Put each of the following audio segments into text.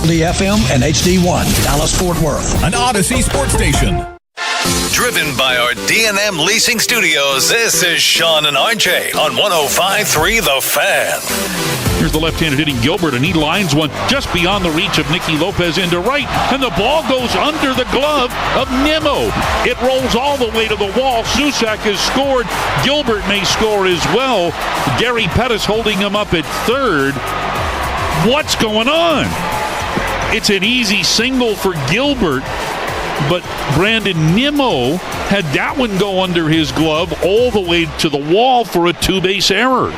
krld-fm and HD1, Dallas-Fort Worth. An Odyssey sports station. Driven by our D&M Leasing Studios, this is Sean and RJ on 105.3 The Fan. Here's the left-handed hitting Gilbert, and he lines one just beyond the reach of Nicky Lopez into right, and the ball goes under the glove of Nimmo. It rolls all the way to the wall. Susak has scored. Gilbert may score as well. Gary Pettis holding him up at third. What's going on? It's an easy single for Gilbert, but Brandon Nimmo had that one go under his glove all the way to the wall for a two-base error.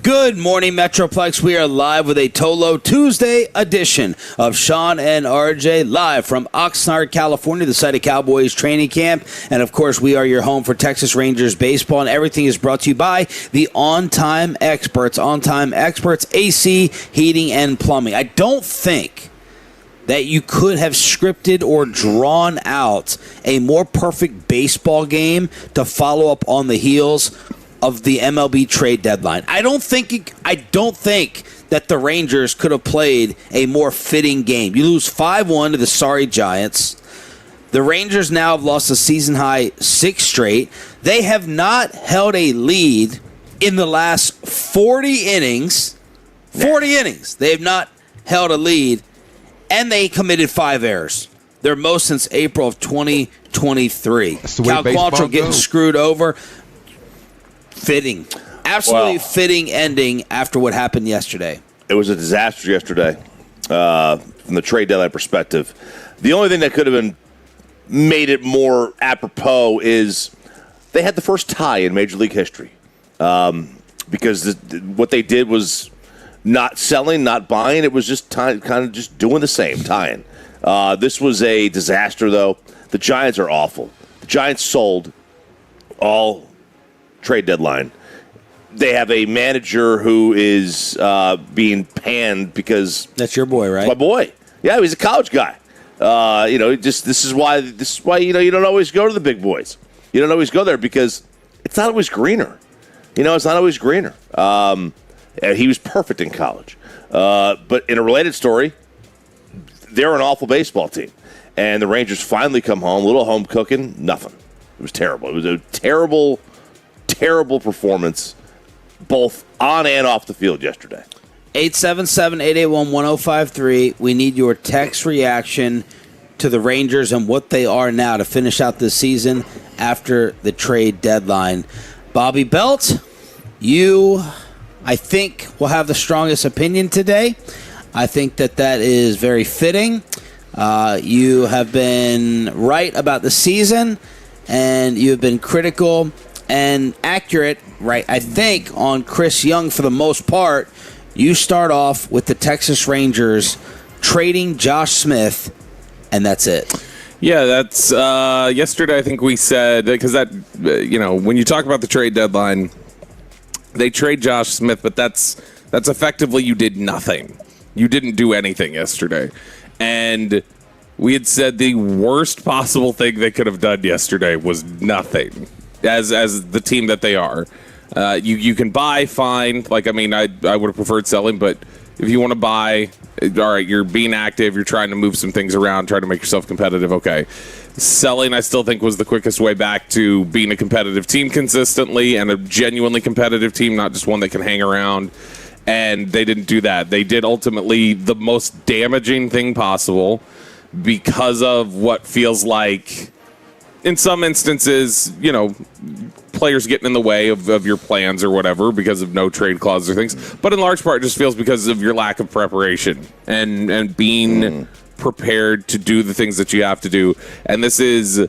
Good morning, Metroplex. We are live with a Tolo Tuesday edition of Sean and RJ, live from Oxnard, California, the site of Cowboys training camp. And, of course, we are your home for Texas Rangers baseball, and everything is brought to you by the On-Time Experts. On-Time Experts, AC, heating, and plumbing. I don't think that you could have scripted or drawn out a more perfect baseball game to follow up on the heels of the MLB trade deadline. I don't think that the Rangers could have played a more fitting game. You lose 5-1 to the sorry Giants. The Rangers now have lost a season-high 6 straight. They have not held a lead in the last 40 innings. 40 innings. They have not held a lead, and they committed 5 errors. Their most since April of 2023. Cal Quantrill getting screwed over. Fitting. Absolutely fitting ending after what happened yesterday. It was a disaster yesterday from the trade deadline perspective. The only thing that could have been made it more apropos is they had the first tie in Major League history because what they did was not selling, not buying. It was just kind of just doing the same, tying. This was a disaster, though. The Giants are awful. The Giants sold all trade deadline. They have a manager who is being panned because that's your boy, right? My boy. Yeah, he's a college guy. This is why you don't always go to the big boys. You don't always go there because it's not always greener. It's not always greener. He was perfect in college. But in a related story, they're an awful baseball team. And the Rangers finally come home, a little home cooking, nothing. It was terrible. It was a terrible performance, both on and off the field yesterday. 877-881-1053. We need your text reaction to the Rangers and what they are now to finish out this season after the trade deadline. Bobby Belt, you, I think, will have the strongest opinion today. I think that is very fitting. You have been right about the season, and you have been critical and accurate, right, I think, on Chris Young for the most part. You start off with the Texas Rangers trading Josh Smith, and that's it. Yeah, that's yesterday I think we said, because that, when you talk about the trade deadline, they trade Josh Smith, but that's effectively you did nothing. You didn't do anything yesterday. And we had said the worst possible thing they could have done yesterday was nothing. As the team that they are, you can buy, fine. I would have preferred selling, but if you want to buy, all right, you're being active, you're trying to move some things around, trying to make yourself competitive, okay. Selling, I still think, was the quickest way back to being a competitive team consistently and a genuinely competitive team, not just one that can hang around. And they didn't do that. They did ultimately the most damaging thing possible because of what feels like, in some instances, players getting in the way of your plans or whatever because of no trade clauses or things. But in large part, it just feels because of your lack of preparation and being prepared to do the things that you have to do. And this is,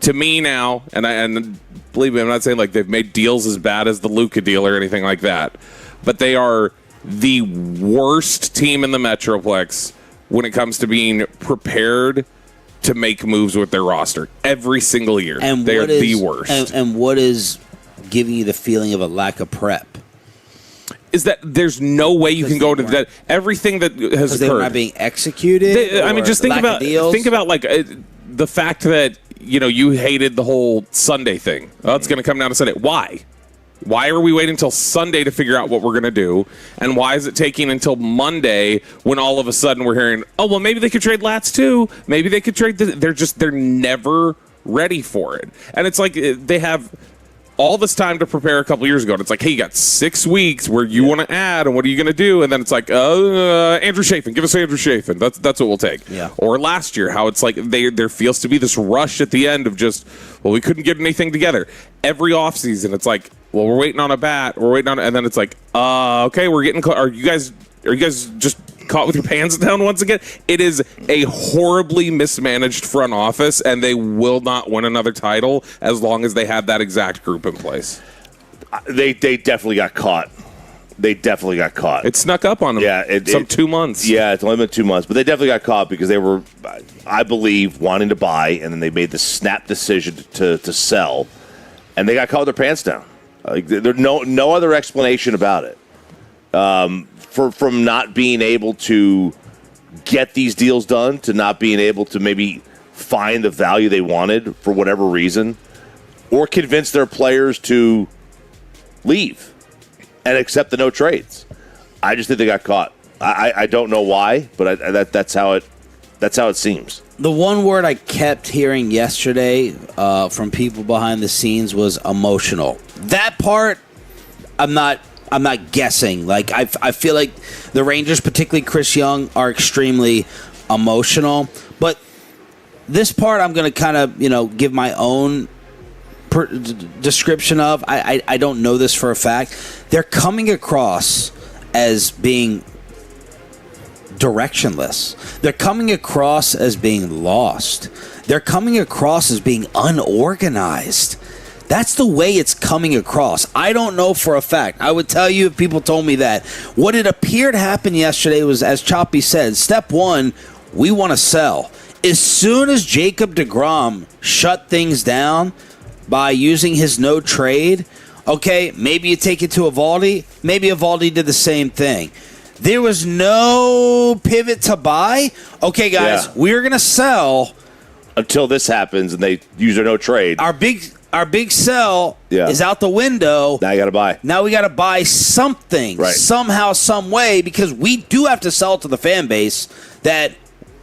to me now, and believe me, I'm not saying they've made deals as bad as the Luka deal or anything like that, but they are the worst team in the Metroplex when it comes to being prepared to make moves with their roster every single year. And they are the worst. And what is giving you the feeling of a lack of prep? Is that there's no way you can go to that. Everything that has occurred. They're not being executed? Just think about the fact that you hated the whole Sunday thing. Oh, it's going to come down to Sunday. Why? Why are we waiting until Sunday to figure out what we're going to do? And why is it taking until Monday when all of a sudden we're hearing, oh, well, maybe they could trade Lats too. Maybe they could trade. They're never ready for it. And it's like they have all this time to prepare a couple years ago. And it's like, hey, you got 6 weeks where you want to add, and what are you going to do? And then it's like, Andrew Chafin. Give us Andrew Chafin. That's what we'll take. Yeah. Or last year, how it's like there feels to be this rush at the end of just, well, we couldn't get anything together. Every offseason, it's like, well, we're waiting on a bat. We're waiting on, and then it's like, okay, we're getting. Are you guys just caught with your pants down once again? It is a horribly mismanaged front office, and they will not win another title as long as they have that exact group in place. They definitely got caught. It snuck up on them. Yeah, 2 months. Yeah, it's only been 2 months, but they definitely got caught because they were, I believe, wanting to buy, and then they made the snap decision to sell, and they got caught with their pants down. There's no other explanation about it. From not being able to get these deals done to not being able to maybe find the value they wanted for whatever reason, or convince their players to leave and accept the no trades. I just think they got caught. I don't know why, but that's how it seems. The one word I kept hearing yesterday from people behind the scenes was emotional. That part, I'm not guessing. Like I feel like the Rangers, particularly Chris Young, are extremely emotional. But this part, I'm going to kind of give my own description of. I don't know this for a fact. They're coming across as being directionless. They're coming across as being lost. They're coming across as being unorganized. That's the way it's coming across. I don't know for a fact. I would tell you if people told me that. What it appeared to happen yesterday was, as Choppy said, step one, we want to sell. As soon as Jacob deGrom shut things down by using his no trade, okay, maybe you take it to Eovaldi. Maybe Eovaldi did the same thing. There was no pivot to buy. Okay, guys, we're going to sell. Until this happens and they use their no trade. Our big sell is out the window. Now you got to buy. Now we got to buy something, somehow, some way, because we do have to sell to the fan base that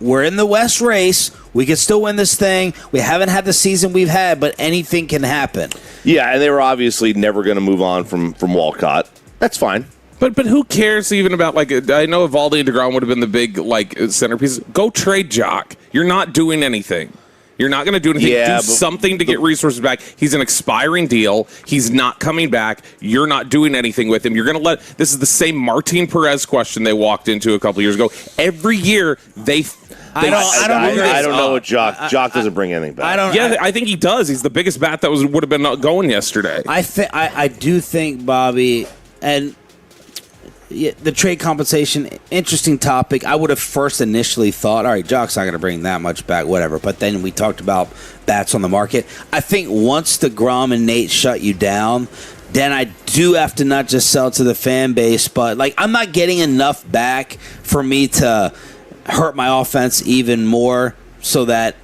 we're in the West race. We can still win this thing. We haven't had the season we've had, but anything can happen. Yeah, and they were obviously never going to move on from Walcott. That's fine. But who cares even about, like, I know Eovaldi and deGrom would have been the big, like, centerpiece. Go trade Jock. You're not doing anything. You're not going to do anything. Do something to get resources back. He's an expiring deal. He's not coming back. You're not doing anything with him. You're going to let – this is the same Martin Perez question they walked into a couple years ago. Every year they I don't know what Jock doesn't bring anything back. I think he does. He's the biggest bat that would have been going yesterday. I do think, Bobby, and – the trade compensation, interesting topic. I would have first initially thought, all right, Jock's not going to bring that much back, whatever. But then we talked about bats on the market. I think once deGrom and Nate shut you down, then I do have to not just sell to the fan base, but like I'm not getting enough back for me to hurt my offense even more so that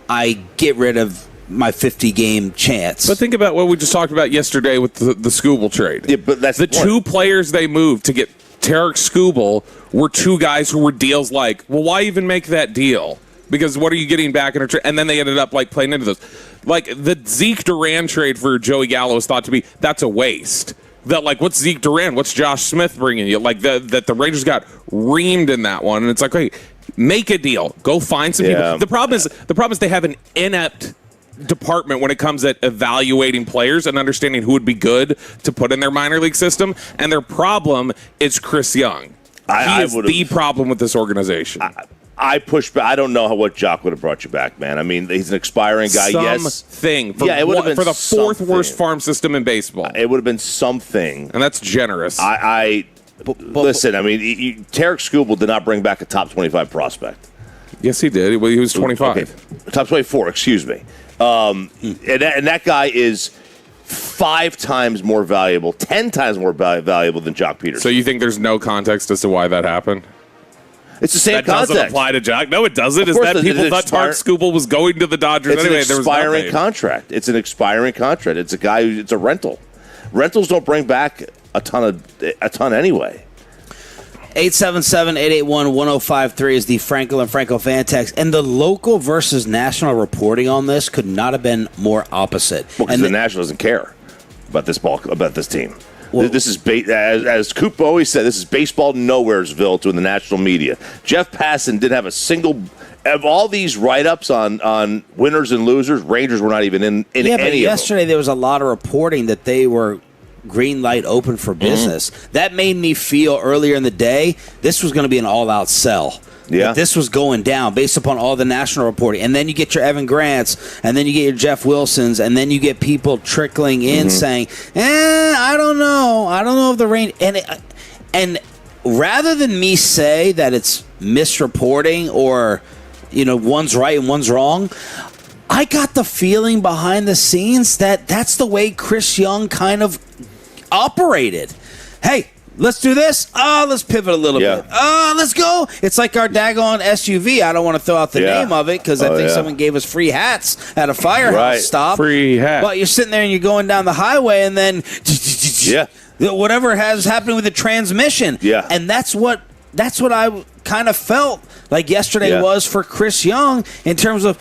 I get rid of my 50-game chance. But think about what we just talked about yesterday with the Skubal trade. Yeah, but that's the two players they moved to get Tarek Skubal were two guys who were deals like, well, why even make that deal? Because what are you getting back in a trade? And then they ended up like playing into those. Like the Zeke Duran trade for Joey Gallo is thought to be, that's a waste. That like, what's Zeke Duran? What's Josh Smith bringing you? Like that the Rangers got reamed in that one. And it's like, hey, make a deal. Go find some people. The problem is they have an inept department when it comes at evaluating players and understanding who would be good to put in their minor league system, and their problem is Chris Young. He is the problem with this organization. I push back. I don't know what Jock would have brought you back, man. I mean, he's an expiring guy. Something. It would have been for the fourth worst farm system in baseball. It would have been something, and that's generous. Listen. I mean, Tarek Skubal did not bring back a top 25 prospect. Yes, he did. He was 25. Okay. Top 24. Excuse me. And that guy is 5 times more valuable, 10 times more valuable than Jock Peterson. So you think there's no context as to why that happened? It's the same context. That doesn't apply to Jock. No, it doesn't. Is that people thought Tarek Skubal was going to the Dodgers it's anyway? It's an expiring contract. It's an expiring contract. It's a guy it's a rental. rentals don't bring back a ton anyway. 877-881-1053 is the Frankel and Frankel fan text. And the local versus national reporting on this could not have been more opposite. Well, because the national doesn't care about this team. Well, this is, as Coop always said, this is baseball nowheresville to the national media. Jeff Passan didn't have a single of all these write-ups on winners and losers. Rangers were not even in any of them. Yesterday there was a lot of reporting that they were green light open for business. That made me feel earlier in the day this was going to be an all-out sell. Yeah. That this was going down based upon all the national reporting. And then you get your Evan Grants, and then you get your Jeff Wilsons, and then you get people trickling in saying, I don't know. I don't know if the rain... And rather than me say that it's misreporting or, one's right and one's wrong, I got the feeling behind the scenes that that's the way Chris Young kind of operated. Hey, let's do this. Let's pivot a little bit. Let's go. It's like our daggone SUV. I don't want to throw out the name of it because I think someone gave us free hats at a firehouse stop. Free hat. But you're sitting there and you're going down the highway and then whatever has happened with the transmission. Yeah. And that's what I kind of felt like yesterday was for Chris Young in terms of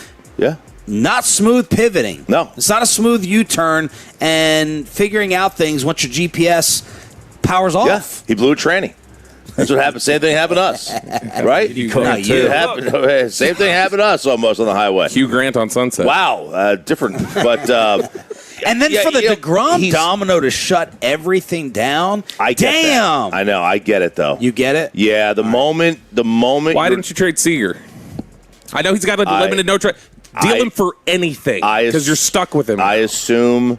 not smooth pivoting. No. It's not a smooth U-turn and figuring out things once your GPS powers off. Yeah, he blew a tranny. That's what happened. Same thing happened to us, right? Same thing happened to us almost on the highway. Hugh Grant on Sunset. Wow, different. But and then for the DeGrom domino to shut everything down. I get that. I know. I get it though. You get it? Yeah. The moment. Why didn't you trade Seager? I know he's got a limited no trade. Deal him for anything because you're stuck with him. I assume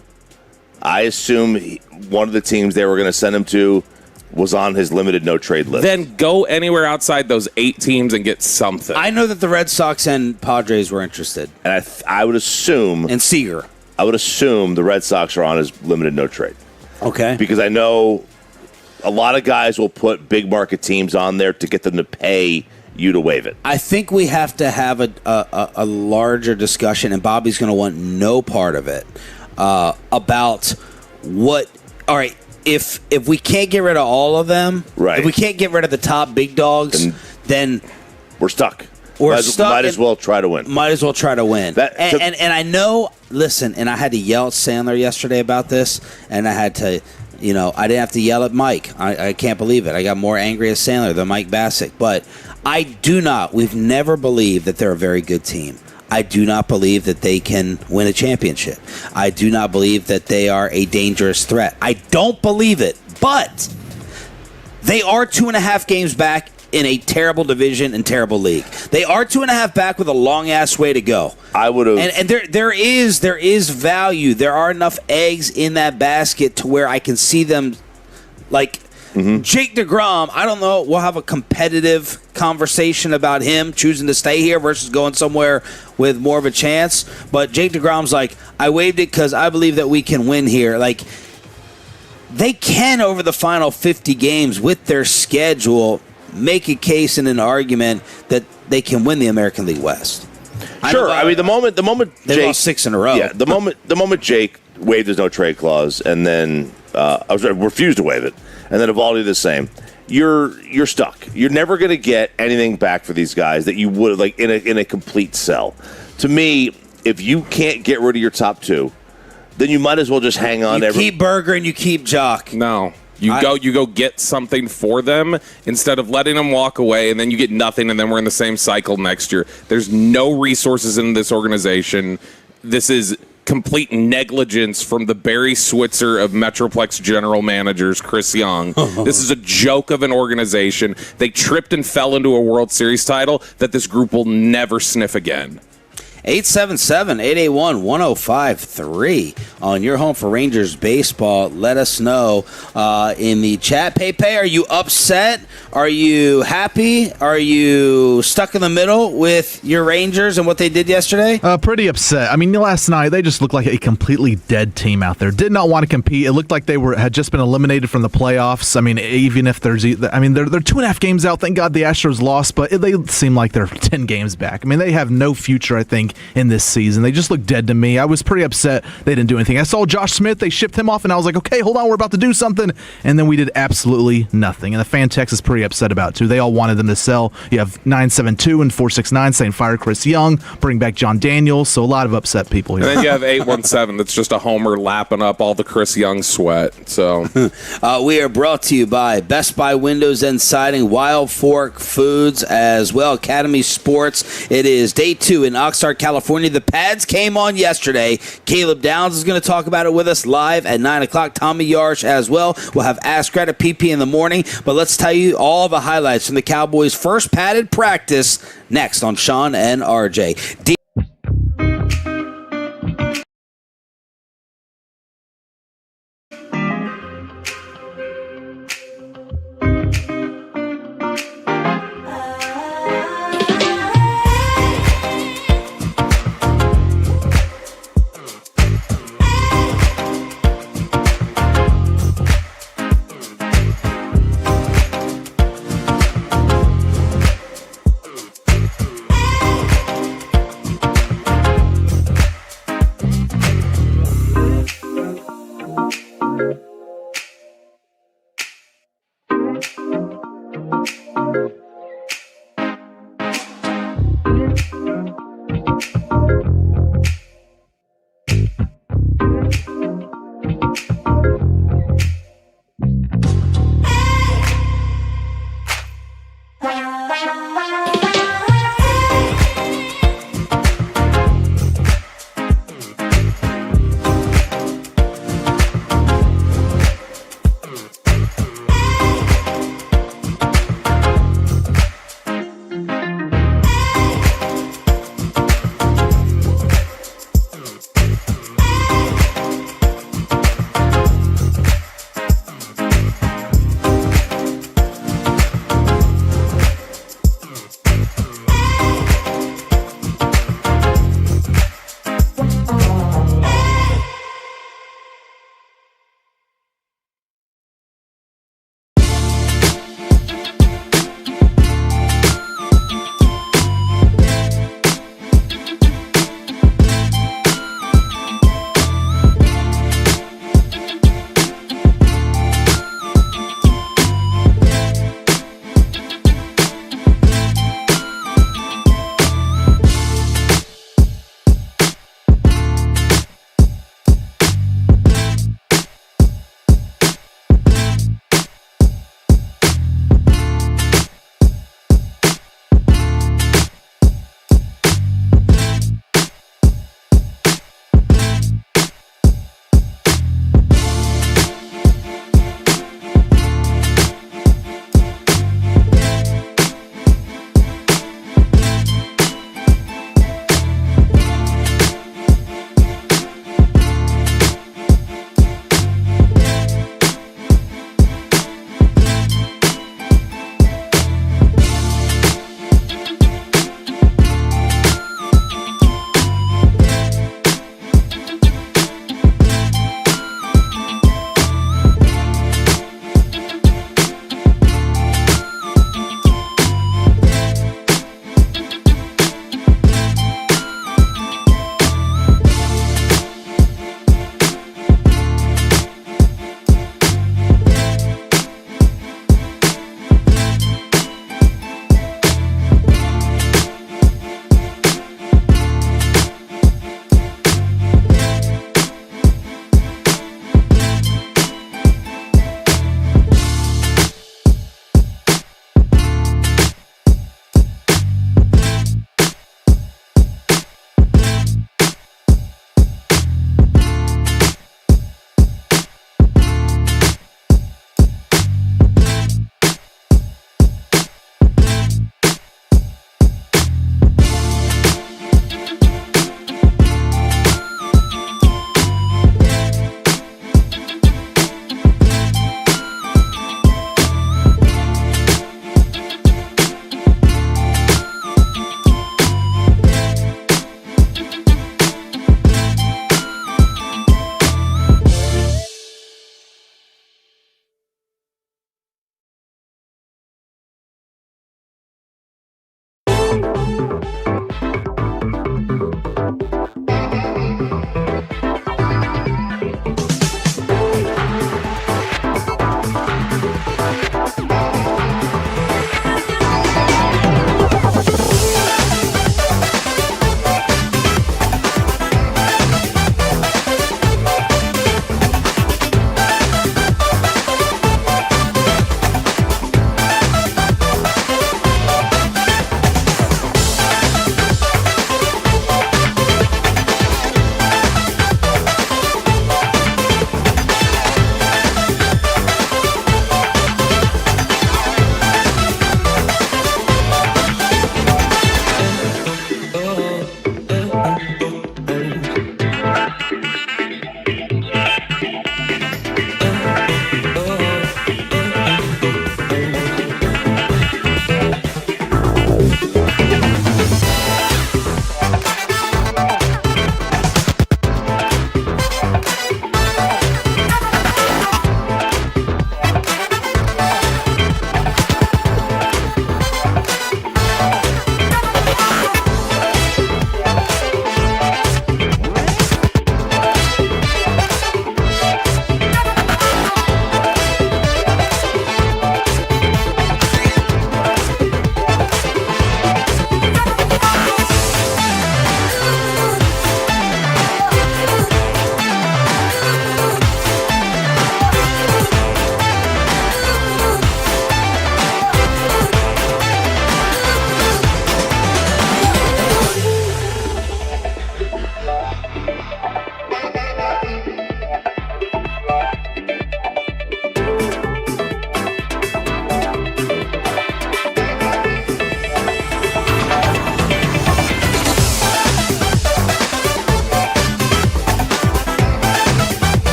one of the teams they were going to send him to was on his limited no trade list. Then go anywhere outside those 8 teams and get something. I know that the Red Sox and Padres were interested. And I would assume... And Seager. I would assume the Red Sox are on his limited no trade. Okay. Because I know a lot of guys will put big market teams on there to get them to pay you to waive it. I think we have to have a larger discussion, and Bobby's going to want no part of it, about what... All right, if we can't get rid of all of them, if we can't get rid of the top big dogs, then we're stuck. Might as well try to win. Might as well try to win. And I know, listen, and I had to yell at Sandler yesterday about this, and I had to, I didn't have to yell at Mike. I can't believe it. I got more angry at Sandler than Mike Bassick. But we've never believed that they're a very good team. I do not believe that they can win a championship. I do not believe that they are a dangerous threat. I don't believe it. But they are 2.5 games back in a terrible division and terrible league. They are 2.5 back with a long-ass way to go. I would have... And there is value. There are enough eggs in that basket to where I can see them, like... Mm-hmm. Jake DeGrom, I don't know, we'll have a competitive conversation about him choosing to stay here versus going somewhere with more of a chance. But Jake DeGrom's like, I waived it because I believe that we can win here. Like, they can, over the final 50 games with their schedule, make a case and an argument that they can win the American League West. Sure. I mean, the moment they Jake, lost 6 in a row. Yeah, the moment Jake waived his no trade clause and then refused to waive it, and then Evaldi the same, you're stuck. You're never going to get anything back for these guys that you would like in a complete sell. To me, if you can't get rid of your top 2, then you might as well just hang on. You keep Berger and you keep Jock. No. You go get something for them instead of letting them walk away, and then you get nothing, and then we're in the same cycle next year. There's no resources in this organization. This is complete negligence from the Barry Switzer of Metroplex general managers, Chris Young. This is a joke of an organization. They tripped and fell into a World Series title that this group will never sniff again. 877-881-1053 on your home for Rangers baseball. Let us know in the chat. Pepe, are you upset? Are you happy? Are you stuck in the middle with your Rangers and what they did yesterday? Pretty upset. I mean, last night they just looked like a completely dead team out there. Did not want to compete. It looked like they had just been eliminated from the playoffs. I mean, even if they're 2.5 games out. Thank God the Astros lost, but they seem like they're 10 games back. I mean, they have no future, I think, anything in this season. They just look dead to me. I was pretty upset they didn't do anything. I saw Josh Smith. They shipped him off, and I was like, okay, hold on, we're about to do something. And then we did absolutely nothing. And the fan text is pretty upset about it, too. They all wanted them to sell. You have 972 and 469 saying fire Chris Young, bring back John Daniels. So a lot of upset people here. And then you have 817 that's just a homer lapping up all the Chris Young sweat. So we are brought to you by Best Buy Windows and Siding, Wild Fork Foods, as well Academy Sports. It is day 2 in Oxnard, California. The pads came on yesterday. Caleb Downs is going to talk about it with us live at 9 o'clock. Tommy Yarsh as well. We'll have Ask Red at PP in the morning. But let's tell you all the highlights from the Cowboys' first padded practice next on Sean and RJ.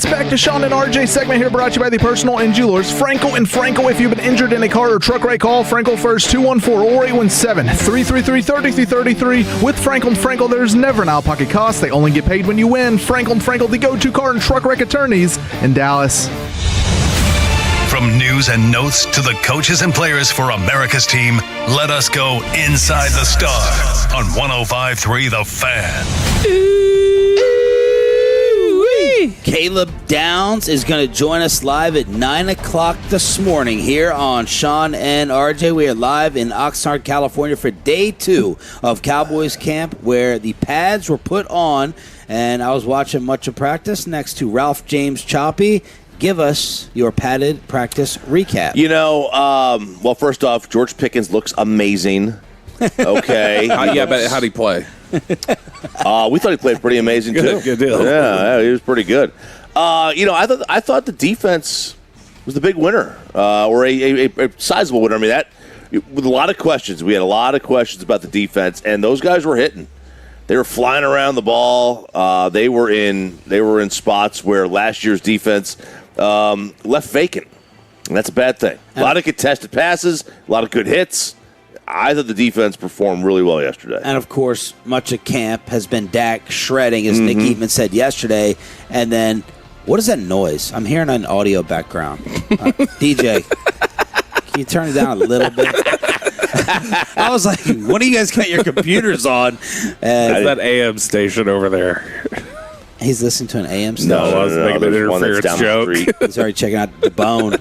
It's back to Sean and RJ segment here, brought to you by the Personal and Jewelers Frankel and Frankel. If you've been injured in a car or truck wreck, call Frankel first, 214 or 817-333-3333. With Frankel and Frankel, there's never an out-of-pocket cost. They only get paid when you win. Frankel and Frankel, the go-to car and truck wreck attorneys in Dallas. From news and notes to the coaches and players for America's team, let us go inside the Star on 105.3 The Fan. Caleb Downs is going to join us live at 9 o'clock this morning here on Sean and RJ. We are live in Oxnard, California for day 2 of Cowboys camp, where the pads were put on, and I was watching much of practice next to Ralph James Choppy. Give us your padded practice recap. Well, first off, George Pickens looks amazing. Okay. But how'd he play? We thought he played pretty amazing, too. Good deal. Yeah, he was pretty good. I thought the defense was the big winner, or a sizable winner. I mean, that with a lot of questions. We had a lot of questions about the defense, and those guys were hitting. They were flying around the ball. They were in spots where last year's defense left vacant, and that's a bad thing. A lot of contested passes, a lot of good hits. I thought the defense performed really well yesterday. And, of course, much of camp has been Dak shredding, as Nick Eatman said yesterday. And then, what is that noise? I'm hearing an audio background. DJ, can you turn it down a little bit? I was like, what do you guys got your computers on? That's that AM station over there. He's listening to an AM station. No, I was making an interference joke. He's already checking out the bone.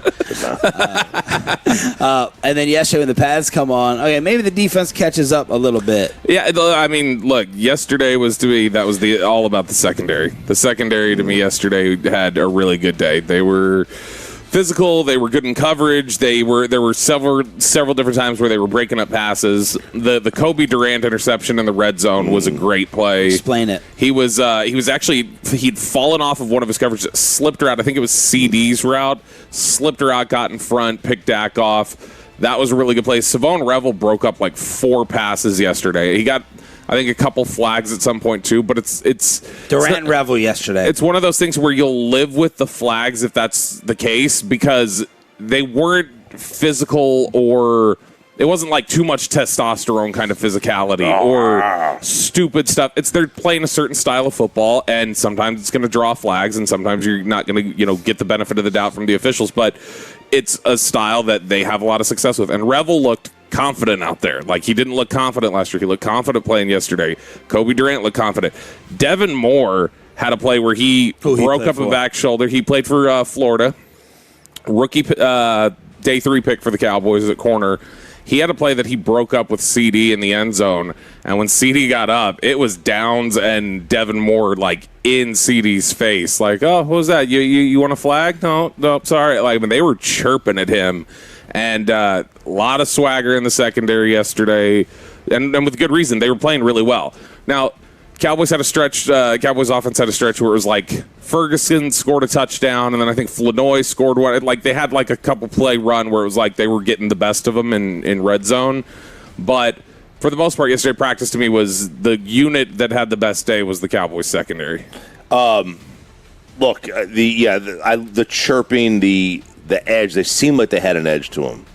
And then yesterday when the pads come on, okay, maybe the defense catches up a little bit. Yeah, I mean, look, yesterday was to me, that was all about the secondary. The secondary to me yesterday had a really good day. They were physical. They were good in coverage. There were several different times where they were breaking up passes. The Kobe Durant interception in the red zone was a great play. Explain it. He'd fallen off of one of his coverages, slipped her out. I think it was CD's route. Slipped her out, got in front, picked Dak off. That was a really good play. Savone Revel broke up like 4 passes yesterday. He got, I think, a couple flags at some point too, but it's Durant and Revel yesterday. It's one of those things where you'll live with the flags if that's the case, because they weren't physical, or it wasn't like too much testosterone kind of physicality or stupid stuff. They're playing a certain style of football, and sometimes it's going to draw flags, and sometimes you're not going to get the benefit of the doubt from the officials, but it's a style that they have a lot of success with. And Revel looked confident out there. Like, he didn't look confident last year. He looked confident playing yesterday. Kobe Durant looked confident. Devin Moore had a play where he broke up a back shoulder. He played for Florida. Rookie day 3 pick for the Cowboys at corner. He had a play that he broke up with CD in the end zone, and when CD got up, it was Downs and Devin Moore like in CD's face, like, "Oh, what was that? You want a flag? No, sorry." Like, they were chirping at him, and a lot of swagger in the secondary yesterday, and with good reason. They were playing really well. Now, Cowboys offense had a stretch where it was like Ferguson scored a touchdown, and then I think Flanoy scored one. Like, they had like a couple play run where it was like they were getting the best of them in red zone. But for the most part, yesterday practice to me was the unit that had the best day was the Cowboys secondary. Look, the chirping, the edge, they seemed like they had an edge to them.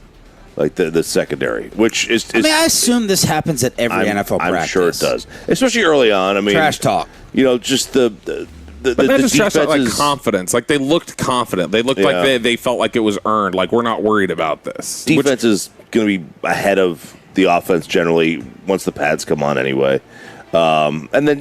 Like the secondary, which is I assume this happens at every NFL practice. I'm sure it does, especially early on. I mean, trash talk. Just the trash talk, like confidence. Like, they looked confident. They looked like they felt like it was earned. Like, we're not worried about this. Defense is going to be ahead of the offense generally once the pads come on anyway. And then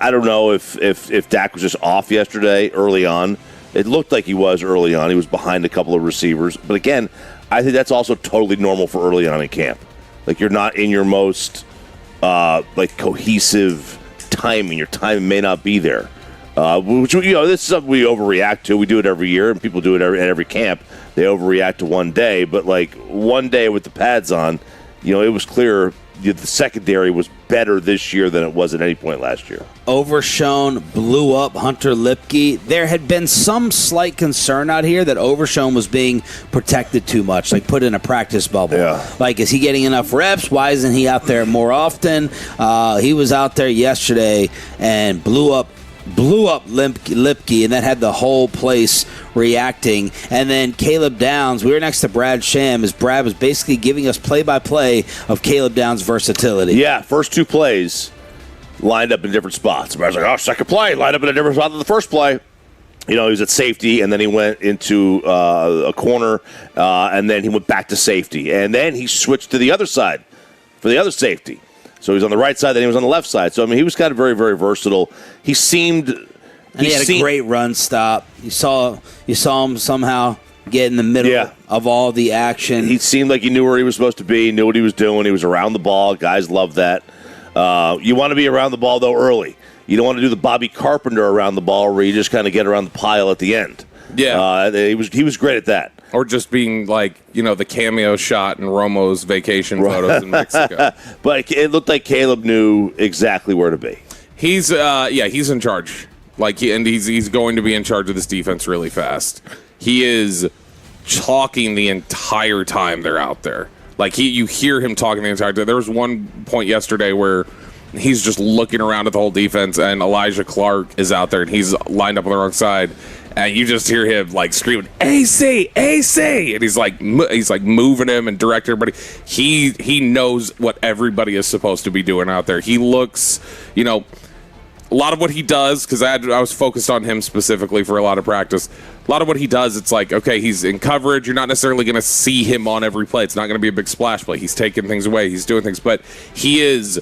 I don't know if Dak was just off yesterday early on. It looked like he was early on. He was behind a couple of receivers, but again, I think that's also totally normal for early on in camp. Like, you're not in your most cohesive timing. Your time may not be there. Which this is something we overreact to. We do it every year, and people do it at every camp. They overreact to one day, but like one day with the pads on, it was clear the secondary was better this year than it was at any point last year. Overshown blew up Hunter Lipke. There had been some slight concern out here that Overshown was being protected too much, like put in a practice bubble. Yeah. Like, is he getting enough reps? Why isn't he out there more often? He was out there yesterday and blew up blew up Lipke, and that had the whole place reacting. And then Caleb Downs, we were next to Brad Sham, as Brad was basically giving us play-by-play of Caleb Downs' versatility. Yeah, first two plays lined up in different spots. Brad's like, second play, lined up in a different spot than the first play. He was at safety, and then he went into a corner, and then he went back to safety. And then he switched to the other side for the other safety. So he was on the right side, then he was on the left side. So, he was kind of very, very versatile. He seemed... And he had a great run stop. You saw him somehow get in the middle of all the action. He seemed like he knew where he was supposed to be, knew what he was doing. He was around the ball. Guys love that. You want to be around the ball, though, early. You don't want to do the Bobby Carpenter around the ball where you just kind of get around the pile at the end. Yeah. He was great at that. Or just being like, the cameo shot in Romo's vacation photos in Mexico. But it looked like Caleb knew exactly where to be. He's in charge. He's going to be in charge of this defense really fast. He is talking the entire time they're out there. You hear him talking the entire time. There was one point yesterday where he's just looking around at the whole defense, and Elijah Clark is out there, and he's lined up on the wrong side, and you just hear him screaming, AC, AC, and he's moving him and directing everybody. He knows what everybody is supposed to be doing out there. He looks, a lot of what he does, because I was focused on him specifically for a lot of practice. A lot of what he does, it's okay, he's in coverage. You're not necessarily going to see him on every play. It's not going to be a big splash play. He's taking things away. He's doing things, but he is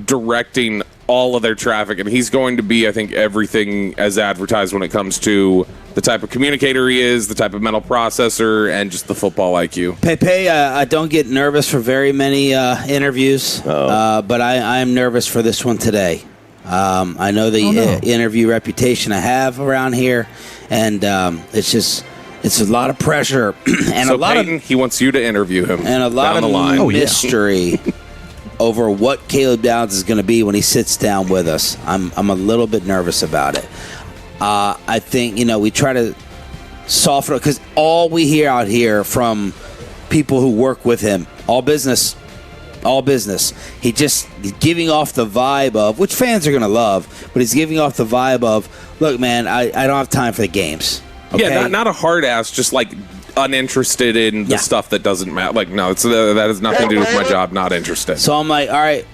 directing all of their traffic, and he's going to be, I think, everything as advertised when it comes to the type of communicator he is, the type of mental processor, and just the football IQ. Pepe, I don't get nervous for very many interviews, but I am nervous for this one today. I know the interview reputation I have around here, and it's a lot of pressure and so a lot Peyton, he wants you to interview him, and a lot of mystery over what Caleb Downs is going to be when he sits down with us. I'm a little bit nervous about it. I think we try to soften it, because all we hear out here from people who work with him, all business. He's giving off the vibe of, which fans are going to love, but he's giving off the vibe of, look, man, I don't have time for the games. Okay? Yeah, not a hard ass, just uninterested in the stuff that doesn't matter. No, that has nothing to do with my job. Not interested. So I'm like, all right,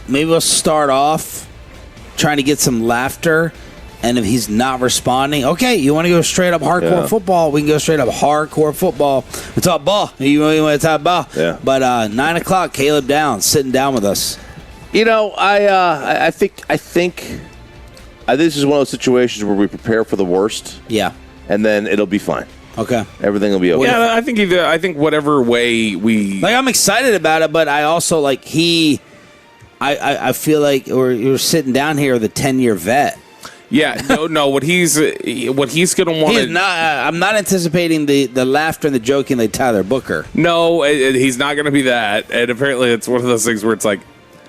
maybe we'll start off trying to get some laughter. And if he's not responding, okay, you want to go straight up hardcore football? We can go straight up hardcore football. We talk ball. You want to talk ball? Yeah. But 9 o'clock, Caleb Downs sitting down with us. I think this is one of those situations where we prepare for the worst. Yeah. And then it'll be fine. Okay. Everything will be okay. Yeah, I think whatever way we I'm excited about it, but I also I feel like you're sitting down here with a 10-year vet. Yeah, no. What he's going to want. I'm not anticipating the laughter and the joking like Tyler Booker. No, he's not going to be that. And apparently, it's one of those things where it's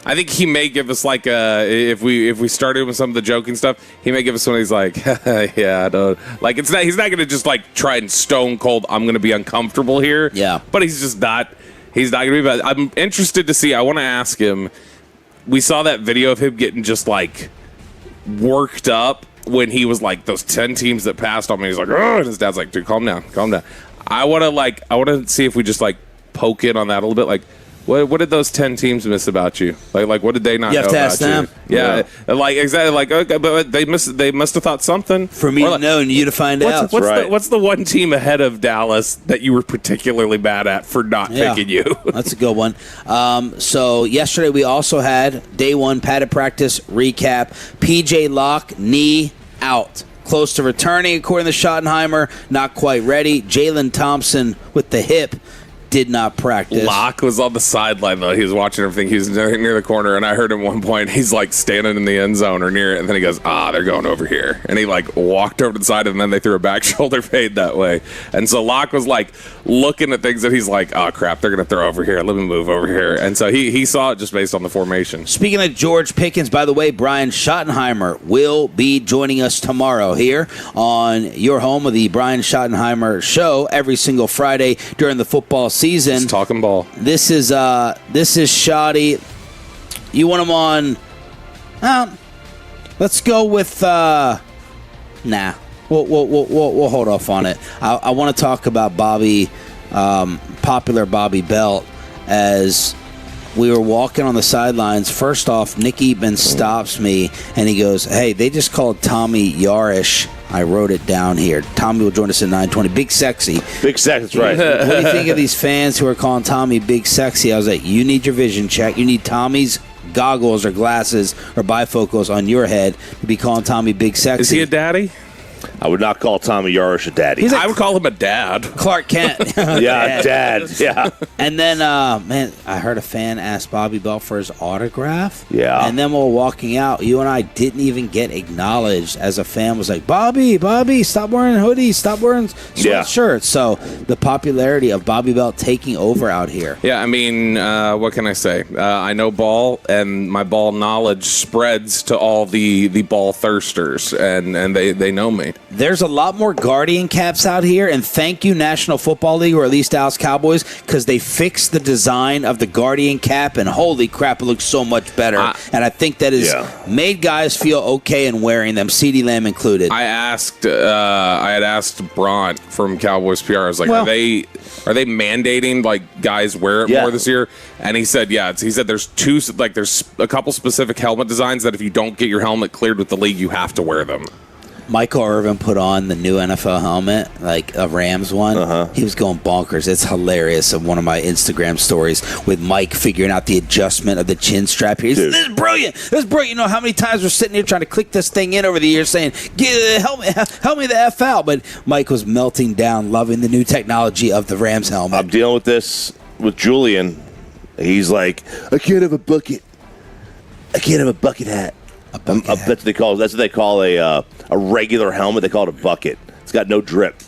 I think he may give us if we started with some of the joking stuff, he may give us one. He's like, yeah, I don't it's not. He's not going to just try and stone cold. I'm going to be uncomfortable here. Yeah, but he's just not. He's not going to be bad. I'm interested to see. I want to ask him. We saw that video of him getting just worked up when he was those 10 teams that passed on me. He's oh, and his dad's dude, calm down. I want to see if we just poke in on that a little bit. What did those 10 teams miss about you? What did they not know about you? Yeah, exactly. Okay, but they must have thought something for me to know and you to find out. What's the one team ahead of Dallas that you were particularly bad at for not picking you? That's a good one. So yesterday we also had day one padded practice recap. PJ Locke, knee out. Close to returning, according to Schottenheimer. Not quite ready. Jalen Thompson with the hip. Did not practice. Locke was on the sideline, though. He was watching everything. He was near the corner, and I heard him at one point. He's standing in the end zone or near it, and then he goes, they're going over here. And he walked over to the side, and then they threw a back shoulder fade that way. And so Locke was looking at things that he's oh crap, they're going to throw over here. Let me move over here. And so he saw it just based on the formation. Speaking of George Pickens, by the way, Brian Schottenheimer will be joining us tomorrow here on your home of the Brian Schottenheimer Show every single Friday during the football season. It's talking ball. This is shoddy. You want him on Let's go with nah. We'll hold off on it. I want to talk about Bobby, popular Bobby Belt, as we were walking on the sidelines. First off, Nick Eatman stops me and he goes, "Hey, they just called Tommy Yarish." I wrote it down here. Tommy will join us at 9:20. Big Sexy. Big Sexy, that's right. What do you think of these fans who are calling Tommy Big Sexy? I was like, you need your vision check. You need Tommy's goggles or glasses or bifocals on your head to be calling Tommy Big Sexy. Is he a daddy? I would not call Tommy Yarish a daddy. I would call him a dad. Clark Kent. Yeah, dad. Yeah. And then, man, I heard a fan ask Bobby Belt for his autograph. Yeah. And then while walking out, you and I didn't even get acknowledged as a fan was like, Bobby, stop wearing hoodies, stop wearing sweatshirts. So the popularity of Bobby Belt taking over out here. Yeah, I mean, what can I say? I know ball, and my ball knowledge spreads to all the ball thirsters, and they know me. There's a lot more Guardian caps out here, and thank you, National Football League, or at least Dallas Cowboys, because they fixed the design of the Guardian cap, and holy crap, it looks so much better. And I think that has made guys feel okay in wearing them, CeeDee Lamb included. I had asked Bront from Cowboys PR, I was like, are they mandating like guys wear it more this year? And he said, he said there's a couple specific helmet designs that if you don't get your helmet cleared with the league, you have to wear them. Michael Irvin put on the new NFL helmet, like a Rams one. He was going bonkers. It's hilarious. Of one of my Instagram stories with Mike figuring out the adjustment of the chin strap here. This is brilliant. This is brilliant. You know how many times we're sitting here trying to click this thing in over the years saying, help me the F out. But Mike was melting down, loving the new technology of the Rams helmet. I'm dealing with this with Julian. He's like, I can't have a bucket. I can't have a bucket hat. That's what they call a regular helmet. They call it a bucket. It's got no drip,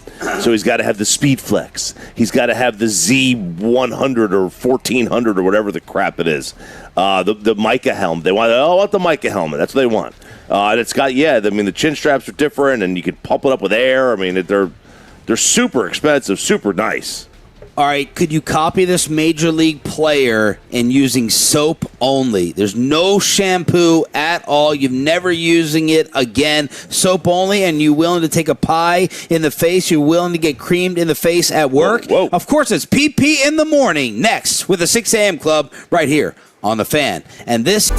so he's got to have the Speed Flex. He's got to have the Z100 or 1400 or whatever the crap it is. The mica helmet. They want the mica helmet. That's what they want. And it's got the chin straps are different, and you can pump it up with air. I mean, they're super expensive, super nice. All right, could you copy this major league player in using soap only? There's no shampoo at all. You're never using it again. Soap only, and you're willing to take a pie in the face. You're willing to get creamed in the face at work. Whoa. Of course, it's PP in the morning next with the 6 a.m. Club right here on The Fan. And this...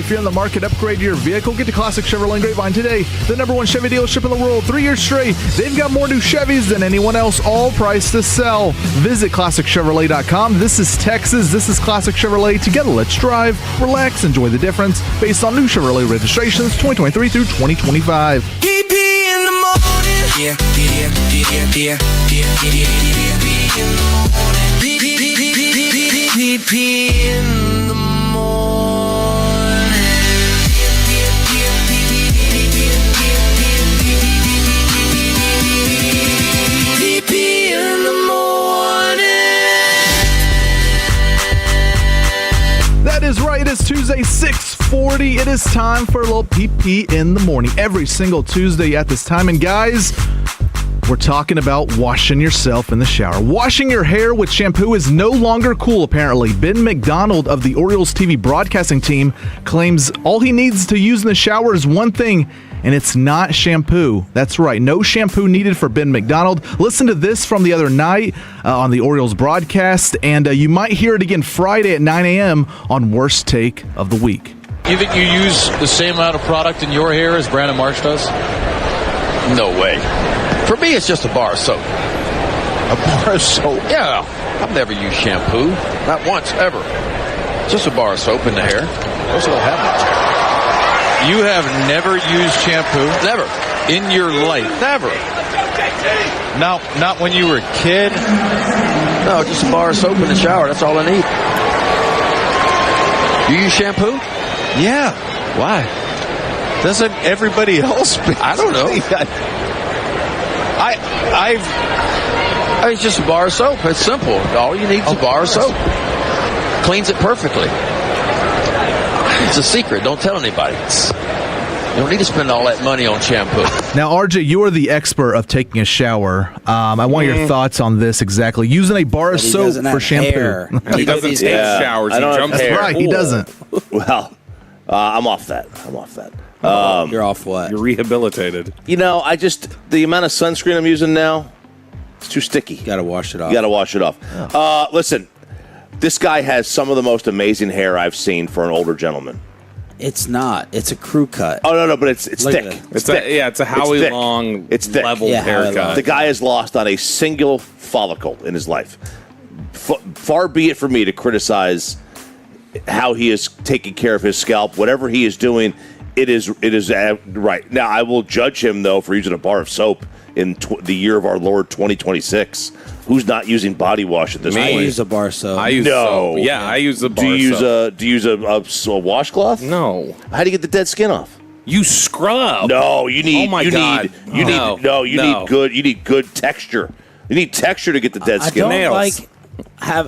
If you're in the market, upgrade your vehicle. Get to Classic Chevrolet and Grapevine today. The #1 Chevy dealership in the world. 3 years straight. They've got more new Chevys than anyone else, all priced to sell. Visit ClassicChevrolet.com. This is Texas. This is Classic Chevrolet. Together, let's drive, relax, enjoy the difference based on new Chevrolet registrations 2023 through 2025. DP in the morning. Yeah. DP in the morning. DP in the morning. That is right. It is Tuesday, 6:40. It is time for a little PP in the morning. Every single Tuesday at this time. And guys, we're talking about washing yourself in the shower. Washing your hair with shampoo is no longer cool, apparently. Ben McDonald of the Orioles TV broadcasting team claims all he needs to use in the shower is one thing, and it's not shampoo. That's right. No shampoo needed for Ben McDonald. Listen to this from the other night on the Orioles broadcast, and you might hear it again Friday at 9 a.m. on Worst Take of the Week. You think you use the same amount of product in your hair as Brandon Marsh does? No way. For me, it's just a bar of soap. A bar of soap? Yeah. I've never used shampoo. Not once, ever. Just a bar of soap in the hair. Also don't have much hair. You have never used shampoo? Never. In your life? Never. Not when you were a kid? No, just a bar of soap in the shower. That's all I need. You use shampoo? Yeah. Why? Doesn't everybody else? I don't know. It's just a bar of soap. It's simple. All you need is a bar of soap. Cleans it perfectly. It's a secret. Don't tell anybody. You don't need to spend all that money on shampoo. Now, RJ, you are the expert of taking a shower. I want your thoughts on this exactly. Using a bar of soap for shampoo. He doesn't take showers. He jumps That's right. He doesn't. Well, I'm off that. You're off what? You're rehabilitated. You know, the amount of sunscreen I'm using now, it's too sticky. You gotta wash it off. You gotta wash it off. Listen, this guy has some of the most amazing hair I've seen for an older gentleman. It's not. It's a crew cut. Oh, no, but it's thick. It's a Howie Long level haircut. The guy has lost not a single follicle in his life. Far be it for me to criticize how he is taking care of his scalp. Whatever he is doing, it is right. Now, I will judge him, though, for using a bar of soap in the year of our Lord 2026. Who's not using body wash at this point? I use a bar soap. I use soap. Yeah, I use a bar soap. Do you use a washcloth? No. How do you get the dead skin off? You scrub. No, you need. Oh my God. You need good texture. You need texture to get the dead skin. Nails.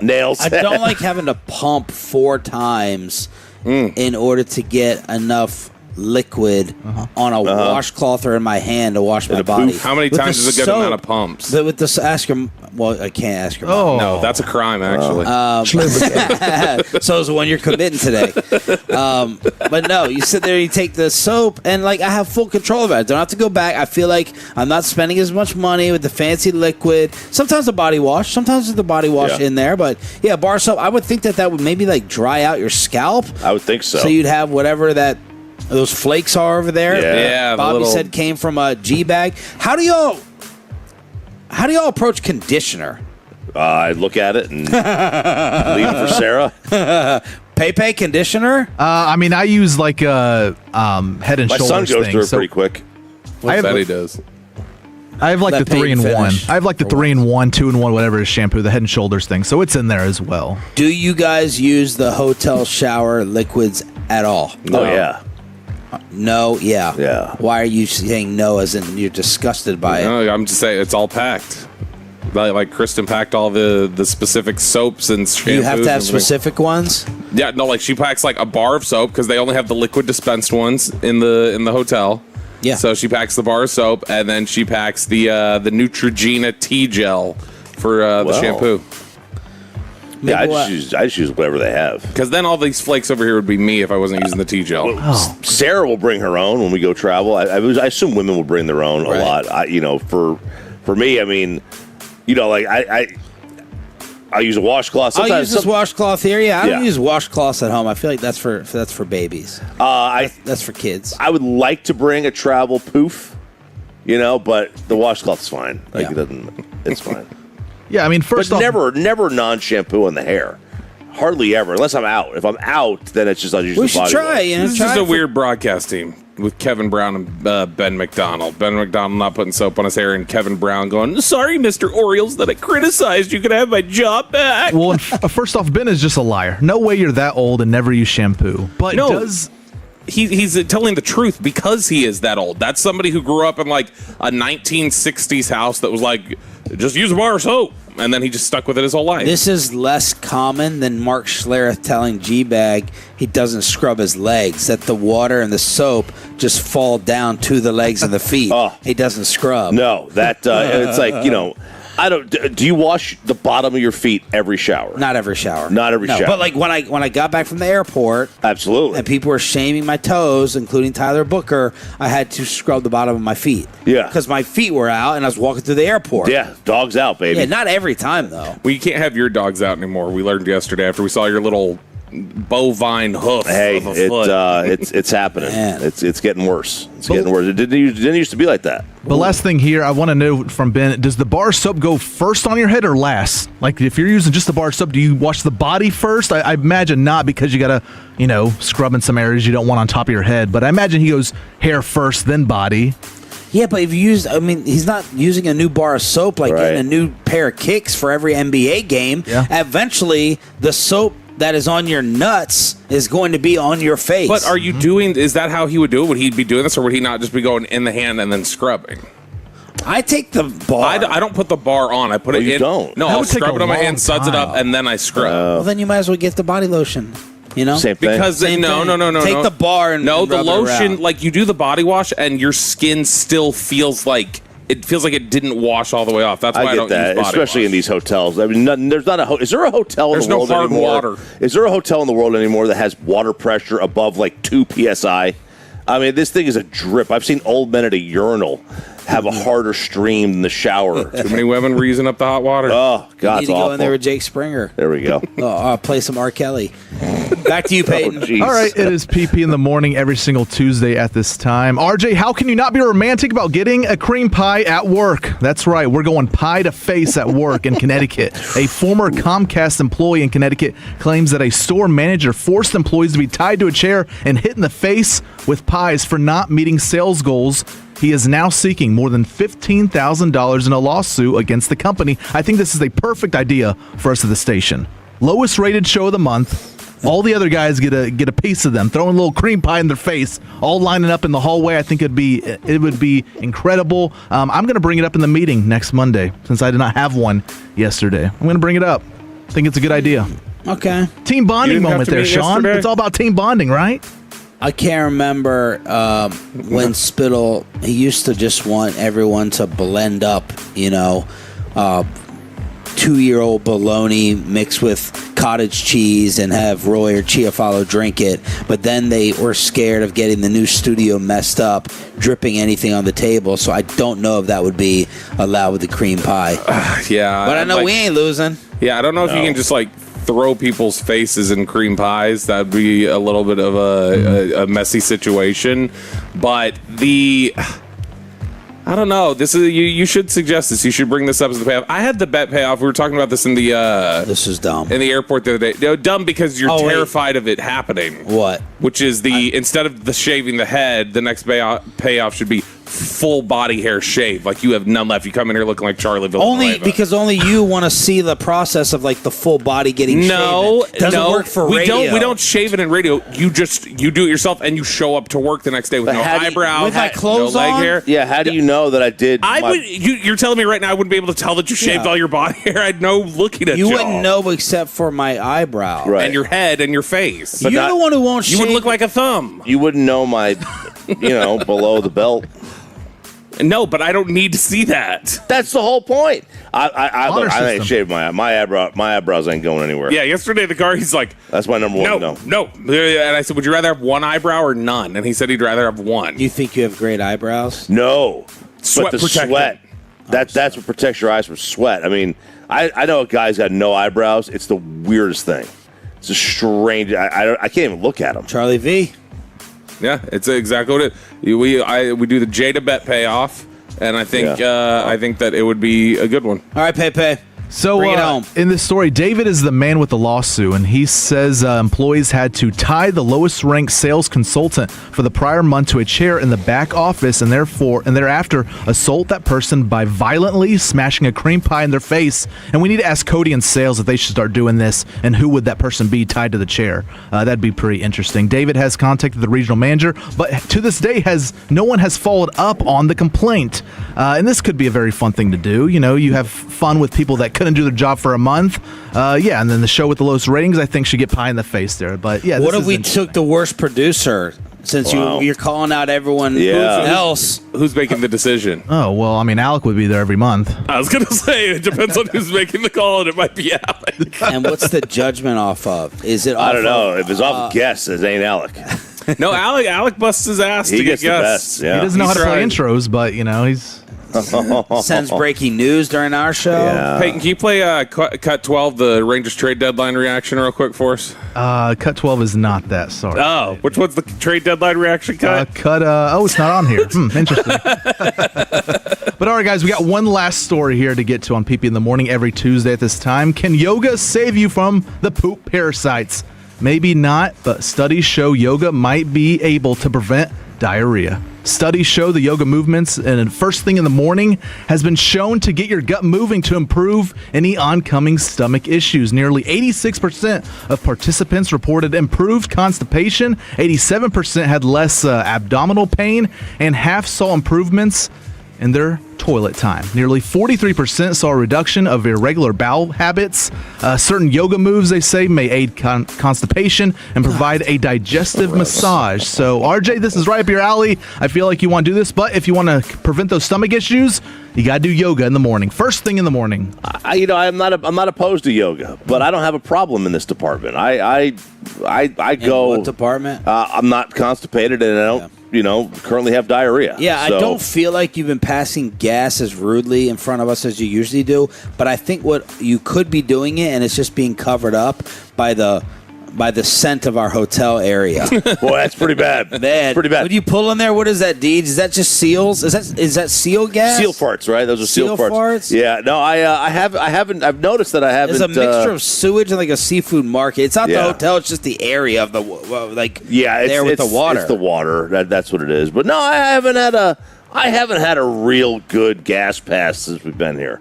Nails. I don't like having to pump 4 times in order to get enough liquid on a washcloth or in my hand to wash my body. How many times is a good amount of pumps? With this, ask her. Well, I can't ask her. Oh, no, that's a crime, actually. So is the one you're committing today. But no, you sit there, you take the soap, and I have full control of it. I don't have to go back. I feel like I'm not spending as much money with the fancy liquid. Sometimes the body wash. Sometimes there's the body wash in there. But yeah, bar soap. I would think that would maybe dry out your scalp. I would think so. So you'd have whatever those flakes are over there. Yeah, Bobby said came from a G bag. How do y'all approach conditioner? I look at it and leave it for Sarah. Pepe conditioner? I use a Head and My Shoulders son goes thing, through it pretty quick. I bet he does. I have the That 3-in-1. finish. I have the 3-in-1, 2-in-1, whatever is shampoo, the Head and Shoulders thing. So it's in there as well. Do you guys use the hotel shower liquids at all? No. Oh, yeah. No, yeah. Yeah. Why are you saying no as in you're disgusted by it? No, I'm just saying it's all packed. Like Kristen packed all the specific soaps and shampoos. Do you have to have specific ones? Yeah, no, she packs a bar of soap because they only have the liquid dispensed ones in the hotel. Yeah. So she packs the bar of soap and then she packs the Neutrogena tea gel for the shampoo. Yeah, I just use whatever they have. Because then all these flakes over here would be me if I wasn't using the tea gel. Sarah will bring her own when we go travel. I assume women will bring their own a lot. For me, I mean, I use a washcloth. I'll Sometimes use this washcloth here. Yeah, I don't Yeah. use washcloths at home. I feel like that's for babies. That's for kids. I would like to bring a travel poof, but the washcloth's fine. Like Yeah. it's fine. Yeah, I mean, first But off, never non-shampoo on the hair. Hardly ever, unless I'm out. If I'm out, then it's just I'll use We the should body try. wash. You know, This is try just a it for- weird broadcast team with Kevin Brown and Ben McDonald. Ben McDonald not putting soap on his hair, and Kevin Brown going, "Sorry, Mr. Orioles, that I criticized. You can have my job back." well, first off, Ben is just a liar. No way you're that old and never use shampoo. But No. does He's telling the truth because he is that old. That's somebody who grew up in like a 1960s house that was like, just use a bar of soap. And then he just stuck with it his whole life. This is less common than Mark Schlereth telling G-Bag he doesn't scrub his legs, that the water and the soap just fall down to the legs and the feet. He doesn't scrub. No, that it's like I don't. Do you wash the bottom of your feet every shower? Not every shower. Not every No, shower. But like when I got back from the airport, Absolutely. and people were shaming my toes, including Tyler Booker, I had to scrub the bottom of my feet. Yeah. Because my feet were out and I was walking through the airport. Yeah, dogs out, baby. Yeah, not every time though. Well, you can't have your dogs out anymore. We learned yesterday after we saw your little bovine hoof Hey, of a foot. it's happening. Man. It's getting worse. It's getting worse. It didn't used to be like that. the last thing here, I want to know from Ben, does the bar soap go first on your head or last? Like, if you're using just the bar soap, do you wash the body first? I imagine not, because you got to, scrub in some areas you don't want on top of your head. But I imagine he goes hair first, then body. Yeah, but if you use, he's not using a new bar of soap like getting a new pair of kicks for every NBA game. Yeah. Eventually, the soap that is on your nuts is going to be on your face. But are you doing, is that how he would do it? Would he be doing this, or would he not just be going in the hand and then scrubbing? I take the bar. I don't put the bar on. I put it you in. don't. No, That I'll would take scrub a it on my long hand, suds it up, time. and then I scrub. Well, then you might as well get the body lotion. Same thing. Because Same no. thing. Take the bar and no, and the rub it lotion, around. like you do the body wash, and your skin still feels like it didn't wash all the way off. That's why I I don't get that, use body especially wash. in these hotels. I mean, there's not a. Is there a hotel There's in the no world hard anymore? water. Is there a hotel in the world anymore that has water pressure above like 2 psi? I mean, this thing is a drip. I've seen old men at a urinal have a harder stream than the shower. Too many women reason up the hot water. Oh God, You need it's to go awful. in there with Jake Springer. There we go. Play some R. Kelly. Back to you, Peyton. Oh, jeez. All right, it is PP in the morning every single Tuesday at this time. RJ, how can you not be romantic about getting a cream pie at work? That's right, we're going pie to face at work in Connecticut. A former Comcast employee in Connecticut claims that a store manager forced employees to be tied to a chair and hit in the face with pies for not meeting sales goals. He is now seeking more than $15,000 in a lawsuit against the company. I think this is a perfect idea for us at the station. Lowest rated show of the month. All the other guys get a piece of them, throwing a little cream pie in their face, all lining up in the hallway. I think it would be incredible. I'm going to bring it up in the meeting next Monday, since I did not have one yesterday. I'm going to bring it up. I think it's a good idea. Okay. Team bonding didn't have moment to there, meet Sean. yesterday? It's all about team bonding, right? I can't remember when Spittle, he used to just want everyone to blend up, 2-year-old bologna mixed with cottage cheese and have Roy or Chiafalo drink it. But then they were scared of getting the new studio messed up, dripping anything on the table. So I don't know if that would be allowed with the cream pie. Yeah. But I know we ain't losing. Yeah, I don't know if you can just throw people's faces in cream pies. That'd be a little bit of a messy situation. But I don't know. This is you should suggest this. You should bring this up as the payoff. I had the bet payoff. We were talking about this in the This is dumb. in the airport the other day. No, dumb because you're Oh, wait. terrified of it happening. What? Which is instead of the shaving the head, the next payoff should be full body hair shave. Like you have none left. You come in here looking like Charlie Villanueva. Because only you want to see the process of the full body getting shaven. Doesn't work for radio. We don't shave it in radio. You do it yourself, and you show up to work the next day with But no how do you- eyebrow, with my clothes no leg on? hair. Yeah, how do you know that I did? You're telling me right now I wouldn't be able to tell that you shaved Yeah. all your body hair. I'd know looking at You you. wouldn't know except for my eyebrow. Right. And your head and your face. You're not- the one who won't You shave. would look like a thumb. You wouldn't know my, below the belt. No, but I don't need to see that. That's the whole point. Honor I ain't system. shaved my eyebrows ain't going anywhere. Yeah, yesterday in the car, he's like, That's my number one. no. And I said, would you rather have one eyebrow or none? And he said he'd rather have one. You think you have great eyebrows? No. Sweat but the protector. sweat. That's what protects your eyes from sweat. I mean, I know a guy's got no eyebrows. It's the weirdest thing. It's a strange. I can't even look at him. Charlie V. Yeah, it's exactly what it. We do the Jada bet payoff, and I think that it would be a good one. All right, Pepe. So Bring it home. in this story, David is the man with the lawsuit, and he says employees had to tie the lowest ranked sales consultant for the prior month to a chair in the back office, and thereafter assault that person by violently smashing a cream pie in their face. And we need to ask Cody and sales if they should start doing this, and who would that person be tied to the chair? That'd be pretty interesting. David has contacted the regional manager, but to this day no one has followed up on the complaint. And this could be a very fun thing to do. You know, you have fun with people that couldn't do their job for a month. And then the show with the lowest ratings, I think, should get pie in the face there. But yeah, what if we took the worst producer? Since you're calling out everyone else. Who's making the decision? Oh, well, I mean, Alec would be there every month. I was going to say, it depends on who's making the call, and it might be Alec. And what's the judgment off of? Is it? I don't know. If it's off guess, it ain't Alec. No, Alec busts his ass He to gets get the guests. best. Yeah. He doesn't know how to play intros, but, you know, he's... Sends breaking news during our show. Yeah. Peyton, can you play Cut 12, the Rangers trade deadline reaction, real quick for us? Cut 12 is not that, sorry. Oh, which one's the trade deadline reaction cut? It's not on here. Interesting. But all right, guys, we got one last story here to get to on PP in the Morning every Tuesday at this time. Can yoga save you from the poop parasites? Maybe not, but studies show yoga might be able to prevent diarrhea. Studies show the yoga movements and first thing in the morning has been shown to get your gut moving to improve any oncoming stomach issues. Nearly 86% of participants reported improved constipation, 87% had less abdominal pain, and half saw improvements in their toilet time. Nearly 43% saw a reduction of irregular bowel habits. Certain yoga moves, they say, may aid constipation and provide a digestive massage. So, RJ, this is right up your alley. I feel like you want to do this, but if you want to prevent those stomach issues, you got to do yoga in the morning. First thing in the morning. I'm not opposed to yoga, but I don't have a problem in this department. I go. What department? I'm not constipated, and I don't. Currently have diarrhea. Yeah, so. I don't feel like you've been passing gas as rudely in front of us as you usually do, but I think what you could be doing it, and it's just being covered up by the scent of our hotel area. Boy, that's pretty bad. Pretty bad. Would you pull in there? What is that, Deej? Is that just seals? Is that seal gas? Seal farts, right? Those are seal farts. Yeah. No, I haven't. I've noticed that I haven't. It's a mixture of sewage and like a seafood market. It's not the hotel. It's just the area of the with the water. It's the water. That's what it is. But no, I haven't had a real good gas pass since we've been here.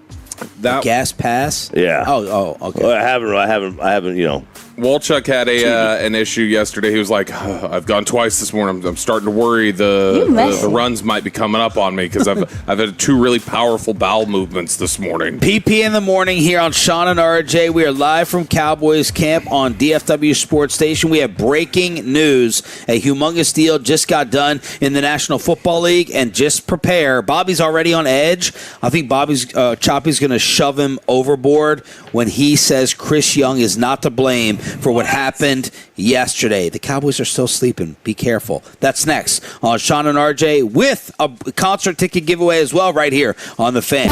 Gas pass? Yeah. Oh, okay. Well, I haven't. Walchuk had an issue yesterday. He was like, I've gone twice this morning. I'm starting to worry the runs might be coming up on me because I've had two really powerful bowel movements this morning. PP in the Morning here on Sean and RJ. We are live from Cowboys camp on DFW Sports Station. We have breaking news. A humongous deal just got done in the National Football League, and just prepare. Bobby's already on edge. I think Choppy's going to shove him overboard when he says Chris Young is not to blame for what happened yesterday. The Cowboys are still sleeping. Be careful. That's next on Sean and RJ with a concert ticket giveaway as well right here on The Fan.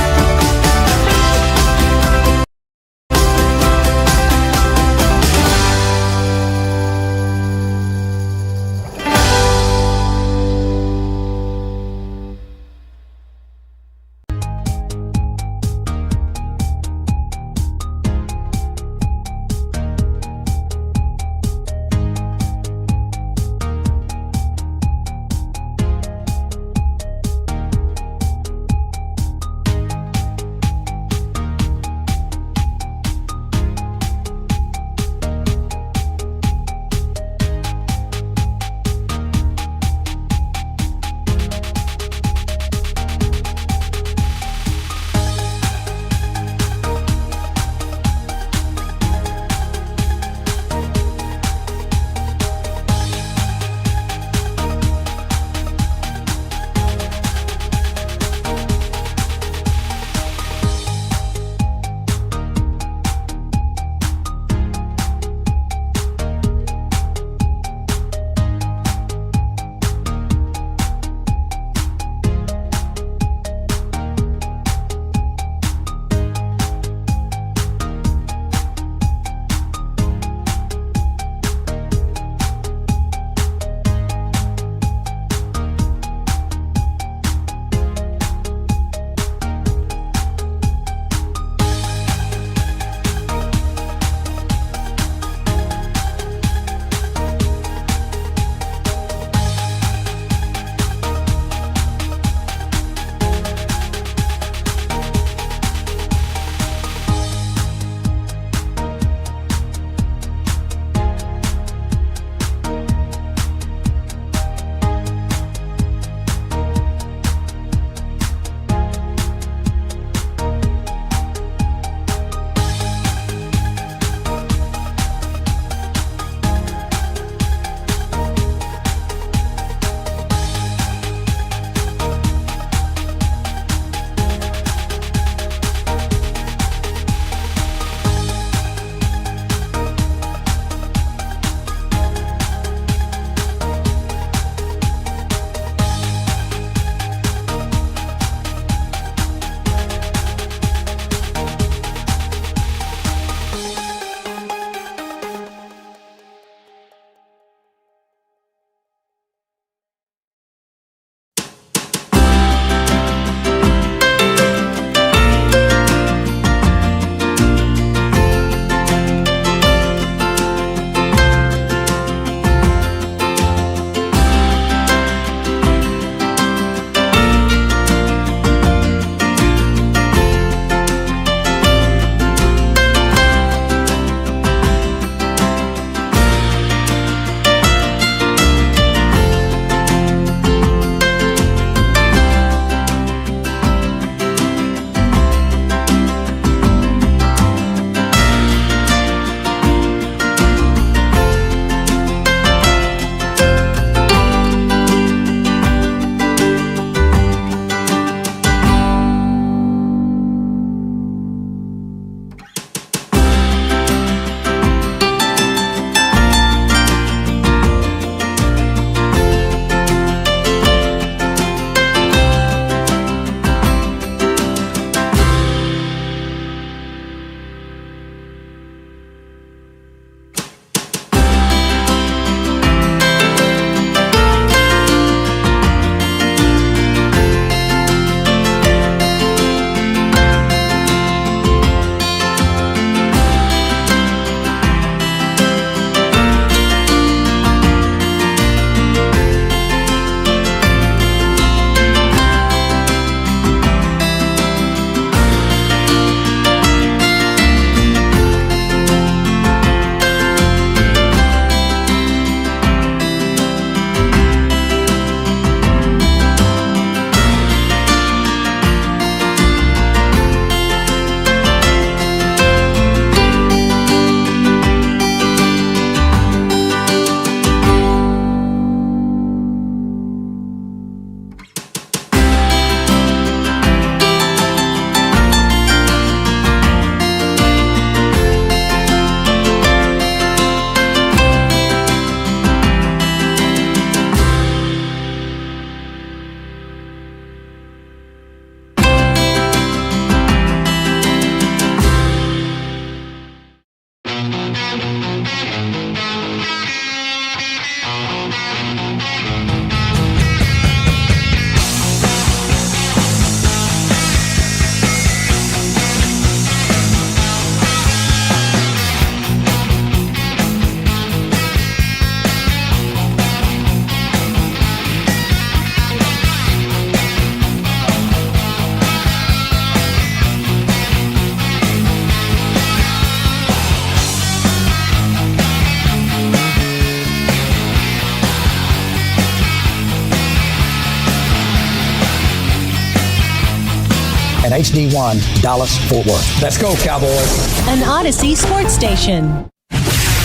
and HD1 Dallas-Fort Worth. Let's go, Cowboys. An Odyssey sports station.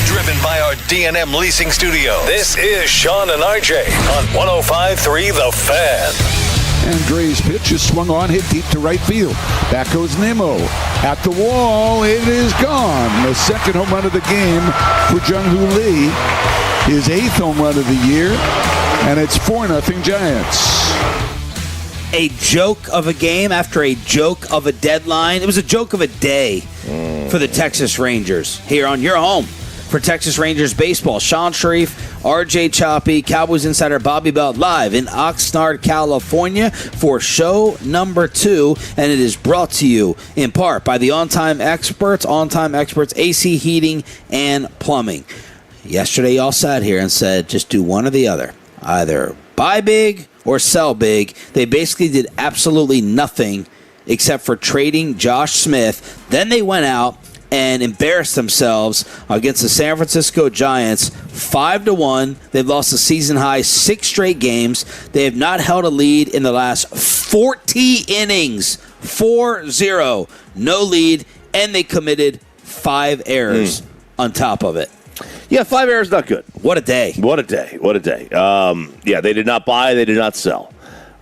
Driven by our D&M Leasing Studio. This is Sean and RJ on 105.3 The Fan. And Dre's pitch is swung on, hit deep to right field. Back goes Nimmo. At the wall, it is gone. The second home run of the game for Jung-Hoo Lee. His 8th home run of the year. And it's 4-0 Giants. A joke of a game after a joke of a deadline. It was a joke of a day for the Texas Rangers here on your home for Texas Rangers baseball. Sean Sharif, RJ Choppy, Cowboys insider Bobby Belt live in Oxnard, California for show number 2. And it is brought to you in part by the On-Time Experts, AC Heating and Plumbing. Yesterday, y'all sat here and said, just do one or the other. Either buy big or sell big. They basically did absolutely nothing except for trading Josh Smith. Then they went out and embarrassed themselves against the San Francisco Giants 5-1. They've lost a season-high 6 straight games. They have not held a lead in the last 40 innings. 4-0. No lead, and they committed 5 errors on top of it. Yeah, 5 errors, not good. What a day. What a day. What a day. Yeah, they did not buy, they did not sell.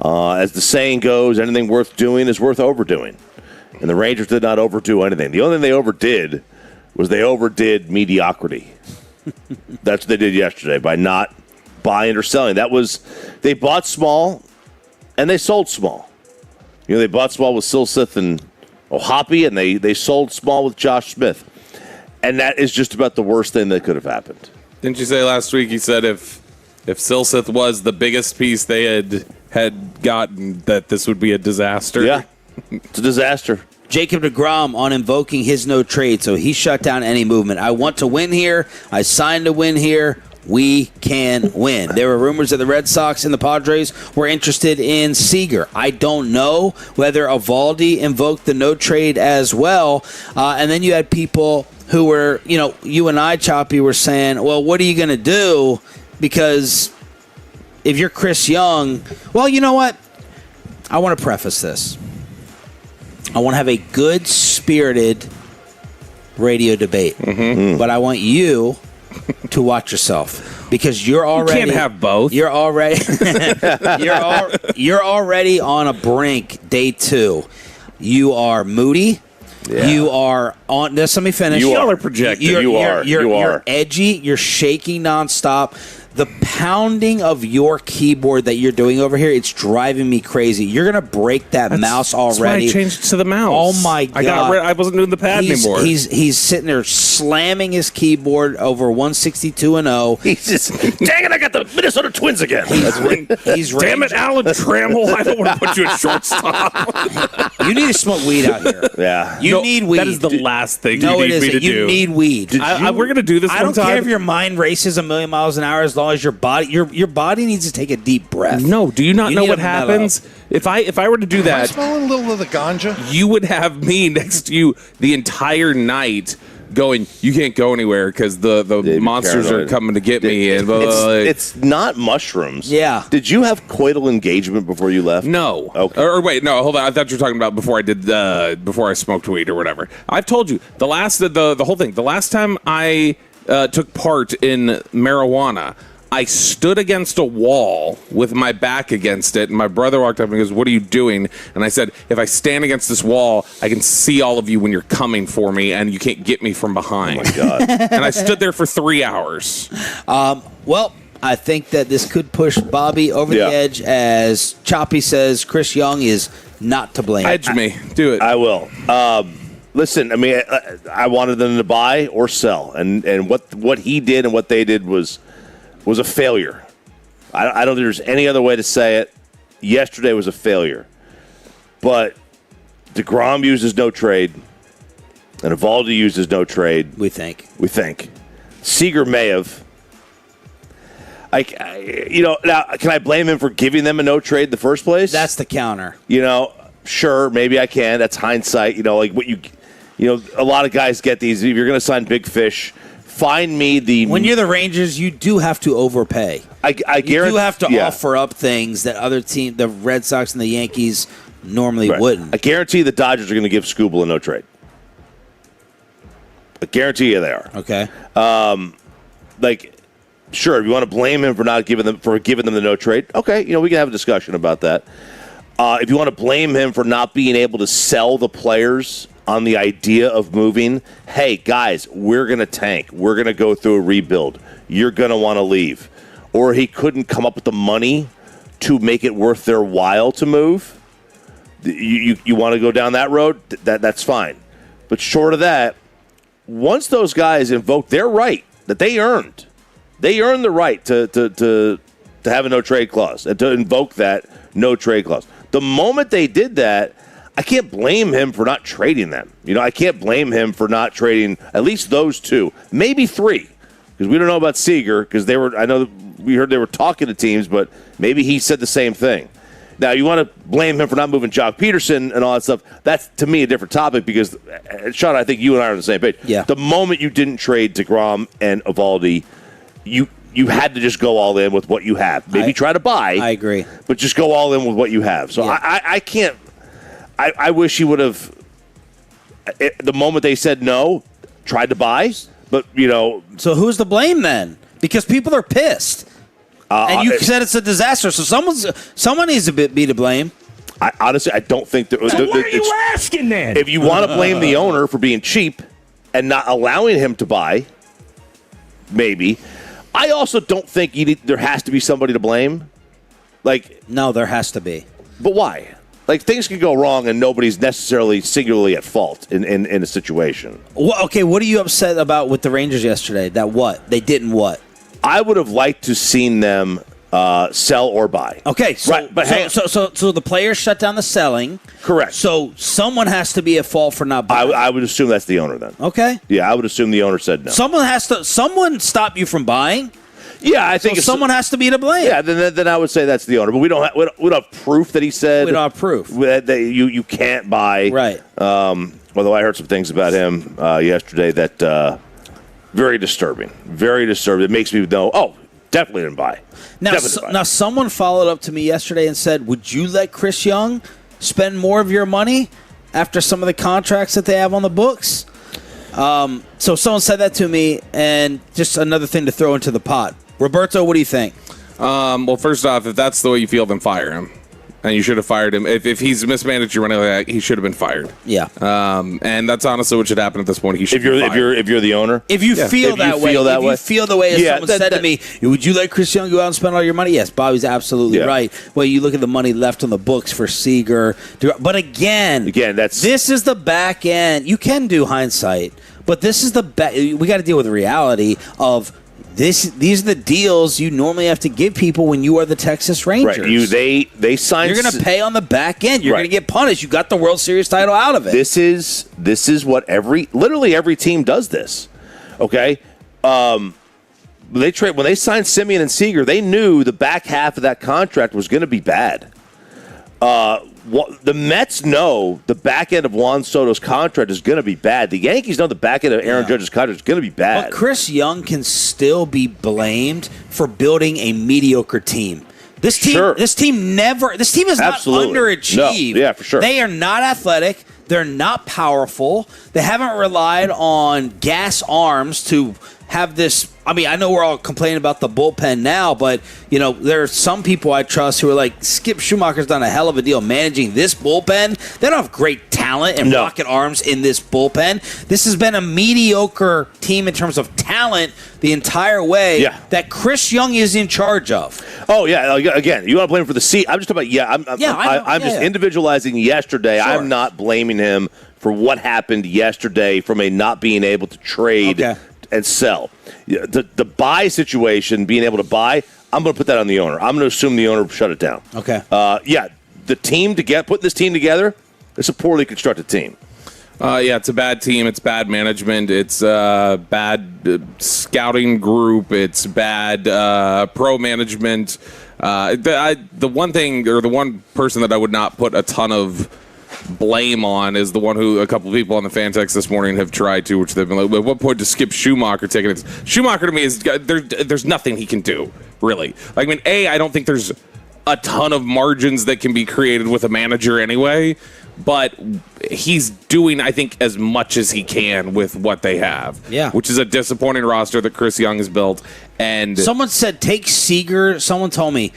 As the saying goes, anything worth doing is worth overdoing. And the Rangers did not overdo anything. The only thing they overdid was they overdid mediocrity. That's what they did yesterday by not buying or selling. That was, they bought small and they sold small. You know, they bought small with Silseth and Ohapi, and they sold small with Josh Smith. And that is just about the worst thing that could have happened. Didn't you say last week, you said if Silseth was the biggest piece they had gotten, that this would be a disaster? Yeah, it's a disaster. Jacob deGrom on invoking his no trade, so he shut down any movement. I want to win here. I signed to win here. We can win. There were rumors that the Red Sox and the Padres were interested in Seager. I don't know whether Eovaldi invoked the no trade as well. And then you had people who were, you and I, Choppy, were saying, well, what are you going to do? Because if you're Chris Young, well, you know what? I want to preface this. I want to have a good-spirited radio debate. But I want you to watch yourself, because you're already... You can't have both. You're already... you're already on a brink, day 2. You are moody. Yeah. You are on... Just let me finish. You are projecting. You're edgy. You're shaking nonstop. The pounding of your keyboard that you're doing over here, it's driving me crazy. You're going to break that mouse already. That's why I changed it to the mouse. Oh, my God. I wasn't doing the pad anymore. He's sitting there slamming his keyboard over 162-0. He's just, dang it, I got the Minnesota Twins again. He's Damn it, Alan Trammell. I don't want to put you at shortstop. You need to smoke weed out here. Yeah. You need weed. That is the last thing no, you need me to do. You need weed. We're going to do this I one don't time. care if your mind races a million miles an hour, as long as your body needs to take a deep breath. No, do you not know what happens? If I were to do that, Am I smelling a little of the ganja? You would have me next to you the entire night going, you can't go anywhere because the monsters are coming to get me. And it's not mushrooms. Yeah. Did you have coital engagement before you left? No. Okay. Or wait, no, hold on. I thought you were talking about before I smoked weed or whatever. I've told you the whole thing. The last time I took part in marijuana, I stood against a wall with my back against it, and my brother walked up and goes, "What are you doing?" And I said, "If I stand against this wall, I can see all of you when you're coming for me, and you can't get me from behind." Oh, my God. And I stood there for 3 hours. Well, I think that this could push Bobby over the edge, as Choppy says Chris Young is not to blame. Edge me. Do it. I will. Listen, I mean, I wanted them to buy or sell, and what he did and what they did was a failure. I don't think there's any other way to say it. Yesterday was a failure. But DeGrom uses no trade, and Eovaldi uses no trade. We think. Seager may have. Now, can I blame him for giving them a no trade in the first place? That's the counter. Sure, maybe I can. That's hindsight. A lot of guys get these. If you're going to sign big fish, find me when you're the Rangers, you do have to overpay. I guarantee you do have to offer up things that other team, the Red Sox and the Yankees, normally wouldn't. I guarantee the Dodgers are going to give Skubal a no trade. I guarantee you they are. Okay. Sure, if you want to blame him for not giving them the no trade, okay, we can have a discussion about that. If you want to blame him for not being able to sell the players on the idea of moving, hey, guys, we're going to tank. We're going to go through a rebuild. You're going to want to leave. Or he couldn't come up with the money to make it worth their while to move. You want to go down that road? That's fine. But short of that, once those guys invoke their right that they earned the right to have a no-trade clause and to invoke that no-trade clause. The moment they did that, I can't blame him for not trading them. I can't blame him for not trading at least those two, maybe three, because we don't know about Seager, because I know we heard they were talking to teams, but maybe he said the same thing. Now, you want to blame him for not moving Jock Peterson and all that stuff. That's, to me, a different topic because, Sean, I think you and I are on the same page. Yeah. The moment you didn't trade DeGrom and Eovaldi, you had to just go all in with what you have. Maybe try to buy. I agree. But just go all in with what you have. So I can't – I wish he would have – the moment they said no, tried to buy. But, So who's to blame then? Because people are pissed. And you said it's a disaster, so someone needs to be to blame. Honestly, I don't think that. So what are you asking then? If you want to blame the owner for being cheap and not allowing him to buy, maybe. I also don't think there has to be somebody to blame. No, there has to be. But why? Things can go wrong and nobody's necessarily singularly at fault in a situation. Okay, what are you upset about with the Rangers yesterday? That what? They didn't what? I would have liked to seen them sell or buy. Okay, so, right, but so the players shut down the selling. Correct. So someone has to be at fault for not buying. I would assume that's the owner then. Okay. Yeah, I would assume the owner said no. Someone stop you from buying. Yeah, I think someone has to be to blame. Yeah, then I would say that's the owner. But we don't have proof that he said. We don't have proof that you can't buy. Right. Although I heard some things about him yesterday that. Very disturbing. Very disturbing. It makes me know, definitely didn't buy. Now, someone followed up to me yesterday and said, would you let Chris Young spend more of your money after some of the contracts that they have on the books? So someone said that to me, and just another thing to throw into the pot. Roberto, what do you think? Well, first off, if that's the way you feel, then fire him. And you should have fired him. If he's mismanaged your running like that, he should have been fired. Yeah. And that's honestly what should happen at this point. He should. If you're the owner, if you feel that way, you feel the way as someone said to me, would you let Chris Young go out and spend all your money? Yes, Bobby's absolutely right. Well, you look at the money left on the books for Seager, but again, this is the back end. You can do hindsight, but this is the back. We got to deal with the reality of. These are the deals you normally have to give people when you are the Texas Rangers. Right. They signed. You're going to pay on the back end. You're going to get punished. You got the World Series title out of it. This is what literally every team does this. Okay. When they signed Simeon and Seager, they knew the back half of that contract was going to be bad. The Mets know the back end of Juan Soto's contract is going to be bad. The Yankees know the back end of Aaron Judge's contract is going to be bad. But Chris Young can still be blamed for building a mediocre team. This team is not underachieved. No. Yeah, for sure. They are not athletic. They're not powerful. They haven't relied on gas arms to have this. I mean, I know we're all complaining about the bullpen now, but, there are some people I trust who are like, Skip Schumacher's done a hell of a deal managing this bullpen. They don't have great talent and rocket arms in this bullpen. This has been a mediocre team in terms of talent the entire way that Chris Young is in charge of. Oh, yeah. Again, you want to blame him for the seat. I'm just talking about, I'm just individualizing yesterday. Sure. I'm not blaming him for what happened yesterday from a not being able to trade and sell. The buy situation, being able to buy, I'm going to put that on the owner. I'm going to assume the owner shut it down. Okay. The team putting this team together, it's a poorly constructed team. It's a bad team. It's bad management. It's bad scouting group. It's bad pro management. The one thing, or the one person that I would not put a ton of blame on is the one who a couple of people on the fan text this morning have tried to, which they've been like, at what point does Skip Schumacher take it? Schumacher to me is there's nothing he can do, really. I don't think there's a ton of margins that can be created with a manager anyway. But he's doing, I think, as much as he can with what they have. Yeah. Which is a disappointing roster that Chris Young has built. And someone said take Seager. Someone told me,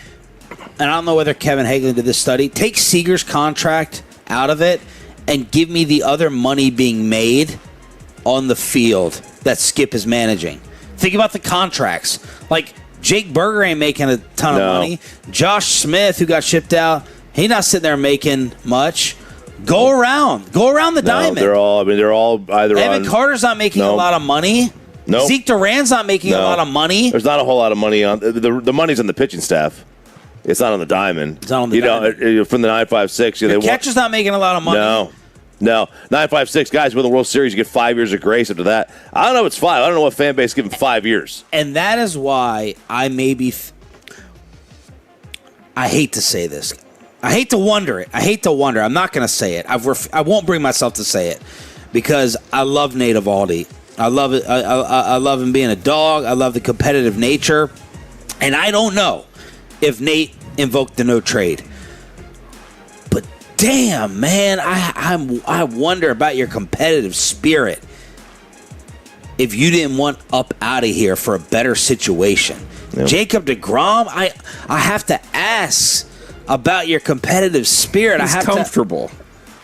and I don't know whether Kevin Hagelin did this study, take Seager's contract out of it and give me the other money being made on the field that Skip is managing. Think about the contracts. Like, Jake Berger ain't making a ton of money. Josh Smith, who got shipped out, he's not sitting there making much. Go around the diamond. They're all either Evan Carter's not making a lot of money. No. Zeke Duran's not making a lot of money. There's not a whole lot of money on the money's on the pitching staff. It's not on the diamond. It's not on the diamond. From the 956. The catcher's not making a lot of money. No. 956 guys win the World Series. You get 5 years of grace after that. I don't know if it's 5. I don't know what fan base give him 5 years. And that is why I maybe I hate to say this. I hate to wonder it. I'm not going to say it. I won't bring myself to say it because I love Nate Eovaldi. I love it. I love him being a dog. I love the competitive nature. And I don't know if Nate invoked the no trade. But damn, man, I wonder about your competitive spirit if you didn't want up out of here for a better situation. Yep. Jacob deGrom, I have to ask about your competitive spirit. He's comfortable.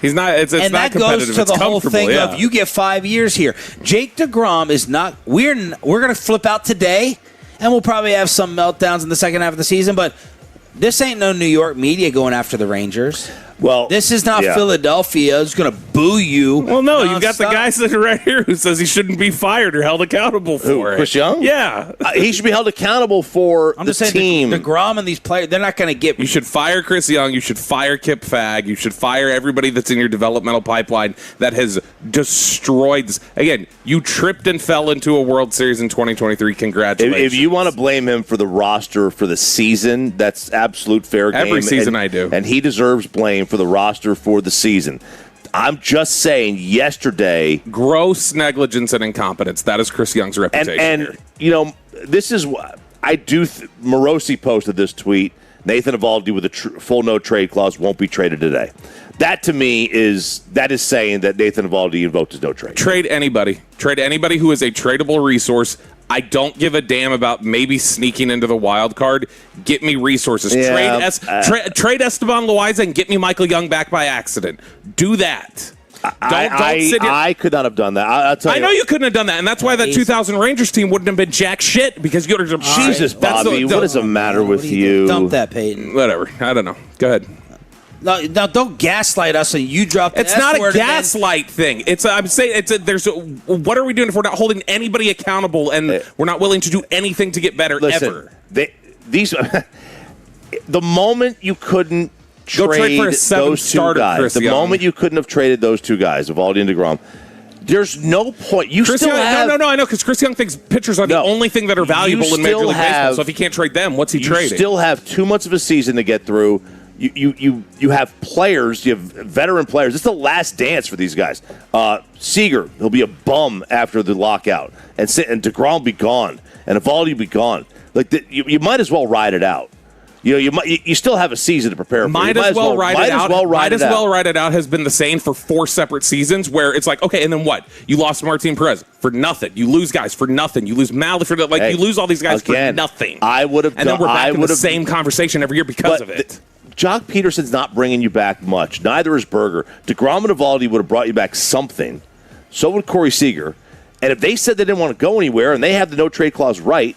He's not. It's and not that goes to the whole thing yeah. of you get 5 years here. Jake deGrom is not. We're going to flip out today, and we'll probably have some meltdowns in the second half of the season. But this ain't no New York media going after the Rangers. Well, this is not Philadelphia who's going to boo you. Well, no, you've got the nonstop. guy sitting right here who says he shouldn't be fired or held accountable for it. Chris Young? Yeah. He should be held accountable for I'm the just saying team. DeGrom and these players, they're not going to get. You should fire Chris Young. You should fire Kip Fagg. You should fire everybody that's in your developmental pipeline that has destroyed this. Again, you tripped and fell into a World Series in 2023. Congratulations. If you want to blame him for the roster for the season, that's absolute fair game. Every season I do. And he deserves blame for the roster for the season. I'm just saying yesterday. Gross negligence and incompetence. That is Chris Young's reputation. And you know, this is what I do. Morosi posted this tweet. Nathan Eovaldi with a full no trade clause won't be traded today. That to me is saying that Nathan Eovaldi invoked his no trade. Trade anybody. Trade anybody who is a tradable resource. I don't give a damn about maybe sneaking into the wild card. Get me resources. Yeah, Trade Esteban Loaiza and get me Michael Young back by accident. Do that. Don't sit here. I could not have done that. I'll tell you. I know you couldn't have done that, and that's why that 2000 Rangers team wouldn't have been jack shit because you would have. Jesus, Bobby, what does the matter with you? Dump that, Peyton. Whatever. I don't know. Go ahead. No, don't gaslight us and you drop the It's not a S-word gaslight thing. I'm saying what are we doing if we're not holding anybody accountable and we're not willing to do anything to get better ever? The moment you couldn't Go trade for a those two guys, Chris the Young. moment you couldn't have traded those two guys, Eovaldi and DeGrom, there's no point. You Chris still Young, have no, I know because Chris Young thinks pitchers are the only thing that are valuable in Major League Baseball. So if he can't trade them, what's he trading? You still have 2 months of a season to get through. You have players, you have veteran players. It's the last dance for these guys. Seager, he'll be a bum after the lockout, and DeGrom will be gone, and Eovaldi will be gone. Like you might as well ride it out. You still have a season to prepare for. Might as well ride it out has been the saying for 4 separate seasons where it's like, okay, and then what? You lost Martin Perez for nothing. You lose guys for nothing. You lose Malley for nothing. You lose all these guys for nothing. I would have, and then we're back in the same conversation every year because of it. Jock Peterson's not bringing you back much. Neither is Berger. DeGrom and Eovaldi would have brought you back something. So would Corey Seager. And if they said they didn't want to go anywhere and they have the no trade clause right,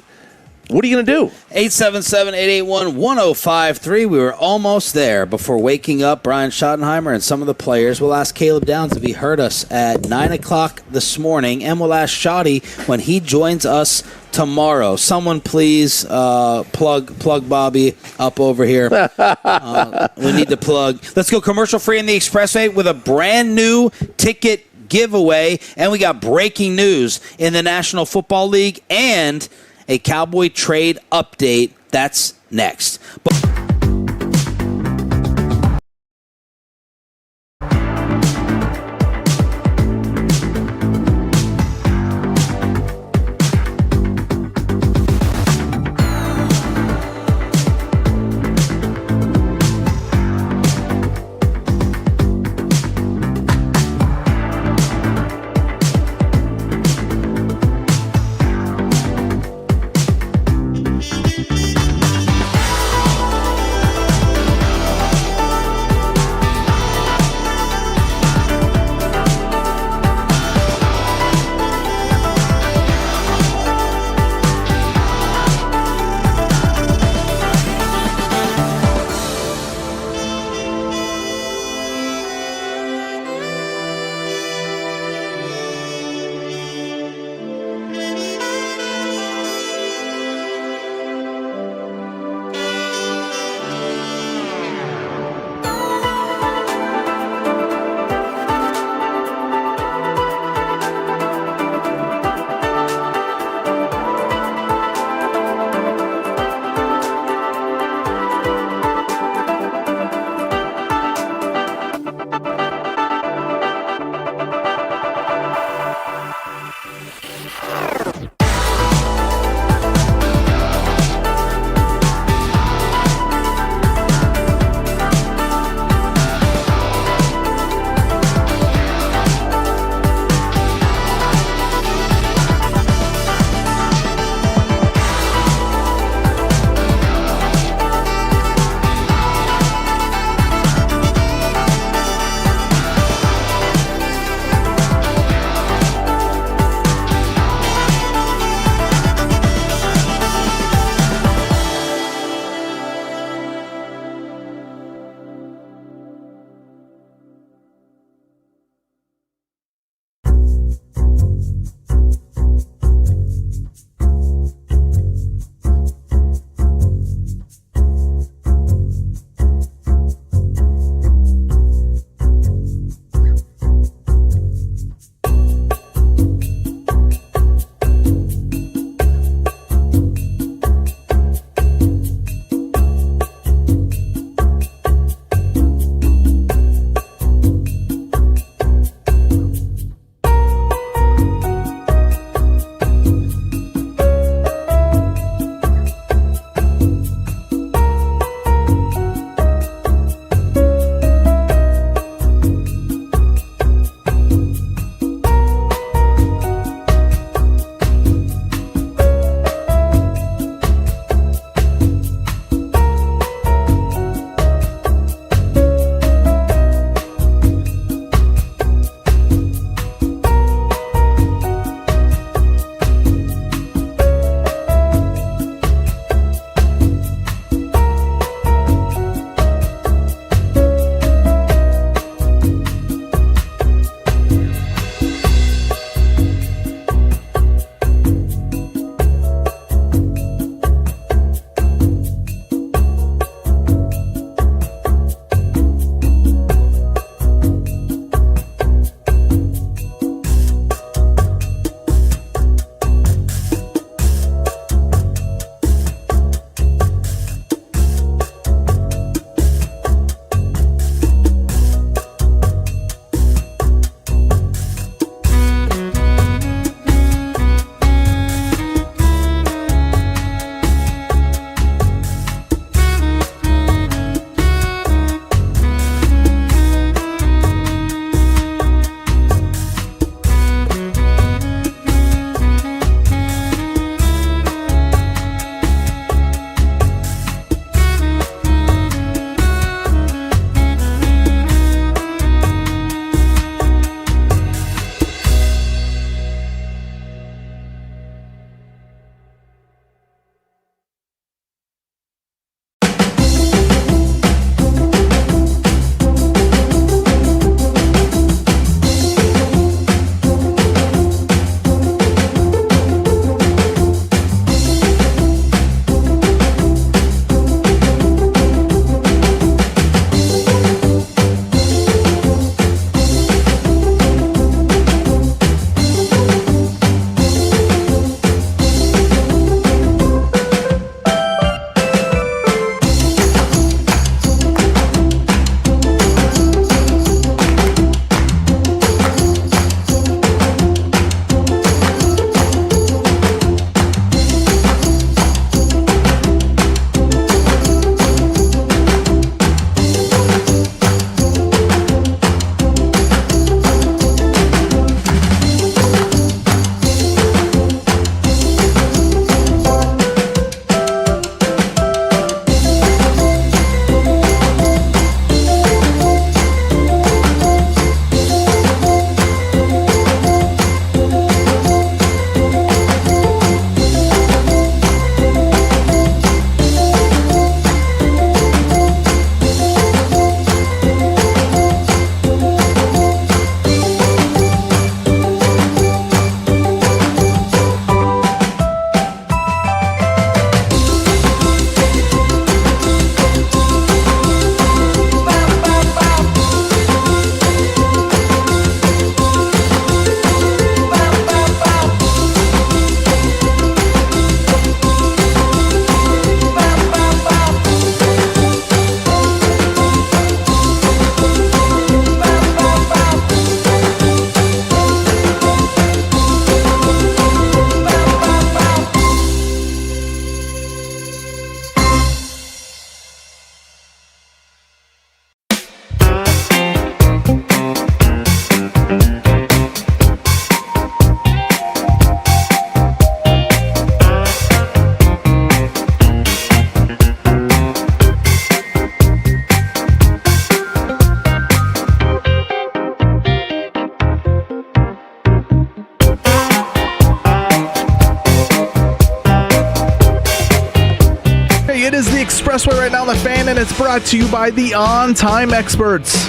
what are you going to do? 877-881-1053. We were almost there before waking up Brian Schottenheimer and some of the players. We'll ask Caleb Downs if he heard us at 9 o'clock this morning, and we'll ask Shotty when he joins us tomorrow. Someone please plug Bobby up over here. We need to plug. Let's go commercial free in the Expressway with a brand new ticket giveaway, and we got breaking news in the National Football League and a Cowboy trade update. That's next. on the Fan, and it's brought to you by the On Time Experts.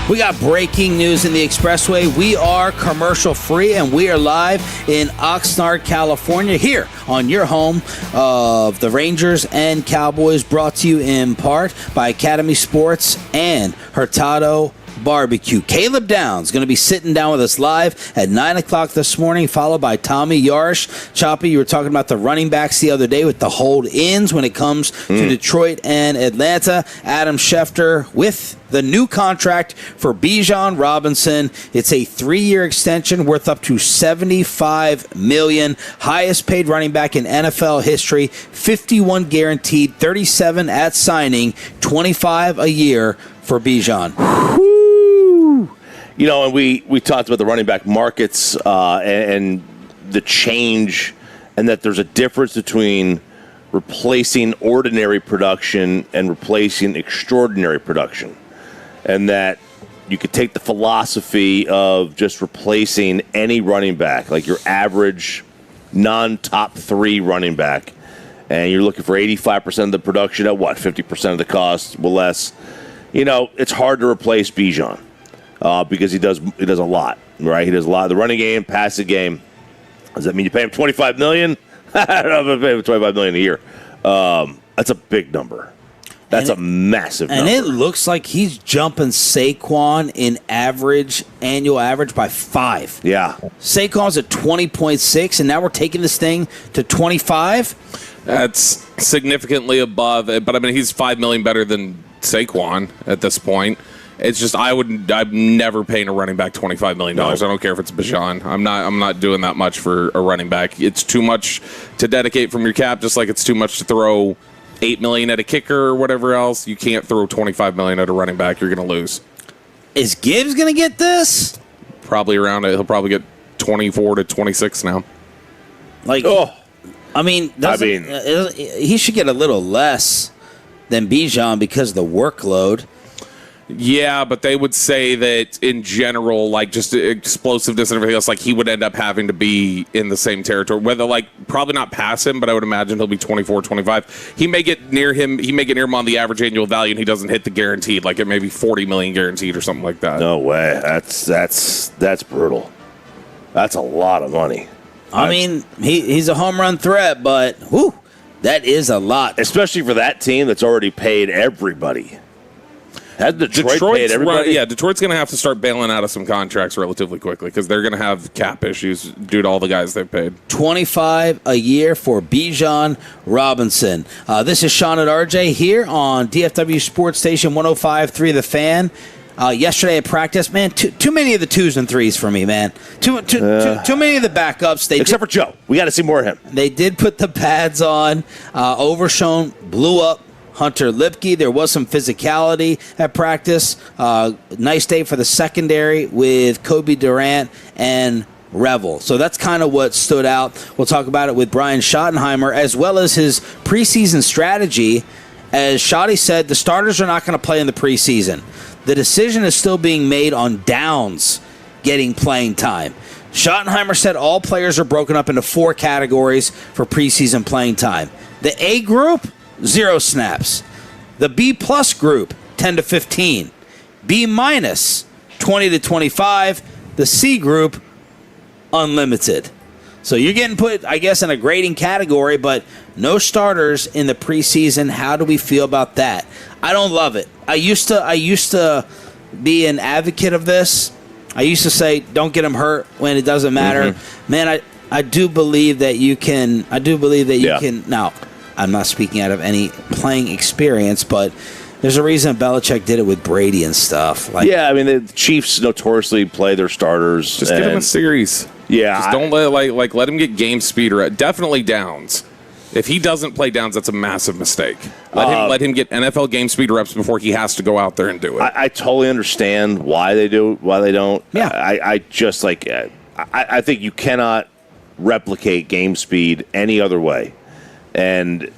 We got breaking news in the Expressway. We are commercial free, and we are live in Oxnard, California, here on your home of the Rangers and Cowboys, brought to you in part by Academy Sports and Hurtado Barbecue. Caleb Downs going to be sitting down with us live at 9 o'clock this morning, followed by Tommy Yarsh. Choppy, you were talking about the running backs the other day with the hold-ins when it comes to Detroit and Atlanta. Adam Schefter with the new contract for Bijan Robinson. It's a 3-year extension worth up to $75 million. Highest paid running back in NFL history. 51 guaranteed, 37 at signing, 25 a year for Bijan. You know, and we talked about the running back markets and the change, and that there's a difference between replacing ordinary production and replacing extraordinary production. And that you could take the philosophy of just replacing any running back, like your average non-top 3 running back, and you're looking for 85% of the production at what, 50% of the cost, well, less. You know, it's hard to replace Bijan. Because he does a lot, right? He does a lot of the running game, passing game. Does that mean you pay him $25 million? I don't know if I pay him $25 million a year. That's a big number. That's a massive number. And it looks like he's jumping Saquon in annual average by 5. Yeah. Saquon's at 20.6, and now we're taking this thing to 25. That's significantly above it, but I mean he's $5 million better than Saquon at this point. It's just I'm never paying a running back $25 million. I don't care if it's Bijan. I'm not doing that much for a running back. It's too much to dedicate from your cap, just like it's too much to throw $8 million at a kicker or whatever else. You can't throw $25 million at a running back. You're going to lose. Is Gibbs going to get this? Probably around it. He'll probably get 24 to 26 now. He should get a little less than Bijan because of the workload. Yeah, but they would say that in general, like just explosiveness and everything else, like he would end up having to be in the same territory. Whether like probably not pass him, but I would imagine he'll be 24, 25. He may get near him. He may get near him on the average annual value, and he doesn't hit the guaranteed. Like it may be 40 million guaranteed or something like that. No way. That's brutal. That's a lot of money. I mean, he's a home run threat, but that is a lot, especially for that team that's already paid everybody. Had Detroit paid everybody? Detroit's going to have to start bailing out of some contracts relatively quickly because they're going to have cap issues due to all the guys they've paid. 25 a year for Bijan Robinson. This is Sean and RJ here on DFW Sports Station 105.3 The Fan. Yesterday at practice, man, too many of the 2s and 3s for me, man. Too many of the backups. Except for Joe. We got to see more of him. They did put the pads on. Overshown blew up Hunter Lipke. There was some physicality at practice. Nice day for the secondary with Kobe Durant and Revel. So that's kind of what stood out. We'll talk about it with Brian Schottenheimer, as well as his preseason strategy. As Schotty said, the starters are not going to play in the preseason. The decision is still being made on Downs getting playing time. Schottenheimer said all players are broken up into 4 categories for preseason playing time. The A group, 0 snaps. The B+ group, 10 to 15. B-, 20 to 25. The C group, unlimited. So you're getting put, I guess, in a grading category, but no starters in the preseason. How do we feel about that? I don't love it. I used to be an advocate of this. I used to say, don't get them hurt when it doesn't matter. Mm-hmm. Man, I do believe that you can. I do believe that you can. Now, I'm not speaking out of any playing experience, but there's a reason Belichick did it with Brady and stuff. I mean, the Chiefs notoriously play their starters. Just give them a series. Yeah, just don't let him get game speed or definitely Downs. If he doesn't play Downs, that's a massive mistake. Let him get NFL game speed reps before he has to go out there and do it. I totally understand why they do, why they don't. Yeah, I just I think you cannot replicate game speed any other way, and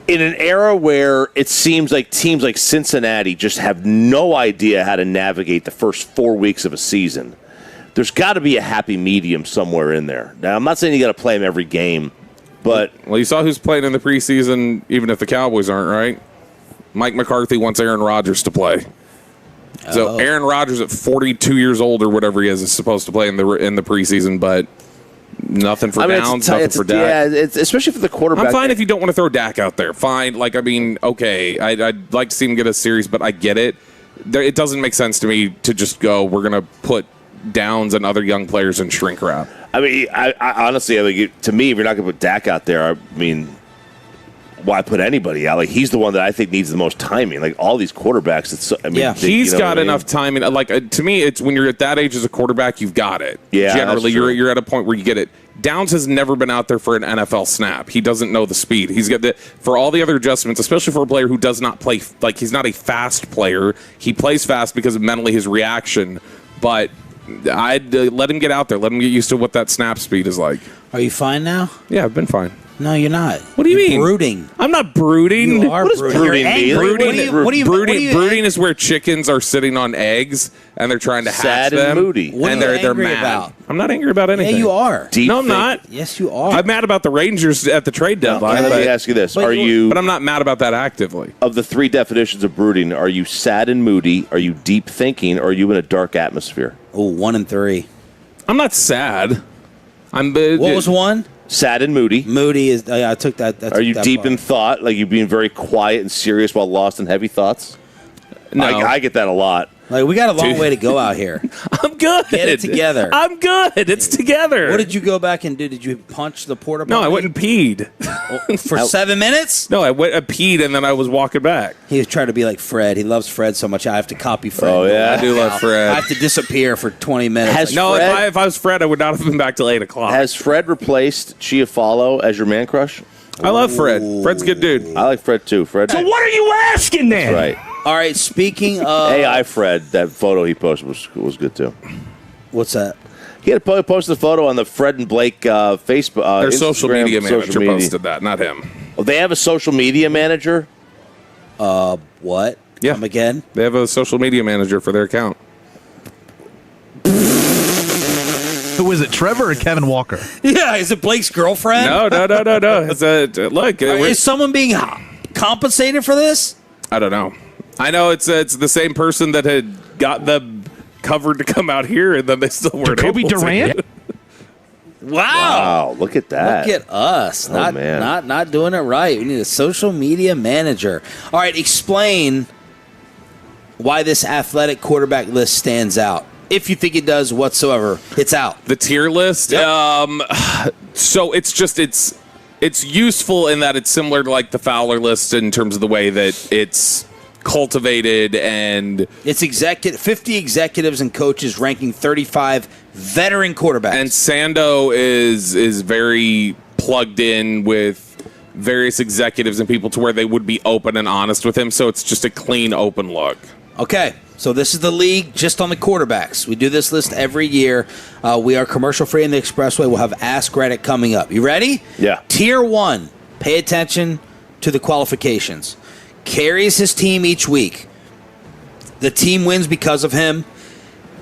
in an era where it seems like teams like Cincinnati just have no idea how to navigate the first 4 weeks of a season, there's got to be a happy medium somewhere in there. Now, I'm not saying you got to play them every game, But Well, you saw who's playing in the preseason, even if the Cowboys aren't, right? Mike McCarthy wants Aaron Rodgers to play. So Aaron Rodgers at 42 years old or whatever he is supposed to play in the preseason, but nothing for Downs, nothing for Dak. Yeah, it's, especially for the quarterback. I'm fine if you don't want to throw Dak out there. Fine. Like, I mean, okay, I'd like to see him get a series, but I get it. It doesn't make sense to me to just go, we're going to put Downs and other young players in shrink wrap. I mean, I honestly, to me, if you're not going to put Dak out there, I mean, why put anybody out? Like, he's the one that I think needs the most timing. Like, all these quarterbacks, He's got enough timing. Like, to me, it's when you're at that age as a quarterback, you've got it. Yeah, generally, you're at a point where you get it. Downs has never been out there for an NFL snap. He doesn't know the speed. He's got for all the other adjustments, especially for a player who does not play, like, he's not a fast player. He plays fast because of mentally his reaction, but I'd let him get out there. Let him get used to what that snap speed is like. Are you fine now? Yeah, I've been fine. No, you're not. What do you mean? Brooding. I'm not brooding. You are What does brooding mean? Brooding is where chickens are sitting on eggs and they're trying to hatch Sad and them. moody. What and are you they're angry mad. about? I'm not angry about anything. Yeah, you are. No, I'm not. Yes, you are. I'm mad about the Rangers at the trade deadline. Let me ask you this: But But I'm not mad about that actively. of the three definitions of brooding, are you sad and moody? Are you deep thinking? Or are you in a dark atmosphere? Oh, 1 and 3. I'm not sad. I'm. What was one? Sad and moody. Moody is. I took that. Are you deep in thought? Like you being very quiet and serious while lost in heavy thoughts? No. I get that a lot. Like, we got a long way to go out here. I'm good. Get it together. I'm good. It's together. What did you go back and do? Did you punch the porta potty? No, I went and peed. For 7 minutes? No, I peed and then I was walking back. He was trying to be like Fred. He loves Fred so much. I have to copy Fred. Oh, yeah? I do love Fred. I have to disappear for 20 minutes. Has No, Fred- if I was Fred, I would not have been back till 8 o'clock. Has Fred replaced Chiafalo as your man crush? I love Fred. Fred's a good dude. I like Fred too. Fred. So what are you asking then? Right. All right, speaking of... AI Fred, that photo he posted was good too. What's that? He had posted a photo on the Fred and Blake Facebook. Their Instagram, social media manager social media. posted that, not him. Oh, they have a social media manager? What? Yeah. Come again? They have a social media manager for their account. Who is it, Trevor or Kevin Walker? Yeah, is it Blake's girlfriend? No. It's look, Is someone being compensated for this? I don't know. I know it's the same person that had got them covered to come out here, and then they still weren't Jacoby able Durant? to. Wow, look at that. Look at us. Oh, man. Not doing it right. We need a social media manager. All right, explain why this athletic quarterback list stands out. If you think it does whatsoever, it's out. The tier list. Yep. So it's useful in that it's similar to like the Fowler list in terms of the way that it's cultivated and It's 50 executives and coaches ranking 35 veteran quarterbacks. and Sando is very plugged in with various executives and people to where they would be open and honest with him. So it's just a clean, open look. Okay, so this is the league just on the quarterbacks. We do this list every year. We are commercial free in the Expressway. We'll have Ask Reddit coming up. You ready? Yeah. Tier 1, pay attention to the qualifications. Carries his team each week. The team wins because of him.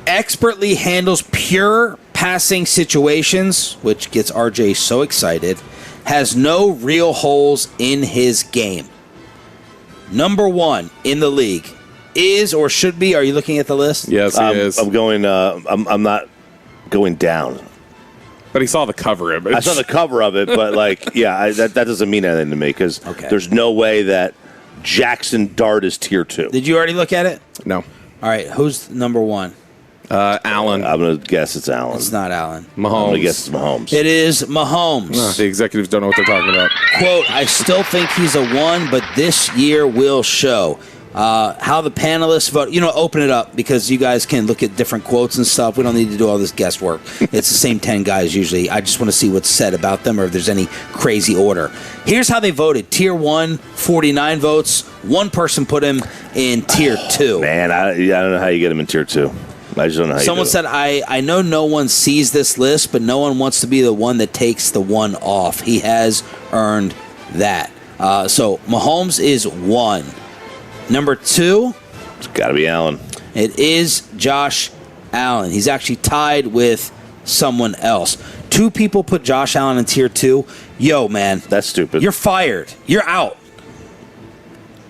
Expertly handles pure passing situations, which gets RJ so excited. Has no real holes in his game. Number 1 in the league. Is or should be, are you looking at the list? Yes, he is. I'm going. I'm not going down. But he saw the cover image. I saw the cover of it, but that doesn't mean anything to me because there's no way that Jackson Dart is tier 2. Did you already look at it? No. All right, who's number 1? Allen. I'm going to guess it's Allen. It's not Allen. I'm going to guess it's Mahomes. It is Mahomes. The executives don't know what they're talking about. Quote, I still think he's a 1, but this year will show. How the panelists vote. Open it up because you guys can look at different quotes and stuff. We don't need to do all this guesswork. It's the same 10 guys usually. I just want to see what's said about them or if there's any crazy order. Here's how they voted. Tier 1, 49 votes. One person put him in Tier 2. Man, I don't know how you get him in tier 2. I just don't know how Someone you do said, I know no one sees this list, but no one wants to be the one that takes the one off. He has earned that. So Mahomes is 1. Number 2, it's got to be Allen. It is Josh Allen. He's actually tied with someone else. 2 people put Josh Allen in tier 2. yo, man. That's stupid. You're fired. You're out.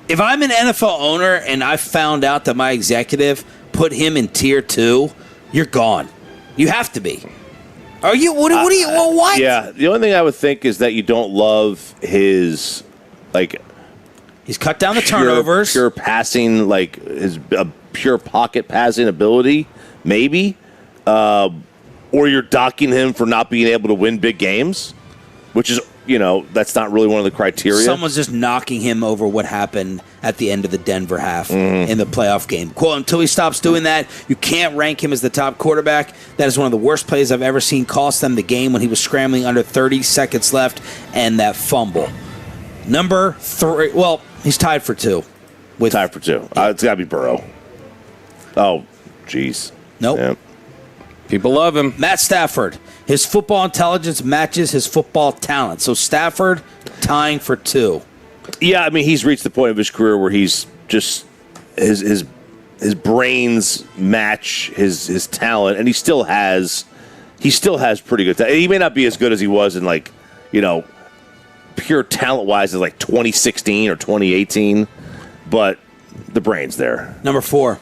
If I'm an NFL owner and I found out that my executive put him in tier 2, you're gone. You have to be. Are you? What do you? Well, what? Yeah. The only thing I would think is that you don't love his, like, he's cut down the turnovers. Pure passing, like his pure pocket passing ability, maybe. Or you're docking him for not being able to win big games, which is, that's not really one of the criteria. Someone's just knocking him over what happened at the end of the Denver half in the playoff game. Quote, until he stops doing that, you can't rank him as the top quarterback. That is one of the worst plays I've ever seen cost them the game when he was scrambling under 30 seconds left and that fumble. Number 3, well, he's tied for 2. Tied for 2. It's got to be Burrow. Oh, jeez. Nope. Yeah. People love him. Matt Stafford. His football intelligence matches his football talent. So Stafford tying for 2. Yeah, I mean, he's reached the point of his career where he's just his brains match his talent, and he still has pretty good talent. He may not be as good as he was in, like, pure talent wise as like 2016 or 2018, but the brain's there. Number 4.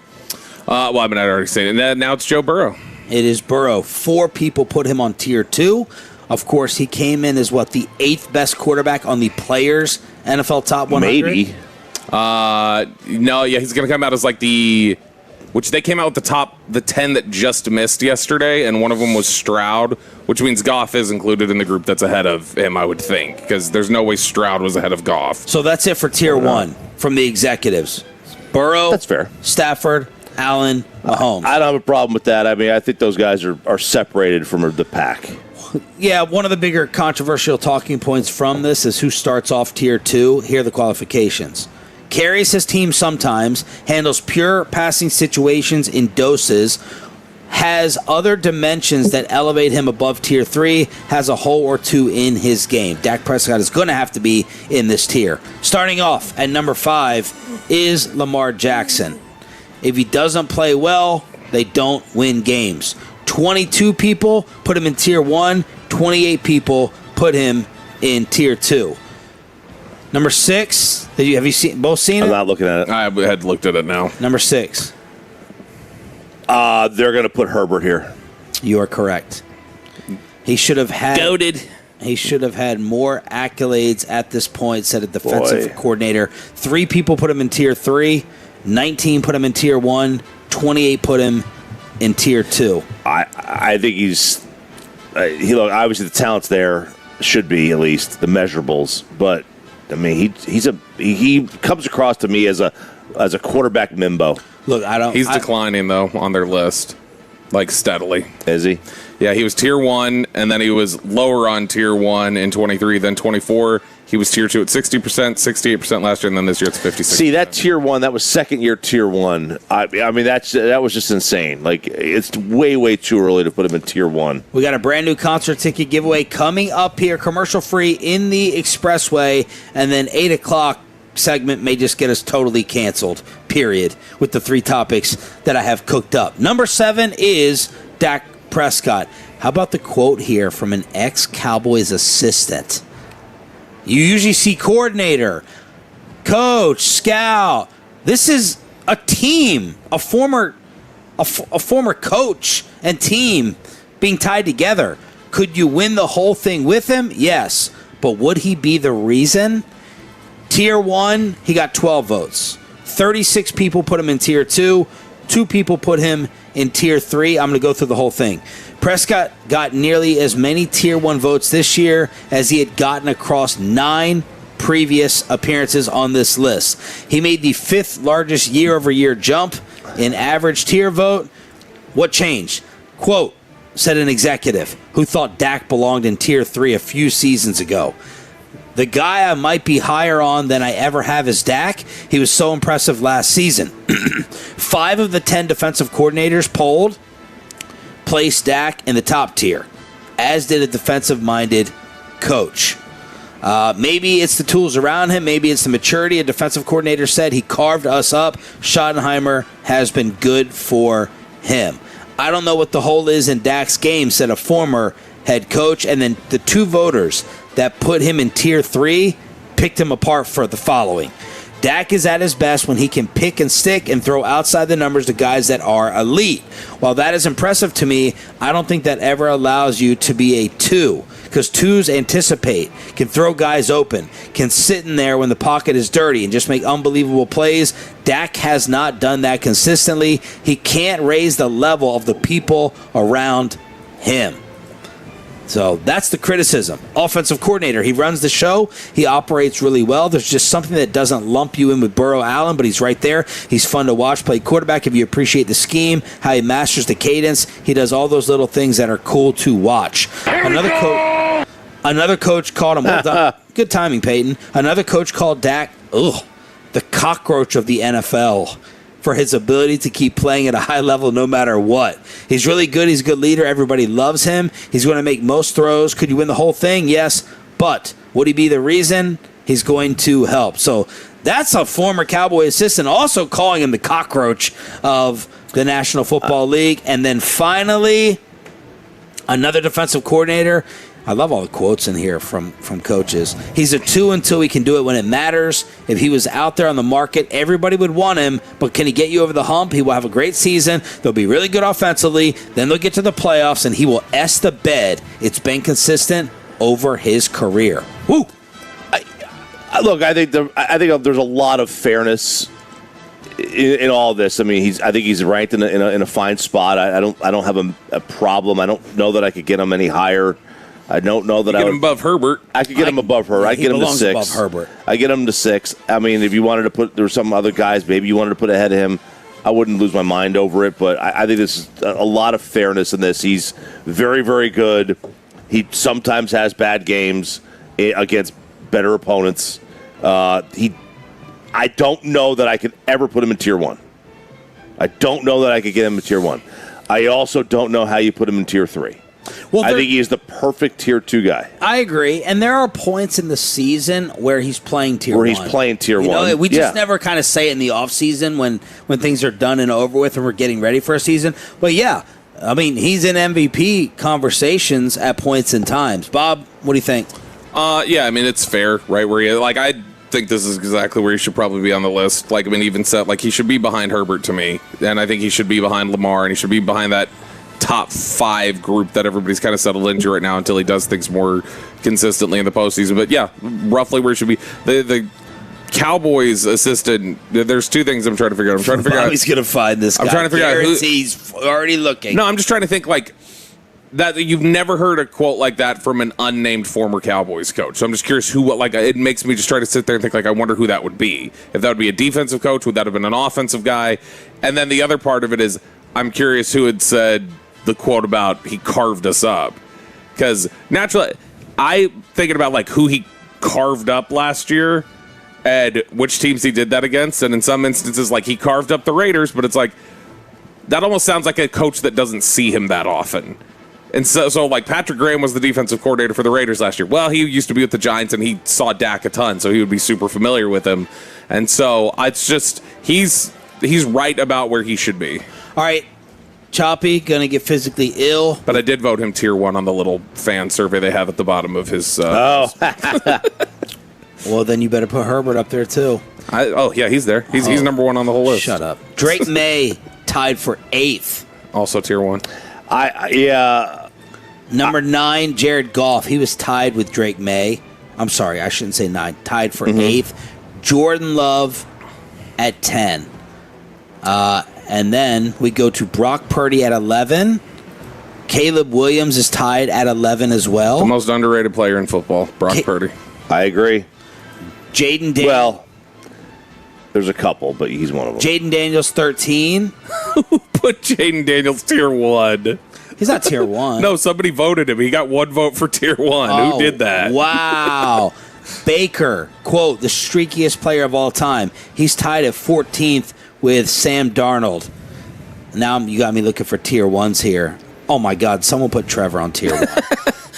Well, I mean, I'd already said it. Now it's Joe Burrow. It is Burrow. 4 people put him on tier 2. Of course, he came in as the 8th best quarterback on the Players NFL Top 100? Maybe. No, yeah, he's going to come out as like which they came out with the 10 that just missed yesterday, and one of them was Stroud, which means Goff is included in the group that's ahead of him, I would think, because there's no way Stroud was ahead of Goff. So that's it for tier 1 from the executives. Burrow, that's fair. Stafford, Allen, Mahomes. I don't have a problem with that. I mean, I think those guys are separated from the pack. Yeah, one of the bigger controversial talking points from this is who starts off tier 2. Here are the qualifications. Carries his team sometimes, handles pure passing situations in doses, has other dimensions that elevate him above tier 3, has a hole or 2 in his game. Dak Prescott is going to have to be in this tier. Starting off at number 5 is Lamar Jackson. If he doesn't play well, they don't win games. 22 people put him in tier 1. 28 people put him in tier 2. Number 6. Have you both seen it? I'm not looking at it. I had looked at it now. Number 6. They're going to put Herbert here. You are correct. He should have had goated. He should have had more accolades at this point, said a defensive coordinator. 3 people put him in tier 3. 19 put him in tier 1. 28 put him in tier 2. I think he's obviously the talent's there, should be at least the measurables, but I mean he comes across to me as a quarterback mimbo. Look, He's declining though on their list, like steadily. Is he? Yeah, he was tier 1, and then he was lower on tier 1 in 23, then 24. He was tier 2 at 60%, 68% last year, and then this year it's 56%. See, that tier 1, that was second year tier 1. I mean, that was just insane. Like, it's way, way too early to put him in tier 1. We got a brand new concert ticket giveaway coming up here, commercial free in the Expressway, and then 8 o'clock segment may just get us totally canceled, period, with the 3 topics that I have cooked up. Number 7 is Dak Prescott. How about the quote here from an ex-Cowboys assistant? You usually see coordinator, coach, scout. This is a team, a former coach and team being tied together. Could you win the whole thing with him? Yes. But would he be the reason? Tier 1, he got 12 votes. 36 people put him in tier 2. 2 people put him in tier 3. I'm going to go through the whole thing. Prescott got nearly as many tier 1 votes this year as he had gotten across 9 previous appearances on this list. He made the 5th largest year-over-year jump in average tier vote. What changed? Quote, said an executive who thought Dak belonged in tier 3 a few seasons ago. The guy I might be higher on than I ever have is Dak. He was so impressive last season. 5 of the 10 defensive coordinators polled placed Dak in the top tier, as did a defensive-minded coach. Maybe it's the tools around him. Maybe it's the maturity. A defensive coordinator said he carved us up. Schottenheimer has been good for him. I don't know what the hole is in Dak's game, said a former head coach. And then the 2 voters that put him in tier 3 picked him apart for the following. Dak is at his best when he can pick and stick and throw outside the numbers to guys that are elite. While that is impressive to me, I don't think that ever allows you to be a 2, because 2s anticipate, can throw guys open, can sit in there when the pocket is dirty and just make unbelievable plays. Dak has not done that consistently. He can't raise the level of the people around him. So that's the criticism. Offensive coordinator, he runs the show. He operates really well. There's just something that doesn't lump you in with Burrow Allen, but he's right there. He's fun to watch play quarterback if you appreciate the scheme, how he masters the cadence. He does all those little things that are cool to watch. Another coach called him, well done. Good timing, Peyton. Another coach called Dak, the cockroach of the NFL, for his ability to keep playing at a high level no matter what. He's really good. He's a good leader. Everybody loves him. He's going to make most throws. Could you win the whole thing? Yes. But would he be the reason? He's going to help. So that's a former Cowboy assistant also calling him the cockroach of the National Football League. And then finally, another defensive coordinator. I love all the quotes in here from coaches. He's a 2 until he can do it when it matters. If he was out there on the market, everybody would want him, but can he get you over the hump? He will have a great season. They'll be really good offensively. Then they'll get to the playoffs, and he will S the bed. It's been consistent over his career. Woo! Look, I think there's a lot of fairness in all this. I mean, I think he's ranked in a fine spot. I don't have a problem. I don't know that I could get him any higher. I don't know that I would get him above Herbert. I could get him above her. I get him to 6. Above Herbert. I get him to 6. I mean, if you wanted to put, there were some other guys maybe you wanted to put ahead of him, I wouldn't lose my mind over it. But I think there's a lot of fairness in this. He's very, very good. He sometimes has bad games against better opponents. I don't know that I could ever put him in tier 1. I don't know that I could get him in tier 1. I also don't know how you put him in tier 3. Well, I think he is the perfect tier 2 guy. I agree, and there are points in the season where he's playing tier 1. Where he's playing tier 1. We just never kind of say it in the offseason when things are done and over with and we're getting ready for a season. But yeah, I mean, he's in MVP conversations at points in times. Bob, what do you think? Yeah, I mean, it's fair, right? I think this is exactly where he should probably be on the list. Like, I mean, even set, like, he should be behind Herbert to me, and I think he should be behind Lamar, and he should be behind that top 5 group that everybody's kind of settled into right now until he does things more consistently in the postseason. But yeah, roughly where it should be. The Cowboys assistant, there's 2 things I'm trying to figure out. I'm trying to figure out. He's going to find this guy. I'm trying to figure out who. He's already looking. No, I'm just trying to think like that. You've never heard a quote like that from an unnamed former Cowboys coach. So I'm just curious it makes me just try to sit there and think, like, I wonder who that would be. If that would be a defensive coach, would that have been an offensive guy? And then the other part of it is, I'm curious who had said the quote about he carved us up, because naturally I thinking about like who he carved up last year and which teams he did that against, and in some instances like he carved up the Raiders, but it's like that almost sounds like a coach that doesn't see him that often. And so like Patrick Graham was the defensive coordinator for the Raiders last year. Well, he used to be with the Giants and he saw Dak a ton, so he would be super familiar with him. And so it's just he's right about where he should be. All right. Choppy, going to get physically ill. But I did vote him tier 1 on the little fan survey they have at the bottom of his... Well, then you better put Herbert up there, too. Yeah, he's there. He's number 1 on the whole list. Shut up. Drake May tied for 8th. Also tier 1. Number 9, Jared Goff. He was tied with Drake May. I'm sorry, I shouldn't say 9. Tied for 8th. Jordan Love at 10. And then we go to Brock Purdy at 11. Caleb Williams is tied at 11 as well. The most underrated player in football, Brock Purdy. I agree. Jaden Daniels. Well, there's a couple, but he's one of them. Jaden Daniels, 13. Who put Jaden Daniels tier 1? He's not tier 1. No, somebody voted him. He got 1 vote for tier 1. Who did that? Wow. Baker, quote, the streakiest player of all time. He's tied at 14th with Sam Darnold. Now you got me looking for tier 1s here. Oh, my God. Someone put Trevor on tier 1.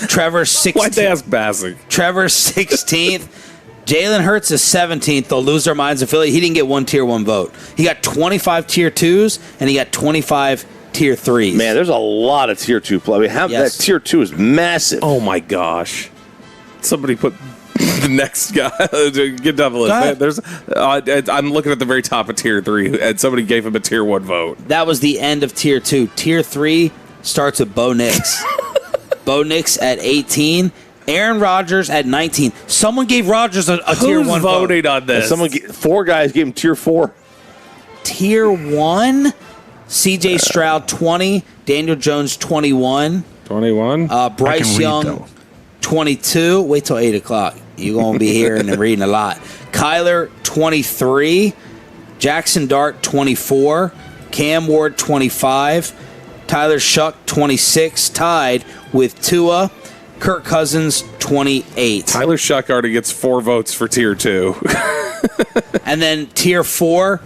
Trevor 16th. Why'd they ask Bassick? Trevor 16th. Jalen Hurts is 17th. They'll lose their minds in Philly. He didn't get 1 tier 1 vote. He got 25 tier 2s, and he got 25 tier 3s. Man, there's a lot of tier 2 play. I mean, that tier 2 is massive. Oh, my gosh. Somebody put the next guy. Get down the list. There's. I'm looking at the very top of tier 3, and somebody gave him a tier 1 vote. That was the end of tier 2. Tier 3 starts with Bo Nix. Bo Nix at 18. Aaron Rodgers at 19. Someone gave Rodgers a tier 1 voting vote. on this? Four guys gave him tier 4. Tier 1? CJ Stroud 20. Daniel Jones 21. 21. Bryce Young 22. Wait till 8 o'clock. You're going to be hearing and reading a lot. Kyler 23. Jackson Dart 24. Cam Ward 25. Tyler Shuck 26. Tied with Tua. Kirk Cousins 28. Tyler Shuck already gets 4 votes for tier 2. And then tier 4,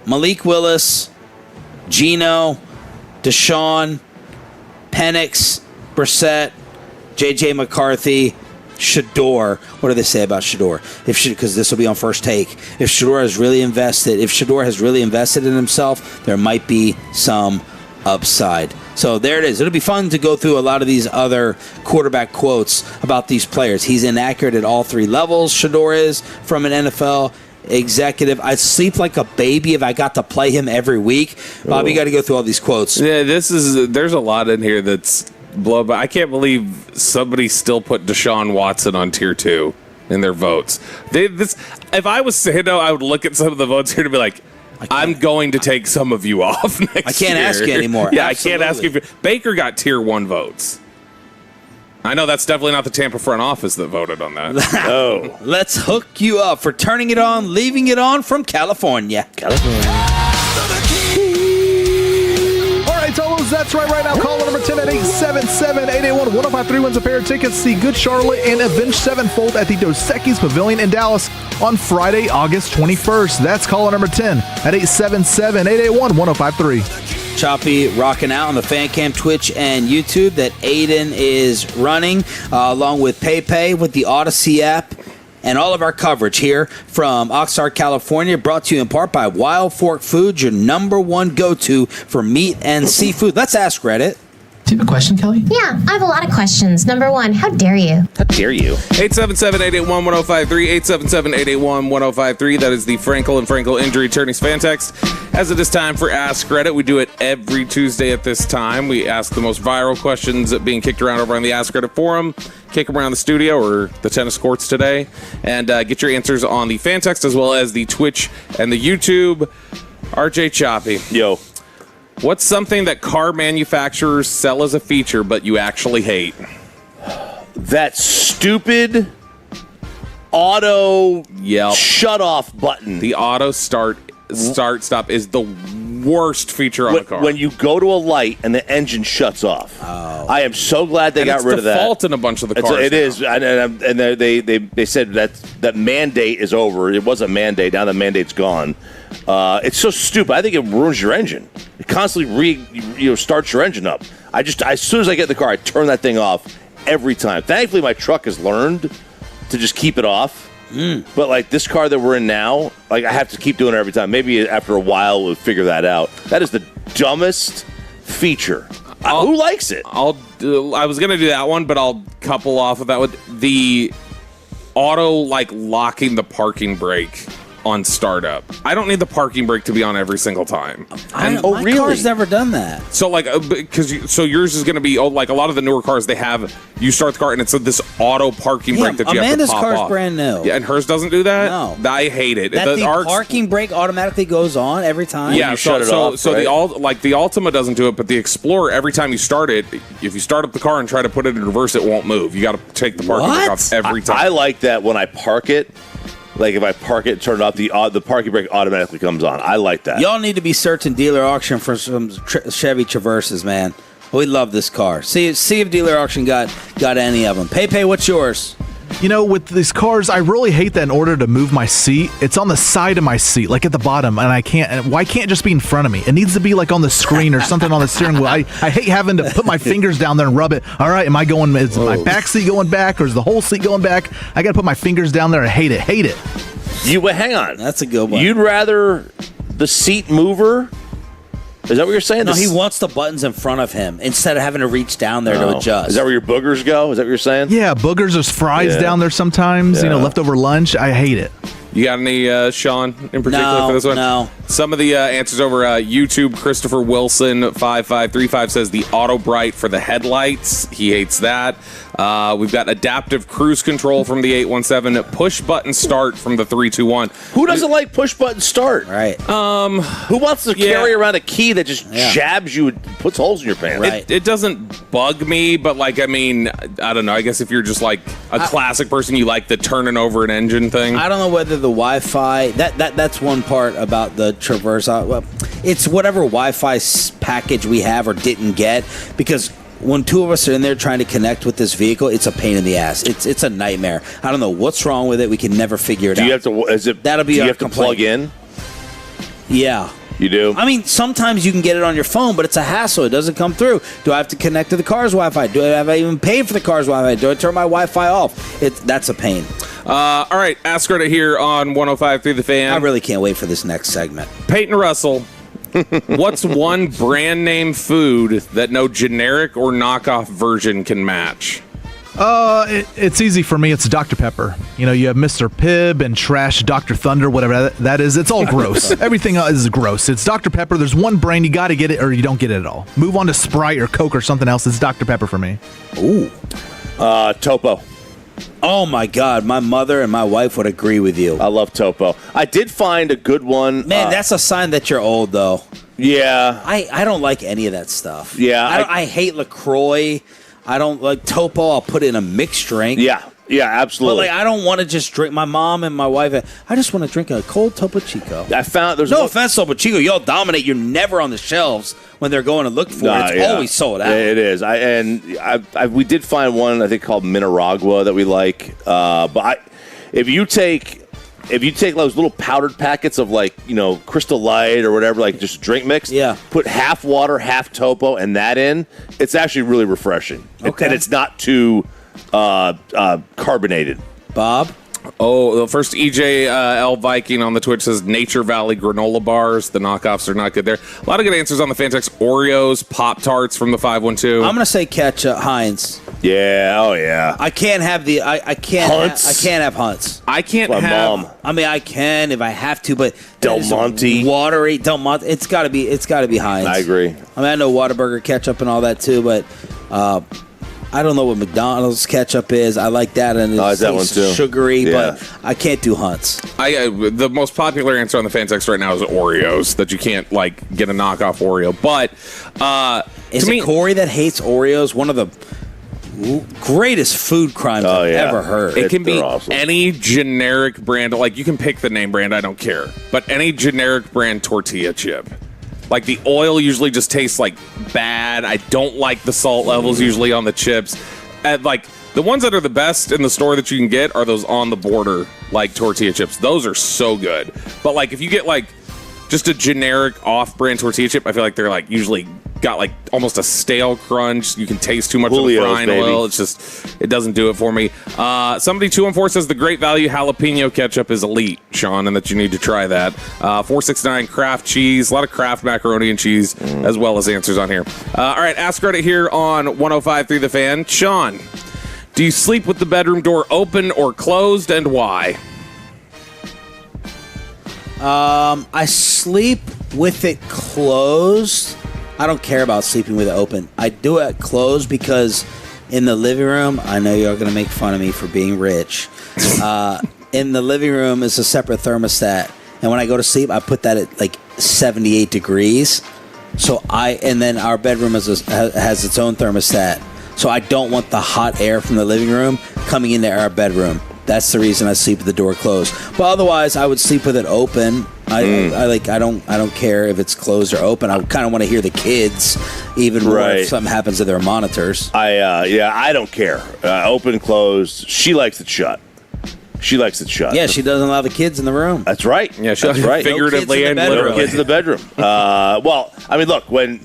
Malik Willis, Geno, Deshaun, Penix, Brissett, J.J. McCarthy, Shador. What do they say about Shador? Because this will be on First Take. If Shador has really invested in himself, there might be some upside. So there it is. It'll be fun to go through a lot of these other quarterback quotes about these players. He's inaccurate at all 3 levels. Shador is from an NFL executive. I'd sleep like a baby if I got to play him every week. Bobby, you got to go through all these quotes. Yeah, there's a lot in here that's blow by. I can't believe somebody still put Deshaun Watson on tier 2 in their votes. If I was Sando, I would look at some of the votes here to be like, I'm going to take some of you off next year. I can't ask you anymore. Yeah, Absolutely. I can't ask you. Baker got tier 1 votes. I know that's definitely not the Tampa front office that voted on that. Oh. Let's hook you up for turning it on, leaving it on from California. All right, Tolos, that's right now. Call number 10 at 877-881-1053 wins a pair of tickets to see Good Charlotte and Avenged Sevenfold at the Dos Equis Pavilion in Dallas on Friday, August 21st. That's caller number 10 at 877-881-1053. Choppy rocking out on the fan cam, Twitch, and YouTube that Aiden is running, along with PayPay with the Odyssey app, and all of our coverage here from Oxnard, California, brought to you in part by Wild Fork Foods, your number 1 go-to for meat and seafood. Let's ask Reddit. Do you have a question, Kelly? Yeah, I have a lot of questions. Number 1, how dare you? How dare you? 877-881-1053, 877-881-1053. That is the Frankel and Frankel Injury Attorneys fan text. As it is time for Ask Reddit, we do it every Tuesday at this time. We ask the most viral questions being kicked around over on the Ask Reddit forum, kick them around the studio or the tennis courts today, and get your answers on the fan text as well as the Twitch and the YouTube. RJ Choppy. Yo. What's something that car manufacturers sell as a feature but you actually hate? That stupid auto shut-off button. The auto start-stop is the worst feature on the car. When you go to a light and the engine shuts off. Oh. I am so glad they got rid of that. It's default in a bunch of the cars. It is, and they said that mandate is over. It was a mandate. Now the mandate's gone. It's so stupid. I think it ruins your engine. It constantly starts your engine up. As soon as I get in the car, I turn that thing off every time. Thankfully, my truck has learned to just keep it off. But like this car that we're in now, like I have to keep doing it every time. Maybe after a while we'll figure that out. That is the dumbest feature. Who likes it? I was gonna do that one, but I'll couple off of that with the auto locking the parking brake on startup. I don't need the parking brake to be on every single time. My car's never done that. So so yours is going to be like a lot of the newer cars. They have you start the car and it's this auto parking brake that you Amanda's have to pop car's off. brand new. Yeah, and hers doesn't do that. No, I hate it. That the parking brake automatically goes on every time. Yeah, so the Altima doesn't do it, but the Explorer every time you start it, if you start up the car and try to put it in reverse, it won't move. You got to take the parking brake off every time. I like that when I park it. Like if I park it, turn it off, the parking brake automatically comes on. I like that. Y'all need to be searching dealer auction for some Chevy Traverses, man. We love this car. See if dealer auction got any of them. Pepe, what's yours? With these cars, I really hate that in order to move my seat, it's on the side of my seat, like at the bottom, and I can't. Why can't it just be in front of me? It needs to be like on the screen or something on the steering wheel. I hate having to put my fingers down there and rub it. All right, is my back seat going back or is the whole seat going back? I got to put my fingers down there and hate it. Hang on. That's a good one. You'd rather the seat mover Is that what you're saying? No, he wants the buttons in front of him instead of having to reach down there to adjust. Is that where your boogers go? Is that what you're saying? Yeah, boogers. There's fries down there sometimes. Yeah. Leftover lunch. I hate it. You got any, Sean, in particular for this one? No. Some of the answers over YouTube. Christopher Wilson 5535 says the auto bright for the headlights. He hates that. We've got adaptive cruise control from the 817. Push button start from the 321. Who doesn't like push button start? Right. Who wants to carry around a key that just jabs you and puts holes in your pants? Right. It doesn't bug me, but I don't know. I guess if you're just like a classic person, you like the turning over an engine thing. I don't know whether the Wi-Fi that's one part about the Traverse. It's whatever Wi-Fi package we have or didn't get, because when two of us are in there trying to connect with this vehicle, it's a pain in the ass. It's a nightmare. I don't know what's wrong with it. We can never figure it out. You have to? That'll be do you our have to complaint. plug in? Yeah. You do? I mean, sometimes you can get it on your phone, but it's a hassle. It doesn't come through. Do I have to connect to the car's Wi-Fi? Have I even paid for the car's Wi-Fi? Do I turn my Wi-Fi off? That's a pain. All right, Ask Her to Hear on 105.3 The Fan. I really can't wait for this next segment. Peyton Russell, what's one brand name food that no generic or knockoff version can match? It's easy for me. It's Dr. Pepper. You have Mr. Pibb and Trash Dr. Thunder, whatever that is. It's all gross. Everything is gross. It's Dr. Pepper. There's one brand you got to get it or you don't get it at all. Move on to Sprite or Coke or something else. It's Dr. Pepper for me. Ooh. Topo. Oh, my God. My mother and my wife would agree with you. I love Topo. I did find a good one. Man, that's a sign that you're old, though. Yeah. I don't like any of that stuff. Yeah. I hate LaCroix. I don't like Topo. I'll put it in a mixed drink. Yeah, absolutely. But I don't want to just drink. My mom and my wife, I just want to drink a cold Topo Chico. I found there's no offense, Topo Chico. Y'all dominate. You're never on the shelves when they're going to look for it. It's always sold out. It is. We did find one I think called Mineragua that we like. But if you take those little powdered packets of Crystal Light or whatever, just drink mix, put half water, half Topo, and that in, it's actually really refreshing. Okay. And it's not too carbonated. Bob? Oh, the first EJL Viking on the Twitch says Nature Valley granola bars. The knockoffs are not good there. A lot of good answers on the fan text. Oreos, Pop-Tarts from the 512. I'm going to say ketchup, Heinz. Yeah, oh yeah. I can't have the I can't Hunts? I can't have Hunts. I can't My have mom. I mean, I can if I have to, but Del Monte. watery Del Monte. It's got to be Heinz. I agree. I mean, I know Whataburger ketchup and all that too, but I don't know what McDonald's ketchup is. I like that, and it's that one too. Sugary, but I can't do Hunts. The most popular answer on the fan text right now is Oreos, that you can't get a knockoff Oreo. But is it Corey that hates Oreos? One of the greatest food crimes I've ever heard. It can be awesome. any generic brand. You can pick the name brand, I don't care. But any generic brand tortilla chip. The oil usually just tastes bad. I don't like the salt levels usually on the chips. And the ones that are the best in the store that you can get are those on the border tortilla chips. Those are so good. But if you get just a generic off-brand tortilla chip, I feel like they're usually got almost a stale crunch. You can taste too much Julio's, of the frying baby. oil. It doesn't do it for me. Somebody 214 says the Great Value jalapeno ketchup is elite, Sean, and that you need to try that. 469 Kraft cheese, a lot of Kraft macaroni and cheese, as well as answers on here. All right, Ask Reddit here on 105.3 The Fan. Sean, do you sleep with the bedroom door open or closed, and why? I sleep with it closed. I don't care about sleeping with it open. I do it closed because in the living room, I know you're going to make fun of me for being rich. In the living room is a separate thermostat. And when I go to sleep, I put that at 78 degrees. And then our bedroom has its own thermostat. So I don't want the hot air from the living room coming into our bedroom. That's the reason I sleep with the door closed. But otherwise, I would sleep with it open. I don't care if it's closed or open. I kind of want to hear the kids, even more if something happens to their monitors. I don't care. Open, closed. She likes it shut. Yeah, she doesn't allow the kids in the room. That's right. Yeah, that's right. Figuratively and No literally. kids in the bedroom. Well, I mean, look, when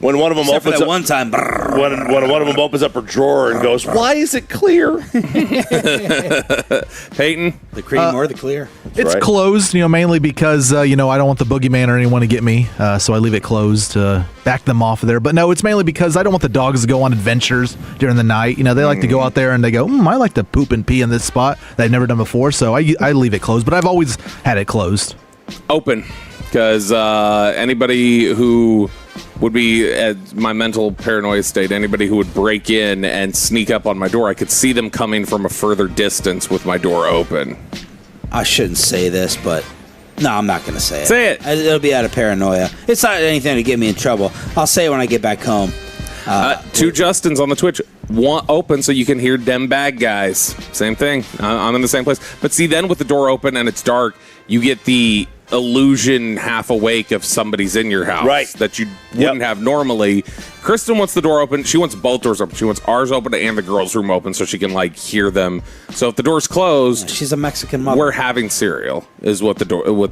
When one of them Except for opens that up one time. when one of them opens up her drawer and goes, "Why is it clear?" Peyton, The cream or the clear? It's right. closed, mainly because, I don't want the boogeyman or anyone to get me. So I leave it closed to back them off of there. But no, it's mainly because I don't want the dogs to go on adventures during the night. They like to go out there and they go, I like to poop and pee in this spot that I've never done before. So I leave it closed. But I've always had it closed. open, because anybody who would be at my mental paranoia state, anybody who would break in and sneak up on my door, I could see them coming from a further distance with my door open. I shouldn't say this, but no, I'm not going to say it. Say it. It'll be out of paranoia. It's not anything to get me in trouble. I'll say it when I get back home. Two Justins on the Twitch. One open so you can hear them bad guys. Same thing. I'm in the same place. But see, then with the door open and it's dark, you get the illusion half awake of somebody's in your house, right, that you wouldn't have normally. Kristen wants the door open. She wants both doors open. She wants ours open and the girls' room open so she can hear them. So if the door's closed, she's a Mexican mother. We're having cereal is what the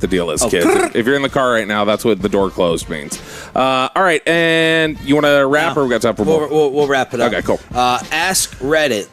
deal is, kids. If you're in the car right now, that's what the door closed means. All right, and you want to wrap or we got time for more? We'll wrap it up. Okay, cool. Ask Reddit.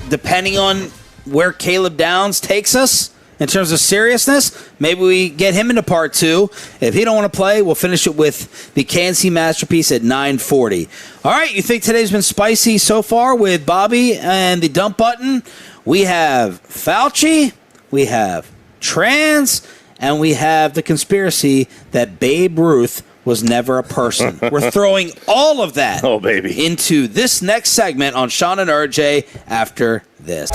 Depending on where Caleb Downs takes us in terms of seriousness, maybe we get him into part 2. If he don't want to play, we'll finish it with the KNC Masterpiece at 9:40. All right, you think today's been spicy so far with Bobby and the dump button? We have Fauci, we have trans, and we have the conspiracy that Babe Ruth was never a person. We're throwing all of that into this next segment on Sean and RJ after this.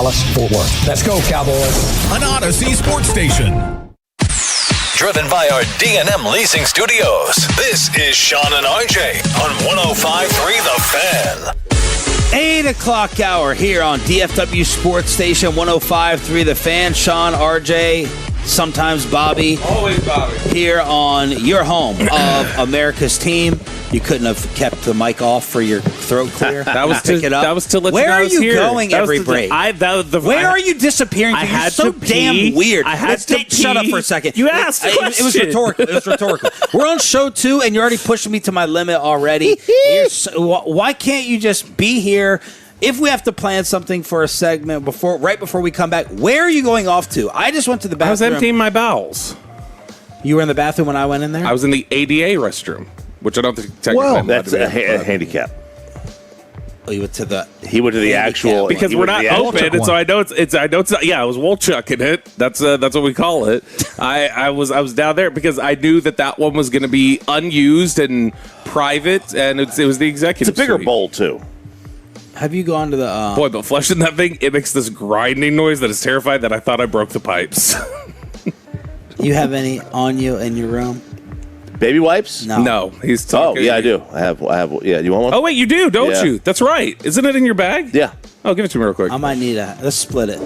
Dallas-Fort Worth. Let's go, Cowboys. An Odyssey sports station. Driven by our D&M Leasing Studios. This is Sean and RJ on 105.3 The Fan. 8 o'clock hour here on DFW Sports Station 105.3 The Fan. Sean, RJ, sometimes Bobby. Always Bobby. Here on your home of America's team. You couldn't have kept the mic off for your throat clear. That was to Pick it up. That was to let Where you know I are was you here. going That was every to- break? Where are you disappearing? I You're had so to damn pee. weird. I had to Shut up pee. for a second. You asked a It was question. rhetorical. It was rhetorical. We're on show 2, and you're already pushing me to my limit already. Why can't you just be here? If we have to plan something for a segment right before we come back, where are you going off to? I just went to the bathroom. I was emptying my bowels. You were in the bathroom when I went in there? I was in the ADA restroom, which I don't think technically I'm allowed That's to be a in, handicap. Oh, you went to the. He went to the actual because he we're went to not the open, actual- and so I know it's not. Yeah, I was Wolchucking it. That's what we call it. I was down there because I knew that one was going to be unused and private, and it was the executive. It's a bigger suite. bowl too. Have you gone to the? Boy, but flushing that thing, it makes this grinding noise that is terrifying that I thought I broke the pipes. You have any on you in your room? Baby wipes? No, he's talking. Oh, yeah, I do. I have. Yeah, you want one? Oh wait, you do, don't Yeah. you? That's right. Isn't it in your bag? Yeah. Oh, give it to me real quick. I might need let's split it.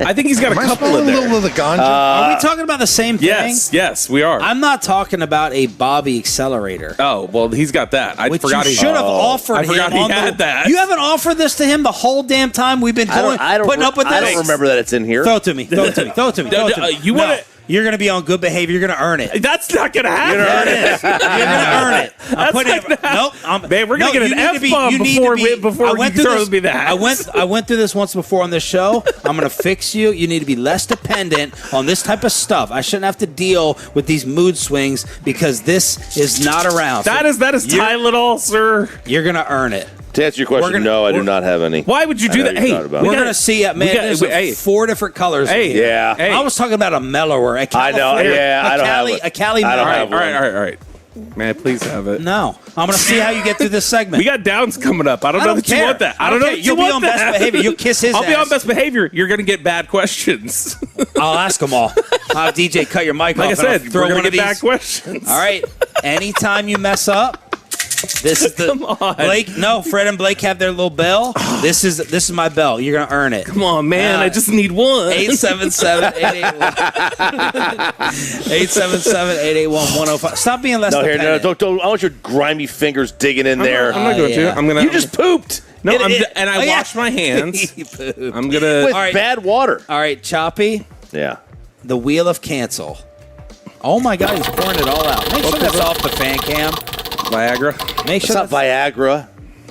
I think he's got a Am I couple smelling in a there. little of the ganja? Are we talking about the same thing? Yes, we are. I'm not talking about a Bobby accelerator. Oh, well, he's got that. I Which forgot you he should have offered I him. forgot he on had that. You haven't offered this to him the whole damn time we've been putting up with this? I don't remember that it's in here. Throw it to me. Throw it to me. Throw it to me. Throw it to me. You No. want to? You're going to be on good behavior. You're going to earn it. That's not going to happen. There it is. You're going to earn it. I'm putting it. Nope. Man, we're going to get an F-bomb before you throw me that. I went through this once before on this show. I'm going to fix you. You need to be less dependent on this type of stuff. I shouldn't have to deal with these mood swings because this is not around. That is Tylenol, sir. You're going to earn it. To answer your question, no, I do not have any. Why would you I do know that? you Hey, thought about We're it. going to see it, man. There's 4 different colors. Hey, yeah. Hey. I was talking about a mellower. A I know. California- Yeah, I don't have Cali, it. a Cali I don't mellower. have all right. May I please have it? No. I'm going to see how you get through this segment. We got downs coming up. I don't know that you care. want that. I I don't don't know care. that You'll you be want on that. best behavior. You'll kiss his I'll be ass. on best behavior. You're going to get bad questions. I'll ask them all. I'll have DJ cut your mic Like I off. and I'll said, throw we're going one to of get bad these. questions. All right. Anytime you mess up, this is the Come on. Blake. No, Fred and Blake have their little bell. This is my bell. You're gonna earn it. Come on, man. I just need one. 877-881-1055. Stop being less No, here, dependent. no, don't. I want your grimy fingers digging in there. I'm not going yeah. to. I'm going to. You just pooped No, I Oh, yeah. washed my hands. He pooped. I'm going to. with All right. bad water. All right, Choppy. Yeah. The wheel of cancel. Oh my God, he's pouring it all out. Make sure that's off the fan cam. Viagra. Make It's sure not that's, Viagra.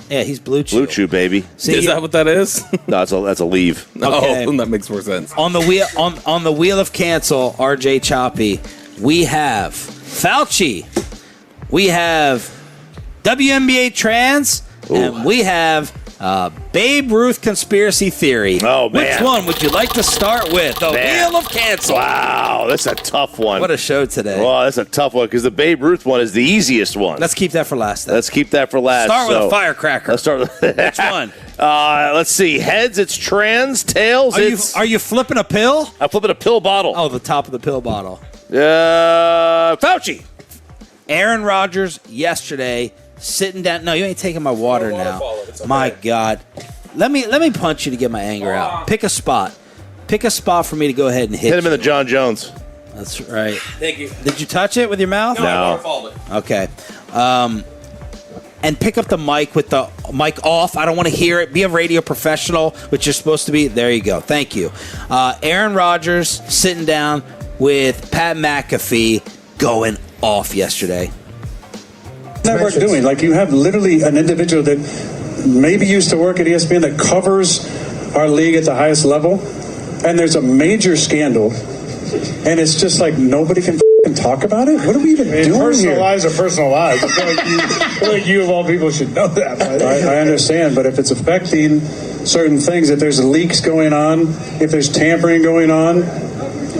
yeah, he's Blue Chew. Blue Chew, baby. See, Is that what that is? No, that's a leave. Okay. Oh, that makes more sense. on the wheel on the wheel of cancel, RJ Choppy, we have Fauci, we have WNBA trans, and we have Babe Ruth conspiracy theory. Oh, man. Which one would you like to start with? The Man. wheel of cancel. Wow, that's a tough one. What a show today. Well, that's a tough one because the Babe Ruth one is the easiest one. Let's keep that for last. Then. Let's keep that for last. Start with So, a firecracker. Let's start with Which one? Let's see. Heads, it's trans. Tails, Are you flipping a pill? I'm flipping a pill bottle. Oh, the top of the pill bottle. Fauci. Aaron Rodgers yesterday sitting down. No, you ain't taking my water now. My God. Let me punch you to get my anger out. Pick a spot. Pick a spot for me to go ahead and hit Hit him in you. the John Jones. That's right. Thank you. Did you touch it with your mouth? No. Okay. And pick up the mic with the mic off. I don't want to hear it. Be a radio professional, which you're supposed to be. There you go. Thank you. Aaron Rodgers sitting down with Pat McAfee going off yesterday. That we're doing. Like, you have literally an individual that maybe used to work at ESPN that covers our league at the highest level, and there's a major scandal, and it's just like nobody can talk about it. What are we even doing personal here? lives are personal lives. I feel like you of all people should know that. I understand, but if it's affecting certain things, if there's leaks going on, if there's tampering going on,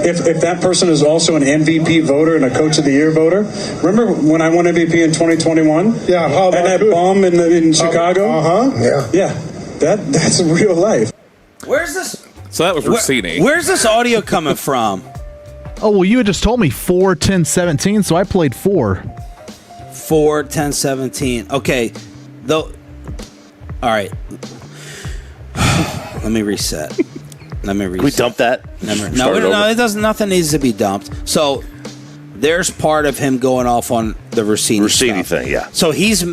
if that person is also an MVP voter and a Coach of the Year voter. Remember when I won MVP in 2021? Yeah, how about and that bomb in Chicago? Yeah. Yeah, that's real life. Where's this? So that was Rossini. Where's this audio coming from? Oh, well, you had just told me 4, 10, 17, so I played 4. 4, 10, 17. Okay. All right. Let me reset. Can we dump that? No, it doesn't. Nothing needs to be dumped. So there's part of him going off on the Rossini thing, yeah. So he's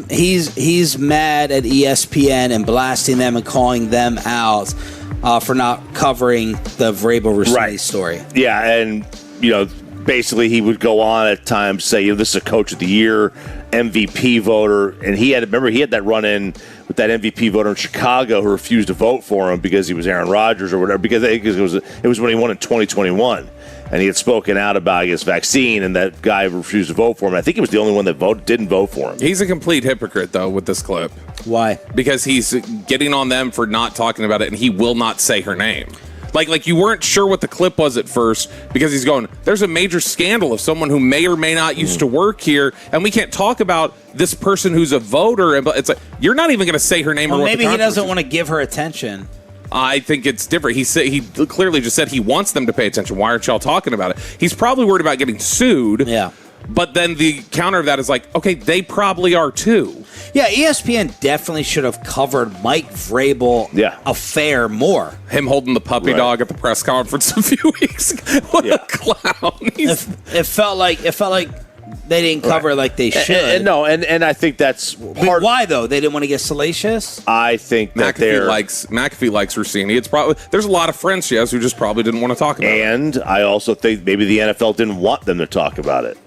mad at ESPN and blasting them and calling them out for not covering the Vrabel Rossini story. Yeah, and basically he would go on at times say, this is a Coach of the Year, MVP voter, and he had that run-in with that MVP voter in Chicago who refused to vote for him because he was Aaron Rodgers or whatever, because I think it was when he won in 2021, and he had spoken out about his vaccine, and that guy refused to vote for him. I think he was the only one that didn't vote for him. He's a complete hypocrite, though, with this clip. Why? Because he's getting on them for not talking about it, and he will not say her name. Like you weren't sure what the clip was at first because he's going, there's a major scandal of someone who may or may not used to work here, and we can't talk about this person who's a voter. And it's like, you're not even going to say her name. Well, or what maybe he doesn't want to give her attention. I think it's different. He clearly just said he wants them to pay attention. Why aren't y'all talking about it? He's probably worried about getting sued. Yeah. But then the counter of that is like, okay, they probably are too. Yeah, ESPN definitely should have covered Mike Vrabel affair more. Him holding the puppy dog at the press conference a few weeks ago. What a clown. It felt like they didn't cover it like they should. And I think that's part. Why though? They didn't want to get salacious. I think that McAfee likes Rossini. It's probably there's a lot of friends she has who just probably didn't want to talk about it. And I also think maybe the NFL didn't want them to talk about it.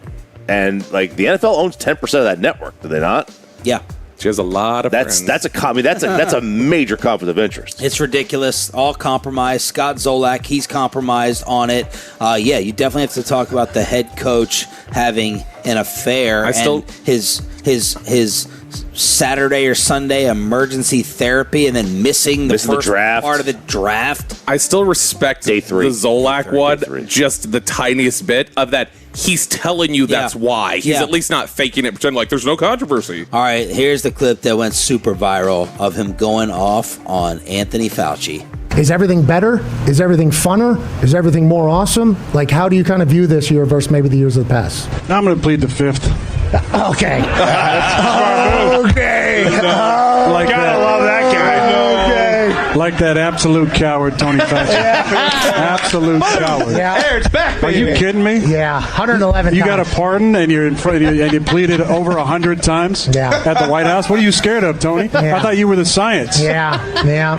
And the NFL owns 10% of that network, do they not? Yeah. She has a lot of friends. That's a major conflict of interest. It's ridiculous. All compromised. Scott Zolak, he's compromised on it. You definitely have to talk about the head coach having an affair and his Saturday or Sunday emergency therapy and then missing the first part of the draft. I still respect the Zolak one, just the tiniest bit of that. He's telling you that's why. He's at least not faking it, pretending like there's no controversy. All right, here's the clip that went super viral of him going off on Anthony Fauci. Is everything better? Is everything funner? Is everything more awesome? How do you kind of view this year versus maybe the years of the past? I'm going to plead the fifth. Okay. Okay. Gotta love that guy. Like that absolute coward, Tony Fauci. Absolute coward. Yeah. Hey, it's back, baby. Are you kidding me? Yeah, 111 You times. got a pardon and you're in front and you pleaded over 100 times at the White House? What are you scared of, Tony? I thought you were the science. Yeah.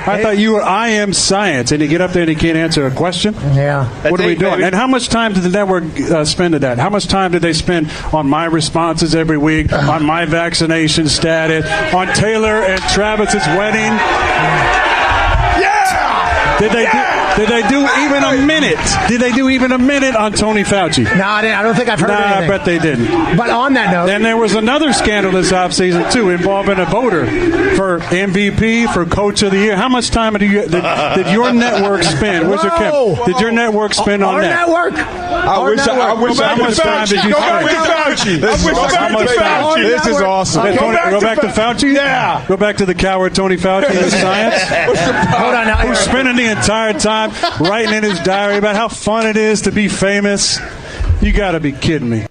I thought you were I am science, and you get up there and you can't answer a question? Yeah. What are we doing? And how much time did the network spend at that? How much time did they spend on my responses every week, on my vaccination status, on Taylor and Travis's wedding? Did they do even a minute? Did they do even a minute on Tony Fauci? No, I don't think I've heard anything. I bet they didn't. But on that note... And there was another scandal this offseason, too, involving a voter for MVP, for Coach of the Year. How much time did your network spend? Where's your Kim? Did your network spend on that? Our network. How much time did you spend? This is awesome. Go back to Fauci? Yeah. Go back to the coward Tony Fauci and science? Hold on now. Who's spending the entire time writing in his diary about how fun it is to be famous? You got to be kidding me.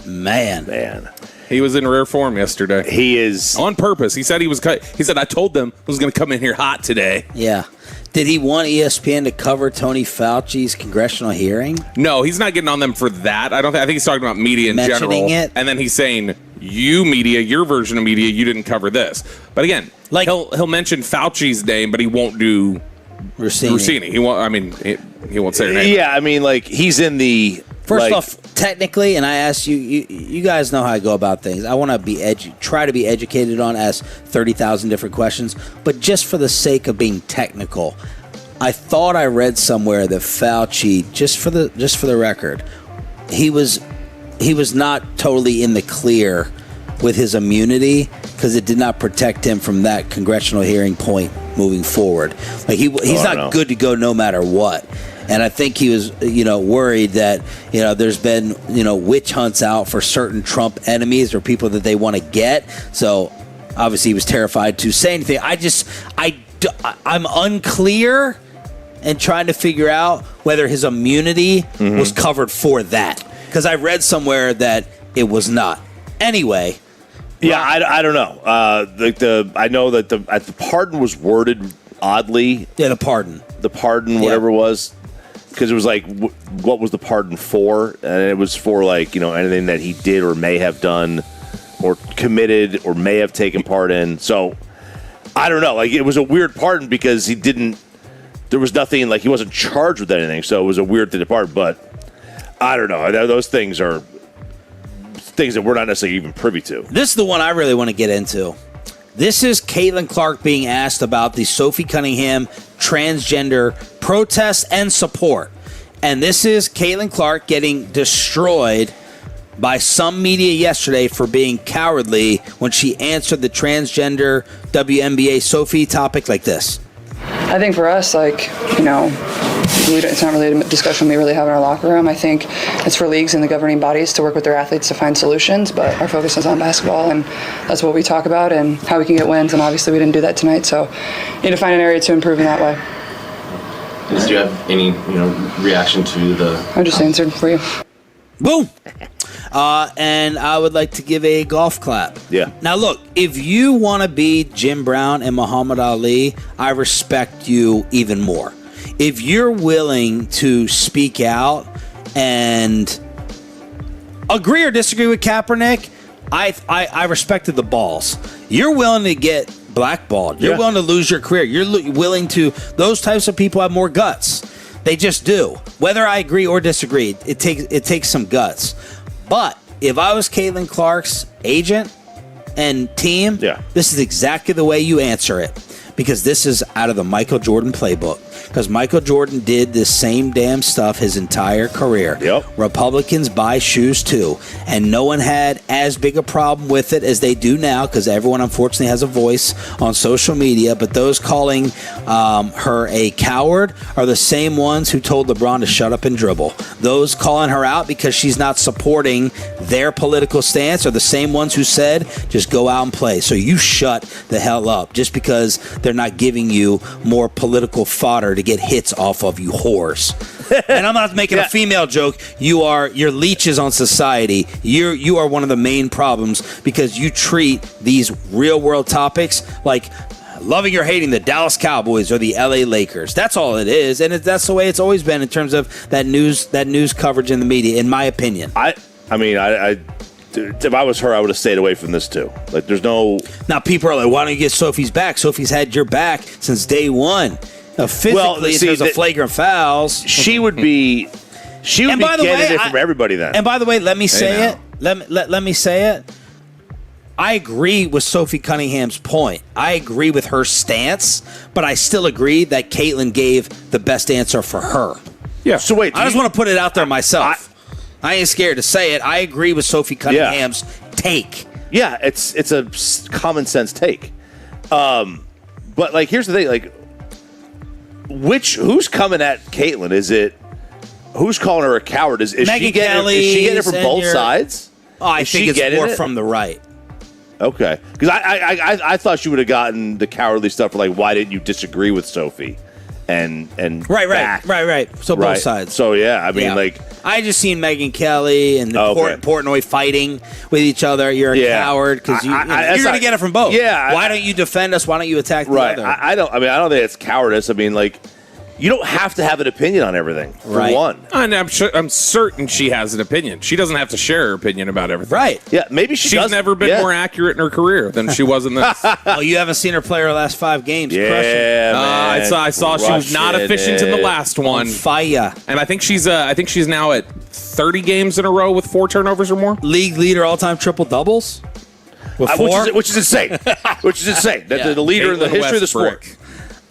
Man. He was in rare form yesterday. He is on purpose. He said He said I told them I was going to come in here hot today. Yeah. Did he want ESPN to cover Tony Fauci's congressional hearing? No, he's not getting on them for that. I think he's talking about media in Mentioning general. it. And then he's saying, you media, your version of media, you didn't cover this. But again, he'll mention Fauci's name, but he won't do Rossini. He won't. I mean, he won't say her name. Yeah, I mean, he's in the. First off, technically, and I ask you guys know how I go about things. I want to try to be educated on, ask 30,000 different questions, but just for the sake of being technical, I thought I read somewhere that Fauci, just for the record, he was not totally in the clear with his immunity because it did not protect him from that congressional hearing point moving forward. He's not good to go no matter what. And I think he was, worried that, there's been, witch hunts out for certain Trump enemies or people that they want to get. So obviously he was terrified to say anything. I'm unclear and trying to figure out whether his immunity was covered for that. Because I read somewhere that it was not. Anyway. Yeah, I don't know. I know that the pardon was worded oddly. Yeah, the pardon, whatever it was, because it was like, what was the pardon for? And it was for anything that he did or may have done, or committed or may have taken part in. So I don't know. Like, it was a weird pardon because he didn't. There was nothing, like, he wasn't charged with anything. So it was a weird thing to pardon. But I don't know. Those things are things that we're not necessarily even privy to. This is the one I really want to get into. This is Caitlin Clark being asked about the Sophie Cunningham transgender protest and support. And this is Caitlin Clark getting destroyed by some media yesterday for being cowardly when she answered the transgender WNBA Sophie topic like this. I think for us, it's not really a discussion we really have in our locker room. I think it's for leagues and the governing bodies to work with their athletes to find solutions, but our focus is on basketball, and that's what we talk about and how we can get wins, and obviously we didn't do that tonight, so need to find an area to improve in that way. Do you have any, reaction to the... I just answered for you. Boom! And I would like to give a golf clap. Yeah. Now, look, if you want to be Jim Brown and Muhammad Ali, I respect you even more. If you're willing to speak out and agree or disagree with Kaepernick, I respected the balls. You're willing to get blackballed. You're willing to lose your career. You're willing to... Those types of people have more guts. They just do. Whether I agree or disagree, it takes some guts. But if I was Caitlin Clark's agent and team, this is exactly the way you answer it. Because this is out of the Michael Jordan playbook. Because Michael Jordan did this same damn stuff his entire career. Republicans buy shoes too. And no one had as big a problem with it as they do now, because everyone unfortunately has a voice on social media. But those calling her a coward are the same ones who told LeBron to shut up and dribble. Those calling her out because she's not supporting their political stance are the same ones who said, just go out and play. So you shut the hell up. Just because they're not giving you more political fodder to get hits off of, you whores. And I'm not making a female joke. You're leeches on society. You are one of the main problems because you treat these real world topics like loving or hating the Dallas Cowboys or the LA Lakers. That's all it is, and that's the way it's always been in terms of that news coverage in the media, in my opinion. If I was her, I would have stayed away from this too. Like, there's no... Now, people are like, why don't you get Sophie's back? Sophie's had your back since day one. Physically, in terms of flagrant fouls. She would be getting it from everybody then. And by the way, let me say it. Let me say it. I agree with Sophie Cunningham's point. I agree with her stance, but I still agree that Caitlin gave the best answer for her. Yeah. So wait, I just want to put it out there myself. I ain't scared to say it. I agree with Sophie Cunningham's take. Yeah, it's a common sense take. But like, here's the thing: like, who's coming at Caitlin? Is it who's calling her a coward? Is she getting it from both sides? Oh, I think it's more from the right. Okay, because I thought she would have gotten the cowardly stuff for, like, why didn't you disagree with Sophie? And right. So both sides. So yeah, I mean, like, I just seen Megyn Kelly and Portnoy fighting with each other. You're a coward because you're going to get it from both. Yeah. Why don't you defend us? Why don't you attack the other? I don't think it's cowardice. I mean, like, you don't have to have an opinion on everything. For one, and I'm certain she has an opinion. She doesn't have to share her opinion about everything. Right? Yeah. Maybe she's never been more accurate in her career than she was in this. Oh, you haven't seen her play her last 5 games. Yeah, man. I saw she was not efficient in the last one. Fire. And I think she's now at 30 games in a row with 4 turnovers or more. League leader all-time triple doubles. With 4, which is insane. Which is insane. The leader in the history of the sport.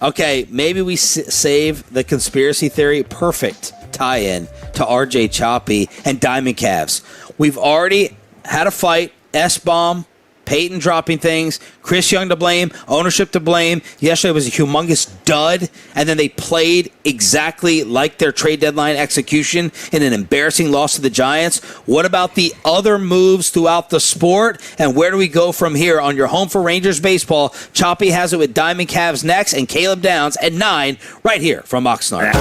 Okay, maybe we save the conspiracy theory. Perfect tie-in to RJ Choppy and Diamond Calves. We've already had a fight. S-bomb Peyton dropping things, Chris Young to blame, ownership to blame. Yesterday was a humongous dud, and then they played exactly like their trade deadline execution in an embarrassing loss to the Giants. What about the other moves throughout the sport, and where do we go from here on your home for Rangers baseball? Choppy has it with Diamond Cavs next, and Caleb Downs at 9 right here from Oxnard.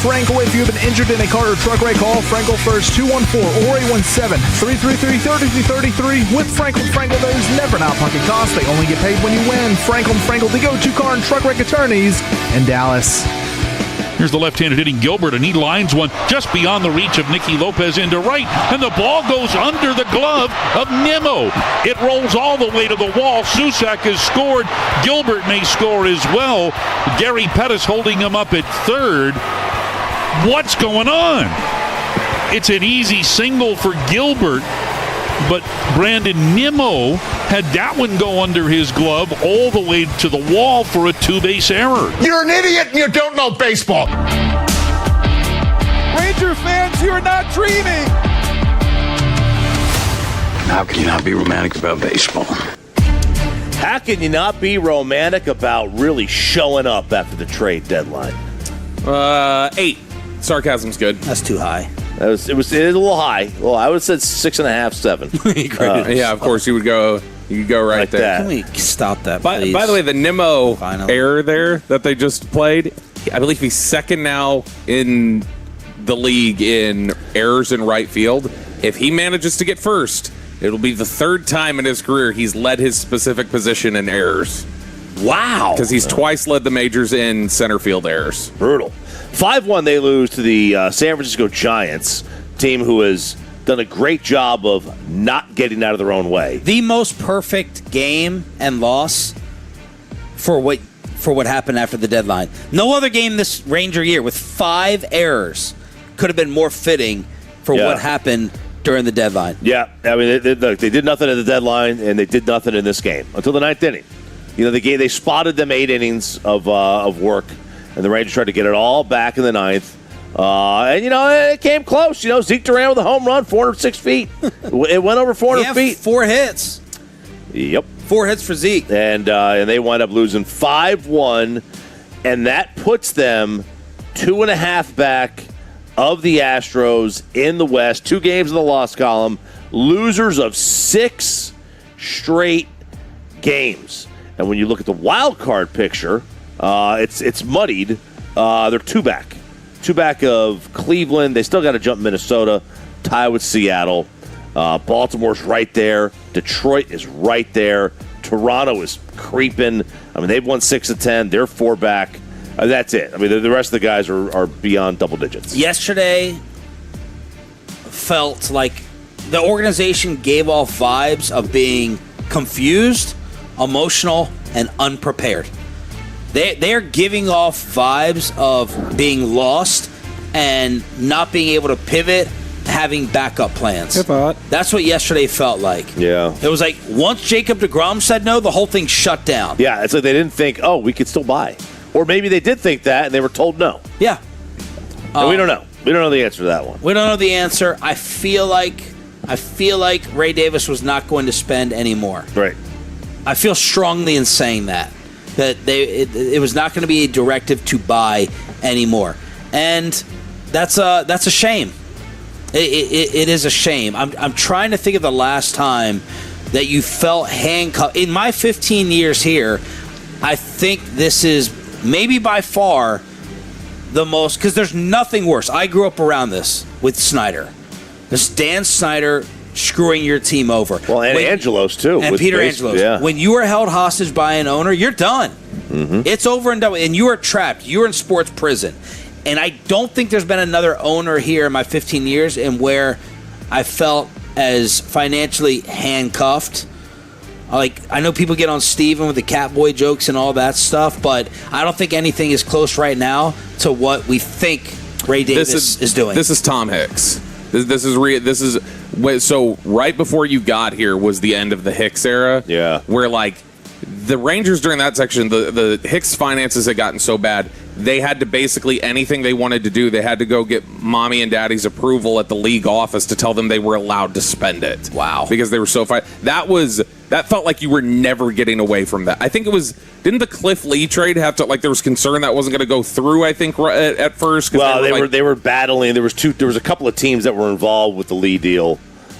Frankel. If you've been injured in a car or truck wreck, call Frankel first, 214-481-7333-3333. With Frankel, there's never an out-of-pocket cost. They only get paid when you win. Frankel, the go-to car and truck wreck attorneys in Dallas. Here's the left-handed hitting Gilbert, and he lines one just beyond the reach of Nicky Lopez into right, and the ball goes under the glove of Nimmo. It rolls all the way to the wall. Susak has scored. Gilbert may score as well. Gary Pettis holding him up at third. What's going on? It's an easy single for Gilbert, but Brandon Nimmo had that one go under his glove all the way to the wall for a two-base error. You're an idiot and you don't know baseball. Ranger fans, you're not dreaming. How can you not be romantic about baseball? How can you not be romantic about really showing up after the trade deadline? 8. Sarcasm's good. That's too high. It was a little high. Well, I would have said 6.5, 7. Yeah, of course you would go. You could go right like there. That. Can we stop that, please? By the way, the Nimmo error there that they just played, I believe he's second now in the league in errors in right field. If he manages to get first, it'll be the third time in his career he's led his specific position in errors. Wow. Because he's twice led the majors in center field errors. Brutal. 5-1, they lose to the San Francisco Giants, team who has done a great job of not getting out of their own way. The most perfect game and loss for what happened after the deadline. No other game this Ranger year with 5 errors could have been more fitting for what happened during the deadline. Yeah, I mean, they did nothing at the deadline, and they did nothing in this game until the 9th inning. You know, they spotted them 8 innings of work, and the Rangers tried to get it all back in the 9th. And, it came close. Zeke Duran with a home run, 406 feet. It went over 400 feet. 4 hits. Yep. 4 hits for Zeke. And they wind up losing 5-1, and that puts them 2.5 back of the Astros in the West. 2 games in the loss column. Losers of 6 straight games. And when you look at the wild card picture, it's muddied. They're 2 back. 2 back of Cleveland. They still got to jump Minnesota, tie with Seattle. Baltimore's right there. Detroit is right there. Toronto is creeping. I mean, they've won 6 of 10. They're 4 back. That's it. I mean, the rest of the guys are beyond double digits. Yesterday felt like the organization gave off vibes of being confused, emotional, and unprepared. They're giving off vibes of being lost and not being able to pivot, having backup plans. That's what yesterday felt like. Yeah. It was like once Jacob deGrom said no, the whole thing shut down. Yeah, it's like they didn't think, we could still buy. Or maybe they did think that and they were told no. Yeah. And we don't know. We don't know the answer to that one. We don't know the answer. I feel like Ray Davis was not going to spend any more. Right. I feel strongly in saying that it was not going to be a directive to buy anymore, and that's a shame. It is a shame. I'm trying to think of the last time that you felt handcuffed. In my 15 years here, I think this is maybe by far the most, because there's nothing worse. I grew up around this with Snyder. This Dan Snyder screwing your team over. Well, and Angelos, too. And Peter Angelos. Yeah. When you are held hostage by an owner, you're done. Mm-hmm. It's over and done with. And you are trapped. You're in sports prison. And I don't think there's been another owner here in my 15 years in where I felt as financially handcuffed. Like, I know people get on Steven with the Catboy jokes and all that stuff, but I don't think anything is close right now to what we think Ray Davis is doing. This is Tom Hicks. So right before you got here was the end of the Hicks era. Yeah. Where, like, the Rangers during that section, the Hicks finances had gotten so bad, they had to basically, anything they wanted to do, they had to go get mommy and daddy's approval at the league office to tell them they were allowed to spend it. Wow. Because they were so that felt like you were never getting away from that. I think it was, didn't the Cliff Lee trade have to, like, there was concern that wasn't going to go through, I think, at first? Well, they were battling. There was a couple of teams that were involved with the Lee deal.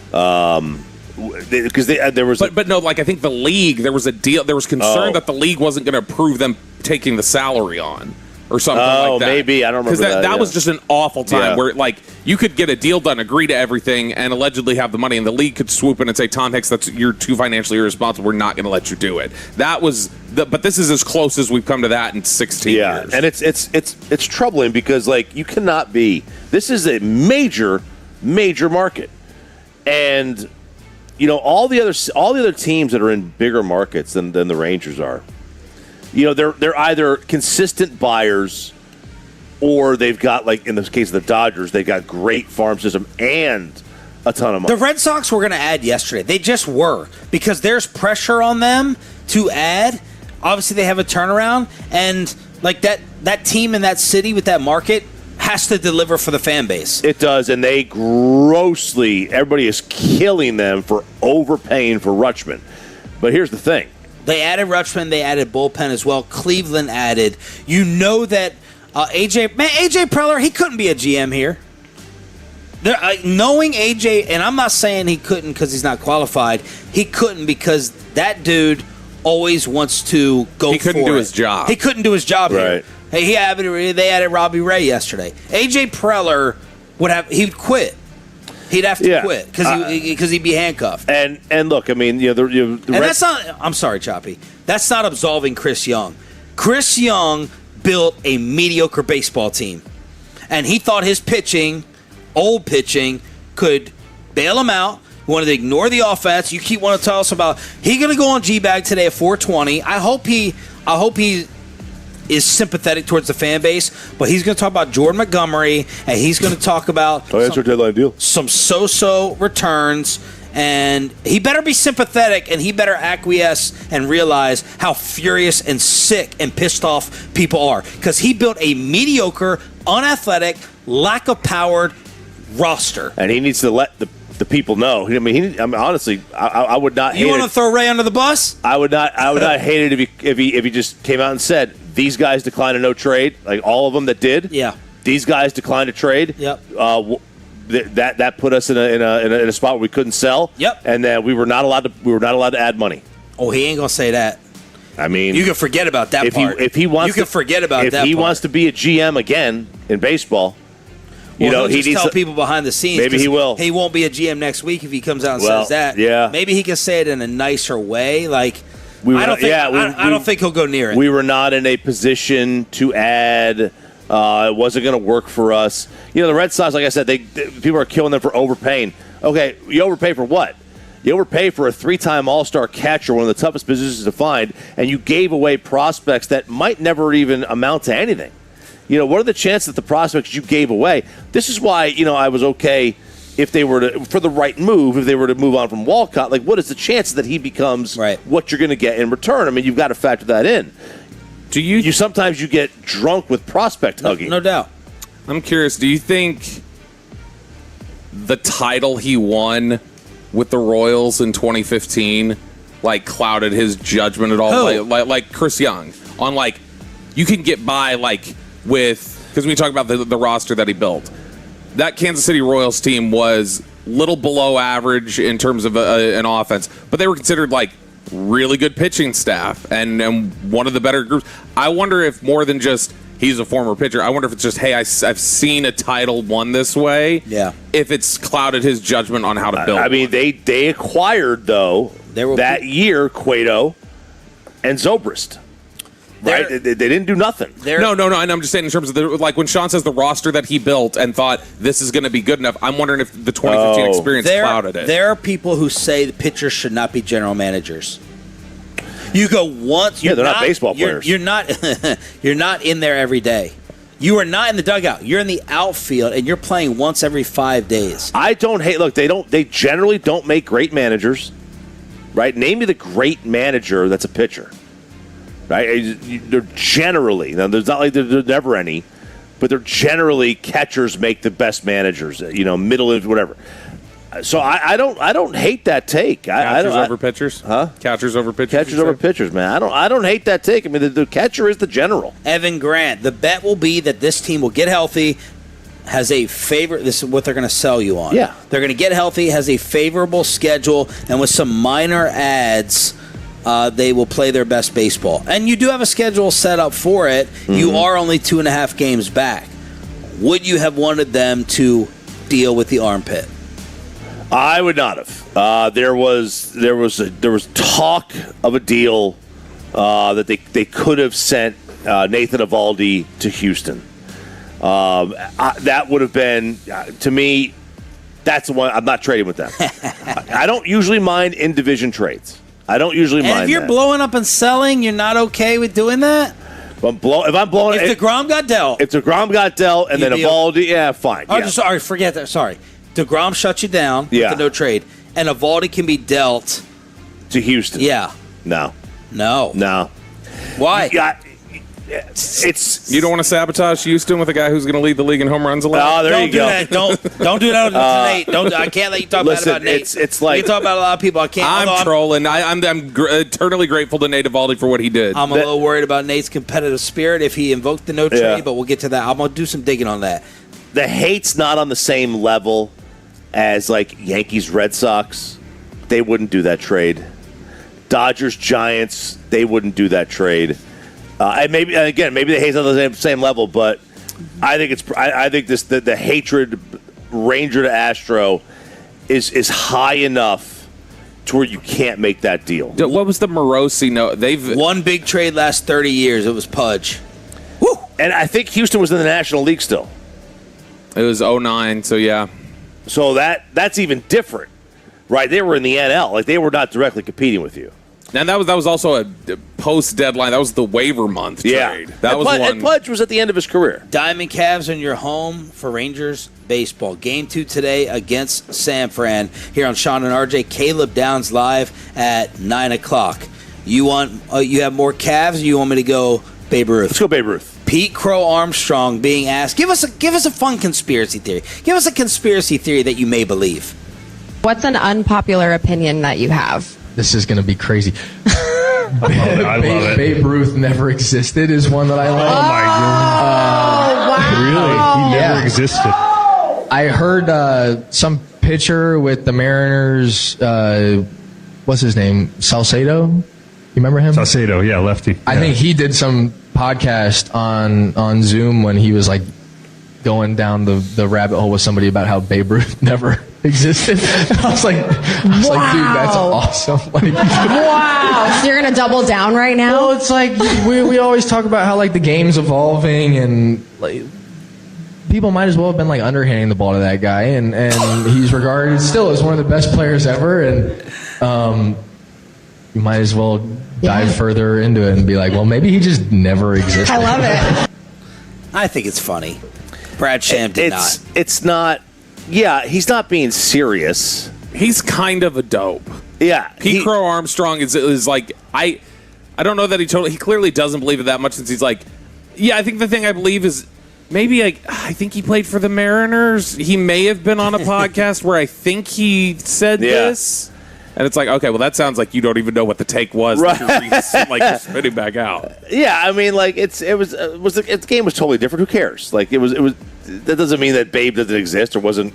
Because there was, but no, like, I think the league, there was a deal. There was concern that the league wasn't going to approve them taking the salary on. or something like that. Maybe. I don't remember Because that yeah. was just an awful time Yeah. where, you could get a deal done, agree to everything, and allegedly have the money, and the league could swoop in and say, Tom Hicks, you're too financially irresponsible. We're not going to let you do it. That was but this is as close as we've come to that in 16 years. And it's troubling because, you cannot be. This is a major market. And all the other teams that are in bigger markets than the Rangers are, they're either consistent buyers or they've got, in the case of the Dodgers, they've got great farm system and a ton of money. The Red Sox were going to add yesterday. They just were because there's pressure on them to add. Obviously, they have a turnaround, and that team in that city with that market has to deliver for the fan base. It does, and everybody is killing them for overpaying for Rutschman. But here's the thing. They added Rutschman. They added bullpen as well. Cleveland added. You know that AJ Preller, he couldn't be a GM here. Knowing AJ, and I'm not saying he couldn't because he's not qualified. He couldn't because that dude always wants to go for it. He couldn't do his job. He couldn't do his job here. Hey, they added Robbie Ray yesterday. AJ Preller he'd quit. He'd have to quit because he'd be handcuffed. And look, I mean, that's not. I'm sorry, Choppy. That's not absolving Chris Young. Chris Young built a mediocre baseball team, and he thought his old pitching, could bail him out. He wanted to ignore the offense. You keep wanting to tell us about he's going to go on G-Bag today at 420. I hope he is sympathetic towards the fan base, but he's going to talk about Jordan Montgomery, and he's going to talk about our deadline deal. Some so-so returns, and he better be sympathetic, and he better acquiesce and realize how furious and sick and pissed off people are, because he built a mediocre, unathletic, lack of powered roster. And he needs to let the people know. Honestly, I would not. You want to throw Ray under the bus? I would not hate it if he just came out and said these guys declined a no trade, like all of them that did. Yeah. These guys declined a trade. Yep. That put us in a spot where we couldn't sell. Yep. And then we were not allowed to add money. Oh, he ain't gonna say that. I mean, you can forget about that part. If he wants, you can forget about that. If he wants to be a GM again in baseball. He needs to tell people behind the scenes. Maybe he will. He won't be a GM next week if he comes out and says that. Yeah. Maybe he can say it in a nicer way. I don't think he'll go near it. We were not in a position to add. It wasn't going to work for us. The Red Sox, like I said, people are killing them for overpaying. Okay, you overpay for what? You overpay for a 3-time All-Star catcher, one of the toughest positions to find, and you gave away prospects that might never even amount to anything. What are the chances that the prospects you gave away? This is why, I was okay if they were to, for the right move, if they were to move on from Walcott. What is the chance that he becomes what you're going to get in return? I mean, you've got to factor that in. You sometimes you get drunk with prospect hugging. No doubt. I'm curious, do you think the title he won with the Royals in 2015 clouded his judgment at all? Like Chris Young on you can get by because we talk about the roster that he built. That Kansas City Royals team was little below average in terms of an offense, but they were considered really good pitching staff and one of the better groups. I wonder if more than just he's a former pitcher, I wonder if it's just, hey, I've seen a title won this way. Yeah. If it's clouded his judgment on how to build. I mean, they acquired though that year Cueto and Zobrist. Right, they didn't do nothing. No, and I'm just saying in terms of when Sean says the roster that he built and thought this is going to be good enough, I'm wondering if the 2015 experience clouded it. There are people who say the pitchers should not be general managers. You go once. They're not baseball players. You're not. You're not in there every day. You are not in the dugout. You're in the outfield, and you're playing once every 5 days. I don't hate. Look, they generally don't make great managers. Right? Name me the great manager that's a pitcher. Right? They're generally, now there's not there's never any, but they're generally catchers make the best managers. Middle of whatever. So I don't hate that take. Catchers over pitchers, huh? Catchers over pitchers. Catchers over pitchers, man. I don't hate that take. I mean, the catcher is the general. Evan Grant. The bet will be that this team will get healthy. Has a favorite. This is what they're going to sell you on. Yeah, they're going to get healthy. Has a favorable schedule, and with some minor adds. they will play their best baseball. And you do have a schedule set up for it. Mm-hmm. You are only 2.5 games back. Would you have wanted them to deal with the armpit? I would not have. There was talk of a deal that they could have sent Nathan Eovaldi to Houston. That would have been, to me, that's the one. I'm not trading with them. I don't usually mind in-division trades. I don't usually mind. And if you're blowing up and selling, you're not okay with doing that? If I'm blowing, if DeGrom got dealt, and then Eovaldi, yeah, fine. Oh, yeah. sorry, forget that. Sorry, DeGrom shut you down with the no trade, and Eovaldi can be dealt to Houston. Yeah, no. Why? It's you don't want to sabotage Houston with a guy who's going to lead the league in home runs alone. Oh, there you go. Don't do that to Nate. I can't let you talk bad about Nate. It's like you talk about a lot of people. I can't. I'm trolling. I'm eternally grateful to Nate Eovaldi for what he did. I'm a little worried about Nate's competitive spirit if he invoked the no trade, but we'll get to that. I'm gonna do some digging on that. The hate's not on the same level as like Yankees, Red Sox. They wouldn't do that trade. Dodgers, Giants. They wouldn't do that trade. And maybe the hate's on the same level, but I think the hatred Ranger to Astro is high enough to where you can't make that deal. What was the Morosi note? They've one big trade last 30 years. It was Pudge. Woo! And I think Houston was in the National League still. It was 2009, so yeah. So that's even different, right? They were in the NL, like they were not directly competing with you. And that was also a post deadline. That was the waiver month trade. That was one. And Pudge was at the end of his career. Diamond Cavs in your home for Rangers baseball. Game 2 today against San Fran here on Sean and RJ. Caleb Downs live at 9:00. You have more Cavs? Or you want me to go Babe Ruth? Let's go Babe Ruth. Pete Crow Armstrong being asked, give us a fun conspiracy theory. Give us a conspiracy theory that you may believe. What's an unpopular opinion that you have? This is going to be crazy. I love it. Babe Ruth never existed is one that I like. Oh, my God. Really? He never existed. I heard some pitcher with the Mariners, what's his name? Salcedo? You remember him? Salcedo, yeah, lefty. I think he did some podcast on Zoom when he was like going down the rabbit hole with somebody about how Babe Ruth never existed. I was like, dude, that's awesome. Like, wow. So you're going to double down right now? Well, it's like we always talk about how like the game's evolving and like people might as well have been like underhanding the ball to that guy and he's regarded still as one of the best players ever and you might as well dive further into it and be like, well, maybe he just never existed. I love it. I think it's funny. Brad Sham did not. It's not. Yeah, he's not being serious. He's kind of a dope. Yeah. Pete Crow Armstrong is like, I don't know that he clearly doesn't believe it that much since he's like, yeah, I think the thing I believe is maybe I think he played for the Mariners. He may have been on a podcast where I think he said this. And it's like, okay, well, that sounds like you don't even know what the take was. Right. You're spitting back out. Yeah, I mean, like the game was totally different. Who cares? Like it was. That doesn't mean that Babe doesn't exist or wasn't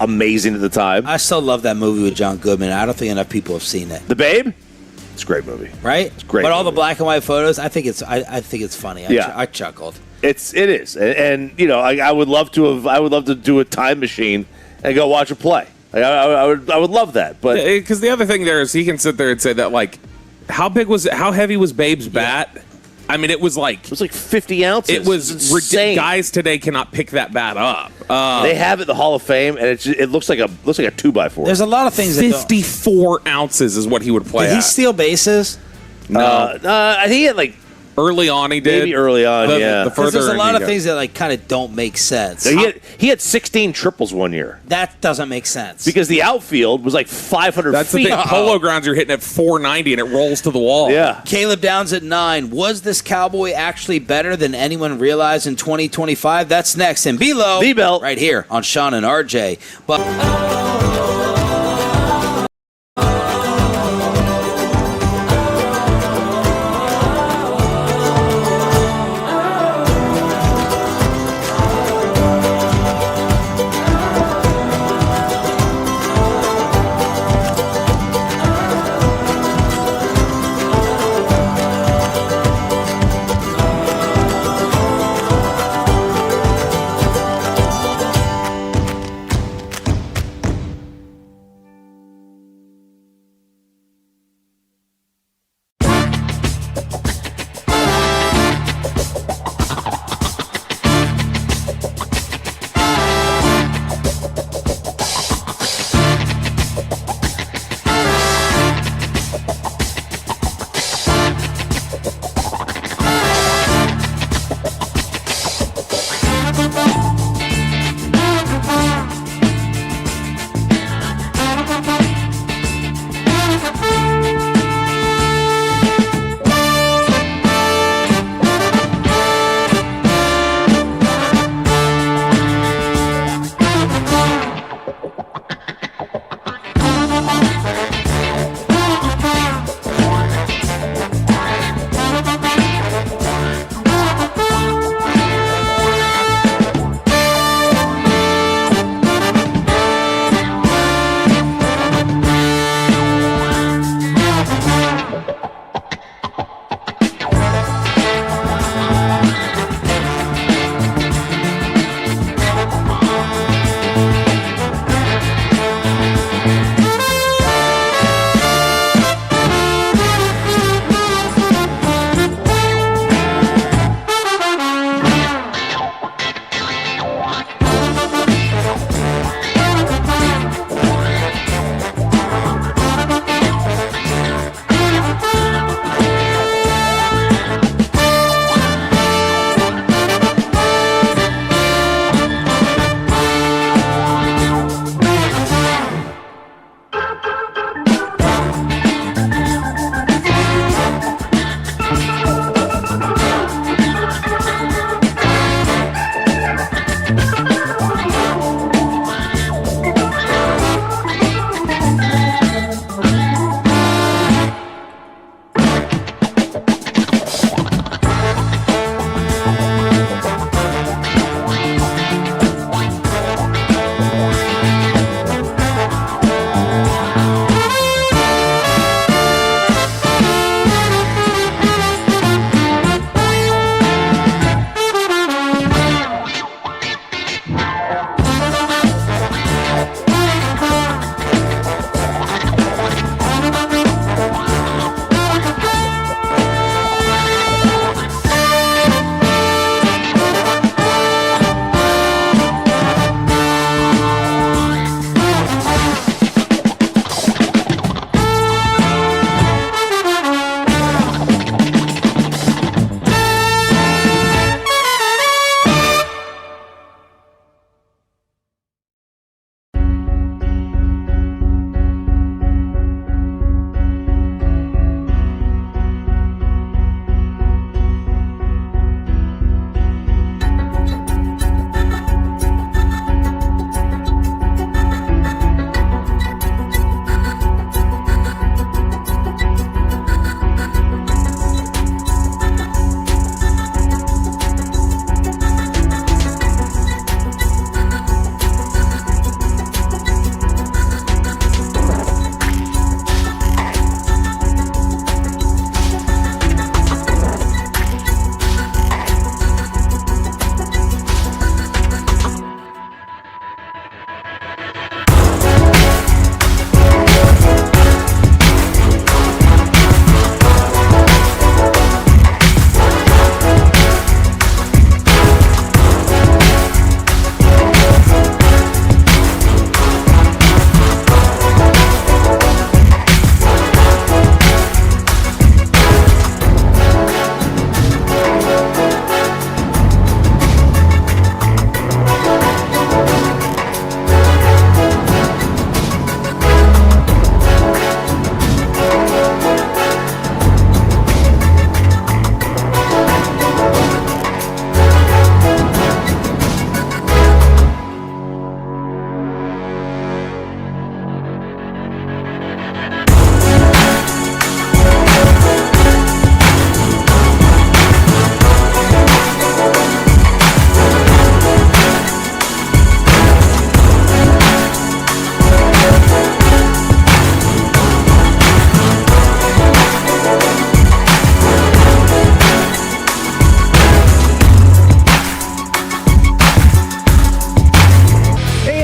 amazing at the time. I still love that movie with John Goodman. I don't think enough people have seen it. The Babe? It's a great movie, right? It's great. But all the black and white photos, I think it's funny. I chuckled. It is, and you know, I would love to do a time machine and go watch a play. I would love that, but because the other thing there is he can sit there and say that like how heavy was Babe's bat? I mean, it was like 50 ounces. It was insane. Guys today cannot pick that bat up. They have it in the Hall of Fame, and it looks like a 2x4. There's a lot of things. 54 ounces is what he would play. Did he steal bases? No, I think he had like. Early on, he did. Maybe early on, yeah. Because there's a lot of things that like kind of don't make sense. He had 16 triples one year. That doesn't make sense. Because the outfield was like 500 That's feet. The thing. Polo grounds, you're hitting at 490 and it rolls to the wall. Yeah. Caleb Downs at 9. Was this Cowboy actually better than anyone realized in 2025? That's next. And below, B-Bell. Right here on Sean and RJ. But.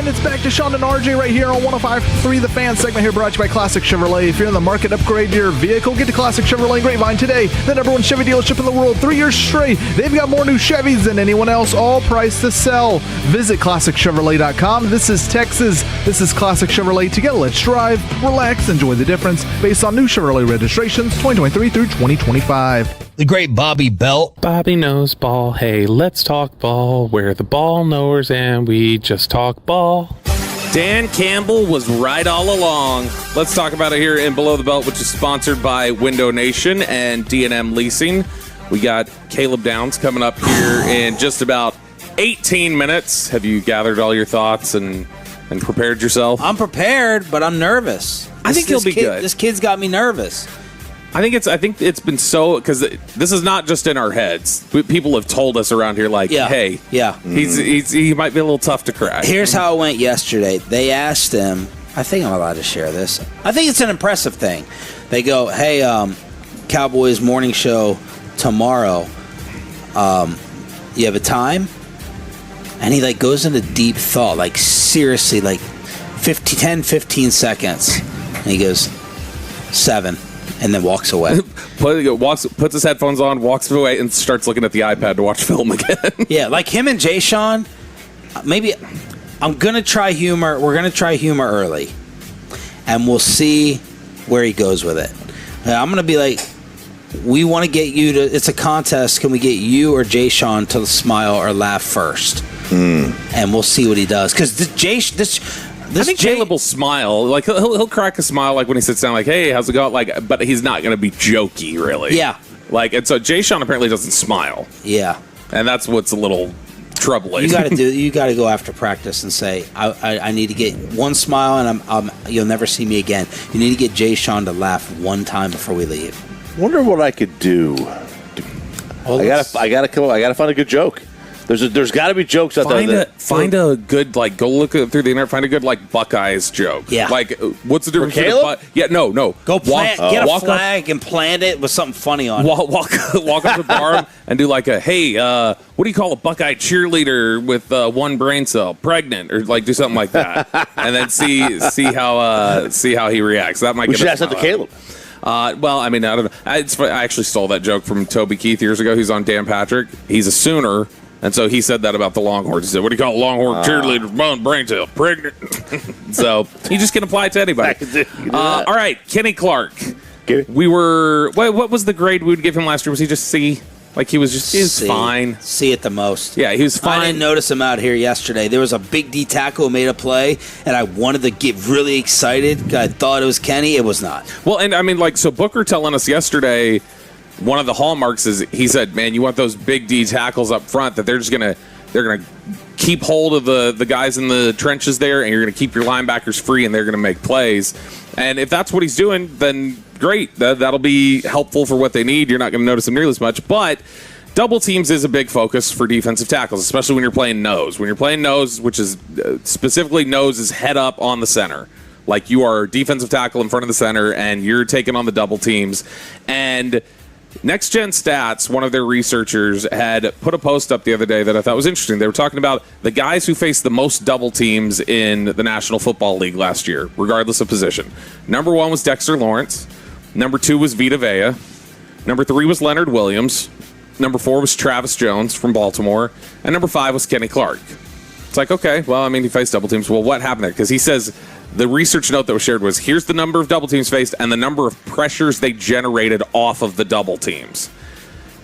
in. It's back to Sean and RJ right here on 105.3 The Fan segment here brought to you by Classic Chevrolet. If you're in the market, upgrade your vehicle. Get to Classic Chevrolet Grapevine today. The #1 Chevy dealership in the world 3 years straight. They've got more new Chevys than anyone else, all priced to sell. Visit ClassicChevrolet.com. This is Texas. This is Classic Chevrolet. Together, let's drive, relax, enjoy the difference based on new Chevrolet registrations 2023 through 2025. The great Bobby Belt. Bobby knows ball. Hey, let's talk ball. We're the ball knowers and we just talk ball. Dan Campbell was right all along. Let's talk about it here in Below the Belt, which is sponsored by Window Nation and D&M Leasing. We got Caleb Downs coming up here in just about 18 minutes. Have you gathered all your thoughts and prepared yourself? I'm prepared, but I'm nervous. I think he'll be good. This kid's got me nervous. I think it's been so, because this is not just in our heads. People have told us around here, like, hey, he might be a little tough to crack. Here's how it went yesterday. They asked him, I think I'm allowed to share this. I think it's an impressive thing. They go, hey, Cowboys morning show tomorrow. You have a time? And he like goes into deep thought, like seriously, like 10-15 seconds. And he goes, 7. And then walks away. Puts his headphones on, walks away, and starts looking at the iPad to watch film again. Yeah, like him and Jay Sean, maybe I'm going to try humor. We're going to try humor early. And we'll see where he goes with it. I'm going to be like, we want to get you to, it's a contest. Can we get you or Jay Sean to smile or laugh first? And we'll see what he does. Because I think Caleb will smile. Like he'll crack a smile, like when he sits down, like, "Hey, how's it going?" Like, but he's not going to be jokey, really. Yeah. Like, and so Jay Sean apparently doesn't smile. Yeah. And that's what's a little troubling. You got to go after practice and say, I need to get one smile, and you'll never see me again. You need to get Jay Sean to laugh one time before we leave. Wonder what I could do. Well, I gotta find a good joke. There's got to be jokes out there. Find a good, like, go look through the internet. Find a good, like, Buckeyes joke. Yeah. Like, what's the difference? For Caleb? No. Go get a flag and plant it with something funny on it. Walk up to the bar and do like a, hey, what do you call a Buckeye cheerleader with one brain cell, pregnant, or like do something like that, and then see how he reacts. That might. We should ask that to Caleb. Well, I mean, I don't know. I actually stole that joke from Toby Keith years ago. He's on Dan Patrick. He's a Sooner. And so he said that about the Longhorns. He said, what do you call a Longhorn cheerleader? Bone brain cell, pregnant. So you just can apply it to anybody. All right, Kenny Clark. We were, what was the grade we would give him last year? Was he just C? Like he was fine. C at the most. Yeah, he was fine. I didn't notice him out here yesterday. There was a big D tackle who made a play, and I wanted to get really excited. I thought it was Kenny. It was not. Well, and I mean, like, so Booker telling us yesterday, one of the hallmarks is he said, man, you want those big D tackles up front that they're gonna keep hold of the guys in the trenches there, and you're gonna keep your linebackers free, and they're gonna make plays. And if that's what he's doing, then great. That'll be helpful for what they need. You're not gonna notice them nearly as much, but double teams is a big focus for defensive tackles, especially when you're playing nose. When you're playing nose, which is specifically nose is head up on the center. Like you are defensive tackle in front of the center, and you're taking on the double teams. And Next Gen Stats, one of their researchers, had put a post up the other day that I thought was interesting. They were talking about the guys who faced the most double teams in the National Football League last year, regardless of position. Number 1 was Dexter Lawrence. Number 2 was Vita Vea. Number 3 was Leonard Williams. Number 4 was Travis Jones from Baltimore. And number 5 was Kenny Clark. It's like, okay, well, I mean, he faced double teams. Well, what happened there? Because he says the research note that was shared was, here's the number of double teams faced and the number of pressures they generated off of the double teams.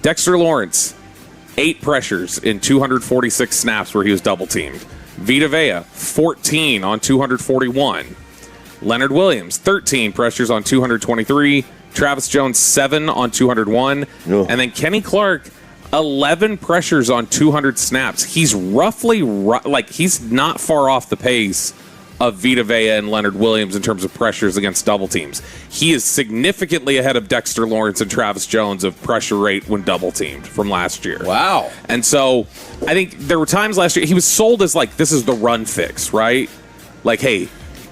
Dexter Lawrence, 8 pressures in 246 snaps where he was double teamed. Vita Vea, 14 on 241. Leonard Williams, 13 pressures on 223. Travis Jones, 7 on 201. And then Kenny Clark, 11 pressures on 200 snaps. He's roughly, he's not far off the pace of Vita Vea and Leonard Williams in terms of pressures against double teams. He is significantly ahead of Dexter Lawrence and Travis Jones of pressure rate when double teamed from last year. Wow. And so I think there were times last year he was sold as like, this is the run fix, right? Like, hey,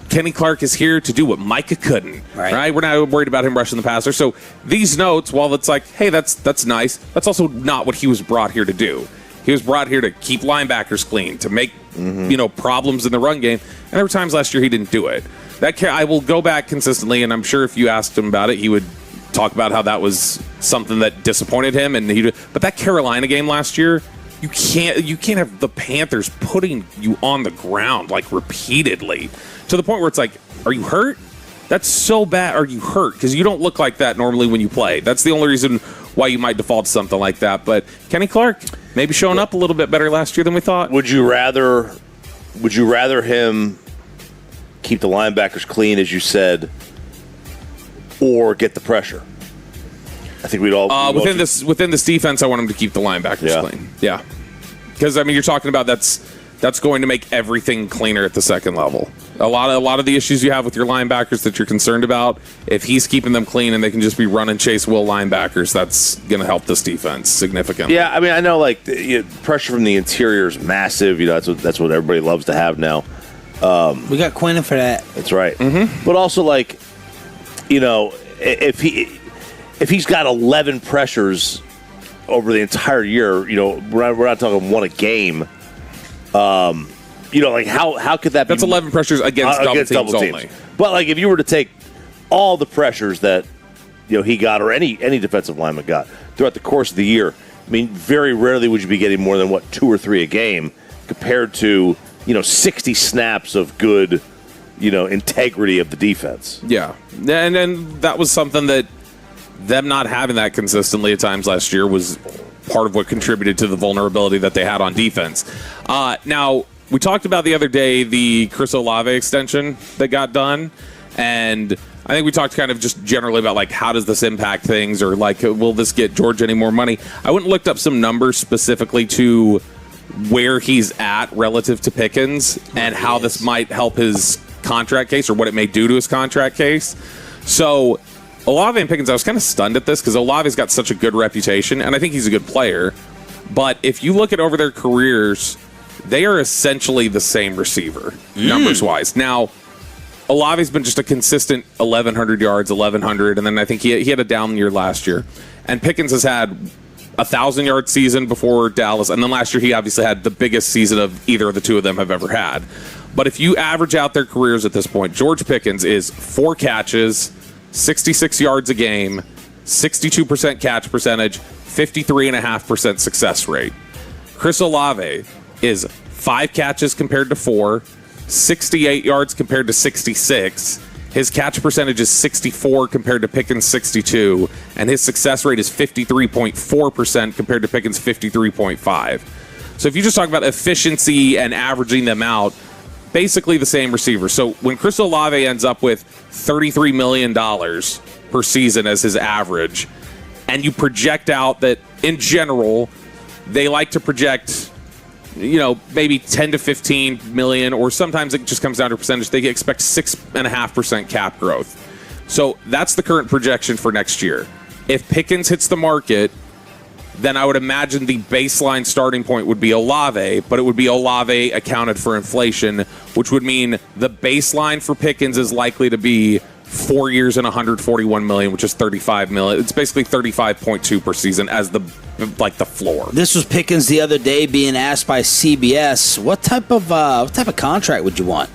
Kenny Clark is here to do what Micah couldn't, right? We're not worried about him rushing the passer. So these notes, while it's like, hey, that's nice, that's also not what he was brought here to do. He was brought here to keep linebackers clean, to make problems in the run game. And there were times last year he didn't do it. I will go back consistently, and I'm sure if you asked him about it, he would talk about how that was something that disappointed him. But that Carolina game last year, you can't have the Panthers putting you on the ground like repeatedly to the point where it's like, are you hurt? That's so bad. Are you hurt? Because you don't look like that normally when you play. That's the only reason why you might default to something like that. But Kenny Clark maybe showing up a little bit better last year than we thought. Would you rather him keep the linebackers clean, as you said, or get the pressure? I think we'd all within this defense. I want him to keep the linebackers clean. Yeah, because you're talking about that's going to make everything cleaner at the second level. A lot of the issues you have with your linebackers that you're concerned about, if he's keeping them clean and they can just be run and chase will linebackers, that's going to help this defense significantly. Yeah, I know pressure from the interior is massive. That's what everybody loves to have now. We got Quinnen for that. That's right. Mm-hmm. But also, if he's got 11 pressures over the entire year, we're not talking one a game. How could that be? That's 11 pressures against double teams only. But if you were to take all the pressures that he got, or any defensive lineman got throughout the course of the year, very rarely would you be getting more than 2 or 3 a game compared to 60 snaps of good integrity of the defense. Yeah, and then that was something that them not having that consistently at times last year was part of what contributed to the vulnerability that they had on defense. Now, we talked about the other day the Chris Olave extension that got done, and I think we talked kind of just generally about how does this impact things, or will this get George any more money? I went and looked up some numbers specifically to where he's at relative to Pickens and how this might help his contract case, or what it may do to his contract case. So Olave and Pickens, I was kind of stunned at this because Olave's got such a good reputation, and I think he's a good player. But if you look at over their careers, they are essentially the same receiver, numbers-wise. Now, Olave's been just a consistent 1,100 yards, 1,100, and then I think he had a down year last year. And Pickens has had 1,000-yard season before Dallas, and then last year he obviously had the biggest season of either of the two of them have ever had. But if you average out their careers at this point, George Pickens is 4 catches, 66 yards a game, 62% catch percentage, 53.5% success rate. Chris Olave is 5 catches compared to 4, 68 yards compared to 66. His catch percentage is 64 compared to Pickens' 62, and his success rate is 53.4% compared to Pickens' 53.5. So if you just talk about efficiency and averaging them out, basically the same receiver. So when Chris Olave ends up with $33 million per season as his average, and you project out that in general, they like to project, maybe 10 to 15 million, or sometimes it just comes down to percentage. They expect 6.5% cap growth. So that's the current projection for next year. If Pickens hits the market, then I would imagine the baseline starting point would be Olave, but it would be Olave accounted for inflation, which would mean the baseline for Pickens is likely to be 4 years and $141 million, which is $35 million. It's basically 35.2 per season as the floor. This was Pickens the other day being asked by CBS, what type of contract would you want?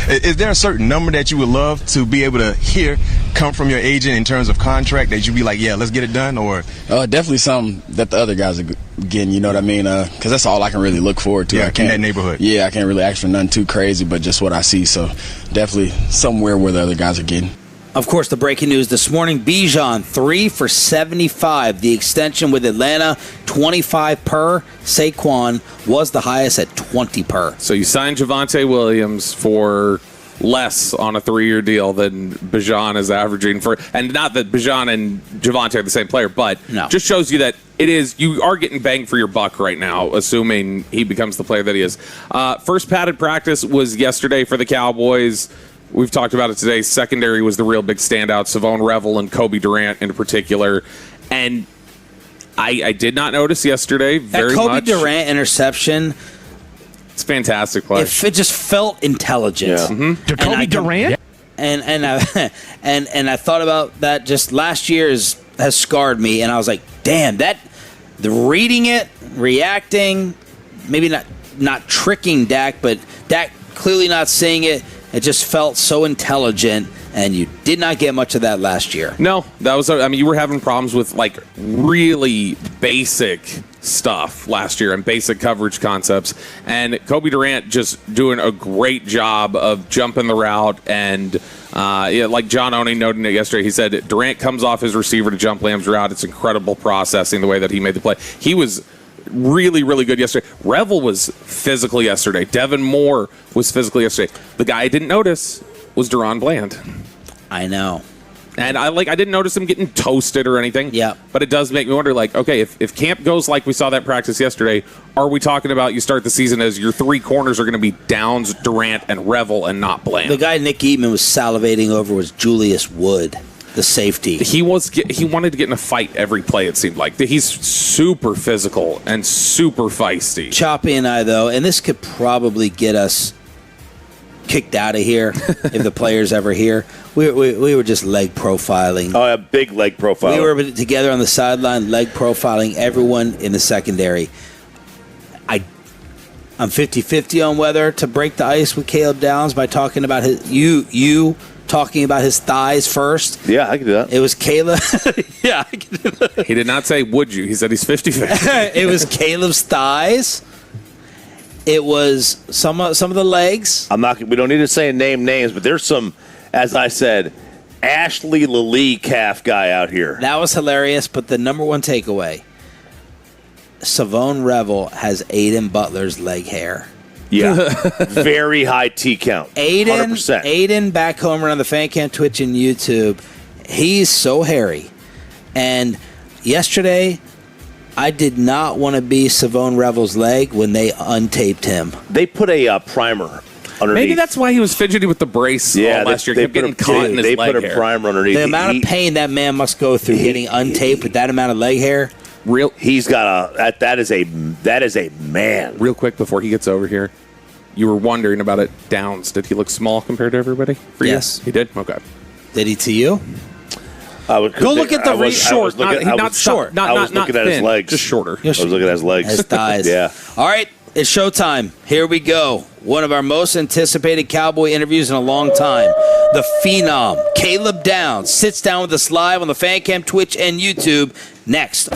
Is there a certain number that you would love to be able to hear come from your agent in terms of contract that you'd be like, yeah, let's get it done? Or definitely something that the other guys are getting, you know what I mean? Because that's all I can really look forward to. Yeah, in that neighborhood. Yeah, I can't really ask for nothing too crazy, but just what I see. So definitely somewhere where the other guys are getting. Of course, the breaking news this morning, Bijan, 3 for 75. The extension with Atlanta, 25 per. Saquon was the highest at 20 per. So you signed Javonte Williams for less on a 3-year deal than Bijan is averaging for. And not that Bijan and Javonte are the same player, but just shows you that you are getting bang for your buck right now, assuming he becomes the player that he is. First padded practice was yesterday for the Cowboys. We've talked about it today. Secondary was the real big standout. Savone Revel and Kobe Durant in particular. And I did not notice yesterday very much. That Kobe Durant interception. It's fantastic play. It just felt intelligent. Yeah. Mm-hmm. To Kobe Durant? And I thought about that just last year has scarred me. And I was like, damn, the reading it, reacting, maybe not not tricking Dak, but Dak clearly not seeing it. It just felt so intelligent, and you did not get much of that last year. No, that was. I mean, you were having problems with like really basic stuff last year and basic coverage concepts, and Kobe Durant just doing a great job of jumping the route. And like John Oney noted it yesterday, he said Durant comes off his receiver to jump Lamb's route. It's incredible processing the way that he made the play. He was really, really good yesterday. Revel was physical yesterday. Devin Moore was physical yesterday. The guy I didn't notice was Deron Bland. I know. And I didn't notice him getting toasted or anything. Yeah. But it does make me wonder, like, okay, if camp goes like we saw that practice yesterday, are we talking about you start the season as your three corners are going to be Downs, Durant, and Revel and not Bland? The guy Nick Eatman was salivating over was Julius Wood, the safety. He wanted to get in a fight every play, it seemed like. He's super physical and super feisty. Choppy and I, though, and this could probably get us kicked out of here if the players ever here. We were just leg profiling. Oh, yeah, big leg profiling. We were together on the sideline, leg profiling everyone in the secondary. I'm 50-50 on whether to break the ice with Caleb Downs by talking about you talking about his thighs first. Yeah, I can do that. It was Caleb. Yeah, I can do that. He did not say would you. He said he's 50-50. It was Caleb's thighs. It was some of the legs. We don't need to say name names, but there's some, as I said, Ashley Lilly calf guy out here. That was hilarious, but the number one takeaway, Savone Revel has Aiden Butler's leg hair. Yeah. Very high T count. 100%. Aiden back home around the fan cam, Twitch, and YouTube. He's so hairy. And yesterday, I did not want to be Savone Revel's leg when they untaped him. They put a primer underneath. Maybe that's why he was fidgety with the brace last year. He kept getting caught in his leg hair. They put a primer underneath. The amount of pain that man must go through getting untaped with that amount of leg hair. He's got that is a man. Real quick before he gets over here, you were wondering about it. Downs, did he look small compared to everybody? For Yes. you? He did? Okay. Did he to you? Go look at the short, not short. I was looking at his legs. Just shorter. I was looking at his legs. His thighs. Yeah. All right, it's showtime. Here we go. One of our most anticipated Cowboy interviews in a long time. The Phenom, Caleb Downs, sits down with us live on the Fan Cam, Twitch, and YouTube. Next.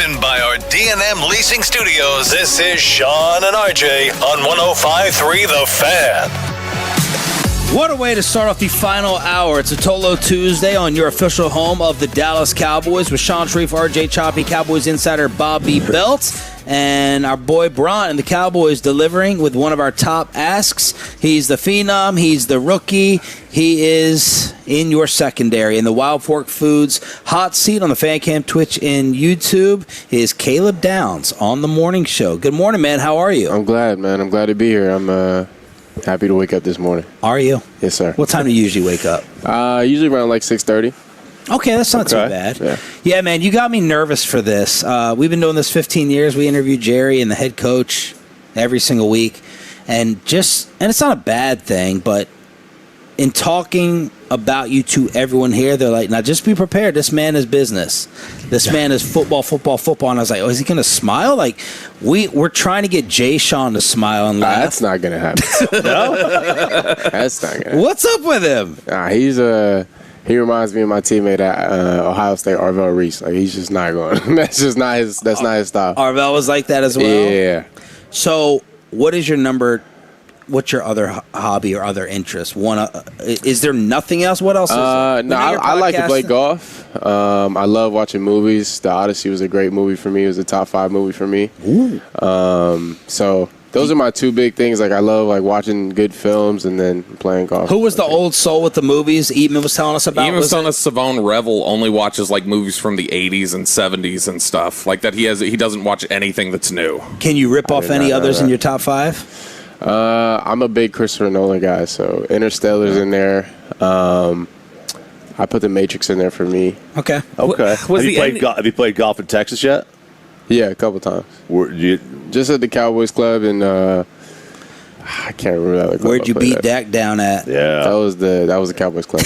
driven by our D&M Leasing Studios. This is Sean and RJ on 105.3 The Fan. What a way to start off the final hour. It's a Tolo Tuesday on your official home of the Dallas Cowboys with Sean Sharif, RJ Choppy, Cowboys insider Bobby Belt, and our boy Bron and the Cowboys delivering with one of our top asks. He's the phenom. He's the rookie. He is in your secondary. In the Wild Fork Foods hot seat on the Fan Cam, Twitch, and YouTube is Caleb Downs on the morning show. Good morning, man. How are you? I'm glad, man. I'm glad to be here. I'm happy to wake up this morning. Are you? Yes, sir. What time do you usually wake up? Usually around like 6:30. Okay, that's not too bad. Yeah, man, you got me nervous for this. We've been doing this 15 years. We interview Jerry and the head coach every single week. And it's not a bad thing, but in talking about you to everyone here, they're like, now just be prepared. This man is business. This man is football. And I was like, oh, is he going to smile? Like, we're trying to get Jay Sean to smile and laugh. That's not going to happen. No? That's not going to happen. What's up with him? He reminds me of my teammate at Ohio State, Arvell Reese. Like, he's just not going. That's not his style. Arvell was like that as well? Yeah. So, what's your other hobby or other interest? Is there nothing else? What else is there? No, I like to play golf. I love watching movies. The Odyssey was a great movie for me. It was a top 5 movie for me. Ooh. So those are my two big things. Like, I love watching good films and then playing golf. Who was the old soul with the movies Eatman was telling us about? Eatman was telling us Savone Revel only watches movies from the 80s and 70s and stuff. Like that he doesn't watch anything that's new. Can you rip off any others in your top 5? I'm a big Christopher Nolan guy, so Interstellar's in there. I put The Matrix in there for me. Okay. Have you played golf in Texas yet? Yeah, a couple times. Just at the Cowboys Club, and I can't remember that. Where'd you beat Dak down at? Yeah, that was the Cowboys Club.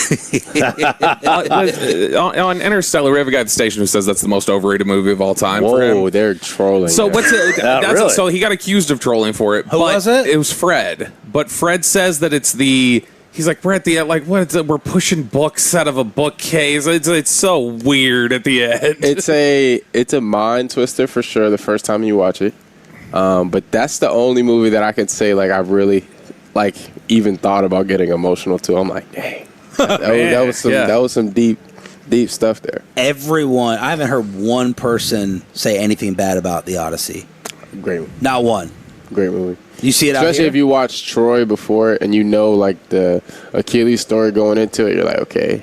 On Interstellar, we have a guy at the station who says that's the most overrated movie of all time. Whoa, for him. They're trolling. So what's it? Really? So he got accused of trolling for it. Who was it? It was Fred. But Fred says that it's the. He's like, we're at the end. Like, what? We're pushing books out of a bookcase. It's so weird at the end. It's a mind twister for sure. The first time you watch it. But that's the only movie that I could say I really even thought about getting emotional to. I'm like, dang, that was some deep stuff there. Everyone, I haven't heard one person say anything bad about The Odyssey. Great movie. Not one. Great movie. You see it out here? Especially if you watch Troy before it and you know the Achilles story going into it, you're like, okay.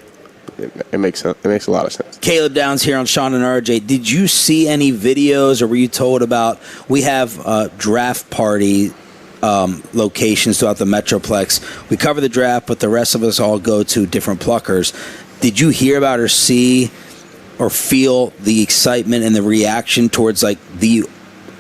It makes a lot of sense. Caleb Downs here on Sean and RJ. Did you see any videos or were you told about, we have draft party locations throughout the Metroplex. We cover the draft, but the rest of us all go to different pluckers. Did you hear about or see or feel the excitement and the reaction towards the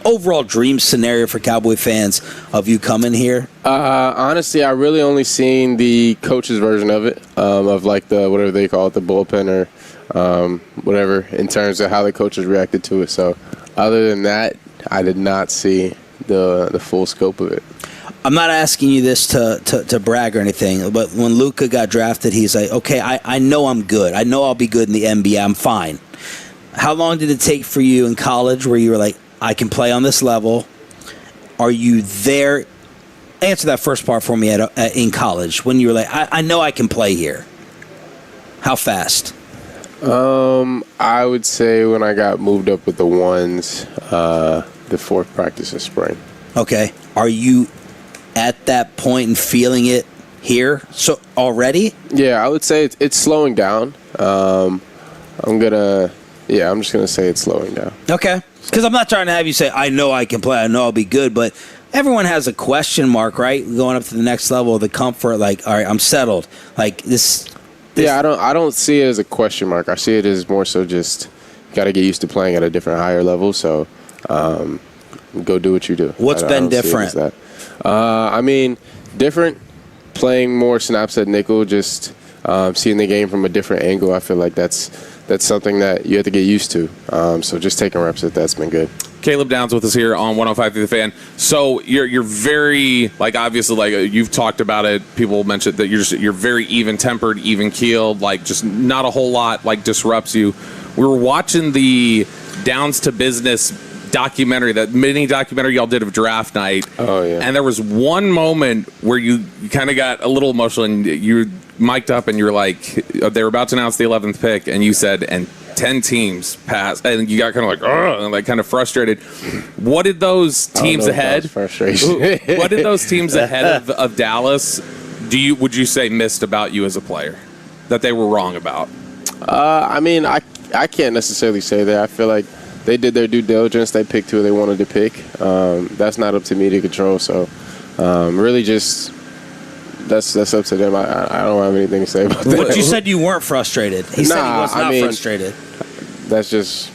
overall dream scenario for Cowboy fans of you coming here? Honestly, I really only seen the coach's version of it, of the whatever they call it, the bullpen or whatever, in terms of how the coaches reacted to it. So other than that, I did not see the full scope of it. I'm not asking you this to brag or anything, but when Luka got drafted, he's like, okay, I know I'm good. I know I'll be good in the NBA. I'm fine. How long did it take for you in college where you were like, I can play on this level? Are you there? Answer that first part for me in college when you were like, I know I can play here. How fast? I would say when I got moved up with the ones, the fourth practice of spring. Okay. Are you at that point and feeling it here so already? Yeah, I would say it's slowing down. I'm just gonna say it's slowing down. Okay. Because I'm not trying to have you say, I know I can play, I know I'll be good, but everyone has a question mark, right? Going up to the next level of the comfort, all right, I'm settled. This. Yeah, I don't see it as a question mark. I see it as more so just got to get used to playing at a different higher level. So go do what you do. What's been different? Different. Playing more snaps at nickel, just seeing the game from a different angle. I feel like that's something that you have to get used to. So just taking reps at that's been good. Caleb Downs with us here on 105 through the Fan. So you're very obviously you've talked about it. People mentioned that you're very even tempered, even keeled. Just not a whole lot disrupts you. We were watching the Downs to Business documentary, that mini documentary y'all did of draft night. Oh, yeah. And there was one moment where you kind of got a little emotional, and you mic'd up and you were like, they were about to announce the 11th pick, and you said, and 10 teams passed, and you got kind of like, ugh, and like kind of frustrated. What did those teams ahead? Frustration. What did those teams ahead of Dallas would you say missed about you as a player that they were wrong about? I mean, I can't necessarily say that. I feel like they did their due diligence. They picked who they wanted to pick. That's not up to me to control. So, really, just that's up to them. I don't have anything to say about that. But you said you weren't frustrated. He said he was not frustrated. That's just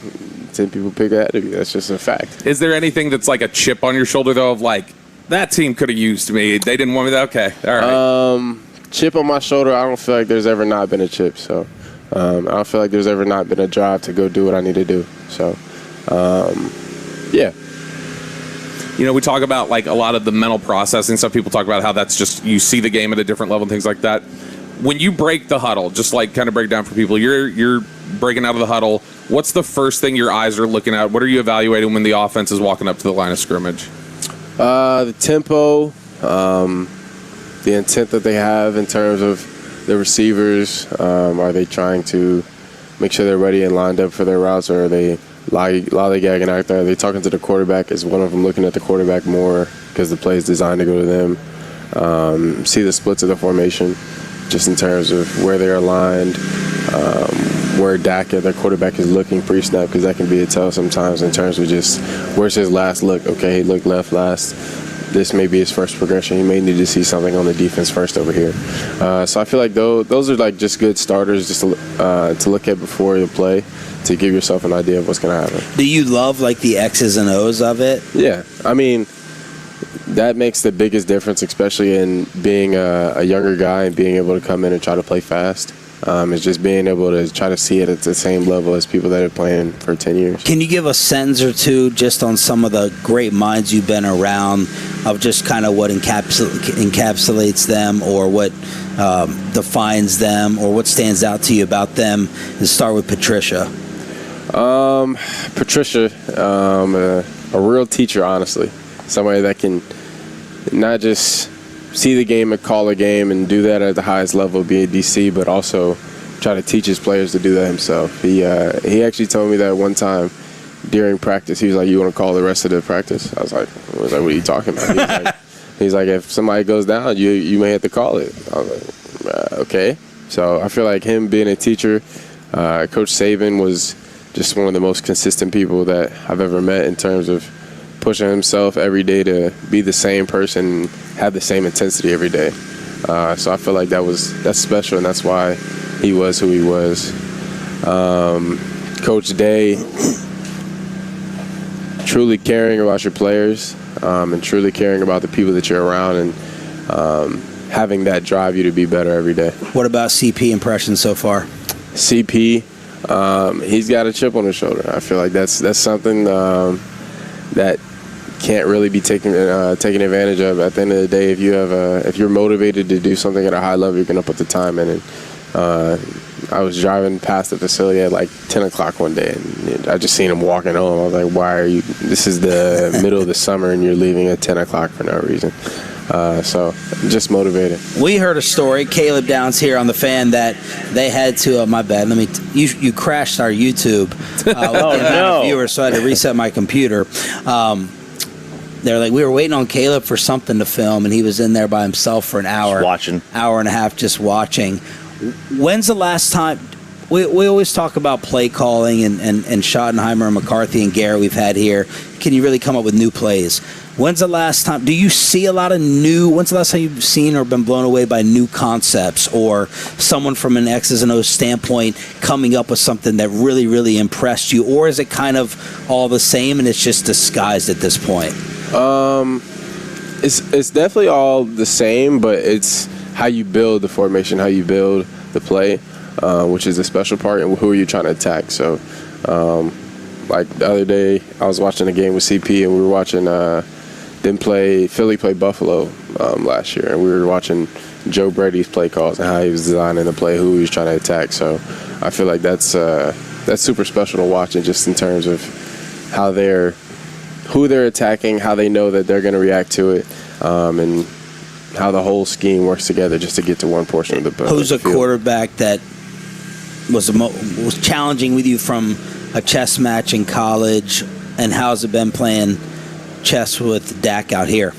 10 people pick ahead of you. That's just a fact. Is there anything that's like a chip on your shoulder though, of like, that team could have used me, they didn't want me? Okay, all right. Chip on my shoulder, I don't feel like there's ever not been a chip. So I don't feel like there's ever not been a drive to go do what I need to do. So yeah. You know, we talk about like a lot of the mental processing stuff. People talk about how that's just, you see the game at a different level and things like that. When you break the huddle, just like kind of break down for people, you're breaking out of the huddle. What's the first thing your eyes are looking at? What are you evaluating when the offense is walking up to the line of scrimmage? The tempo, the intent that they have in terms of the receivers. Are they trying to make sure they're ready and lined up for their routes, or are they lollygagging out there? Are they talking to the quarterback? Is one of them looking at the quarterback more because the play is designed to go to them? See the splits of the formation, just in terms of where they're aligned, where Dak, their quarterback, is looking pre-snap, because that can be a tell sometimes in terms of just where's his last look. Okay, he looked left last. This may be his first progression. He may need to see something on the defense first over here. So I feel like those are like just good starters just to look at before you play, to give yourself an idea of what's going to happen. Do you love like the X's and O's of it? Yeah, I mean, that makes the biggest difference, especially in being a younger guy and being able to come in and try to play fast. It's just being able to try to see it at the same level as people that are playing for 10 years. Can you give a sentence or two just on some of the great minds you've been around, of just kind of what encapsulates them, or what defines them, or what stands out to you about them? Let's start with Patricia. Patricia, a real teacher, honestly. Somebody that can not just see the game and call a game and do that at the highest level, be a DC, but also try to teach his players to do that himself. He actually told me that one time during practice. He was like, "You want to call the rest of the practice?" I was like, "What are you talking about?" He's like, "If somebody goes down, you may have to call it." I was like, "Okay." So I feel like him being a teacher, Coach Saban was just one of the most consistent people that I've ever met in terms of pushing himself every day to be the same person, have the same intensity every day. So I feel like that's special, and that's why he was who he was. Coach Day, truly caring about your players, and truly caring about the people that you're around, and having that drive you to be better every day. What about CP impressions so far? CP, he's got a chip on his shoulder. I feel like that's something that can't really be taken advantage of. At the end of the day, if you're motivated to do something at a high level, you're going to put the time in. And I was driving past the facility at like 10 o'clock one day, and I just seen him walking home. I was like, "Why are you? This is the middle of the summer, and you're leaving at 10 o'clock for no reason." So just motivated. We heard a story, Caleb Downs here on the Fan, that they had to. My bad. You crashed our YouTube with the amount of viewers, so I had to reset my computer. They're like, we were waiting on Caleb for something to film, and he was in there by himself for an hour, hour and a half, just watching. When's the last time? We always talk about play calling and Schottenheimer and McCarthy and Garrett we've had here. Can you really come up with new plays? When's the last time? Do you see a lot of new? When's the last time you've seen or been blown away by new concepts, or someone from an X's and O's standpoint coming up with something that really, really impressed you? Or is it kind of all the same and it's just disguised at this point? It's definitely all the same, but it's how you build the formation, how you build the play, which is the special part, and who are you trying to attack. So, like the other day, I was watching a game with CP, and we were watching Philly play Buffalo last year, and we were watching Joe Brady's play calls and how he was designing the play, who he was trying to attack. So I feel like that's super special to watch, and just in terms of who they're attacking, how they know that they're going to react to it, and how the whole scheme works together just to get to one portion of the field. Who's a quarterback that was challenging with you from a chess match in college, and how's it been playing chess with Dak out here?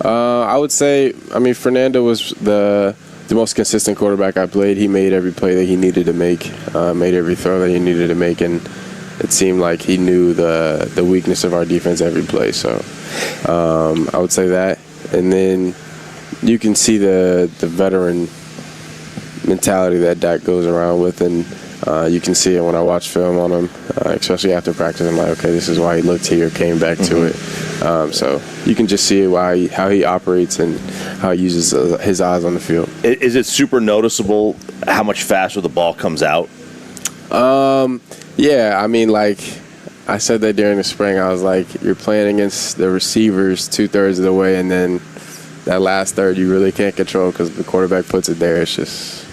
I would say, Fernando was the most consistent quarterback I played. He made every play that he needed to make, made every throw that he needed to make, and it seemed like he knew the weakness of our defense every play. So I would say that. And then you can see the veteran mentality that Dak goes around with, and you can see it when I watch film on him, especially after practice. I'm like, okay, this is why he looked here, came back to it. So you can just see how he operates and how he uses his eyes on the field. Is it super noticeable how much faster the ball comes out? Yeah, like I said that during the spring. I was like, you're playing against the receivers 2/3 of the way, and then that last third you really can't control because the quarterback puts it there. It's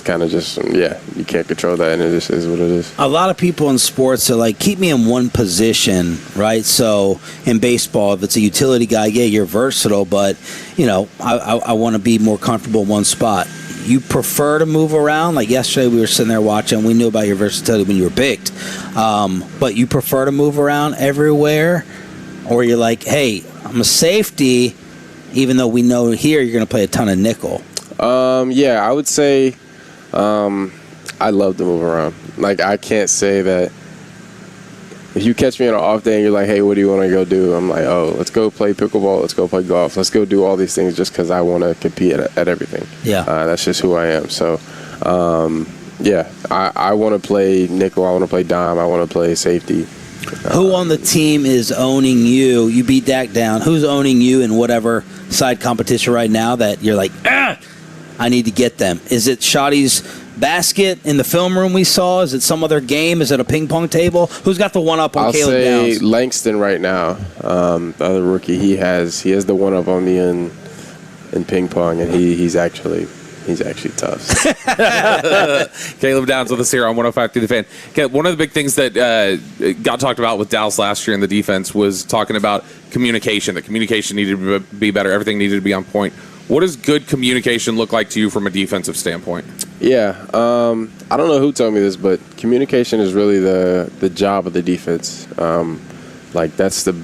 kind of just, you can't control that, and it just is what it is. A lot of people in sports are like, keep me in one position, right? So in baseball, if it's a utility guy, yeah, you're versatile, but, I want to be more comfortable in one spot. You prefer to move around? Like yesterday we were sitting there watching, we knew about your versatility when you were picked, but you prefer to move around everywhere? Or you're like, hey, I'm a safety, even though we know here you're going to play a ton of nickel? Yeah, I would say I love to move around. Like, I can't say that if you catch me on an off day and you're like, hey, what do you want to go do? I'm like, oh, let's go play pickleball, let's go play golf, let's go do all these things just because I want to compete at everything. Yeah. That's just who I am. So, I want to play nickel, I want to play dime, I want to play safety. Who on the team is owning you? You beat Dak down. Who's owning you in whatever side competition right now that you're like, I need to get them? Is it Shoddy's basket in the film room we saw? Is it some other game? Is it a ping pong table? Who's got the one up on Caleb Downs? I'll say Langston right now, the other rookie. He has the one up on me in ping pong, and he's actually tough. Caleb Downs with us here on 105 through the Fan. Okay, one of the big things that got talked about with Dallas last year in the defense was talking about communication. That communication needed to be better. Everything needed to be on point. What does good communication look like to you from a defensive standpoint? Yeah, I don't know who told me this, but communication is really the job of the defense. That's the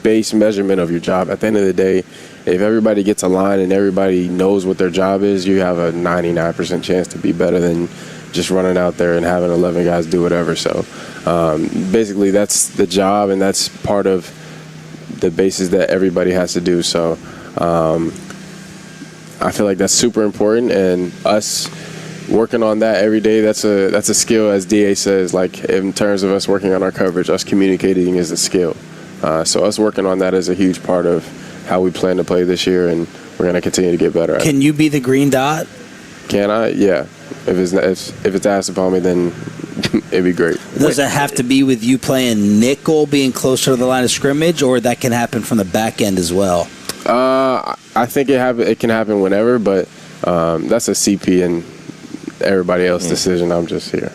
base measurement of your job. At the end of the day, if everybody gets aligned and everybody knows what their job is, you have a 99% chance to be better than just running out there and having 11 guys do whatever. So basically that's the job, and that's part of the basis that everybody has to do. So I feel like that's super important, and us working on that every day, that's a skill, as DA says. Like, in terms of us working on our coverage, us communicating is a skill. So us working on that is a huge part of how we plan to play this year, and we're going to continue to get better at it. Can you be the green dot? Can I? Yeah. If it's asked upon me, then it'd be great. Does it have to be with you playing nickel, being closer to the line of scrimmage, or that can happen from the back end as well? I think it can happen whenever, but that's a CP and everybody else's decision. I'm just here.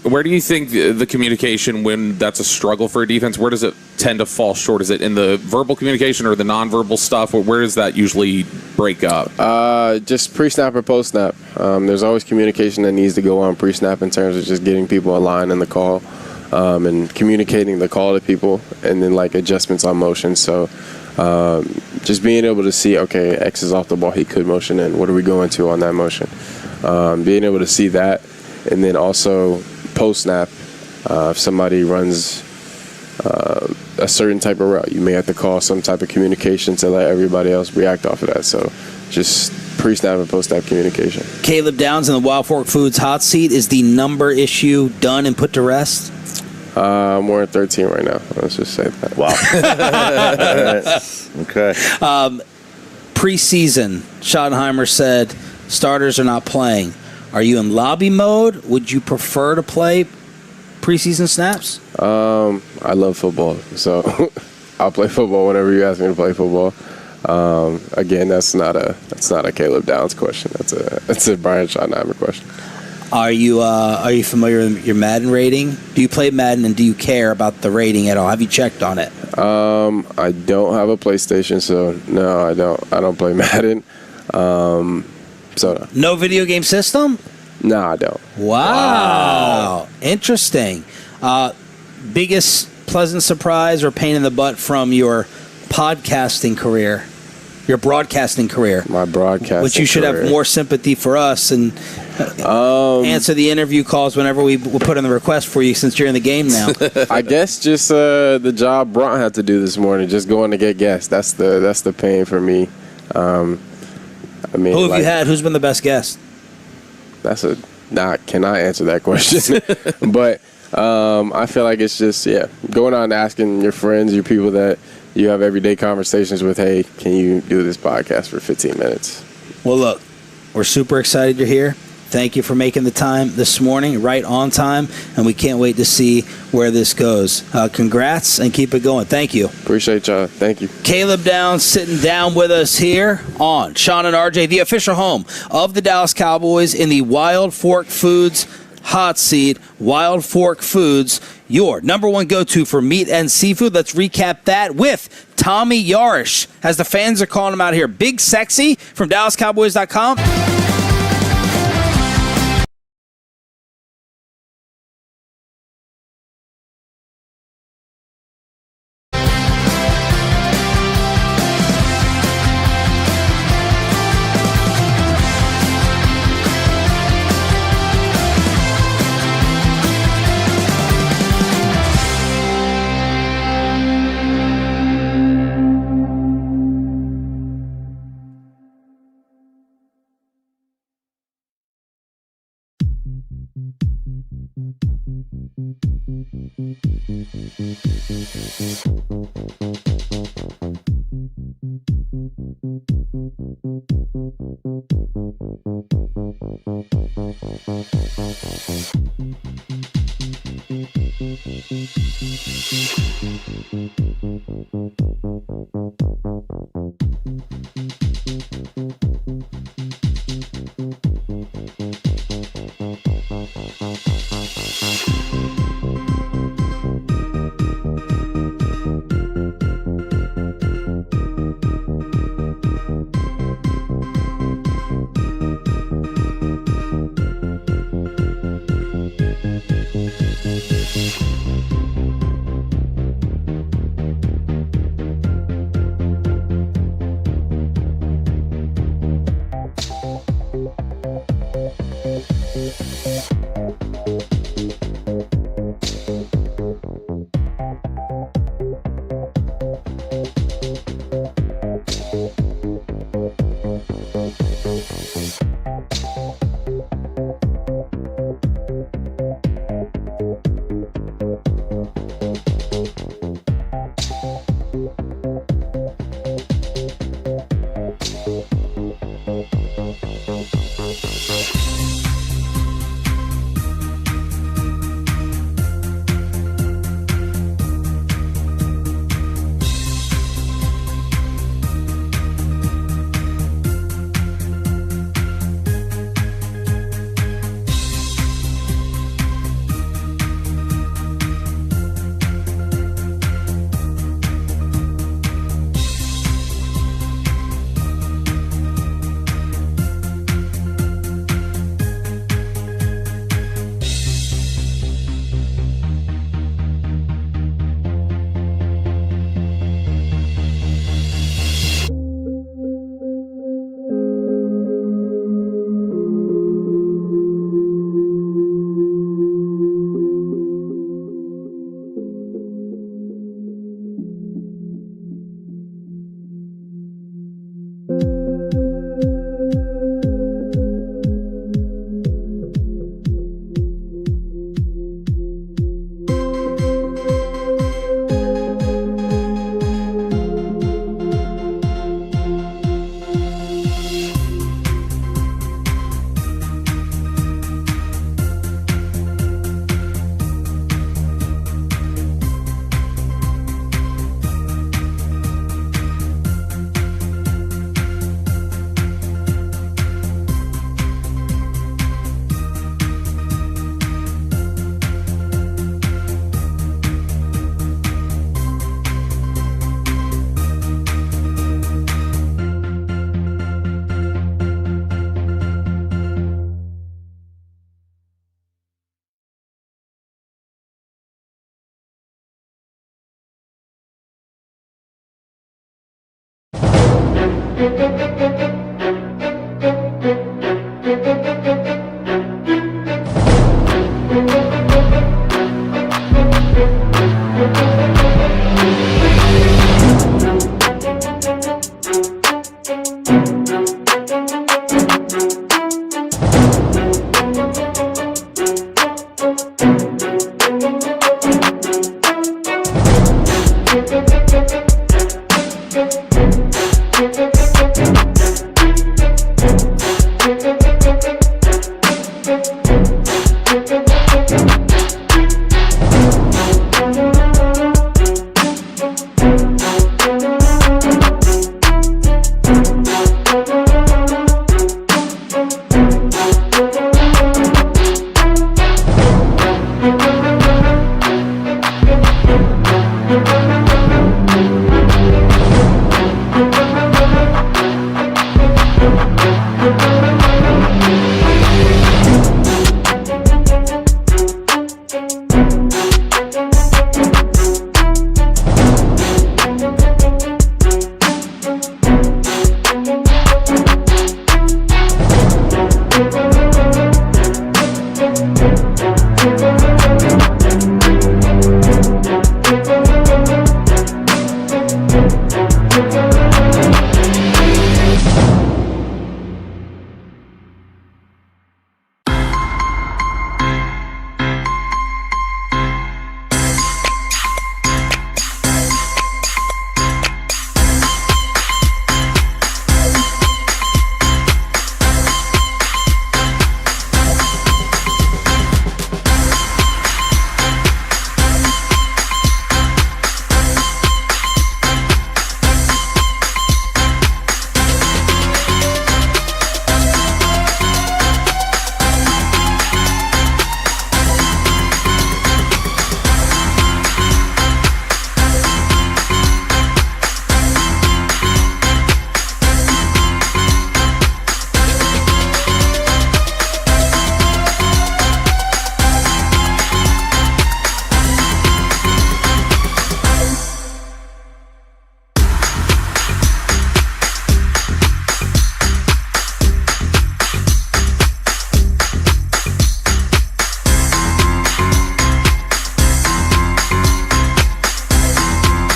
Where do you think the communication, when that's a struggle for a defense, where does it tend to fall short? Is it in the verbal communication or the nonverbal stuff? Or where does that usually break up? Just pre-snap or post-snap. There's always communication that needs to go on pre-snap in terms of just getting people aligned in the call and communicating the call to people, and then adjustments on motion. So just being able to see, okay, X is off the ball, he could motion in. What are we going to on that motion? Being able to see that, and then also post-snap, if somebody runs a certain type of route, you may have to call some type of communication to let everybody else react off of that. So just pre-snap and post-snap communication. Caleb Downs in the Wild Fork Foods hot seat. Is the number issue done and put to rest? I'm wearing 13 right now. Let's just say that. Wow. Okay. Preseason, Schottenheimer said starters are not playing. Are you in lobby mode? Would you prefer to play preseason snaps? I love football, so I'll play football whenever you ask me to play football. Again, that's not a Caleb Downs question. That's a Brian Schottenheimer question. Are you familiar with your Madden rating? Do you play Madden, and do you care about the rating at all? Have you checked on it? I don't have a PlayStation, so no, I don't play Madden. So no video game system? No, I don't. Wow. Interesting. Biggest pleasant surprise or pain in the butt from your podcasting career? Your broadcasting career. My broadcasting Which you should career. have more sympathy for us and answer the interview calls whenever we put in the request for you, since you're in the game now. I guess just the job Bront had to do this morning, just going to get guests. That's the pain for me. I mean, Who have you had? Who's been the best guest? Can I answer that question? But I feel like it's just, going on and asking your friends, your people that you have everyday conversations with, hey, can you do this podcast for 15 minutes? Well, look, we're super excited you're here. Thank you for making the time this morning, right on time, and we can't wait to see where this goes. Congrats, and keep it going. Thank you. Appreciate y'all. Thank you. Caleb Downs sitting down with us here on Sean and RJ, the official home of the Dallas Cowboys, in the Wild Fork Foods hot seat. Wild Fork Foods, your number one go-to for meat and seafood. Let's recap that with Tommy Yarish, as the fans are calling him out here. Big Sexy from DallasCowboys.com.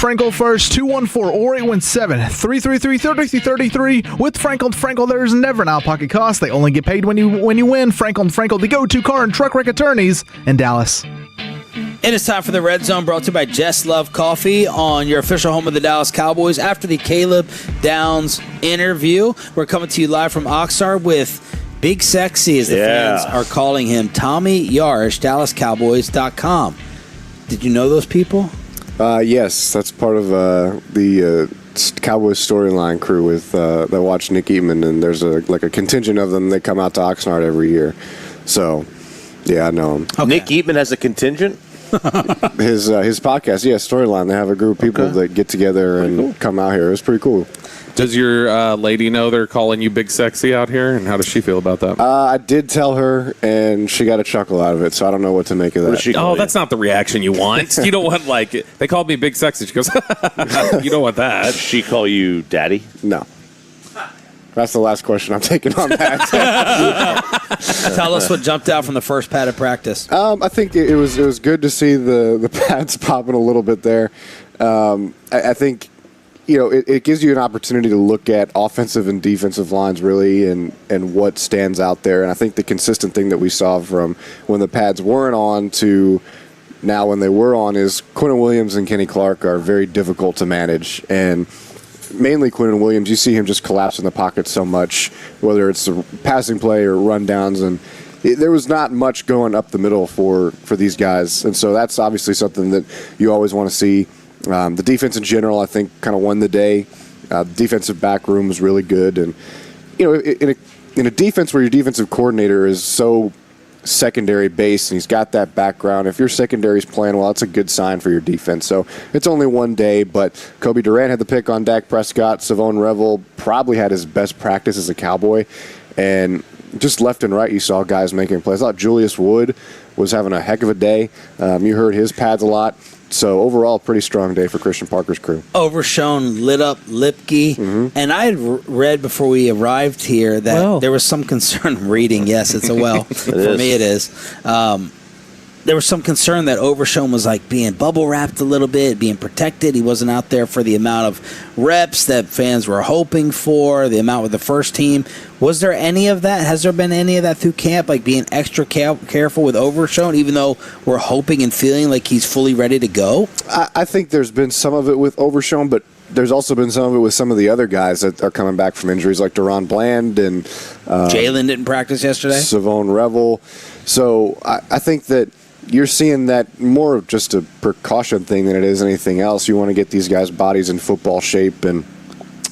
Frankel first, 214 or 817 333 3333. With Frankel Frankel, there's never an out-pocket cost. They only get paid when you win. Frankel, the go-to car and truck wreck attorneys in Dallas. And it's time for the Red Zone, brought to you by Just Love Coffee on your official home of the Dallas Cowboys. After the Caleb Downs interview, we're coming to you live from Oxnard with Big Sexy, as the fans are calling him, Tommy Yarsh, DallasCowboys.com. Did you know those people? Yes, that's part of the Cowboys storyline crew with that watch Nick Eatman, and there's a contingent of them that come out to Oxnard every year. So, yeah, I know him. Okay. Nick Eatman has a contingent? His podcast, Storyline. They have a group of people that get together and come out here. It's pretty cool. Does your lady know they're calling you Big Sexy out here, and how does she feel about that? I did tell her, and she got a chuckle out of it, so I don't know what to make of that. That's not the reaction you want. You don't want, they called me Big Sexy. She goes, you don't want that. Did she call you Daddy? No. That's the last question I'm taking on that. Tell us what jumped out from the first pad of practice. I think it was good to see the pads popping a little bit there. I think it gives you an opportunity to look at offensive and defensive lines really and what stands out there. And I think the consistent thing that we saw from when the pads weren't on to now when they were on is Quinnen Williams and Kenny Clark are very difficult to manage. And mainly Quinnen Williams, you see him just collapse in the pocket so much, whether it's the passing play or rundowns, and there was not much going up the middle for these guys. And so that's obviously something that you always want to see. The defense in general, I think, kind of won the day. The defensive back room was really good. And, in a defense where your defensive coordinator is so secondary based and he's got that background, if your secondary's playing well, that's a good sign for your defense. So it's only one day, but Kobe Durant had the pick on Dak Prescott. Savone Revel probably had his best practice as a Cowboy. And just left and right, you saw guys making plays. I thought Julius Wood was having a heck of a day. You heard his pads a lot. So overall, pretty strong day for Christian Parker's crew. Overshown lit up Lipke. And I had read before we arrived here that there was some concern reading. Yes, it's a well. For me, it is. There was some concern that Overshown was like being bubble wrapped a little bit, being protected. He wasn't out there for the amount of reps that fans were hoping for, the amount with the first team. Was there any of that? Has there been any of that through camp, like being extra careful with Overshown, even though we're hoping and feeling like he's fully ready to go? I think there's been some of it with Overshown, but there's also been some of it with some of the other guys that are coming back from injuries, like Deron Bland and Jalen didn't practice yesterday. Savone Revel. So I think that you're seeing that more of just a precaution thing than it is anything else. You want to get these guys' bodies in football shape, and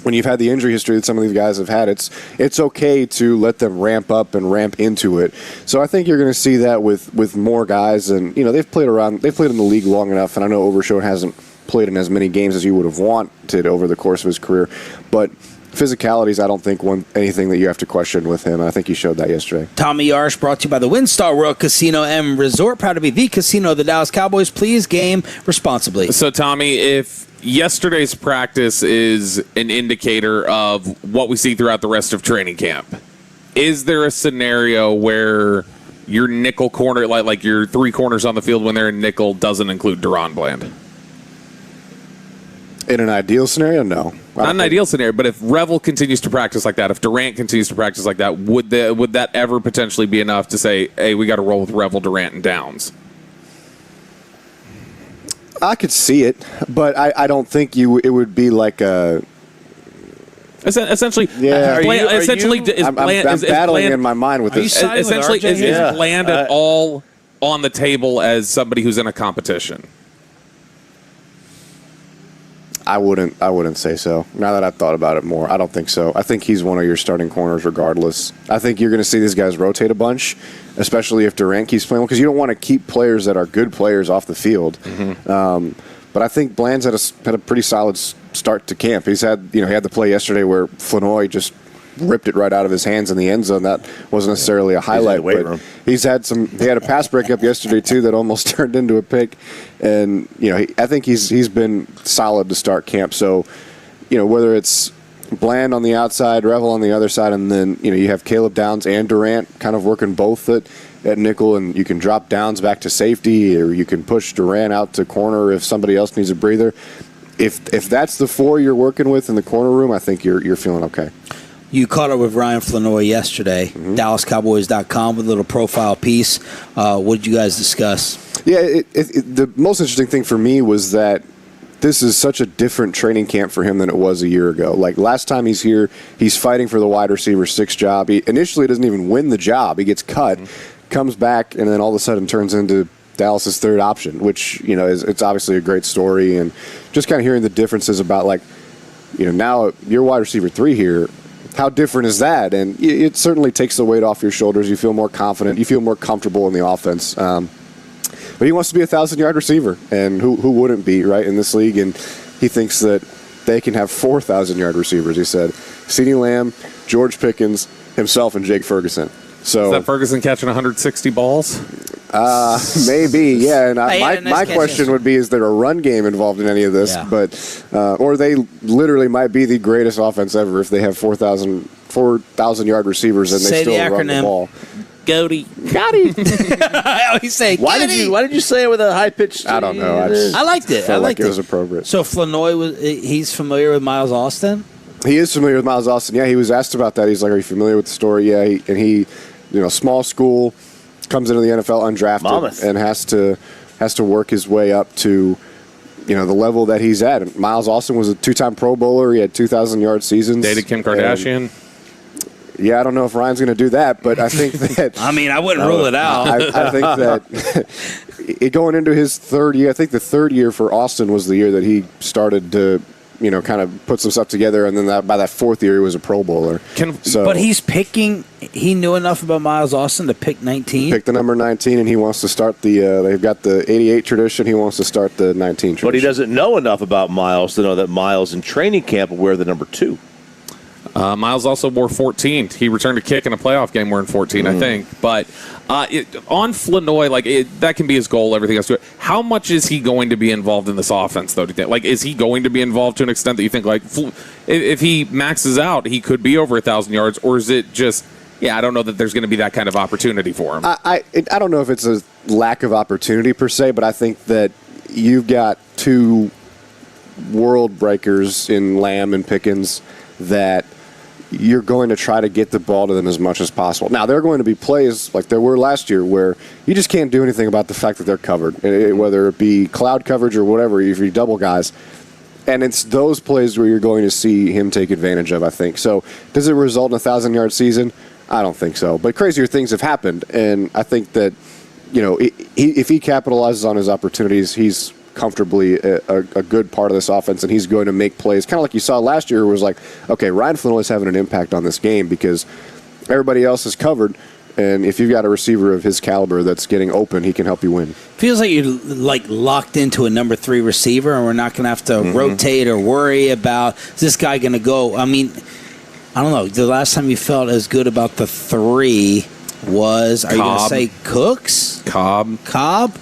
when you've had the injury history that some of these guys have had, it's okay to let them ramp up and ramp into it. So I think you're going to see that with more guys, and they've played in the league long enough, and I know Overshown hasn't played in as many games as you would have wanted over the course of his career, but physicalities, I don't think anything that you have to question with him. I think he showed that yesterday. Tommy Yarsh, brought to you by the WinStar World Casino and Resort. Proud to be the casino of the Dallas Cowboys. Please game responsibly. So, Tommy, if yesterday's practice is an indicator of what we see throughout the rest of training camp, is there a scenario where your nickel corner, like your three corners on the field when they're in nickel, doesn't include Deron Bland? In an ideal scenario, no. Not an ideal scenario, but if Revel continues to practice like that, if Durant continues to practice like that, would that ever potentially be enough to say, hey, we got to roll with Revel, Durant, and Downs? I could see it, but I don't think it would be like a... Essentially, yeah. I'm battling in my mind with this. Essentially, is Bland at all on the table as somebody who's in a competition? I wouldn't say so. Now that I've thought about it more, I don't think so. I think he's one of your starting corners regardless. I think you're going to see these guys rotate a bunch, especially if Durant keeps playing, because you don't want to keep players that are good players off the field. But I think Bland's had a pretty solid start to camp. He had the play yesterday where Flanoy just ripped it right out of his hands in the end zone. That wasn't necessarily a highlight, but he had a pass breakup yesterday too that almost turned into a pick, and I think he's been solid to start camp. So whether it's Bland on the outside, Revel on the other side, and then you have Caleb Downs and Durant kind of working both at nickel, and you can drop Downs back to safety, or you can push Durant out to corner if somebody else needs a breather. If that's the four you're working with in the corner room, I think you're feeling okay. You caught up with Ryan Flanoy yesterday, DallasCowboys.com, with a little profile piece. What did you guys discuss? Yeah, the most interesting thing for me was that this is such a different training camp for him than it was a year ago. Like, last time he's here, he's fighting for the wide receiver 6 job. He initially doesn't even win the job. He gets cut, comes back, and then all of a sudden turns into Dallas's third option, which, it's obviously a great story. And just kind of hearing the differences about, now you're wide receiver 3 here. How different is that? And it certainly takes the weight off your shoulders. You feel more confident. You feel more comfortable in the offense. But he wants to be a 1,000-yard receiver, and who wouldn't be, right, in this league? And he thinks that they can have 4,000-yard receivers, he said. CeeDee Lamb, George Pickens, himself, and Jake Ferguson. So, is that Ferguson catching 160 balls? Maybe, yeah. And my question would be, is there a run game involved in any of this? Yeah. But or they literally might be the greatest offense ever if they have 4,000-yard receivers and they still run the ball. Goaty. I always say why did you say it with a high pitched? I don't know. I liked it. I liked it. It was appropriate. So Flanoy he's familiar with Miles Austin? He is familiar with Miles Austin. Yeah, he was asked about that. He's like, "Are you familiar with the story?" Yeah, he small school, comes into the NFL undrafted and has to work his way up to the level that he's at. And Miles Austin was a 2-time Pro Bowler. He had 2,000-yard seasons. Dated Kim Kardashian. Yeah, I don't know if Ryan's going to do that, but I think that... I mean, I wouldn't rule it out. I think that going into his third year, I think the third year for Austin was the year that he started to, kind of put some stuff together, and then by that fourth year, he was a Pro Bowler. But he knew enough about Miles Austin to pick 19? Pick the number 19, and he wants to start they've got the 88 tradition, he wants to start the 19 tradition. But he doesn't know enough about Miles to know that Miles in training camp will wear the number 2. Miles also wore 14. He returned a kick in a playoff game wearing 14, I think. But on Flanoy, that can be his goal, everything else to it. How much is he going to be involved in this offense, though? Is he going to be involved to an extent that you think, if he maxes out, he could be over 1,000 yards? Or is it just, I don't know that there's going to be that kind of opportunity for him. I don't know if it's a lack of opportunity per se, but I think that you've got two world breakers in Lamb and Pickens that you're going to try to get the ball to them as much as possible. Now, there are going to be plays like there were last year where you just can't do anything about the fact that they're covered, whether it be cloud coverage or whatever, if you double guys. And it's those plays where you're going to see him take advantage of, I think. So does it result in a 1,000-yard season? I don't think so. But crazier things have happened, and I think that, if he capitalizes on his opportunities, he's comfortably a good part of this offense, and he's going to make plays. Kind of like you saw last year, where it was like, okay, Ryan Flanoy is having an impact on this game because everybody else is covered, and if you've got a receiver of his caliber that's getting open, he can help you win. Feels like you're locked into a number 3 receiver, and we're not going to have to rotate or worry about, is this guy going to go? I mean, I don't know. The last time you felt as good about the 3 was, are you going to say Cooks? Cobb?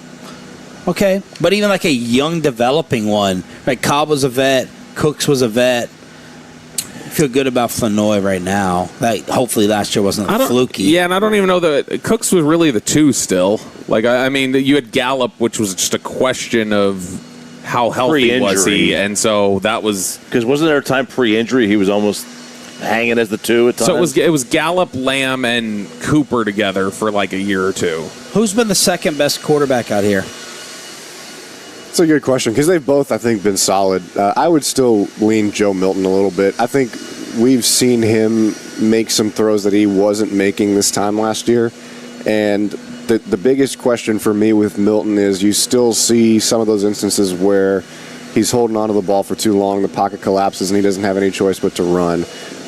Okay, but even like a young developing one, right? Cobb was a vet, Cooks was a vet. I feel good about Flanoy right now. Hopefully last year wasn't fluky. Yeah, and I don't even know that Cooks was really the 2 still. I mean, you had Gallup, which was just a question of how healthy was he, and so that was because wasn't there a time pre-injury he was almost hanging as the 2 at times? So it was Gallup, Lamb, and Cooper together for like a year or 2. Who's been the second best quarterback out here? That's a good question because they've both, I think, been solid. I would still lean Joe Milton a little bit. I think we've seen him make some throws that he wasn't making this time last year. And the biggest question for me with Milton is you still see some of those instances where he's holding onto the ball for too long, the pocket collapses, and he doesn't have any choice but to run.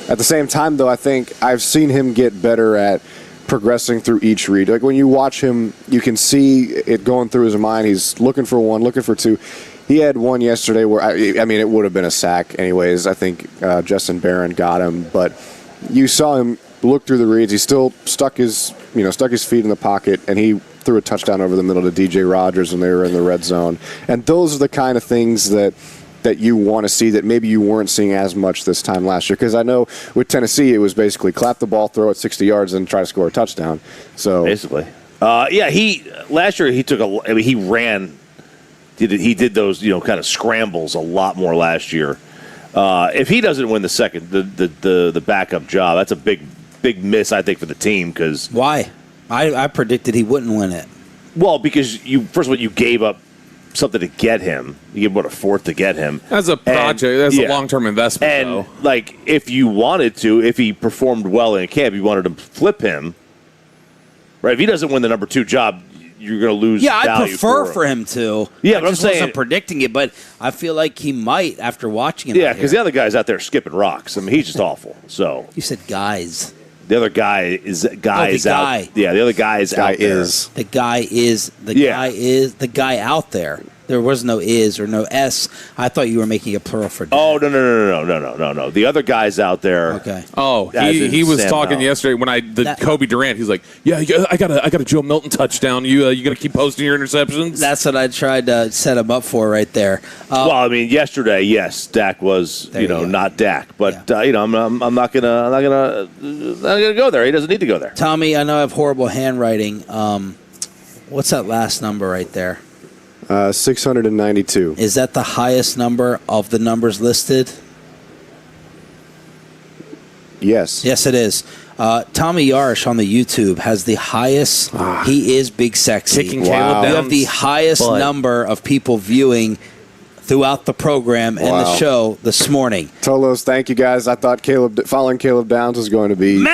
At the same time, though, I think I've seen him get better at progressing through each read. Like when you watch him, you can see it going through his mind. He's looking for 1, looking for 2. He had one yesterday where, I mean, it would have been a sack anyways. I think Justin Barron got him, but you saw him look through the reads. He still stuck his feet in the pocket, and he threw a touchdown over the middle to DJ Rogers when they were in the red zone. And those are the kind of things that you want to see that maybe you weren't seeing as much this time last year. Because I know with Tennessee, it was basically clap the ball, throw it 60 yards, and try to score a touchdown. So basically, last year he ran. He did those kind of scrambles a lot more last year. If he doesn't win the backup job, that's a big miss, I think, for the team. Because why? I predicted he wouldn't win it. Well, because first of all you gave up something to get him. You gave a 4th to get him as a project. That's a long-term investment. And if you wanted to, if he performed well in camp, you wanted to flip him. Right? If he doesn't win the number 2 job, you're going to lose. Yeah, value I prefer for him to. Yeah, I but just wasn't predicting it, but I feel like he might after watching him. Yeah, because the other guy's out there skipping rocks. I mean, he's just awful. So you said guys. The other guy is out. Yeah, the other guy is out there. The guy is the guy out there. There was no is or no s. I thought you were making a plural for. Oh no! The other guy's out there. Okay. Oh, he was talking yesterday when Kobe Durant. He's like, yeah, I got a Joe Milton touchdown. You gonna keep posting your interceptions? That's what I tried to set him up for right there. Well, I mean, yesterday, yes, Dak was not Dak, but I'm not gonna go there. He doesn't need to go there. Tommy, I know I have horrible handwriting. What's that last number right there? 692. Is that the highest number of the numbers listed? Yes. Yes, it is. Tommy Yarsh on the YouTube has the highest. He is big sexy. Kicking Caleb down. You have the highest number of people viewing throughout the program and the show this morning. Tolos, thank you guys. I thought following Caleb Downs was going to be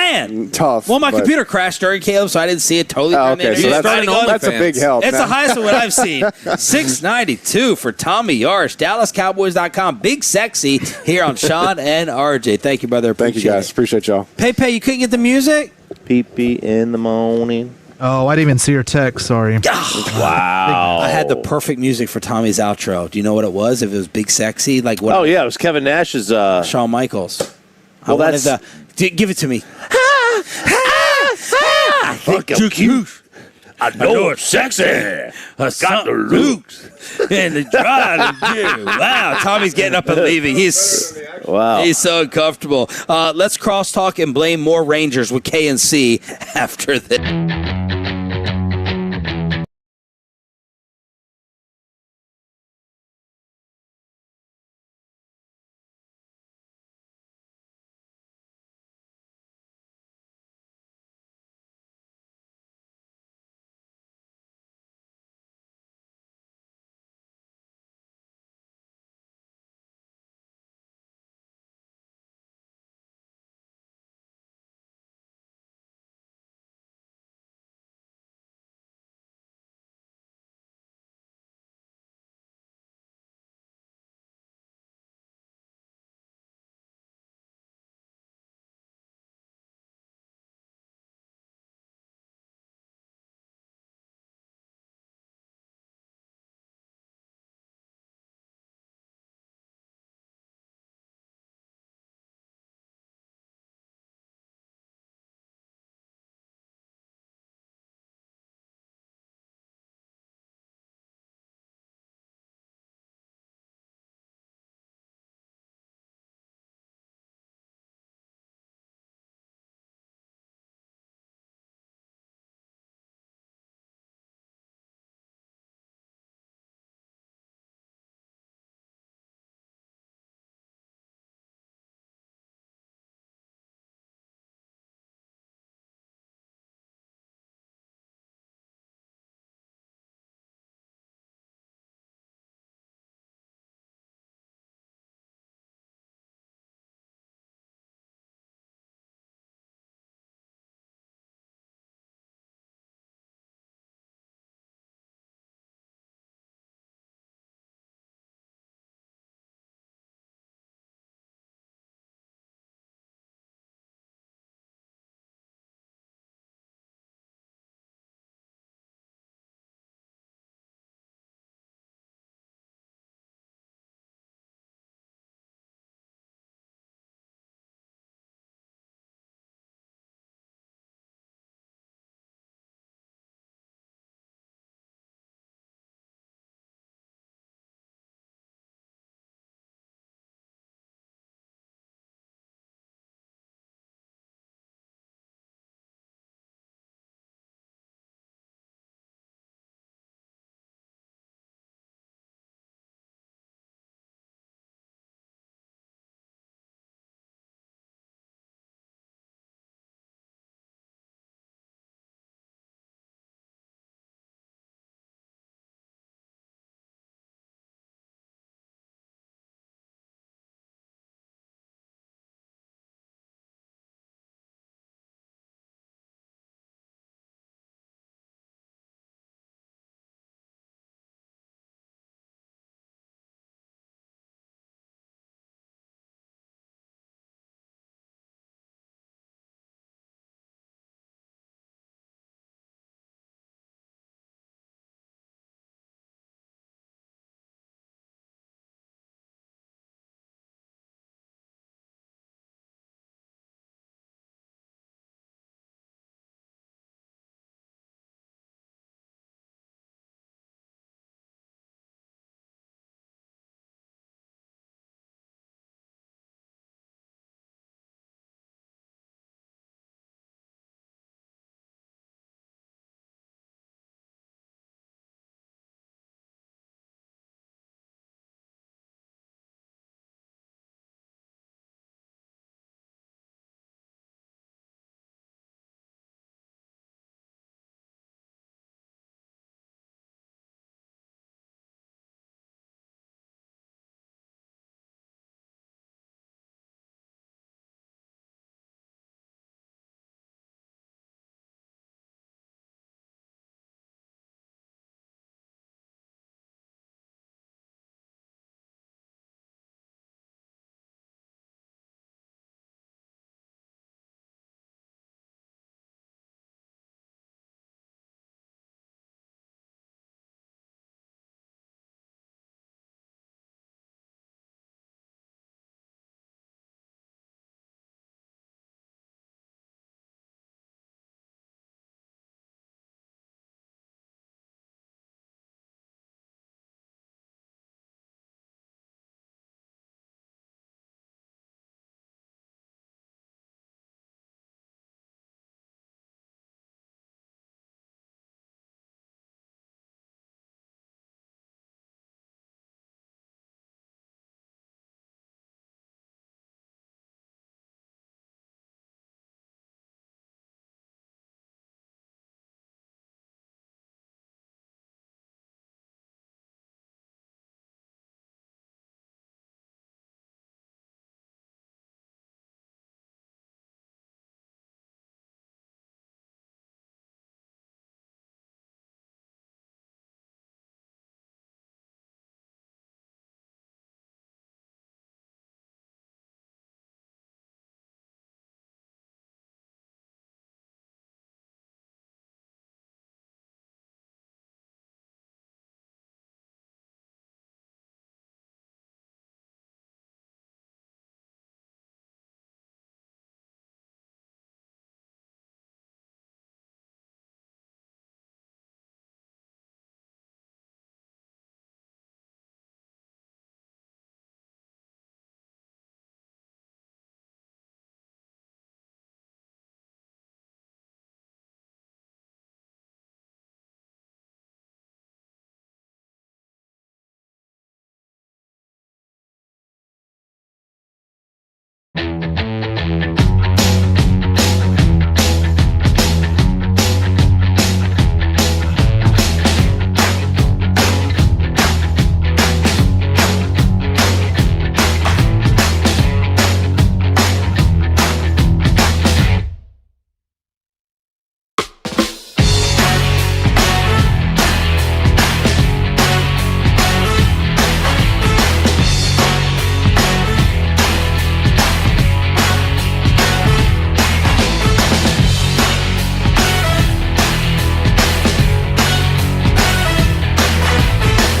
tough. Well, my computer crashed during Caleb, so I didn't see it totally. Okay, so that's a big help. It's the highest of what I've seen. 692 for Tommy Yarsh, DallasCowboys.com. Big sexy here on Sean and RJ. Thank you, brother. Thank you, guys. Appreciate y'all. Pepe, you couldn't get the music? Pee-pee in the morning. Oh, I didn't even see your text. Sorry. Wow. I had the perfect music for Tommy's outro. Do you know what it was? If it was Big Sexy? Like what? Oh, yeah. It was Kevin Nash's. Shawn Michaels. Well, I wanted give it to me. Fucking cute. I know it's sexy. I got the looks. And the drive. Wow, Tommy's getting up and leaving. He's so uncomfortable. Let's crosstalk and blame more Rangers with K and C after this.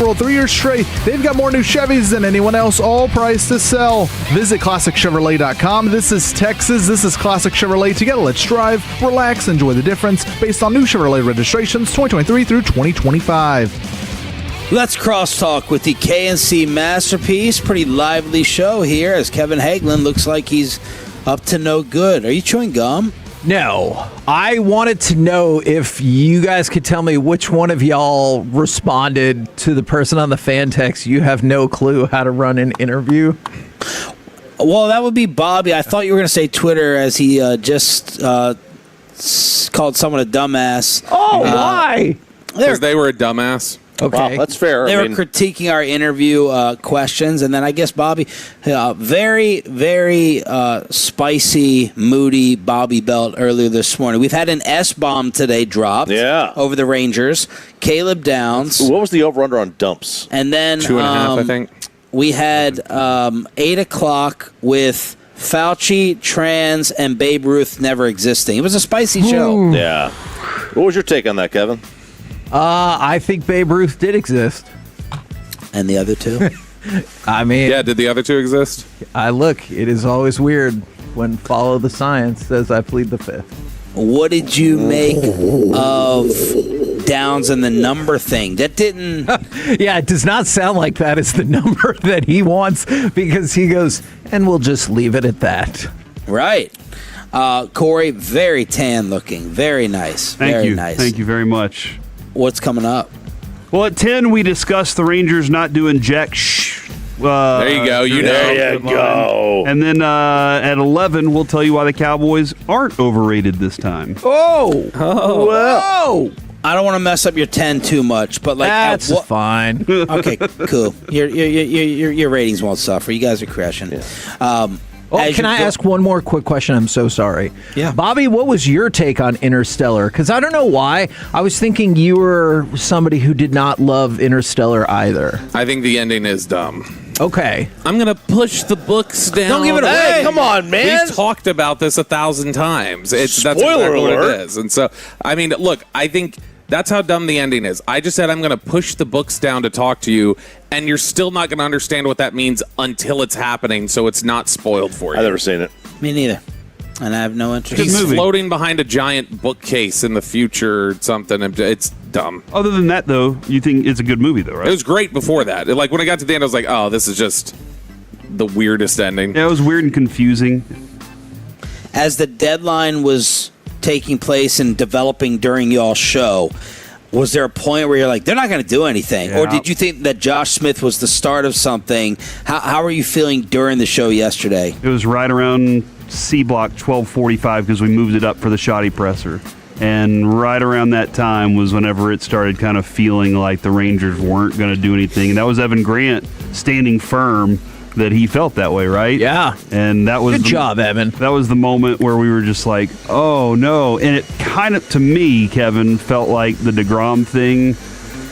World 3 years straight. They've got more new Chevys than anyone else, all priced to sell. Visit ClassicChevrolet.com. This is Texas. This is Classic Chevrolet. Together, let's drive, relax, enjoy the difference based on new Chevrolet registrations 2023 through 2025. Let's crosstalk with the KNC Masterpiece. Pretty lively show here as Kevin Hagelin looks like he's up to no good. Are you chewing gum? No. I wanted to know if you guys could tell me which one of y'all responded to the person on the fan text, you have no clue how to run an interview. Well, that would be Bobby. I thought you were going to say Twitter as he just called someone a dumbass. Oh, why? Because they were a dumbass. Okay. Wow, that's fair. They were critiquing our interview questions, and then I guess Bobby, very, very spicy, moody Bobby Belt earlier this morning. We've had an S-bomb today dropped over the Rangers. Caleb Downs. What was the over-under on dumps? And then 2.5, I think. We had 8 o'clock with Fauci, Trans, and Babe Ruth never existing. It was a spicy show. Yeah. What was your take on that, Kevin? I think Babe Ruth did exist. And the other two? I mean... Yeah, did the other two exist? Look, it is always weird when Follow the Science says I plead the fifth. What did you make of Downs and the number thing? That didn't... Yeah, it does not sound like that is the number that he wants because he goes, and we'll just leave it at that. Right. Corey, very tan looking. Very nice. Thank you. Nice. Thank you very much. What's coming up? Well, at 10, we discussed the Rangers not doing jack there you go. You know. There you go. And then at 11, we'll tell you why the Cowboys aren't overrated this time. Oh. Whoa. I don't want to mess up your 10 too much, but like that's fine. Okay, cool. Your ratings won't suffer. You guys are crashing. Can I ask one more quick question? I'm so sorry. Yeah. Bobby, what was your take on Interstellar? Because I don't know why. I was thinking you were somebody who did not love Interstellar either. I think the ending is dumb. Okay. I'm going to push the books down. Don't give it away. Hey, come on, man. We've talked about this 1,000 times. That's Spoiler exactly alert. what it is. And so, I mean, look, I think that's how dumb the ending is. I just said I'm going to push the books down to talk to you, and you're still not going to understand what that means until it's happening, so it's not spoiled for you. I've never seen it. Me neither. And I have no interest. He's floating behind a giant bookcase in the future or something. It's dumb. Other than that, though, you think it's a good movie, though, right? It was great before that. Like, when I got to the end, I was like, oh, this is just the weirdest ending. Yeah, it was weird and confusing. As the deadline was taking place and developing during y'all's show, was there a point where you're like, they're not going to do anything? Yeah. Or did you think that Josh Smith was the start of something? How are you feeling during the show yesterday? It was right around C block 1245 because we moved it up for the shoddy presser. And right around that time was whenever it started kind of feeling like the Rangers weren't going to do anything. And that was Evan Grant standing firm that he felt that way, right? Yeah. And that was Good job, Evan. That was the moment where we were just like, oh no. And it kind of, to me, Kevin, felt like the DeGrom thing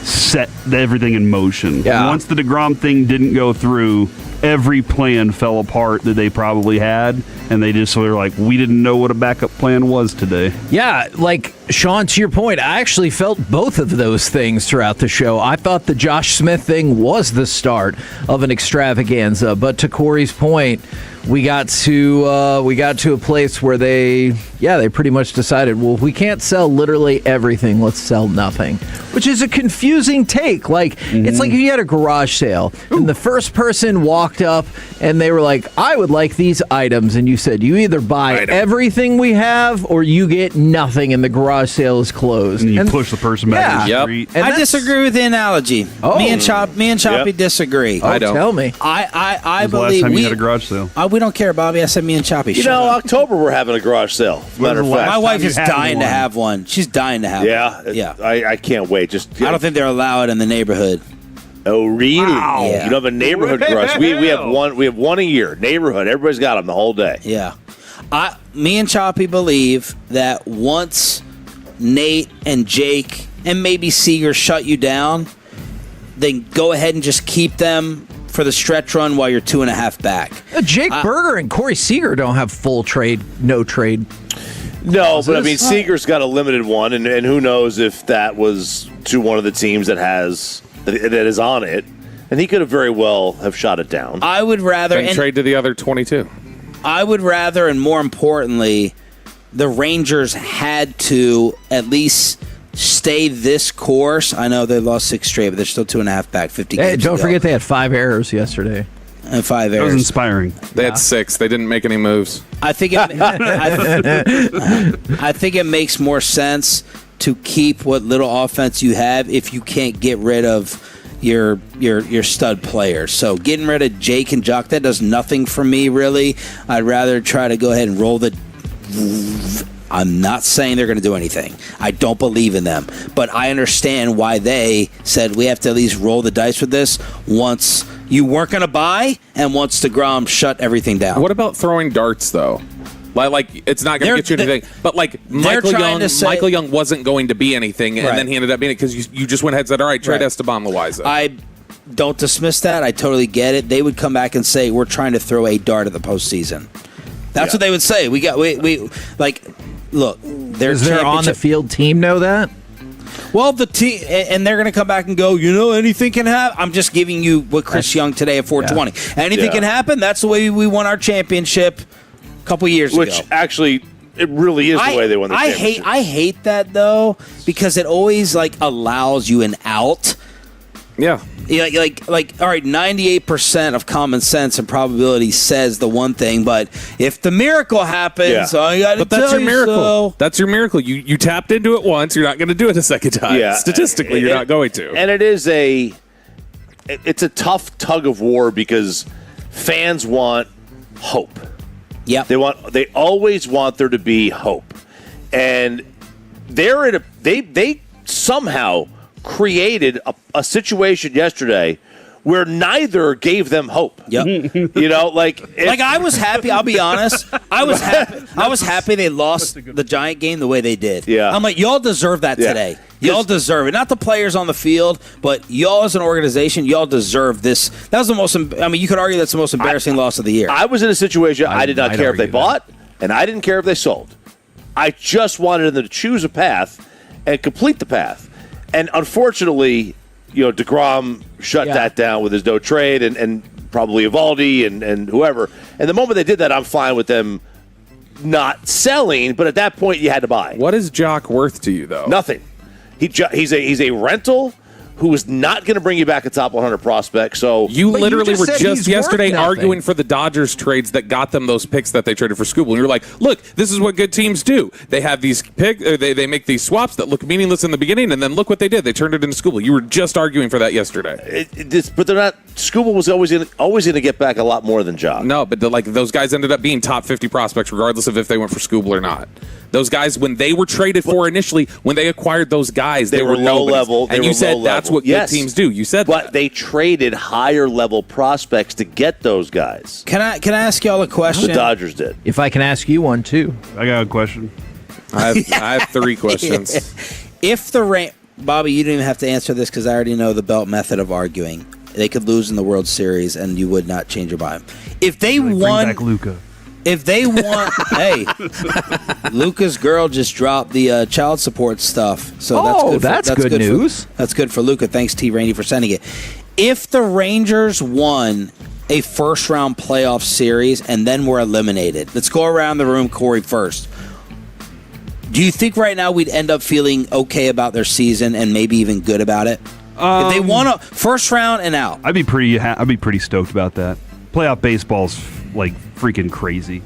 set everything in motion. Yeah. Once the DeGrom thing didn't go through, every plan fell apart that they probably had, and they just were like, we didn't know what a backup plan was today. Yeah, like, Sean, to your point, I actually felt both of those things throughout the show. I thought the Josh Smith thing was the start of an extravaganza, but to Corey's point, we got to a place where they pretty much decided, well, if we can't sell literally everything, let's sell nothing, which is a confusing take. Like, It's like if you had a garage sale and the first person walked up and they were like, I would like these items, and you said, you either buy everything we have or you get nothing, and the garage sale is closed. And you push the person back in the street. And I disagree with the analogy. Oh. Me and Choppy disagree. I don't. Tell me. I When's the last believe time you we had a garage sale? We don't care, Bobby. I said me and Choppy. You know, October we're having a garage sale. Matter of fact, my wife is dying to have one. She's dying to have one. Yeah. I can't wait. I don't think they're allowed in the neighborhood. Oh, really? Wow. Yeah. You don't have a neighborhood garage. We have one. We have one a year. Neighborhood. Everybody's got them the whole day. Yeah. Me and Choppy believe that once Nate and Jake and maybe Seager shut you down, then go ahead and just keep them for the stretch run while you're 2.5 back. Jake Berger and Corey Seager don't have full trade, no trade. No, but I mean, Seager's got a limited one, and who knows if that was to one of the teams that has that is on it, and he could have very well have shot it down. I would rather and trade to the other 22. I would rather, and more importantly, the Rangers had to at least stay this course. I know they lost 6 straight, but they're still 2.5 back, 50 games Hey, don't to go. forget they had 5 errors yesterday. And 5 That errors. was inspiring. They had 6. They didn't make any moves. I think I think it makes more sense to keep what little offense you have if you can't get rid of your stud players. So getting rid of Jake and Jock, that does nothing for me, really. I'd rather try to go ahead and roll the... I'm not saying they're going to do anything. I don't believe in them. But I understand why they said we have to at least roll the dice with this once you weren't going to buy and once DeGrom shut everything down. What about throwing darts, though? Like it's not going to get you anything. But like Michael Young wasn't going to be anything, and then he ended up being it because you just went ahead and said, all right, trade Esteban Loaiza. I don't dismiss that. I totally get it. They would come back and say, we're trying to throw a dart at the postseason. That's what they would say. We look, Does their on-the-field team know that? Well, the team, and they're going to come back and go, anything can happen. I'm just giving you what Chris Young today at 420. Anything can happen. That's the way we won our championship a couple years ago. Which actually, it really is the way they won the championship. I hate that, though, because it always, allows you an out. Yeah. Like, all right, 98% of common sense and probability says the one thing, but if the miracle happens, I got to tell that's your miracle. So. That's your miracle. You tapped into it once. You're not going to do it a second time. Yeah. Statistically, you're not going to. And it's a tough tug of war because fans want hope. Yeah, they always want there to be hope, and they somehow created a situation yesterday where neither gave them hope. Yep. I was happy. I'll be honest. I was happy. I was happy they lost the Giant game the way they did. Yeah. I'm like, y'all deserve that today. Y'all deserve it. Not the players on the field, but y'all as an organization, y'all deserve this. That was the most. You could argue that's the most embarrassing loss of the year. I was in a situation I did not care if they bought, and I didn't care if they sold. I just wanted them to choose a path and complete the path. And unfortunately, DeGrom shut that down with his no trade and probably Evaldi and whoever. And the moment they did that, I'm fine with them not selling. But at that point, you had to buy. What is Jock worth to you, though? Nothing. He's a rental who is not going to bring you back a top 100 prospect. So you literally were just yesterday arguing for the Dodgers trades that got them those picks that they traded for Skubal. And you're like, look, this is what good teams do. They have these picks, they make these swaps that look meaningless in the beginning, and then look what they did. They turned it into Skubal. You were just arguing for that yesterday. But they're not. Skubal was always going to get back a lot more than Jock. No, but those guys ended up being top 50 prospects, regardless of if they went for Skubal or not. Those guys, when they were traded for initially, when they acquired those guys, they were low level. And you said that's what good teams do. You said but they traded higher level prospects to get those guys. Can I ask y'all a question? The Dodgers did. If I can ask you one too, I got a question. I have 3 questions. If Bobby, you don't even have to answer this because I already know the belt method of arguing. They could lose in the World Series, and you would not change your mind. If they won, bring back Luka. If they want, hey, Luca's girl just dropped the child support stuff, so that's good news. That's good for Luca. Thanks, T. Rainey, for sending it. If the Rangers won a first-round playoff series and then were eliminated, let's go around the room, Corey, first. Do you think right now we'd end up feeling okay about their season and maybe even good about it? If they won a first round and out, I'd be pretty stoked about that. Playoff baseball's freaking crazy.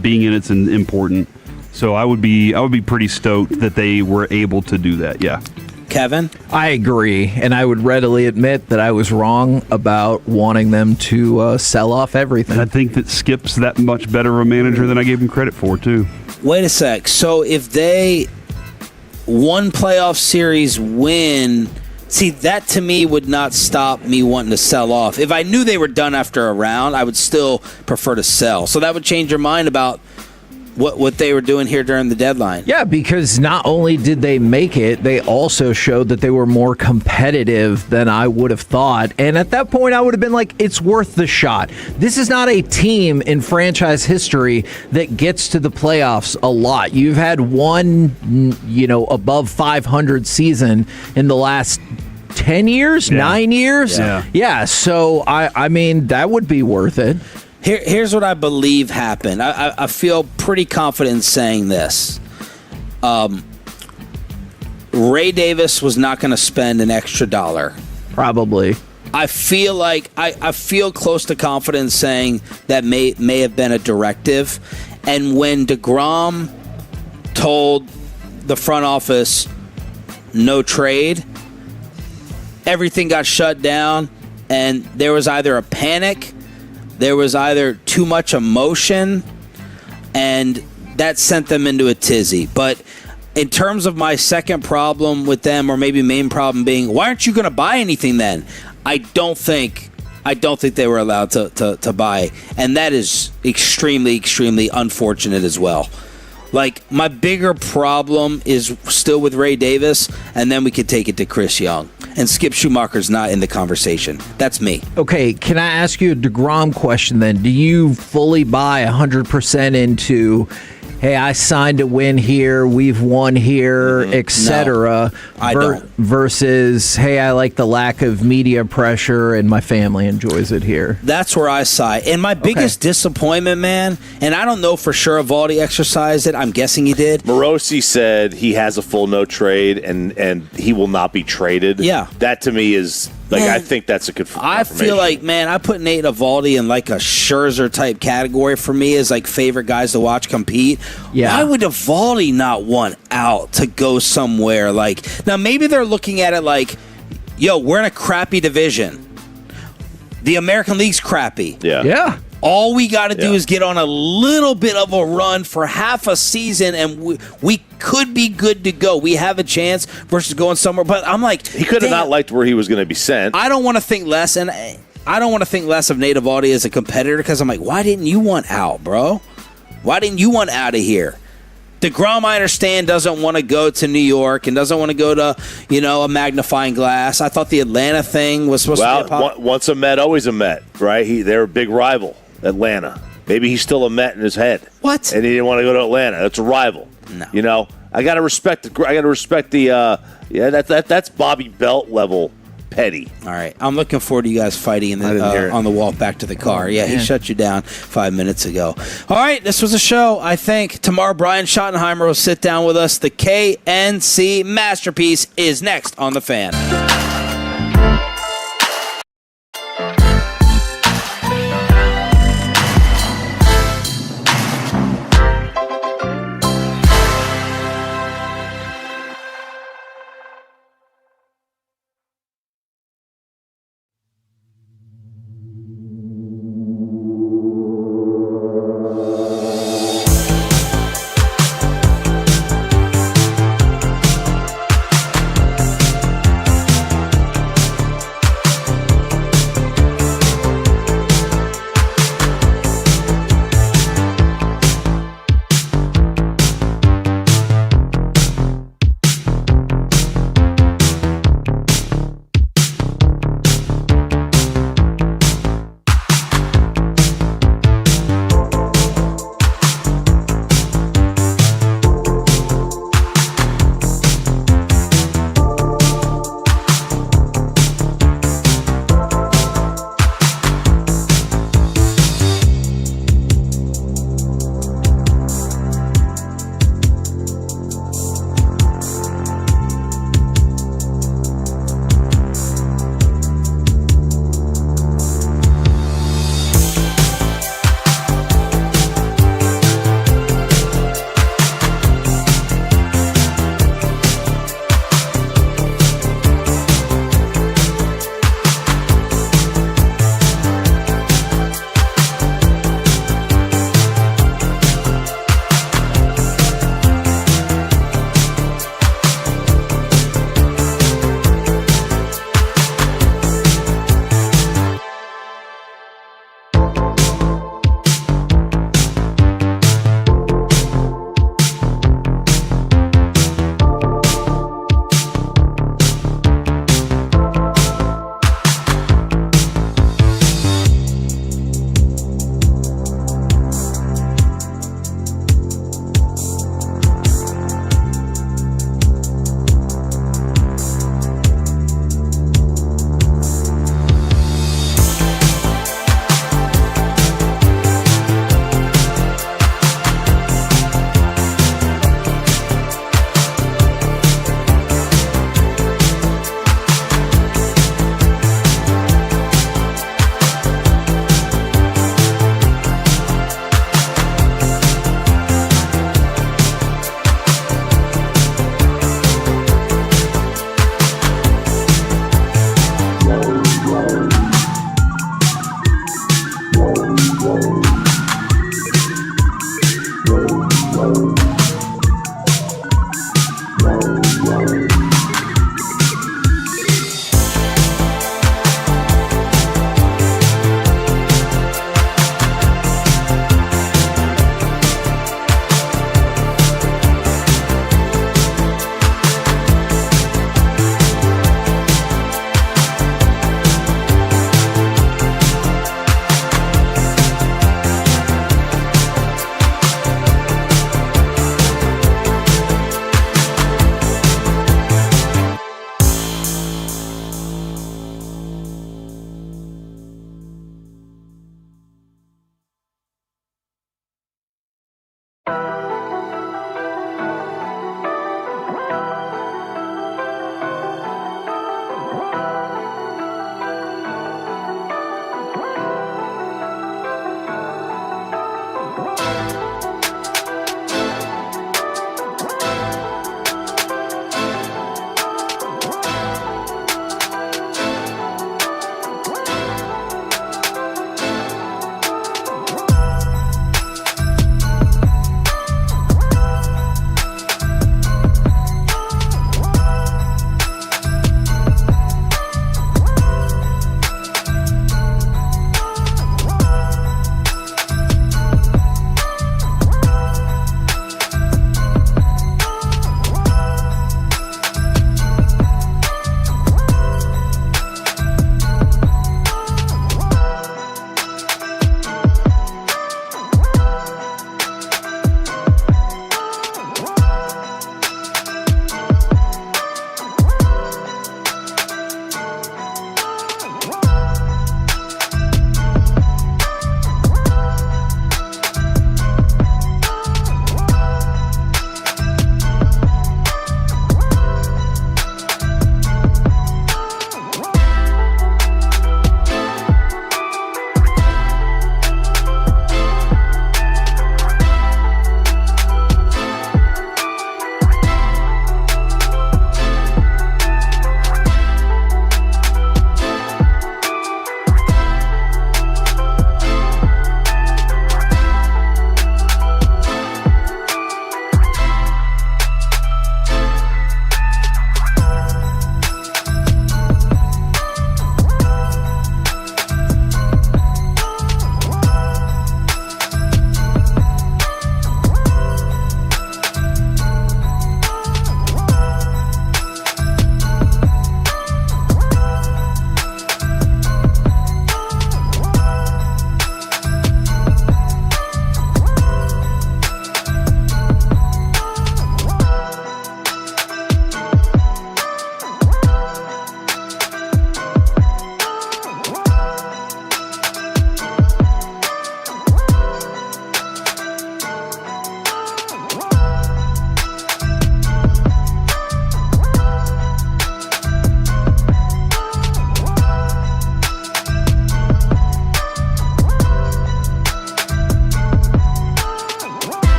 Being in it's important. So I would be pretty stoked that they were able to do that. Yeah. Kevin? I agree, and I would readily admit that I was wrong about wanting them to sell off everything. And I think that Skip's that much better of a manager than I gave him credit for, too. Wait a sec. So if they one playoff series win, see, that to me would not stop me wanting to sell off. If I knew they were done after a round, I would still prefer to sell. So that would change your mind about what they were doing here during the deadline. Yeah, because not only did they make it, they also showed that they were more competitive than I would have thought. And at that point, I would have been like, it's worth the shot. This is not a team in franchise history that gets to the playoffs a lot. You've had one, above 500 season in the last 10 years, 9 years. Yeah. So I mean, that would be worth it. Here's what I believe happened. I feel pretty confident in saying this. Ray Davis was not going to spend an extra dollar. Probably. I feel like I feel close to confidence saying that may have been a directive. And when DeGrom told the front office no trade, everything got shut down, and there was either a panic, there was either too much emotion, and that sent them into a tizzy. But in terms of my second problem with them, or maybe main problem being, why aren't you going to buy anything then? I don't think they were allowed to buy, and that is extremely, extremely unfortunate as well. Like, my bigger problem is still with Ray Davis, and then we could take it to Chris Young. And Skip Schumacher's not in the conversation. That's me. Okay, can I ask you a DeGrom question then? Do you fully buy 100% into, hey, I signed to win here, we've won here, etc. No, I don't. Versus, hey, I like the lack of media pressure and my family enjoys it here. That's where I side. And my biggest disappointment, man, and I don't know for sure if Valdi exercised it. I'm guessing he did. Morosi said he has a full no trade and he will not be traded. Yeah. That to me is, like, Man, I think that's a good I feel like, man, I put Nate Eovaldi in like a Scherzer type category for me as like favorite guys to watch compete. Yeah. Why would Eovaldi not want out to go somewhere? Like, now maybe they're looking at it like, yo, we're in a crappy division. The American League's crappy. Yeah. All we got to do is get on a little bit of a run for half a season, and we could be good to go. We have a chance versus going somewhere. But I'm like, he could have not liked where he was going to be sent. I don't want to think less, and I don't want to think less of Nate Eovaldi as a competitor because I'm like, why didn't you want out, bro? Why didn't you want out of here? DeGrom, I understand, doesn't want to go to New York and doesn't want to go to, a magnifying glass. I thought the Atlanta thing was supposed to be a once a Met, always a Met, right? They're a big rival. Atlanta. Maybe he's still a Met in his head. What? And he didn't want to go to Atlanta. That's a rival. No. I gotta respect the. That's Bobby Belt level petty. All right, I'm looking forward to you guys fighting on the walk back to the car. Yeah, he shut you down 5 minutes ago. All right, this was a show. I think tomorrow Brian Schottenheimer will sit down with us. The KNC Masterpiece is next on The Fan.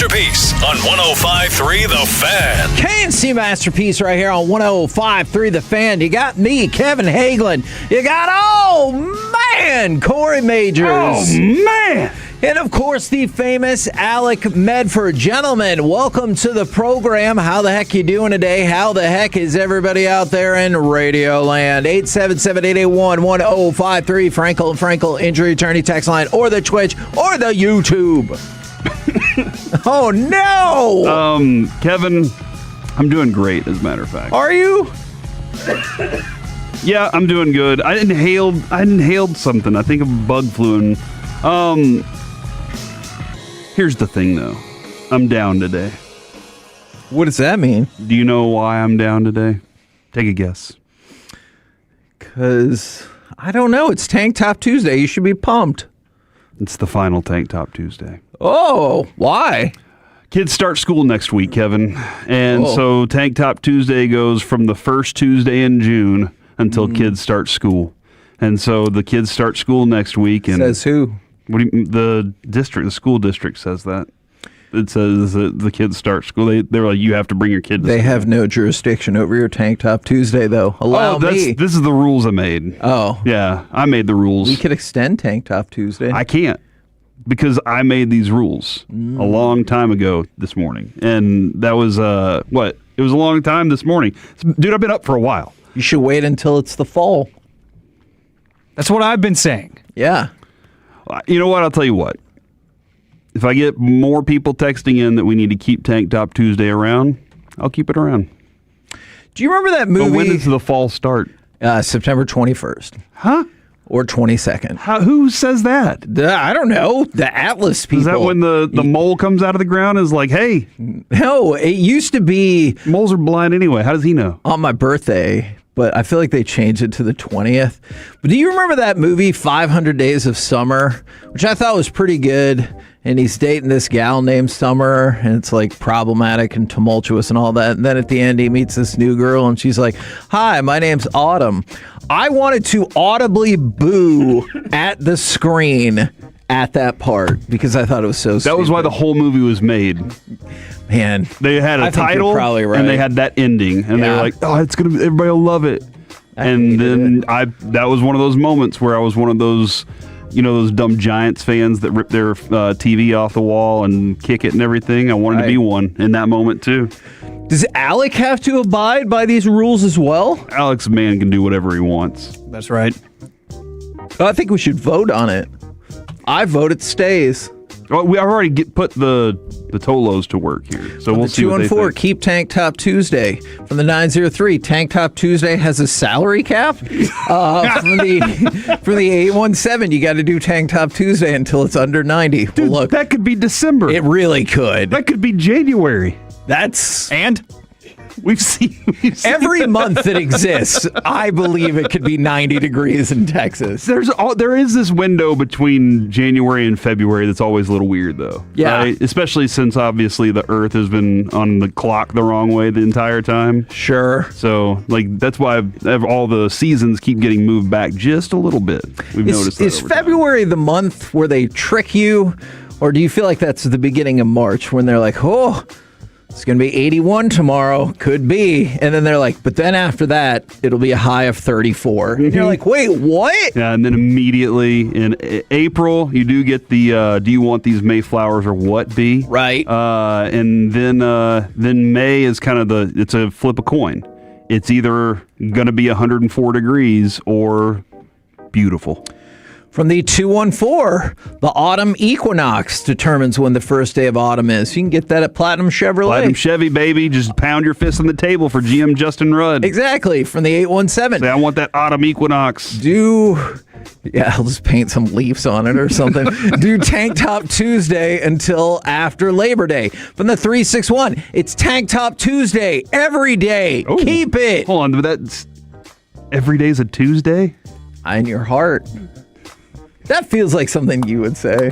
Masterpiece on 105.3 The Fan. KNC Masterpiece right here on 105.3 The Fan. You got me, Kevin Hagelin. You got, Corey Majors. Oh, man. And, of course, the famous Alec Medford. Gentlemen, welcome to the program. How the heck you doing today? How the heck is everybody out there in Radio Land? 877-881-1053, Frankel and Frankel Injury Attorney text line, or the Twitch, or the YouTube. Oh, no! Kevin, I'm doing great, as a matter of fact. Are you? Yeah, I'm doing good. I inhaled something. I think a bug flu. And, here's the thing, though. I'm down today. What does that mean? Do you know why I'm down today? Take a guess. Because, I don't know. It's Tank Top Tuesday. You should be pumped. It's the final Tank Top Tuesday. Oh, why? Kids start school next week, Kevin. And so Tank Top Tuesday goes from the first Tuesday in June until kids start school. And so the kids start school next week. And says who? What do you, the school district says that. It says that the kids start school. They're like, you have to bring your kid to They school. have no jurisdiction over your Tank Top Tuesday, though. Allow me. This is the rules I made. Oh. Yeah, I made the rules. We could extend Tank Top Tuesday. I can't because I made these rules a long time ago this morning. And that was, what? It was a long time this morning. Dude, I've been up for a while. You should wait until it's the fall. That's what I've been saying. Yeah. You know what? I'll tell you what. If I get more people texting in that we need to keep Tank Top Tuesday around, I'll keep it around. Do you remember that movie? But when does the fall start? September 21st. Huh? Or 22nd. Who says that? I don't know. The Atlas people. Is that when the mole comes out of the ground and is like, hey? No, it used to be. Moles are blind anyway. How does he know? On my birthday. But I feel like they changed it to the 20th. But do you remember that movie, 500 Days of Summer, which I thought was pretty good? And he's dating this gal named Summer, and it's like problematic and tumultuous and all that. And then at the end, he meets this new girl, and she's like, "Hi, my name's Autumn." I wanted to audibly boo at the screen at that part because I thought it was so stupid. That was why the whole movie was made. Man, they had a title, probably right. And they had that ending, and they were like, "Oh, it's gonna, everybody will love it." And then that was one of those moments where I was one of those, you know, those dumb Giants fans that rip their TV off the wall and kick it and everything. I wanted to be one in that moment too. Does Alec have to abide by these rules as well? Alec's man can do whatever he wants. That's right. I think we should vote on it. I vote it stays. Well, I've already put the Tolos to work here, so we'll see what they 214, think. keep Tank Top Tuesday. From the 903, Tank Top Tuesday has a salary cap. From the 817, you got to do Tank Top Tuesday until it's under 90. Dude, well, look, that could be December. It really could. That could be January. And we've seen every month that exists. I believe it could be 90 degrees in Texas. There is this window between January and February that's always a little weird, though. Yeah, right? Especially since obviously the Earth has been on the clock the wrong way the entire time. Sure. So that's why all the seasons keep getting moved back just a little bit. We've noticed that. Is February the month where they trick you, or do you feel like that's the beginning of March when they're like, oh, it's going to be 81 tomorrow. Could be. And then they're like, but then after that, it'll be a high of 34. And you're like, wait, what? Yeah, and then immediately in April, you do get the do you want these Mayflowers or what be? Right. And then May is kind of it's a flip a coin. It's either going to be 104 degrees or beautiful. From the 214, the autumn equinox determines when the first day of autumn is. You can get that at Platinum Chevrolet. Platinum Chevy, baby. Just pound your fist on the table for GM Justin Rudd. Exactly. From the 817. Say, I want that autumn equinox. I'll just paint some leaves on it or something. Do Tank Top Tuesday until after Labor Day. From the 361, it's Tank Top Tuesday every day. Ooh. Keep it. Hold on, but that's every day's a Tuesday? In your heart. That feels like something you would say.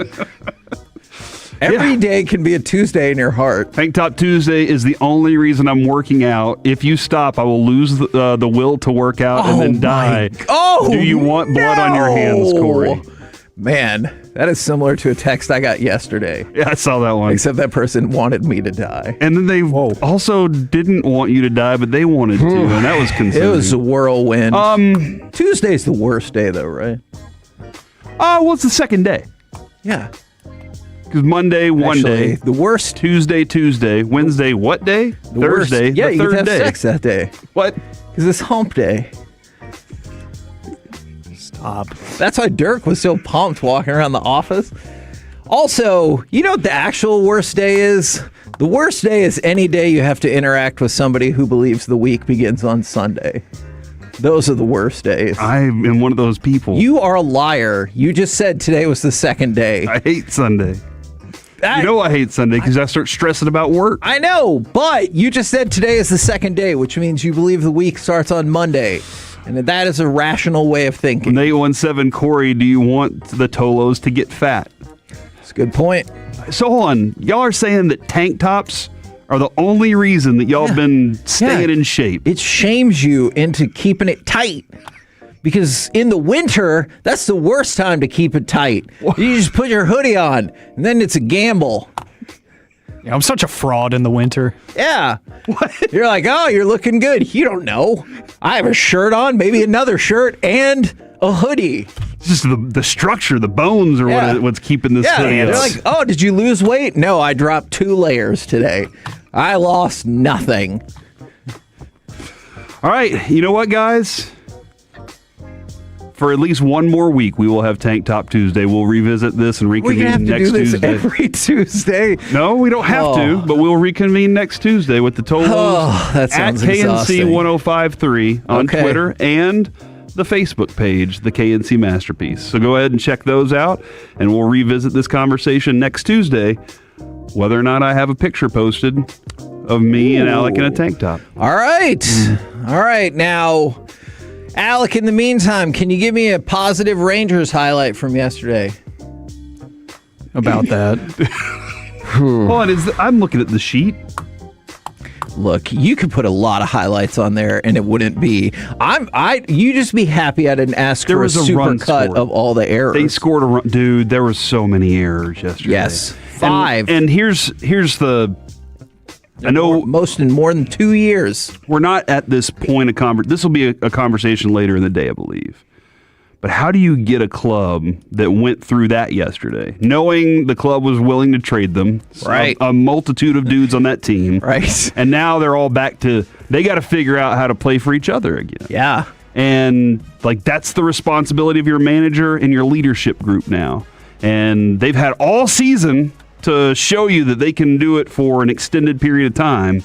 Every day can be a Tuesday in your heart. Tank Top Tuesday is the only reason I'm working out. If you stop, I will lose the will to work out and then die. Oh, do you want blood on your hands, Corey? Man, That is similar to a text I got yesterday. Yeah, I saw that one. Except that person wanted me to die. And then they also didn't want you to die, but they wanted to, and that was concerning. It was a whirlwind. Tuesday's the worst day, though, right? Well, it's the second day. Yeah. Because Monday, one day. The worst. Tuesday. Wednesday, what day? Thursday, Yeah, the you third can have day. sex that day. What? Because it's hump day. Stop. That's why Dirk was so pumped walking around the office. Also, you know what the actual worst day is? The worst day is any day you have to interact with somebody who believes the week begins on Sunday. Those are the worst days. I am one of those people. You are a liar. You just said today was the second day. I hate Sunday. You know I hate Sunday because I start stressing about work. I know, but you just said today is the second day, which means you believe the week starts on Monday. And that is a rational way of thinking. 817 Corey, do you want the Tolos to get fat? That's a good point. So hold on. Y'all are saying that tank tops are the only reason that y'all been staying in shape. It shames you into keeping it tight. Because in the winter, that's the worst time to keep it tight. You just put your hoodie on, and then it's a gamble. Yeah, I'm such a fraud in the winter. Yeah. What? You're like, oh, you're looking good. You don't know. I have a shirt on, maybe another shirt, and a hoodie. It's just the structure, the bones are what's keeping this hoodie They're up. like, oh, did you lose weight? No, I dropped 2 layers today. I lost nothing. All right, you know what, guys? For at least one more week, we will have Tank Top Tuesday. We'll revisit this and reconvene next Tuesday. Every Tuesday. No, we don't have to, but we'll reconvene next Tuesday with the Tolos that sounds at exhausting. KNC1053 on Twitter and the Facebook page, the KNC Masterpiece. So go ahead and check those out, and we'll revisit this conversation next Tuesday, whether or not I have a picture posted of me and Alec in a tank top. All right. All right. Now, Alec, in the meantime, can you give me a positive Rangers highlight from yesterday? About that. Hold on, I'm looking at the sheet. Look, you could put a lot of highlights on there, and it wouldn't be. You just be happy I didn't ask for a super cut of all the errors. They scored a run, dude. There were so many errors yesterday. Yes, 5. And here's the. I know most in more than 2 years. We're not at this point of conversation. This will be a conversation later in the day, I believe. But how do you get a club that went through that yesterday, knowing the club was willing to trade them? Right. A multitude of dudes on that team. Right. And now they're all back to, they got to figure out how to play for each other again. Yeah. And that's the responsibility of your manager and your leadership group now. And they've had all season to show you that they can do it for an extended period of time,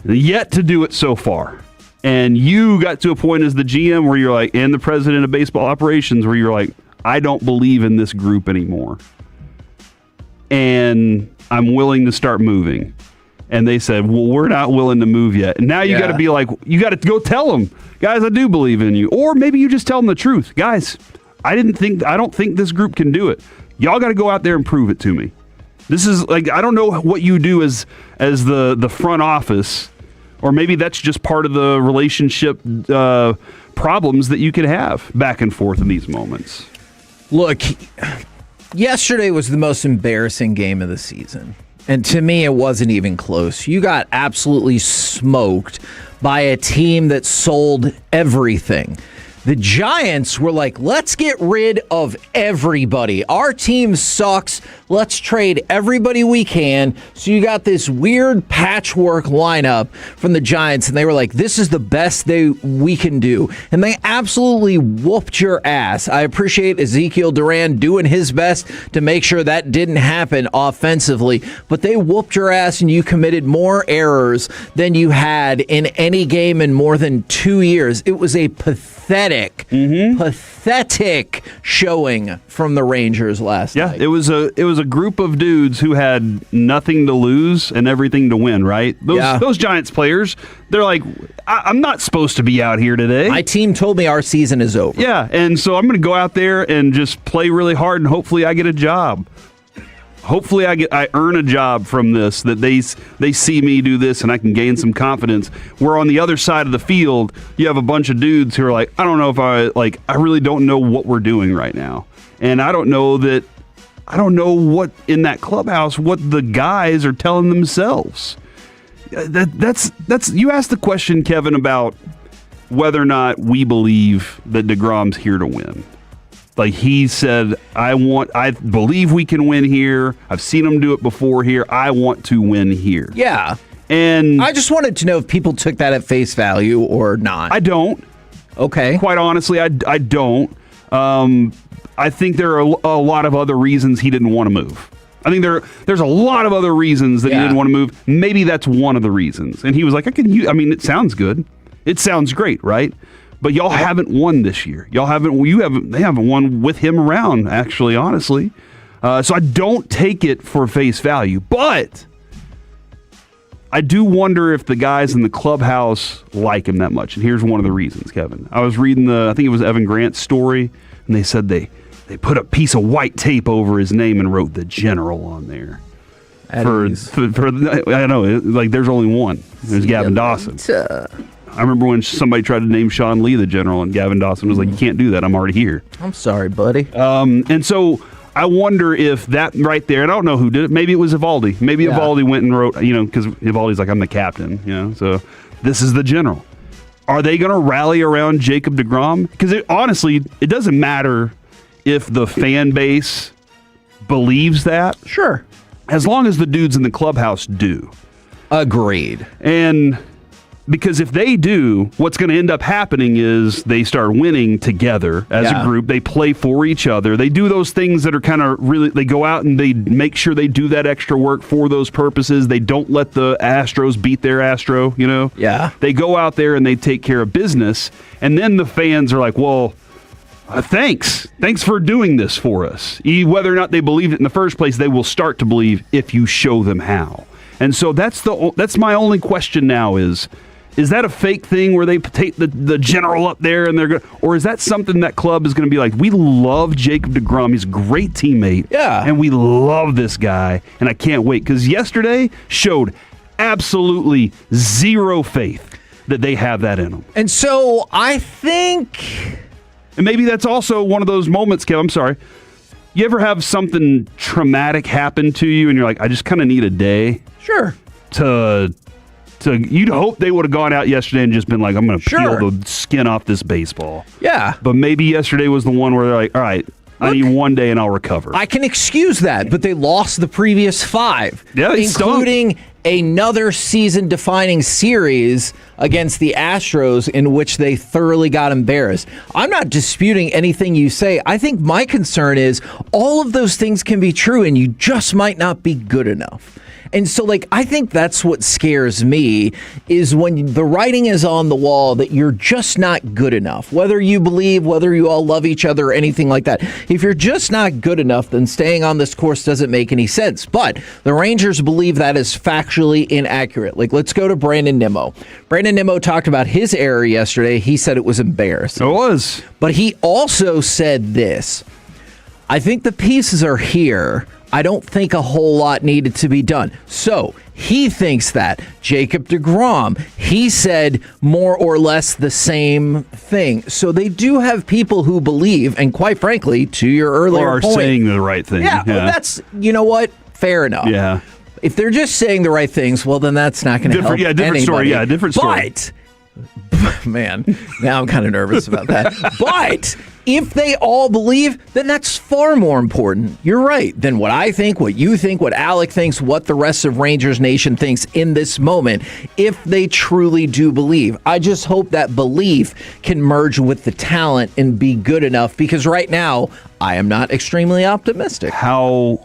yet to do it so far. And you got to a point as the GM where you're like, and the president of baseball operations, where you're like, I don't believe in this group anymore. And I'm willing to start moving. And they said, well, we're not willing to move yet. And now you got to be like, you got to go tell them, guys, I do believe in you. Or maybe you just tell them the truth. Guys, I don't think this group can do it. Y'all got to go out there and prove it to me. This is like, I don't know what you do as the front office, or maybe that's just part of the relationship problems that you could have back and forth in these moments. Look, yesterday was the most embarrassing game of the season. And to me, it wasn't even close. You got absolutely smoked by a team that sold everything. The Giants were like, let's get rid of everybody. Our team sucks. Let's trade everybody we can. So you got this weird patchwork lineup from the Giants, and they were like, this is the best we can do. And they absolutely whooped your ass. I appreciate Ezekiel Duran doing his best to make sure that didn't happen offensively, but they whooped your ass, and you committed more errors than you had in any game in more than 2 years. It was a pathetic showing from the Rangers last night. It was a group of dudes who had nothing to lose and everything to win, right? Those Giants players, they're like, I'm not supposed to be out here today. My team told me our season is over. Yeah, and so I'm going to go out there and just play really hard, and hopefully I get a job. Hopefully I earn a job from this, that they see me do this and I can gain some confidence. Where on the other side of the field, you have a bunch of dudes who are like, I don't know if I really don't know what we're doing right now. And I don't know what in that clubhouse, what the guys are telling themselves. That's you asked the question, Kevin, about whether or not we believe that DeGrom's here to win. Like he said, I believe we can win here. I've seen him do it before here. I want to win here. Yeah. And I just wanted to know if people took that at face value or not. I don't. Okay. Quite honestly, I don't. I think there are a lot of other reasons he didn't want to move. I think there's a lot of other reasons that he didn't want to move. Maybe that's one of the reasons. And he was like, it sounds good. It sounds great, right? But y'all haven't won this year. They haven't won with him around, actually, honestly. So I don't take it for face value. But I do wonder if the guys in the clubhouse like him that much. And here's one of the reasons, Kevin. I was reading I think it was Evan Grant's story, and they said they put a piece of white tape over his name and wrote the General on there. I know, like there's only one. There's Gavin Dawson. I remember when somebody tried to name Sean Lee the General, and Gavin Dawson was like, "You can't do that. I'm already here." I'm sorry, buddy. And so I wonder if that right there, and I don't know who did it. Maybe it was Evaldi. Maybe Evaldi went and wrote, because Evaldi's like, "I'm the captain," so this is the General. Are they going to rally around Jacob deGrom? Because honestly, it doesn't matter if the fan base believes that. Sure. As long as the dudes in the clubhouse do. Agreed. And because if they do, what's going to end up happening is they start winning together as a group. They play for each other. They do those things that are kind of really, they go out and they make sure they do that extra work for those purposes. They don't let the Astros beat their Astro, Yeah. They go out there and they take care of business. And then the fans are like, well, thanks for doing this for us. Whether or not they believed it in the first place, they will start to believe if you show them how. And so that's my only question now is that a fake thing where they take the General up there and they're or is that something that club is going to be like, we love Jacob deGrom, he's a great teammate, and we love this guy, and I can't wait, because yesterday showed absolutely zero faith that they have that in them. And so I think, and maybe that's also one of those moments, Kev, I'm sorry, you ever have something traumatic happen to you and you're like, I just kind of need a day to you'd hope they would have gone out yesterday and just been like, I'm going to peel the skin off this baseball. Yeah. But maybe yesterday was the one where they're like, all right, I need one day and I'll recover. I can excuse that, but they lost the previous 5. Yeah, including another season-defining series against the Astros in which they thoroughly got embarrassed. I'm not disputing anything you say. I think my concern is all of those things can be true and you just might not be good enough. And so, I think that's what scares me is when the writing is on the wall that you're just not good enough. Whether you believe, whether you all love each other or anything like that. If you're just not good enough, then staying on this course doesn't make any sense. But the Rangers believe that is factually inaccurate. Let's go to Brandon Nimmo. Brandon Nimmo talked about his error yesterday. He said it was embarrassing. It was. But he also said this. I think the pieces are here. I don't think a whole lot needed to be done. So he thinks that. Jacob deGrom, he said more or less the same thing. So they do have people who believe, and quite frankly, to your earlier point, saying the right thing. Yeah, well, that's, you know what? Fair enough. Yeah. If they're just saying the right things, well, then that's not going to help different anybody. Story. Yeah, different story. But, man, now I'm kind of nervous about that. But if they all believe, then that's far more important. You're right. Than what I think, what you think, what Alec thinks, what the rest of Rangers Nation thinks in this moment, if they truly do believe. I just hope that belief can merge with the talent and be good enough, because right now, I am not extremely optimistic. How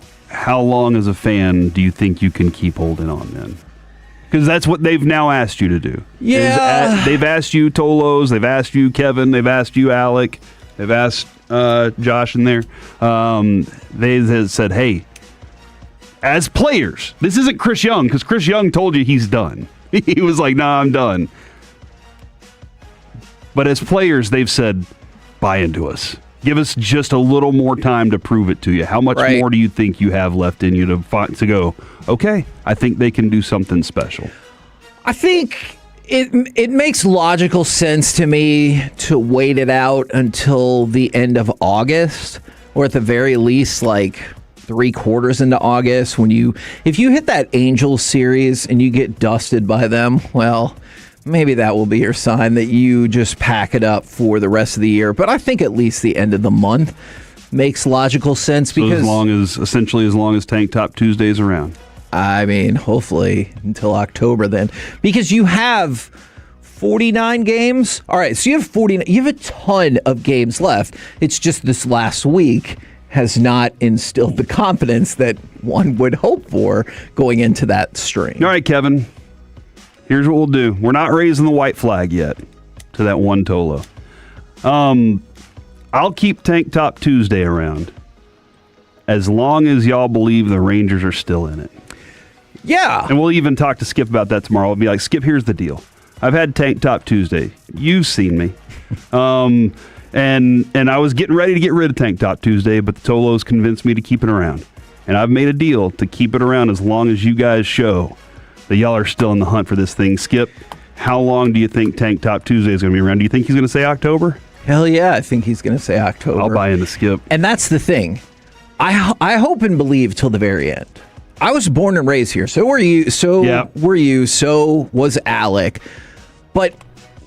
long as a fan do you think you can keep holding on then? Because that's what they've now asked you to do. Yeah. They've asked you, Tolos. They've asked you, Kevin. They've asked you, Alec. They've asked Josh in there. They have said, hey, as players, this isn't Chris Young, because Chris Young told you he's done. He was like, nah, I'm done. But as players, they've said, buy into us. Give us just a little more time to prove it to you. How much more do you think you have left in you to go, okay, I think they can do something special? I think it makes logical sense to me to wait it out until the end of August, or at the very least, like 3/4 into August. If you hit that Angels series and you get dusted by them, well, maybe that will be your sign that you just pack it up for the rest of the year. But I think at least the end of the month makes logical sense, because as long as Tank Top Tuesday is around. I mean, hopefully until October then, because you have 49 games. All right, so you have 49. You have a ton of games left. It's just this last week has not instilled the confidence that one would hope for going into that string. All right, Kevin. Here's what we'll do. We're not raising the white flag yet to that one Tolo. I'll keep Tank Top Tuesday around as long as y'all believe the Rangers are still in it. Yeah. And we'll even talk to Skip about that tomorrow. We'll be like, Skip, here's the deal. I've had Tank Top Tuesday. You've seen me. And I was getting ready to get rid of Tank Top Tuesday, but the Tolos convinced me to keep it around. And I've made a deal to keep it around as long as you guys show that y'all are still in the hunt for this thing. Skip, how long do you think Tank Top Tuesday is going to be around? Do you think he's going to say October? Hell yeah, I think he's going to say October. I'll buy into Skip. And that's the thing. I hope and believe till the very end. I was born and raised here. So were you. Were you. So was Alec. But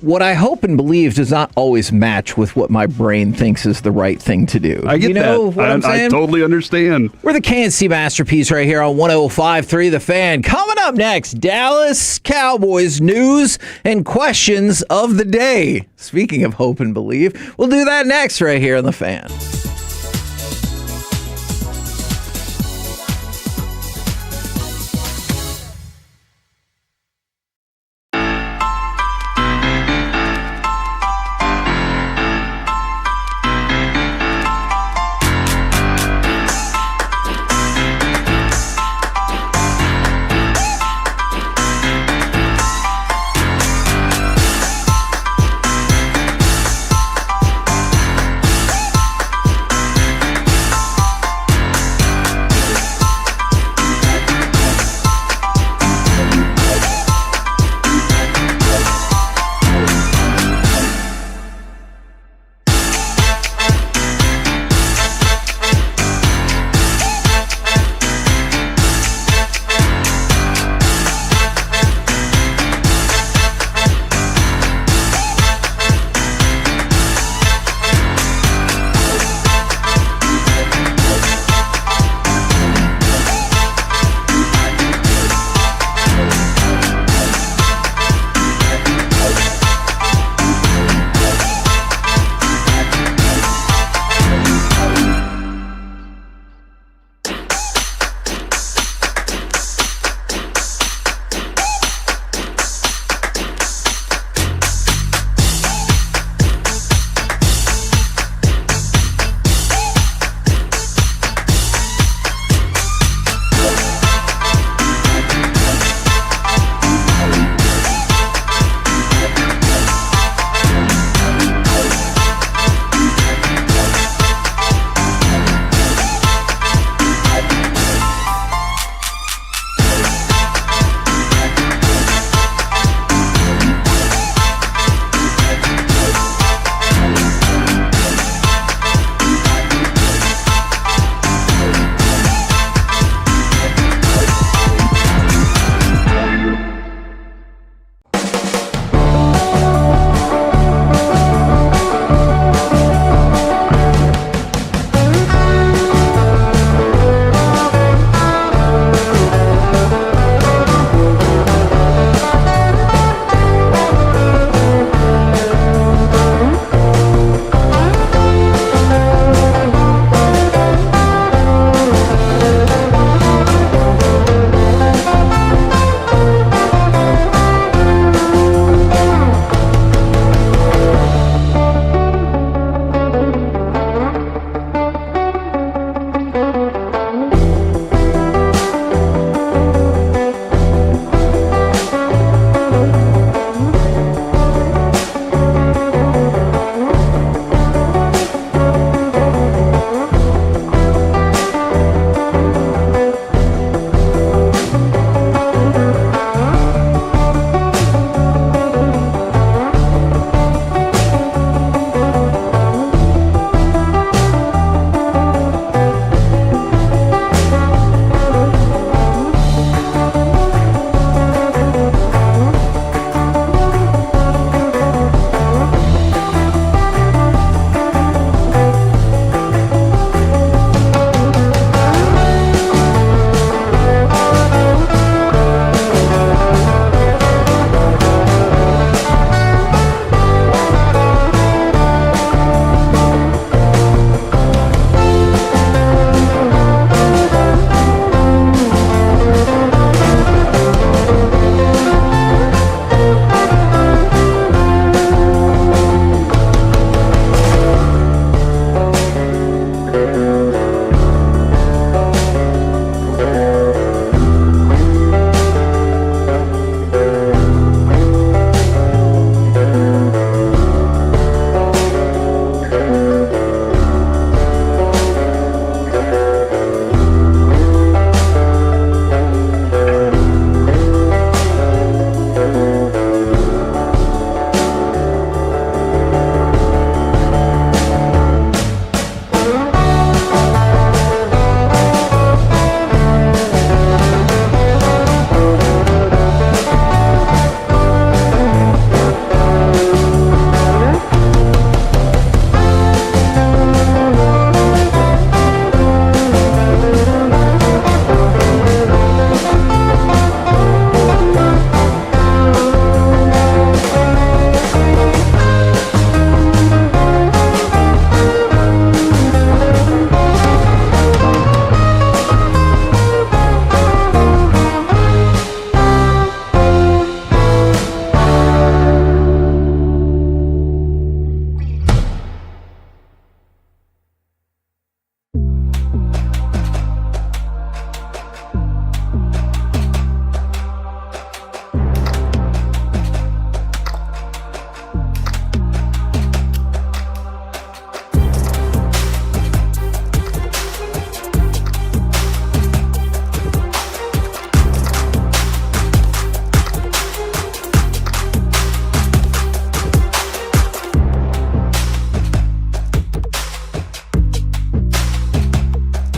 what I hope and believe does not always match with what my brain thinks is the right thing to do. I get that. What I'm saying? I totally understand. We're the KNC Masterpiece right here on 105.3 The Fan. Coming up next, Dallas Cowboys news and questions of the day. Speaking of hope and believe, we'll do that next right here on The Fan.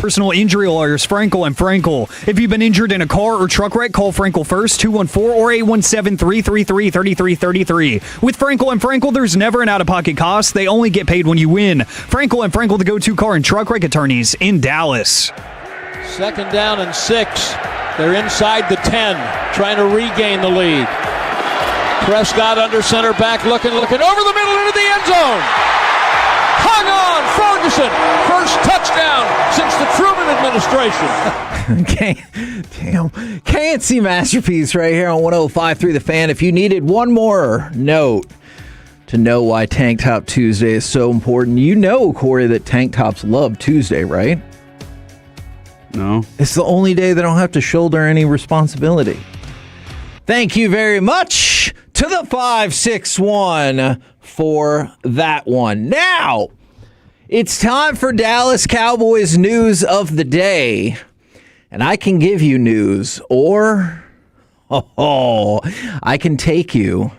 personal injury lawyers, Frankel and Frankel. If you've been injured in a car or truck wreck, call Frankel first, 214 or 817-333-3333. With Frankel and Frankel, there's never an out-of-pocket cost. They only get paid when you win. Frankel and Frankel, the go-to car and truck wreck attorneys in Dallas. 2nd down and 6. They're inside the 10, trying to regain the lead. Prescott under center back, looking over the middle into the end zone. Hung on, Ferguson. First touchdown since the Truman administration. K&C Masterpiece right here on 105.3 The Fan. If you needed one more note to know why Tank Top Tuesday is so important, you know, Corey, that tank tops love Tuesday, right? No. It's the only day they don't have to shoulder any responsibility. Thank you very much to the 561 for that one. Now, it's time for Dallas Cowboys news of the day. And I can give you news, or I can take you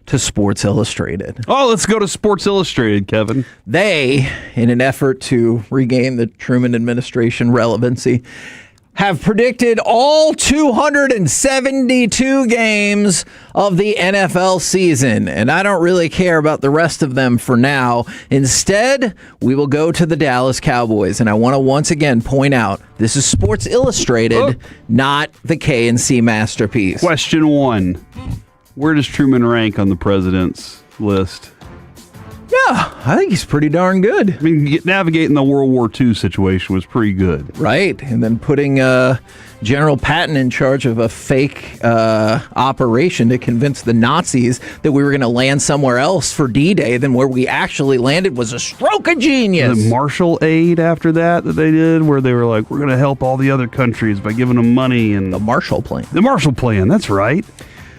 to Sports Illustrated. Oh, let's go to Sports Illustrated, Kevin. They, in an effort to regain the Truman administration relevancy, have predicted all 272 games of the NFL season. And I don't really care about the rest of them for now. Instead, we will go to the Dallas Cowboys. And I want to once again point out, this is Sports Illustrated, not the K&C Masterpiece. Question 1. Where does Truman rank on the president's list? Yeah, I think he's pretty darn good. I mean, navigating the World War II situation was pretty good. Right, and then putting General Patton in charge of a fake operation to convince the Nazis that we were going to land somewhere else for D-Day than where we actually landed was a stroke of genius. The Marshall Aid after that they did, where they were like, we're going to help all the other countries by giving them money. And the Marshall Plan. The Marshall Plan, that's right.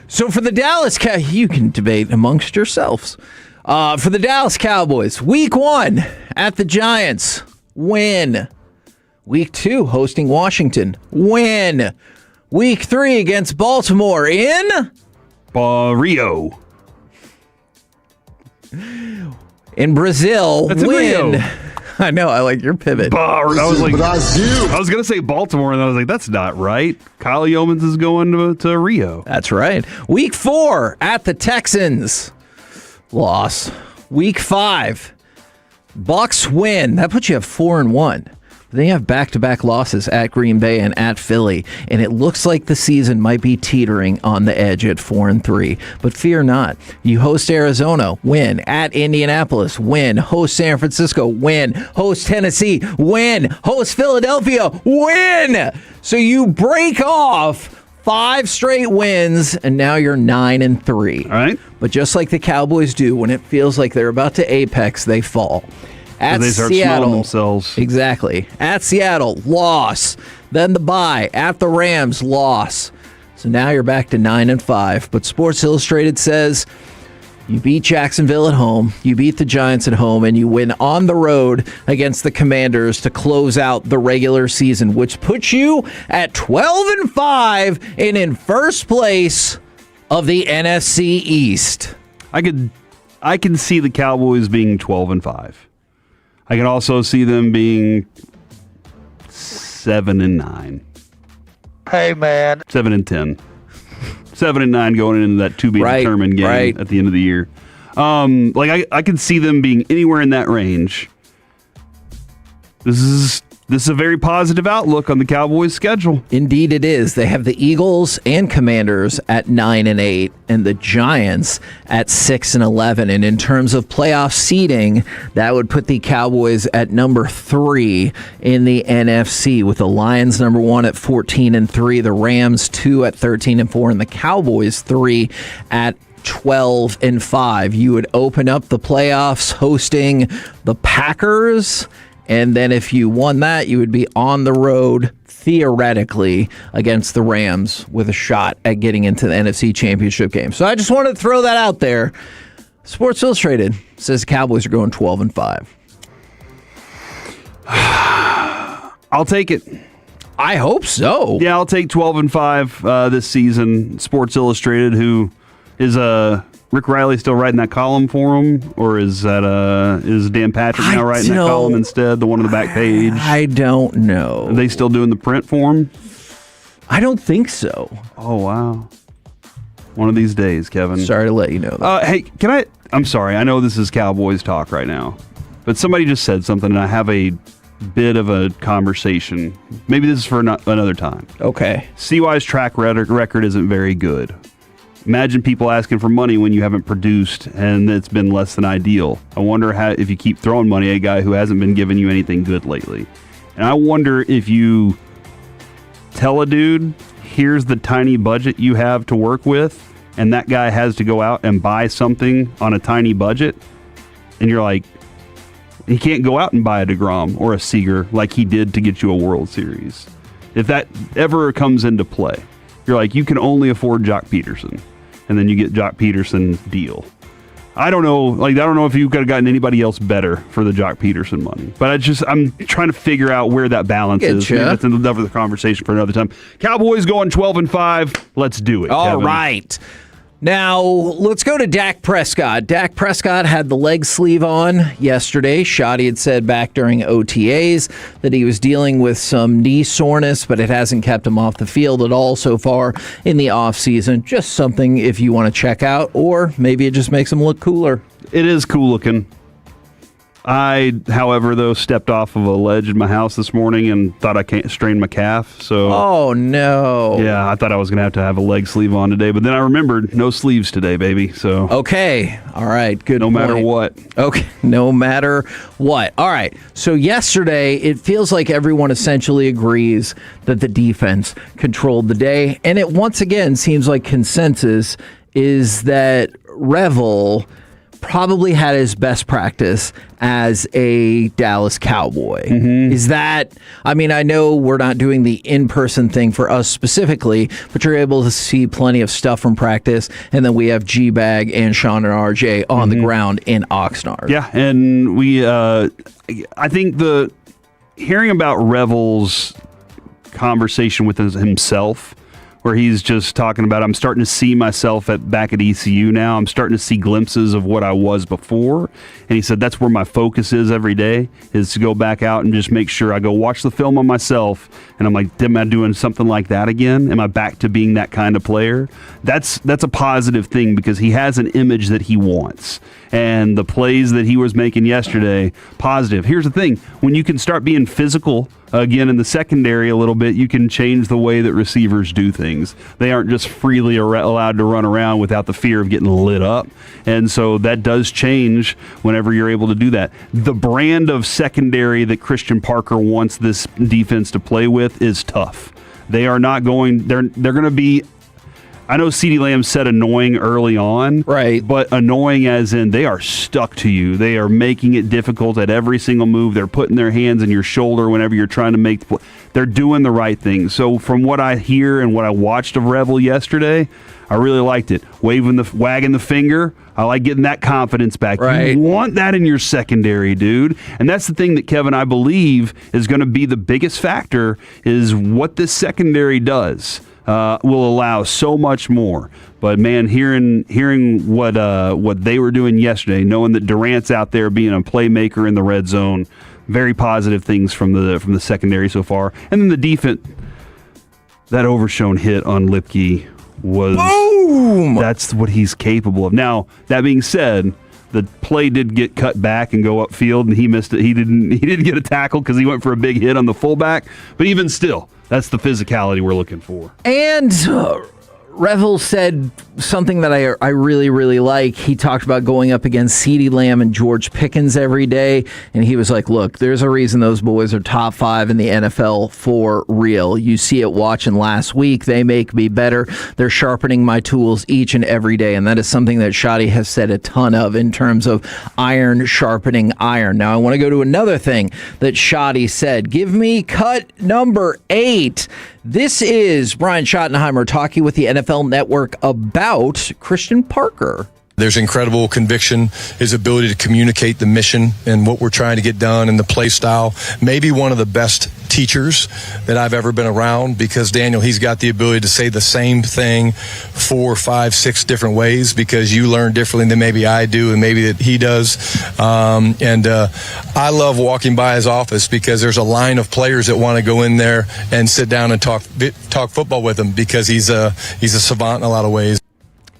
So for the Dallas Cowboys, you can debate amongst yourselves. For the Dallas Cowboys, week 1 at the Giants, win. Week 2 hosting Washington, win. Week 3 against Baltimore in Rio. In Brazil, That's win. in Rio. I know, I like your pivot. I was going to say Baltimore, and I was like, that's not right. Kyle Yeomans is going to Rio. That's right. Week 4 at the Texans. Loss. Week 5, Bucs win. That puts you at 4-1. Then you have back-to-back losses at Green Bay and at Philly, and it looks like the season might be teetering on the edge at 4-3. But fear not. You host Arizona, win. At Indianapolis, win. Host San Francisco, win. Host Tennessee, win. Host Philadelphia, win. So you break off 5 straight wins, and now you're 9-3. All right. But just like the Cowboys do, when it feels like they're about to apex, they fall. At they start Seattle, smelling themselves. Exactly. At Seattle, loss. Then the bye. At the Rams, loss. So now you're back to 9-5. But Sports Illustrated says you beat Jacksonville at home, you beat the Giants at home, and you win on the road against the Commanders to close out the regular season, which puts you at 12-5 and in first place of the NFC East. I can see the Cowboys being 12-5. I can also see them being 7-9. Hey, man. 7-10. 7-9 going into that to be determined game at the end of the year. I can see them being anywhere in that range. This is a very positive outlook on the Cowboys' schedule. Indeed it is. They have the Eagles and Commanders at 9-8 and the Giants at 6-11. And in terms of playoff seeding, that would put the Cowboys at number 3 in the NFC, with the Lions number 1 at 14-3, the Rams 2 at 13-4, and the Cowboys 3 at 12-5. You would open up the playoffs hosting the Packers. And then if you won that, you would be on the road, theoretically, against the Rams with a shot at getting into the NFC Championship game. So I just wanted to throw that out there. Sports Illustrated says Cowboys are going 12-5. I'll take it. I hope so. Yeah, I'll take 12-5 this season. Sports Illustrated, who is a Rick Riley still writing that column for him, or is Dan Patrick now writing that column instead, the one on the back page? I don't know. Are they still doing the print for him? I don't think so. Oh, wow. One of these days, Kevin. Sorry to let you know that. Hey, I'm sorry. I know this is Cowboys talk right now, but somebody just said something, and I have a bit of a conversation. Maybe this is for another time. Okay. CY's track record isn't very good. Imagine people asking for money when you haven't produced, and it's been less than ideal. I wonder if you keep throwing money at a guy who hasn't been giving you anything good lately. And I wonder if you tell a dude, here's the tiny budget you have to work with, and that guy has to go out and buy something on a tiny budget, and you're like, he can't go out and buy a DeGrom or a Seager like he did to get you a World Series. If that ever comes into play, you're like, you can only afford Jock Peterson, and then you get Jock Peterson deal. I don't know if you could have gotten anybody else better for the Jock Peterson money, but I'm trying to figure out where that balance is. Maybe that's another conversation for another time. Cowboys going 12-5. Let's do it. All Kevin. right. Now, let's go to Dak Prescott. Dak Prescott had the leg sleeve on yesterday. Shoddy had said back during OTAs that he was dealing with some knee soreness, but it hasn't kept him off the field at all so far in the offseason. Just something if you want to check out, or maybe it just makes him look cooler. It is cool looking. I, however, though, stepped off of a ledge in my house this morning and thought I can't strain my calf. So, oh no! Yeah, I thought I was going to have a leg sleeve on today, but then I remembered no sleeves today, baby. So okay, all right, good. No matter what. Okay, no matter what. All right. So yesterday, it feels like everyone essentially agrees that the defense controlled the day, and it once again seems like consensus is that Revel probably had his best practice as a Dallas Cowboy. Is that, I mean, I know we're not doing the in-person thing for us specifically, but you're able to see plenty of stuff from practice, and then we have G-Bag and Sean and RJ on the ground in Oxnard. Yeah, and I think hearing about Revel's conversation with himself, where he's just talking about, I'm starting to see myself back at ECU now. I'm starting to see glimpses of what I was before. And he said that's where my focus is every day, is to go back out and just make sure I go watch the film on myself. And I'm like, am I doing something like that again? Am I back to being that kind of player? That's a positive thing, because he has an image that he wants. And the plays that he was making yesterday, positive. Here's the thing. When you can start being physical again in the secondary a little bit, you can change the way that receivers do things. They aren't just freely allowed to run around without the fear of getting lit up. And so that does change whenever you're able to do that. The brand of secondary that Christian Parker wants this defense to play with is tough. They are not going, they're going to be, I know CeeDee Lamb said annoying early on, right? But annoying as in they are stuck to you. They are making it difficult at every single move. They're putting their hands in your shoulder whenever you're trying to make the play. They're doing the right thing. So from what I hear and what I watched of Revel yesterday, I really liked it. Wagging the finger. I like getting that confidence back. Right. You want that in your secondary, dude. And that's the thing that, Kevin, I believe is going to be the biggest factor, is what this secondary does. Will allow so much more. But man, hearing what they were doing yesterday, knowing that Durant's out there being a playmaker in the red zone, very positive things from the secondary so far. And then the defense, that Overshown hit on Lipke was boom. That's what he's capable of. Now, that being said, the play did get cut back and go upfield, and he missed it. He didn't get a tackle because he went for a big hit on the fullback. But even still, that's the physicality we're looking for. And Revel said something that I really, really like. He talked about going up against CeeDee Lamb and George Pickens every day, and he was like, look, there's a reason those boys are top 5 in the NFL for real. You see it watching last week. They make me better. They're sharpening my tools each and every day, and that is something that Shoddy has said a ton of in terms of iron sharpening iron. Now, I want to go to another thing that Shoddy said. Give me cut number 8. This is Brian Schottenheimer talking with the NFL Network about Christian Parker. There's incredible conviction, his ability to communicate the mission and what we're trying to get done and the play style. Maybe one of the best teachers that I've ever been around, because Daniel, he's got the ability to say the same thing 4, 5, 6 different ways, because you learn differently than maybe I do and maybe that he does. I love walking by his office because there's a line of players that want to go in there and sit down and talk football with him, because he's a savant in a lot of ways.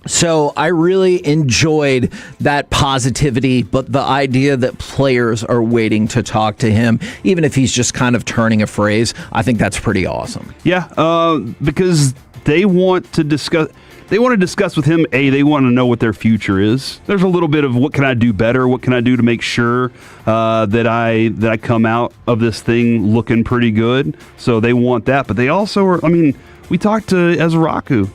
So I really enjoyed that positivity, but the idea that players are waiting to talk to him, even if he's just kind of turning a phrase, I think that's pretty awesome. Yeah, because they want to discuss. They want to discuss with him. They want to know what their future is. There's a little bit of what can I do better? What can I do to make sure that I come out of this thing looking pretty good? So they want that, but they also are. I mean, we talked to Ezraku.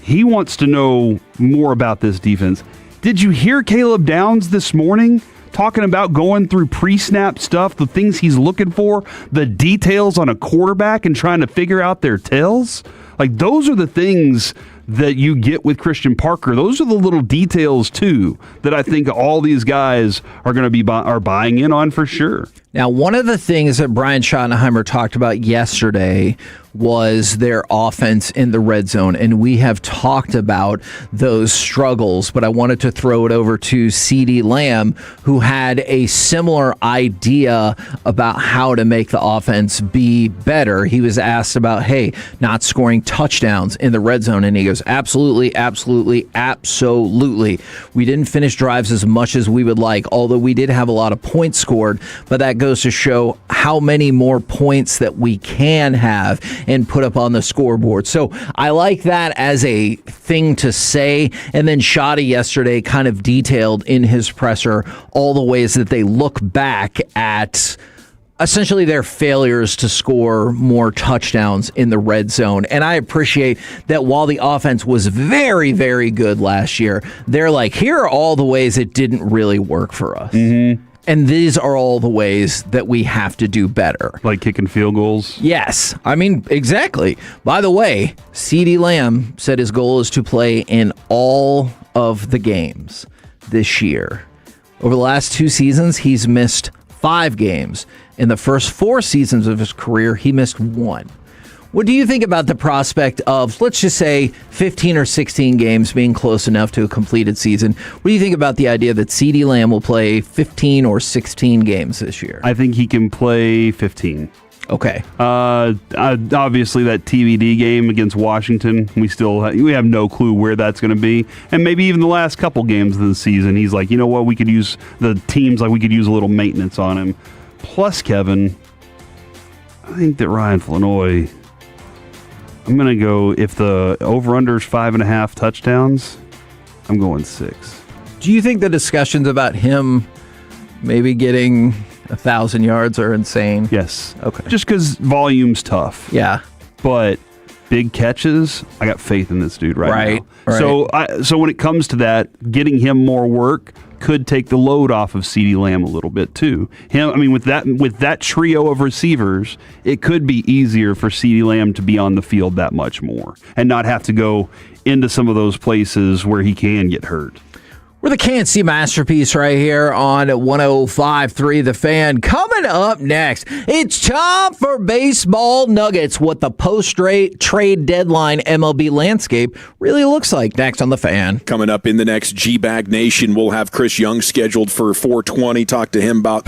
He wants to know more about this defense. Did you hear Caleb Downs this morning talking about going through pre-snap stuff, the things he's looking for, the details on a quarterback and trying to figure out their tells? Like, those are the things that you get with Christian Parker. Those are the little details, too, that I think all these guys are going to be buying in on for sure. Now, one of the things that Brian Schottenheimer talked about yesterday was their offense in the red zone, and we have talked about those struggles, but I wanted to throw it over to CeeDee Lamb, who had a similar idea about how to make the offense be better. He was asked about, hey, not scoring touchdowns in the red zone, and he goes, absolutely, absolutely, absolutely. We didn't finish drives as much as we would like, although we did have a lot of points scored, but that goes to show how many more points that we can have and put up on the scoreboard. So I like that as a thing to say. And then Shotty yesterday kind of detailed in his presser all the ways that they look back at essentially their failures to score more touchdowns in the red zone. And I appreciate that while the offense was very, very good last year, they're like, here are all the ways it didn't really work for us. Mm-hmm. And these are all the ways that we have to do better. Like kicking field goals? Yes. I mean, exactly. By the way, CeeDee Lamb said his goal is to play in all of the games this year. Over the last 2 seasons, he's missed 5 games. In the first 4 seasons of his career, he missed 1. What do you think about the prospect of, let's just say, 15 or 16 games being close enough to a completed season? What do you think about the idea that CeeDee Lamb will play 15 or 16 games this year? I think he can play 15. Okay. Obviously, that TBD game against Washington, we have no clue where that's going to be. And maybe even the last couple games of the season, he's like, you know what, we could use a little maintenance on him. Plus, Kevin, I think that Ryan Flanoy, I'm going to go, if the over-under is 5.5 touchdowns, I'm going 6. Do you think the discussions about him maybe getting 1,000 yards are insane? Yes. Okay. Just because volume's tough. Yeah. But big catches, I got faith in this dude right now. Right. So when it comes to that, getting him more work could take the load off of CeeDee Lamb a little bit too. With that trio of receivers, it could be easier for CeeDee Lamb to be on the field that much more and not have to go into some of those places where he can get hurt. We're the Can't See Masterpiece right here on 105.3 The Fan. Coming up next, it's time for Baseball Nuggets, what the post-trade deadline MLB landscape really looks like. Next on The Fan. Coming up in the next G-Bag Nation, we'll have Chris Young scheduled for 420. Talk to him about...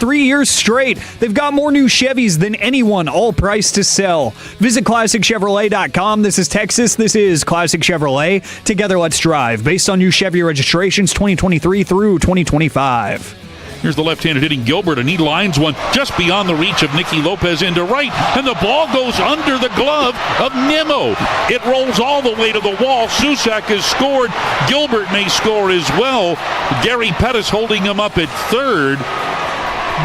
3 years straight. They've got more new Chevys than anyone, all priced to sell. Visit ClassicChevrolet.com. This is Texas. This is Classic Chevrolet. Together, let's drive. Based on new Chevy registrations 2023 through 2025. Here's the left-handed hitting Gilbert, and he lines one just beyond the reach of Nicky Lopez into right, and the ball goes under the glove of Nimmo. It rolls all the way to the wall. Susak has scored. Gilbert may score as well. Gary Pettis holding him up at third.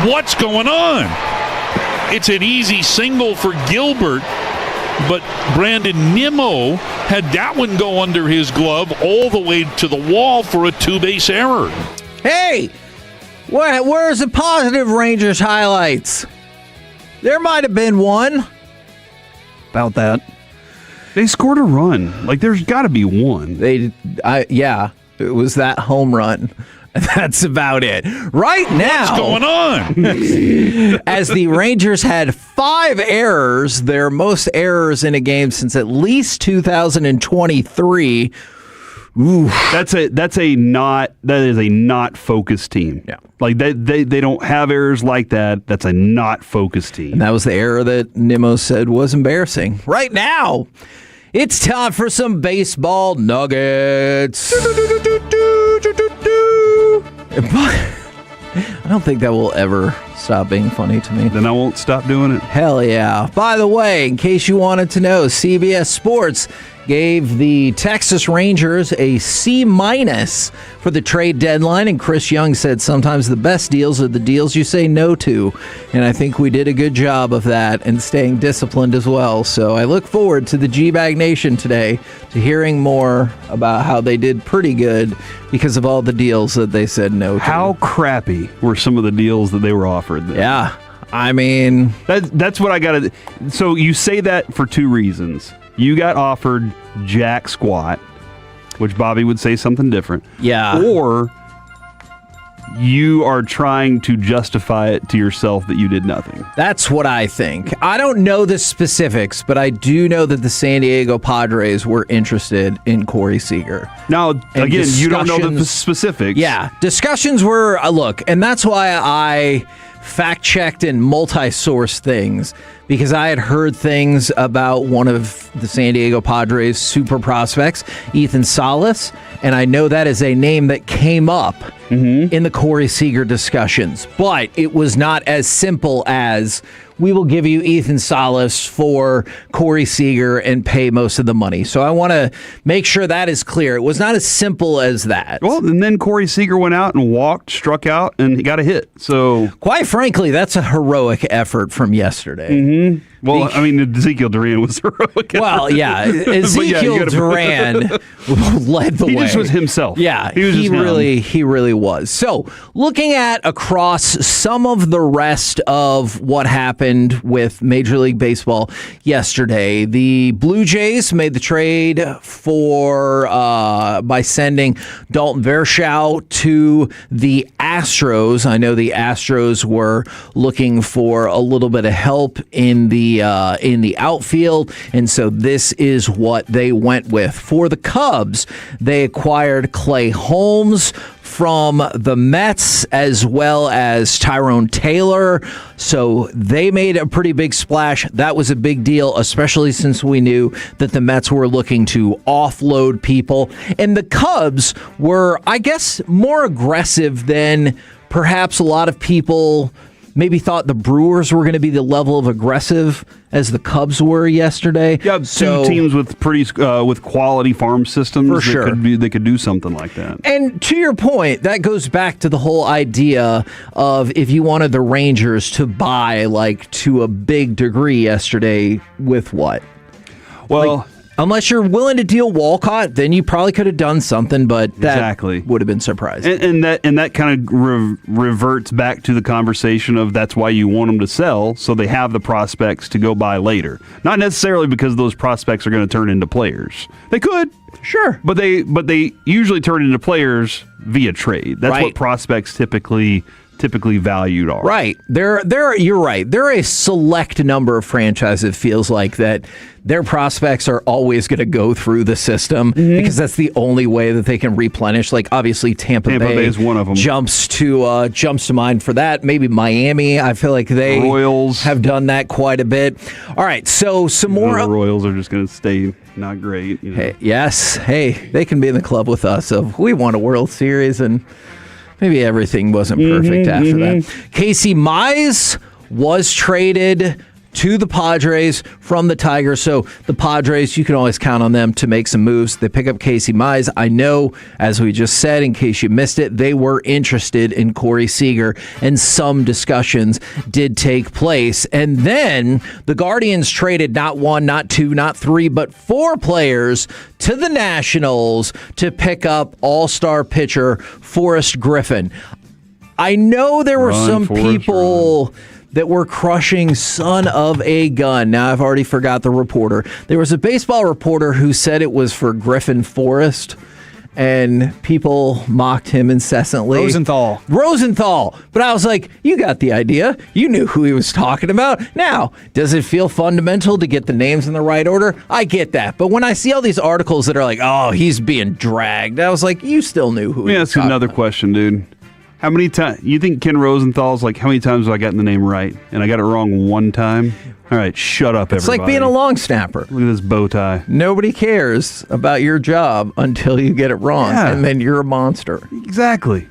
What's going on? It's an easy single for Gilbert, but Brandon Nimmo had that one go under his glove all the way to the wall for a two-base error. Hey! Where's the positive Rangers highlights? There might have been one. About that. They scored a run. Like, there's got to be one. Yeah, it was that home run. That's about it. Right now. What's going on? As the Rangers had 5 errors, their most errors in a game since at least 2023. Ooh. That is a not focused team. Yeah. Like they don't have errors like that. That's a not focused team. And that was the error that Nimmo said was embarrassing. Right now, it's time for some baseball nuggets. I don't think that will ever stop being funny to me. Then I won't stop doing it. Hell yeah. By the way, in case you wanted to know, CBS Sports gave the Texas Rangers a C- for the trade deadline, and Chris Young said sometimes the best deals are the deals you say no to, and I think we did a good job of that and staying disciplined as well. So I look forward to the G-Bag Nation today to hearing more about how they did pretty good because of all the deals that they said no to. How crappy were some of the deals that they were offered then? Yeah, I mean... That's what I got to... So you say that for 2 reasons. You got offered jack squat, which Bobby would say something different. Yeah. Or you are trying to justify it to yourself that you did nothing. That's what I think. I don't know the specifics, but I do know that the San Diego Padres were interested in Corey Seager. Now, again, you don't know the specifics. Yeah. Discussions were, look, and that's why I fact-checked and multi-sourced things, because I had heard things about one of the San Diego Padres' super prospects, Ethan Salas, and I know that is a name that came up in the Corey Seager discussions. But it was not as simple as, we will give you Ethan Salas for Corey Seager and pay most of the money. So I want to make sure that is clear. It was not as simple as that. Well, and then Corey Seager went out and walked, struck out, and he got a hit. So, quite frankly, that's a heroic effort from yesterday. Mm-hmm. Well, I mean, Ezekiel Duran was heroic. Well, yeah, Ezekiel Duran led the way. He just was himself. Yeah, he really was. So, looking at across some of the rest of what happened with Major League Baseball yesterday, the Blue Jays made the trade for by sending Dalton Varsho to the Astros. I know the Astros were looking for a little bit of help in the outfield, and so this is what they went with. For the Cubs, they acquired Clay Holmes from the Mets, as well as Tyrone Taylor. So they made a pretty big splash. That was a big deal, especially since we knew that the Mets were looking to offload people. And the Cubs were, I guess, more aggressive than perhaps a lot of people maybe thought the Brewers were going to be the level of aggressive as the Cubs were yesterday. Yeah, two teams with with quality farm systems. For sure. They could do something like that. And to your point, that goes back to the whole idea of if you wanted the Rangers to buy, like, to a big degree yesterday, with what? Well, unless you're willing to deal Walcott, then you probably could have done something, but that would have been surprising. And that kind of reverts back to the conversation of that's why you want them to sell, so they have the prospects to go buy later. Not necessarily because those prospects are going to turn into players. They could, sure, but they usually turn into players via trade. That's right. what prospects typically typically valued are. Right. You're right. There are a select number of franchises, it feels like, that their prospects are always going to go through the system because that's the only way that they can replenish. Like, obviously, Tampa Bay is one of them. Jumps to mind for that. Maybe Miami. I feel like they Royals have done that quite a bit. All right, so some more. The Royals are just going to stay not great. You know? Hey, yes. Hey, they can be in the club with us. So we won a World Series, and maybe everything wasn't perfect after that. Casey Mize was traded to the Padres from the Tigers. So the Padres, you can always count on them to make some moves. They pick up Casey Mize. I know, as we just said, in case you missed it, they were interested in Corey Seager, and some discussions did take place. And then the Guardians traded not one, not two, not three, but 4 players to the Nationals to pick up all-star pitcher Forrest Griffin. I know there were some people that were crushing son of a gun. Now, I've already forgot the reporter. There was a baseball reporter who said it was for Griffin Forrest, and people mocked him incessantly. Rosenthal. But I was like, you got the idea. You knew who he was talking about. Now, does it feel fundamental to get the names in the right order? I get that. But when I see all these articles that are like, oh, he's being dragged, I was like, you still knew who he was talking another about. question, dude. How many times you think Ken Rosenthal's like? How many times have I gotten the name right and I got it wrong one time? All right, shut up, It's everybody. like being a long snapper. Look at this bow tie. Nobody cares about your job until you get it wrong, and then you're a monster. Exactly.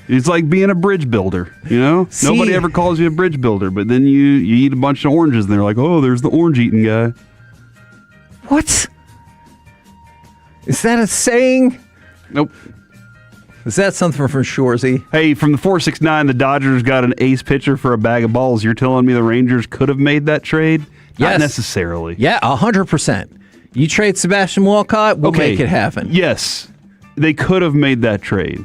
It's like being a bridge builder, you know? See- Nobody ever calls you a bridge builder, but then you eat a bunch of oranges and they're like, oh, there's the orange eating guy. What? Is that a saying? Nope. Is that something from Shoresy? Hey, from the 469, the Dodgers got an ace pitcher for a bag of balls. You're telling me the Rangers could have made that trade? Not Yes. necessarily. Yeah, 100%. You trade Sebastian Walcott, we'll make it happen. Yes, they could have made that trade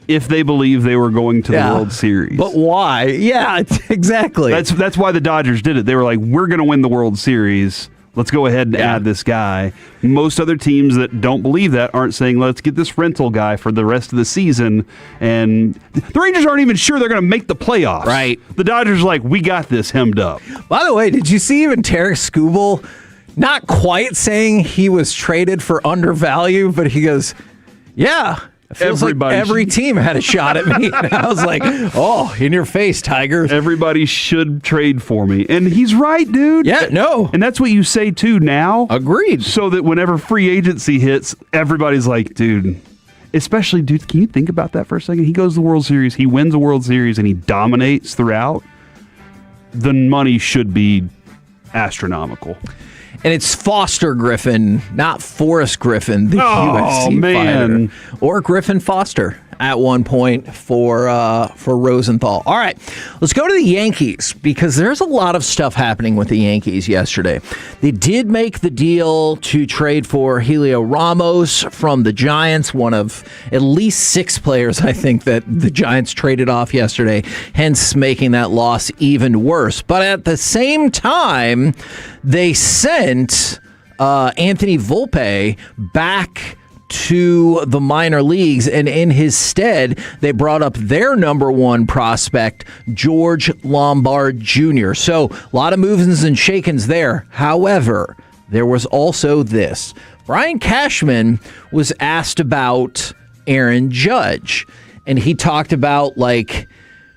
if they believed they were going to the World Series. But why? Yeah, exactly. That's why the Dodgers did it. They were like, we're going to win the World Series. Let's go ahead and add this guy. Most other teams that don't believe that aren't saying, let's get this rental guy for the rest of the season. And the Rangers aren't even sure they're going to make the playoffs. Right. The Dodgers are like, we got this hemmed up. By the way, did you see even Tarek Skubal not quite saying he was traded for undervalue, but he goes, yeah. It feels like every team had a shot at me. And I was like, oh, in your face, Tigers. Everybody should trade for me. And he's right, dude. Yeah, no. And that's what you say, too, now. Agreed. So that whenever free agency hits, everybody's like, dude, especially, dude, can you think about that for a second? He goes to the World Series, he wins the World Series, and he dominates throughout. The money should be astronomical. And it's Foster Griffin, not Forrest Griffin, the UFC fighter. Or Griffin Foster at one point for Rosenthal. All right, let's go to the Yankees because there's a lot of stuff happening with the Yankees yesterday. They did make the deal to trade for Helio Ramos from the Giants, one of at least 6 players I think that the Giants traded off yesterday, hence making that loss even worse. But at the same time, they sent Anthony Volpe back to the minor leagues, and in his stead, they brought up their number 1 prospect, George Lombard Jr. So a lot of movings and shakings there. However, there was also this. Brian Cashman was asked about Aaron Judge, and he talked about, like,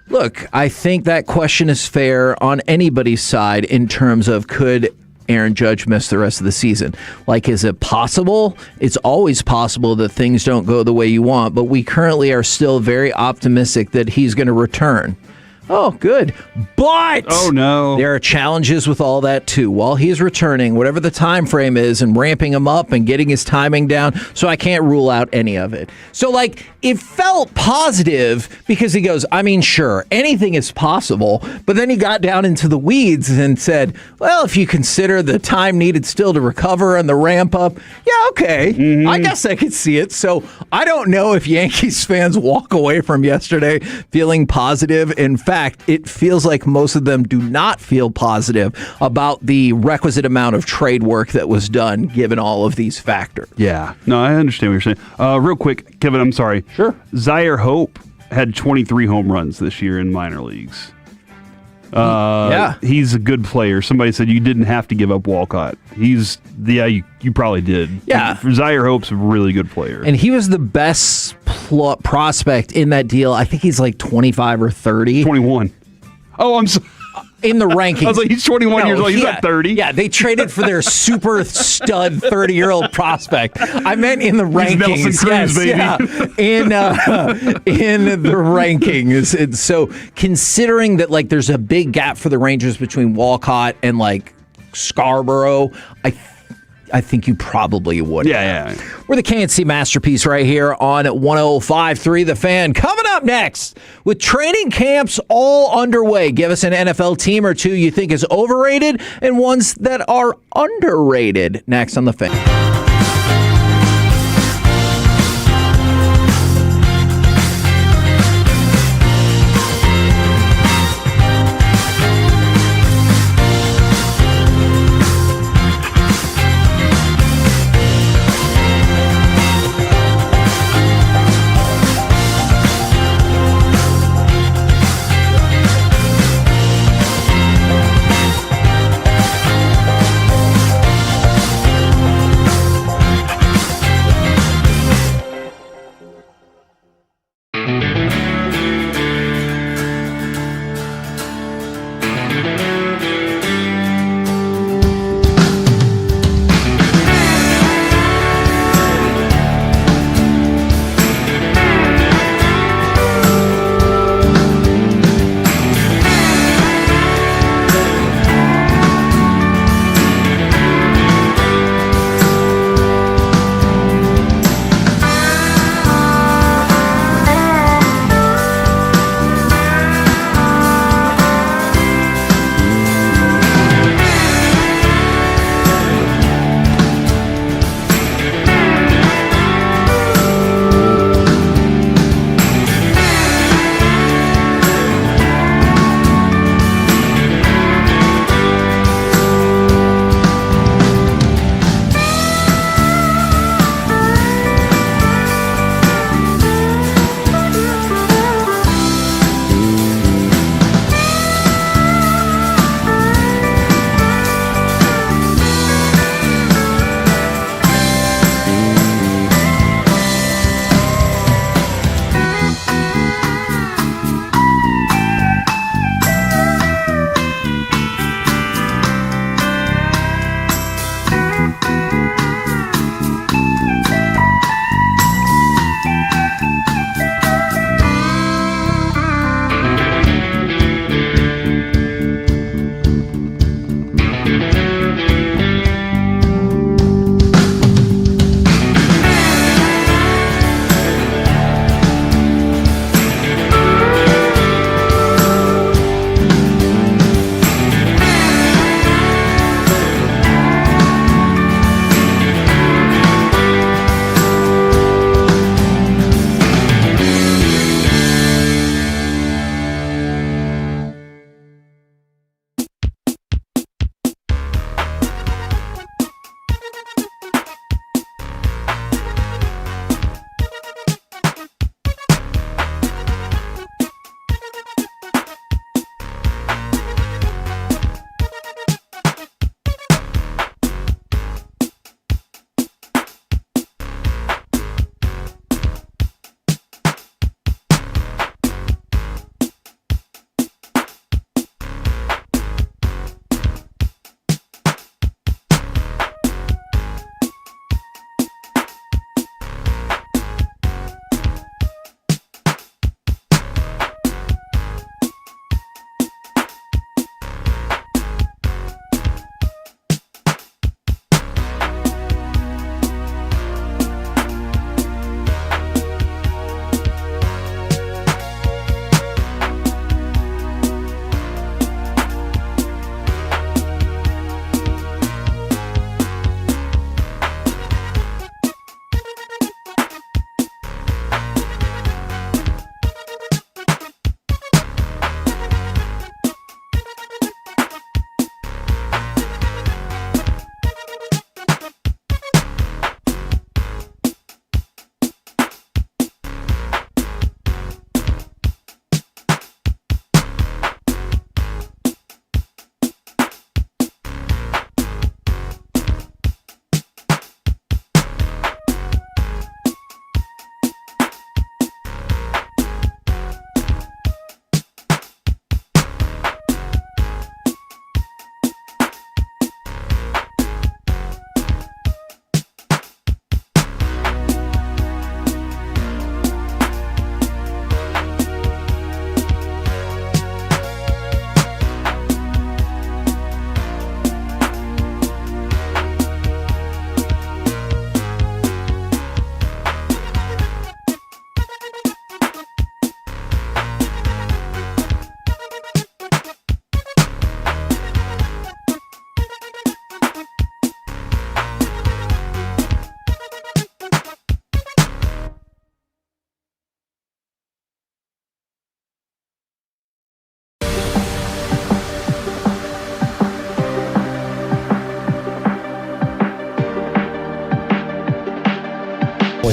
look, I think that question is fair on anybody's side in terms of could Aaron Judge miss the rest of the season. Like, is it possible? It's always possible that things don't go the way you want, but we currently are still very optimistic that he's going to return. Oh, good. But oh no, there are challenges with all that too. While he's returning, whatever the time frame is, and ramping him up and getting his timing down, so I can't rule out any of it. So, like, it felt positive because he goes, I mean, sure, anything is possible. But then he got down into the weeds and said, well, if you consider the time needed still to recover and the ramp up, yeah, okay, I guess I could see it. So I don't know if Yankees fans walk away from yesterday feeling positive. In fact, it feels like most of them do not feel positive about the requisite amount of trade work that was done given all of these factors. Yeah. No, I understand what you're saying. Real quick, Kevin, I'm sorry. Sure. Zaire Hope had 23 home runs this year in minor leagues. Yeah. He's a good player. Somebody said you didn't have to give up Walcott. You probably did. Yeah. Zaire Hope's a really good player. And he was the best prospect in that deal. I think he's like 25 or 30. 21. Oh, I'm sorry. In the rankings. I was like, he's 21 years old. He's not 30. Yeah, they traded for their super stud 30-year-old prospect. I meant in the rankings. Nelson Cruz, baby. Yeah. In the rankings. And so considering that like there's a big gap for the Rangers between Walcott and like Scarborough, I think you probably would. Yeah. We're the KNC Masterpiece right here on 105.3 The Fan. Coming up next, with training camps all underway, give us an NFL team or two you think is overrated and ones that are underrated. Next on The Fan.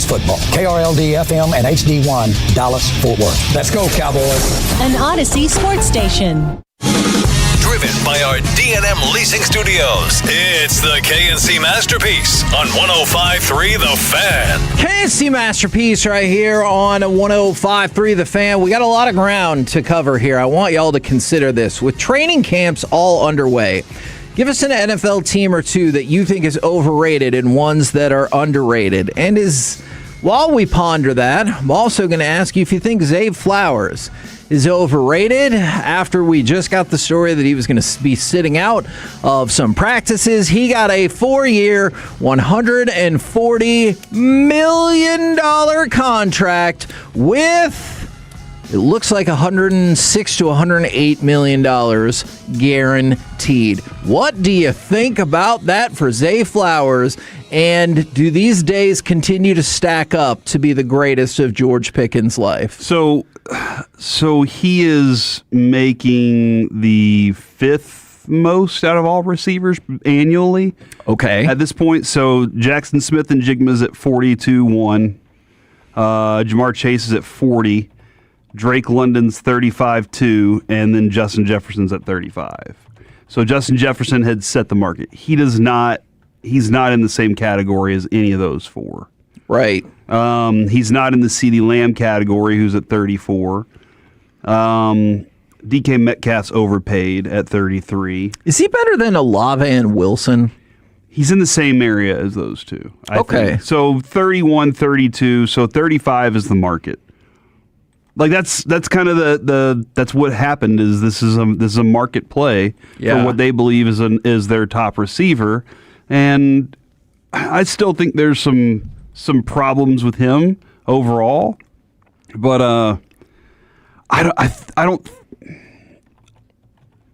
Cowboys football. KRLD-FM and HD1, Dallas, Fort Worth. Let's go, Cowboys. An Odyssey sports station. Driven by our D&M Leasing Studios, it's the KNC Masterpiece on 105.3 The Fan. KNC Masterpiece right here on 105.3 The Fan. We got a lot of ground to cover here. I want y'all to consider this. With training camps all underway, give us an NFL team or two that you think is overrated and ones that are underrated. And while we ponder that, I'm also going to ask you if you think Zay Flowers is overrated after we just got the story that he was going to be sitting out of some practices. He got a 4-year, $140 million contract with, it looks like $106 to $108 million guaranteed. What do you think about that for Zay Flowers? And do these days continue to stack up to be the greatest of George Pickens' life? So he is making the 5th most out of all receivers annually. Okay. At this point, so Jackson Smith and Jigma's at 42-1. Jamar Chase is at 40. Drake London's 35-2, and then Justin Jefferson's at 35. So Justin Jefferson had set the market. He's not in the same category as any of those four. Right. He's not in the CeeDee Lamb category, who's at 34. DK Metcalf's overpaid at 33. Is he better than Olave and Wilson? He's in the same area as those two. I think. So 31, 32, so 35 is the market. Like that's kind of that's what happened. Is this is a market play for what they believe is their top receiver, and I still think there's some problems with him overall, but I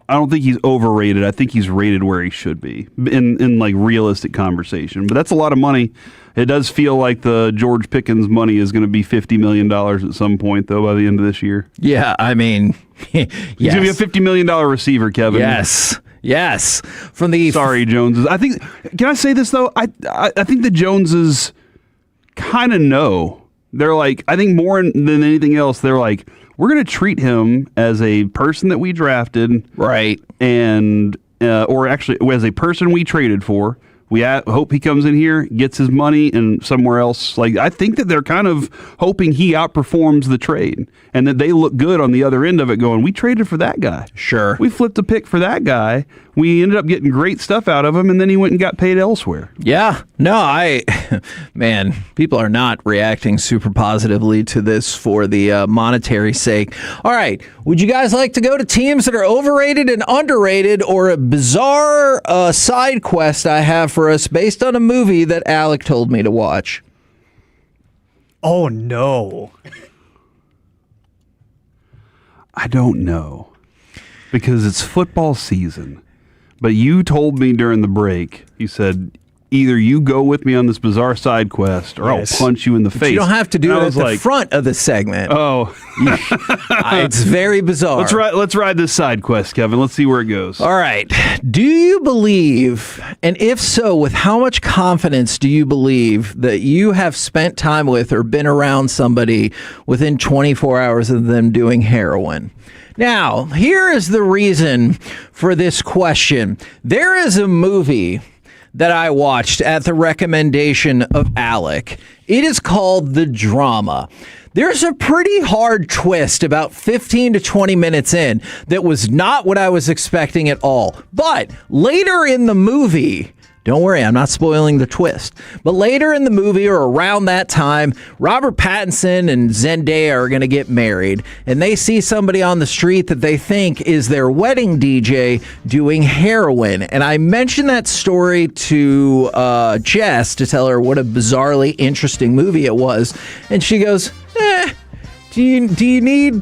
don't think he's overrated. I think he's rated where he should be in like realistic conversation. But that's a lot of money. It does feel like the George Pickens money is going to be $50 million at some point, though, by the end of this year. Yeah, I mean, yes. He's going to be a $50 million receiver, Kevin. Yes. From the sorry, Joneses. I think. Can I say this though? I think the Joneses kind of know. They're like, I think more than anything else, they're like, we're going to treat him as a person that we drafted, right? And or actually as a person we traded for. We hope he comes in here, gets his money, and somewhere else. Like I think that they're kind of hoping he outperforms the trade, and that they look good on the other end of it. Going, we traded for that guy. Sure, we flipped a pick for that guy. We ended up getting great stuff out of him, and then he went and got paid elsewhere. Yeah, no, man, people are not reacting super positively to this for the monetary sake. All right, would you guys like to go to teams that are overrated and underrated, or a bizarre side quest I have for us based on a movie that Alec told me to watch? Oh, no. I don't know, because it's football season. But you told me during the break, you said, either you go with me on this bizarre side quest or I'll punch you in the face. You don't have to do it at the like, front of the segment. Oh. It's very bizarre. Let's ride this side quest, Kevin. Let's see where it goes. All right. Do you believe, and if so, with how much confidence do you believe that you have spent time with or been around somebody within 24 hours of them doing heroin? Now, here is the reason for this question. There is a movie that I watched at the recommendation of Alec. It is called The Drama. There's a pretty hard twist about 15 to 20 minutes in that was not what I was expecting at all. But later in the movie, don't worry, I'm not spoiling the twist. But later in the movie or around that time, Robert Pattinson and Zendaya are going to get married. And they see somebody on the street that they think is their wedding DJ doing heroin. And I mentioned that story to Jess to tell her what a bizarrely interesting movie it was. And she goes, do you need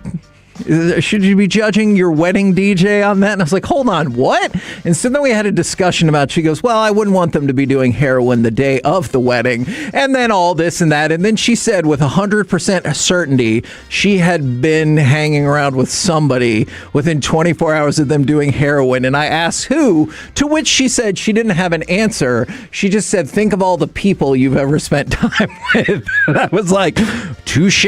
Should you be judging your wedding DJ on that? And I was like, hold on, what? And so then we had a discussion about, she goes, well, I wouldn't want them to be doing heroin the day of the wedding. And then all this and that. And then she said with 100% certainty, she had been hanging around with somebody within 24 hours of them doing heroin. And I asked who, to which she said she didn't have an answer. She just said, think of all the people you've ever spent time with. And I was like, touche.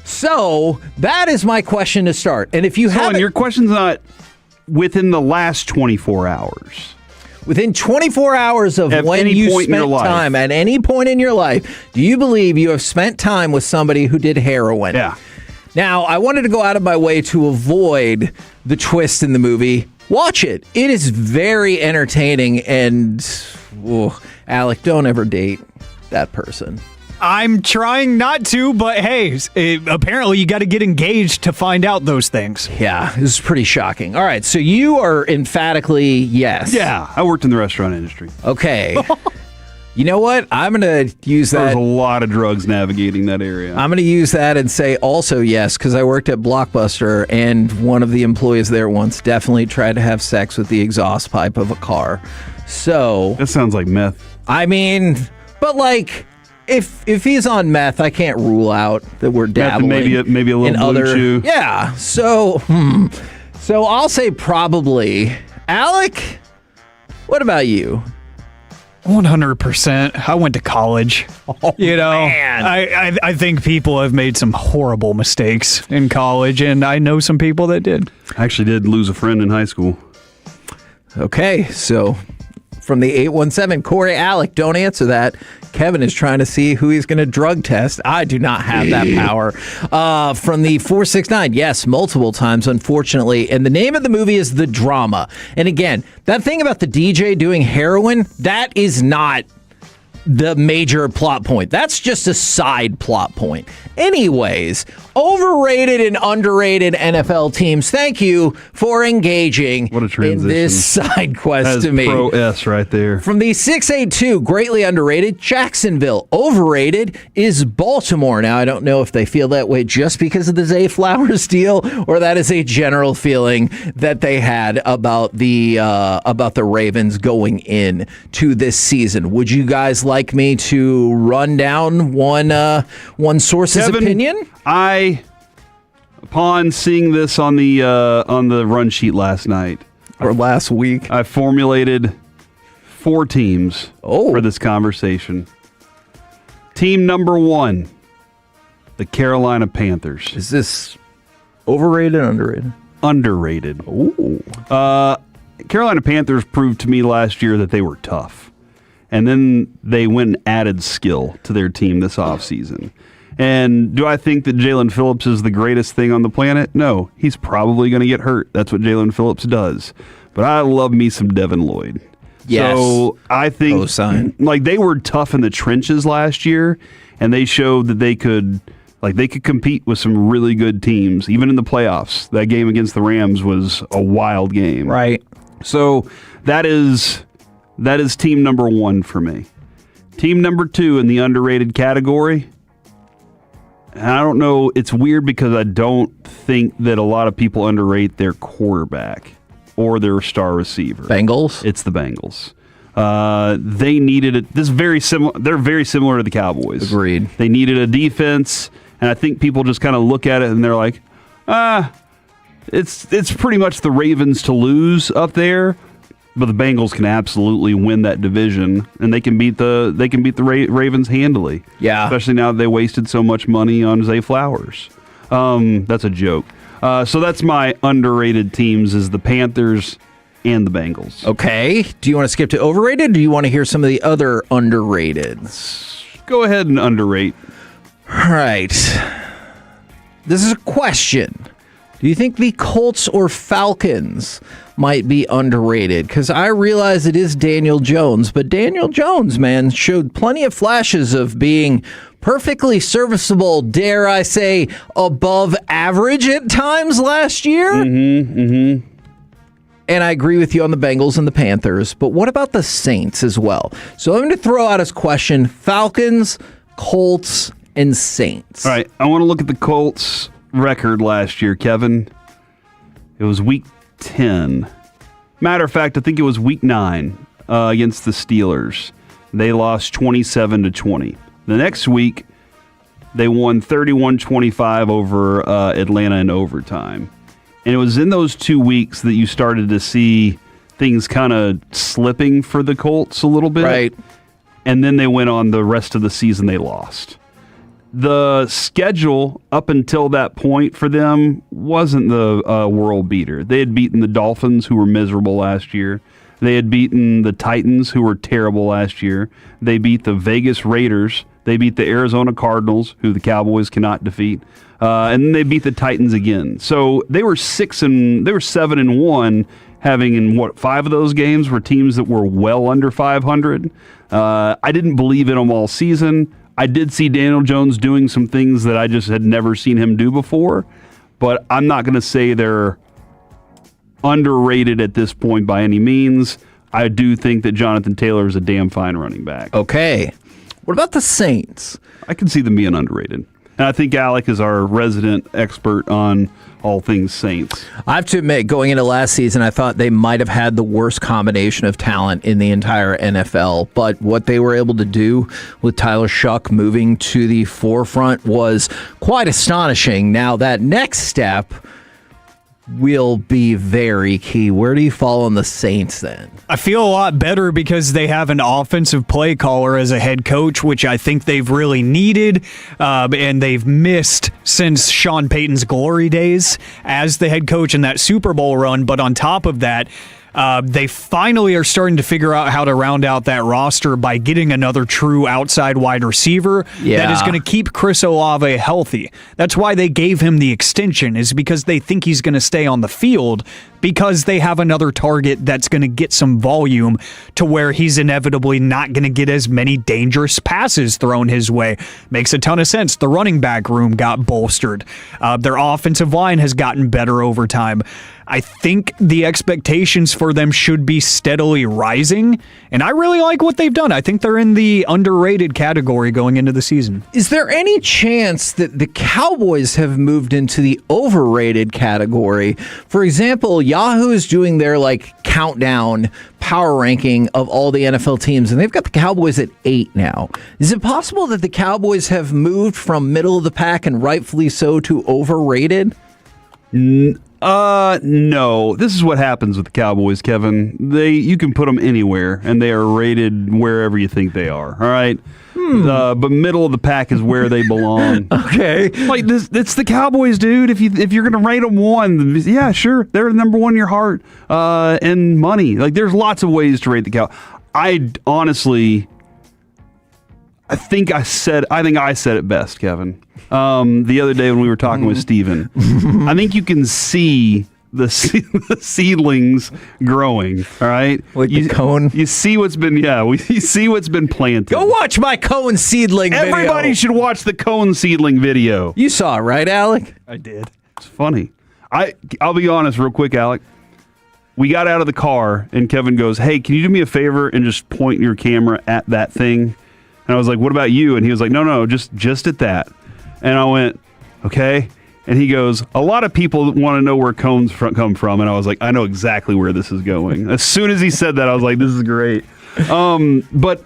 So that is my question to start. And if you have, your question's not within the last 24 hours. Within 24 hours of At when any you point in your spent life. time, at any point in your life, do you believe you have spent time with somebody who did heroin? Yeah. Now, I wanted to go out of my way to avoid the twist in the movie. Watch it. It is very entertaining. And, Alec, don't ever date that person. I'm trying not to, but hey, apparently you got to get engaged to find out those things. Yeah, this is pretty shocking. All right, so you are emphatically yes. Yeah, I worked in the restaurant industry. Okay. You know what? I'm going to use that. There's a lot of drugs navigating that area. I'm going to use that and say also yes, because I worked at Blockbuster, and one of the employees there once definitely tried to have sex with the exhaust pipe of a car. So that sounds like meth. I mean, but like, if he's on meth, I can't rule out that we're dabbling. Maybe a little in blue other, chew. Yeah. So I'll say probably. Alec, what about you? 100%. I went to college. Man. I think people have made some horrible mistakes in college, and I know some people that did. I actually did lose a friend in high school. Okay, so from the 817, Corey, Alec, don't answer that. Kevin is trying to see who he's going to drug test. I do not have that power. From the 469, yes, multiple times, unfortunately. And the name of the movie is The Drama. And again, that thing about the DJ doing heroin, that is not the major plot point. That's just a side plot point. Anyways, overrated and underrated NFL teams, thank you for engaging What a transition. in this side quest That is to me. Pro S right there. From the 682, greatly underrated, Jacksonville. Overrated is Baltimore. Now, I don't know if they feel that way just because of the Zay Flowers deal, or that is a general feeling that they had about the Ravens going in to this season. Would you guys like me to run down one source's Kevin, opinion? Upon seeing this on the run sheet last night or last week, I formulated 4 teams for this conversation. Team number 1, the Carolina Panthers. Is this overrated or underrated? Underrated. Ooh. Carolina Panthers proved to me last year that they were tough. And then they went and added skill to their team this offseason. And do I think that Jalen Phillips is the greatest thing on the planet? No. He's probably going to get hurt. That's what Jalen Phillips does. But I love me some Devin Lloyd. Yes. So I think like they were tough in the trenches last year, and they showed that they could compete with some really good teams, even in the playoffs. That game against the Rams was a wild game. Right. So that is team number 1 for me. Team number 2 in the underrated category. And I don't know. It's weird because I don't think that a lot of people underrate their quarterback or their star receiver. Bengals? It's the Bengals. They needed it. This is very similar. They're very similar to the Cowboys. Agreed. They needed a defense, and I think people just kind of look at it and they're like, it's pretty much the Ravens to lose up there. But the Bengals can absolutely win that division, and they can beat the Ravens handily. Yeah, especially now that they wasted so much money on Zay Flowers. That's a joke. So that's my underrated teams: is the Panthers and the Bengals. Okay. Do you want to skip to overrated? Or do you want to hear some of the other underrateds? Go ahead and underrate. All right. This is a question. Do you think the Colts or Falcons might be underrated? Because I realize it is Daniel Jones, but Daniel Jones, man, showed plenty of flashes of being perfectly serviceable, dare I say, above average at times last year. Mm-hmm. And I agree with you on the Bengals and the Panthers, but what about the Saints as well? So I'm going to throw out as question Falcons, Colts, and Saints. All right, I want to look at the Colts record last year, Kevin. It was week 10. Matter of fact, I think it was week 9 against the Steelers. They lost 27-20. The next week, they won 31-25 over Atlanta in overtime. And it was in those 2 weeks that you started to see things kind of slipping for the Colts a little bit. Right. And then they went on the rest of the season, they lost. The schedule up until that point for them wasn't the world beater. They had beaten the Dolphins, who were miserable last year. They had beaten the Titans, who were terrible last year. They beat the Vegas Raiders. They beat the Arizona Cardinals, who the Cowboys cannot defeat. And then they beat the Titans again. So they were 7-1, having in 5 of those games were teams that were well under 500. I didn't believe in them all season. I did see Daniel Jones doing some things that I just had never seen him do before, but I'm not going to say they're underrated at this point by any means. I do think that Jonathan Taylor is a damn fine running back. Okay. What about the Saints? I can see them being underrated. And I think Alec is our resident expert on all things Saints. I have to admit, going into last season, I thought they might have had the worst combination of talent in the entire NFL. But what they were able to do with Tyler Shuck moving to the forefront was quite astonishing. Now, that next step will be very key. Where do you fall on the Saints then? I feel a lot better because they have an offensive play caller as a head coach, which I think they've really needed, and they've missed since Sean Payton's glory days as the head coach in that Super Bowl run. But on top of that, they finally are starting to figure out how to round out that roster by getting another true outside wide receiver that is going to keep Chris Olave healthy. That's why they gave him the extension, is because they think he's going to stay on the field, because they have another target that's going to get some volume to where he's inevitably not going to get as many dangerous passes thrown his way. Makes a ton of sense. The running back room got bolstered. Their offensive line has gotten better over time. I think the expectations for them should be steadily rising, and I really like what they've done. I think they're in the underrated category going into the season. Is there any chance that the Cowboys have moved into the overrated category? For example, Yahoo is doing their countdown power ranking of all the NFL teams, and they've got the Cowboys at 8 now. Is it possible that the Cowboys have moved from middle of the pack, and rightfully so, to overrated? No. This is what happens with the Cowboys, Kevin. You can put them anywhere, and they are rated wherever you think they are. All right. But middle of the pack is where they belong. Okay. It's the Cowboys, dude. If you're gonna rate them 1, yeah, sure, they're number 1 in your heart and money. There's lots of ways to rate the Cowboys. I think I said it best, Kevin. The other day when we were talking with Steven, I think you can see the seedlings growing. All right, the cone. You see what's been you see what's been planted. Go watch my cone seedling video. Everybody should watch the cone seedling video. You saw it, right, Alec? I did. It's funny. I'll be honest, real quick, Alec. We got out of the car and Kevin goes, "Hey, can you do me a favor and just point your camera at that thing?" And I was like, "What about you?" And he was like, No, just at that." And I went, "Okay." And he goes, "A lot of people want to know where cones come from." And I was like, "I know exactly where this is going." As soon as he said that, I was like, "This is great." But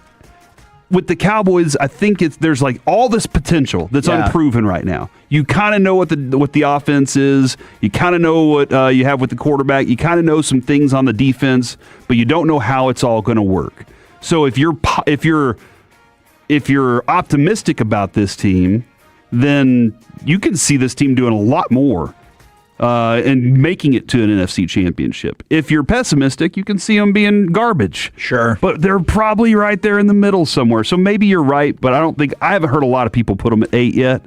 with the Cowboys, I think there's all this potential that's unproven right now. You kind of know what the offense is. You kind of know what you have with the quarterback. You kind of know some things on the defense, but you don't know how it's all going to work. So if you're optimistic about this team, then you can see this team doing a lot more and making it to an NFC championship. If you're pessimistic, you can see them being garbage. Sure. But they're probably right there in the middle somewhere. So maybe you're right, but I haven't heard a lot of people put them at 8 yet.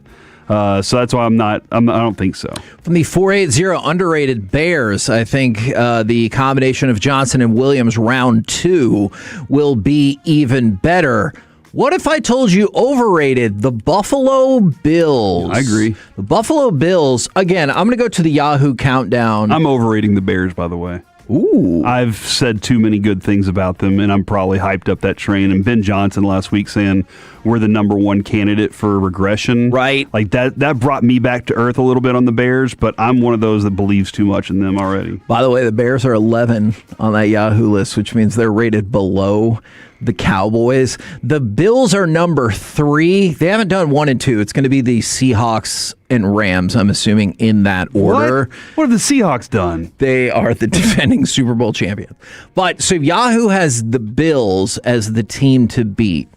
So that's why I don't think so. From the 480 underrated Bears, I think the combination of Johnson and Williams round 2 will be even better. What if I told you overrated the Buffalo Bills? I agree. The Buffalo Bills, again, I'm going to go to the Yahoo countdown. I'm overrating the Bears, by the way. Ooh. I've said too many good things about them, and I'm probably hyped up that train. And Ben Johnson last week saying we're the number one candidate for regression. Right. Like that brought me back to earth a little bit on the Bears, but I'm one of those that believes too much in them already. By the way, the Bears are 11 on that Yahoo list, which means they're rated below the Cowboys. The Bills are number 3. They haven't done 1 and 2. It's going to be the Seahawks and Rams, I'm assuming, in that order. What have the Seahawks done? They are the defending Super Bowl champions. But so Yahoo has the Bills as the team to beat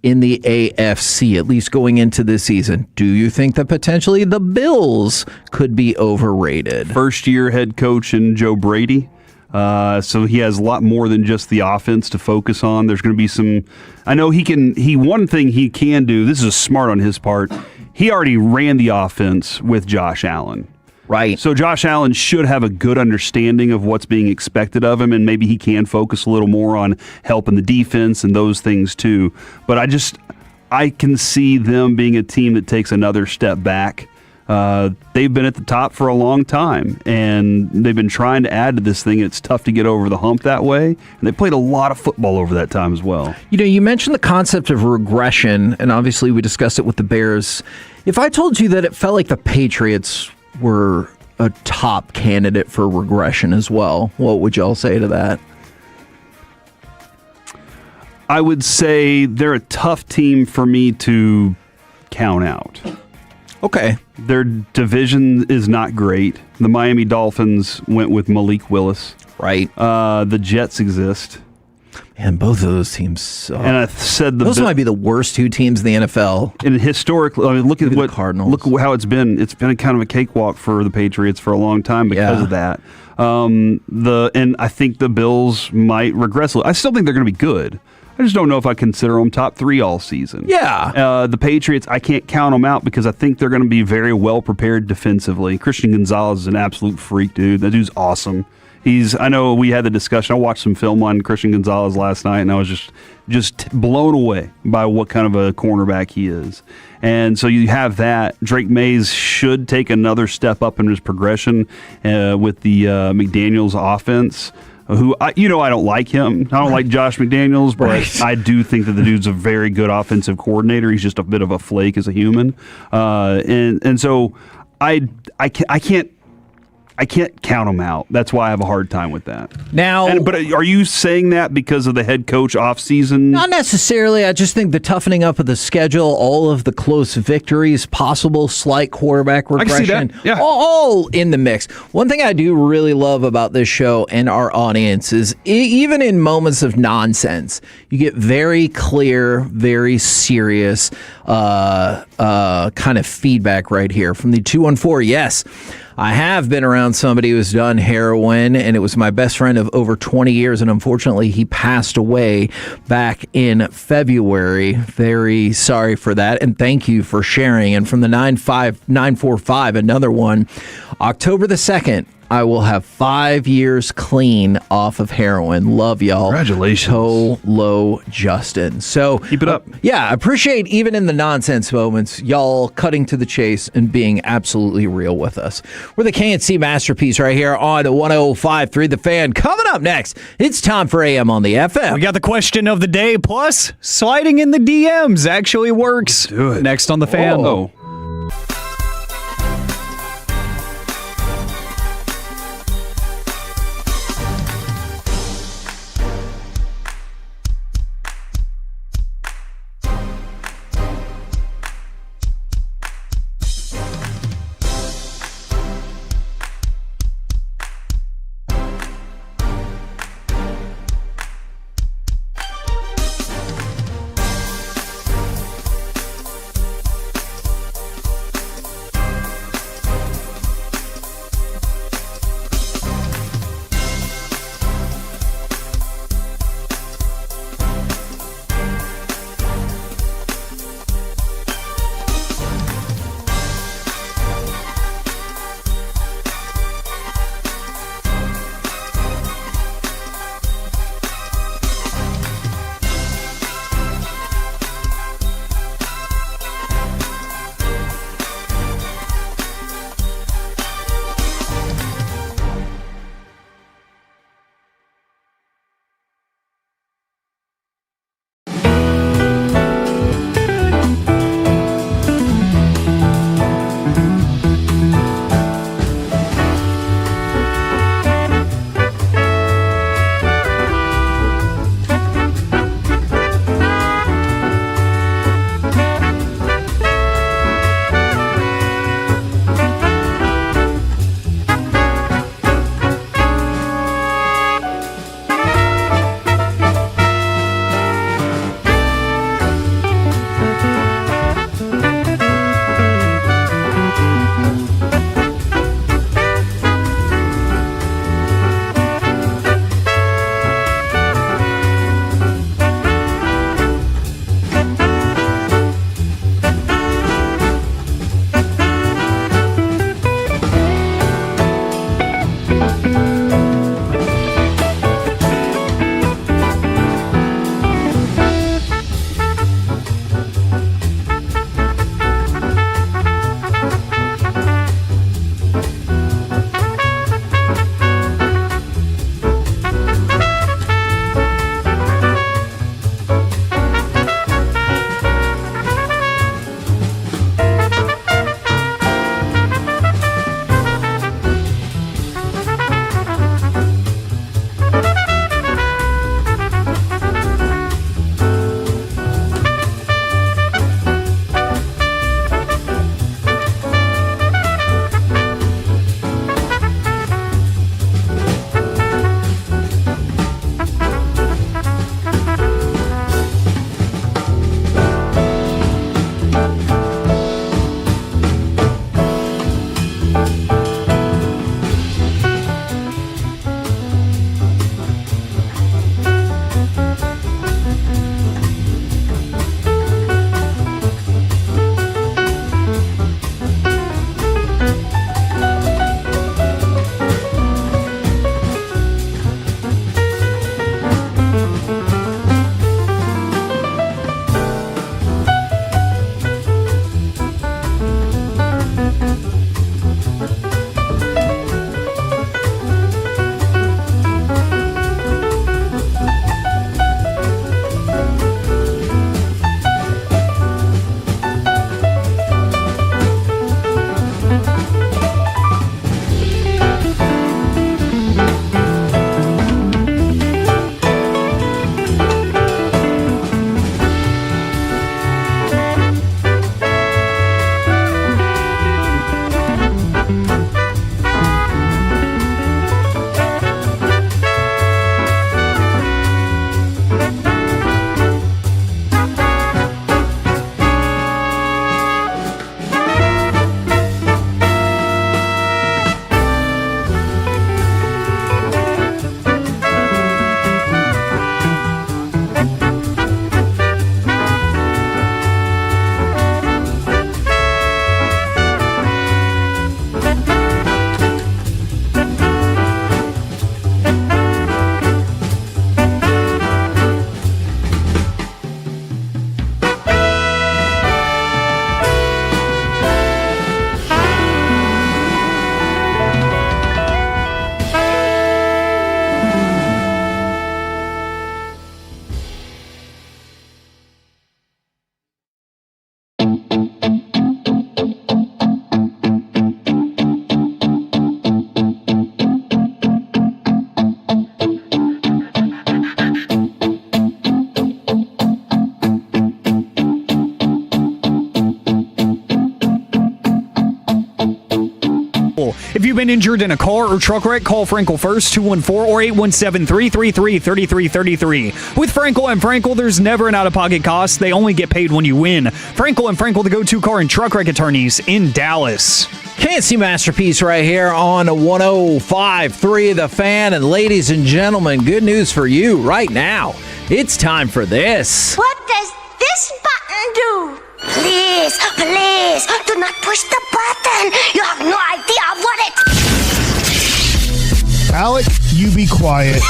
in the AFC, at least going into this season. Do you think that potentially the Bills could be overrated? First-year head coach in Joe Brady. So he has a lot more than just the offense to focus on. There's going to be some. I know one thing he can do. This is smart on his part. He already ran the offense with Josh Allen. Right. So Josh Allen should have a good understanding of what's being expected of him, and maybe he can focus a little more on helping the defense and those things too. But I can see them being a team that takes another step back. They've been at the top for a long time, and they've been trying to add to this thing. It's tough to get over the hump that way, and they played a lot of football over that time as well. You know, you mentioned the concept of regression, and obviously we discussed it with the Bears. If I told you that it felt like the Patriots were a top candidate for regression as well, what would y'all say to that? I would say they're a tough team for me to count out. Okay. Their division is not great. The Miami Dolphins went with Malik Willis. Right. The Jets exist. And both of those teams suck. And I said those might be the worst 2 teams in the NFL. And historically, I mean, look at what Cardinals. Look at how it's been. It's been a kind of a cakewalk for the Patriots for a long time because of that. And I think the Bills might regress. I still think they're going to be good. I just don't know if I consider them top 3 all season. Yeah. The Patriots, I can't count them out because I think they're going to be very well prepared defensively. Christian Gonzalez is an absolute freak, dude. That dude's awesome. I know we had the discussion. I watched some film on Christian Gonzalez last night, and I was just blown away by what kind of a cornerback he is. And so you have that. Drake Mays should take another step up in his progression with the McDaniels offense. Who I don't like him. I don't like Josh McDaniels, but I do think that the dude's a very good offensive coordinator. He's just a bit of a flake as a human, and so I can't count him out. That's why I have a hard time with that. But are you saying that because of the head coach offseason? Not necessarily. I just think the toughening up of the schedule, all of the close victories, possible slight quarterback regression, I can see that. Yeah. all in the mix. One thing I do really love about this show and our audience is even in moments of nonsense, you get very clear, very serious kind of feedback right here from the 214. Yes, I have been around somebody who's done heroin, and it was my best friend of over 20 years, and unfortunately, he passed away back in February. Very sorry for that, and thank you for sharing. And from the 95945, another one, October the 2nd, I will have 5 years clean off of heroin. Love y'all. Congratulations. Low Justin. So keep it up. Yeah, appreciate even in the nonsense moments, y'all cutting to the chase and being absolutely real with us. We're the KNC Masterpiece right here on 105.3 The Fan. Coming up next, it's time for AM on the FM. We got the question of the day, plus sliding in the DMs actually works. Let's do it. Next on The Fan. Oh. If you've been injured in a car or truck wreck, call Frankel first, 214 or 817-333-3333. With Frankel and Frankel, there's never an out-of-pocket cost. They only get paid when you win. Frankel and Frankel, the go-to car and truck wreck attorneys in Dallas. KNC Masterpiece right here on 105.3 The Fan. And ladies and gentlemen, good news for you right now. It's time for this. What does this button do? Please, please, do not push the button. You have no idea what it... Alec, you be quiet.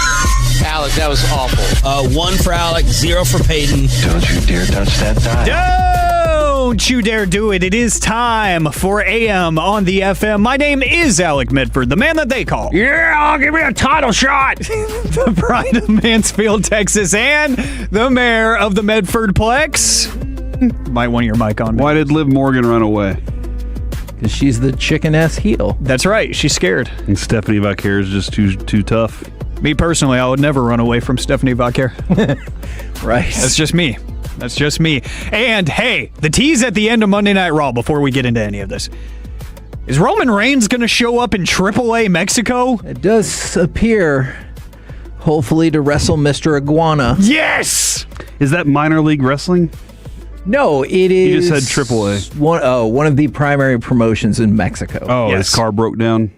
Alec, that was awful. 1 for Alec, 0 for Peyton. Don't you dare touch that dial. Don't you dare do it. It is time for AM on the FM. My name is Alec Medford, the man that they call. Yeah, give me a title shot. The pride of Mansfield, Texas, and the mayor of the Medford Plex. Might want your mic on. Why did Liv Morgan run away? Because she's the chicken-ass heel. That's right. She's scared. And Stephanie Vaquer is just too tough. Me personally, I would never run away from Stephanie Vaquer. Right. That's just me. That's just me. And hey, the tease at the end of Monday Night Raw before we get into any of this. Is Roman Reigns going to show up in AAA Mexico? It does appear, hopefully, to wrestle Mr. Iguana. Yes! Is that minor league wrestling? No, it is. You just said AAA. One of the primary promotions in Mexico. Oh, yes. His car broke down?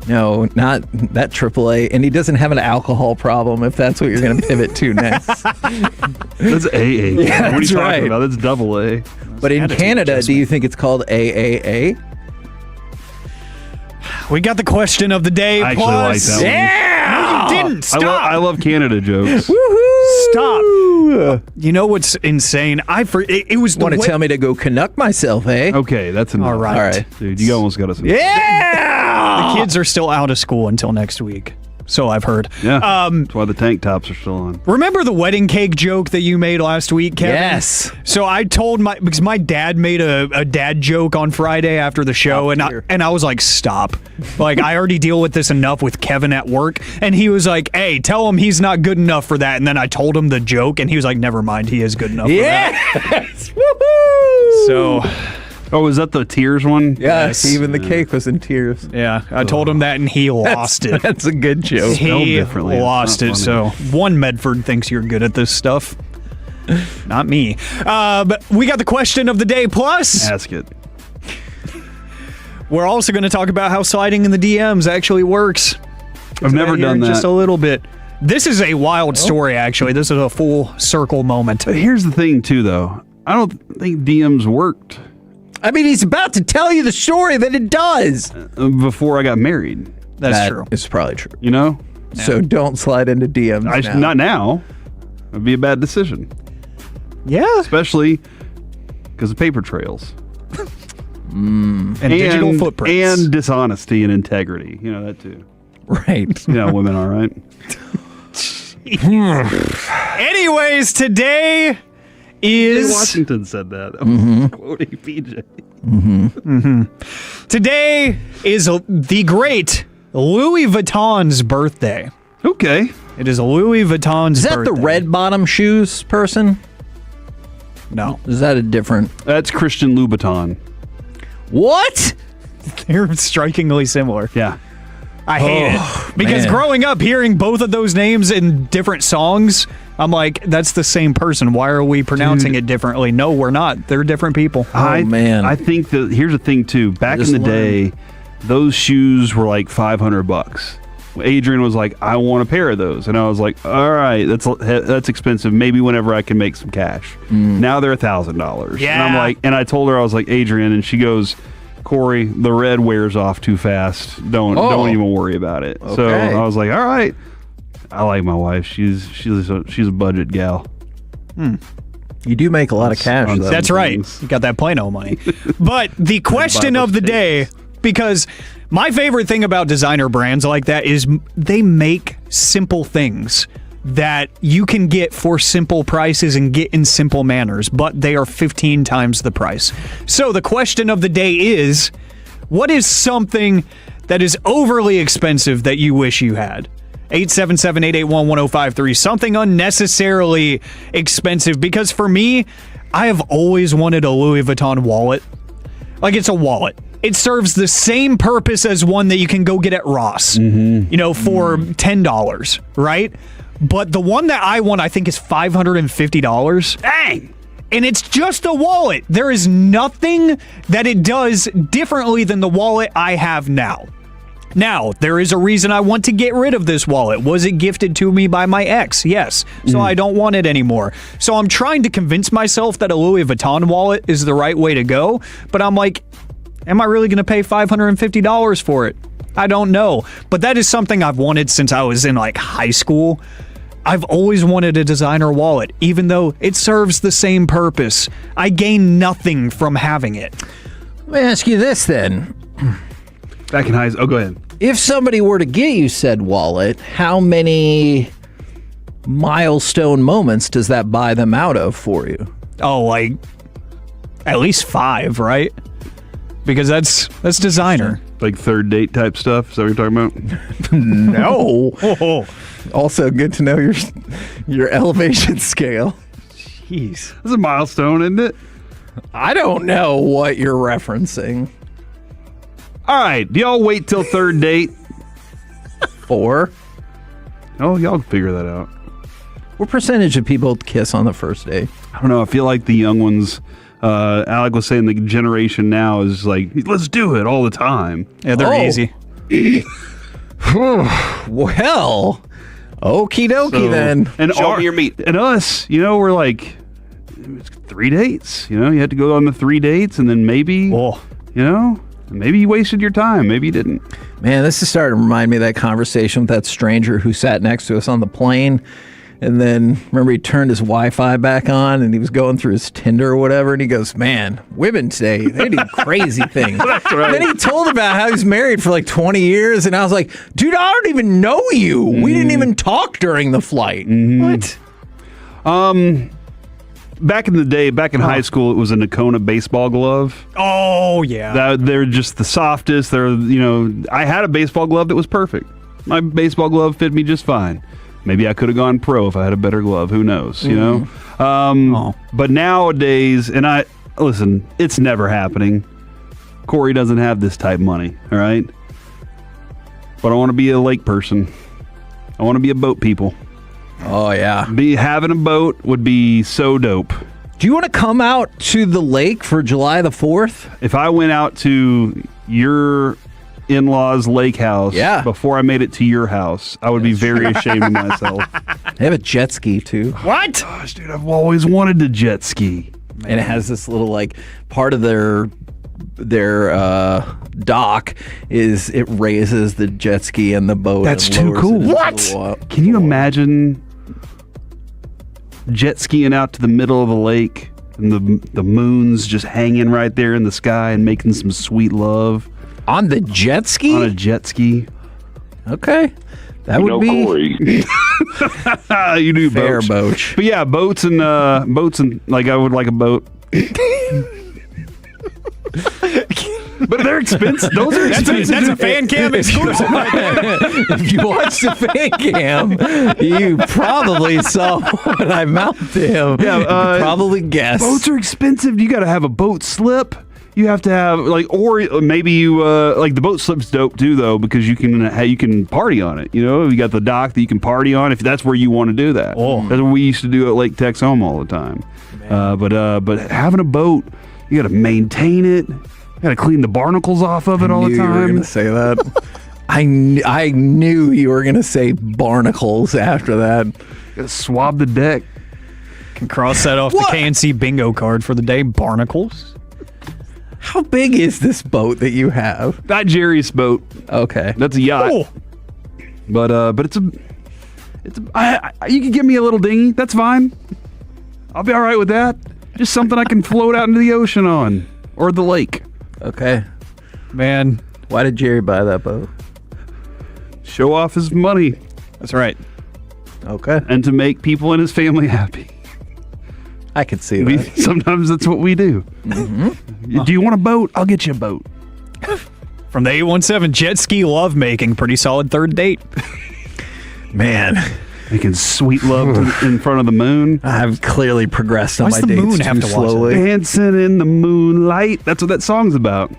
No, not that AAA. And he doesn't have an alcohol problem, if that's what you're going to pivot to next. That's AA. Yeah, what are you talking right. about? That's AA. But in Canada, do you think it's called AAA? We got the question of the day. I actually like that one. Yeah! No, you didn't. Stop. I love Canada jokes. Stop. You know what's insane? It was the Want to tell me to go Canuck myself, eh? Okay, that's enough. All right. Dude, you almost got us. Yeah! The kids are still out of school until next week. So I've heard. Yeah. That's why the tank tops are still on. Remember the wedding cake joke that you made last week, Kevin? Yes. So I told because my dad made a dad joke on Friday after the show, and I was like, stop. Like, I already deal with this enough with Kevin at work. And he was like, hey, tell him he's not good enough for that. And then I told him the joke, and he was like, never mind, he is good enough for that. Yes! Woohoo! So... Oh, is that the tears one? Yes, even the cake was in tears. Yeah, I told him that, and he lost it. That's a good joke. He lost it, so one Medford thinks you're good at this stuff. Not me. But we got the question of the day plus. Ask it. We're also going to talk about how sliding in the DMs actually works. I've never done that. Just a little bit. This is a wild story, actually. This is a full circle moment. But here's the thing, too, though. I don't think DMs worked. I mean, he's about to tell you the story that it does. Before I got married. That's true. It's probably true. You know? So don't slide into DMs now. Not now. It'd be a bad decision. Yeah. Especially because of paper trails. And digital footprints. And dishonesty and integrity. You know, that too. Right. You know, women are, right? Anyways, today is... Washington said that. That was quoting PJ. Today is the great Louis Vuitton's birthday. Okay. It is Louis Vuitton's Is that birthday. the red bottom shoes person? No. Is that a different... That's Christian Louboutin. What? They're strikingly similar. Yeah. I hate it. Because growing up, hearing both of those names in different songs, I'm like, that's the same person. Why are we pronouncing it differently? No, we're not. They're different people. Man. I think that here's the thing too. Back in the day, those shoes were like $500. Adrian was like, I want a pair of those, and I was like, all right, that's expensive. Maybe whenever I can make some cash. Now they're $1,000. Yeah. And I'm like, and I told her, I was like, Adrian, and she goes, Corey, the red wears off too fast. Don't even worry about it. Okay. So I was like, all right. I like my wife. She's a budget gal. You do make a lot of cash, though. That's right. You got that Plano money. But the question of the day, because my favorite thing about designer brands like that is they make simple things that you can get for simple prices and get in simple manners, but they are 15 times the price. So the question of the day is, what is something that is overly expensive that you wish you had? 877-881-1053. Something unnecessarily expensive, because for me, I have always wanted a Louis Vuitton wallet. Like, it's a wallet. it serves the same purpose as one that you can go get at Ross, for $10, right? But the one that I want, I think, is $550. Dang! And it's just a wallet. There is nothing that it does differently than the wallet I have now. Now, there is a reason I want to get rid of this wallet. Was it gifted to me by my ex? Yes. So I don't want it anymore. So I'm trying to convince myself that a Louis Vuitton wallet is the right way to go. But I'm like, am I really going to pay $550 for it? I don't know. But that is something I've wanted since I was in high school. I've always wanted a designer wallet, even though it serves the same purpose. I gain nothing from having it. Let me ask you this then. Back in high school. Oh, go ahead. If somebody were to get you said wallet, how many milestone moments does that buy them out of for you? Oh, at least 5, right? Because that's designer. Like third date type stuff? Is that what you're talking about? No. Also, good to know your elevation scale. Jeez. That's a milestone, isn't it? I don't know what you're referencing. All right. Do y'all wait till third date? 4. Oh, y'all can figure that out. What percentage of people kiss on the first date? I don't know. I feel like the young ones, Alec was saying the generation now is like, let's do it all the time. Yeah, they're easy. Well, okie dokie then. And Show me your meat. And us, we're like, 3 dates. You had to go on the 3 dates and then maybe, maybe you wasted your time. Maybe you didn't. Man, this is starting to remind me of that conversation with that stranger who sat next to us on the plane. And then, remember, he turned his Wi-Fi back on and he was going through his Tinder or whatever. And he goes, man, women today, they do crazy things. That's right. And then he told about how he's married for 20 years. And I was like, dude, I don't even know you. We didn't even talk during the flight. What? Back in the day, back in high school, it was a Nakona baseball glove. Oh, yeah. They're just the softest. I had a baseball glove that was perfect. My baseball glove fit me just fine. Maybe I could have gone pro if I had a better glove. Who knows, But nowadays, and listen, it's never happening. Corey doesn't have this type of money, all right? But I want to be a lake person. I want to be a boat people. Oh, yeah. Having a boat would be so dope. Do you want to come out to the lake for July the 4th? If I went out to your in-laws' lake house before I made it to your house, I would be very ashamed of myself. They have a jet ski, too. What? Gosh, dude, I've always wanted to jet ski. And it has this little, part of their dock is it raises the jet ski and the boat. That's and too lowers cool. it What? Can you imagine jet skiing out to the middle of the lake and the moon's just hanging right there in the sky and making some sweet love? On the jet ski? On a jet ski. Okay. That would be Corey. You do fair boats. boat. But yeah, boats and I would like a boat. But they're expensive. Those are expensive. That's a fan cam exclusive right there. If you watched the fan cam, you probably saw what I mouthed to him. Yeah, you could probably guess. Boats are expensive. You got to have a boat slip. You have to have or maybe you the boat slip's dope too though, because you can party on it. You got the dock that you can party on if that's where you want to do that. Oh. That's what we used to do at Lake Texoma all the time. But having a boat, you got to maintain it. You got to clean the barnacles off of it all the time. You were going to say that. I knew you were going to say barnacles after that. Got to swab the deck. Can cross that off the KNC bingo card for the day. Barnacles. How big is this boat that you have? Not Jerry's boat. Okay, that's a yacht. Oh. But it's you can give me a little dinghy. That's fine. I'll be all right with that. Just something I can float out into the ocean on or the lake. Okay, man. Why did Jerry buy that boat? Show off his money. That's right. Okay, and to make people in his family happy. I could see that. Sometimes that's what we do. Mm-hmm. Do you want a boat? I'll get you a boat. From the 817 jet ski lovemaking, pretty solid third date. Man, making sweet love in front of the moon. I've clearly progressed on Why's my the dates moon too have to watch slowly. Dancing in the moonlight. That's what that song's about.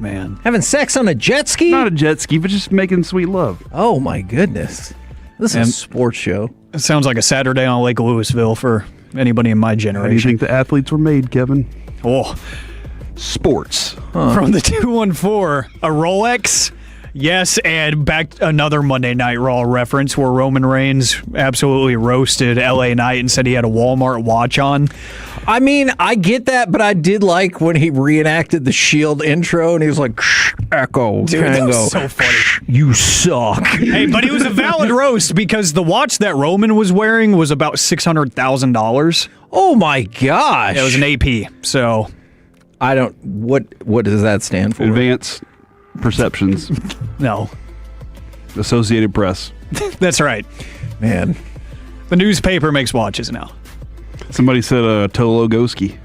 man. Having sex on a jet ski? Not a jet ski, but just making sweet love. Oh, my goodness. This is a sports show. It sounds like a Saturday on Lake Louisville for anybody in my generation. How do you think the athletes were made, Kevin? Oh. Sports. From the 214, a Rolex. Yes, and back another Monday Night Raw reference where Roman Reigns absolutely roasted LA Knight and said he had a Walmart watch on. I mean, I get that, but I did like when he reenacted the Shield intro and he was like, Echo, Dude, that Tango, was so funny. You suck. Hey, but it was a valid roast because the watch that Roman was wearing was about $600,000. Oh my gosh. It was an AP, so. I don't, what does that stand for? Advanced Perceptions. No. Associated Press. That's right. Man. The newspaper makes watches now. Somebody said Tologoski.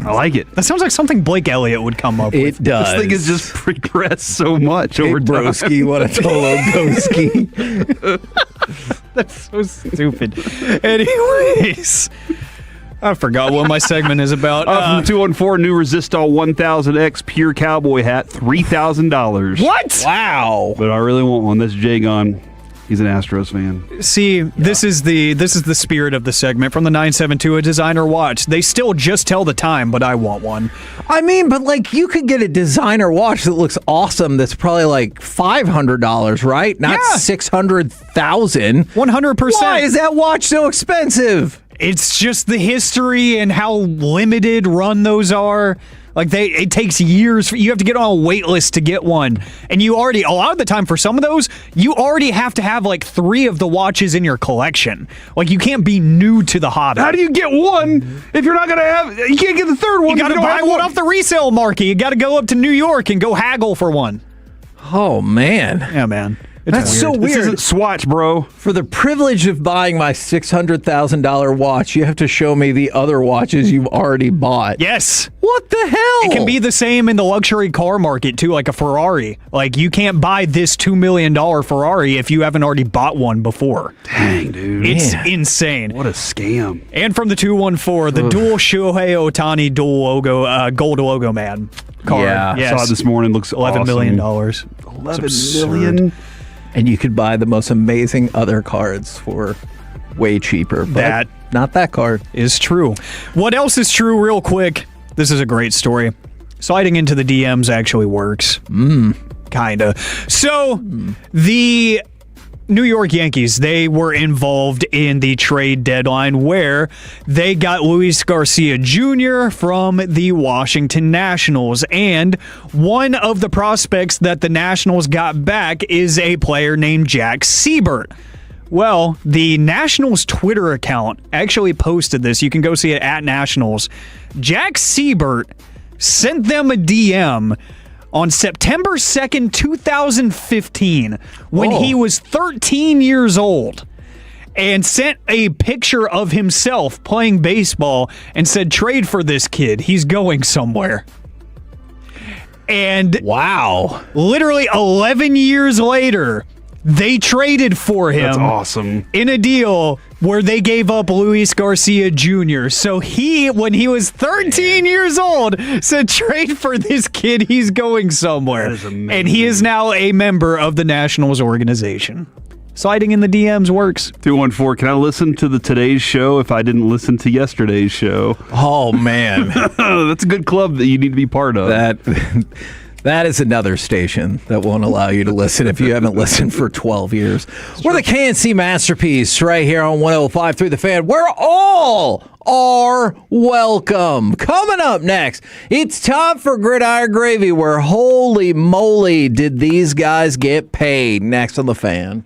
I like it. That sounds like something Blake Elliott would come up with. It does. This thing is just progressed so much Hey, over time. broski, what a Tologoski. That's so stupid. Anyways, I forgot what my segment is about. From 214, new Resistol 1000X pure cowboy hat, $3,000. What? Wow. But I really want one. That's Jagon. He's an Astros fan. See, this is the spirit of the segment from the 972, a designer watch. They still just tell the time, but I want one. I mean, but like you could get a designer watch that looks awesome that's probably like $500, right? Not $600,000. 100%. Why is that watch so expensive? It's just the history and how limited run those are. Like it takes years. You have to get on a wait list to get one. And a lot of the time for some of those, you already have to have like 3 of the watches in your collection. Like you can't be new to the hobby. How do you get one if you're not going to have, you can't get the third one? You got to buy one off the resale market. You got to go up to New York and go haggle for one. Oh, man. Yeah, man. That's so weird. This isn't Swatch, bro. For the privilege of buying my $600,000 watch, you have to show me the other watches you've already bought. Yes. What the hell? It can be the same in the luxury car market, too, like a Ferrari. Like, you can't buy this $2 million Ferrari if you haven't already bought one before. Dang, dude. It's insane. What a scam. And from the 214, the dual Shohei Ohtani dual logo, gold logo man card. Yeah. Yes. I saw it this morning. Looks $11 million. $11 million? And you could buy the most amazing other cards for way cheaper. But not that card. Is true. What else is true, real quick? This is a great story. Sliding into the DMs actually works. Kinda. So, the New York Yankees, they were involved in the trade deadline where they got Luis Garcia Jr. from the Washington Nationals. And one of the prospects that the Nationals got back is a player named Jack Siebert. Well, the Nationals Twitter account actually posted this. You can go see it at Nationals. Jack Siebert sent them a DM on September 2nd, 2015, when he was 13 years old, and sent a picture of himself playing baseball and said, trade for this kid. He's going somewhere. And wow, literally 11 years later, they traded for him. That's awesome. In a deal where they gave up Luis Garcia Jr. So when he was 13 years old, said trade for this kid. He's going somewhere. That is amazing. And he is now a member of the Nationals organization. Sliding in the DMs works. 214, can I listen to the Today's Show if I didn't listen to yesterday's show? Oh, man. That's a good club that you need to be part of. That is another station that won't allow you to listen if you haven't listened for 12 years. We're the KNC Masterpiece right here on 105.3 The Fan, where all are welcome. Coming up next, it's time for Gridiron Gravy, where holy moly did these guys get paid. Next on The Fan.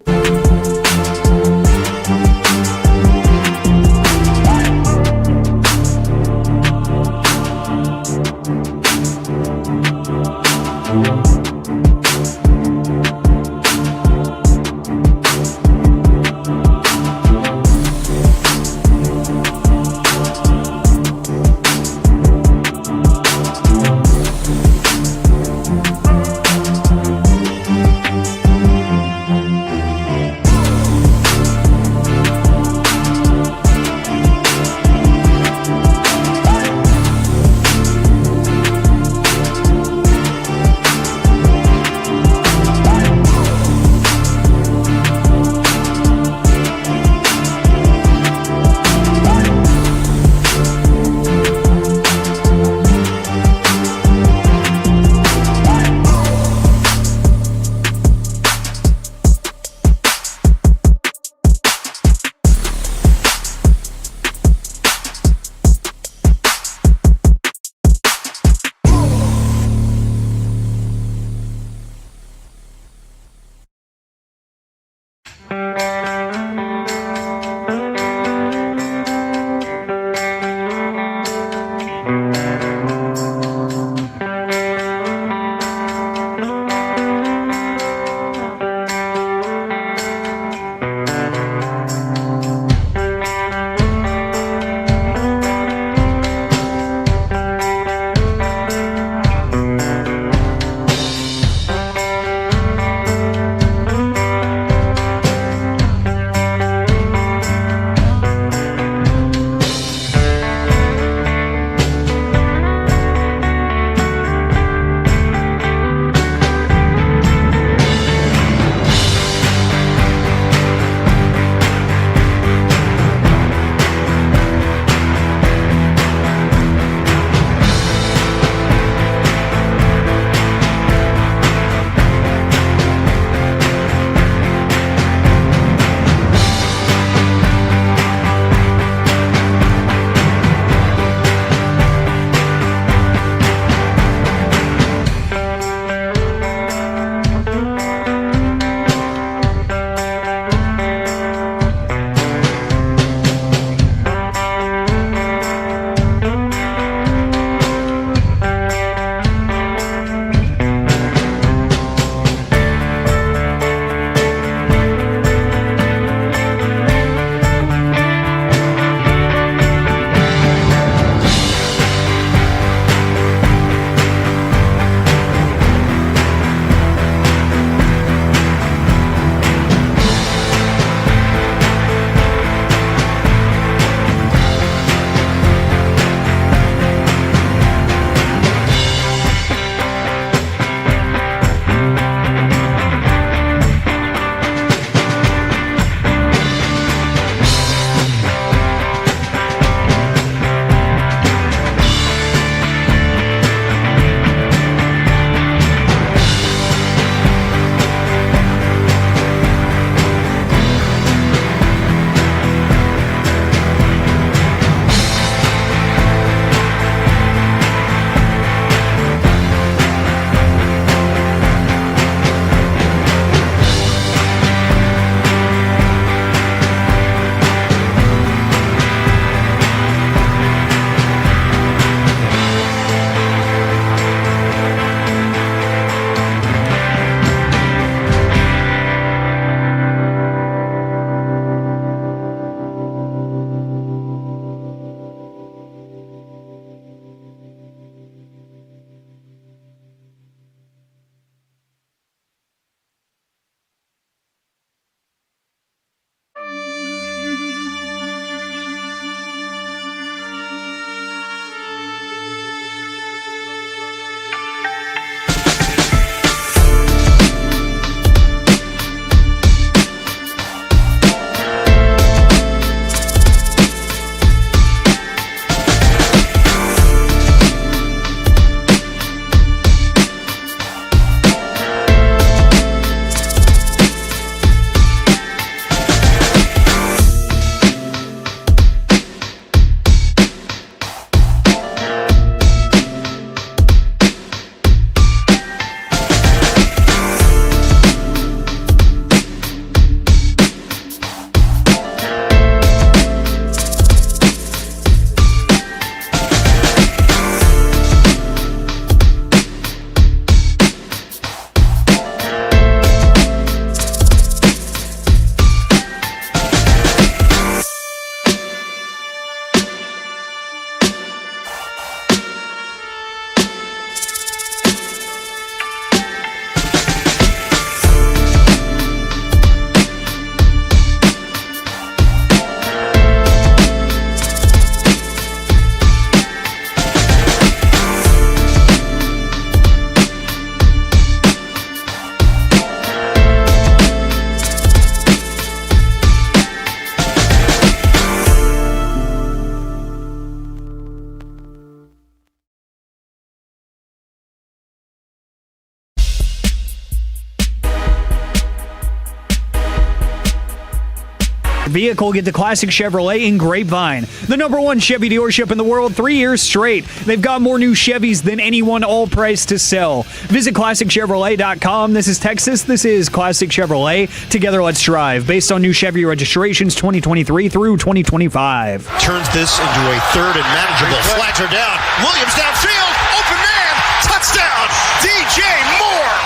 vehicle, get to Classic Chevrolet in Grapevine. The #1 Chevy dealership in the world 3 years straight. They've got more new Chevys than anyone, all priced to sell. Visit ClassicChevrolet.com. This is Texas. This is Classic Chevrolet. Together, let's drive. Based on new Chevy registrations 2023 through 2025. Turns this into a third and manageable. Flags are down. Williams downfield. Open man. Touchdown. DJ Moore.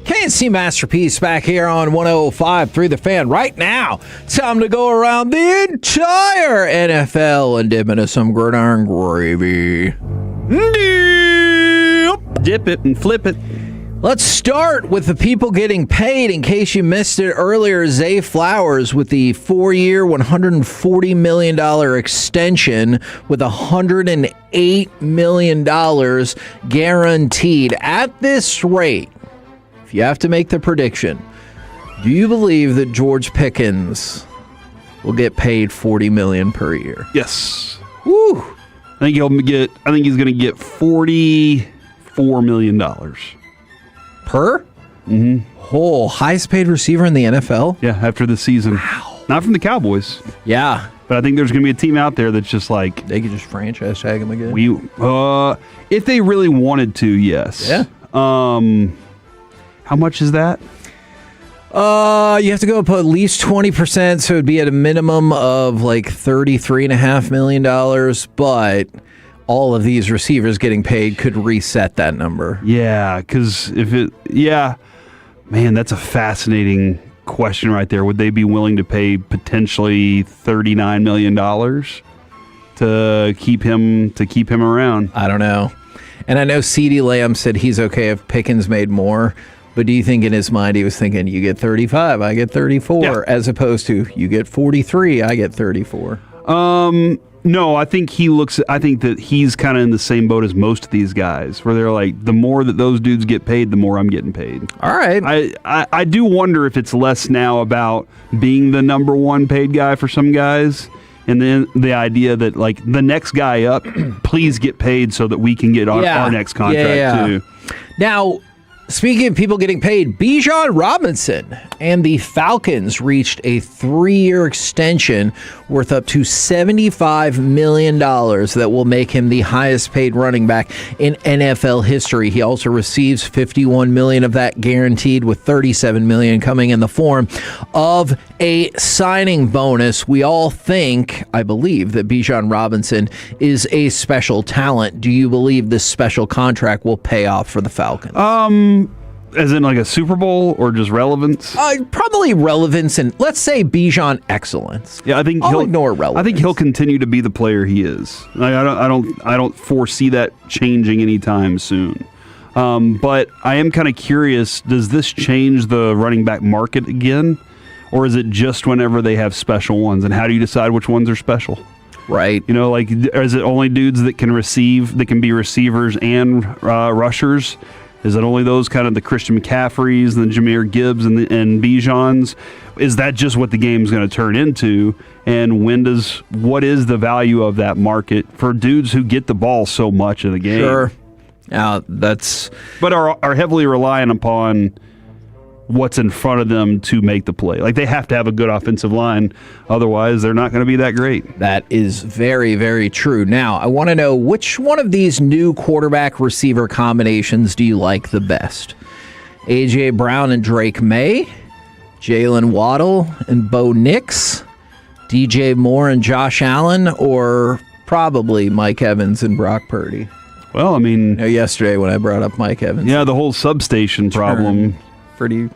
KNC Masterpiece back here on 105.3 The Fan right now. Time to go around the entire NFL and dip into some gridiron gravy. Dip it and flip it. Let's start with the people getting paid. In case you missed it earlier, Zay Flowers with the 4-year, $140 million extension with $108 million guaranteed. At this rate, if you have to make the prediction, do you believe that George Pickens will get paid $40 million per year? Yes. Woo! I think he's going to get $44 million. Per? Mm-hmm. Oh, highest paid receiver in the NFL? Yeah, after the season. Wow. Not from the Cowboys. Yeah. But I think there's going to be a team out there that's just like... They could just franchise tag him again? If they really wanted to, yes. Yeah. How much is that? You have to go up at least 20%, so it'd be at a minimum of like $33.5 million, but... all of these receivers getting paid could reset that number. Yeah, because man, that's a fascinating question right there. Would they be willing to pay potentially $39 million to keep him around? I don't know. And I know CeeDee Lamb said he's okay if Pickens made more, but do you think in his mind he was thinking you get 35, I get 34, as opposed to you get 43, I get 34? No, I think that he's kind of in the same boat as most of these guys, where they're like, the more that those dudes get paid, the more I'm getting paid. All right. I do wonder if it's less now about being the number one paid guy for some guys, and then the idea that, like, the next guy up, please get paid so that we can get our next contract too. Now, speaking of people getting paid, Bijan Robinson and the Falcons reached a 3-year extension worth up to $75 million that will make him the highest paid running back in NFL history. He also receives $51 million of that guaranteed, with $37 million coming in the form of a signing bonus. We all think, I believe, that Bijan Robinson is a special talent. Do you believe this special contract will pay off for the Falcons? As in like a Super Bowl or just relevance? Probably relevance, and let's say Bijan excellence. Yeah, I think I'll ignore relevance. I think he'll continue to be the player he is. I don't foresee that changing anytime soon. But I am kind of curious, does this change the running back market again? Or is it just whenever they have special ones? And how do you decide which ones are special? Right. You know, like, is it only dudes that can be receivers and rushers? Is it only those kind of the Christian McCaffreys and the Jahmyr Gibbs and Bijans? Is that just what the game's going to turn into? And what is the value of that market for dudes who get the ball so much in the game? Sure. But are heavily reliant upon what's in front of them to make the play. Like, they have to have a good offensive line, otherwise they're not going to be that great. That is very, very true. Now, I want to know, which one of these new quarterback receiver combinations do you like the best? A.J. Brown and Drake May, Jalen Waddle and Bo Nix, DJ Moore and Josh Allen, or probably Mike Evans and Brock Purdy? Well, I mean, yesterday when I brought up Mike Evans. Yeah, the whole substation problem. In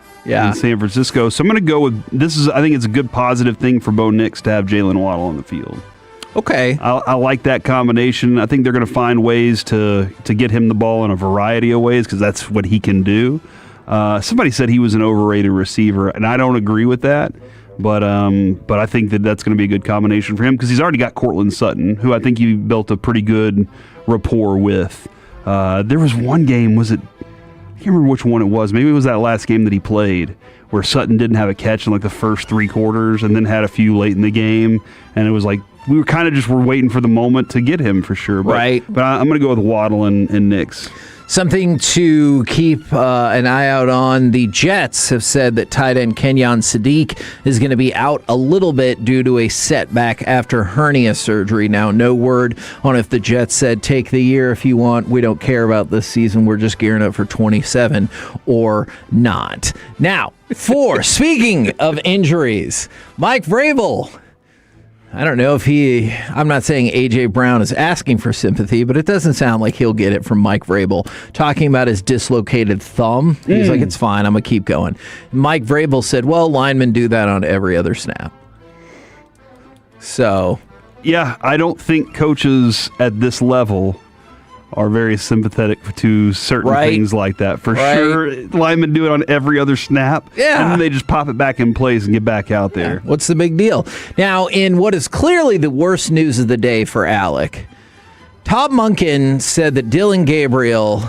San Francisco. So I'm going to go with this. I think it's a good positive thing for Bo Nix to have Jalen Waddle on the field. Okay. I like that combination. I think they're going to find ways to get him the ball in a variety of ways, because that's what he can do. Somebody said he was an overrated receiver, and I don't agree with that. But I think that's going to be a good combination for him, because he's already got Cortland Sutton, who I think he built a pretty good rapport with. There was one game, I can't remember which one it was. Maybe it was that last game that he played, where Sutton didn't have a catch in like the first 3 quarters and then had a few late in the game. And it was like, we were kind of just waiting for the moment to get him for sure. But, right. But I'm going to go with Waddle and Nix. Something to keep an eye out on. The Jets have said that tight end Kenyon Sadiq is going to be out a little bit due to a setback after hernia surgery. Now, no word on if the Jets said take the year if you want. We don't care about this season. We're just gearing up for 27 or not. Now, speaking of injuries, Mike Vrabel. I don't know if I'm not saying A.J. Brown is asking for sympathy, but it doesn't sound like he'll get it from Mike Vrabel. Talking about his dislocated thumb. He's like, it's fine, I'm going to keep going. Mike Vrabel said, well, linemen do that on every other snap. So. Yeah, I don't think coaches at this level are very sympathetic to certain things like that. For sure, linemen do it on every other snap. Yeah. And then they just pop it back in place and get back out there. Yeah. What's the big deal? Now, in what is clearly the worst news of the day for Alec, Todd Monken said that Dylan Gabriel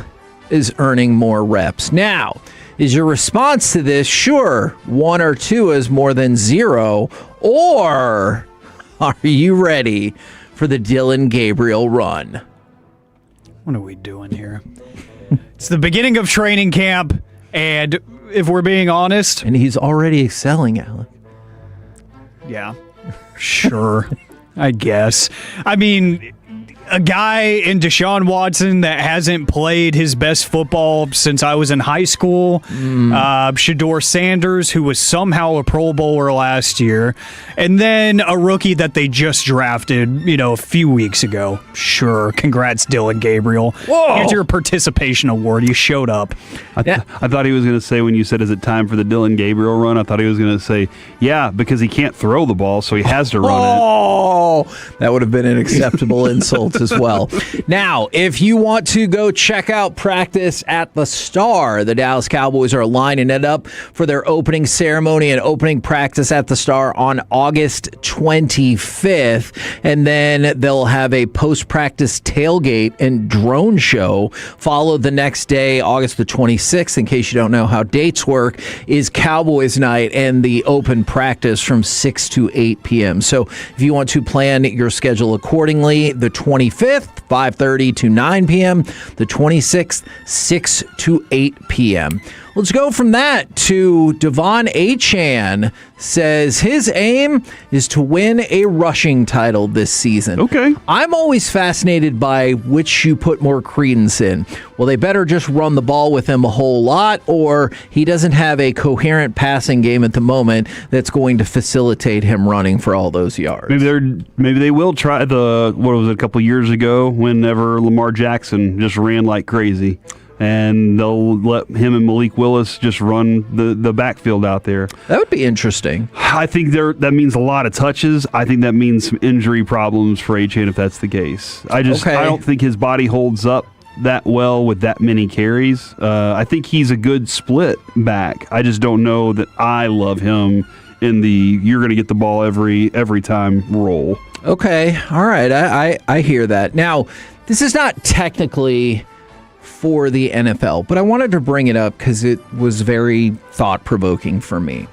is earning more reps. Now, is your response to this, sure, 1 or 2 is more than 0, or are you ready for the Dylan Gabriel run? What are we doing here? It's the beginning of training camp, and if we're being honest... And he's already excelling, Alec. Yeah, sure, I guess. I mean, a guy in Deshaun Watson that hasn't played his best football since I was in high school. Shedeur Sanders, who was somehow a Pro Bowler last year. And then a rookie that they just drafted, a few weeks ago. Sure. Congrats, Dylan Gabriel. Whoa. Here's your participation award. You showed up. I thought he was going to say, when you said, is it time for the Dylan Gabriel run? I thought he was going to say, yeah, because he can't throw the ball, so he has to run it. Oh, that would have been an acceptable insult as well. Now, if you want to go check out practice at the Star, the Dallas Cowboys are lining it up for their opening ceremony and opening practice at the Star on August 25th. And then they'll have a post-practice tailgate and drone show followed the next day, August the 26th. In case you don't know how dates work, is Cowboys night and the open practice from 6 to 8 p.m. So if you want to plan your schedule accordingly, the 25th, 5:30 to 9 p.m., the 26th, 6 to 8 p.m. Let's go from that to Devon Achane says his aim is to win a rushing title this season. Okay. I'm always fascinated by which you put more credence in. Well, they better just run the ball with him a whole lot, or he doesn't have a coherent passing game at the moment that's going to facilitate him running for all those yards. Maybe they will try what was it, a couple years ago whenever Lamar Jackson just ran like crazy. And they'll let him and Malik Willis just run the backfield out there. That would be interesting. I think that means a lot of touches. I think that means some injury problems for Achane if that's the case. I don't think his body holds up that well with that many carries. I think he's a good split back. I just don't know that I love him in the you're going to get the ball every time role. Okay, all right. I hear that. Now, this is not technically for the NFL, but I wanted to bring it up because it was very thought-provoking for me.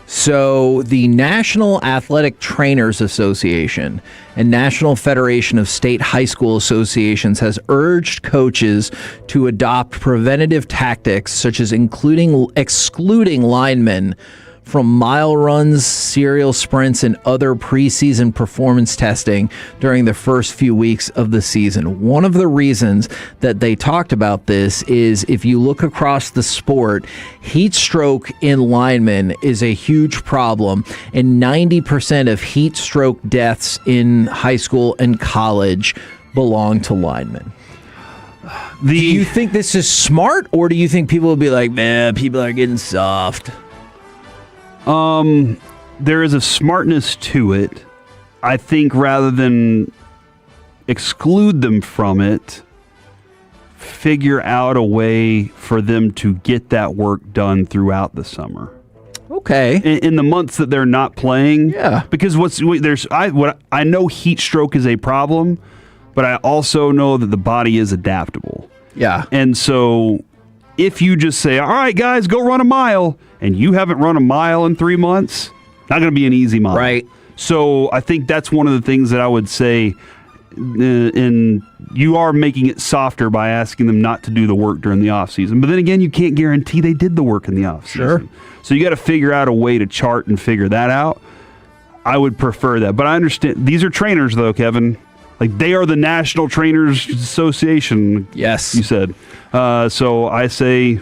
So the National Athletic Trainers Association and National Federation of State High School Associations has urged coaches to adopt preventative tactics such as excluding linemen from mile runs, serial sprints, and other preseason performance testing during the first few weeks of the season. One of the reasons that they talked about this is if you look across the sport, heat stroke in linemen is a huge problem, and 90% of heat stroke deaths in high school and college belong to linemen. Do you think this is smart, or do you think people will be like, man, people are getting soft? There is a smartness to it. I think rather than exclude them from it, figure out a way for them to get that work done throughout the summer. Okay. In the months that they're not playing. Yeah. Because I know heat stroke is a problem, but I also know that the body is adaptable. Yeah. And so if you just say, all right, guys, go run a mile, and you haven't run a mile in 3 months, not going to be an easy mile. Right. So I think that's one of the things that I would say and you are making it softer by asking them not to do the work during the offseason. But then again, you can't guarantee they did the work in the offseason. Sure. So you got to figure out a way to chart and figure that out. I would prefer that. But I understand. These are trainers, though, Kevin. Like, they are the National Trainers Association. Yes. You said. So I say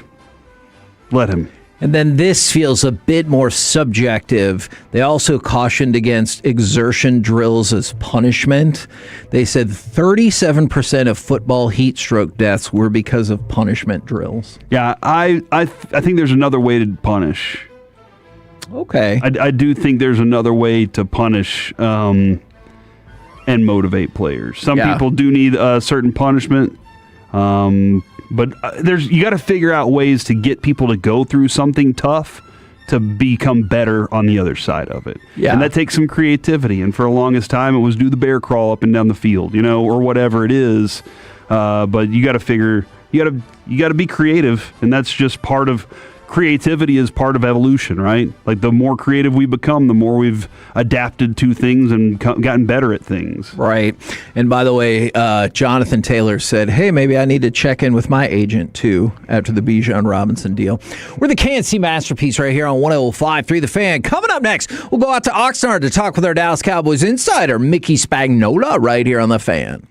let him. And then this feels a bit more subjective. They also cautioned against exertion drills as punishment. They said 37% of football heat stroke deaths were because of punishment drills. Yeah, I think there's another way to punish. Okay. I do think there's another way to punish and motivate players. Some people do need a certain punishment. But you got to figure out ways to get people to go through something tough to become better on the other side of it. Yeah. And that takes some creativity. And for the longest time, it was do the bear crawl up and down the field, or whatever it is. But you got to figure, you got to be creative, and that's just part of creativity is part of evolution, right? Like, the more creative we become, the more we've adapted to things and gotten better at things. Right. And by the way, Jonathan Taylor said, hey, maybe I need to check in with my agent, too, after the Bijan Robinson deal. We're the KNC Masterpiece right here on 105.3 The Fan. Coming up next, we'll go out to Oxnard to talk with our Dallas Cowboys insider, Mickey Spagnola, right here on The Fan.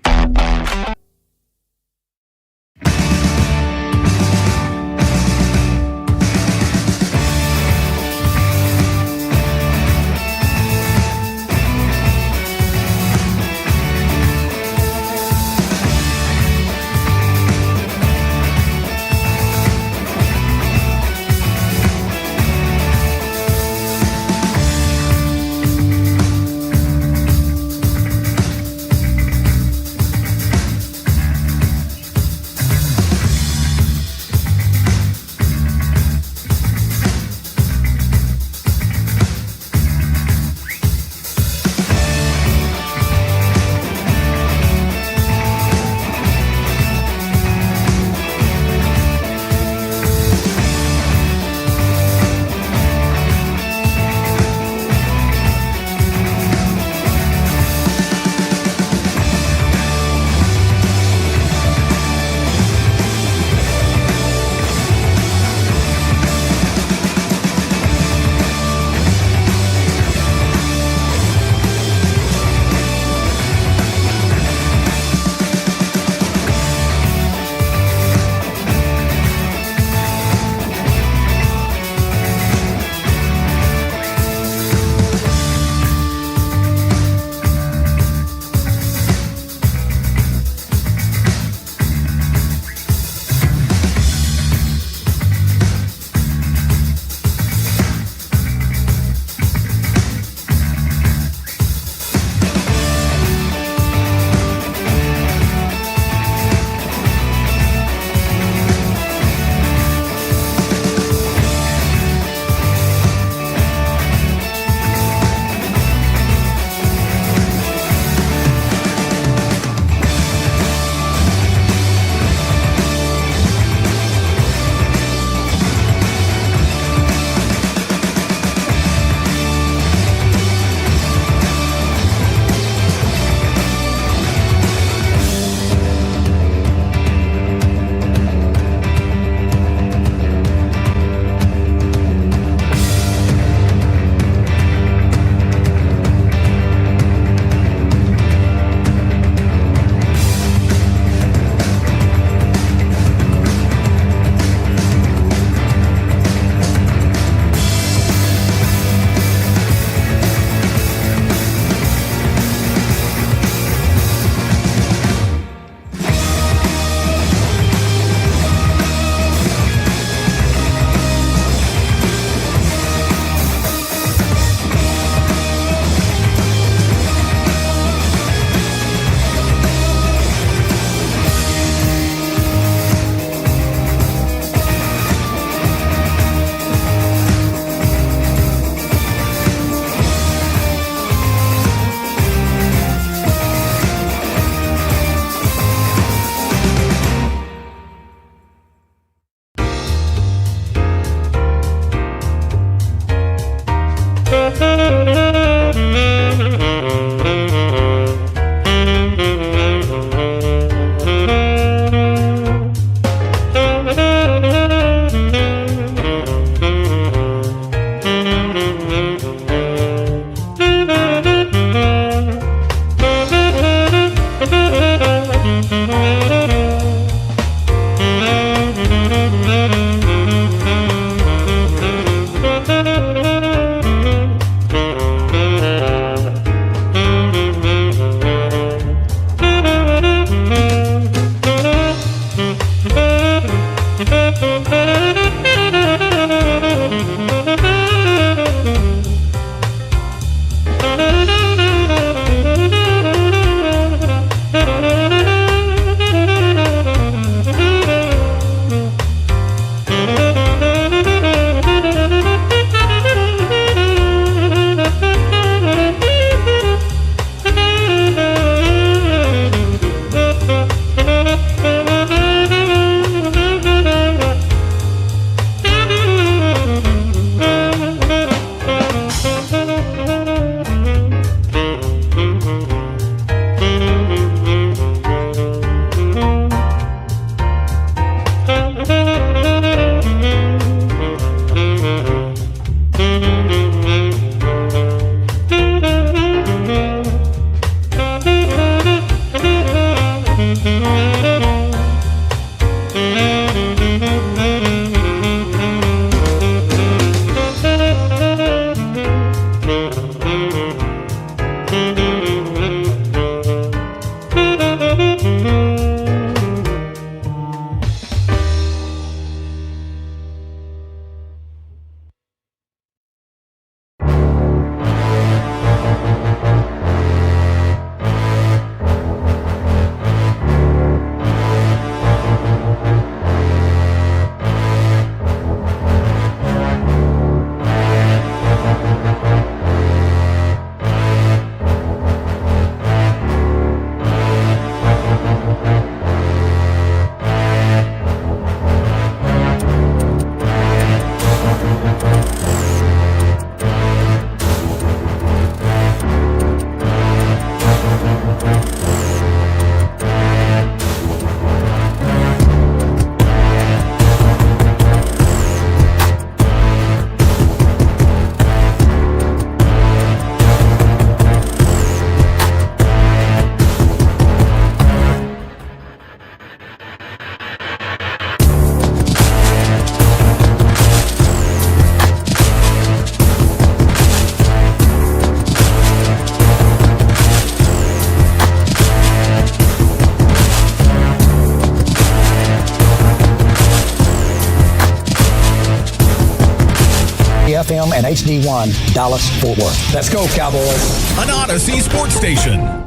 FM and HD1, Dallas, Fort Worth. Let's go, Cowboys. An Odyssey sports station.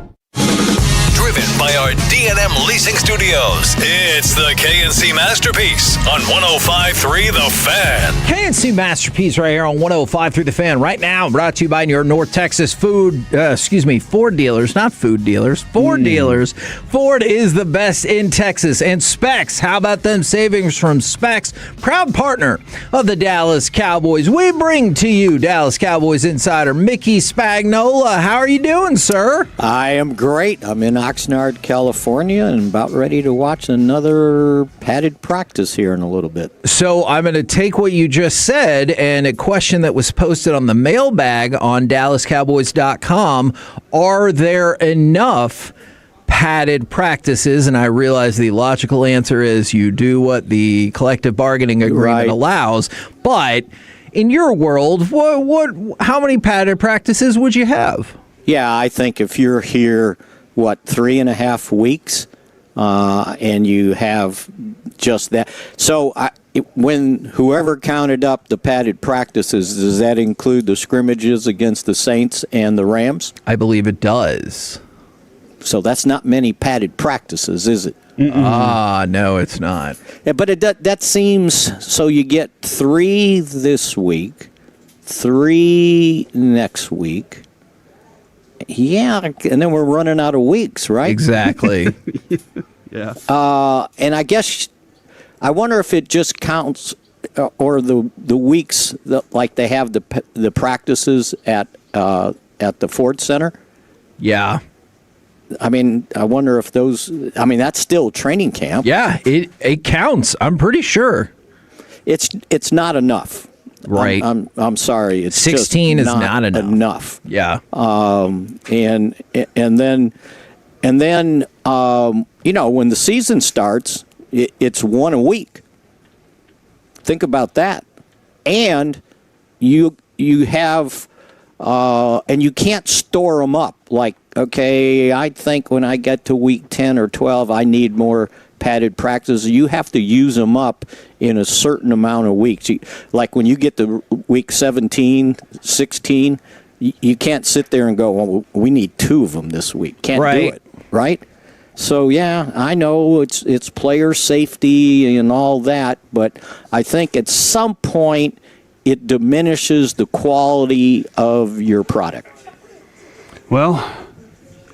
Driven by our D&M Leasing Studios, it's the KNC Masterpiece on 105.3 The Fan. KNC Masterpiece right here on 105.3 The Fan. Right now, brought to you by your North Texas Ford dealers, not food dealers, Ford dealers. Ford is the best in Texas. And Specs, how about them savings from Specs? Proud partner of the Dallas Cowboys. We bring to you Dallas Cowboys insider Mickey Spagnola. How are you doing, sir? I am great. I'm in Oxnard, California, and about ready to watch another padded practice here in a little bit. So I'm going to take what you just said and a question that was posted on the mailbag on DallasCowboys.com. Are there enough padded practices? And I realize the logical answer is you do what the collective bargaining agreement allows. But in your world, how many padded practices would you have? Yeah, I think if you're here 3.5 weeks, and you have just that. So when whoever counted up the padded practices, does that include the scrimmages against the Saints and the Rams? I believe it does. So that's not many padded practices, is it? No, it's not. Yeah, but that seems, so you get 3 this week, 3 next week. Yeah, and then we're running out of weeks, right? Exactly. Yeah. And I guess I wonder if it just counts, or the weeks that, like they have the practices at the Ford Center. Yeah. I mean, I wonder if those. I mean, that's still training camp. Yeah, it counts. I'm pretty sure. It's not enough. Right. I'm sorry. It's 16 just is not enough. Yeah. And then when the season starts, it's 1 a week. Think about that. And you have and you can't store them up. Like, okay, I think when I get to week 10 or 12, I need more padded practices. You have to use them up in a certain amount of weeks. Like when you get to week 17, 16, you can't sit there and go, well, we need 2 of them this week. Can't do it, right? So, yeah, I know it's player safety and all that, but I think at some point it diminishes the quality of your product. Well,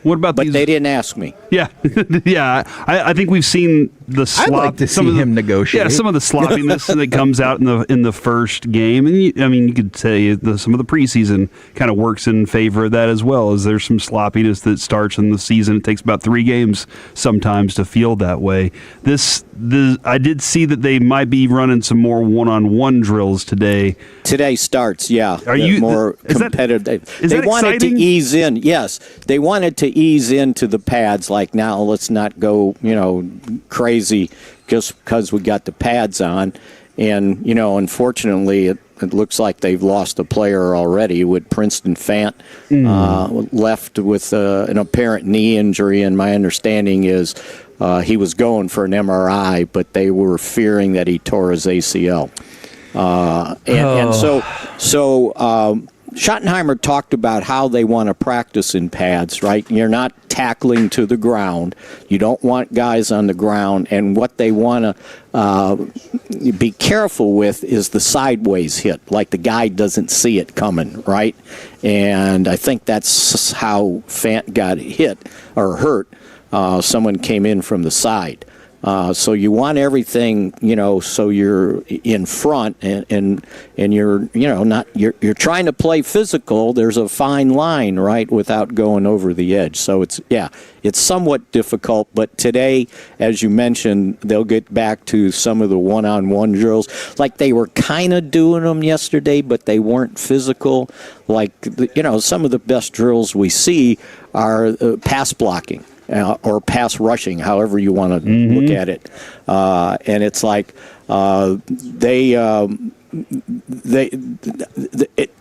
what about these? But they didn't ask me. Yeah, yeah. I think we've seen the slop. I'd like to see him negotiate. Yeah, some of the sloppiness that comes out in the first game, and you could say some of the preseason kind of works in favor of that as well. As there's some sloppiness that starts in the season. It takes about 3 games sometimes to feel that way. I did see that they might be running some more one-on-one drills today. Today starts, yeah. Are you more competitive? They wanted exciting? to ease in. Yes, they wanted to ease into the pads. Like now, let's not go, crazy just because we got the pads on. And unfortunately, it looks like they've lost a player already with Princeton Fant left with an apparent knee injury. And my understanding is he was going for an MRI, but they were fearing that he tore his ACL. And so Schottenheimer talked about how they want to practice in pads, right? You're not tackling to the ground. You don't want guys on the ground. And what they want to be careful with is the sideways hit, like the guy doesn't see it coming, right? And I think that's how Fant got hit or hurt. Someone came in from the side. So you want everything, so you're in front and you're, you're trying to play physical. There's a fine line, right, without going over the edge. So it's somewhat difficult. But today, as you mentioned, they'll get back to some of the one-on-one drills. Like they were kind of doing them yesterday, but they weren't physical. Like, some of the best drills we see are pass blocking. Or pass rushing, however you want to look at it, and it's like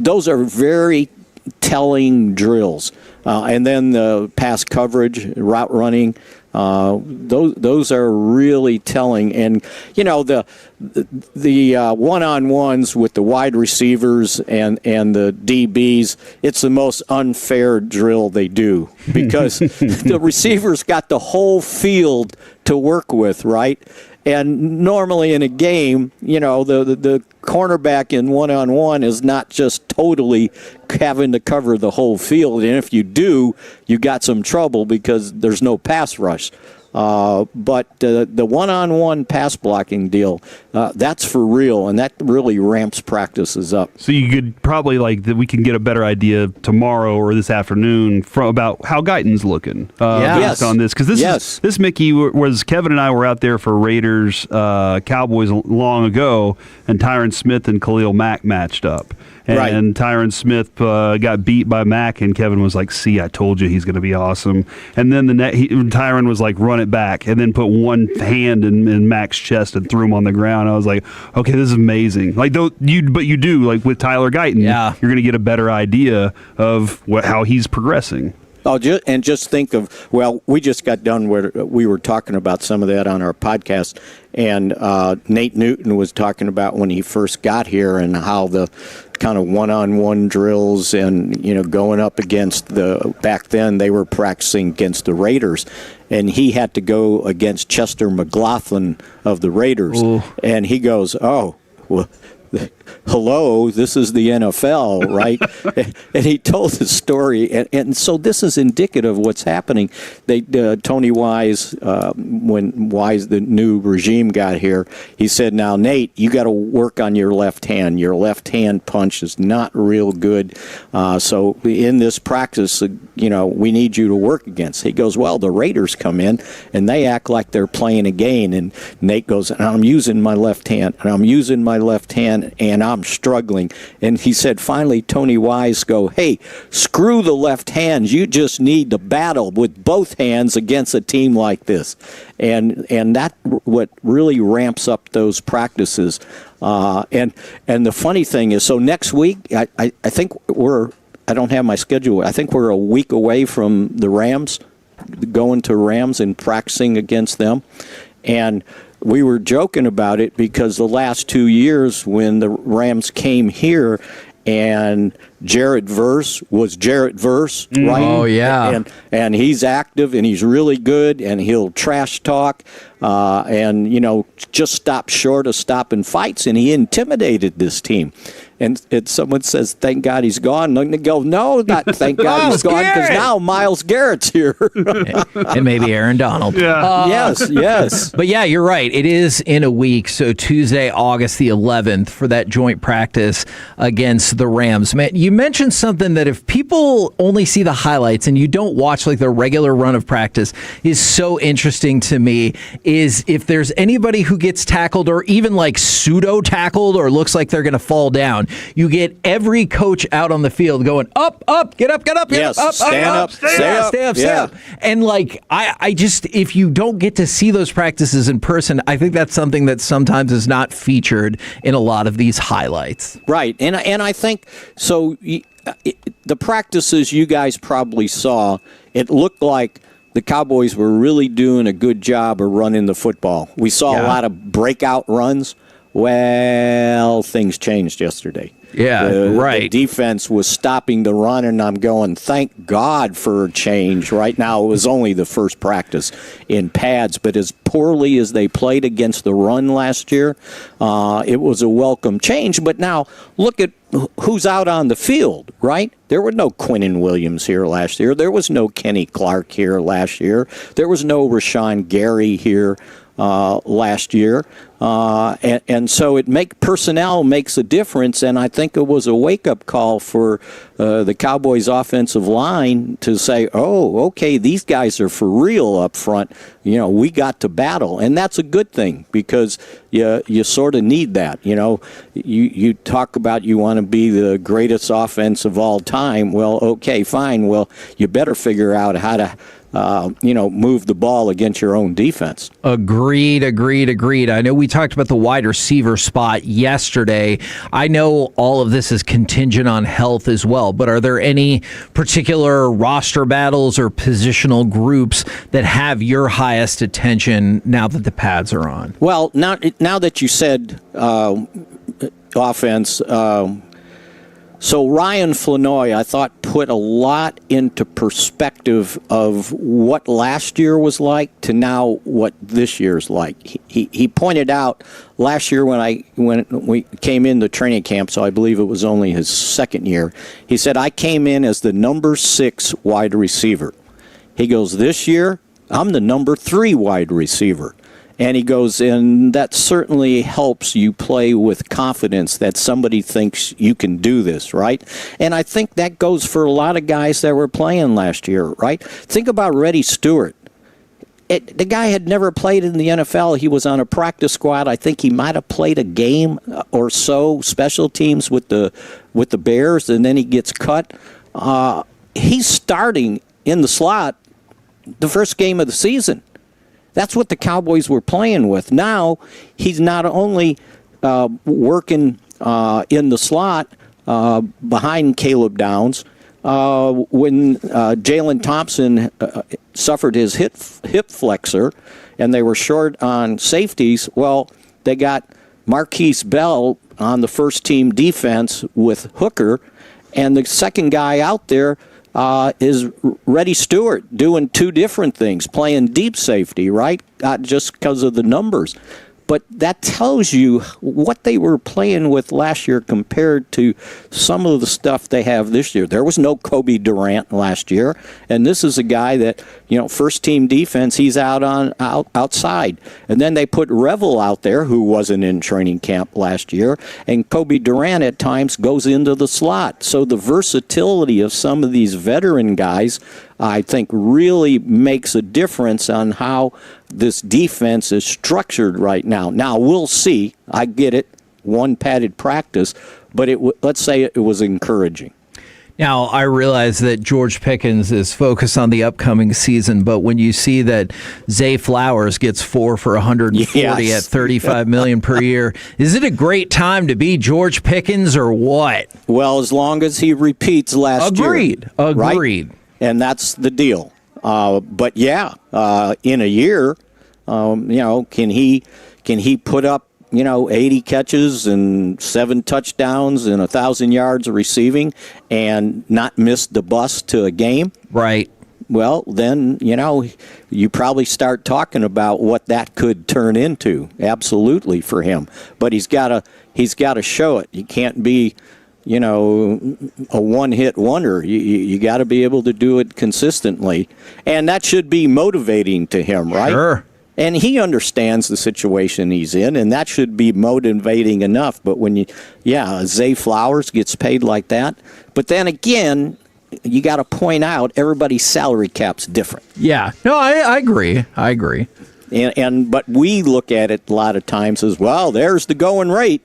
those are very telling drills, and then the pass coverage, route running, Those are really telling. And the one-on-ones with the wide receivers and the DBs, it's the most unfair drill they do because the receivers got the whole field to work with, right? And normally in a game, the cornerback in one-on-one is not just totally having to cover the whole field. And if you do, you got some trouble because there's no pass rush. But the one-on-one pass blocking deal, that's for real, and that really ramps practices up. So you could probably we can get a better idea tomorrow or this afternoon about how Guyton's looking based on this. Because this Mickey was Kevin and I were out there for Raiders Cowboys long ago, and Tyron Smith and Khalil Mack matched up. And Tyron Smith got beat by Mack, and Kevin was like, "See, I told you he's going to be awesome." And then Tyron was like, "Run it back," and then put one hand in Mack's chest and threw him on the ground. I was like, "Okay, this is amazing." But you do with Tyler Guyton, you're going to get a better idea of how he's progressing. Oh, and just think of, we just got done where we were talking about some of that on our podcast, and Nate Newton was talking about when he first got here and how the kind of one-on-one drills and, going up against back then they were practicing against the Raiders, and he had to go against Chester McLaughlin of the Raiders. Ooh. And he goes, "Oh, well, hello, this is the NFL, right?" And he told the story, and so this is indicative of what's happening. Tony Wise, when Wise, the new regime, got here, he said, "Now, Nate, you got to work on your left hand. Your left hand punch is not real good. So in this practice, we need you to work against." He goes, "Well, the Raiders come in and they act like they're playing a game." And Nate goes, "And I'm using my left hand, and I'm using my left hand, and I'm struggling." And he said, finally, Tony Wise go, "Hey, screw the left hands. You just need to battle with both hands against a team like this." And that what really ramps up those practices. And the funny thing is, so next week, I think I don't have my schedule. I think we're a week away from the Rams, going to Rams and practicing against them. And we were joking about it because the last 2 years when the Rams came here and Jarrett Verse was Jarrett Verse, right? Oh, yeah. And he's active and he's really good and he'll trash talk and, just stop short of stopping fights, and he intimidated this team. And someone says, "Thank God he's gone." And they go, "No, not thank God he's gone, because now Myles Garrett's here." And maybe Aaron Donald. Yeah. Yes. But yeah, you're right. It is in a week. So Tuesday, August the 11th for that joint practice against the Rams. Man, you mentioned something that if people only see the highlights and you don't watch the regular run of practice is so interesting to me, is if there's anybody who gets tackled or even pseudo tackled or looks like they're going to fall down, you get every coach out on the field going, up, get up, yes, up, stand up, stay up. And I just, if you don't get to see those practices in person, I think that's something that sometimes is not featured in a lot of these highlights. Right. And I think, so the practices you guys probably saw, it looked like the Cowboys were really doing a good job of running the football. We saw a lot of breakout runs. Well, things changed yesterday. Yeah, right. The defense was stopping the run, and I'm going, thank God for a change. Right now, it was only the first practice in pads, but as poorly as they played against the run last year, it was a welcome change. But now, look at who's out on the field, right? There were no Quinnen Williams here last year. There was no Kenny Clark here last year. There was no Rashawn Gary here last year. And so personnel makes a difference, and I think it was a wake-up call for the Cowboys' offensive line to say, oh, okay, these guys are for real up front. We got to battle, and that's a good thing because you sort of need that. You talk about you want to be the greatest offense of all time. Well, okay, fine. Well, you better figure out how to move the ball against your own defense. Agreed. I know we talked about the wide receiver spot yesterday. I know all of this is contingent on health as well, but are there any particular roster battles or positional groups that have your highest attention now that the pads are on? Well, now that you said offense, so Ryan Flanoy, I thought, put a lot into perspective of what last year was like to now what this year's like. He pointed out last year when we came into training camp, so I believe it was only his second year, he said, I came in as the number 6 wide receiver. He goes, this year, I'm the number 3 wide receiver. And he goes, and that certainly helps you play with confidence that somebody thinks you can do this, right? And I think that goes for a lot of guys that were playing last year, right? Think about Reddy Stewart. The guy had never played in the NFL. He was on a practice squad. I think he might have played a game or so, special teams with the Bears, and then he gets cut. He's starting in the slot the first game of the season. That's what the Cowboys were playing with. Now, he's not only working in the slot behind Caleb Downs. When Jalen Thompson suffered his hip flexor and they were short on safeties, well, they got Marquise Bell on the first-team defense with Hooker, and the second guy out there is Reddy Stewart doing 2 different things, playing deep safety, right? Just because of the numbers. But that tells you what they were playing with last year compared to some of the stuff they have this year. There was no Kobe Durant last year, and this is a guy that, first team defense, he's outside. And then they put Revel out there, who wasn't in training camp last year, and Kobe Durant at times goes into the slot. So the versatility of some of these veteran guys, I think, really makes a difference on how this defense is structured right now. Now, we'll see. I get it. One padded practice, but let's say it was encouraging. Now, I realize that George Pickens is focused on the upcoming season, but when you see that Zay Flowers gets 4 for 140 at $35 million per year, is it a great time to be George Pickens or what? Well, as long as he repeats last year. Agreed. Right? And that's the deal. But in a year, can he put up 80 catches and 7 touchdowns and 1,000 yards of receiving and not miss the bus to a game? Right. Well, then, you probably start talking about what that could turn into. Absolutely for him. But he's got to show it. He can't be, a one-hit wonder. You got to be able to do it consistently. And that should be motivating to him, right? Sure. And he understands the situation he's in, and that should be motivating enough. But when Zay Flowers gets paid like that, but then again, you got to point out everybody's salary cap's different. Yeah. No, I agree. But we look at it a lot of times as, well, there's the going rate.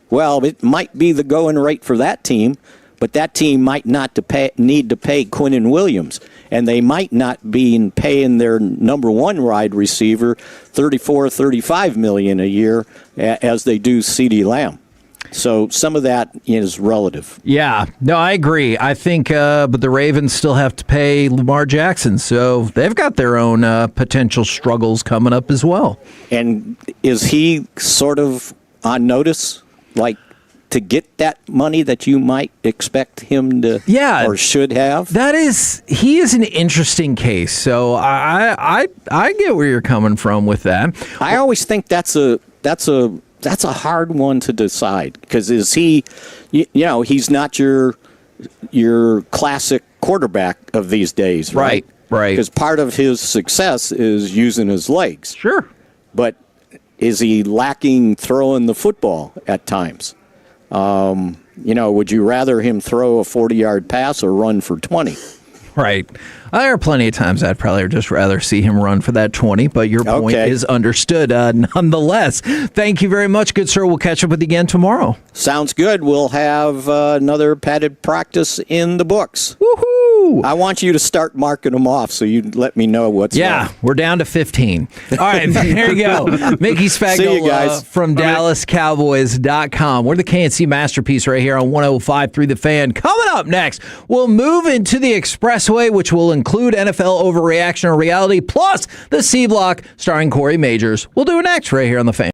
Well, it might be the going rate for that team, but that team might not need to pay Quinnen Williams, and they might not be paying their number 1 wide receiver $34-35 million a year as they do CeeDee Lamb. So some of that is relative. Yeah, no, I agree. I think, but the Ravens still have to pay Lamar Jackson, so they've got their own potential struggles coming up as well. And is he sort of on notice, like, to get that money that you might expect him to or should have? He is an interesting case. So I get where you're coming from with that. I always think that's a hard one to decide, because is he, he's not your classic quarterback of these days, right? Right. Because part of his success is using his legs. Sure. But is he lacking throwing the football at times? Would you rather him throw a 40-yard pass or run for 20? Right. There are plenty of times I'd probably just rather see him run for that 20, but your point is understood nonetheless. Thank you very much, good sir. We'll catch up with you again tomorrow. Sounds good. We'll have another padded practice in the books. Woohoo! Woo! I want you to start marking them off so you let me know what's left. We're down to 15. All right, there you go. Mickey See you guys. Spagnola from DallasCowboys.com. We're the KNC Masterpiece right here on 105.3 The Fan. Coming up next, we'll move into the Expressway, which will include NFL Overreaction or Reality, plus the C Block starring Corey Majors. We'll do it next right here on The Fan.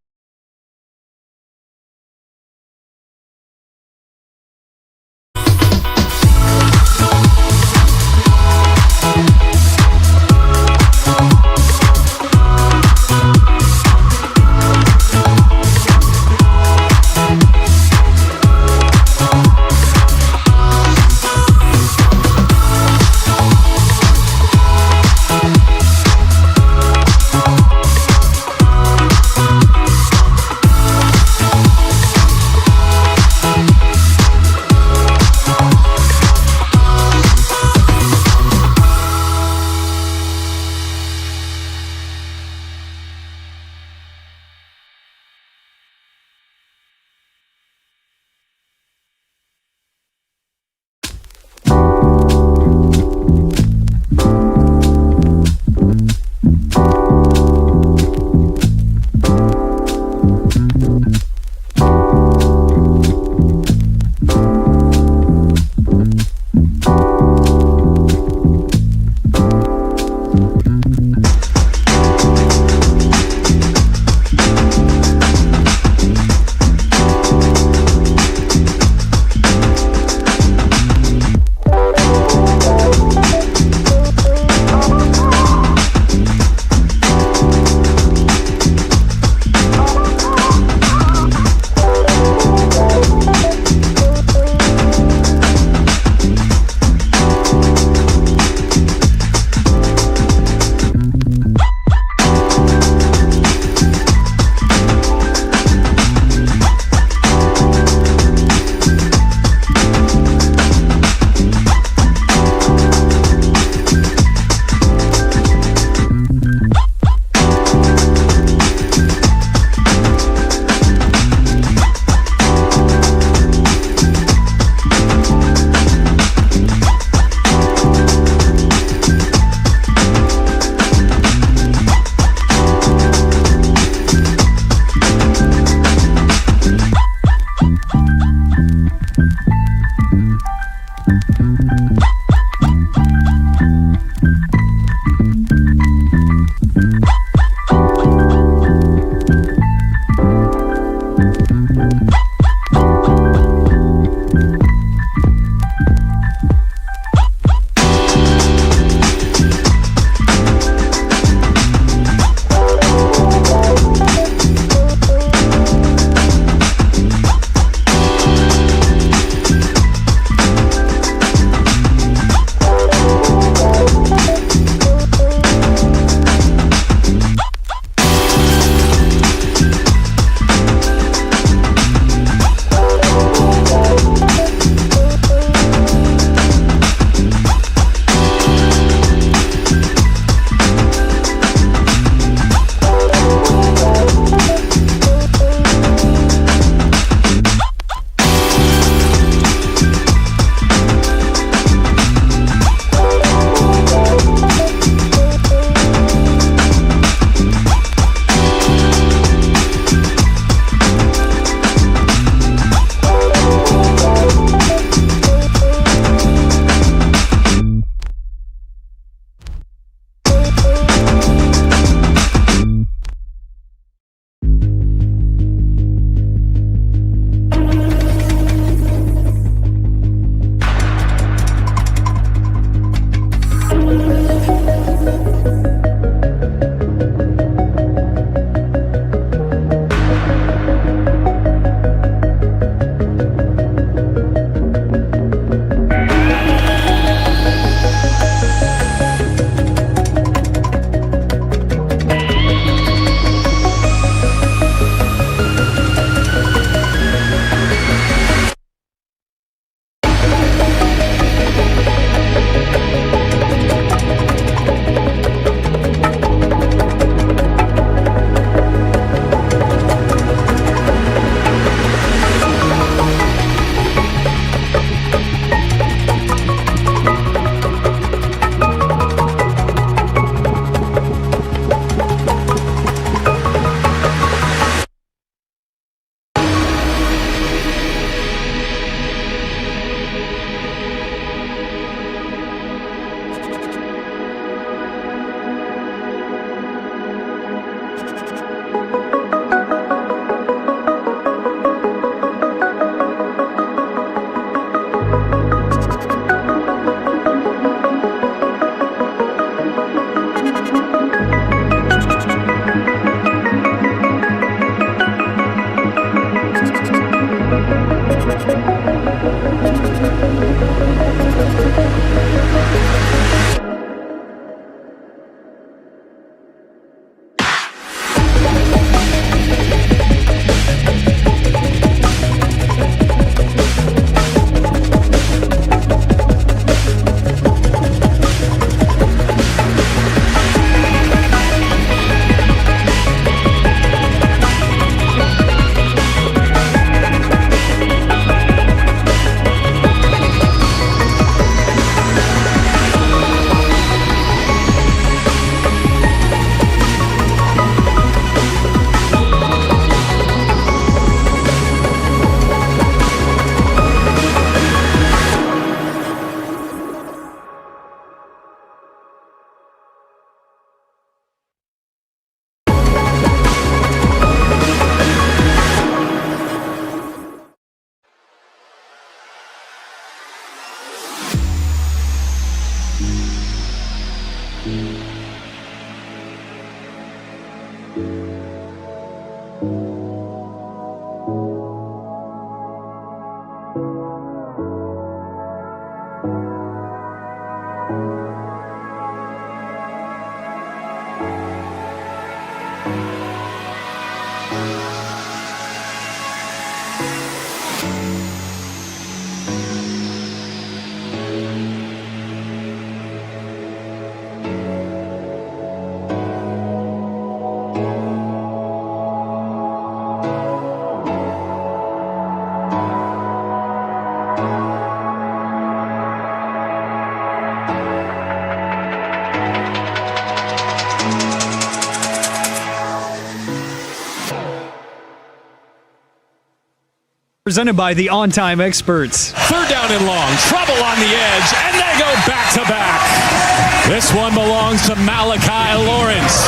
Presented by the On-Time Experts. Third down and long. Trouble on the edge, and they go back to back. This one belongs to Malachi Lawrence.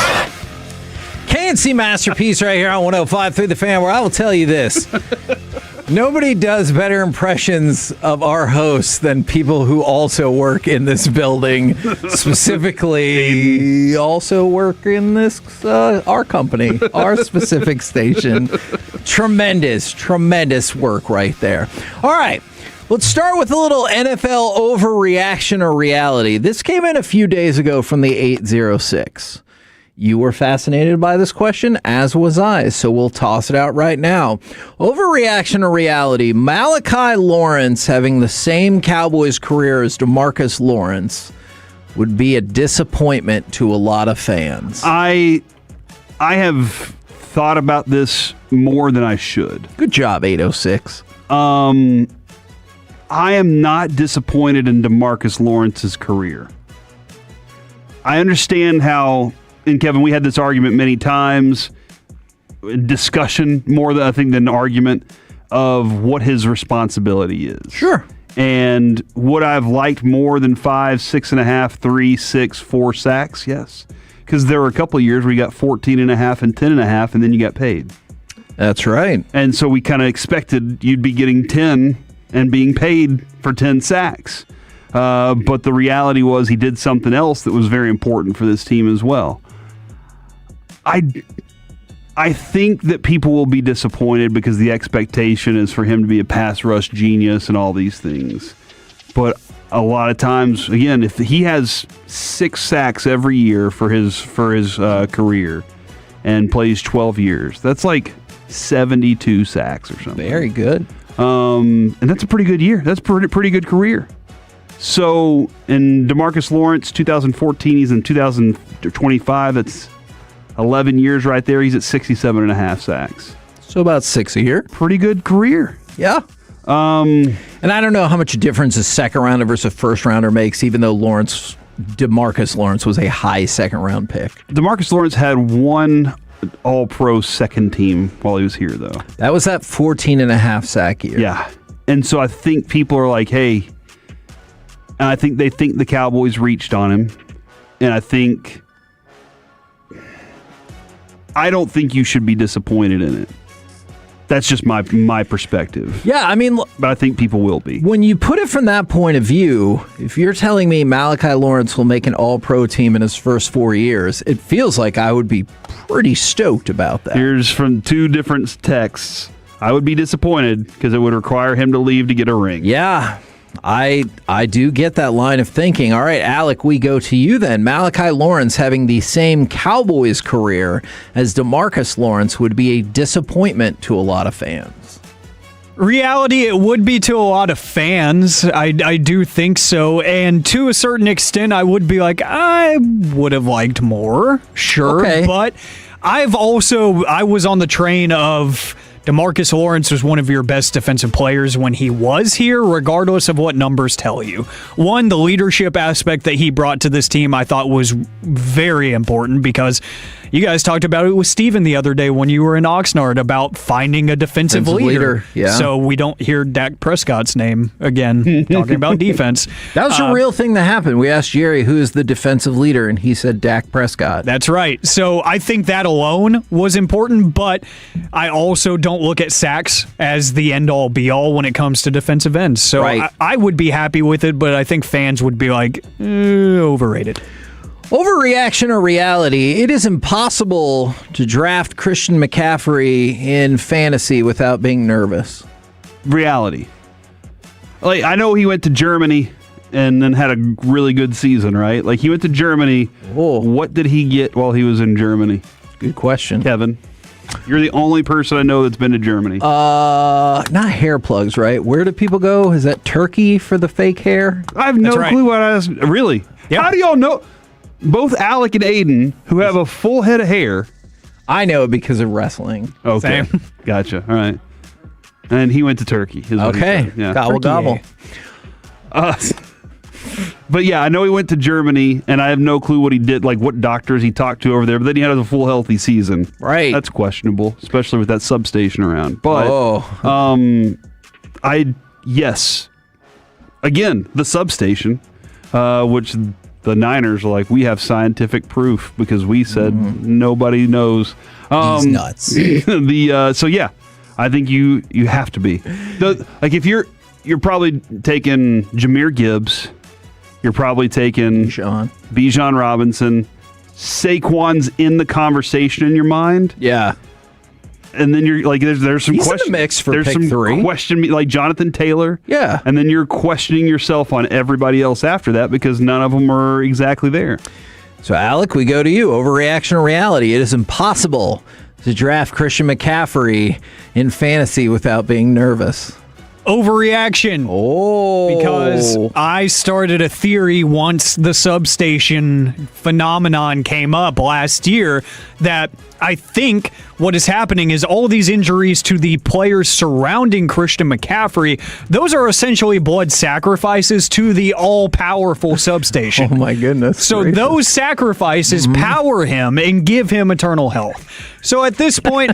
KNC Masterpiece right here on 105.3 The Fan, where I will tell you this. Nobody does better impressions of our hosts than people who also work in this building, specifically also work in this, our company, our specific station. Tremendous work right there. All right, let's start with a little NFL overreaction or reality. This came in a few days ago from the 806. You were fascinated by this question, as was I, so we'll toss it out right now. Overreaction or reality, Malachi Lawrence having the same Cowboys career as DeMarcus Lawrence would be a disappointment to a lot of fans. I have thought about this more than I should. Good job, 806. I am not disappointed in DeMarcus Lawrence's career. I understand how... And Kevin, we had this argument many times, discussion more than I think than argument of what his responsibility is. Sure. And would I've liked more than 5, 6.5, 3, 6, 4 sacks? Yes. Because there were a couple of years where you got 14.5 and 10.5, and then you got paid. That's right. And so we kind of expected you'd be getting 10 and being paid for 10 sacks. But the reality was he did something else that was very important for this team as well. I think that people will be disappointed because the expectation is for him to be a pass rush genius and all these things. But a lot of times, again, if he has 6 sacks every year for his career and plays 12 years, that's like 72 sacks or something. Very good. And that's a pretty good year. That's a pretty good career. So, in DeMarcus Lawrence, 2014, he's in 2025. That's 11 years right there. He's at 67.5 sacks. So about 6 a year. Pretty good career. Yeah. And I don't know how much difference a second rounder versus a first rounder makes, even though DeMarcus Lawrence was a high second round pick. DeMarcus Lawrence had one All-Pro second team while he was here, though. That was that 14.5 sack year. Yeah. And so I think people are like, hey, and I think they think the Cowboys reached on him. And I don't think you should be disappointed in it. That's just my perspective. Yeah, I mean... But I think people will be. When you put it from that point of view, if you're telling me Malachi Lawrence will make an all-pro team in his first 4 years, it feels like I would be pretty stoked about that. Here's from 2 different texts. I would be disappointed because it would require him to leave to get a ring. Yeah, I do get that line of thinking. All right, Alec, we go to you then. Malachi Lawrence having the same Cowboys career as DeMarcus Lawrence would be a disappointment to a lot of fans. Reality, it would be to a lot of fans. I do think so. And to a certain extent, I would be like, I would have liked more. Sure. Okay. But I was on the train of... DeMarcus Lawrence was one of your best defensive players when he was here, regardless of what numbers tell you. One, the leadership aspect that he brought to this team I thought was very important because You guys talked about it with Steven the other day when you were in Oxnard about finding a defensive leader. Yeah. So we don't hear Dak Prescott's name again talking about defense. That was a real thing that happened. We asked Jerry who is the defensive leader, and he said Dak Prescott. That's right. So I think that alone was important, but I also don't look at sacks as the end-all, be-all when it comes to defensive ends. So I would be happy with it, but I think fans would be like, overrated. Overreaction or reality? It is impossible to draft Christian McCaffrey in fantasy without being nervous. Reality. Like, I know he went to Germany and then had a really good season, right? Like, he went to Germany. What did he get while he was in Germany? Good question. Kevin, you're the only person I know that's been to Germany. Not hair plugs, right? Where do people go? Is that Turkey for the fake hair? I have no clue what I was. Really? Yeah. How do y'all know? Both Alec and Aiden, who have a full head of hair. I know it because of wrestling. Okay. Same. Gotcha. All right. And he went to Turkey. is what he Okay. said. Yeah. Gobble, gobble. But yeah, I know he went to Germany, and I have no clue what he did, like what doctors he talked to over there. But then he had a full healthy season. Right. That's questionable, especially with that substation around. But yes, again, the substation, which the Niners are like, we have scientific proof because we said nobody knows. He's nuts. So yeah, I think you have to be. Like if you're probably taking Jahmyr Gibbs. You're probably taking Bijan Robinson. Saquon's in the conversation in your mind. Yeah. And then you're like, there's some He's in the question. mix for there's pick some 3. question, like Jonathan Taylor. Yeah. And then you're questioning yourself on everybody else after that because none of them are exactly there. So, Alec, we go to you. Overreaction or reality? It is impossible to draft Christian McCaffrey in fantasy without being nervous. Overreaction. Because I started a theory once the substation phenomenon came up last year that I think what is happening is all these injuries to the players surrounding Christian McCaffrey, those are essentially blood sacrifices to the all-powerful substation. Oh, my goodness. So gracious. those sacrifices power him and give him eternal health. So at this point...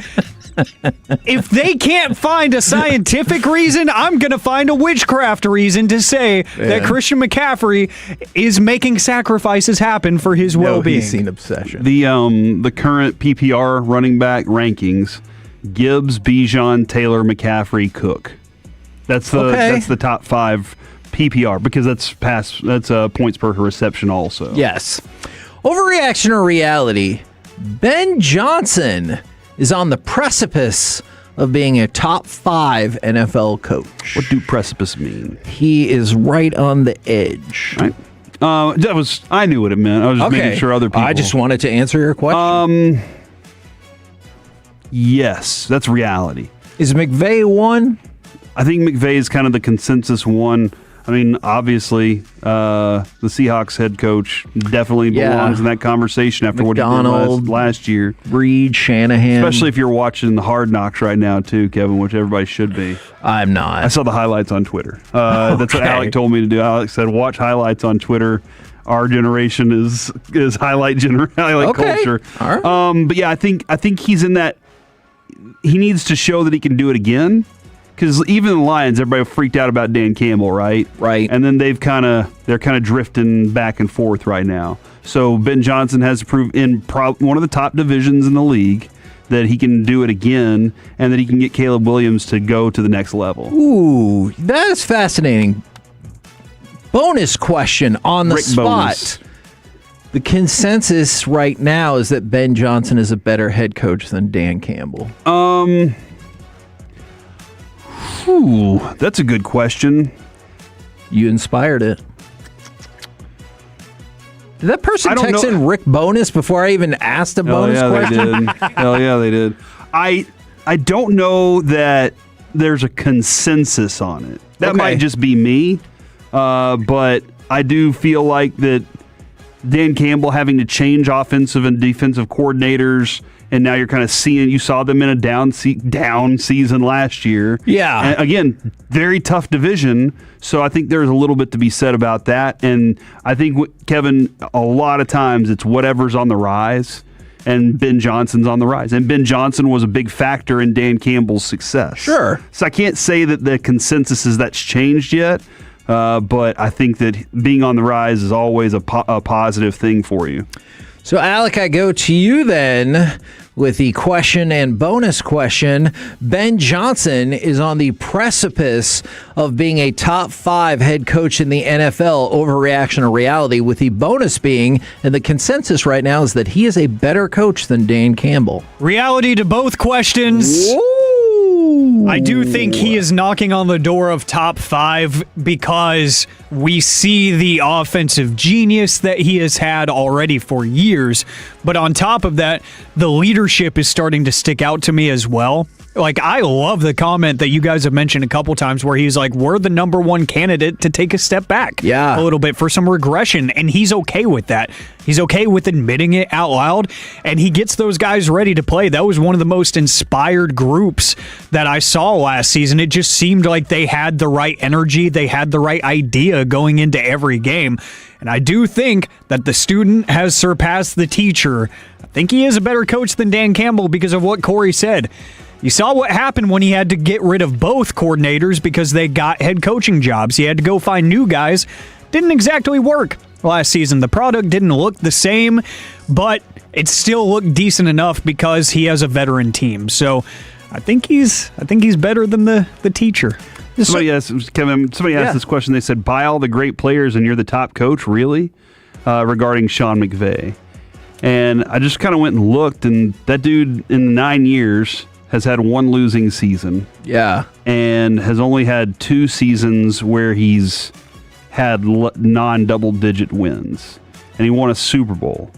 if they can't find a scientific reason, I'm going to find a witchcraft reason to say that Christian McCaffrey is making sacrifices happen for his well-being. He's seen obsession. The current PPR running back rankings: Gibbs, Bijan, Taylor, McCaffrey, Cook. That's the top 5 PPR because that's points per reception also. Yes. Overreaction or reality? Ben Johnson is on the precipice of being a top 5 NFL coach. What do precipice mean? He is right on the edge. Right. I knew what it meant. I was just making sure other people. I just wanted to answer your question. Yes, that's reality. Is McVay one? I think McVay is kind of the consensus one. I mean, obviously, the Seahawks head coach definitely belongs in that conversation after what he did last year. Reed, Shanahan. Especially if you're watching the Hard Knocks right now, too, Kevin, which everybody should be. I'm not. I saw the highlights on Twitter. That's what Alec told me to do. Alec said, watch highlights on Twitter. Our generation is highlight culture. All right. But yeah, I think he's in that. He needs to show that he can do it again. Because even the Lions, everybody freaked out about Dan Campbell, right? Right. And then they're kind of drifting back and forth right now. So Ben Johnson has to prove in one of the top divisions in the league that he can do it again, and that he can get Caleb Williams to go to the next level. Ooh, that is fascinating. Bonus question on the spot. Bonus. The consensus right now is that Ben Johnson is a better head coach than Dan Campbell. That's a good question. You inspired it. Did that person text in Rick Bonus before I even asked a bonus question? Hell yeah, they did. I don't know that there's a consensus on it. That might just be me, but I do feel like that Dan Campbell having to change offensive and defensive coordinators, and now you're kind of seeing, you saw them in a down season last year. Yeah. And again, very tough division, so I think there's a little bit to be said about that. And I think, Kevin, a lot of times it's whatever's on the rise. and Ben Johnson's on the rise. And Ben Johnson was a big factor in Dan Campbell's success. Sure. So I can't say that the consensus is that's changed yet, but I think that being on the rise is always a positive thing for you. So, Alec, I go to you then with the question and bonus question. Ben Johnson is on the precipice of being a top 5 head coach in the NFL. Overreaction or reality, with the bonus being, and the consensus right now is that he is a better coach than Dan Campbell. Reality to both questions. Woo! I do think he is knocking on the door of top 5 because we see the offensive genius that he has had already for years. But on top of that, the leadership is starting to stick out to me as well. Like, I love the comment that you guys have mentioned a couple times where he's like, we're the number 1 candidate to take a step back a little bit for some regression, and he's okay with that. He's okay with admitting it out loud, and he gets those guys ready to play. That was one of the most inspired groups that I saw last season. It just seemed like they had the right energy, they had the right idea going into every game. And I do think that the student has surpassed the teacher. I think he is a better coach than Dan Campbell because of what Corey said. You saw what happened when he had to get rid of both coordinators because they got head coaching jobs. He had to go find new guys. Didn't exactly work last season. The product didn't look the same, but it still looked decent enough because he has a veteran team. So I think he's better than the teacher. Somebody asked, Kevin, asked this question. They said, buy all the great players and you're the top coach, really? Regarding Sean McVay. And I just kind of went and looked, and that dude in 9 years has had 1 losing season. Yeah. And has only had 2 seasons where he's had non-double-digit wins. And he won a Super Bowl.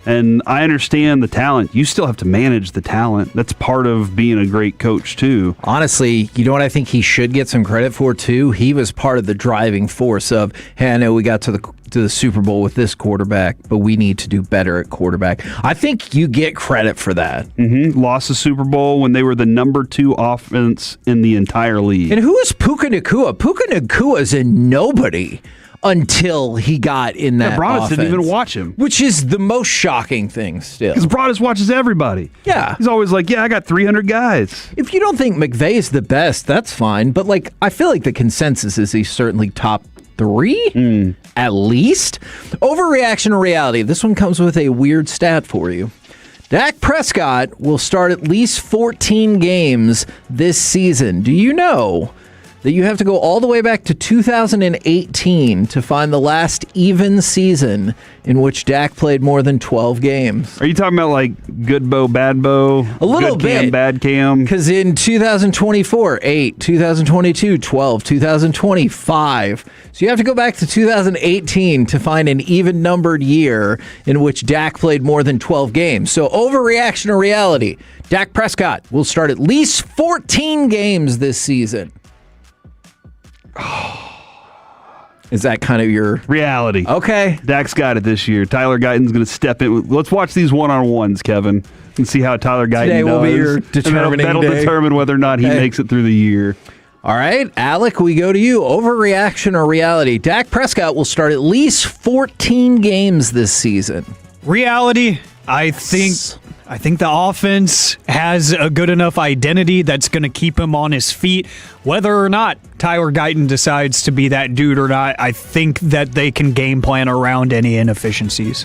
And I understand the talent. You still have to manage the talent. That's part of being a great coach, too. Honestly, you know what I think he should get some credit for, too? He was part of the driving force of, hey, I know we got to the Super Bowl with this quarterback, but we need to do better at quarterback. I think you get credit for that. Mm-hmm. Lost the Super Bowl when they were the number 2 offense in the entire league. And who is Puka Nacua? Puka Nacua is a nobody until he got in that Broadus offense. didn't even watch him. Which is the most shocking thing still. Because Broadus watches everybody. Yeah. He's always like, I got 300 guys. If you don't think McVay is the best, that's fine. But, I feel like the consensus is he's certainly top 3, at least. Overreaction to reality. This one comes with a weird stat for you. Dak Prescott will start at least 14 games this season. Do you know that you have to go all the way back to 2018 to find the last even season in which Dak played more than 12 games? Are you talking about good Bo, bad Bo? A little good bit. Cam, bad Cam? Because in 2024, 8, 2022, 12, 2020, 5. So you have to go back to 2018 to find an even-numbered year in which Dak played more than 12 games. So overreaction to reality. Dak Prescott will start at least 14 games this season. Is that kind of your reality? Okay. Dak's got it this year. Tyler Guyton's going to step in. Let's watch these one-on-ones, Kevin, and see how Tyler Guyton Today does. will be your determining that'll day. determine whether or not he makes it through the year. All right, Alec, we go to you. Overreaction or reality? Dak Prescott will start at least 14 games this season. Reality, I think the offense has a good enough identity that's going to keep him on his feet. Whether or not Tyler Guyton decides to be that dude or not, I think that they can game plan around any inefficiencies.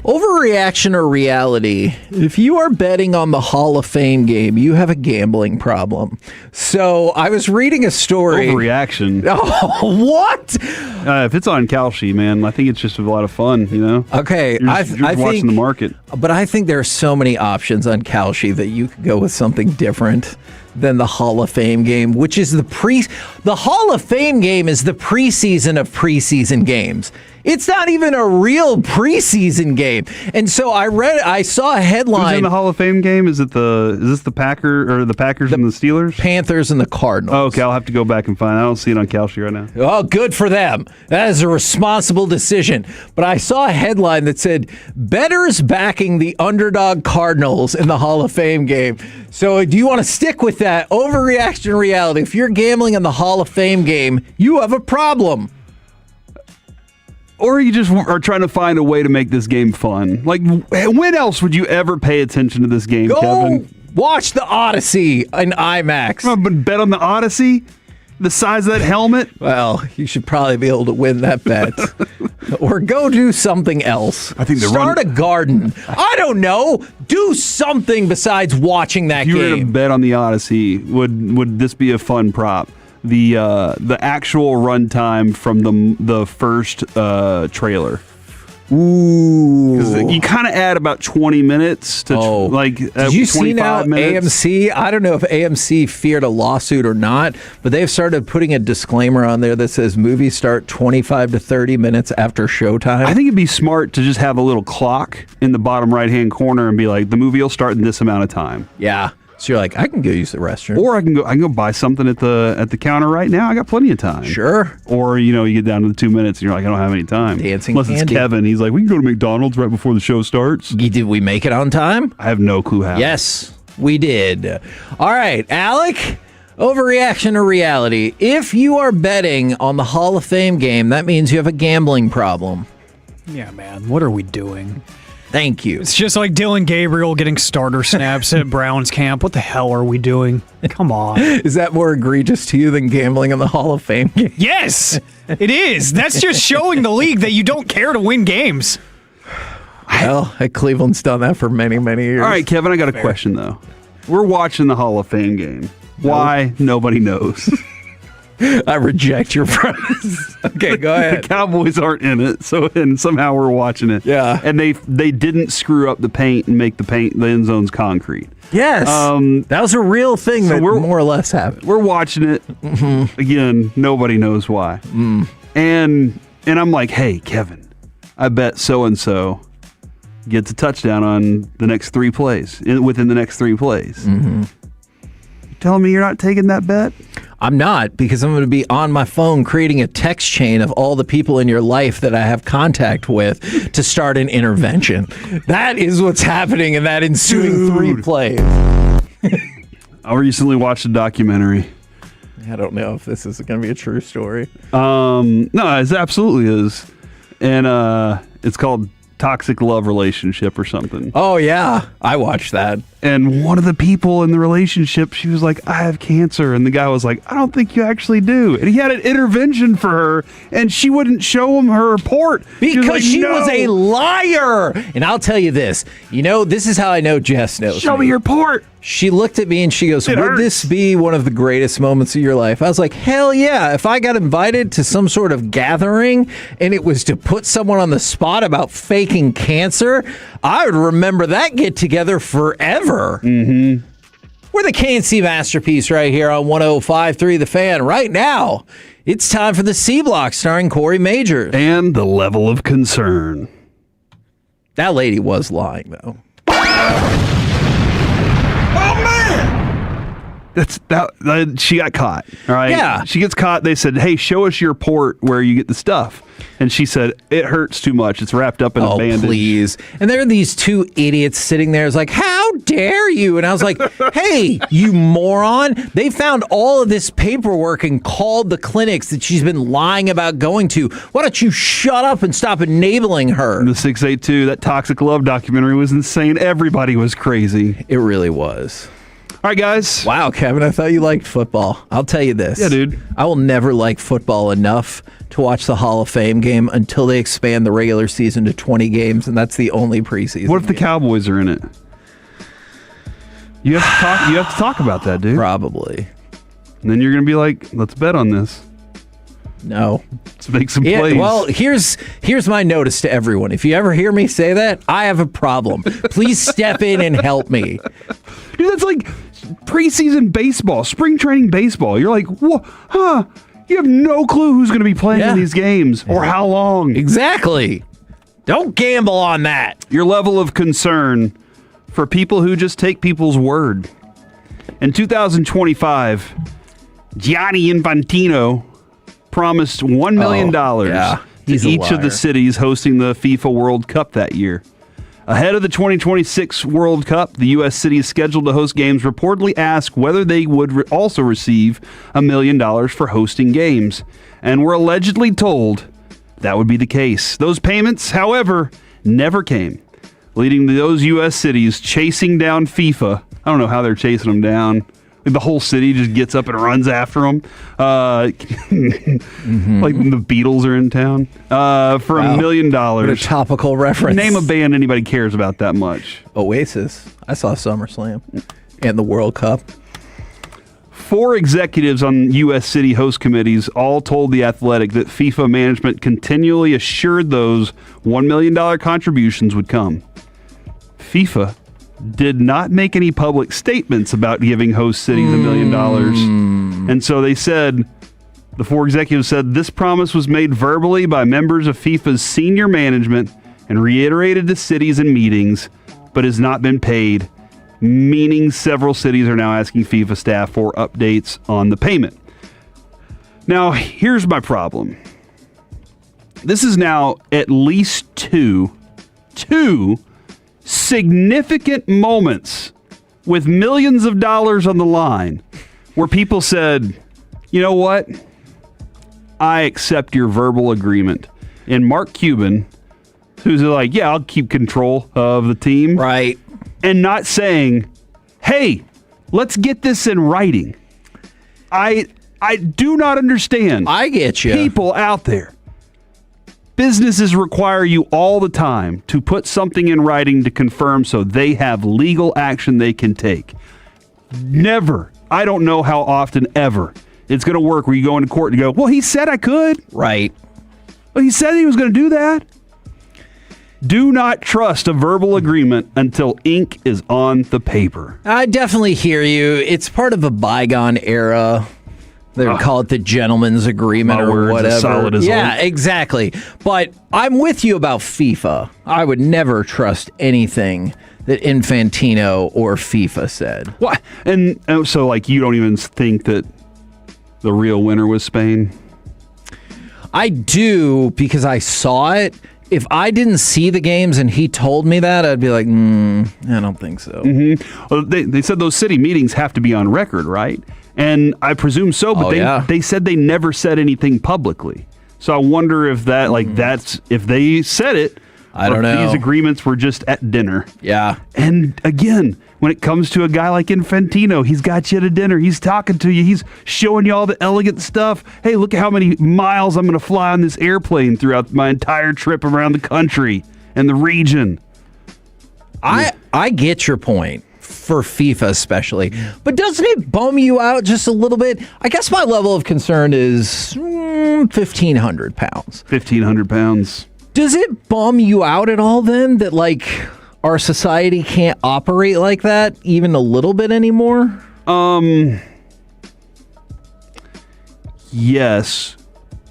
Overreaction or reality? If you are betting on the Hall of Fame game, you have a gambling problem. So I was reading a story. Overreaction. Oh, what? If it's on Kalshi, man, I think it's just a lot of fun, Okay. You're just watching the market. But I think there are so many options on Kalshi that you could go with something different than the Hall of Fame game, which is the Hall of Fame game is the preseason of preseason games. It's not even a real preseason game. And so I saw a headline. Who's in the Hall of Fame game? Is this the Packers and the Steelers? Panthers and the Cardinals. Oh, okay, I'll have to go back and find. I don't see it on Kalshi right now. Oh, good for them. That is a responsible decision. But I saw a headline that said, bettors backing the underdog Cardinals in the Hall of Fame game. So do you want to stick with that? Overreaction reality. If you're gambling in the Hall of Fame game, you have a problem. Or you just are trying to find a way to make this game fun. Like, when else would you ever pay attention to this game, Kevin? Watch the Odyssey in IMAX. But bet on the Odyssey? The size of that helmet? Well, you should probably be able to win that bet. Or go do something else. I think Start a garden. I don't know. Do something besides watching that if you game. were to bet on the Odyssey, would this be a fun prop? The actual runtime from the first trailer. Ooh. Because you kind of add about 20 minutes to Did you see now minutes. AMC? I don't know if AMC feared a lawsuit or not, but they've started putting a disclaimer on there that says movies start 25 to 30 minutes after showtime. I think it'd be smart to just have a little clock in the bottom right-hand corner and be like, the movie will start in this amount of time. Yeah. So you're like, I can go use the restroom. Or I can go buy something at the counter right now. I got plenty of time. Sure. Or, you get down to the 2 minutes and you're like, I don't have any time. Dancing Unless candy. it's Kevin. He's like, we can go to McDonald's right before the show starts. Did we make it on time? I have no clue how. Yes, we did. All right, Alec, overreaction or reality? If you are betting on the Hall of Fame game, that means you have a gambling problem. Yeah, man. What are we doing? Thank you. It's just like Dylan Gabriel getting starter snaps at Browns camp. What the hell are we doing? Come on. Is that more egregious to you than gambling in the Hall of Fame game? Yes, it is. That's just showing the league that you don't care to win games. Well, Cleveland's done that for many, many years. All right, Kevin, I got a question, though. We're watching the Hall of Fame game. Why? Nobody knows. I reject your premise. Okay, go ahead. The Cowboys aren't in it, and somehow we're watching it. Yeah. And they didn't screw up the paint and make the end zones concrete. Yes. That was a real thing that more or less happened. We're watching it. Mm-hmm. Again, nobody knows why. And I'm like, hey, Kevin, I bet so-and-so gets a touchdown on the next 3 plays, within the next 3 plays. Mm-hmm. You telling me you're not taking that bet? I'm not, because I'm going to be on my phone creating a text chain of all the people in your life that I have contact with to start an intervention. That is what's happening in that ensuing 3 plays. I recently watched a documentary. I don't know if this is going to be a true story. No, it absolutely is. And it's called Toxic Love Relationship or something. Oh, yeah. I watched that. And one of the people in the relationship, she was like, I have cancer. And the guy was like, I don't think you actually do. And he had an intervention for her, and she wouldn't show him her report. Because she was "No." a liar. And I'll tell you this. This is how I know Jess knows. Show me your report. She looked at me and she goes, It would hurts. this be one of the greatest moments of your life? I was like, hell yeah. If I got invited to some sort of gathering and it was to put someone on the spot about faking cancer, I would remember that get together forever. Mm-hmm. We're the KNC Masterpiece right here on 105.3 The Fan. Right now, it's time for the C Block starring Corey Majors. And the level of concern. That lady was lying, though. She got caught. All right. Yeah. She gets caught. They said, hey, show us your report where you get the stuff. And she said, it hurts too much. It's wrapped up in a bandage. Please. And there are these 2 idiots sitting there. It's like, how dare you? And I was like, hey, you moron. They found all of this paperwork and called the clinics that she's been lying about going to. Why don't you shut up and stop enabling her? The 682, that Toxic Love documentary was insane. Everybody was crazy. It really was. All right, guys. Wow, Kevin, I thought you liked football. I'll tell you this. Yeah, dude. I will never like football enough to watch the Hall of Fame game until they expand the regular season to 20 games, and that's the only preseason. What if the Cowboys are in it? You have to talk about that, dude. Probably. And then you're going to be like, let's bet on this. No. Let's make some plays. Well, here's my notice to everyone. If you ever hear me say that, I have a problem. Please step in and help me. Dude, that's like preseason baseball, spring training baseball. You're like, what? Huh? You have no clue who's going to be playing in these games or how long. Exactly. Don't gamble on that. Your level of concern for people who just take people's word. In 2025, Gianni Infantino promised $1 million to each of the cities hosting the FIFA World Cup that year. Ahead of the 2026 World Cup, the U.S. cities scheduled to host games reportedly asked whether they would also receive $1 million for hosting games, and were allegedly told that would be the case. Those payments, however, never came, leading to those U.S. cities chasing down FIFA. I don't know how they're chasing them down. The whole city just gets up and runs after them. Like the Beatles are in town. For $1 million. What a topical reference. Name a band anybody cares about that much. Oasis. I saw SummerSlam and the World Cup. 4 executives on U.S. city host committees all told The Athletic that FIFA management continually assured those $1 million contributions would come. FIFA did not make any public statements about giving host cities $1 million. And so they said, the 4 executives said, this promise was made verbally by members of FIFA's senior management and reiterated to cities in meetings, but has not been paid, meaning several cities are now asking FIFA staff for updates on the payment. Now, here's my problem. This is now at least two significant moments with millions of dollars on the line where people said, you know what? I accept your verbal agreement. And Mark Cuban, who's like, yeah, I'll keep control of the team. Right. And not saying, hey, let's get this in writing. I do not understand. I get you. People out there. Businesses require you all the time to put something in writing to confirm so they have legal action they can take. Never, I don't know how often ever, it's going to work where you go into court and go, well, he said I could. Right. Well, he said he was going to do that. Do not trust a verbal agreement until ink is on the paper. I definitely hear you. It's part of a bygone era. They would call it the gentleman's agreement or whatever. Solid as yeah, exactly. But I'm with you about FIFA. I would never trust anything that Infantino or FIFA said. What? And so, like, you don't even think that the real winner was Spain? I do, because I saw it. If I didn't see the games and he told me that, I'd be like, I don't think so. Mm-hmm. Well, they said those city meetings have to be on record, right? And I presume so, but they said they never said anything publicly. So I wonder if that, that's, if they said it, I don't know. These agreements were just at dinner. Yeah. And again, when it comes to a guy like Infantino, he's got you at a dinner. He's talking to you. He's showing you all the elegant stuff. Hey, look at how many miles I'm going to fly on this airplane throughout my entire trip around the country and the region. I get your point. For FIFA especially. But doesn't it bum you out just a little bit? I guess my level of concern is 1,500 pounds. 1,500 pounds. Does it bum you out at all then that, like, our society can't operate like that even a little bit anymore? Yes,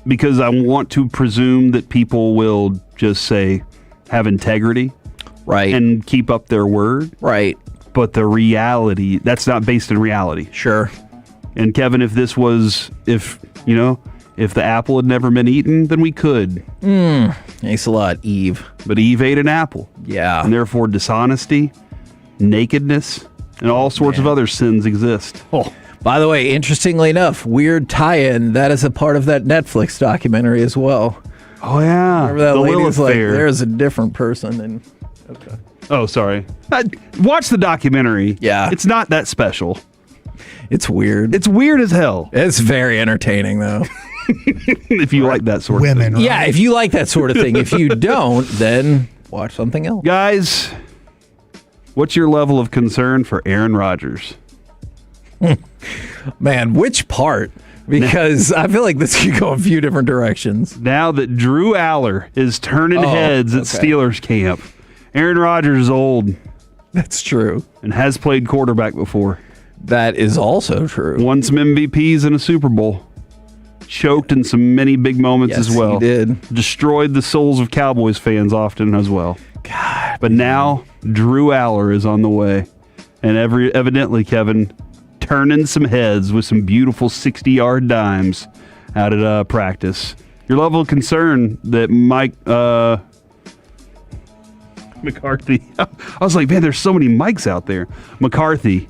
because I want to presume that people will just say, have integrity. Right. And keep up their word. Right. But the reality, that's not based in reality. Sure. And Kevin, if the apple had never been eaten, then we could. Thanks a lot, Eve. But Eve ate an apple. Yeah. And therefore dishonesty, nakedness, and all sorts of other sins exist. Oh. By the way, interestingly enough, weird tie-in, that is a part of that Netflix documentary as well. Oh, yeah. Remember that the lady's like, affair. there's a different person. And okay. Oh, sorry. Watch the documentary. Yeah. It's not that special. It's weird. It's weird as hell. It's very entertaining, though. If you like that sort of thing. Right? Yeah, if you like that sort of thing. If you don't, then watch something else. Guys, what's your level of concern for Aaron Rodgers? Man, which part? Because I feel like this could go a few different directions. Now that Drew Aller is turning heads at Steelers camp, Aaron Rodgers is old. That's true. And has played quarterback before. That is also true. Won some MVPs in a Super Bowl. Choked in some many big moments as well. He did. Destroyed the souls of Cowboys fans often as well. God. But now Drew Aller is on the way. And evidently, Kevin, turning some heads with some beautiful 60-yard dimes out at practice. Your level of concern that Mike McCarthy, I was like, man, there's so many Mikes out there. McCarthy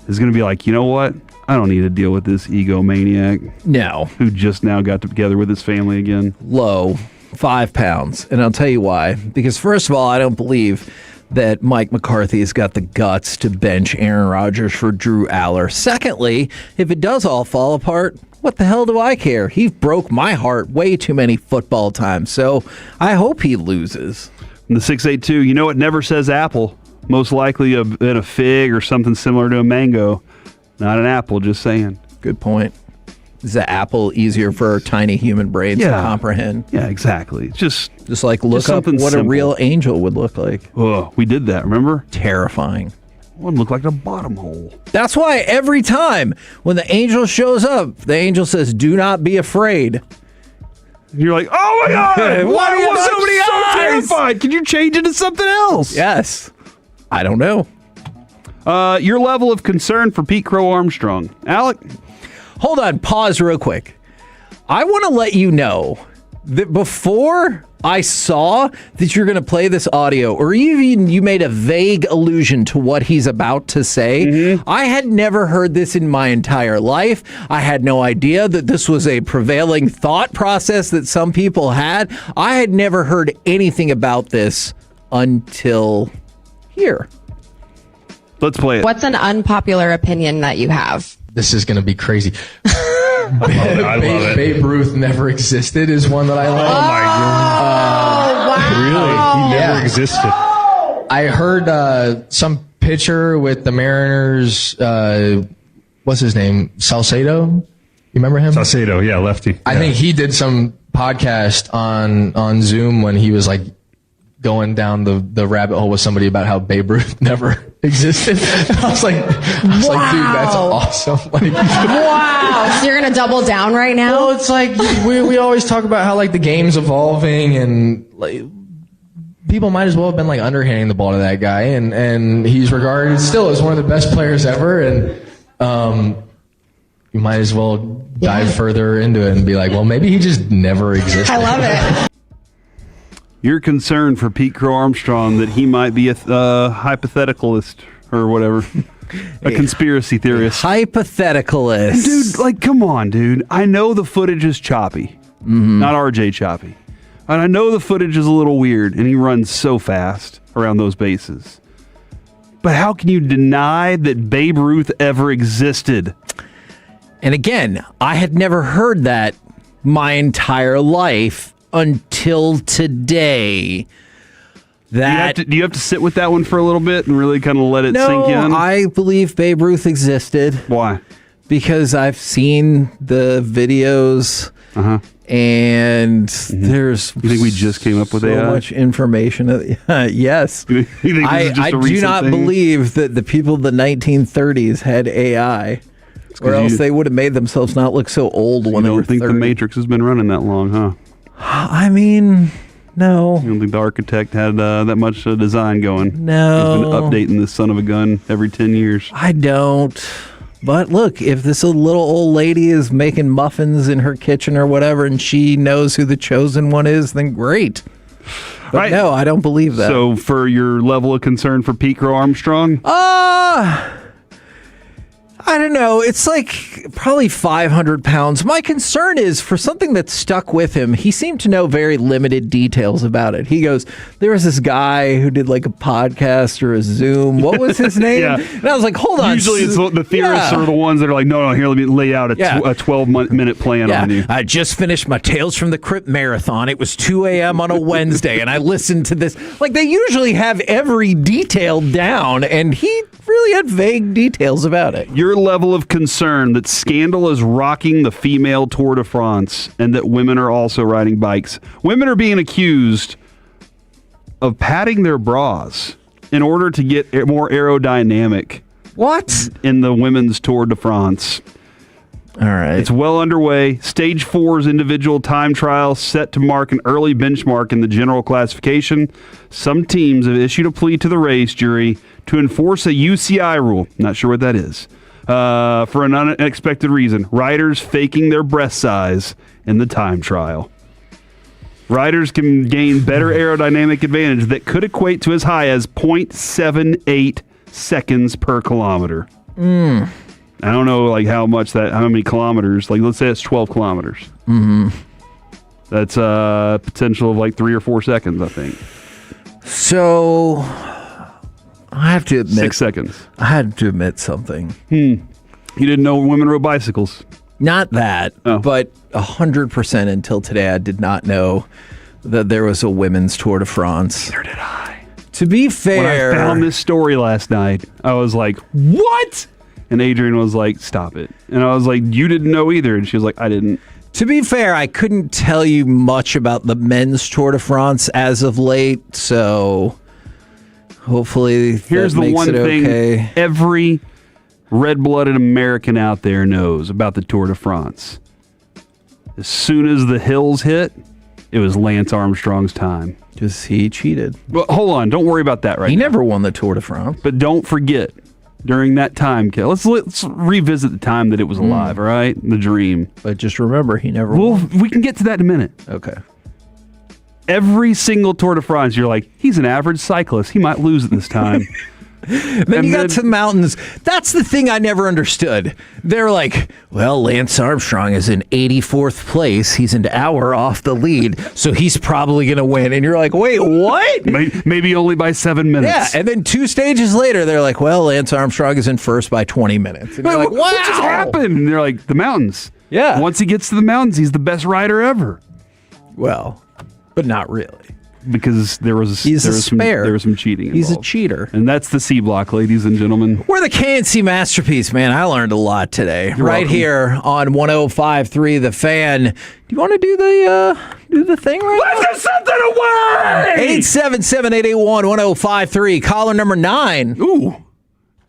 is going to be like, you know what? I don't need to deal with this egomaniac. No. Who just now got together with his family again. Low. 5 pounds. And I'll tell you why. Because first of all, I don't believe that Mike McCarthy has got the guts to bench Aaron Rodgers for Drew Aller. Secondly, if it does all fall apart, what the hell do I care? He broke my heart way too many football times. So I hope he loses. The 682, it never says apple. Most likely in a fig or something similar to a mango. Not an apple, just saying. Good point. Is the apple easier for our tiny human brains to comprehend? Yeah, exactly. Just like look up what simple. a real angel would look like. Oh, we did that, remember? Terrifying. One looked like a bottom hole. That's why every time when the angel shows up, the angel says, "Do not be afraid." You're like, oh my God! Why do you have so many eyes? Terrified. Can you change it to something else? Yes. I don't know. Your level of concern for Pete Crow Armstrong. Alec? Hold on. Pause real quick. I want to let you know that before I saw that you're going to play this audio, or even you made a vague allusion to what he's about to say, I had never heard this in my entire life. I had no idea that this was a prevailing thought process that some people had. I had never heard anything about this until here. Let's play it. What's an unpopular opinion that you have? This is going to be crazy. I love it. Babe Ruth never existed is one that I like. Oh my God. Wow. Really? He never existed. I heard some pitcher with the Mariners, what's his name? Salcedo? You remember him? Salcedo, yeah, lefty. I think he did some podcast on Zoom when he was like going down the rabbit hole with somebody about how Babe Ruth never existed. I was like, dude, that's awesome. Like, Wow. So you're going to double down right now? well, it's like we always talk about how like the game's evolving and like people might as well have been like underhanding the ball to that guy, and he's regarded still as one of the best players ever, and you might as well dive further into it and be like, well, maybe he just never existed. I love it. You're concerned for Pete Crow Armstrong that he might be a hypotheticalist or whatever. A conspiracy theorist. Hypotheticalist. Dude, like, come on, dude. I know the footage is choppy. Not RJ choppy. And I know the footage is a little weird, and he runs so fast around those bases. But how can you deny that Babe Ruth ever existed? And again, I had never heard that my entire life until today. Do you have to sit with that one for a little bit and really kind of let it sink in? I believe Babe Ruth existed. Why? Because I've seen the videos, and there's You think we just came up with so AI? much information. Yes. You think this is just I a do recent not thing? believe that the people of the 1930s had AI, or else they would have made themselves not look so old when they were 30. You don't think the Matrix has been running that long, huh? I mean, no. You don't think the architect had that much design going? No. He's been updating this son of a gun every 10 years. I don't. But look, if this little old lady is making muffins in her kitchen or whatever, and she knows who the chosen one is, then great. But no, I don't believe that. So for your level of concern for Pete Crow Armstrong? I don't know. It's like probably 500 pounds. My concern is for something that stuck with him. He seemed to know very limited details about it. He goes, there was this guy who did like a podcast or a Zoom. What was his name? Yeah. And I was like, hold on. Usually it's the theorists are the ones that are like, no, here, let me lay out a 12-minute plan on you. I just finished my Tales from the Crypt marathon. It was 2 a.m. on a Wednesday, and I listened to this. Like, they usually have every detail down, and he really had vague details about it. Your level of concern that scandal is rocking the female Tour de France and that women are also riding bikes. Women are being accused of padding their bras in order to get more aerodynamic. What? In the women's Tour de France. All right. It's well underway. Stage 4's individual time trial set to mark an early benchmark in the general classification. Some teams have issued a plea to the race jury to enforce a UCI rule. Not sure what that is. For an unexpected reason. Riders faking their breast size in the time trial. Riders can gain better aerodynamic advantage that could equate to as high as 0.78 seconds per kilometer. I don't know how many kilometers. Like, let's say it's 12 kilometers. That's a potential of like 3 or 4 seconds, I think. So, I have to admit... 6 seconds. I had to admit something. You didn't know women rode bicycles? Not that, but 100% until today, I did not know that there was a women's Tour de France. Neither did I. To be fair... When I found this story last night, I was like, what? And Adrian was like, stop it. And I was like, you didn't know either. And she was like, I didn't. To be fair, I couldn't tell you much about the men's Tour de France as of late, so hopefully here's that the makes one it thing okay. every red-blooded American out there knows about the Tour de France. As soon as the hills hit, it was Lance Armstrong's time. Because he cheated. Well, hold on. Don't worry about that right now. He never won the Tour de France. But don't forget, during that time, let's revisit the time that it was alive, all right? The dream. But just remember, he never won. We can get to that in a minute. Okay. Every single Tour de France, you're like, he's an average cyclist. He might lose at this time. Then you got to the mountains. That's the thing I never understood. They're like, well, Lance Armstrong is in 84th place. He's an hour off the lead, so he's probably going to win. And you're like, wait, what? Maybe only by 7 minutes. Yeah, and then 2 stages later, they're like, well, Lance Armstrong is in first by 20 minutes. And you're like, wow. What just happened? And they're like, the mountains. Yeah. Once he gets to the mountains, he's the best rider ever. Well, but not really. Because there was some cheating involved. He's a cheater. And that's the C Block, ladies and gentlemen. We're the KNC Masterpiece, man. I learned a lot today. You're welcome. Here on 105.3 The Fan. Do you want to do the thing right now? Let's give something away! 877-881-1053. Caller number 9. Ooh.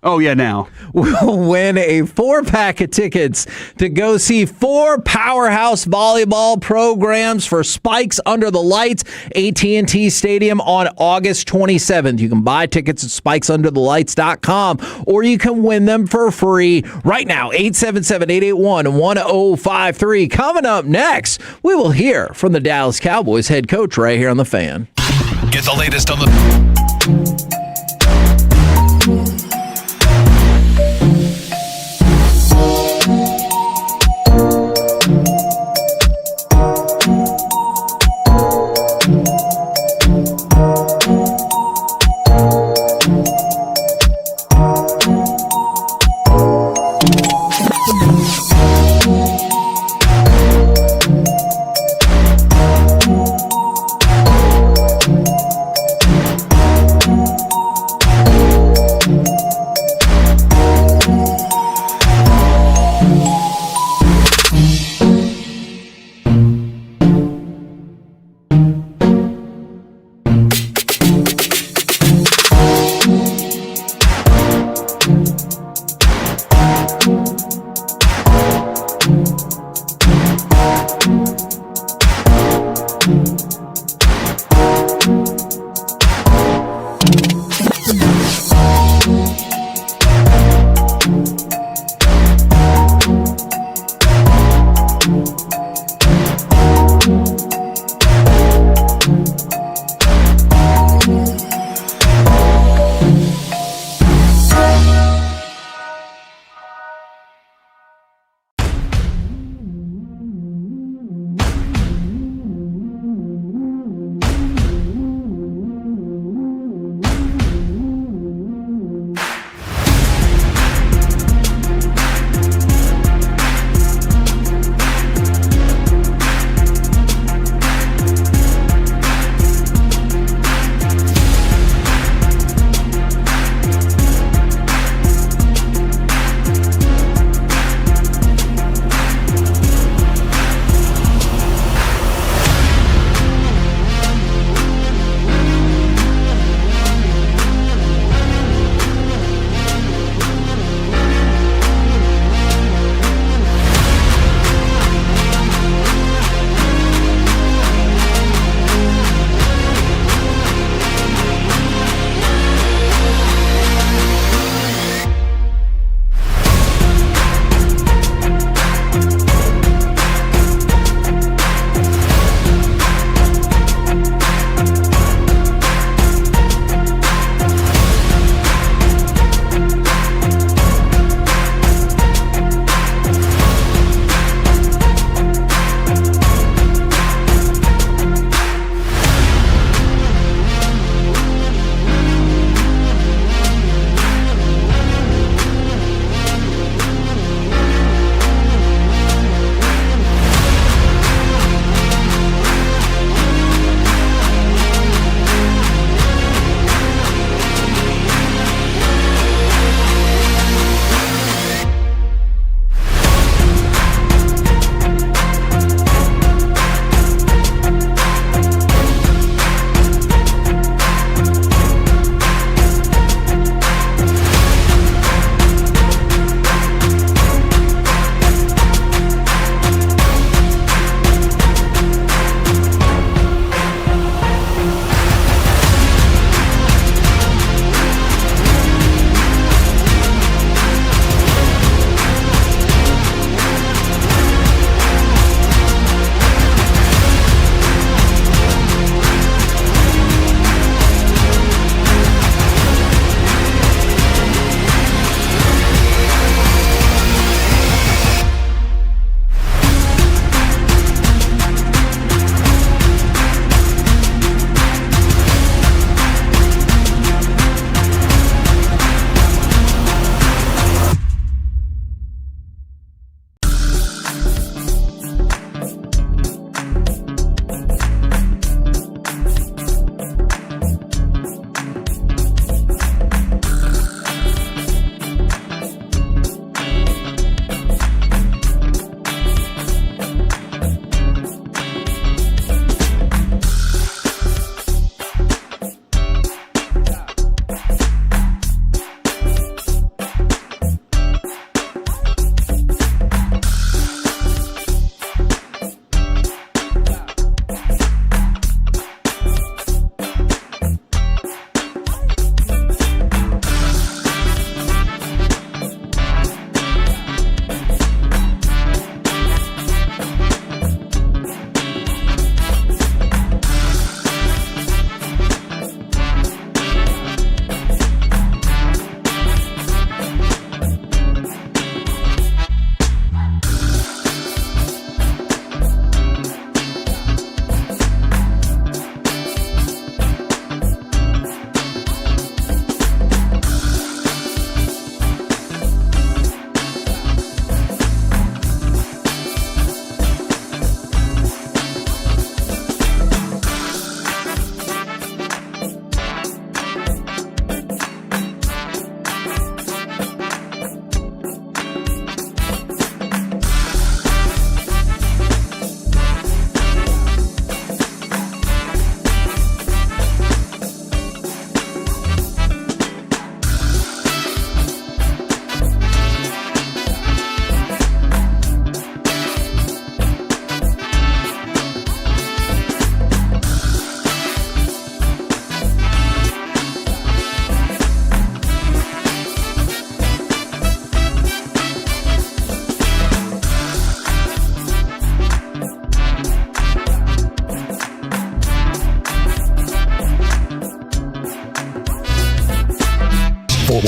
Oh, yeah, now. Will win a 4-pack of tickets to go see 4 powerhouse volleyball programs for Spikes Under the Lights, AT&T Stadium on August 27th. You can buy tickets at spikesunderthelights.com, or you can win them for free right now. 877-881-1053. Coming up next, we will hear from the Dallas Cowboys head coach right here on The Fan. Get the latest on the...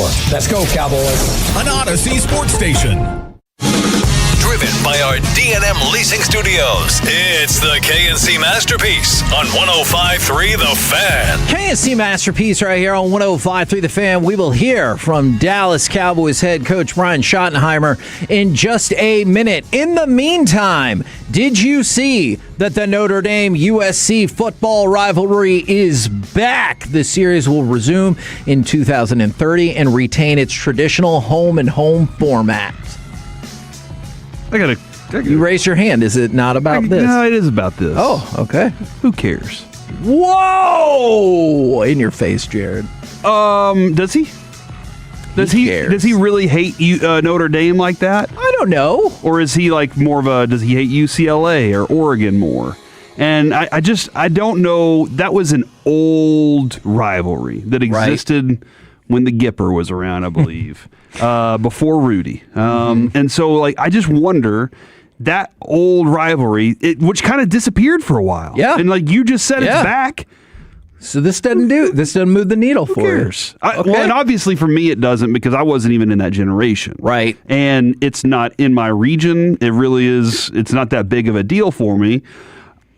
Worth. Let's go, Cowboys. An Odyssey sports station. Driven by our D&M Leasing Studios, it's the KNC Masterpiece on 105.3 The Fan. KNC Masterpiece right here on 105.3 The Fan. We will hear from Dallas Cowboys head coach Brian Schottenheimer in just a minute. In the meantime, did you see that the Notre Dame USC football rivalry is back? The series will resume in 2030 and retain its traditional home and home format. I gotta. You raise your hand. Is it not about this? No, it is about this. Oh, okay. Who cares? Whoa! In your face, Jared. Does he? Does he really hate Notre Dame like that? I don't know. Or is he like more of a? Does he hate UCLA or Oregon more? And I don't know. That was an old rivalry that existed when the Gipper was around, I believe. Before Rudy. And so, like, I just wonder, that old rivalry, which kind of disappeared for a while. Yeah. And like you just said, it's back. So this doesn't move the needle for cares? you. Well, and obviously for me it doesn't, because I wasn't even in that generation. Right. And it's not in my region. It really is. It's not that big of a deal for me.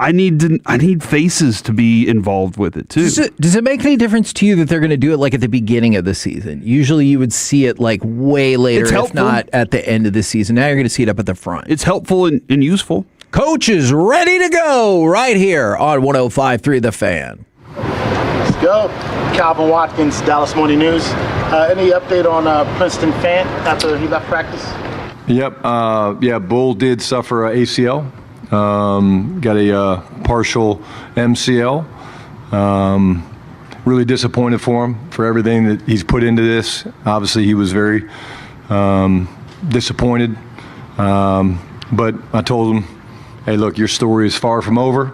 I need faces to be involved with it too. Does it make any difference to you that they're going to do it like at the beginning of the season? Usually you would see it like way later, if not at the end of the season. Now you're going to see it up at the front. It's helpful and useful. Coach is ready to go right here on 105.3 The Fan. Let's go. Calvin Watkins, Dallas Morning News. Any update on Princeton Fant after he left practice? Yep. Bull did suffer a ACL. Got a partial MCL. Really disappointed for him for everything that he's put into this. Obviously, he was very disappointed. But I told him, hey, look, your story is far from over.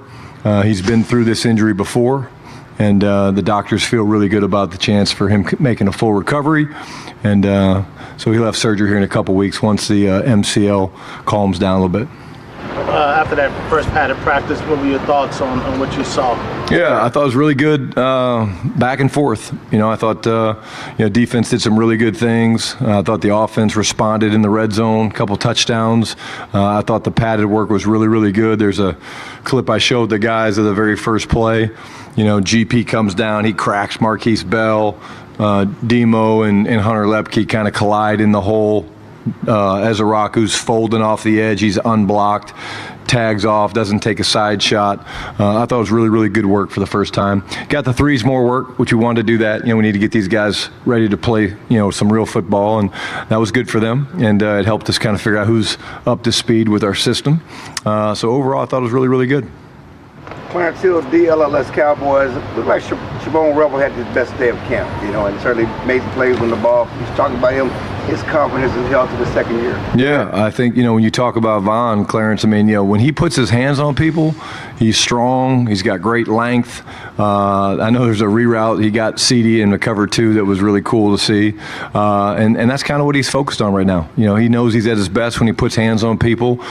He's been through this injury before, and the doctors feel really good about the chance for him making a full recovery. And so he'll have surgery here in a couple weeks once the MCL calms down a little bit. After that first padded practice, what were your thoughts on what you saw? Yeah, I thought it was really good back and forth. I thought defense did some really good things. I thought the offense responded in the red zone, a couple touchdowns. I thought the padded work was really, really good. There's a clip I showed the guys of the very first play. GP comes down, he cracks Marquise Bell. Demo and Hunter Lepke kind of collide in the hole. Ezraku's folding off the edge. He's unblocked, tags off, doesn't take a side shot. I thought it was really, really good work for the first time. Got the threes more work, which we wanted to do that. We need to get these guys ready to play, some real football, and that was good for them. And it helped us kind of figure out who's up to speed with our system. So overall, I thought it was really, really good. Clarence Hill, DLLS Cowboys. Looked like Shavon Rebel had his best day of camp, and certainly made some plays on the ball. He's talking about him, his confidence is held to the second year. Yeah, I think, when you talk about Von, Clarence, when he puts his hands on people, he's strong. He's got great length. I know there's a reroute. He got CD in the cover 2 that was really cool to see. And that's kind of what he's focused on right now. He knows he's at his best when he puts hands on people.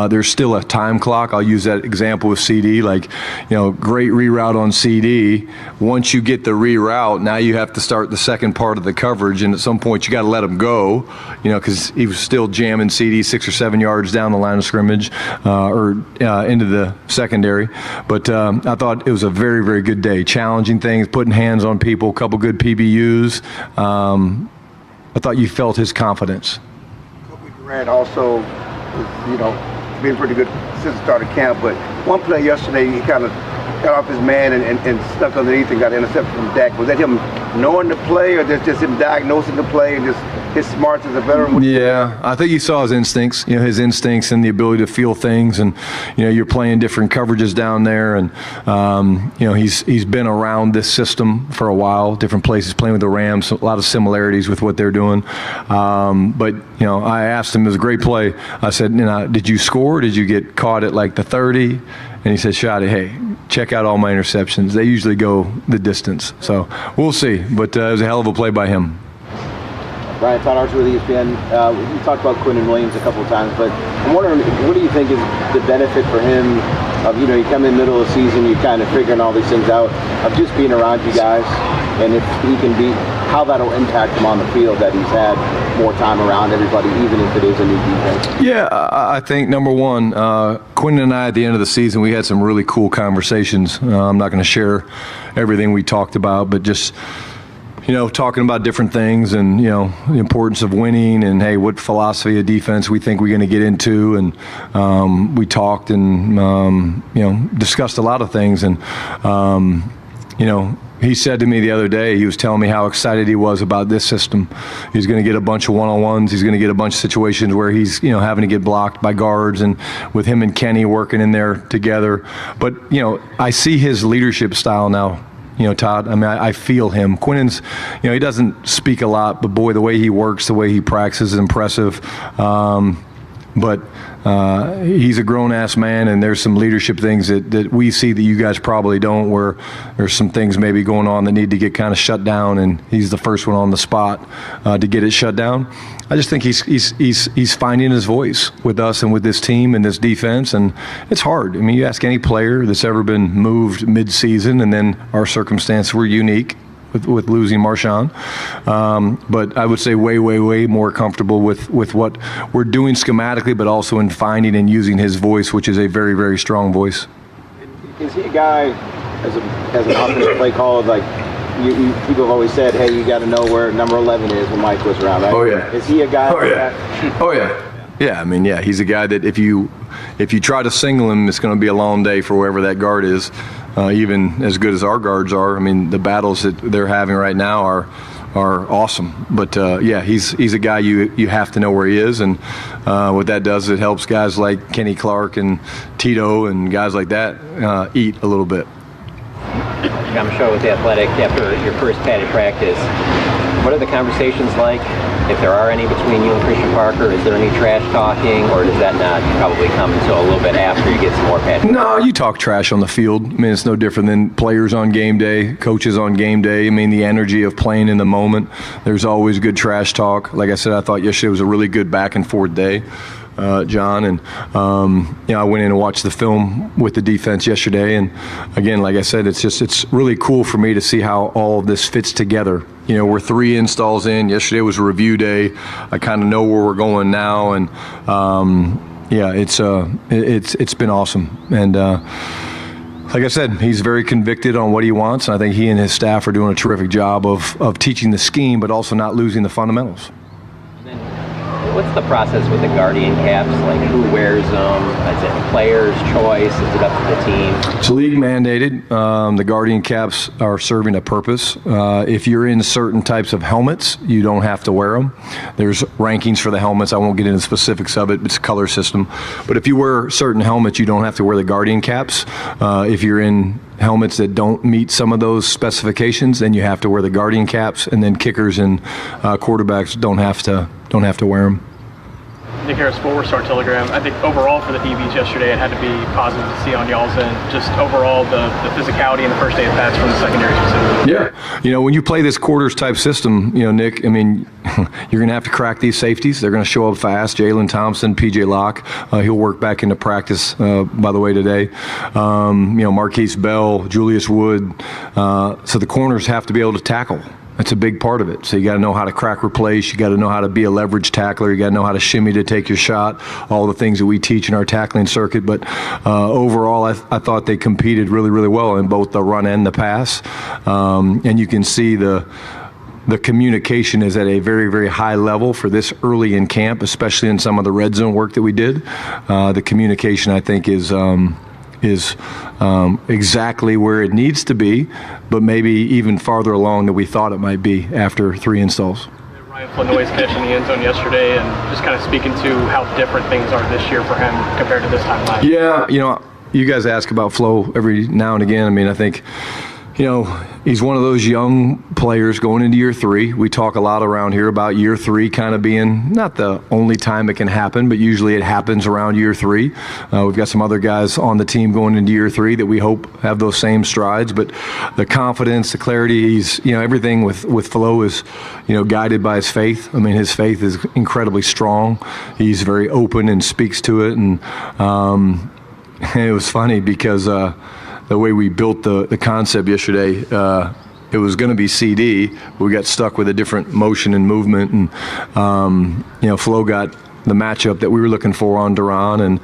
There's still a time clock. I'll use that example with CD. Great reroute on CD. Once you get the reroute, now you have to start the second part of the coverage. And at some point, you got to let him go, because he was still jamming CD 6 or 7 yards down the line of scrimmage or into the secondary. But I thought it was a very, very good day. Challenging things, putting hands on people, a couple good PBUs. I thought you felt his confidence. Kobe Durant also was, been pretty good since the start of camp. But one play yesterday, he kind of got off his man and snuck underneath and got an interception from Dak. Was that him knowing the play, or just him diagnosing the play and just his smarts as a veteran? Yeah, I think you saw his instincts, his instincts and the ability to feel things. And, you're playing different coverages down there. And, he's been around this system for a while, different places, playing with the Rams, a lot of similarities with what they're doing. But I asked him, it was a great play. I said, did you score? Did you get caught at like the 30? And he said, Shotty, hey, check out all my interceptions. They usually go the distance. So we'll see. But it was a hell of a play by him. Ryan Todd Archer with ESPN. We talked about Quinn and Williams a couple of times, but I'm wondering, what do you think is the benefit for him of, you come in the middle of the season, you're kind of figuring all these things out, of just being around you guys, and if he can be, how that'll impact him on the field, that he's had more time around everybody, even if it is a new defense? Yeah, I think, number one, Quinn and I, at the end of the season, we had some really cool conversations. I'm not going to share everything we talked about, but just talking about different things and, the importance of winning and, hey, what philosophy of defense we think we're going to get into. And we talked and, discussed a lot of things. And, he said to me the other day, he was telling me how excited he was about this system. He's going to get a bunch of one-on-ones. He's going to get a bunch of situations where he's, having to get blocked by guards, and with him and Kenny working in there together. But, I see his leadership style now. Todd, I mean, I feel him. Quinn's, he doesn't speak a lot, but boy, the way he works, the way he practices is impressive. But he's a grown-ass man, and there's some leadership things that we see that you guys probably don't, where there's some things maybe going on that need to get kind of shut down, and he's the first one on the spot to get it shut down. I just think he's finding his voice with us and with this team and this defense, and it's hard. I mean, you ask any player that's ever been moved mid-season, and then our circumstances were unique with losing Marshawn. But I would say way more comfortable with what we're doing schematically, but also in finding and using his voice, which is a very, very strong voice. Is he a guy, as an offensive play caller, like, people have always said, hey, you got to know where number 11 is when Mike was around, right? Oh, yeah. Is he a guy like that? Oh, yeah. Yeah, I mean, yeah, he's a guy that if you try to single him, it's going to be a long day for wherever that guard is, even as good as our guards are. I mean, the battles that they're having right now are awesome. But, yeah, he's a guy you have to know where he is, and what that does, it helps guys like Kenny Clark and Tito and guys like that eat a little bit. I'm sure with The Athletic, after your first padded practice, what are the conversations like, if there are any, between you and Christian Parker? Is there any trash talking, or does that not probably come until a little bit after you get some more padded? No, you talk trash on the field. I mean, it's no different than players on game day, coaches on game day. I mean, the energy of playing in the moment. There's always good trash talk. Like I said, I thought yesterday was a really good back and forth day. John, and I went in and watched the film with the defense yesterday, and again, like I said, it's really cool for me to see how all of this fits together. We're 3 installs in. Yesterday was a review day. I kind of know where we're going now, and yeah, it's been awesome. And like I said, he's very convicted on what he wants, and I think he and his staff are doing a terrific job of teaching the scheme, but also not losing the fundamentals. What's the process with the Guardian caps? Like, who wears them? Is it player's choice? Is it up to the team? It's league mandated. The Guardian caps are serving a purpose. If you're in certain types of helmets, you don't have to wear them. There's rankings for the helmets. I won't get into the specifics of it. It's a color system. But if you wear certain helmets, you don't have to wear the Guardian caps. If you're in helmets that don't meet some of those specifications, then you have to wear the Guardian caps, and then kickers and quarterbacks don't have to wear them. Nick Harris, Forward Star Telegram. I think overall for the DBs yesterday, it had to be positive to see on y'all's end. Just overall, the physicality in the first day of bats from the secondary specifically. Yeah. When you play this quarters type system, Nick, I mean, you're going to have to crack these safeties. They're going to show up fast. Jalen Thompson, PJ Locke, he'll work back into practice, by the way, today. Marquise Bell, Julius Wood. So the corners have to be able to tackle. That's a big part of it. So you got to know how to crack replace. You got to know how to be a leverage tackler. You got to know how to shimmy to take your shot. All the things that we teach in our tackling circuit. But overall, I thought they competed really, really well in both the run and the pass. And you can see the communication is at a very, very high level for this early in camp, especially in some of the red zone work that we did. The communication, I think, is exactly where it needs to be, but maybe even farther along than we thought it might be after 3 installs. Ryan Flanoy's catch in the end zone yesterday, and just kind of speaking to how different things are this year for him compared to this time last year. Yeah, you guys ask about Flo every now and again. I mean, I think You know, he's one of those young players going into year 3. We talk a lot around here about year 3 kind of being not the only time it can happen, but usually it happens around year 3. We've got some other guys on the team going into year 3 that we hope have those same strides. But the confidence, the clarity, he's, you know, everything with Flo is, you know, guided by his faith. I mean, his faith is incredibly strong. He's very open and speaks to it. And it was funny because the way we built the concept yesterday, it was going to be CD. We got stuck with a different motion and movement, and you know, Flo got the matchup that we were looking for on Duran, and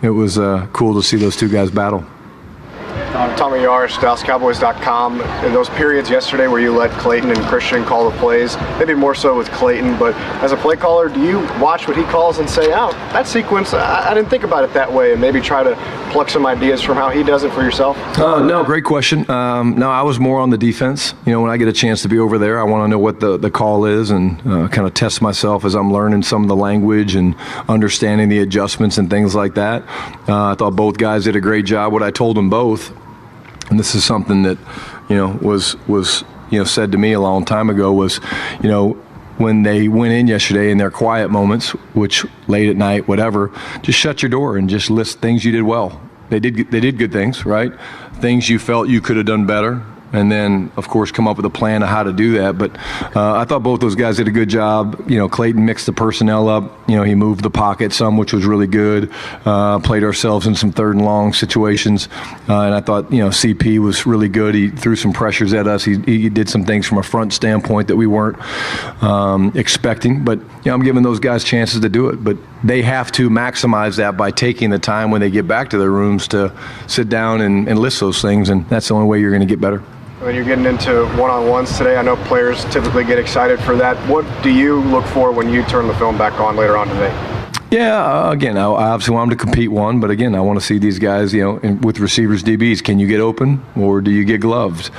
it was cool to see those two guys battle. Tommy Yarsh, DallasCowboys.com. In those periods yesterday where you let Clayton and Christian call the plays, maybe more so with Clayton, but as a play caller, do you watch what he calls and say, oh, that sequence, I didn't think about it that way, and maybe try to pluck some ideas from how he does it for yourself? No, great question. No, I was more on the defense. You know, when I get a chance to be over there, I want to know what the call is and kind of test myself as I'm learning some of the language and understanding the adjustments and things like that. I thought both guys did a great job. What I told them both, and this is something that, you know, was you know, said to me a long time ago, was, you know, when they went in yesterday in their quiet moments, which late at night, whatever, just shut your door and just list things you did well. They did good things, right? Things you felt you could have done better. And then, of course, come up with a plan of how to do that. But I thought both those guys did a good job. You know, Clayton mixed the personnel up. You know, he moved the pocket some, which was really good. Played ourselves in some 3rd and long situations. And I thought, you know, CP was really good. He threw some pressures at us. He did some things from a front standpoint that we weren't expecting. But, you know, I'm giving those guys chances to do it. But they have to maximize that by taking the time when they get back to their rooms to sit down and list those things. And that's the only way you're going to get better. When you're getting into one-on-ones today, I know players typically get excited for that. What do you look for when you turn the film back on later on today? Yeah, again, I obviously want them to compete one, but again, I want to see these guys, you know, with receivers, DBs, can you get open or do you get gloved?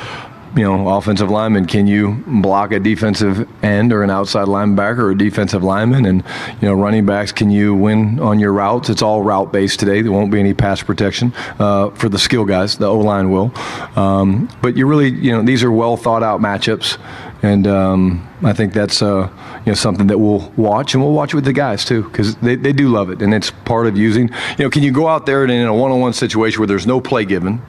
You know, offensive lineman, can you block a defensive end or an outside linebacker or a defensive lineman? And, you know, running backs, can you win on your routes? It's all route-based today. There won't be any pass protection for the skill guys. The O-line will. But you really, you know, these are well-thought-out matchups. And I think that's, you know, something that we'll watch, and we'll watch it with the guys, too, because they do love it. And it's part of using, you know, can you go out there and in a one-on-one situation where there's no play given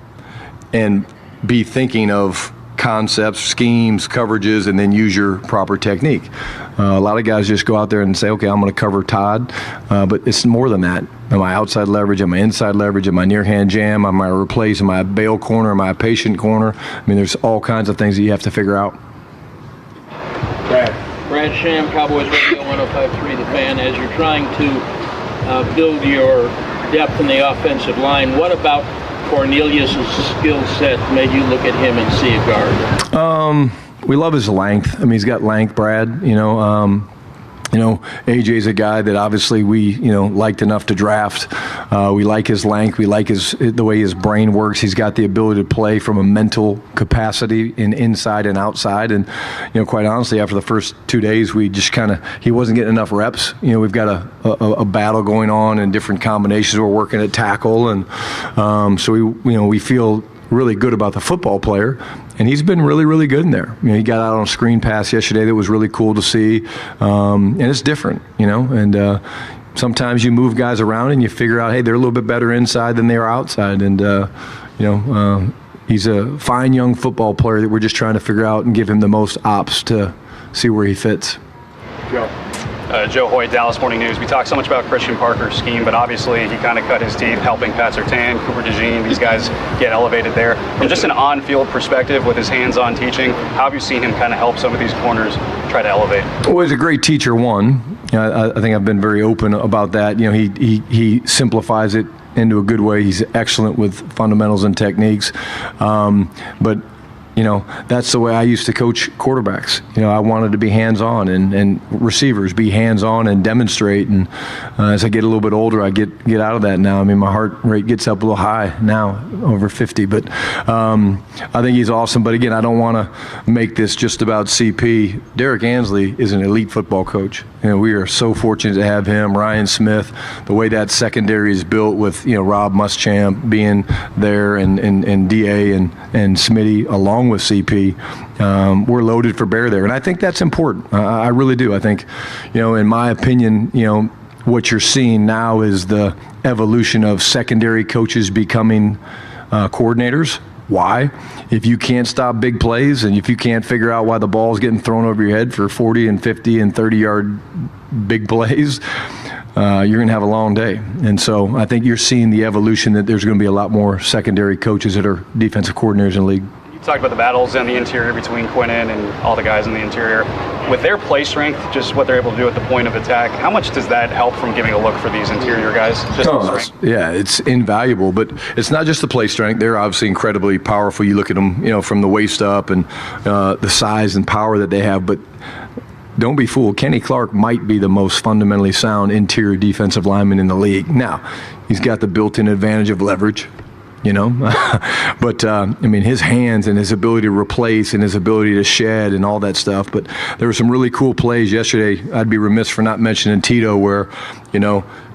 and be thinking of concepts, schemes, coverages, and then use your proper technique. A lot of guys just go out there and say, okay, I'm going to cover Todd, but it's more than that. Am I outside leverage? Am I inside leverage? Am I near hand jam? Am I replace? Am I a bail corner? Am I a patient corner? I mean, there's all kinds of things that you have to figure out. Brad Sham, Cowboys Radio 105.3 The Fan. As you're trying to build your depth in the offensive line, what about Cornelius' skill set made you look at him and see a guard? We love his length. I mean, he's got length, Brad. You know, AJ's a guy that obviously we, you know, liked enough to draft. We like his length. We like the way his brain works. He's got the ability to play from a mental capacity in inside and outside. And, you know, quite honestly, after the first 2 days, we just he wasn't getting enough reps. You know, we've got a battle going on and different combinations. We're working at tackle. And so we feel really good about the football player, and he's been really, really good in there. You know, he got out on a screen pass yesterday that was really cool to see, and it's different, you know, and sometimes you move guys around and you figure out, hey, they're a little bit better inside than they are outside, and, he's a fine young football player that we're just trying to figure out and give him the most ops to see where he fits. Joe Hoyt, Dallas Morning News. We talk so much about Christian Parker's scheme, but obviously he kind of cut his teeth helping Pat Surtain, Cooper DeJean, these guys get elevated there. From just an on-field perspective with his hands-on teaching, how have you seen him kind of help some of these corners try to elevate? Well, he's a great teacher, one. You know, I think I've been very open about that. You know, he simplifies it into a good way. He's excellent with fundamentals and techniques. But that's the way I used to coach quarterbacks. I wanted to be hands-on and receivers be hands-on and demonstrate. And as I get a little bit older, I get out of that now. I mean, my heart rate gets up a little high now, over 50. But I think he's awesome. But again, I don't want to make this just about CP. Derek Ansley is an elite football coach. We are so fortunate to have him, Ryan Smith, the way that secondary is built with, Rob Muschamp being there and DA and Smitty along with CP. We're loaded for bear there. And I think that's important. I really do. I think, in my opinion, what you're seeing now is the evolution of secondary coaches becoming coordinators. Why? If you can't stop big plays and if you can't figure out why the ball is getting thrown over your head for 40 and 50 and 30-yard big plays, you're going to have a long day. And so I think you're seeing the evolution that there's going to be a lot more secondary coaches that are defensive coordinators in the league. You talked about the battles in the interior between Quinnen and all the guys in the interior. With their play strength, just what they're able to do at the point of attack, how much does that help from giving a look for these interior guys? Yeah, it's invaluable, but it's not just the play strength. They're obviously incredibly powerful. You look at them, from the waist up and the size and power that they have, but don't be fooled. Kenny Clark might be the most fundamentally sound interior defensive lineman in the league. Now, he's got the built-in advantage of leverage. But his hands and his ability to replace and his ability to shed and all that stuff. But there were some really cool plays yesterday. I'd be remiss for not mentioning Tito, where,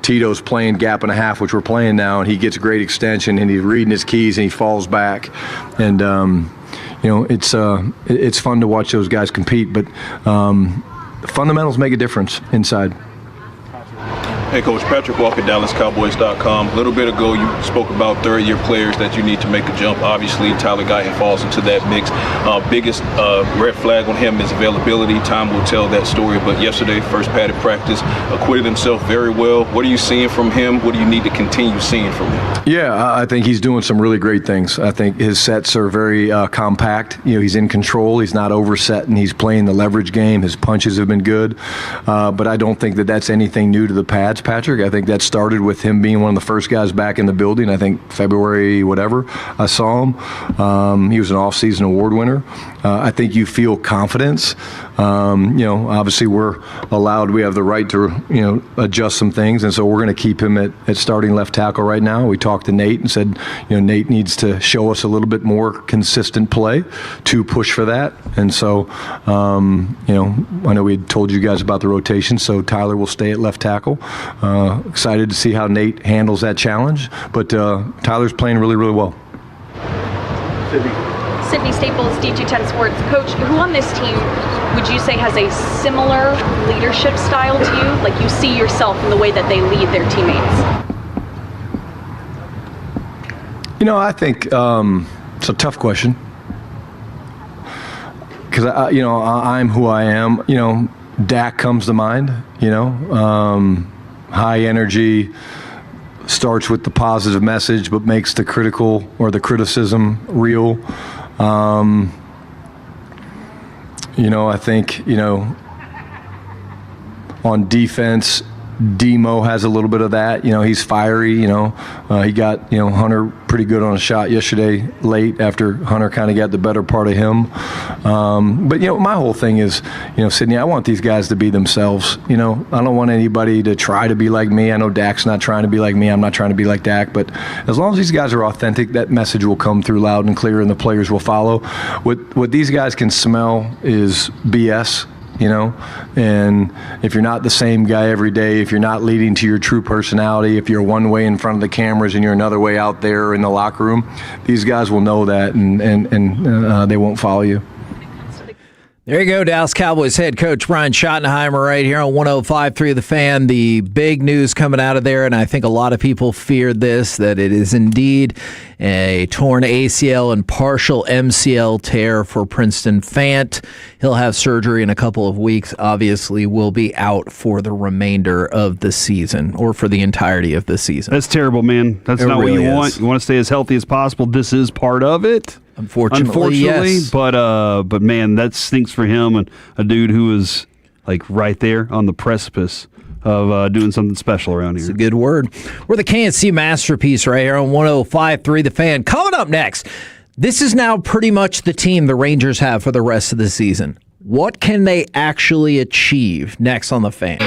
Tito's playing gap and a half, which we're playing now, and he gets great extension and he's reading his keys and he falls back. And, it's fun to watch those guys compete, but the fundamentals make a difference inside. Hey, Coach, Patrick Walker, DallasCowboys.com. A little bit ago, you spoke about third-year players that you need to make a jump. Obviously, Tyler Guyton falls into that mix. Biggest red flag on him is availability. Time will tell that story. But yesterday, first padded practice, acquitted himself very well. What are you seeing from him? What do you need to continue seeing from him? Yeah, I think he's doing some really great things. I think his sets are very compact. He's in control. He's not oversetting. He's playing the leverage game. His punches have been good. But I don't think that that's anything new to the pads, Patrick. I think that started with him being one of the first guys back in the building. I think February, whatever, I saw him. He was an off-season award winner. I think you feel confidence. Obviously we have the right to, adjust some things. And so we're going to keep him at starting left tackle right now. We talked to Nate and said, Nate needs to show us a little bit more consistent play to push for that. And so, I know we had told you guys about the rotation, so Tyler will stay at left tackle. Excited to see how Nate handles that challenge. But Tyler's playing really, really well. Sydney Staples, DG10 Sports. Coach, who on this team would you say has a similar leadership style to you? Like you see yourself in the way that they lead their teammates? I think it's a tough question. Because, I'm who I am. Dak comes to mind, high energy, starts with the positive message, but makes the critical or the criticism real. I think, on defense, Demo has a little bit of that. He's fiery. He got, Hunter pretty good on a shot yesterday late after Hunter kind of got the better part of him. But, my whole thing is, Sydney, I want these guys to be themselves. I don't want anybody to try to be like me. I know Dak's not trying to be like me. I'm not trying to be like Dak. But as long as these guys are authentic, that message will come through loud and clear and the players will follow. What these guys can smell is BS. And if you're not the same guy every day, if you're not leading to your true personality, if you're one way in front of the cameras and you're another way out there in the locker room, these guys will know that and they won't follow you. There you go, Dallas Cowboys head coach Brian Schottenheimer right here on 105.3 The Fan. The big news coming out of there, and I think a lot of people feared this, that it is indeed a torn ACL and partial MCL tear for Princeton Fant. He'll have surgery in a couple of weeks. Obviously, will be out for the remainder of the season, or for the entirety of the season. That's terrible, man. That's not what you want. You want to stay as healthy as possible. This is part of it. Unfortunately, yes. But man, that stinks for him, and a dude who is like right there on the precipice of doing something special around here. It's a good word. We're the KNC Masterpiece right here on 105.3 The Fan. Coming up next, This is now pretty much the team the Rangers have for the rest of the season. What can they actually achieve? Next on The Fan.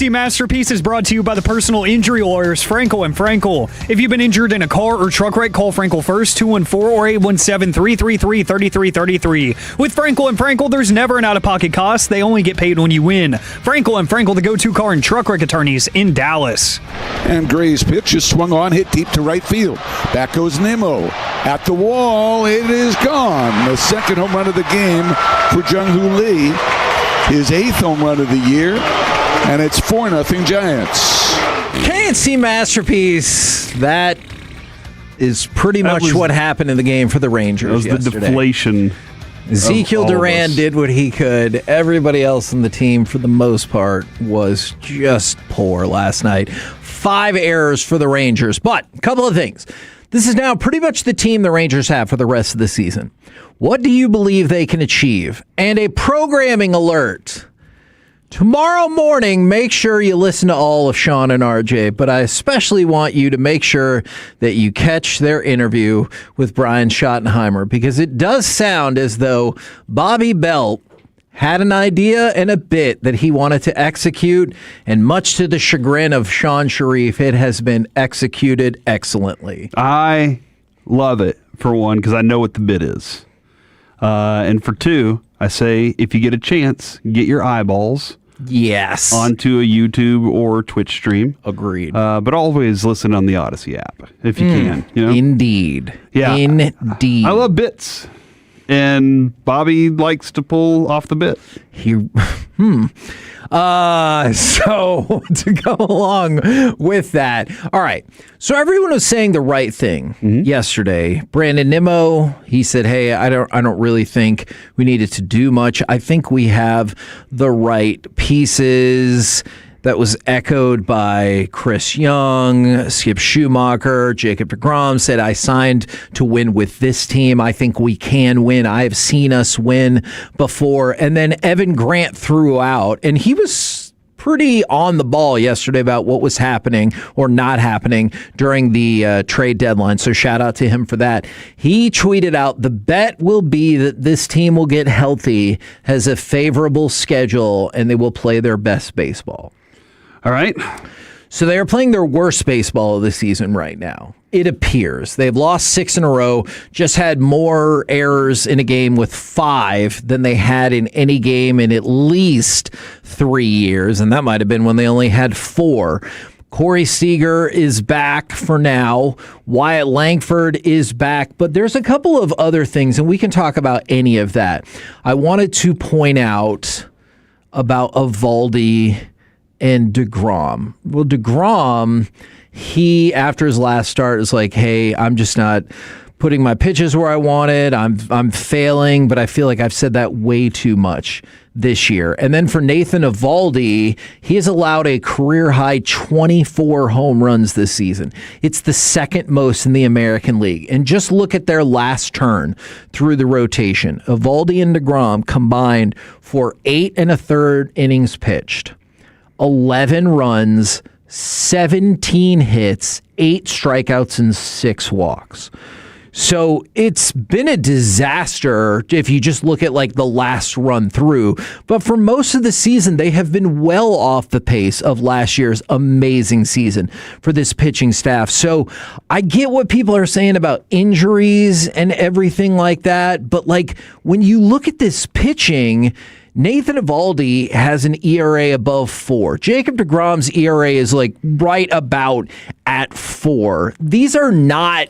HD Masterpiece is brought to you by the personal injury lawyers Frankel and Frankel. If you've been injured in a car or truck wreck, call Frankel first, 214 or 817-333-3333. With Frankel and Frankel, there's never an out-of-pocket cost. They only get paid when you win. Frankel and Frankel, the go-to car and truck wreck attorneys in Dallas. And Gray's pitch is swung on, hit deep to right field. Back goes Nimmo. At the wall, it is gone. The second home run of the game for Jung-Hoo Lee. His 8th home run of the year. And it's 4-0 Giants. KNC Masterpiece. That is pretty much what happened in the game for the Rangers yesterday. The deflation. Ezekiel Duran did what he could. Everybody else in the team, for the most part, was just poor last night. 5 errors for the Rangers. But a couple of things. This is now pretty much the team the Rangers have for the rest of the season. What do you believe they can achieve? And a programming alert. Tomorrow morning, make sure you listen to all of Sean and RJ, but I especially want you to make sure that you catch their interview with Brian Schottenheimer, because it does sound as though Bobby Belt had an idea and a bit that he wanted to execute, and much to the chagrin of Sean Sharif, it has been executed excellently. I love it, for one, because I know what the bit is. And for two, I say, if you get a chance, get your eyeballs onto a YouTube or Twitch stream. Agreed. But always listen on the Odyssey app, if you can. You know? Indeed. Yeah. Indeed. I love bits. And Bobby likes to pull off the bit. So to go along with that. All right. So everyone was saying the right thing yesterday. Brandon Nimmo, he said, hey, I don't really think we needed to do much. I think we have the right pieces. That was echoed by Chris Young, Skip Schumacher, Jacob deGrom said, I signed to win with this team. I think we can win. I've seen us win before. And then Evan Grant threw out, and he was pretty on the ball yesterday about what was happening or not happening during the trade deadline. So shout out to him for that. He tweeted out, the bet will be that this team will get healthy, has a favorable schedule, and they will play their best baseball. All right. So they are playing their worst baseball of the season right now. It appears. They've lost 6 in a row, just had more errors in a game with 5 than they had in any game in at least 3 years. And that might have been when they only had 4. Corey Seager is back for now. Wyatt Langford is back. But there's a couple of other things, and we can talk about any of that. I wanted to point out about Eovaldi and deGrom. Well, deGrom, he, after his last start, is like, hey, I'm just not putting my pitches where I wanted. I'm failing, but I feel like I've said that way too much this year. And then for Nathan Eovaldi, he has allowed a career-high 24 home runs this season. It's the second most in the American League. And just look at their last turn through the rotation. Eovaldi and deGrom combined for 8 1/3 innings pitched. 11 runs, 17 hits, 8 strikeouts, and 6 walks. So it's been a disaster if you just look at like the last run through. But for most of the season, they have been well off the pace of last year's amazing season for this pitching staff. So I get what people are saying about injuries and everything like that. But like when you look at this pitching, Nathan Eovaldi has an ERA above 4. Jacob deGrom's ERA is like right about at 4. These are not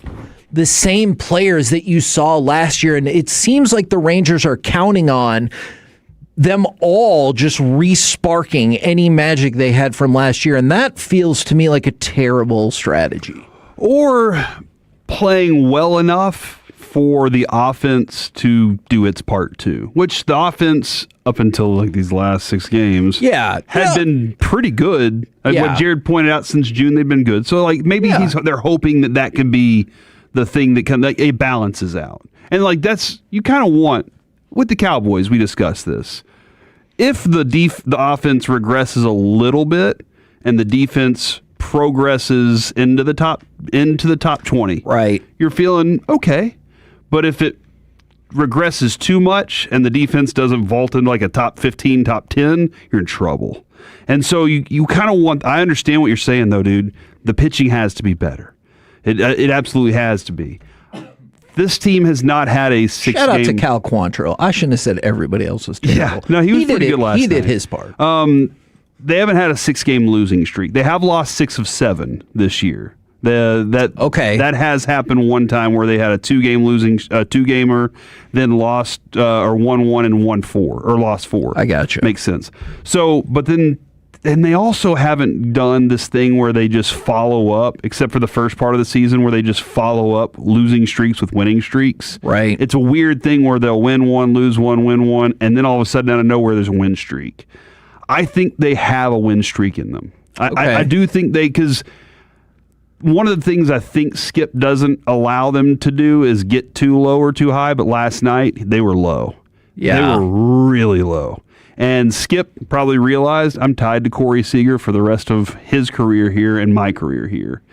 the same players that you saw last year, and it seems like the Rangers are counting on them all just re-sparking any magic they had from last year, and that feels to me like a terrible strategy. Or playing well enough for the offense to do its part too, which the offense up until like these last 6 games had been pretty good. What Jared pointed out, since June they've been good. So like maybe they're hoping that can be the thing that it balances out. And like that's, you kind of want, with the Cowboys, we discussed this. If the offense regresses a little bit and the defense progresses into the top 20, right, you're feeling okay. But if it regresses too much and the defense doesn't vault into like a top 15, top 10, you're in trouble. And so you kind of want. I understand what you're saying, though, dude. The pitching has to be better. It absolutely has to be. This team has not had a 6-game. Shout out to Cal Quantrill. I shouldn't have said everybody else was terrible. Yeah, no, he was pretty good last night. He did his part. They haven't had a 6-game losing streak. They have lost 6 of 7 this year. That has happened one time where they had a 2-game losing 2-gamer, then lost or won 1 and won 4 or lost 4. I got you. Makes sense. So, but then. And they also haven't done this thing where they just follow up, except for the first part of the season where they just follow up losing streaks with winning streaks. Right. It's a weird thing where they'll win 1, lose 1, win 1, and then all of a sudden out of nowhere there's a win streak. I think they have a win streak in them. I do think because one of the things I think Skip doesn't allow them to do is get too low or too high, but last night they were low. Yeah. They were really low. And Skip probably realized I'm tied to Corey Seager for the rest of his career here and my career here.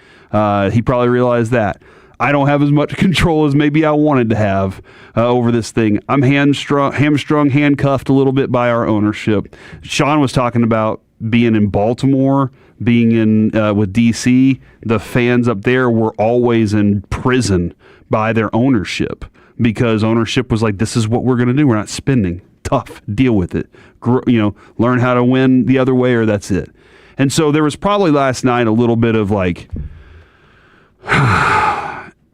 He probably realized that. I don't have as much control as maybe I wanted to have over this thing. I'm hamstrung, handcuffed a little bit by our ownership. Sean was talking about being in Baltimore, being in with DC. The fans up there were always in prison by their ownership because ownership was like, this is what we're going to do. We're not spending. Tough. Deal with it. Learn how to win the other way or that's it. And so there was probably last night a little bit of like,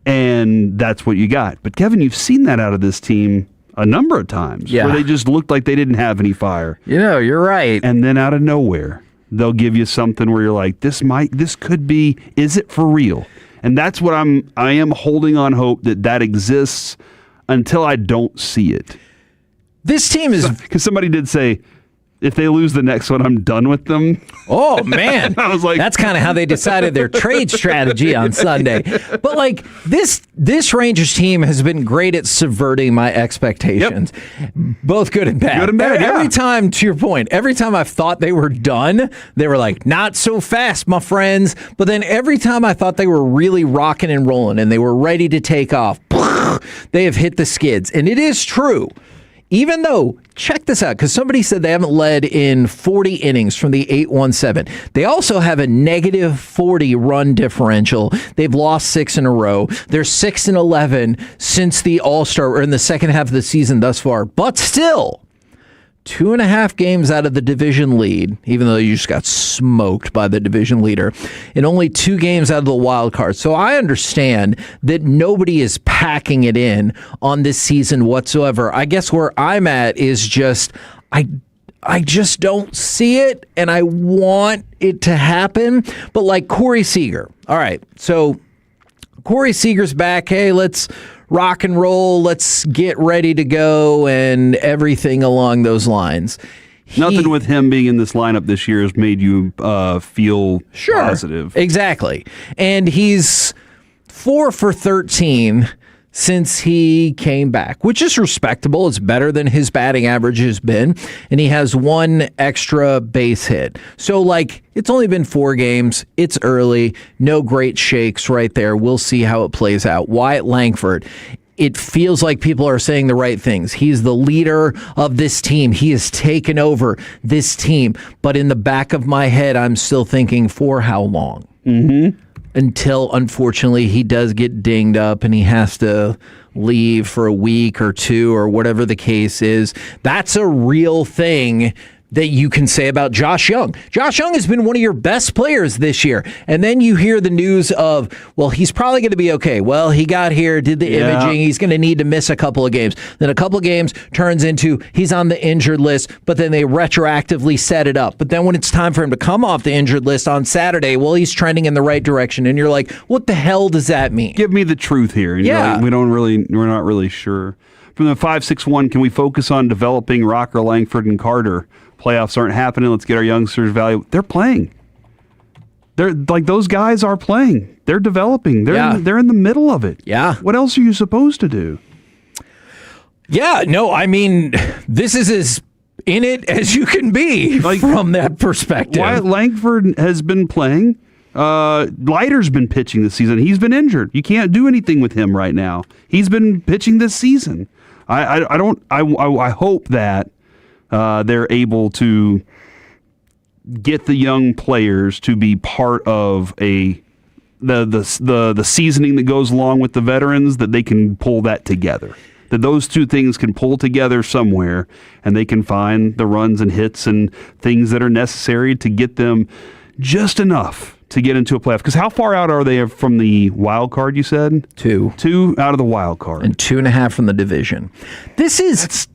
and that's what you got. But Kevin, you've seen that out of this team a number of times where they just looked like they didn't have any fire. You're right. And then out of nowhere, they'll give you something where you're like, this could be, is it for real? And that's what I am holding on hope that exists until I don't see it. This team is... Because somebody did say, if they lose the next one, I'm done with them. Oh, man. I was like... That's kind of how they decided their trade strategy on Sunday. But, like, this Rangers team has been great at subverting my expectations. Yep. Both good and bad. Good and bad, Every time, to your point, every time I thought they were done, they were like, not so fast, my friends. But then every time I thought they were really rocking and rolling and they were ready to take off, they have hit the skids. And it is true. Even though, check this out, because somebody said they haven't led in 40 innings from the 8-1-7. They also have a negative 40 run differential. They've lost 6 in a row. They're 6-11 since the All-Star, or in the second half of the season thus far. But still, 2.5 games out of the division lead, even though you just got smoked by the division leader, and only 2 games out of the wild card. So I understand that nobody is packing it in on this season whatsoever. I guess where I'm at is just, I just don't see it, and I want it to happen. But like Corey Seager. All right, so Corey Seager's back. Hey, let's rock and roll, let's get ready to go, and everything along those lines. Nothing with him being in this lineup this year has made you feel positive. Exactly. And he's 4 for 13 since he came back, which is respectable. It's better than his batting average has been. And he has 1 extra base hit. So, like, it's only been 4 games. It's early. No great shakes right there. We'll see how it plays out. Wyatt Langford. It feels like people are saying the right things. He's the leader of this team. He has taken over this team. But in the back of my head, I'm still thinking, for how long? Mm-hmm. Until, unfortunately, he does get dinged up and he has to leave for a week or 2 or whatever the case is. That's a real thing that you can say about Josh Young. Josh Young has been one of your best players this year. And then you hear the news of, well, he's probably going to be okay. Well, he got here, did the imaging. He's going to need to miss a couple of games. Then a couple of games turns into he's on the injured list, but then they retroactively set it up. But then when it's time for him to come off the injured list on Saturday, well, he's trending in the right direction. And you're like, what the hell does that mean? Give me the truth here. And yeah. Like, we're not really sure. From the 561, can we focus on developing Rocker, Langford, and Carter? Playoffs aren't happening. Let's get our youngsters value. They're playing. They're like, those guys are playing. They're developing. They're in the middle of it. Yeah. What else are you supposed to do? Yeah. No, I mean, this is as in it as you can be from that perspective. Wyatt Langford has been playing. Leiter's been pitching this season. He's been injured. You can't do anything with him right now. He's been pitching this season. I hope that they're able to get the young players to be part of the seasoning that goes along with the veterans, that they can pull that together. That those two things can pull together somewhere, and they can find the runs and hits and things that are necessary to get them just enough to get into a playoff. Because how far out are they from the wild card, you said? 2. 2 out of the wild card. And 2.5 from the division. This is...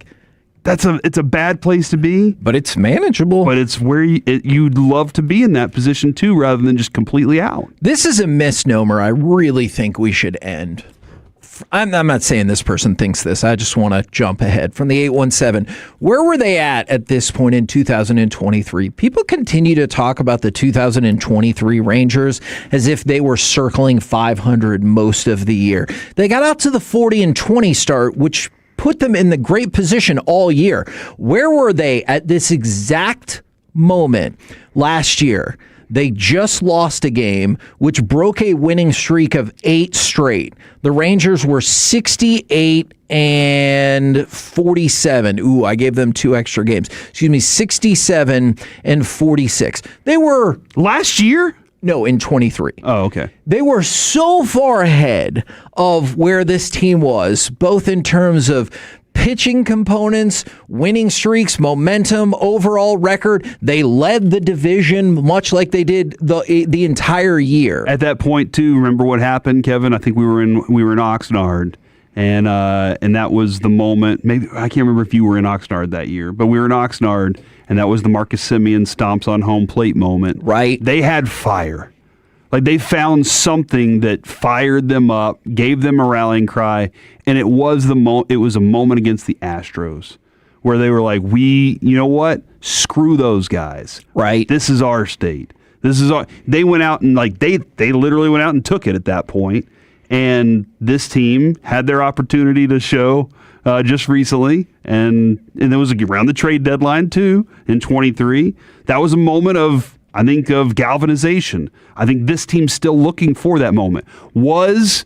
It's a bad place to be, but it's manageable. But it's where you'd love to be in that position too, rather than just completely out. This is a misnomer. I really think we should end. I'm not saying this person thinks this. I just want to jump ahead from the 817. Where were they at this point in 2023? People continue to talk about the 2023 Rangers as if they were circling 500 most of the year. They got out to the 40-20 start, which put them in the great position all year. Where were they at this exact moment last year? They just lost a game, which broke a winning streak of 8 straight. The Rangers were 68-47. Ooh, I gave them 2 extra games. 67-46. They were... Last year? No, in 23. Oh, okay. They were so far ahead of where this team was, both in terms of pitching components, winning streaks, momentum, overall record. They led the division much like they did the entire year. At that point, too, remember what happened, Kevin? I think we were in Oxnard, and that was the moment. Maybe I can't remember if you were in Oxnard that year, but we were in Oxnard. And that was the Marcus Semien stomps on home plate moment. Right. They had fire. Like they found something that fired them up, gave them a rallying cry, and it was a moment against the Astros where they were like, you know what? Screw those guys. Right. This is our state. They went out and they literally went out and took it at that point. And this team had their opportunity to show just recently, and it was around the trade deadline too in 23. That was a moment of galvanization. I think this team's still looking for that moment. Was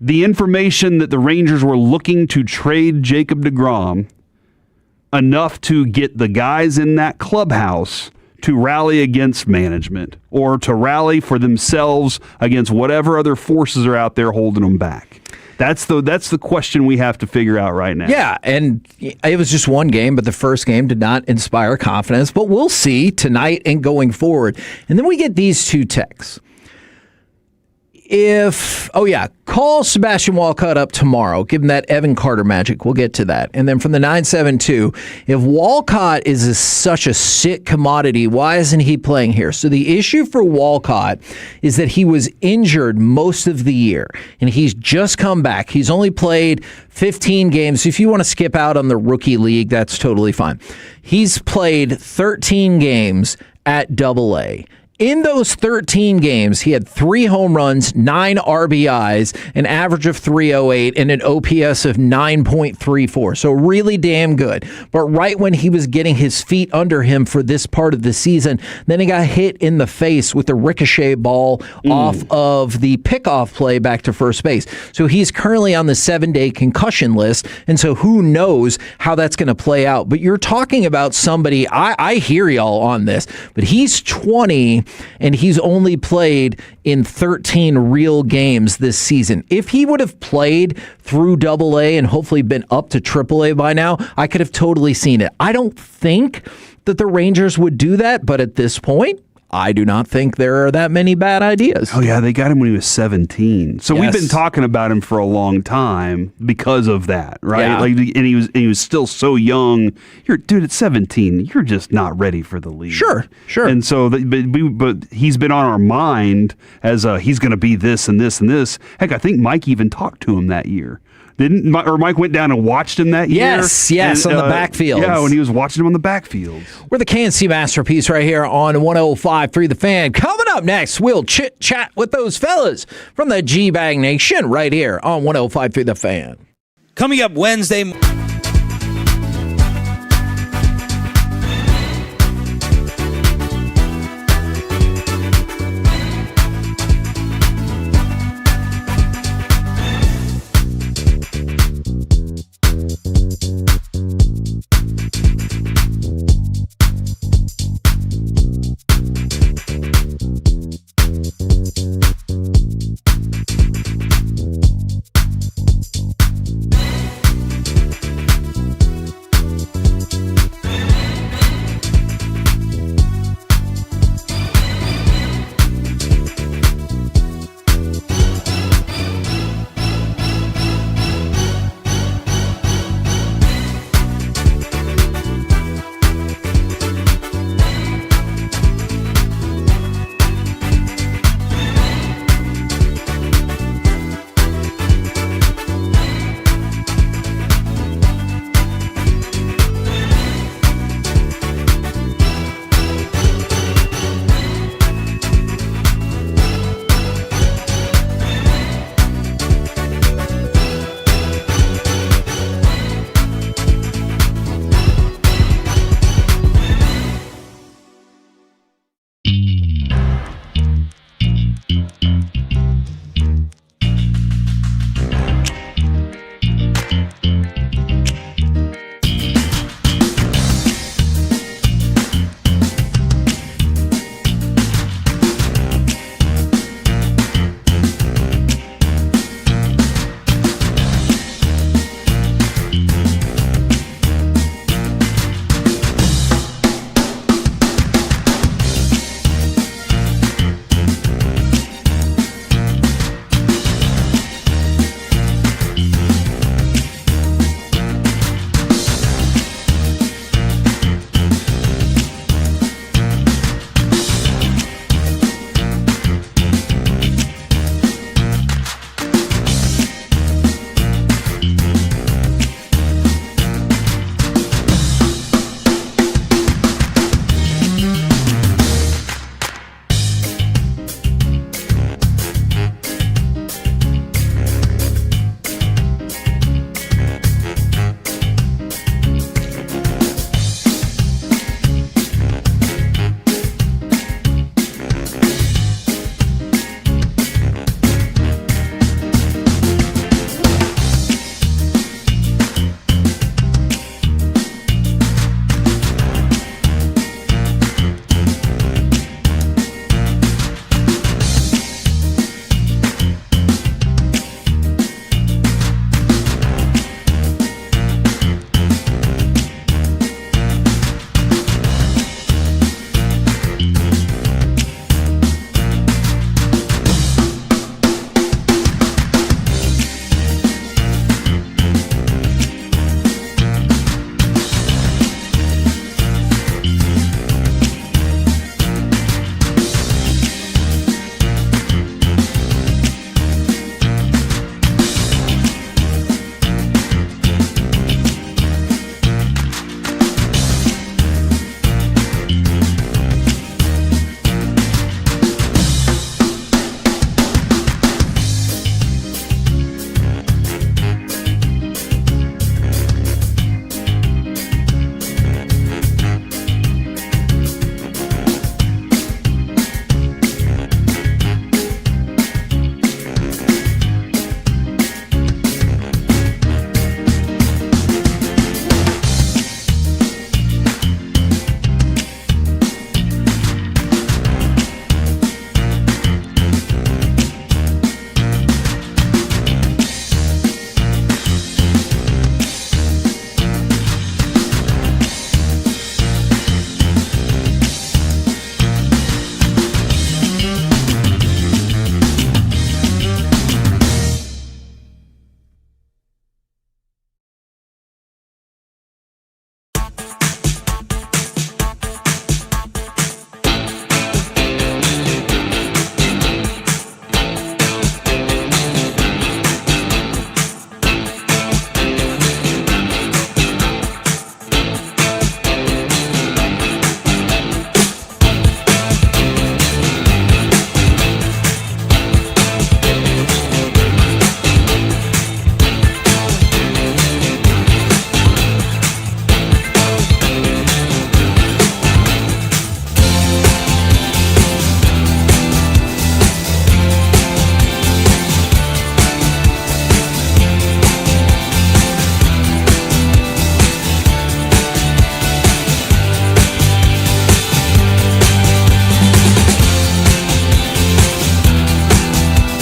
the information that the Rangers were looking to trade Jacob deGrom enough to get the guys in that clubhouse to rally against management or to rally for themselves against whatever other forces are out there holding them back? That's the question we have to figure out right now. Yeah, and it was just one game, but the first game did not inspire confidence. But we'll see tonight and going forward. And then we get these 2 texts. Call Sebastian Walcott up tomorrow. Give him that Evan Carter magic. We'll get to that. And then from the 972, if Walcott is such a sick commodity, why isn't he playing here? So the issue for Walcott is that he was injured most of the year, and he's just come back. He's only played 15 games. If you want to skip out on the rookie league, that's totally fine. He's played 13 games at AA. In those 13 games, he had 3 home runs, 9 RBIs, an average of 308, and an OPS of 9.34. So really damn good. But right when he was getting his feet under him for this part of the season, then he got hit in the face with a ricochet ball off of the pickoff play back to first base. So he's currently on the 7-day concussion list, and so who knows how that's going to play out. But you're talking about somebody, I hear y'all on this, but he's 20, and he's only played in 13 real games this season. If he would have played through AA and hopefully been up to AAA by now, I could have totally seen it. I don't think that the Rangers would do that, but at this point, I do not think there are that many bad ideas. Oh, yeah, they got him when he was 17. So we've been talking about him for a long time because of that, right? Yeah. And he was still so young. Dude, at 17, you're just not ready for the league. Sure. And so, but he's been on our mind as he's going to be this and this and this. Heck, I think Mike even talked to him that year. Mike went down and watched him that year? Yes, on the backfield. Yeah, when he was watching him on the backfield. We're the KNC Masterpiece right here on 105.3 The Fan. Coming up next, we'll chit-chat with those fellas from the G-Bag Nation right here on 105.3 The Fan. Coming up Wednesday...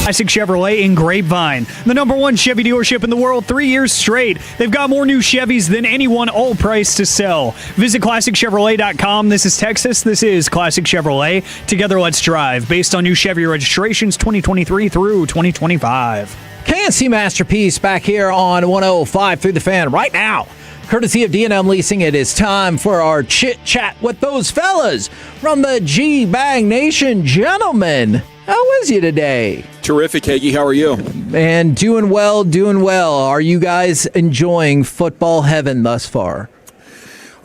Classic Chevrolet in Grapevine, the #1 Chevy dealership in the world 3 years straight. They've got more new Chevys than anyone, all priced to sell. Visit ClassicChevrolet.com. This is Texas. This is Classic Chevrolet. Together, let's drive. Based on new Chevy registrations 2023 through 2025. KNC Masterpiece back here on 105 through the fan right now. Courtesy of D&M Leasing, it is time for our chit-chat with those fellas from the G-Bang Nation. Gentlemen, how is you today? Terrific, Hagee. How are you? And doing well, doing well. Are you guys enjoying football heaven thus far?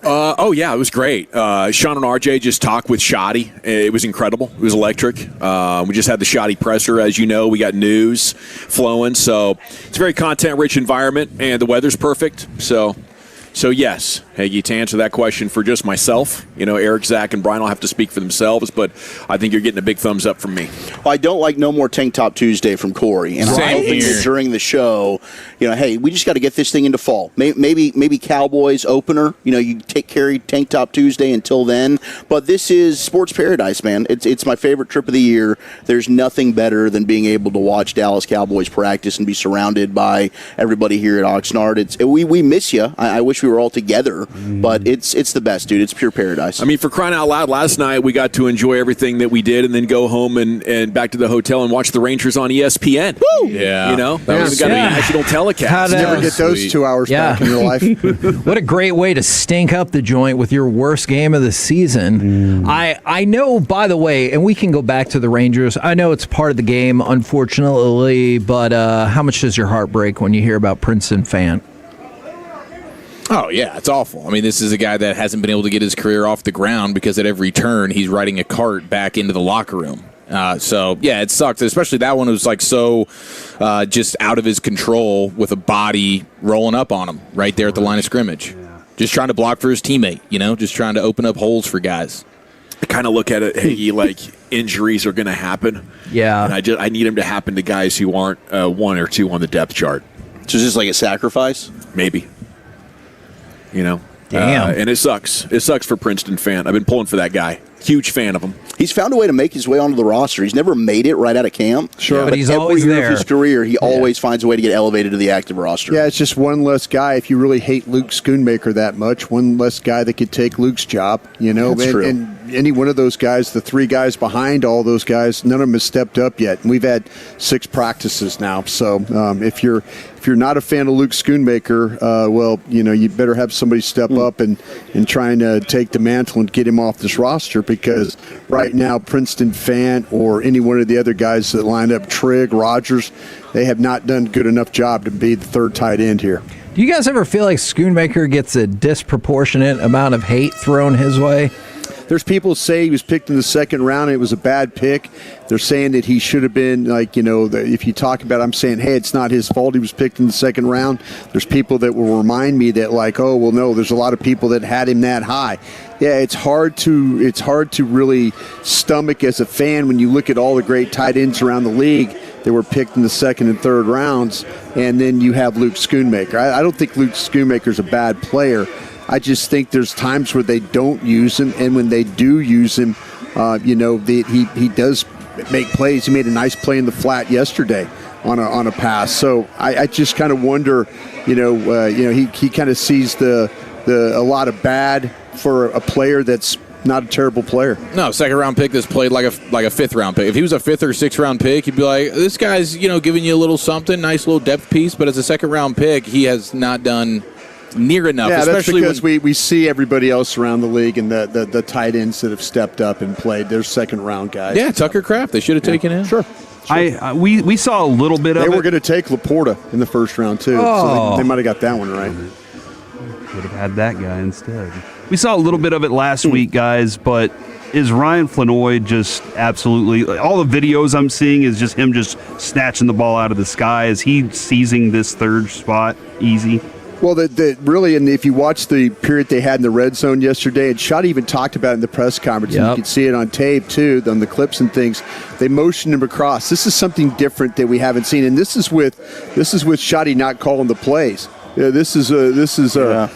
Oh, yeah, it was great. Sean and RJ just talked with Shoddy. It was incredible. It was electric. We just had the Shoddy presser. As you know, we got news flowing. So it's a very content-rich environment, and the weather's perfect. So yes, Hagee, to answer that question for just myself, Eric, Zach, and Brian will have to speak for themselves, but I think you're getting a big thumbs up from me. Well, I don't like No More Tank Top Tuesday from Corey, and I'm hoping that during the show, hey, we just got to get this thing into fall. Maybe Cowboys opener, you carry Tank Top Tuesday until then, but this is sports paradise, man. It's my favorite trip of the year. There's nothing better than being able to watch Dallas Cowboys practice and be surrounded by everybody here at Oxnard. We miss you. I wish we were all together, but it's the best, dude. It's pure paradise. I mean, for crying out loud, last night we got to enjoy everything that we did and then go home and back to the hotel and watch the Rangers on ESPN. Woo! Yeah. That was got a national telecast. Never get those 2 hours back in your life. What a great way to stink up the joint with your worst game of the season. I know, by the way, and we can go back to the Rangers. I know it's part of the game, unfortunately, but how much does your heart break when you hear about Princeton Fant? Oh, yeah, it's awful. I mean, this is a guy that hasn't been able to get his career off the ground because at every turn he's riding a cart back into the locker room. So, yeah, it sucks. Especially that one was so just out of his control with a body rolling up on him right there at the line of scrimmage. Just trying to block for his teammate, just trying to open up holes for guys. I kind of look at it, Hagee, like injuries are going to happen. Yeah. And I need them to happen to guys who aren't 1 or 2 on the depth chart. So is this like a sacrifice? Maybe. Damn. And it sucks. It sucks for Princeton Fant. I've been pulling for that guy. Huge fan of him. He's found a way to make his way onto the roster. He's never made it right out of camp. Sure. But he's every always year there. of his career, he always finds a way to get elevated to the active roster. Yeah, it's just one less guy. If you really hate Luke Schoonmaker that much, one less guy that could take Luke's job. That's true. And any one of those guys, the 3 guys behind all those guys, none of them has stepped up yet. And we've had 6 practices now. So if you're not a fan of Luke Schoonmaker, you better have somebody step up and try and take the mantle and get him off this roster, because right now Princeton Fant or any one of the other guys that line up, Trigg, Rogers, they have not done a good enough job to be the 3rd tight end here. Do you guys ever feel like Schoonmaker gets a disproportionate amount of hate thrown his way? There's people say he was picked in the 2nd round and it was a bad pick. They're saying that he should have been, if you talk about it, I'm saying, hey, it's not his fault he was picked in the 2nd round. There's people that will remind me that, no, there's a lot of people that had him that high. Yeah, it's hard to really stomach as a fan when you look at all the great tight ends around the league that were picked in the 2nd and 3rd rounds, and then you have Luke Schoonmaker. I don't think Luke Schoonmaker's a bad player. I just think there's times where they don't use him, and when they do use him, he does make plays. He made a nice play in the flat yesterday on a pass. So I just kind of wonder, he kind of sees a lot of bad for a player that's not a terrible player. No, 2nd round pick that's played like a 5th round pick. If he was a 5th or 6th round pick, you'd be like, this guy's giving you a little something, nice little depth piece. But as a 2nd round pick, he has not done near enough. Yeah, especially that's because we see everybody else around the league and the tight ends that have stepped up and played. They're 2nd round guys. Yeah, Tucker Kraft. They should have taken him. Sure. We saw a little bit of it. They were going to take Laporta in the 1st round too, so they might have got that one right. Could have had that guy instead. We saw a little bit of it last week, guys, but is Ryan Flanoy just absolutely – all the videos I'm seeing is just him just snatching the ball out of the sky. Is he seizing this 3rd spot easy? Well, really, and if you watch the period they had in the red zone yesterday, and Schott even talked about it in the press conference, and you can see it on tape too, on the clips and things. They motioned him across. This is something different that we haven't seen, and this is with Schott not calling the plays. This is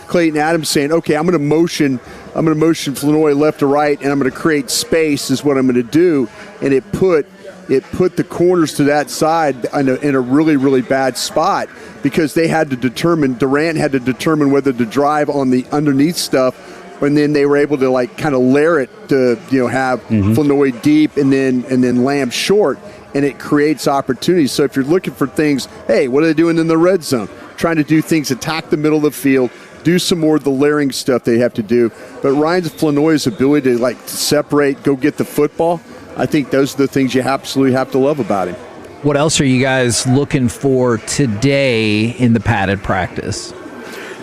Clayton Adams saying, "Okay, I'm going to motion Flanoy left to right, and I'm going to create space. Is what I'm going to do." And it put it put the corners to that side in a really, really bad spot because they had to determine, Durant had to determine whether to drive on the underneath stuff, and then they were able to like kind of layer it to have Flanoy deep and then Lamb short, and it creates opportunities. So if you're looking for things, hey, what are they doing in the red zone? Trying to do things, attack the middle of the field, do some more of the layering stuff they have to do. But Ryan Flanoy's ability to to separate, go get the football, I think those are the things you absolutely have to love about him. What else are you guys looking for today in the padded practice?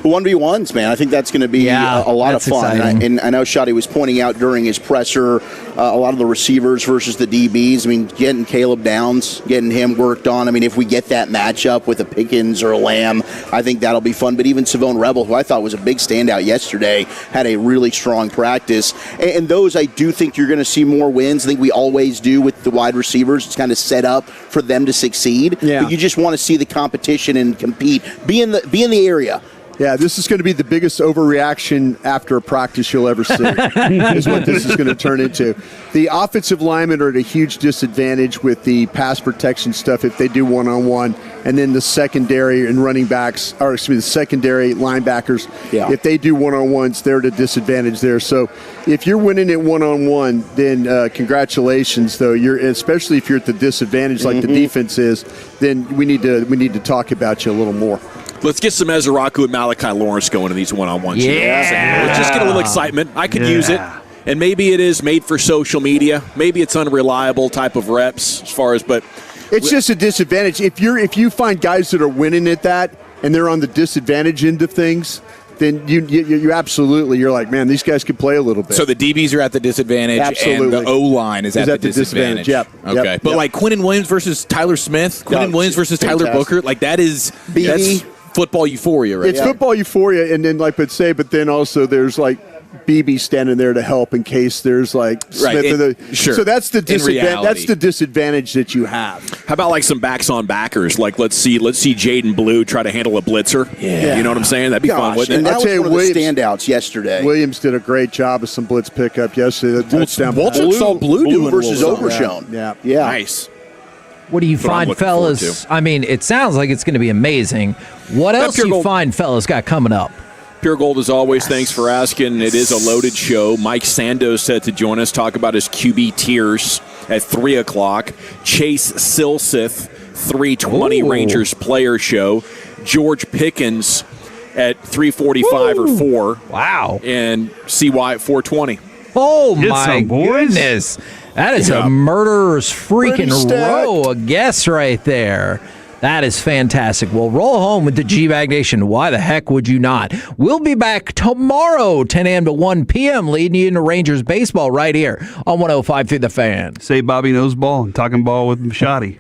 1v1s, man. I think that's going to be a lot of fun. And I know Shotty was pointing out during his presser a lot of the receivers versus the DBs. I mean, getting Caleb Downs, getting him worked on. I mean, if we get that matchup with a Pickens or a Lamb, I think that'll be fun. But even Savone Rebel, who I thought was a big standout yesterday, had a really strong practice. And those, I do think you're going to see more wins. I think we always do with the wide receivers. It's kind of set up for them to succeed. Yeah. But you just want to see the competition and compete. Be in the area. Yeah, this is going to be the biggest overreaction after a practice you'll ever see, is what this is going to turn into. The offensive linemen are at a huge disadvantage with the pass protection stuff if they do one-on-one, and then the secondary and running backs, or excuse me, the secondary linebackers, if they do one-on-ones, they're at a disadvantage there. So if you're winning it one-on-one, then congratulations, though. Especially if you're at the disadvantage like the defense is, then we need to talk about you a little more. Let's get some Ezraku and Malachi Lawrence going in these one-on-ones. Yeah. Let's just get a little excitement. I could use it. And maybe it is made for social media. Maybe it's unreliable type of reps as far as, but it's just a disadvantage. If you find guys that are winning at that and they're on the disadvantage end of things, then you absolutely, you're like, man, these guys could play a little bit. So the DBs are at the disadvantage, absolutely. and the O-line is at the disadvantage. Yep. Okay. Yep. But like Quinnen Williams versus Tyler Smith, Quinnen Williams versus Tyler Booker, like that's football euphoria, right? It's football euphoria, and then but then also there's like BB standing there to help in case there's like Smith. Sure. So that's the disadvantage. That's the disadvantage that you have. How about like some backs on backers? Like let's see Jaden Blue try to handle a blitzer. Yeah. You know what I'm saying? That'd be fun, wouldn't it? And that was one of the standouts yesterday. Williams did a great job of some blitz pickup yesterday. Walter saw Blue doing versus Overshown. Yeah. Nice. What do you find, fellas? I mean, it sounds like it's going to be amazing. What else do you find, fellas, got coming up? Pure Gold, as always, thanks for asking. It is a loaded show. Mike Sandoz said to join us, talk about his QB tiers at 3 o'clock. Chase Silseth, 3:20 Rangers player show. George Pickens at 3:45 or 4. Wow. And CY at 4:20. Oh, my goodness. That is a murderer's freaking row of guests right there. That is fantastic. Well, roll home with the G-Bag Nation. Why the heck would you not? We'll be back tomorrow, 10 a.m. to 1 p.m., leading you into Rangers baseball right here on 105 The Fan. Say Bobby knows ball and talking ball with Shotty.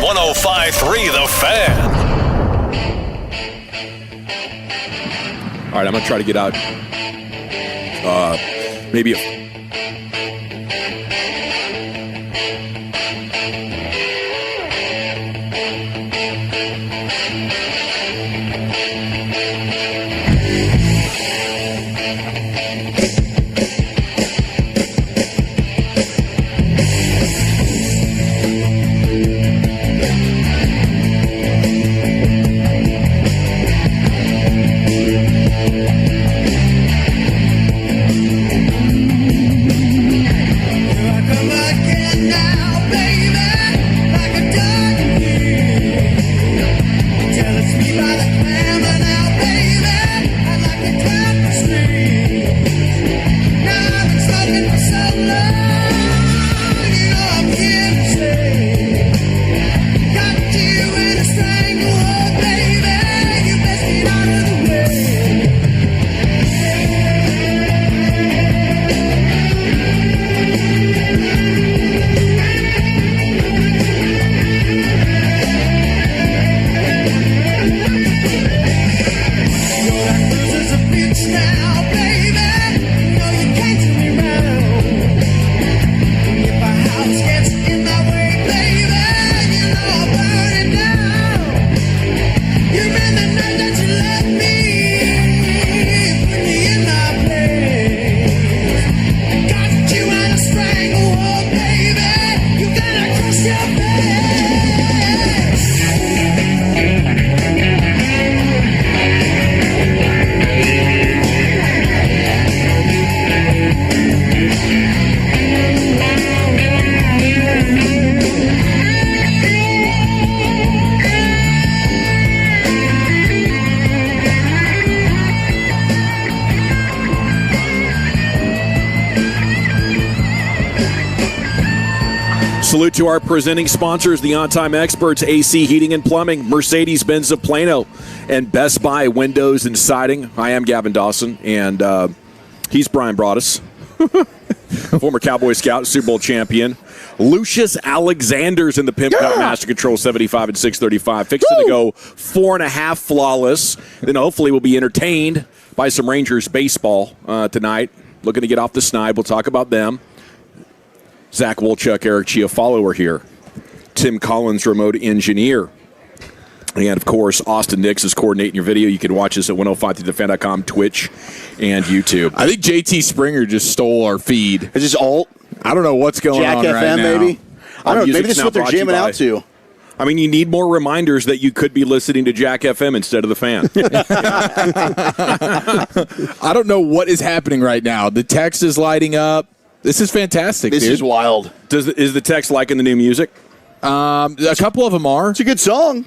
105.3 The Fan. All right, I'm going to try to get out maybe Salute to our presenting sponsors, the on-time experts, AC Heating and Plumbing, Mercedes-Benz of Plano, and Best Buy Windows and Siding. I am Gavin Dawson, and he's Brian Broaddus, former Cowboy Scout, Super Bowl champion. Lucius Alexander's in the Pimp Cup Master Control 75 and 635. Fixing to go 4.5 flawless. Then hopefully we'll be entertained by some Rangers baseball tonight. Looking to get off the snide. We'll talk about them. Zach Wolchuk, Eric Chia, follower here. Tim Collins, remote engineer. And, of course, Austin Nix is coordinating your video. You can watch us at 105thethefan.com, Twitch, and YouTube. I think JT Springer just stole our feed. Is this alt? I don't know what's going Jack on FM, right now. maybe? I don't know. Maybe this is what they're jamming out to. I mean, you need more reminders that you could be listening to Jack FM instead of the Fan. I don't know what is happening right now. The text is lighting up. This is fantastic, This is wild. Is the text liking the new music? A couple of them are. It's a good song.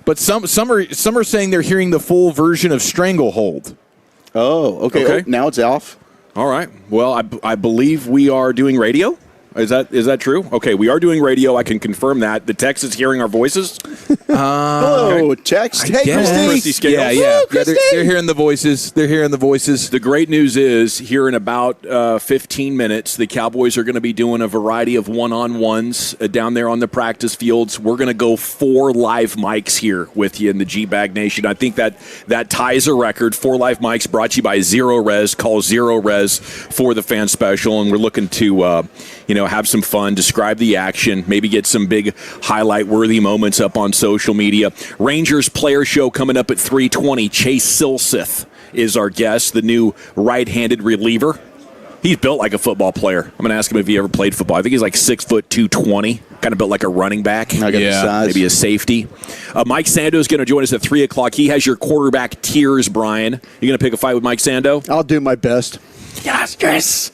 But some are saying they're hearing the full version of Stranglehold. Oh, okay. Oh, now it's off. All right. Well, I believe we are doing radio. Is that true? Okay, we are doing radio. I can confirm that. The text is hearing our voices. Hello, text. Hey, Christy. Scales. Yeah. Christy. They're hearing the voices. They're hearing the voices. The great news is here in about 15 minutes, the Cowboys are going to be doing a variety of one-on-ones down there on the practice fields. We're going to go 4 live mics here with you in the G-Bag Nation. I think that ties a record. 4 live mics brought to you by Zero Res. Call Zero Res for the Fan Special, and we're looking to have some fun, describe the action, maybe get some big highlight-worthy moments up on social media. Rangers player show coming up at 3:20. Chase Silseth is our guest, the new right-handed reliever. He's built like a football player. I'm going to ask him if he ever played football. I think he's like 6'2", 220, kind of built like a running back. I got the size. Maybe a safety. Mike Sando is going to join us at 3 o'clock. He has your quarterback tiers, Brian. You going to pick a fight with Mike Sando? I'll do my best. Yes.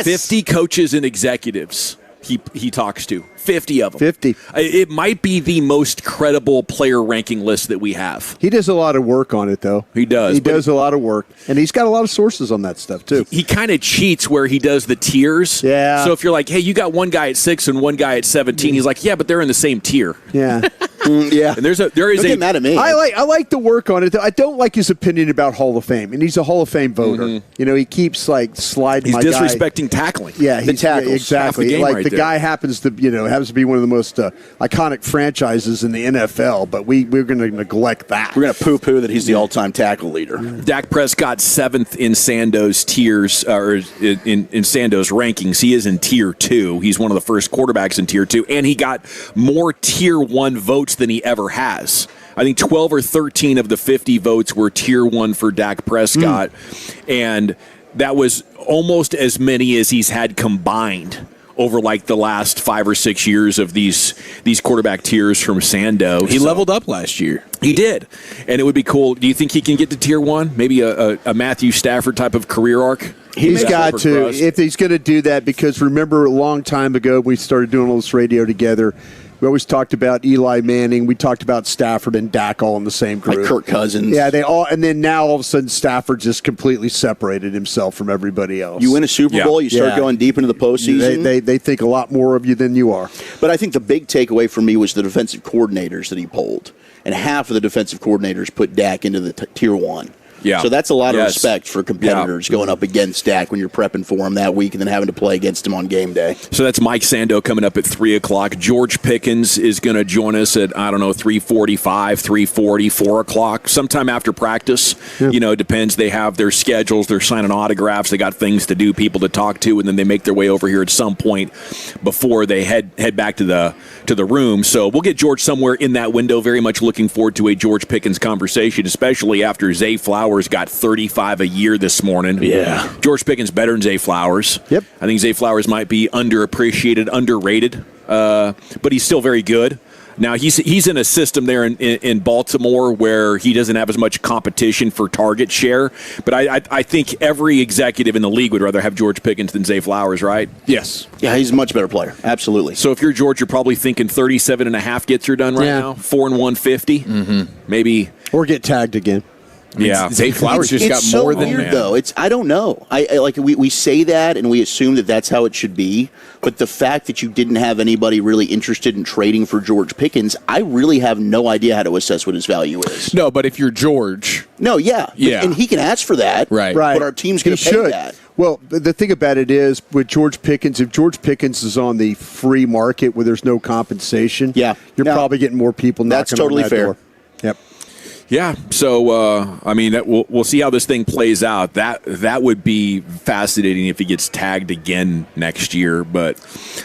50 coaches and executives he talks to. 50 of them. 50. It might be the most credible player ranking list that we have. He does a lot of work on it, though. He does. He does a lot of work. And he's got a lot of sources on that stuff, too. He kind of cheats where he does the tiers. Yeah. So if you're like, hey, you got one guy at 6 and one guy at 17, he's like, yeah, but they're in the same tier. Yeah. Yeah, and there is Don't get mad at me. I like the work on it. I don't like his opinion about Hall of Fame, and he's a Hall of Fame voter. Mm-hmm. He keeps sliding. He's my disrespecting guy. tackling. Yeah, the tackles. exactly. Half the game the guy happens to be one of the most iconic franchises in the NFL, but we're going to neglect that. We're going to poo-poo that he's the all-time tackle leader. Dak Prescott 7th in Sando's tiers, or in Sando's rankings. He is in Tier 2. He's one of the first quarterbacks in Tier 2, and he got more Tier 1 votes than he ever has. I think 12 or 13 of the 50 votes were Tier 1 for Dak Prescott, and that was almost as many as he's had combined over the last 5 or 6 years of these quarterback tiers from Sando. He leveled up last year. He did, and it would be cool. Do you think he can get to Tier 1? Maybe a Matthew Stafford type of career arc? He's got to, if he's going to do that, because remember a long time ago we started doing all this radio together. We always talked about Eli Manning. We talked about Stafford and Dak all in the same group. Like Kirk Cousins. Yeah, they all, and then now all of a sudden Stafford just completely separated himself from everybody else. You win a Super Bowl, you start going deep into the postseason. They think a lot more of you than you are. But I think the big takeaway for me was the defensive coordinators that he polled. And half of the defensive coordinators put Dak into the Tier 1. Yeah. So that's a lot of respect for competitors going up against Dak when you're prepping for him that week and then having to play against him on game day. So that's Mike Sando coming up at 3 o'clock. George Pickens is going to join us at, 3:45, 3:40, 4 o'clock, sometime after practice. It depends. They have their schedules. They're signing autographs. They got things to do, people to talk to, and then they make their way over here at some point before they head back to the room. So we'll get George somewhere in that window. Very much looking forward to a George Pickens conversation, especially after Zay Flowers got 35 a year this morning. Yeah. George Pickens better than Zay Flowers. Yep. I think Zay Flowers might be underappreciated, underrated, but he's still very good. Now, he's in a system there in Baltimore where he doesn't have as much competition for target share, but I think every executive in the league would rather have George Pickens than Zay Flowers, right? Yes. Yeah, he's a much better player. Absolutely. So if you're George, you're probably thinking 37.5 gets her done right now, 4 and 150, maybe. Or get tagged again. Zay Flowers just got so more than weird, though. I don't know. We say that and we assume that that's how it should be, but the fact that you didn't have anybody really interested in trading for George Pickens, I really have no idea how to assess what his value is. No, but if you're George, and he can ask for that, right? But our team's going to pay that. Well, the thing about it is, with George Pickens, if George Pickens is on the free market where there's no compensation, you're probably getting more people knocking that's totally on that fair. door. Yep. Yeah, so we'll see how this thing plays out. That would be fascinating if he gets tagged again next year. But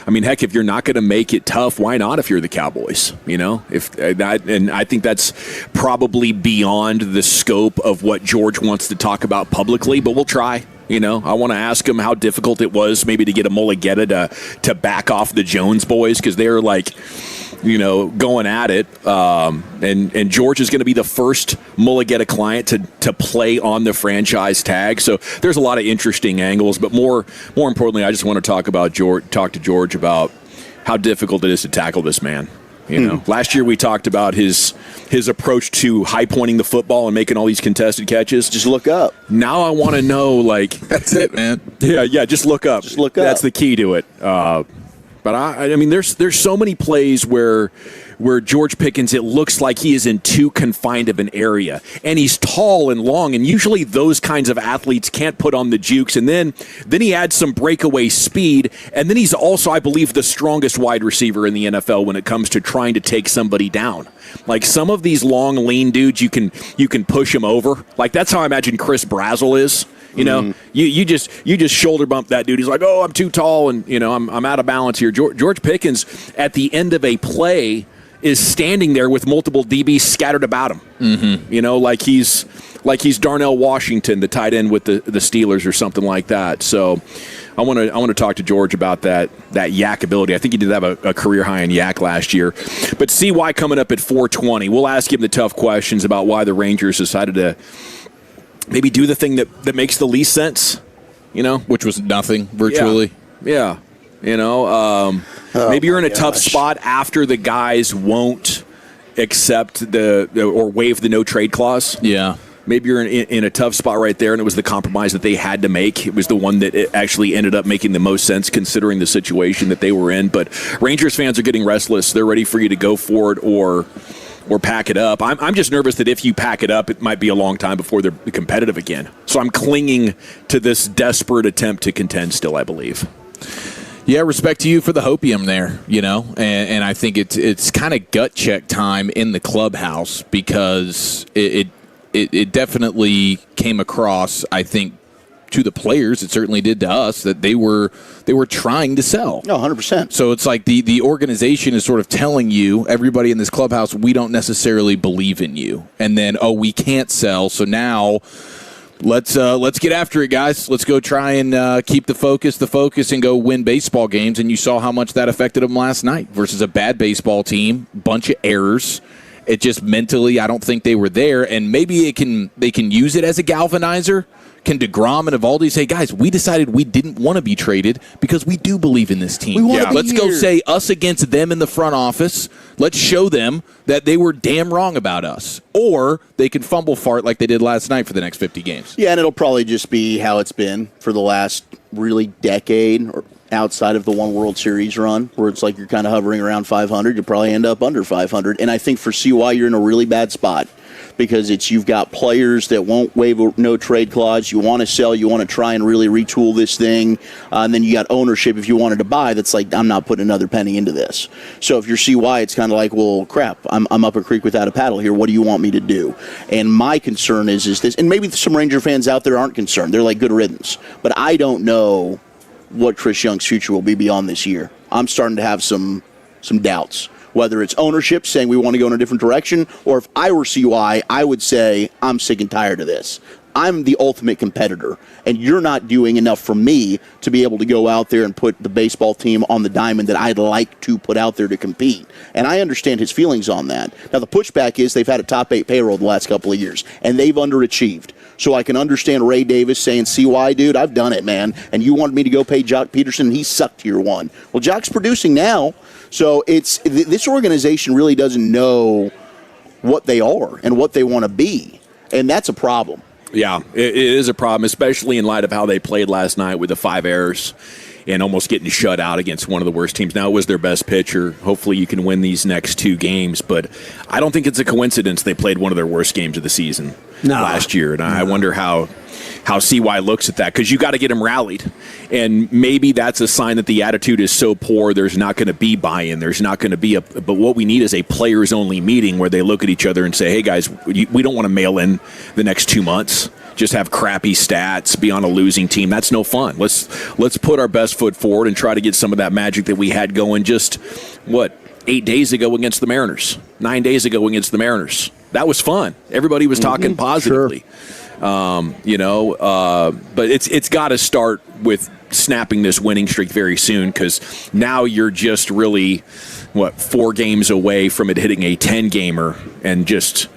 heck, if you're not going to make it tough, why not? If you're the Cowboys, and I think that's probably beyond the scope of what George wants to talk about publicly. But we'll try. I want to ask him how difficult it was maybe to get a Mulligetta to back off the Jones boys because they're going at it. And George is going to be the first Mulligetta client to play on the franchise tag. So there's a lot of interesting angles. But more importantly, I just want to talk to George about how difficult it is to tackle this man. Last year we talked about his approach to high pointing the football and making all these contested catches. Just look up. Now I want to know, that's it, man. Yeah, just look up. Just look up. That's the key to it. But there's so many plays where George Pickens, it looks like he is in too confined of an area, and he's tall and long, and usually those kinds of athletes can't put on the jukes, and then he adds some breakaway speed, and then he's also, I believe, the strongest wide receiver in the NFL when it comes to trying to take somebody down. Like some of these long, lean dudes, you can push them over. Like that's how I imagine Chris Brazzell is. You just shoulder bump that dude. He's like, oh, I'm too tall, and I'm out of balance here. George Pickens at the end of a play is standing there with multiple DBs scattered about him. Mm-hmm. Like he's Darnell Washington, the tight end with the Steelers or something like that. So I want to talk to George about that yak ability. I think he did have a career high in yak last year. But CY coming up at 4:20. We'll ask him the tough questions about why the Rangers decided to maybe do the thing that makes the least sense, which was nothing virtually. Yeah. Maybe you're in a tough spot after the guys won't accept or waive the no trade clause. Yeah. maybe you're in a tough spot right there, and it was the compromise that they had to make. It was the one that it actually ended up making the most sense considering the situation that they were in. But Rangers fans are getting restless. They're ready for you to go for it or pack it up. I'm just nervous that if you pack it up, it might be a long time before they're competitive again. So I'm clinging to this desperate attempt to contend still, I believe. Yeah, respect to you for the hopium there, and I think it's kind of gut check time in the clubhouse because it definitely came across, I think, to the players, it certainly did to us, that they were trying to sell. No, 100%. So it's like the organization is sort of telling you, everybody in this clubhouse, we don't necessarily believe in you. And then, we can't sell, so now let's get after it, guys. Let's go try and keep the focus, and go win baseball games. And you saw how much that affected them last night versus a bad baseball team, bunch of errors. It just mentally, I don't think they were there, and maybe they can use it as a galvanizer. Can DeGrom and Evaldi say, guys, we decided we didn't want to be traded because we do believe in this team. Let's go say us against them in the front office. Let's show them that they were damn wrong about us. Or they can fumble fart like they did last night for the next 50 games. Yeah, and it'll probably just be how it's been for the last really decade, or outside of the one World Series run, where it's like you're kind of hovering around 500. You'll probably end up under 500. And I think for CY, you're in a really bad spot, because you've got players that won't waive a no trade clause. You want to sell, you want to try and really retool this thing, and then you got ownership if you wanted to buy. That's like, I'm not putting another penny into this. So if you're CY, it's kind of like, well, crap, I'm up a creek without a paddle here. What do you want me to do? And my concern is this, and maybe some Ranger fans out there aren't concerned. They're like, good riddance. But I don't know what Chris Young's future will be beyond this year. I'm starting to have some doubts. Whether it's ownership saying we want to go in a different direction, or if I were CY, I would say I'm sick and tired of this. I'm the ultimate competitor, and you're not doing enough for me to be able to go out there and put the baseball team on the diamond that I'd like to put out there to compete. And I understand his feelings on that. Now, the pushback is they've had a top 8 payroll the last couple of years, and they've underachieved. So I can understand Ray Davis saying, CY, dude, I've done it, man. And you wanted me to go pay Jock Peterson, and he sucked year one. Well, Jock's producing now. So this organization really doesn't know what they are and what they want to be, and that's a problem. Yeah, it is a problem, especially in light of how they played last night with the 5 errors and almost getting shut out against one of the worst teams. Now, it was their best pitcher. Hopefully you can win these next 2 games, but I don't think it's a coincidence they played one of their worst games of the season last year, and I wonder how CY looks at that, because you got to get him rallied, and maybe that's a sign that the attitude is so poor there's not going to be buy-in, there's not going to be but what we need is a players-only meeting where they look at each other and say, hey guys, we don't want to mail in the next 2 months, just have crappy stats, be on a losing team. That's no fun. Let's put our best foot forward and try to get some of that magic that we had going just 8 days ago against the Mariners, 9 days ago against the Mariners. That was fun. Everybody was talking positively. Sure. But it's got to start with snapping this winning streak very soon, because now you're just really 4 games away from it hitting a 10-gamer and just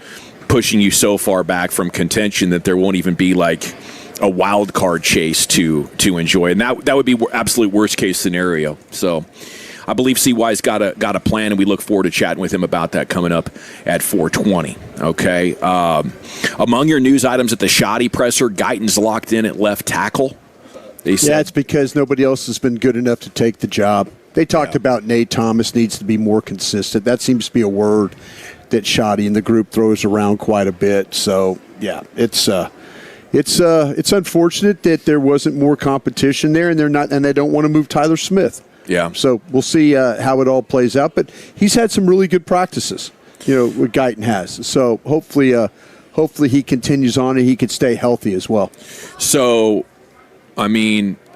pushing you so far back from contention that there won't even be like a wild card chase to enjoy, and that would be absolute worst case scenario. So I believe CY's got a plan, and we look forward to chatting with him about that coming up at 4:20. Okay. Among your news items at the Shoddy presser, Guyton's locked in at left tackle. Yeah, it's because nobody else has been good enough to take the job. They talked about Nate Thomas needs to be more consistent. That seems to be a word that Shoddy and the group throws around quite a bit. So, yeah, it's unfortunate that there wasn't more competition there, and they don't want to move Tyler Smith. Yeah. So we'll see how it all plays out. But he's had some really good practices, what Guyton has. So hopefully he continues on and he can stay healthy as well. So,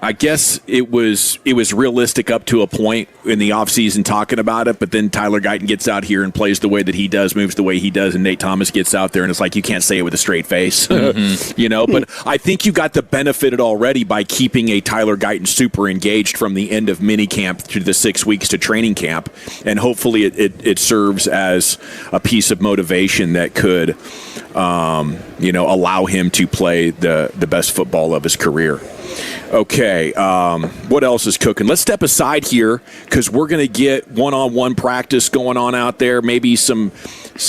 I guess it was realistic up to a point in the offseason talking about it, but then Tyler Guyton gets out here and plays the way that he does, moves the way he does, and Nate Thomas gets out there, and it's like you can't say it with a straight face. Mm-hmm. But I think you got the benefit already by keeping a Tyler Guyton super engaged from the end of minicamp to the 6 weeks to training camp, and hopefully it serves as a piece of motivation that could allow him to play the best football of his career. Okay. Okay, what else is cooking? Let's step aside here because we're going to get one-on-one practice going on out there. Maybe some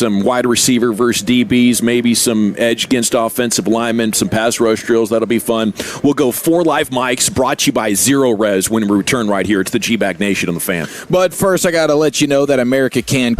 wide receiver versus DBs, maybe some edge against offensive linemen, some pass rush drills. That'll be fun. We'll go 4 live mics brought to you by Zero Res when we return right here. It's the G-Bag Nation on the Fan. But first, I got to let you know that America can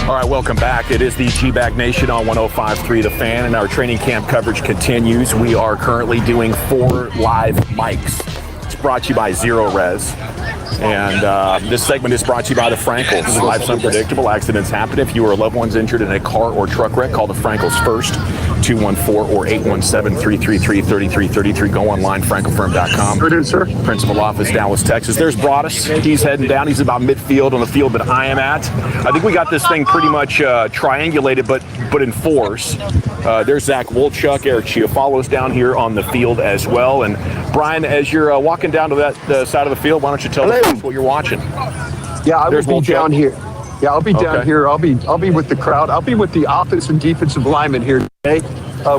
All right, welcome back. It is the G-Bag Nation on 105.3 The Fan, and our training camp coverage continues. We are currently doing 4 live mics. It's brought to you by Zero Res. And this segment is brought to you by the Frankels. Life's unpredictable. Accidents happen. If you or a loved one's injured in a car or truck wreck, call the Frankels first. 214 or 817-333-3333. Go online, frankelfirm.com. Good, sir. Principal office, Dallas, Texas. There's Broadus. He's heading down. He's about midfield on the field that I am at. I think we got this thing pretty much triangulated, but in force. There's Zach Wolchuk. Eric Chiafalo's down here on the field as well. And Brian, as you're walking down to that side of the field, why don't you tell us what you're watching? Yeah, I will be down here. Yeah, I'll be down here. I'll be with the crowd. I'll be with the offensive and defensive linemen here today.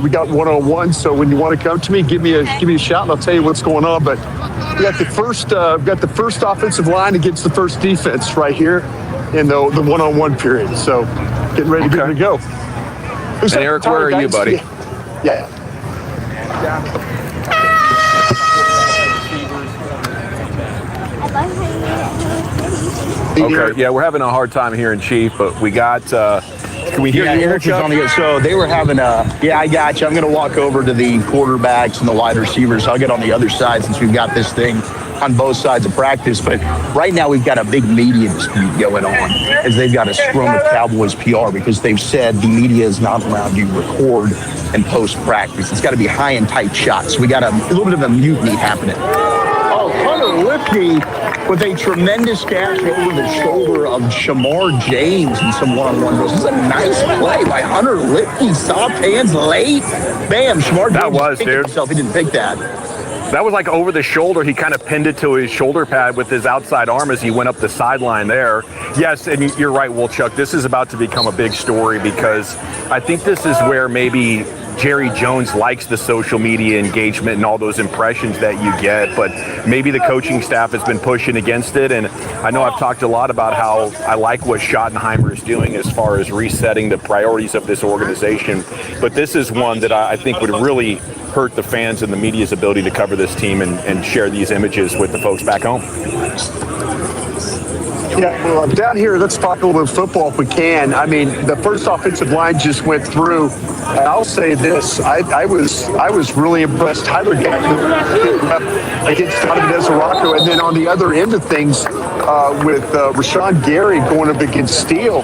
We got one-on-one, so when you want to come to me, give me a shout, and I'll tell you what's going on. But we got the first offensive line against the first defense right here in the one-on-one period. So getting ready to go. And Eric, where are you, buddy? Yeah. Okay, yeah, we're having a hard time hearing Chief, but we got, can we hear you? Eric is on the, so they were having I got you. I'm going to walk over to the quarterbacks and the wide receivers. I'll get on the other side since we've got this thing on both sides of practice. But right now we've got a big media dispute going on as they've got a scrum with Cowboys PR because they've said the media is not allowed to record and post practice. It's got to be high and tight shots. So we got a little bit of a mutiny happening. Oh, Hunter Lipke with a tremendous catch over the shoulder of Shamar James in some one-on-one drills. This is a nice play by Hunter Lipke. Soft hands late. Bam, Shamar James. That was, dude. Himself. He didn't pick that. That was like over the shoulder. He kind of pinned it to his shoulder pad with his outside arm as he went up the sideline there. Yes, and you're right, Wolchuk. This is about to become a big story because I think this is where maybe Jerry Jones likes the social media engagement and all those impressions that you get, but maybe the coaching staff has been pushing against it. And I know I've talked a lot about how I like what Schottenheimer is doing as far as resetting the priorities of this organization. But this is one that I think would really hurt the fans and the media's ability to cover this team and share these images with the folks back home. Yeah, well, down here, let's talk a little bit of football if we can. I mean, the first offensive line just went through. And I'll say this: I was really impressed. Tyler got against Donovan Ezeracco, and then on the other end of things, with Rashawn Gary going up against Steele.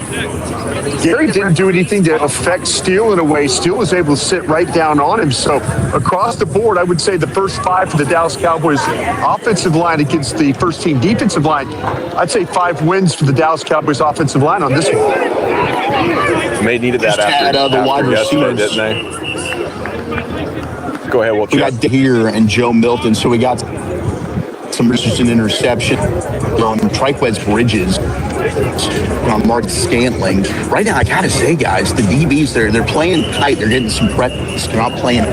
Gary didn't do anything to affect Steele in a way. Steele was able to sit right down on him. So across the board, I would say the first 5 for the Dallas Cowboys offensive line against the first team defensive line, I'd say 5 wins for the Dallas Cowboys offensive line on this one. They needed that after the wide receivers, didn't they? Go ahead, Will. We got here and Joe Milton, so we got some resistant interception on Triquez Bridges on Mark Scantling. Right now, I gotta say, guys, the DBs they're playing tight. They're getting some practice. They're not playing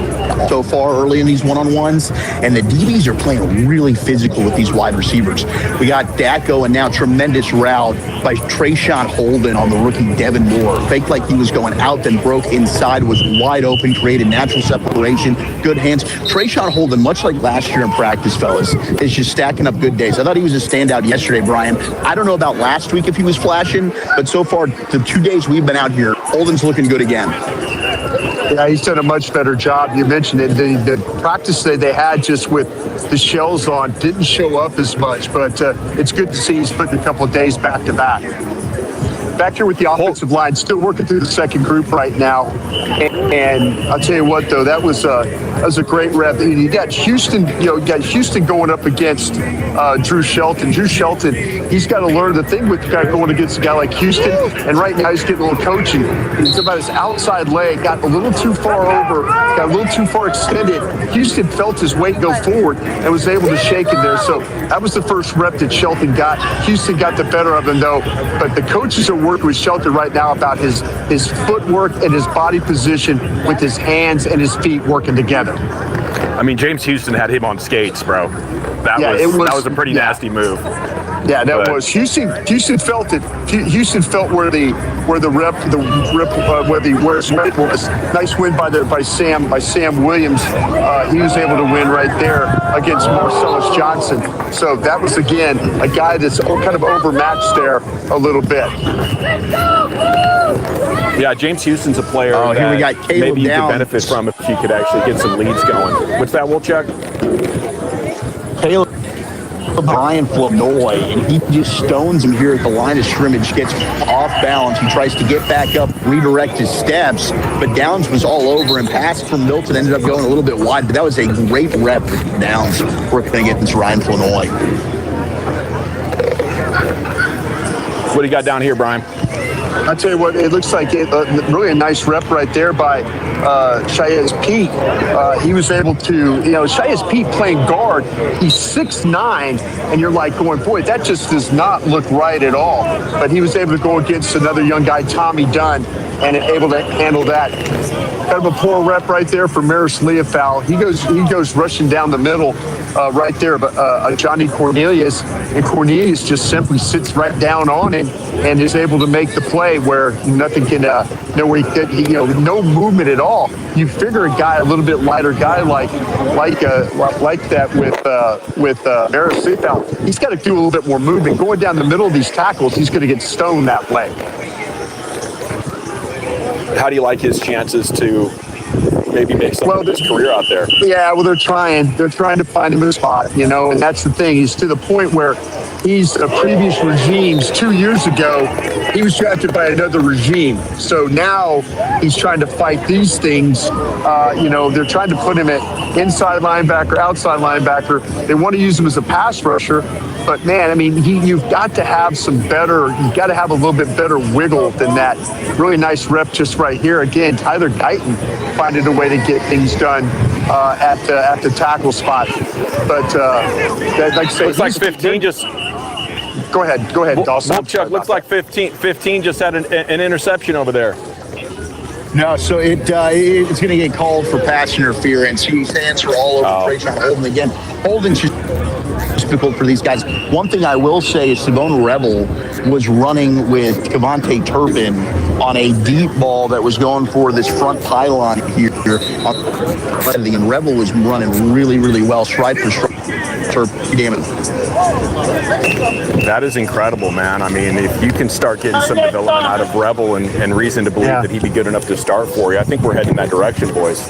so far early in these one-on-ones, and the DBs are playing really physical with these wide receivers. We got Dacko, and now tremendous route by Trayshawn Holden on the rookie Devin Moore. Faked like he was going out, then broke inside, was wide open, created natural separation, good hands. Trayshawn Holden, much like last year in practice, fellas, is just stacking up good days. I thought he was a standout yesterday, Brian. I don't know about last week if he was flashing, but so far, the 2 days we've been out here, Holden's looking good again. Yeah, he's done a much better job. You mentioned it. The practice that they had just with the shells on didn't show up as much, but it's good to see he's putting a couple of days back to back. Back here with the offensive line, still working through the second group right now. And I'll tell you what, though, that was a great rep. You got Houston, going up against Drew Shelton. Drew Shelton, he's got to learn the thing with going against a guy like Houston. And right now he's getting a little coaching. It's about his outside leg, got a little too far over, got a little too far extended. Houston felt his weight go forward and was able to shake him there. So that was the first rep that Shelton got. Houston got the better of him, though. But the coaches are working with Shelton right now about his footwork and his body position with his hands and his feet working together. I mean, James Houston had him on skates, bro. That was a pretty nasty move. Yeah, that was Houston. Houston felt it. Houston felt where the his weight was. Nice win by Sam Williams. He was able to win right there against Marcellus Johnson. So that was again a guy that's kind of overmatched there a little bit. Yeah, James Houston's a player here that we got Caleb maybe you could Downs. benefit from if you could actually get some leads going. What's that, Wolchuk? Caleb Brian Flournoy, and he just stones him here at the line of scrimmage, gets off balance. He tries to get back up, redirect his steps, but Downs was all over him. Pass from Milton ended up going a little bit wide, but that was a great rep with Downs working against Ryan Flournoy. What do you got down here, Brian? I'll tell you what, it looks like really a nice rep right there by Shaez Pete. He was able to, Shaez Pete playing guard, he's 6'9", and you're like going, boy, that just does not look right at all. But he was able to go against another young guy, Tommy Dunn, and able to handle that. Kind of a poor rep right there for Maris Leofow. He goes rushing down the middle right there, but Johnny Cornelius, and Cornelius just simply sits right down on it and is able to make the play where nothing can, no movement at all. You figure a guy, a little bit lighter guy like that with Maris Leofow, he's got to do a little bit more movement. Going down the middle of these tackles, he's going to get stoned that way. How do you like his chances to maybe make some of his career out there? Yeah, well, they're trying to find him a spot, and that's the thing. He's to the point where he's previous regimes 2 years ago, he was drafted by another regime. So now he's trying to fight these things. They're trying to put him at inside linebacker, outside linebacker. They want to use him as a pass rusher. But man, I mean, you've got to have you've got to have a little bit better wiggle than that. Really nice rep just right here. Again, Tyler Guyton finding a way to get things done at the tackle spot. But like I say, looks like 15 just. Go ahead, Dawson. Chuck, looks like 15 just had an interception over there. No, so it's going to get called for pass interference. His hands are all over Trayshawn Holden again. Holden's just difficult for these guys. One thing I will say is Savone Rebel was running with Kevontae Turpin on a deep ball that was going for this front pylon here. And Rebel was running really, really well, stride for stride. That is incredible, man. I mean, if you can start getting some development out of Rebel and reason to believe that he'd be good enough to start for you, I think we're heading in that direction, boys.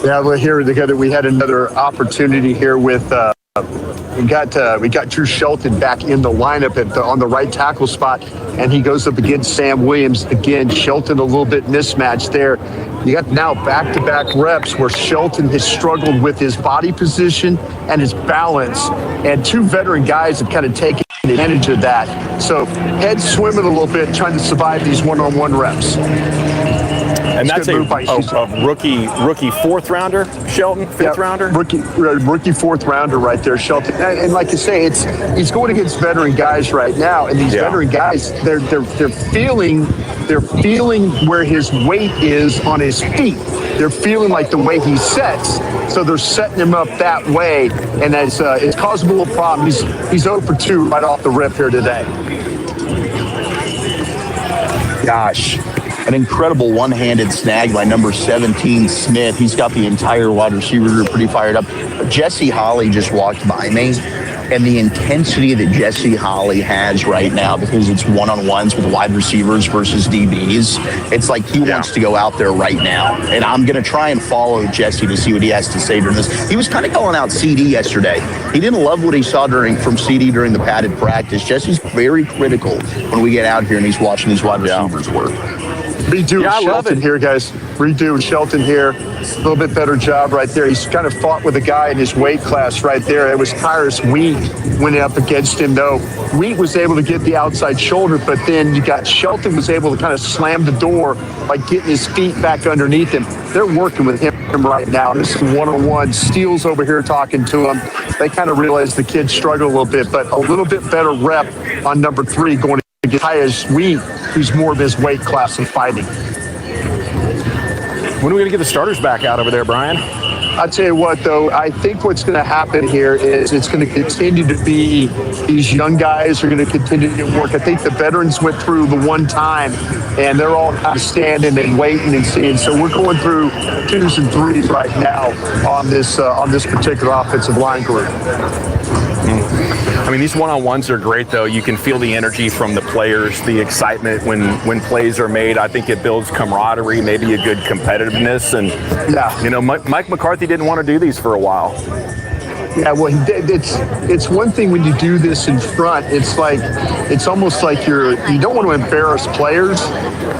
Yeah, we're here together. We had another opportunity here with we got Drew Shelton back in the lineup on the right tackle spot, and he goes up against Sam Williams. Again, Shelton a little bit mismatched there. You got now back-to-back reps where Shelton has struggled with his body position and his balance, and two veteran guys have kind of taken advantage of that. So head swimming a little bit, trying to survive these one-on-one reps. And that's a rookie fourth rounder, Shelton, fifth rounder? Rookie fourth rounder right there, Shelton. And like you say, he's going against veteran guys right now, and these veteran guys, they're feeling where his weight is on his feet. They're feeling like the way he sets, so they're setting him up that way, and it's causing a little problem. He's 0 for 2 right off the rip here today. Gosh. An incredible one-handed snag by number 17, Smith. He's got the entire wide receiver group pretty fired up. Jesse Holley just walked by me, and the intensity that Jesse Holley has right now, because it's one-on-ones with wide receivers versus DBs, it's like he wants to go out there right now. And I'm going to try and follow Jesse to see what he has to say during this. He was kind of calling out CD yesterday. He didn't love what he saw from CD during the padded practice. Jesse's very critical when we get out here and he's watching these wide receivers work. Redo Shelton here, guys. Redo Shelton here. A little bit better job right there. He's kind of fought with a guy in his weight class right there. It was Tyrus Wheat went up against him, though. Wheat was able to get the outside shoulder, but then you got Shelton was able to kind of slam the door by getting his feet back underneath him. They're working with him right now. This is one-on-one. Steele's over here talking to him. They kind of realized the kid struggled a little bit, but a little bit better rep on number 3 going against Tyrus Wheat, who's more of his weight class in fighting. When are we going to get the starters back out over there, Brian? I'll tell you what, though, I think what's going to happen here is it's going to continue to be these young guys are going to continue to get work. I think the veterans went through the one time, and they're all kind of standing and waiting and seeing. So we're going through 2s and 3s right now on this particular offensive line group. I mean, these one-on-ones are great, though. You can feel the energy from the players, the excitement when plays are made. I think it builds camaraderie, maybe a good competitiveness. And, you know, Mike McCarthy didn't want to do these for a while. Yeah, well, it's one thing when you do this in front. It's almost like you don't want to embarrass players,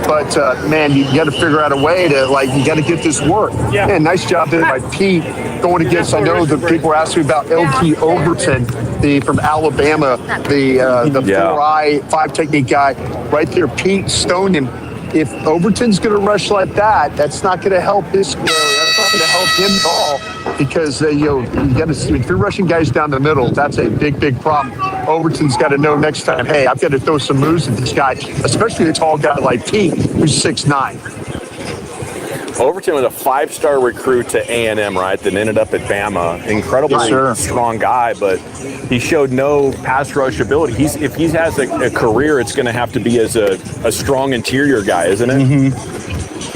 but man, you got to figure out a way to you got to get this work. Yeah, and nice job there by Pete going against. I know the people were asking about LT Overton, from Alabama, the 4-eye 5 technique guy right there. Pete stoned him. If Overton's going to rush like that, that's not going to help this. That's not going to help him at all, because you got to. If you're rushing guys down the middle, that's a big problem. Overton's got to know next time. Hey, I've got to throw some moves at this guy, especially a tall guy like Pete, who's 6'9". Overton was a 5-star recruit to A&M, right, that ended up at Bama. Incredibly strong guy, but he showed no pass rush ability. If he has a career, it's going to have to be as a strong interior guy, isn't it? Mm-hmm.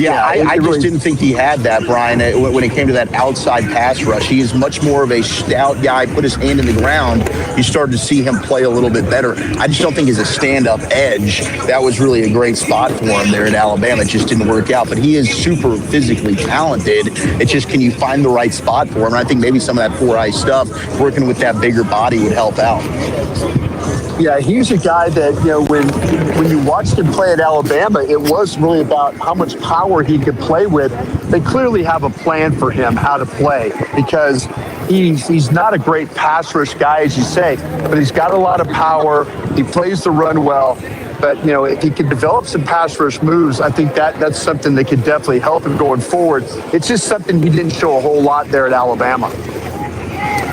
Yeah, I just didn't think he had that, Brian, when it came to that outside pass rush. He is much more of a stout guy, put his hand in the ground. You started to see him play a little bit better. I just don't think as a stand-up edge, that was really a great spot for him there at Alabama. It just didn't work out. But he is super physically talented. It's just, can you find the right spot for him? And I think maybe some of that 4-eye stuff, working with that bigger body, would help out. Yeah, he's a guy that, when you watched him play at Alabama, it was really about how much power he could play with. They clearly have a plan for him how to play, because he's not a great pass rush guy, as you say, but he's got a lot of power. He plays the run well. But, if he can develop some pass rush moves, I think that's something that could definitely help him going forward. It's just something he didn't show a whole lot there at Alabama.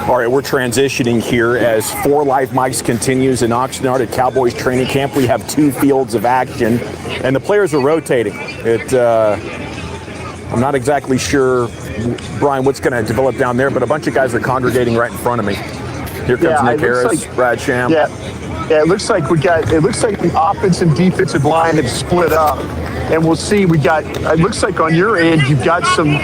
All right, we're transitioning here as 4 Live Mics continues in Oxnard at Cowboys training camp. We have 2 fields of action, and the players are rotating. I'm not exactly sure, Brian, what's going to develop down there, but a bunch of guys are congregating right in front of me. Here comes Nick Harris, Brad Sham. Yeah, it looks like the offense and defensive line have split up. And we'll see. It looks like on your end, you've got some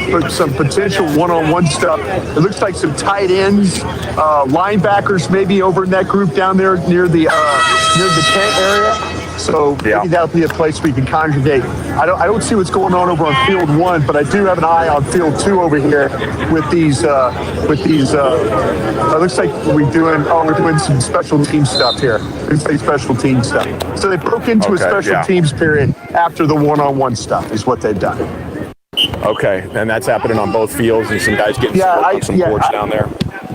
potential one-on-one stuff. It looks like some tight ends, linebackers maybe over in that group down there near the tent area. So maybe that'll be a place we can congregate. I don't see what's going on over on field 1, but I do have an eye on field 2 over here with these. It looks like we're doing some special team stuff here. Looks like special team stuff. So they broke into a special teams period after the one-on-one stuff is what they've done. Okay, and that's happening on both fields, and some guys getting some boards down there.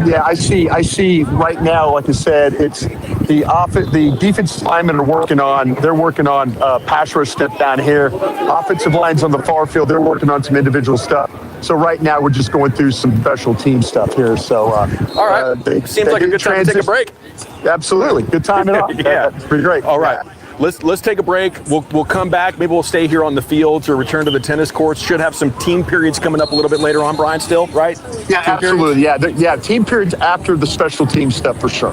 Yeah, I see right now, like I said, it's the defensive linemen are working on pass rush step down here. Offensive lines on the far field, they're working on some individual stuff. So right now we're just going through some special team stuff here. So all right, seems like a good time to take a break. Absolutely, good time at all. Yeah, it's pretty great. All right. Let's take a break. We'll come back. Maybe we'll stay here on the fields or return to the tennis courts. Should have some team periods coming up a little bit later on, Brian, still, right? Yeah, absolutely. Yeah, team periods after the special team stuff for sure.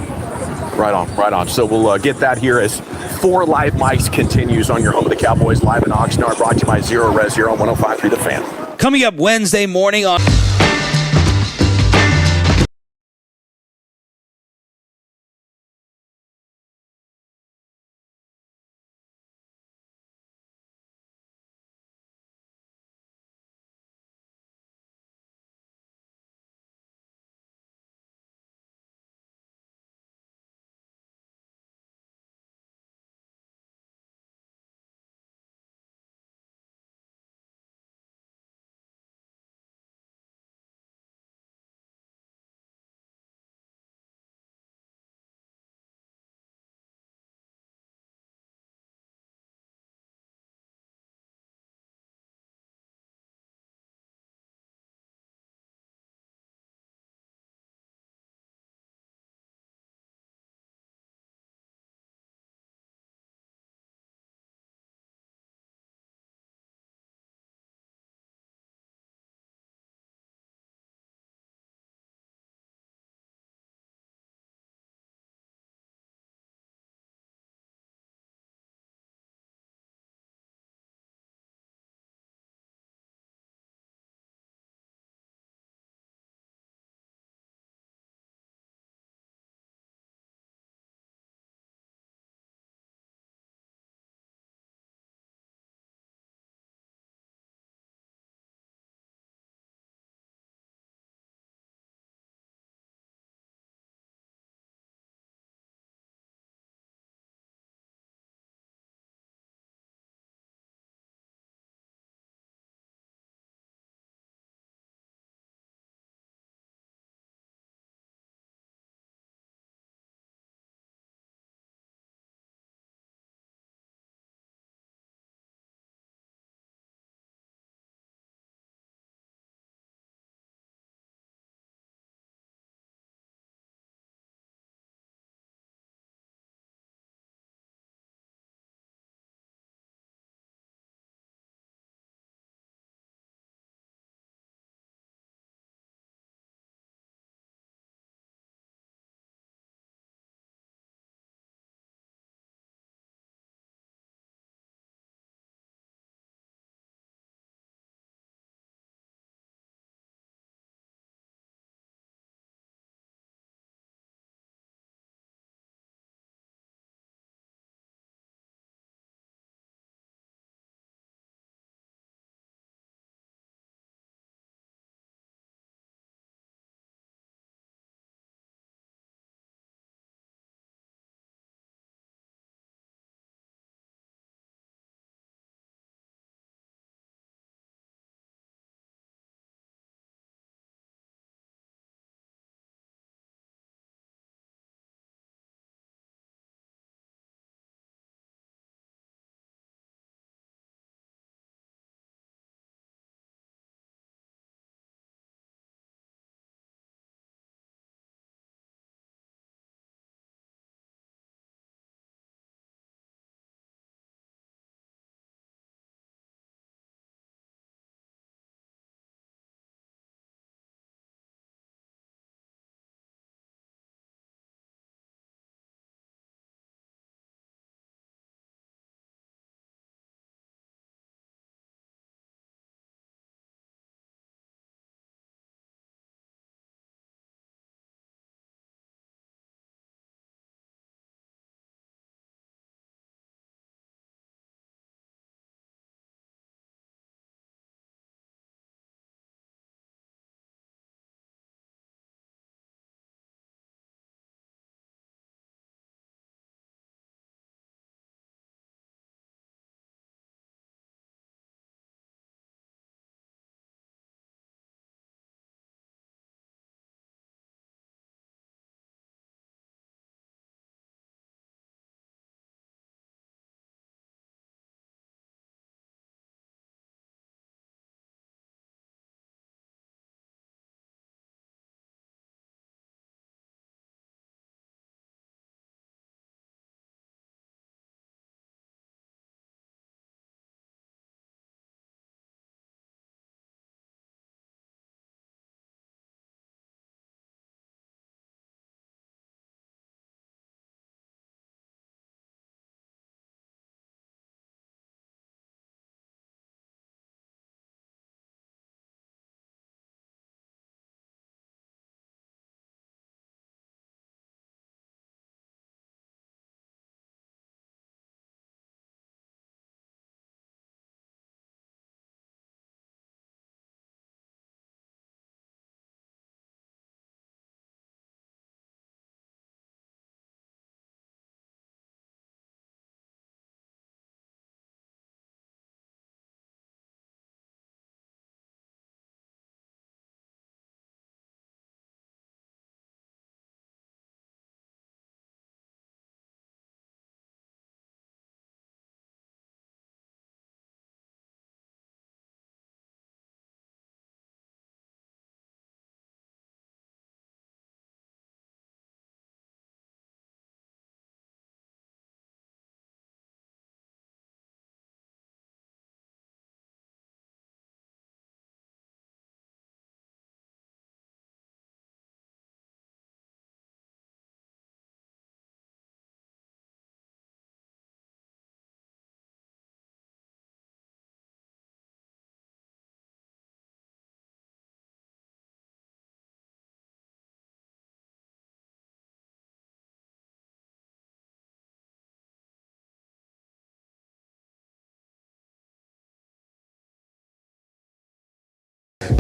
Right on. So we'll get that here as 4 Live Mics continues on your home of the Cowboys live in Oxnard, brought to you by Zero Res Zero on 105.3 The Fan. Coming up Wednesday morning on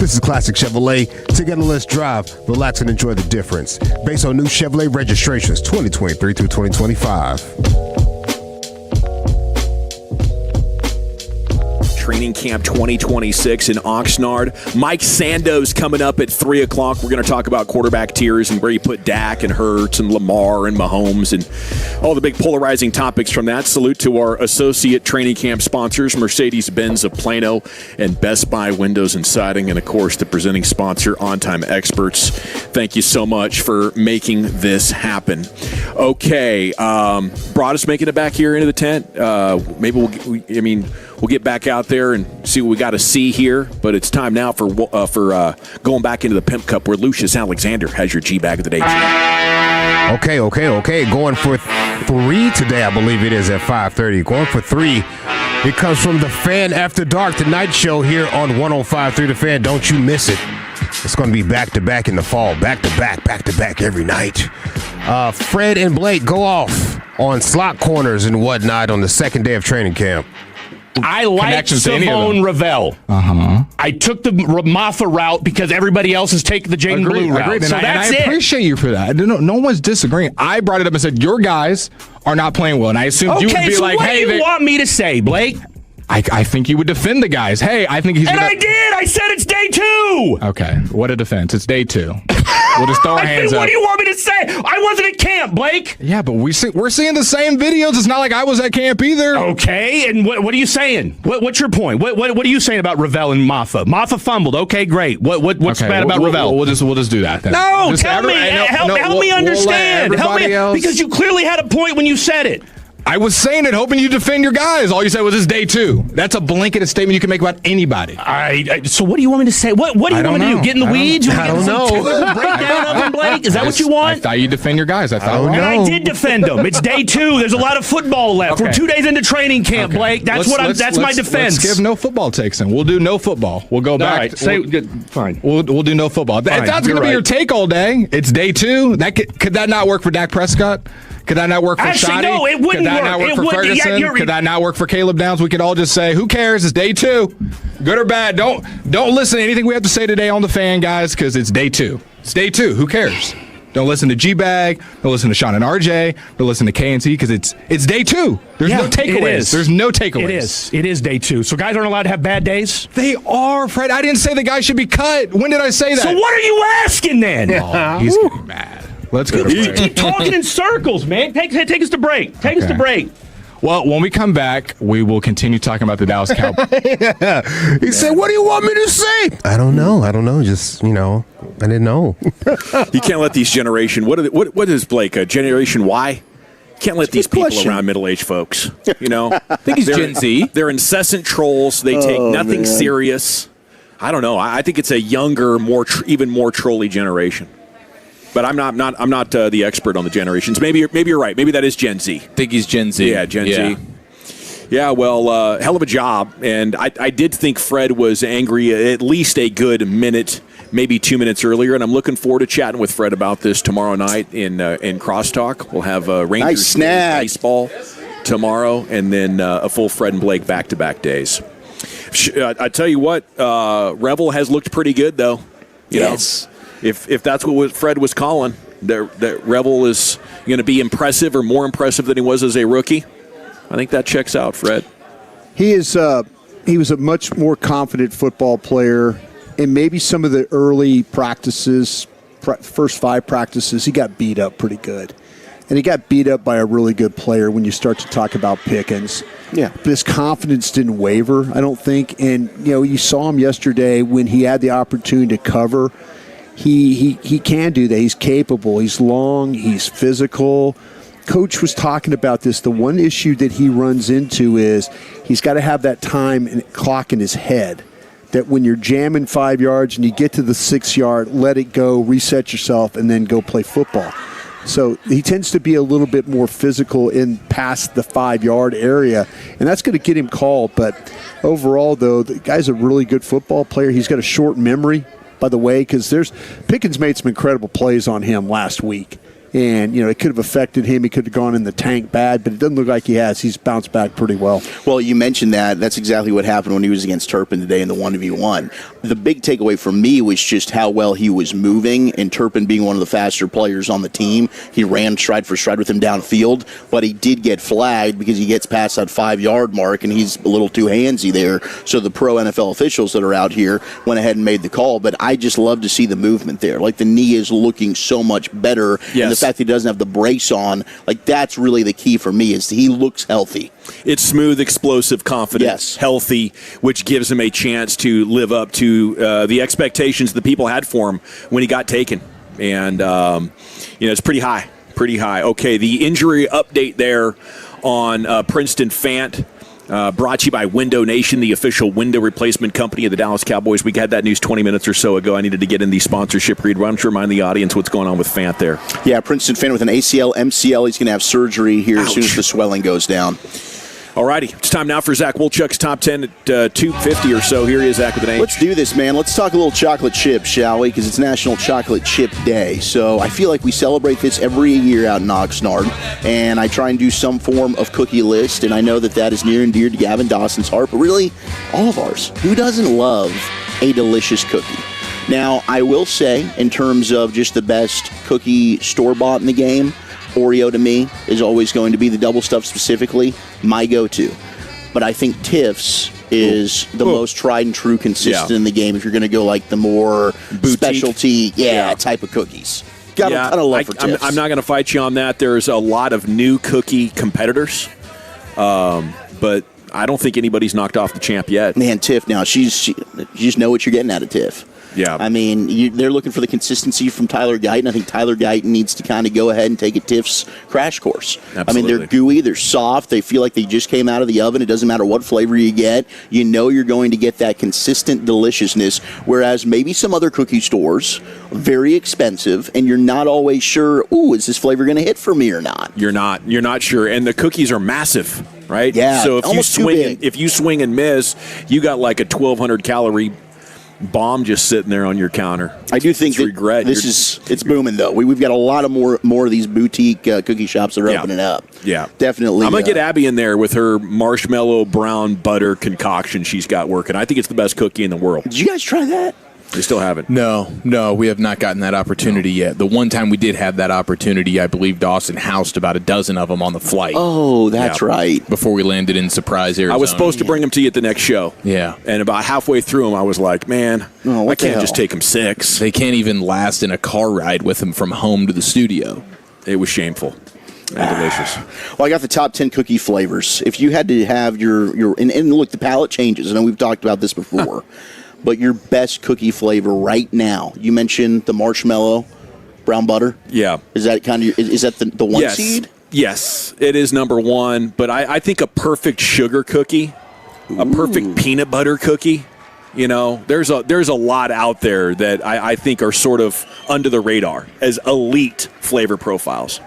This is Classic Chevrolet. Together, let's drive, relax, and enjoy the difference. Based on new Chevrolet registrations 2023 through 2025. Training Camp 2026 in Oxnard. Mike Sandoz coming up at 3 o'clock. We're going to talk about quarterback tiers and where you put Dak and Hurts and Lamar and Mahomes and all the big polarizing topics from that. Salute to our associate training camp sponsors, Mercedes-Benz of Plano and Best Buy Windows and Siding, and, of course, the presenting sponsor, On Time Experts. Thank you so much for making this happen. Okay, Broadus making it back here into the tent. Maybe we'll get back out there and see what we got to see here. But it's time now for going back into the Pimp Cup, where Lucius Alexander has your G-Bag of the day. Okay. Going for 3 today, I believe it is, at 5:30. Going for 3. It comes from the Fan After Dark, the night show here on 105.3 The Fan. Don't you miss it. It's going to be back-to-back in the fall. Back-to-back every night. Fred and Blake go off on slot corners and whatnot on the second day of training camp. I like Simone Ravel. I took the Maffa route because everybody else has taken the Jaden Blue route. Agreed. So and that's I appreciate you for that. No one's disagreeing. I brought it up and said, your guys are not playing well. And I assumed you would be like, what hey, do you want me to say, Blake? I think you would defend the guys. Hey, I think he's And gonna... I did. I said it's day 2. Okay, what a defense. It's day 2. We'll just throw our hands up. What do you want me to say? I wasn't at camp, Blake. Yeah, but we're seeing the same videos. It's not like I was at camp either. Okay, and what are you saying? What's your point? What are you saying about Ravel and Maffa? Maffa fumbled. Okay, great. What's bad about Ravel? We'll just do that then. No, just help me understand. Help me, because you clearly had a point when you said it. I was saying it, hoping you defend your guys. All you said was, it's day 2. That's a blanketed statement you can make about anybody. So what do you want me to say? What do you want me to do? Get in the weeds? I don't know. Breakdown of them, Blake? Is that what you want? I thought you'd defend your guys. And I did defend them. It's day 2. There's a lot of football left. Okay. We're 2 days into training camp, Blake. That's my defense. Let's give no football takes in. We'll do no football. We'll go back. Right, fine. We'll do no football. If that's going to be your take all day, it's day 2. Could that not work for Dak Prescott? Could that not work for Shoddy? No, it wouldn't Could that not work for Ferguson? Could that not work for Caleb Downs? We could all just say, who cares? It's day 2. Good or bad. Don't listen to anything we have to say today on the Fan, guys, because it's day 2. It's day 2. Who cares? Don't listen to G-Bag. Don't listen to Sean and RJ. Don't listen to KNC, because it's day 2. There's no takeaways. There's no takeaways. It is day 2. So guys aren't allowed to have bad days? They are, Fred. I didn't say the guy should be cut. When did I say that? So what are you asking then? Oh, he's getting mad. Let's go to break. You keep talking in circles, man. Take us to break. Take us to break. Well, when we come back, we will continue talking about the Dallas Cowboys. He said, what do you want me to say? I don't know. Just, I didn't know. You can't let these generation, what is Blake, a Generation Y? You can't let these people around middle-aged folks, I think he's Gen Z. They're incessant trolls. They take nothing serious. I don't know. I think it's a younger, even more trolly generation. But I'm not the expert on the generations. Maybe you're right. Maybe that is Gen Z. I think he's Gen Z. Yeah, Gen Z. Yeah, well, hell of a job. And I did think Fred was angry at least a good minute, maybe 2 minutes earlier. And I'm looking forward to chatting with Fred about this tomorrow night in Crosstalk. We'll have Rangers baseball tomorrow, and then a full Fred and Blake back-to-back days. I tell you what, Revel has looked pretty good, though. Yes. If that's what Fred was calling, that Revel is going to be impressive or more impressive than he was as a rookie, I think that checks out, Fred. He was a much more confident football player, and maybe some of the early practices, first 5 practices, he got beat up pretty good. And he got beat up by a really good player when you start to talk about Pickens. Yeah. But his confidence didn't waver, I don't think. And, you saw him yesterday when he had the opportunity to cover. He can do that. He's capable. He's long. He's physical. Coach was talking about this. The one issue that he runs into is he's got to have that time and clock in his head, that when you're jamming 5 yards and you get to the 6 yard, let it go, reset yourself, and then go play football. So he tends to be a little bit more physical in past the 5 yard area, and that's going to get him called. But overall, though, the guy's a really good football player. He's got a short memory, by the way, because Pickens made some incredible plays on him last week. and it could have affected him. He could have gone in the tank bad, but it doesn't look like he has. He's bounced back pretty well. Well, you mentioned that. That's exactly what happened when he was against Turpin today in the 1v1. The big takeaway for me was just how well he was moving, and Turpin being one of the faster players on the team. He ran stride for stride with him downfield, but he did get flagged because he gets past that 5-yard mark, and he's a little too handsy there. So the pro NFL officials that are out here went ahead and made the call, but I just love to see the movement there. Like, the knee is looking so much better, and the fact that he doesn't have the brace on, like, that's really the key for me, is he looks healthy. It's smooth, explosive, confident, healthy, which gives him a chance to live up to the expectations the people had for him when he got taken. And, it's pretty high, pretty high. Okay, the injury update there on Princeton Fant. Brought to you by Window Nation, the official window replacement company of the Dallas Cowboys. We had that news 20 minutes or so ago. I needed to get in the sponsorship read. Why don't you remind the audience what's going on with Fant there? Yeah, Princeton Fant with an ACL, MCL. He's going to have surgery here as soon as the swelling goes down. All righty. It's time now for Zach Wolchuk's Top 10 at 2:50 or so. Here he is, Zach, with an H. Let's do this, man. Let's talk a little chocolate chip, shall we? Because it's National Chocolate Chip Day. So I feel like we celebrate this every year out in Oxnard. And I try and do some form of cookie list. And I know that is near and dear to Gavin Dawson's heart. But really, all of ours. Who doesn't love a delicious cookie? Now, I will say, in terms of just the best cookie store-bought in the game, Oreo to me is always going to be, the double stuff specifically, my go-to. But I think Tiff's is the most tried and true consistent in the game if you're going to go like the more boutique, specialty type of cookies. Got a ton of love for Tiff's. I'm not going to fight you on that. There's a lot of new cookie competitors, but I don't think anybody's knocked off the champ yet. Man, Tiff now, you just know what you're getting out of Tiff. Yeah. I mean, they're looking for the consistency from Tyler Guyton. I think Tyler Guyton needs to kind of go ahead and take a Tiff's crash course. Absolutely. I mean, they're gooey, they're soft, they feel like they just came out of the oven. It doesn't matter what flavor you get. You know you're going to get that consistent deliciousness, whereas maybe some other cookie stores, very expensive, and you're not always sure, is this flavor going to hit for me or not? You're not sure. And the cookies are massive, right? Yeah, so if you swing and miss, you got like a 1,200 calorie bomb just sitting there on your counter. I do think it's booming though. We've got a lot of more of these boutique cookie shops that are opening up. Yeah, definitely. I'm gonna get Abby in there with her marshmallow brown butter concoction she's got working. I think it's the best cookie in the world. Did you guys try that? We still haven't. No, we have not gotten that opportunity yet. The one time we did have that opportunity, I believe Dawson housed about a dozen of them on the flight. Oh, that's right. Before we landed in Surprise, Arizona. I was supposed to bring them to you at the next show. Yeah. And about halfway through them, I was like, man, I can't just take them 6. They can't even last in a car ride with them from home to the studio. It was shameful. And delicious. Well, I got the top 10 cookie flavors. If you had to have your and look, the palate changes. I know we've talked about this before. But your best cookie flavor right now, you mentioned the marshmallow, brown butter. Yeah. Is that is that the one seed? Yes, it is number one. But I think a perfect sugar cookie, a perfect peanut butter cookie, there's a lot out there that I think are sort of under the radar as elite flavor profiles.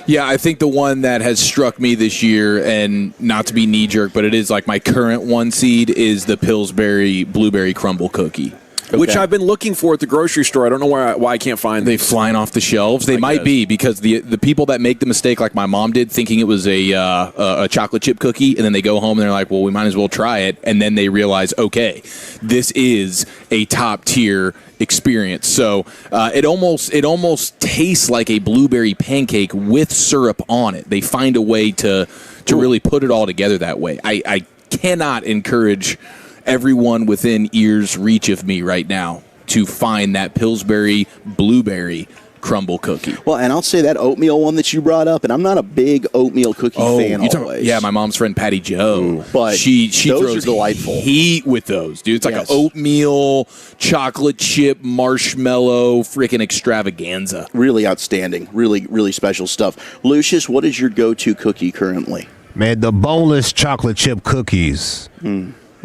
Yeah, I think the one that has struck me this year, and not to be knee-jerk, but it is like my current one seed, is the Pillsbury Blueberry Crumble Cookie. Okay. Which I've been looking for at the grocery store. I don't know why I can't find them. They flying off the shelves. They might be because the people that make the mistake, like my mom did, thinking it was a chocolate chip cookie, and then they go home and they're like, well, we might as well try it. And then they realize, okay, this is a top-tier experience. So it almost tastes like a blueberry pancake with syrup on it. They find a way to really put it all together that way. I cannot encourage everyone within ear's reach of me right now to find that Pillsbury Blueberry Crumble cookie. Well, and I'll say that oatmeal one that you brought up, and I'm not a big oatmeal cookie fan always. Yeah, my mom's friend Patty Jo. But she those throws are delightful. Heat with those, dude. It's like an oatmeal, chocolate chip, marshmallow, freaking extravaganza. Really outstanding. Really, really special stuff. Lucius, what is your go-to cookie currently? Man, the boneless chocolate chip cookies.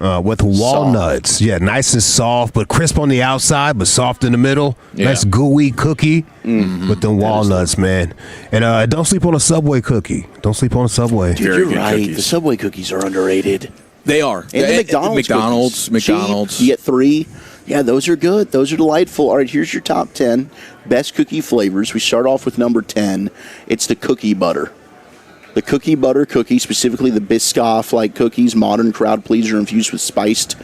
With walnuts. Soft. Yeah, nice and soft, but crisp on the outside, but soft in the middle. Yeah. Nice gooey cookie with the walnuts, man. And don't sleep on a Subway cookie. Don't sleep on a Subway. Dude, you're right. Cookies. The Subway cookies are underrated. They are. And the McDonald's. McDonald's. Cheap. You get 3. Yeah, those are good. Those are delightful. All right, here's your top 10 best cookie flavors. We start off with number 10. It's the cookie butter. The cookie butter cookie, specifically the Biscoff-like cookies, modern crowd pleaser infused with spiced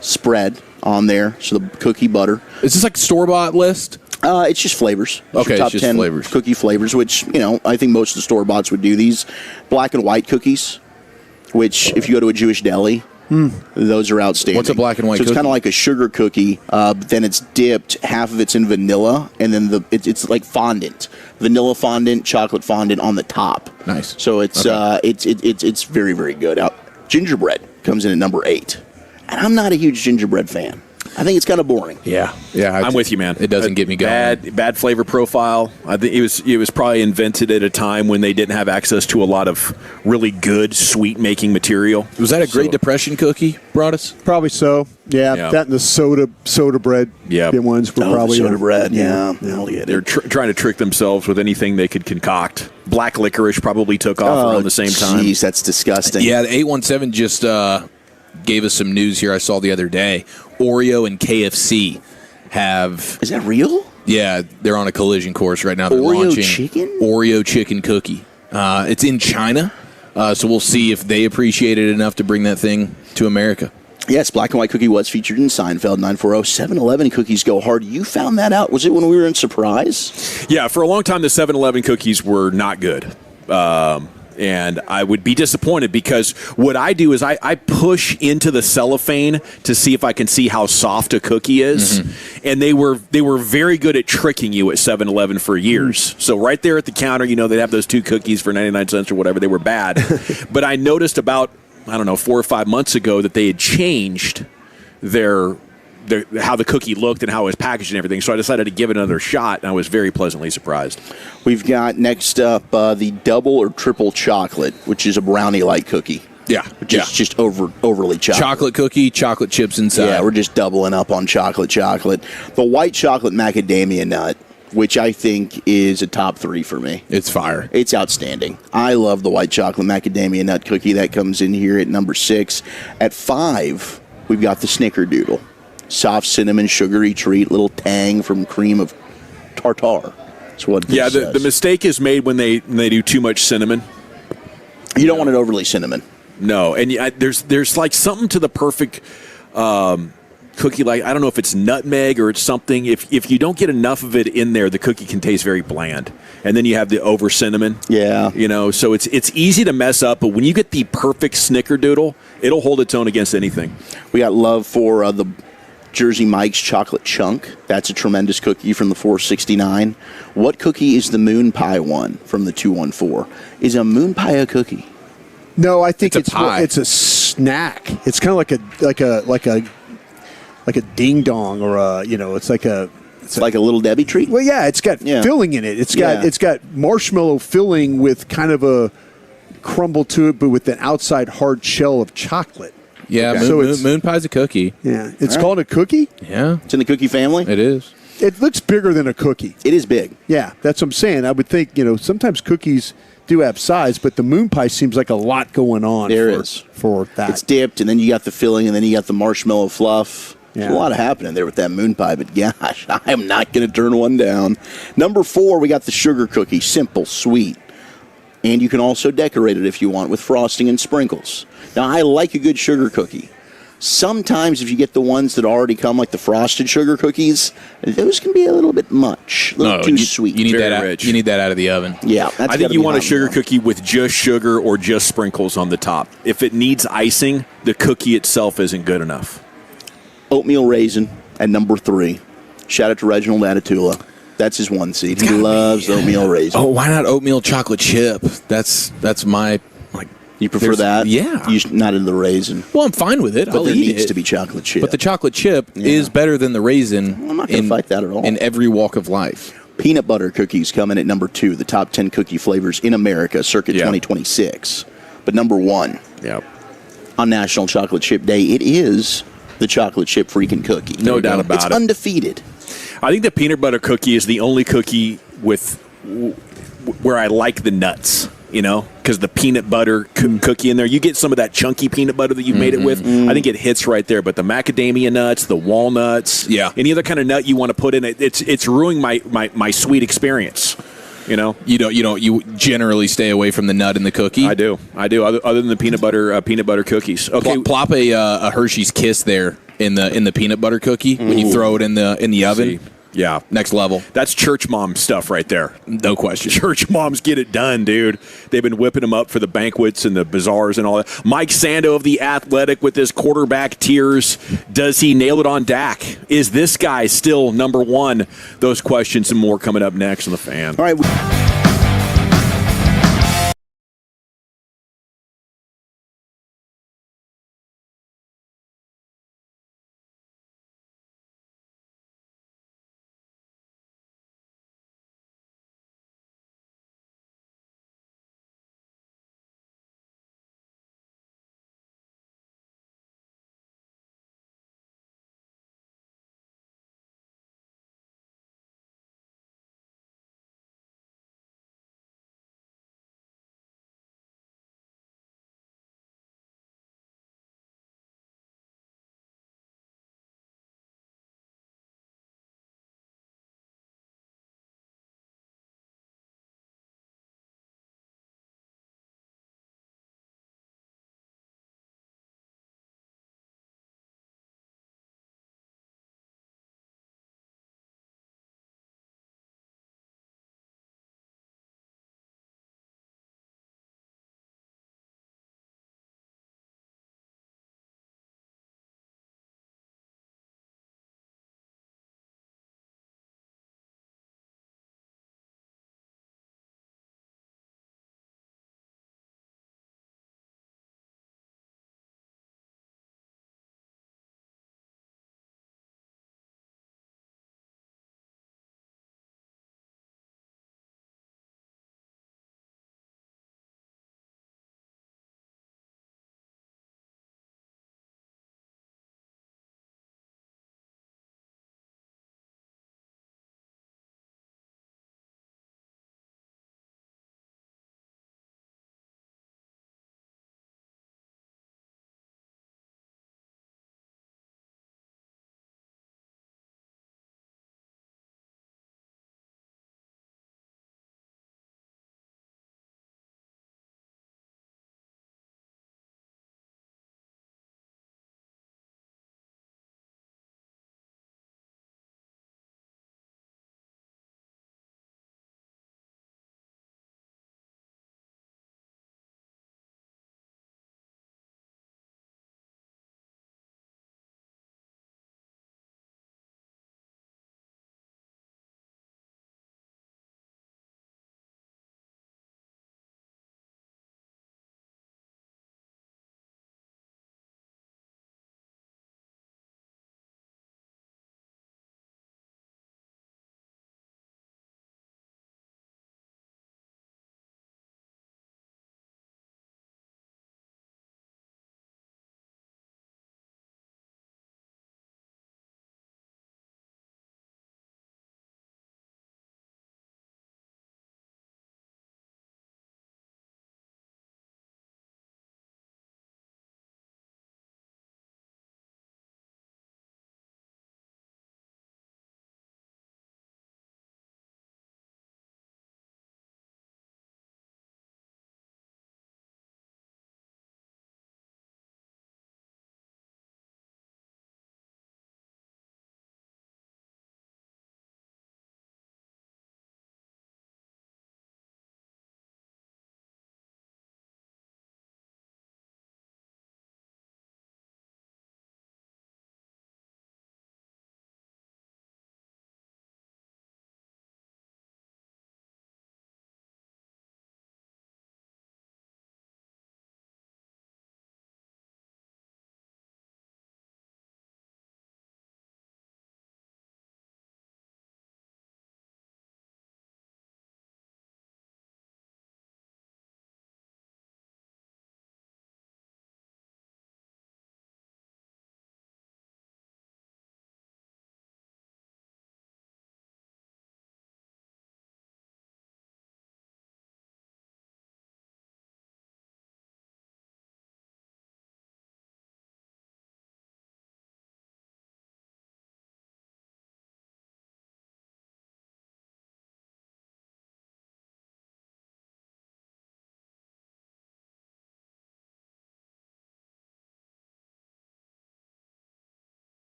spread on there. So the cookie butter. Is this like store-bought list? It's just flavors. It's your top 10 flavors. Cookie flavors, which, I think most of the store-boughts would do these. Black and white cookies, which if you go to a Jewish deli, those are outstanding. What's a black and white cookie? So it's kind of like a sugar cookie, but then it's dipped, half of it's in vanilla, and then it's like fondant. Vanilla fondant, chocolate fondant on the top. Nice. So it's it's very, very good. Gingerbread comes in at number 8. And I'm not a huge gingerbread fan. I think it's kind of boring. Yeah, I'm with you, man. It doesn't get me going. Bad flavor profile. I think it was probably invented at a time when they didn't have access to a lot of really good sweet making material. Was that a Great Depression cookie brought us? Probably so. Yeah, that and the soda bread ones were probably soda bread. Yeah. They're trying to trick themselves with anything they could concoct. Black licorice probably took off around the same time. Jeez, that's disgusting. Yeah, the 817 just gave us some news here I saw the other day. Oreo and KFC have... Is that real? Yeah, they're on a collision course right now. They're Oreo launching chicken? Oreo chicken cookie. It's in China, so we'll see if they appreciate it enough to bring that thing to America. Yes, black and white cookie was featured in Seinfeld. 940 7-Eleven cookies go hard. You found that out. Was it when we were in Surprise? Yeah, for a long time the 7-Eleven cookies were not good. And I would be disappointed because what I do is I push into the cellophane to see if I can see how soft a cookie is. Mm-hmm. And they were very good at tricking you at 7-Eleven for years. So right there at the counter, they'd have those 2 cookies for 99 cents or whatever. They were bad. But I noticed about, 4 or 5 months ago that they had changed how the cookie looked and how it was packaged and everything. So I decided to give it another shot, and I was very pleasantly surprised. We've got next up the double or triple chocolate, which is a brownie-like cookie. Yeah. Which is just overly chocolate. Chocolate cookie, chocolate chips inside. Yeah, we're just doubling up on chocolate. The white chocolate macadamia nut, which I think is a top 3 for me. It's fire. It's outstanding. I love the white chocolate macadamia nut cookie. That comes in here at number 6. At 5, we've got the Snickerdoodle. Soft cinnamon sugary treat, little tang from cream of tartar. That's what this says. The mistake is made when they do too much cinnamon. You don't want it overly cinnamon. No, and there's like something to the perfect cookie. Like I don't know if it's nutmeg or it's something. If you don't get enough of it in there, the cookie can taste very bland. And then you have the over cinnamon. Yeah. So it's easy to mess up, but when you get the perfect Snickerdoodle, it'll hold its own against anything. We got love for the Jersey Mike's chocolate chunk. That's a tremendous cookie from the 469. What cookie is the moon pie one from the 214? Is a moon pie a cookie? No, I think it's a snack. It's kind of like a ding dong or it's like a little Debbie treat. Well, yeah, it's got filling in it. It's got marshmallow filling with kind of a crumble to it, but with an outside hard shell of chocolate. Yeah, okay. moon pie's a cookie. Yeah, it's called a cookie? Yeah. It's in the cookie family? It is. It looks bigger than a cookie. It is big. Yeah, that's what I'm saying. I would think, sometimes cookies do have size, but the moon pie seems like a lot going on for that. It's dipped, and then you got the filling, and then you got the marshmallow fluff. There's a lot happening there with that moon pie, but gosh, I am not going to turn one down. Number 4, we got the sugar cookie. Simple, sweet. And you can also decorate it if you want with frosting and sprinkles. Now, I like a good sugar cookie. Sometimes if you get the ones that already come, like the frosted sugar cookies, those can be a little bit much, a little too sweet. You need Very that rich. You need that out of the oven. Yeah, I think you want a sugar cookie with just sugar or just sprinkles on the top. If it needs icing, the cookie itself isn't good enough. Oatmeal raisin at number 3. Shout out to Reginald Atatula. That's his 1 seed. He loves oatmeal raisin. Oh, why not oatmeal chocolate chip? That's my You prefer that? Yeah. You're not into the raisin. Well, I'm fine with it. But I'll there eat needs it. to be chocolate chip. But the chocolate chip is better than the raisin. I'm not going to fight that at all. In every walk of life. Peanut butter cookies come in at number 2, the top 10 cookie flavors in America, circa 2026. But number 1, on National Chocolate Chip Day, it is the chocolate chip freaking cookie. No doubt about it. It's undefeated. I think the peanut butter cookie is the only cookie where I like the nuts. because the peanut butter cookie in there. You get some of that chunky peanut butter that you made it with. I think it hits right there. But the macadamia nuts, the walnuts, any other kind of nut you want to put in it, it's ruining my sweet experience. You generally stay away from the nut in the cookie. I do. Other than the peanut butter cookies. Okay, plop a Hershey's Kiss there in the peanut butter cookie when you throw it in the oven. See. Yeah, next level. That's church mom stuff right there. No question. Church moms get it done, dude. They've been whipping them up for the banquets and the bazaars and all that. Mike Sando of The Athletic with his quarterback tears. Does he nail it on Dak? Is this guy still number one? Those questions and more coming up next on The Fan. All right.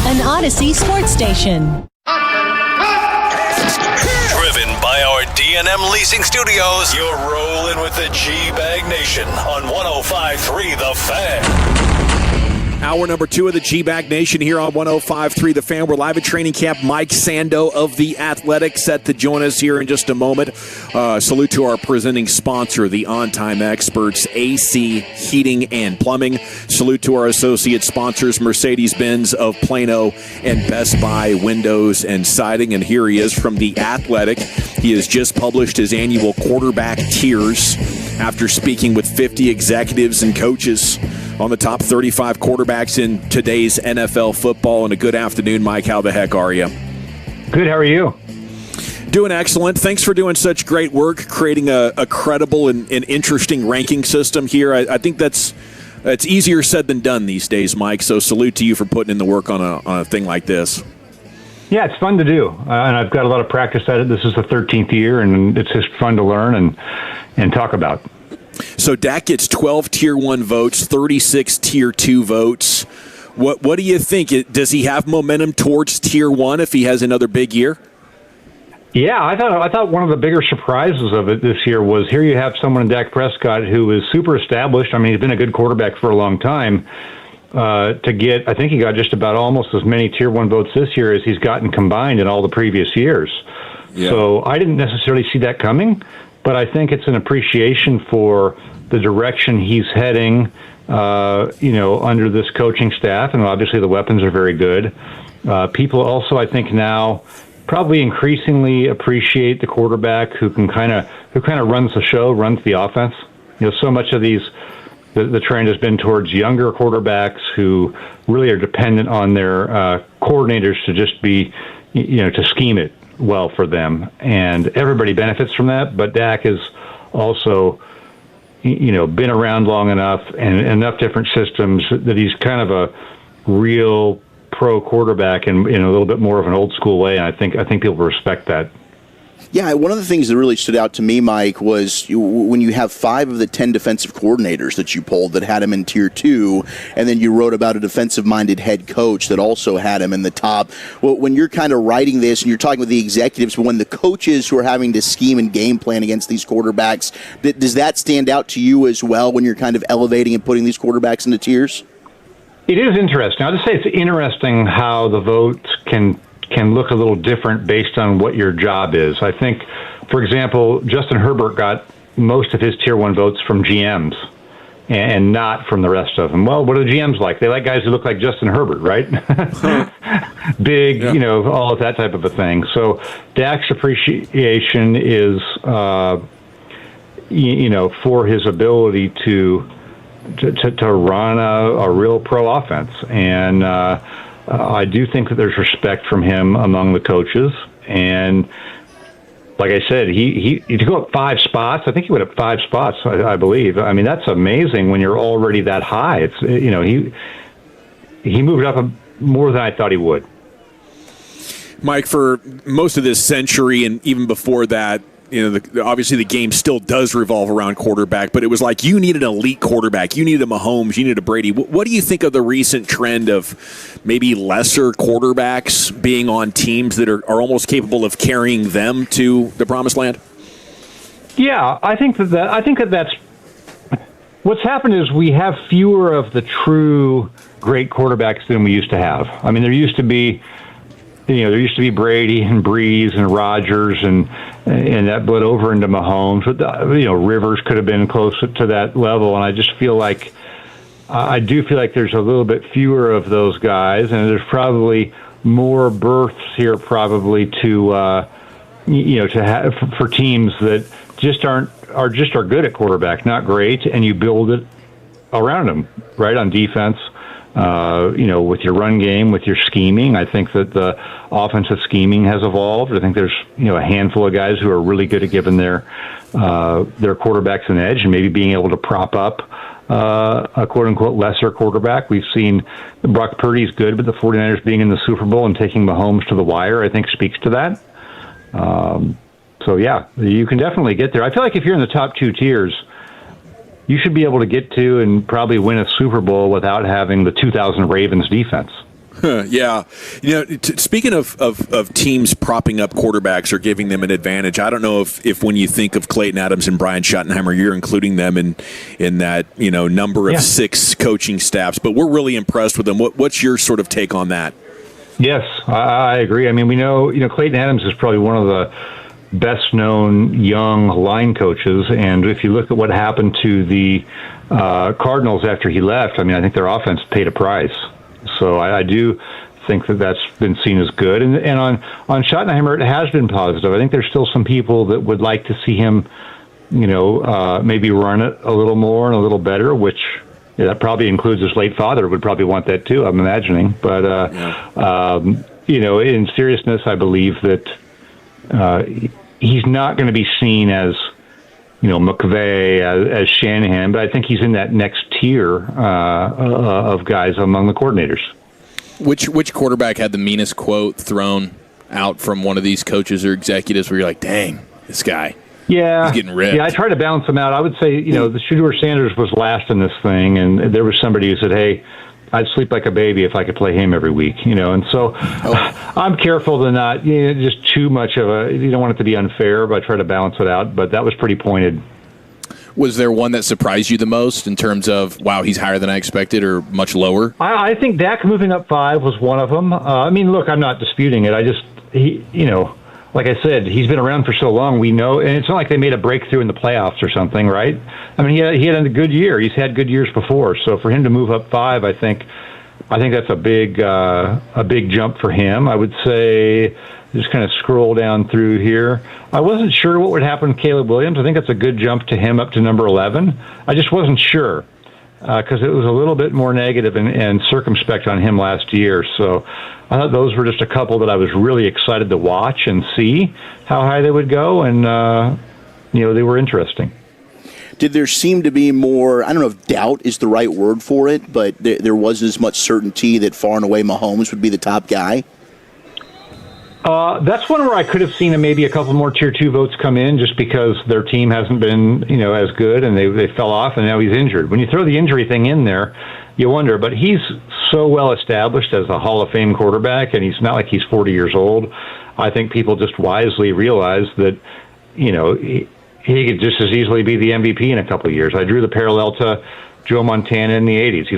an Odyssey sports station. Driven by our D&M Leasing Studios, you're rolling with the G-Bag Nation on 105.3 The Fan. Hour number 2 of the G-Bag Nation here on 105.3 The Fan. We're live at training camp. Mike Sando of The Athletic set to join us here in just a moment. Salute to our presenting sponsor, the On-Time Experts, AC Heating and Plumbing. Salute to our associate sponsors, Mercedes-Benz of Plano and Best Buy Windows and Siding. And here he is from The Athletic. He has just published his annual quarterback tiers after speaking with 50 executives and coaches on the top 35 quarterbacks in today's NFL football. And a good afternoon, Mike. How the heck are you? Good. How are you? Doing excellent. Thanks for doing such great work, creating a credible and interesting ranking system here. I think it's easier said than done these days, Mike. So salute to you for putting in the work on a thing like this. Yeah, it's fun to do, and I've got a lot of practice at it. This is the 13th year, and it's just fun to learn and talk about. So Dak gets 12 Tier 1 votes, 36 Tier 2 votes. What do you think? Does he have momentum towards Tier 1 if he has another big year? Yeah, I thought one of the bigger surprises of it this year was here you have someone in Dak Prescott who is super established. I mean, he's been a good quarterback for a long time. I think he got just about almost as many Tier 1 votes this year as he's gotten combined in all the previous years. Yeah. So I didn't necessarily see that coming, but I think it's an appreciation for the direction he's heading, under this coaching staff, and obviously the weapons are very good. People also, I think, now probably increasingly appreciate the quarterback who kind of runs the show, runs the offense. So much of the trend has been towards younger quarterbacks who really are dependent on their coordinators to just be, to scheme it well for them. And everybody benefits from that, but Dak has also, been around long enough and enough different systems that he's kind of a real pro quarterback in a little bit more of an old school way. And I think people respect that. Yeah, one of the things that really stood out to me, Mike, was when you have 5 of the 10 defensive coordinators that you polled that had him in Tier 2, and then you wrote about a defensive-minded head coach that also had him in the top. Well, when you're kind of writing this and you're talking with the executives, but when the coaches who are having to scheme and game plan against these quarterbacks, does that stand out to you as well when you're kind of elevating and putting these quarterbacks into tiers? It is interesting. I'll just say it's interesting how the votes can look a little different based on what your job is. I think, for example, Justin Herbert got most of his Tier 1 votes from GMs and not from the rest of them. Well, what are the GMs like? They like guys who look like Justin Herbert, right? Big, yeah. All of that type of a thing. So Dak's appreciation is, for his ability to run a real pro offense. And I do think that there's respect from him among the coaches. And like I said, he to go up 5 spots, I think he went up 5 spots, I believe. I mean, that's amazing when you're already that high. It's, he moved up more than I thought he would. Mike, for most of this century and even before that, obviously the game still does revolve around quarterback, but it was like you needed an elite quarterback. You needed a Mahomes. You needed a Brady. What do you think of the recent trend of maybe lesser quarterbacks being on teams that are almost capable of carrying them to the promised land? Yeah, I think that's what's happened is we have fewer of the true great quarterbacks than we used to have. I mean, there used to be Brady and Breeze and Rodgers and that bled over into Mahomes. But Rivers could have been close to that level, and I just feel like there's a little bit fewer of those guys, and there's probably more berths here probably to have for teams that just are good at quarterback, not great, and you build it around them, right, on defense. With your run game, with your scheming, I think that the offensive scheming has evolved. I think there's, a handful of guys who are really good at giving their quarterbacks an edge and maybe being able to prop up a quote-unquote lesser quarterback. We've seen Brock Purdy's good, but the 49ers being in the Super Bowl and taking Mahomes to the wire, I think, speaks to that. So, yeah, you can definitely get there. I feel like if you're in the top 2 tiers, you should be able to get to and probably win a Super Bowl without having the 2000 Ravens defense. Yeah. Speaking of teams propping up quarterbacks or giving them an advantage, I don't know if when you think of Clayton Adams and Brian Schottenheimer, you're including them in that number of 6 coaching staffs, but we're really impressed with them. What's your sort of take on that? Yes, I agree. I mean, we know Clayton Adams is probably one of the best-known young line coaches, and if you look at what happened to the Cardinals after he left, I mean, I think their offense paid a price. So I do think that's been seen as good. And on Schottenheimer, it has been positive. I think there's still some people that would like to see him, maybe run it a little more and a little better, which that probably includes his late father would probably want that too, I'm imagining. But, in seriousness, I believe that he's not going to be seen as, McVay, as Shanahan, but I think he's in that next tier of guys among the coordinators. Which quarterback had the meanest quote thrown out from one of these coaches or executives where you're like, dang, this guy, he's getting ripped? Yeah, I try to balance them out. I would say, the Shedeur Sanders was last in this thing, and there was somebody who said, hey, I'd sleep like a baby if I could play him every week, and so I'm careful to not, just too much of you don't want it to be unfair, but I try to balance it out, but that was pretty pointed. Was there one that surprised you the most in terms of, wow, he's higher than I expected, or much lower? I think Dak moving up 5 was one of them. I mean, look, I'm not disputing it. Like I said, he's been around for so long, we know, and it's not like they made a breakthrough in the playoffs or something, right? I mean, he had a good year. He's had good years before. So for him to move up 5, I think that's a big jump for him. I would say, just kind of scroll down through here. I wasn't sure what would happen with Caleb Williams. I think that's a good jump to him up to number 11. I just wasn't sure because it was a little bit more negative and circumspect on him last year. So I thought those were just a couple that I was really excited to watch and see how high they would go, and they were interesting. Did there seem to be more, I don't know if doubt is the right word for it, but there wasn't as much certainty that far and away Mahomes would be the top guy? That's one where I could have seen maybe a couple more Tier 2 votes come in just because their team hasn't been, as good, and they fell off, and now he's injured. When you throw the injury thing in there, you wonder, but he's so well established as a Hall of Fame quarterback, and he's not like he's 40 years old. I think people just wisely realize that, he could just as easily be the MVP in a couple of years. I drew the parallel to Joe Montana in the 80s.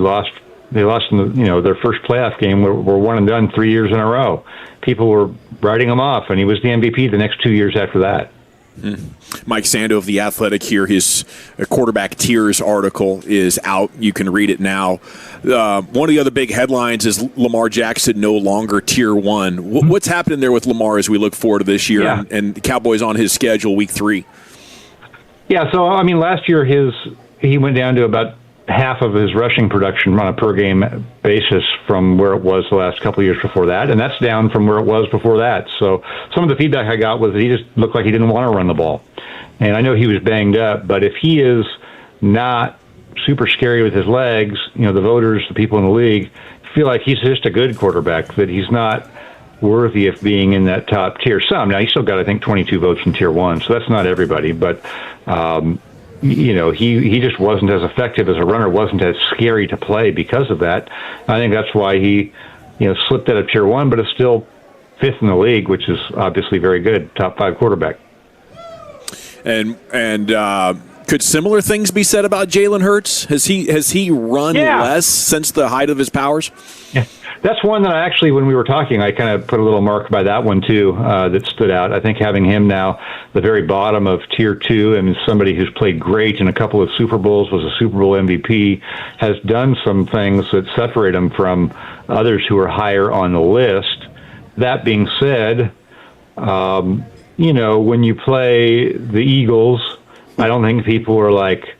They lost in their first playoff game. Were one and done 3 years in a row. People were writing him off, and he was the MVP the next 2 years after that. Mike Sando of The Athletic here. His quarterback tiers article is out. You can read it now. One of the other big headlines is Lamar Jackson no longer Tier 1. What's happening there with Lamar as we look forward to this year and the Cowboys on his schedule week 3? Yeah, so, I mean, last year he went down to about half of his rushing production on a per-game basis from where it was the last couple of years before that, and that's down from where it was before that. So some of the feedback I got was that he just looked like he didn't want to run the ball. And I know he was banged up, but if he is not super scary with his legs, the voters, the people in the league, feel like he's just a good quarterback, that he's not worthy of being in that top tier. Now, he still got, I think, 22 votes in Tier 1, so that's not everybody, but he just wasn't as effective as a runner, wasn't as scary to play because of that. I think that's why he, slipped out of Tier 1, but is still 5th in the league, which is obviously very good, top 5 quarterback. And could similar things be said about Jalen Hurts? Has he run less since the height of his powers? Yeah. That's one that I actually, when we were talking, I kind of put a little mark by that one too, that stood out. I think having him now the very bottom of Tier 2 and somebody who's played great in a couple of Super Bowls, was a Super Bowl MVP, has done some things that separate him from others who are higher on the list. That being said, when you play the Eagles, I don't think people are like,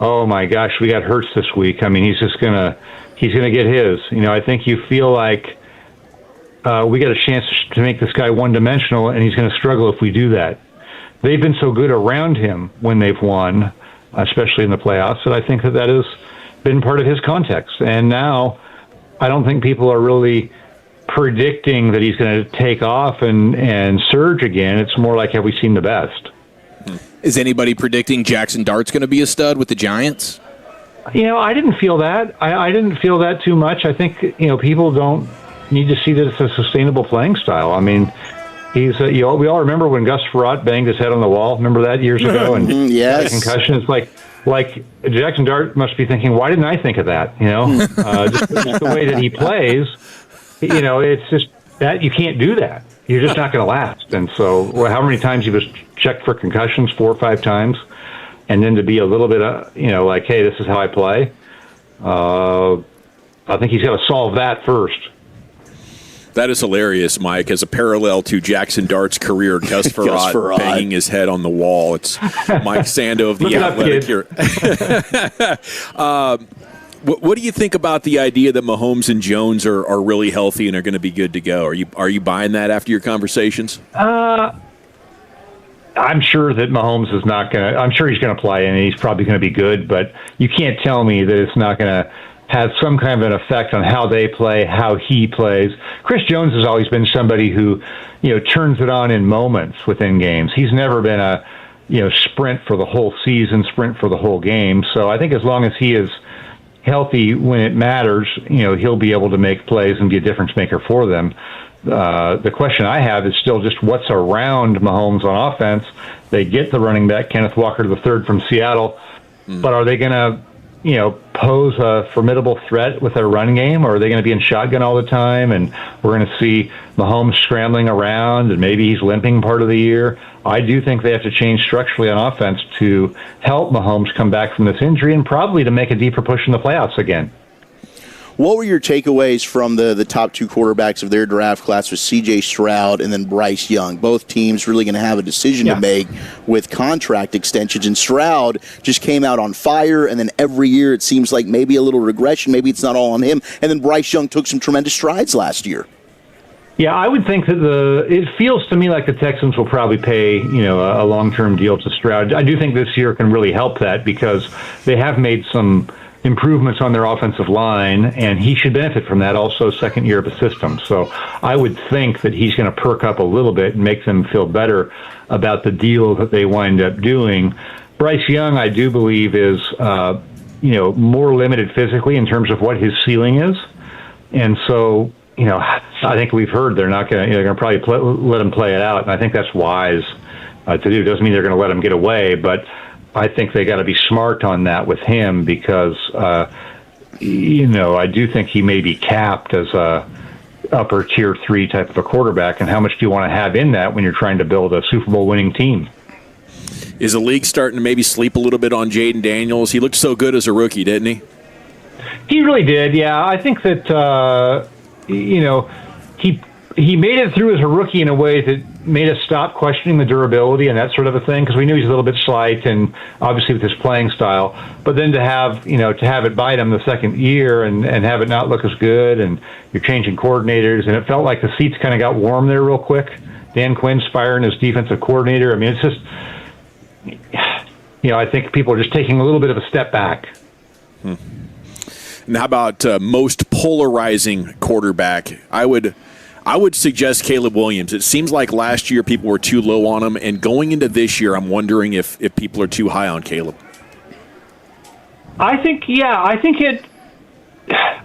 oh my gosh, we got Hurts this week. I mean, he's going to get his. I think you feel like we got a chance to make this guy one-dimensional, and he's going to struggle if we do that. They've been so good around him when they've won, especially in the playoffs, that I think that has been part of his context. And now I don't think people are really predicting that he's going to take off and surge again. It's more like, have we seen the best? Is anybody predicting Jackson Dart's going to be a stud with the Giants? I didn't feel that. I didn't feel that too much. I think, people don't need to see that it's a sustainable playing style. I mean, he's we all remember when Gus Frerotte banged his head on the wall. Remember that years ago? And yes, concussion. It's like Jackson Dart must be thinking, why didn't I think of that? Just the way that he plays. It's just that you can't do that. You're just not going to last. And so, how many times he was checked for concussions? 4 or 5 times, and then to be a little bit, hey, this is how I play. I think he's got to solve that first. That is hilarious, Mike. As a parallel to Jackson Dart's career, Gus Frerotte banging his head on the wall. It's Mike Sando of the Athletic here. What do you think about the idea that Mahomes and Jones are really healthy and are going to be good to go? Are you buying that after your conversations? I'm sure that Mahomes is not going to. I'm sure he's going to play and he's probably going to be good. But you can't tell me that it's not going to have some kind of an effect on how they play, how he plays. Chris Jones has always been somebody who, turns it on in moments within games. He's never been a, sprint for the whole season, sprint for the whole game. So I think as long as he is healthy when it matters, he'll be able to make plays and be a difference maker for them. The question I have is still just what's around Mahomes on offense. They get the running back, Kenneth Walker III from Seattle, but are they going to, pose a formidable threat with their run game, or are they going to be in shotgun all the time? And we're going to see Mahomes scrambling around, and maybe he's limping part of the year. I do think they have to change structurally on offense to help Mahomes come back from this injury and probably to make a deeper push in the playoffs again. What were your takeaways from the top 2 quarterbacks of their draft class with C.J. Stroud and then Bryce Young? Both teams really going to have a decision to make with contract extensions. And Stroud just came out on fire, and then every year it seems like maybe a little regression. Maybe it's not all on him. And then Bryce Young took some tremendous strides last year. Yeah, I would think that it feels to me like the Texans will probably pay, a long-term deal to Stroud. I do think this year can really help that because they have made some improvements on their offensive line, and he should benefit from that. Also, second year of a system. So I would think that he's going to perk up a little bit and make them feel better about the deal that they wind up doing. Bryce Young, I do believe, is, more limited physically in terms of what his ceiling is. And so, I think we've heard they're not going to, they're going to probably let him play it out. And I think that's wise to do. Doesn't mean they're going to let him get away, but I think they got to be smart on that with him because, I do think he may be capped as a upper tier 3 type of a quarterback. And how much do you want to have in that when you're trying to build a Super Bowl winning team? Is the league starting to maybe sleep a little bit on Jaden Daniels? He looked so good as a rookie, didn't he? He really did, yeah. I think that, he made it through as a rookie in a way that made us stop questioning the durability and that sort of a thing, because we knew he's a little bit slight and obviously with his playing style. But then to have it bite him the second year and have it not look as good, and you're changing coordinators, and it felt like the seats kind of got warm there real quick. Dan Quinn's firing his defensive coordinator. I mean, it's just, I think people are just taking a little bit of a step back. And how about most polarizing quarterback? I would suggest Caleb Williams. It seems like last year people were too low on him, and going into this year, I'm wondering if people are too high on Caleb. I think it.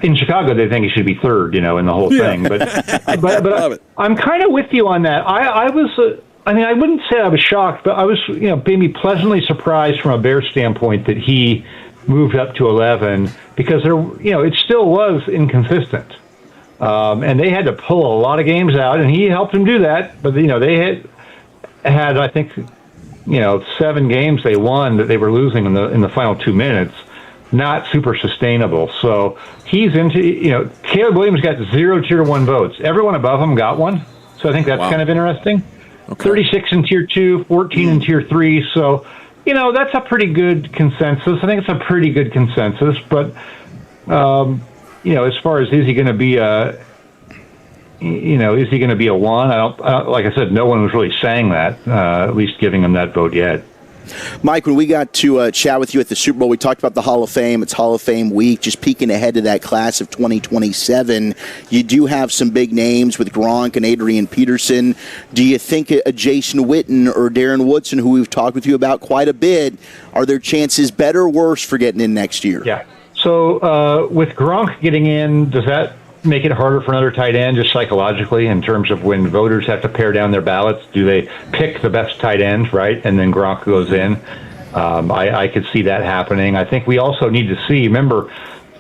In Chicago, they think he should be third, in the whole thing. But I'm kind of with you on that. I wouldn't say I was shocked, but I was, maybe pleasantly surprised from a Bears standpoint that he moved up to 11 because it still was inconsistent. And they had to pull a lot of games out, and he helped them do that. But, they had I think, 7 games they won that they were losing in the final 2 minutes. Not super sustainable. So he's into, Caleb Williams got 0 Tier 1 votes. Everyone above him got one. So I think that's kind of interesting. Okay. 36 in Tier 2, 14 in Tier 3. So, that's a pretty good consensus. I think it's a pretty good consensus. But, as far as is he going to be a 1? Like I said, no one was really saying that, at least giving him that vote yet. Mike, when we got to chat with you at the Super Bowl, we talked about the Hall of Fame. It's Hall of Fame week, just peeking ahead to that class of 2027. You do have some big names with Gronk and Adrian Peterson. Do you think a Jason Witten or Darren Woodson, who we've talked with you about quite a bit, are their chances better or worse for getting in next year? Yeah. So with Gronk getting in, does that make it harder for another tight end just psychologically in terms of when voters have to pare down their ballots? Do they pick the best tight end, right? And then Gronk goes in. I could see that happening. I think we also need to see, remember,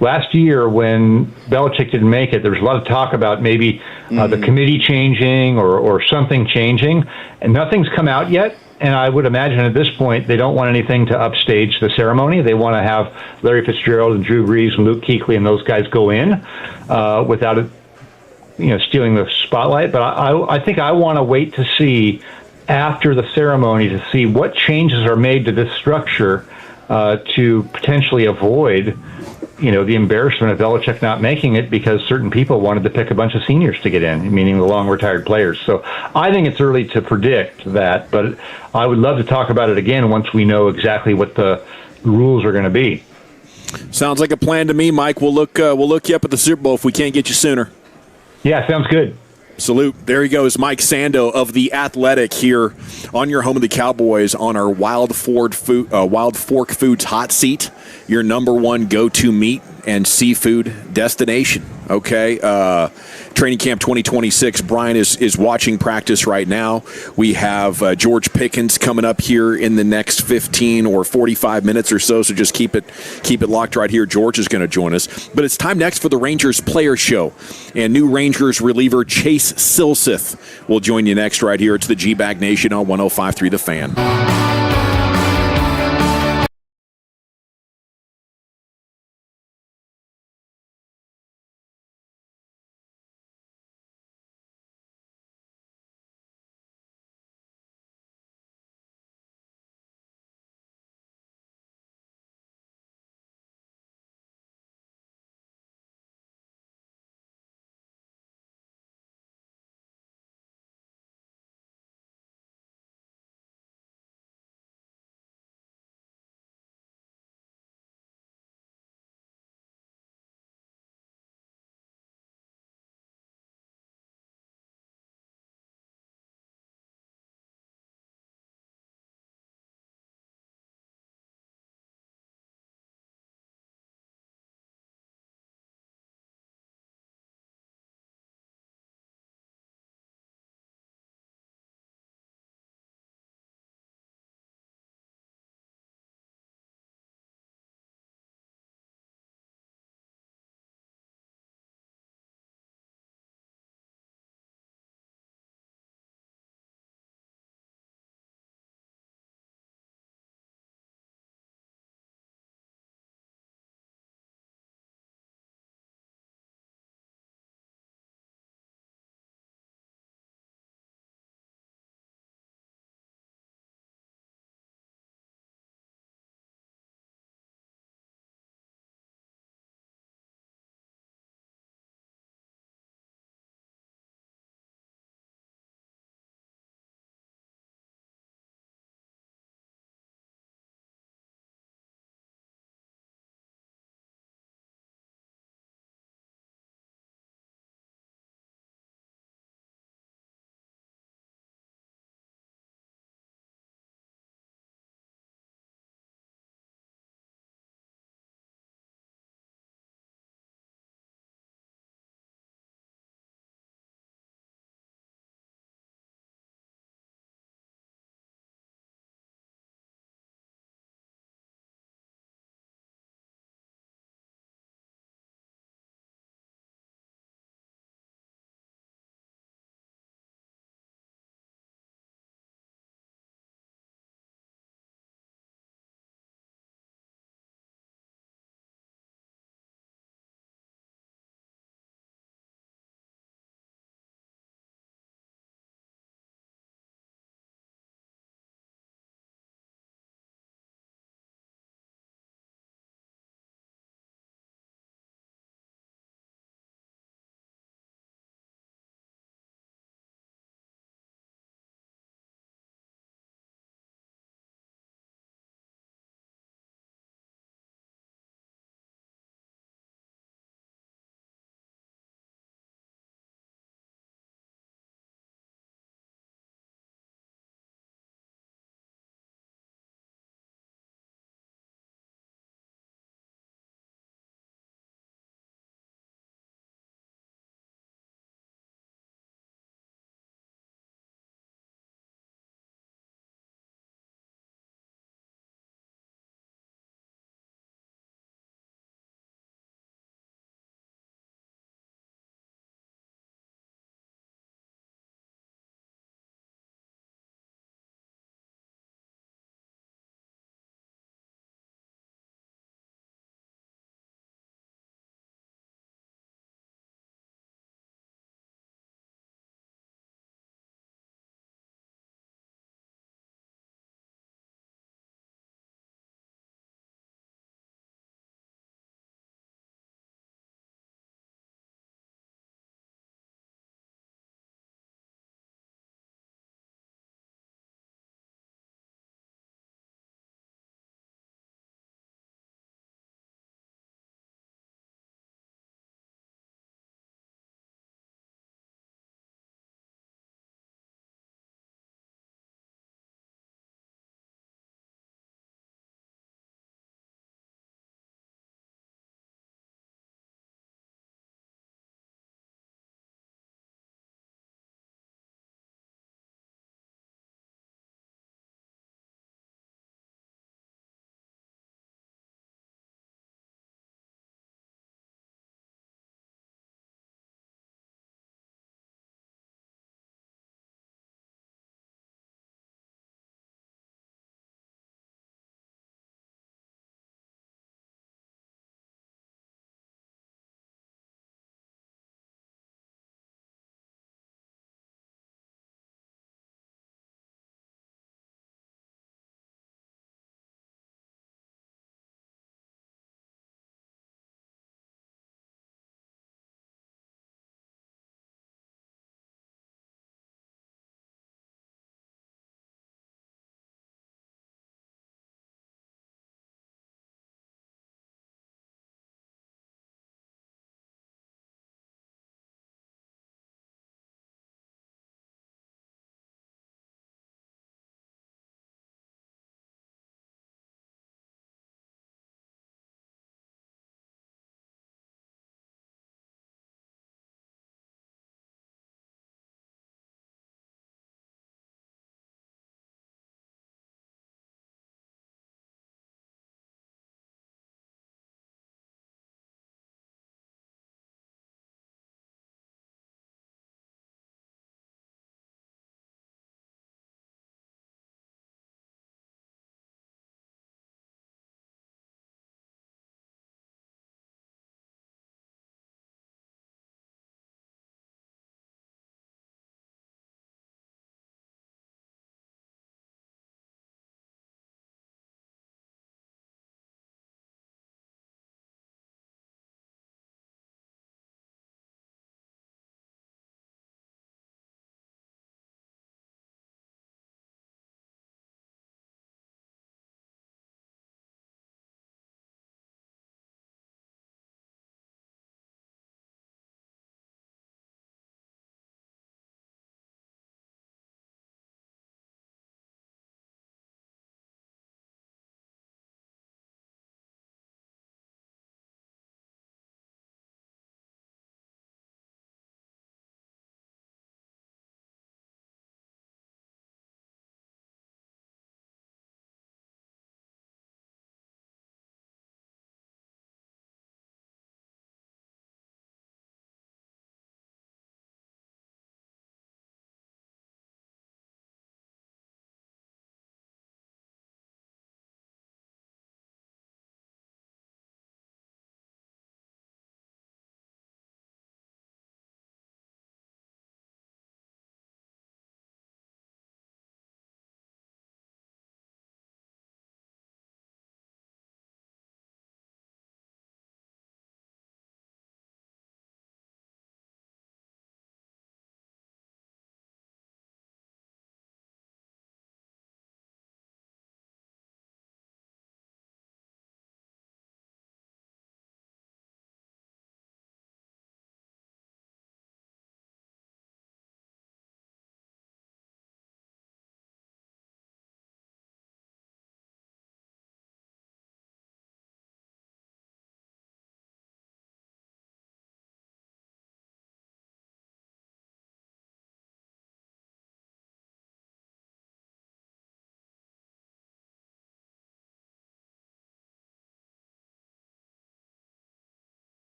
last year when Belichick didn't make it, there was a lot of talk about maybe the committee changing or something changing, and nothing's come out yet. And I would imagine at this point they don't want anything to upstage the ceremony. They want to have Larry Fitzgerald and Drew Brees and Luke Kuechly and those guys go in without it, stealing the spotlight. But I think I want to wait to see after the ceremony to see what changes are made to this structure to potentially avoid the embarrassment of Belichick not making it because certain people wanted to pick a bunch of seniors to get in, meaning the long retired players. So I think it's early to predict that, but I would love to talk about it again once we know exactly what the rules are going to be. Sounds like a plan to me, Mike. We'll look you up at the Super Bowl if we can't get you sooner. Yeah, sounds good. Salute. There he goes, Mike Sando of The Athletic here on your home of the Cowboys on our Wild Fork Foods hot seat, your number one go-to meat and seafood destination. Okay, training camp 2026. Brian is watching practice right now. We have George Pickens coming up here in the next 15 or 45 minutes or so. So just keep it locked right here. George is going to join us. But it's time next for the Rangers Player Show, and new Rangers reliever Chase Silseth will join you next right here. It's the G-Bag Nation on 105.3 The Fan.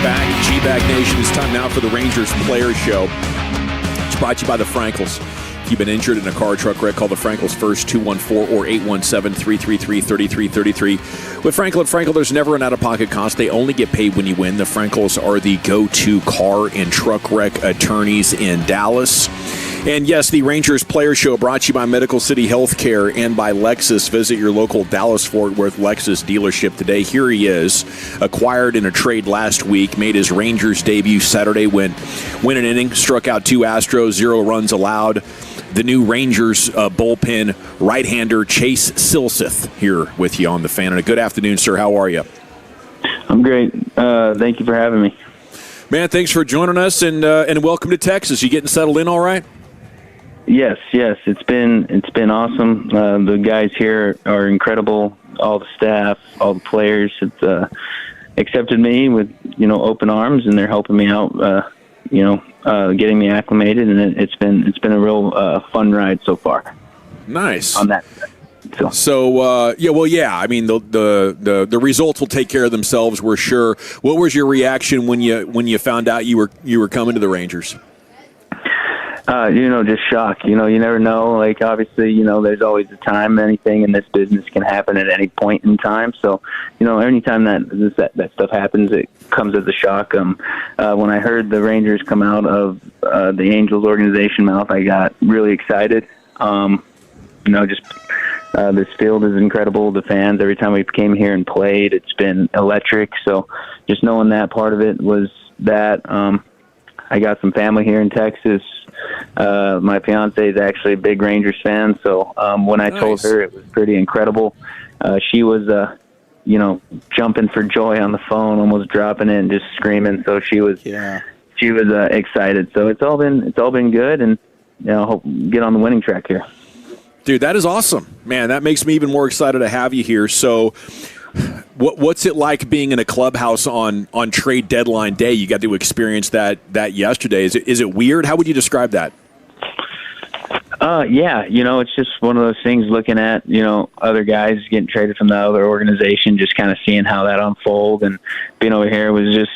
back. G-Bag Nation, it's time now for the Rangers Player Show. It's brought to you by the Frankels. If you've been injured in a car or truck wreck, call the Frankels first, 214 or 817-333-3333. With Frankel & Frankel, there's never an out-of-pocket cost. They only get paid when you win. The Frankels are the go-to car and truck wreck attorneys in Dallas. And yes, the Rangers Player Show brought to you by Medical City Healthcare and by Lexus. Visit your local Dallas-Fort Worth Lexus dealership today. Here he is, acquired in a trade last week, made his Rangers debut Saturday, win an inning, struck out 2 Astros, 0 runs allowed. The new Rangers bullpen right-hander Chase Silseth here with you on the Fan. And a good afternoon, sir. How are you? I'm great. Thank you for having me. Man, thanks for joining us, and welcome to Texas. You getting settled in all right? Yes. It's been awesome. The guys here are incredible. All the staff, all the players have accepted me with open arms, and they're helping me out. Getting me acclimated, and it's been a real fun ride so far. Nice on that. So I mean the results will take care of themselves, we're sure. What was your reaction when you found out you were coming to the Rangers? Just shock. You never know. Like, obviously, there's always a time. Anything in this business can happen at any point in time. So, anytime that stuff happens, it comes as a shock. When I heard the Rangers come out of the Angels organization mouth, I got really excited. This field is incredible. The fans, every time we came here and played, it's been electric. So, just knowing that part of it was that. I got some family here in Texas. My fiance is actually a big Rangers fan, so when I told her, it was pretty incredible. She was, jumping for joy on the phone, almost dropping it and just screaming. So she was excited. So it's all been good, and hope get on the winning track here. Dude, that is awesome, man. That makes me even more excited to have you here. So. What's it like being in a clubhouse on trade deadline day? You got to experience that yesterday. Is it weird? How would you describe that? It's just one of those things, looking at, other guys getting traded from the other organization, just kind of seeing how that unfold, and being over here was just,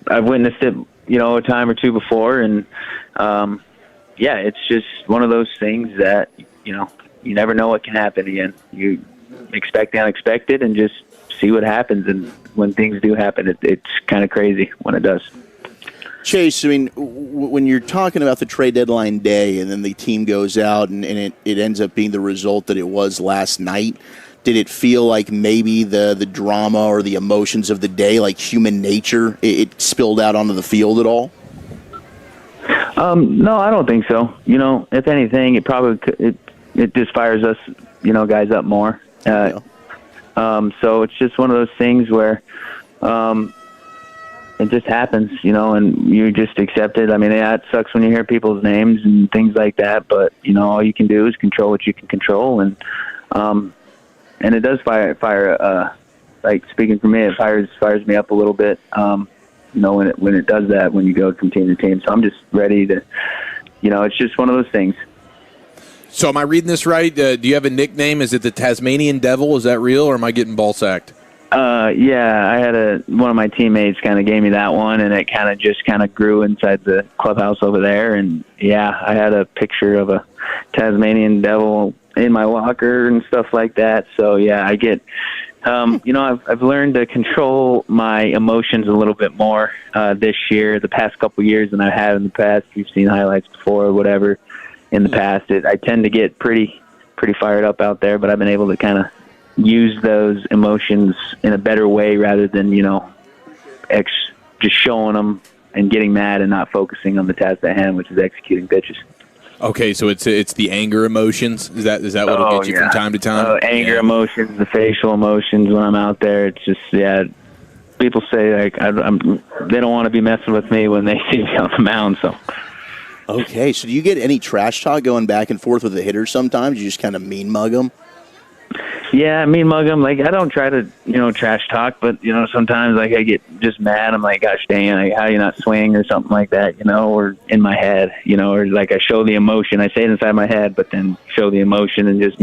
I've witnessed it, a time or two before, and it's just one of those things that, you never know what can happen again. You expect the unexpected and just see what happens. And when things do happen, it's kind of crazy when it does. Chase, I mean, when you're talking about the trade deadline day and then the team goes out and it ends up being the result that it was last night, did it feel like maybe the drama or the emotions of the day, like human nature, it spilled out onto the field at all? No, I don't think so. If anything, it probably it just fires us, guys up more. So it's just one of those things where it just happens, and you just accept it. I mean, it sucks when you hear people's names and things like that, but all you can do is control what you can control, and it does fire. Like, speaking for me, it fires me up a little bit. When it does that, when you go from team to team. So I'm just ready to, it's just one of those things. So am I reading this right? Do you have a nickname? Is it the Tasmanian Devil? Is that real, or am I getting ball sacked? I had one of my teammates kind of gave me that one, and it kind of grew inside the clubhouse over there. And I had a picture of a Tasmanian Devil in my locker and stuff like that. So I get, I've learned to control my emotions a little bit more this year, the past couple years, than I have in the past. You've seen highlights before or whatever. In the past, I tend to get pretty fired up out there, but I've been able to kind of use those emotions in a better way rather than just showing them and getting mad and not focusing on the task at hand, which is executing pitches. Okay, so it's the anger emotions. Is that what gets you from time to time? Anger emotions, the facial emotions when I'm out there. It's just People say they don't want to be messing with me when they see me on the mound. So. Okay, so do you get any trash talk going back and forth with the hitters sometimes? You just kind of mean mug them? Yeah, mean mug them. Like, I don't try to, trash talk, but, sometimes, I get just mad. I'm like, gosh dang, how do you not swing or something like that, or in my head, or I show the emotion. I say it inside my head, but then show the emotion and just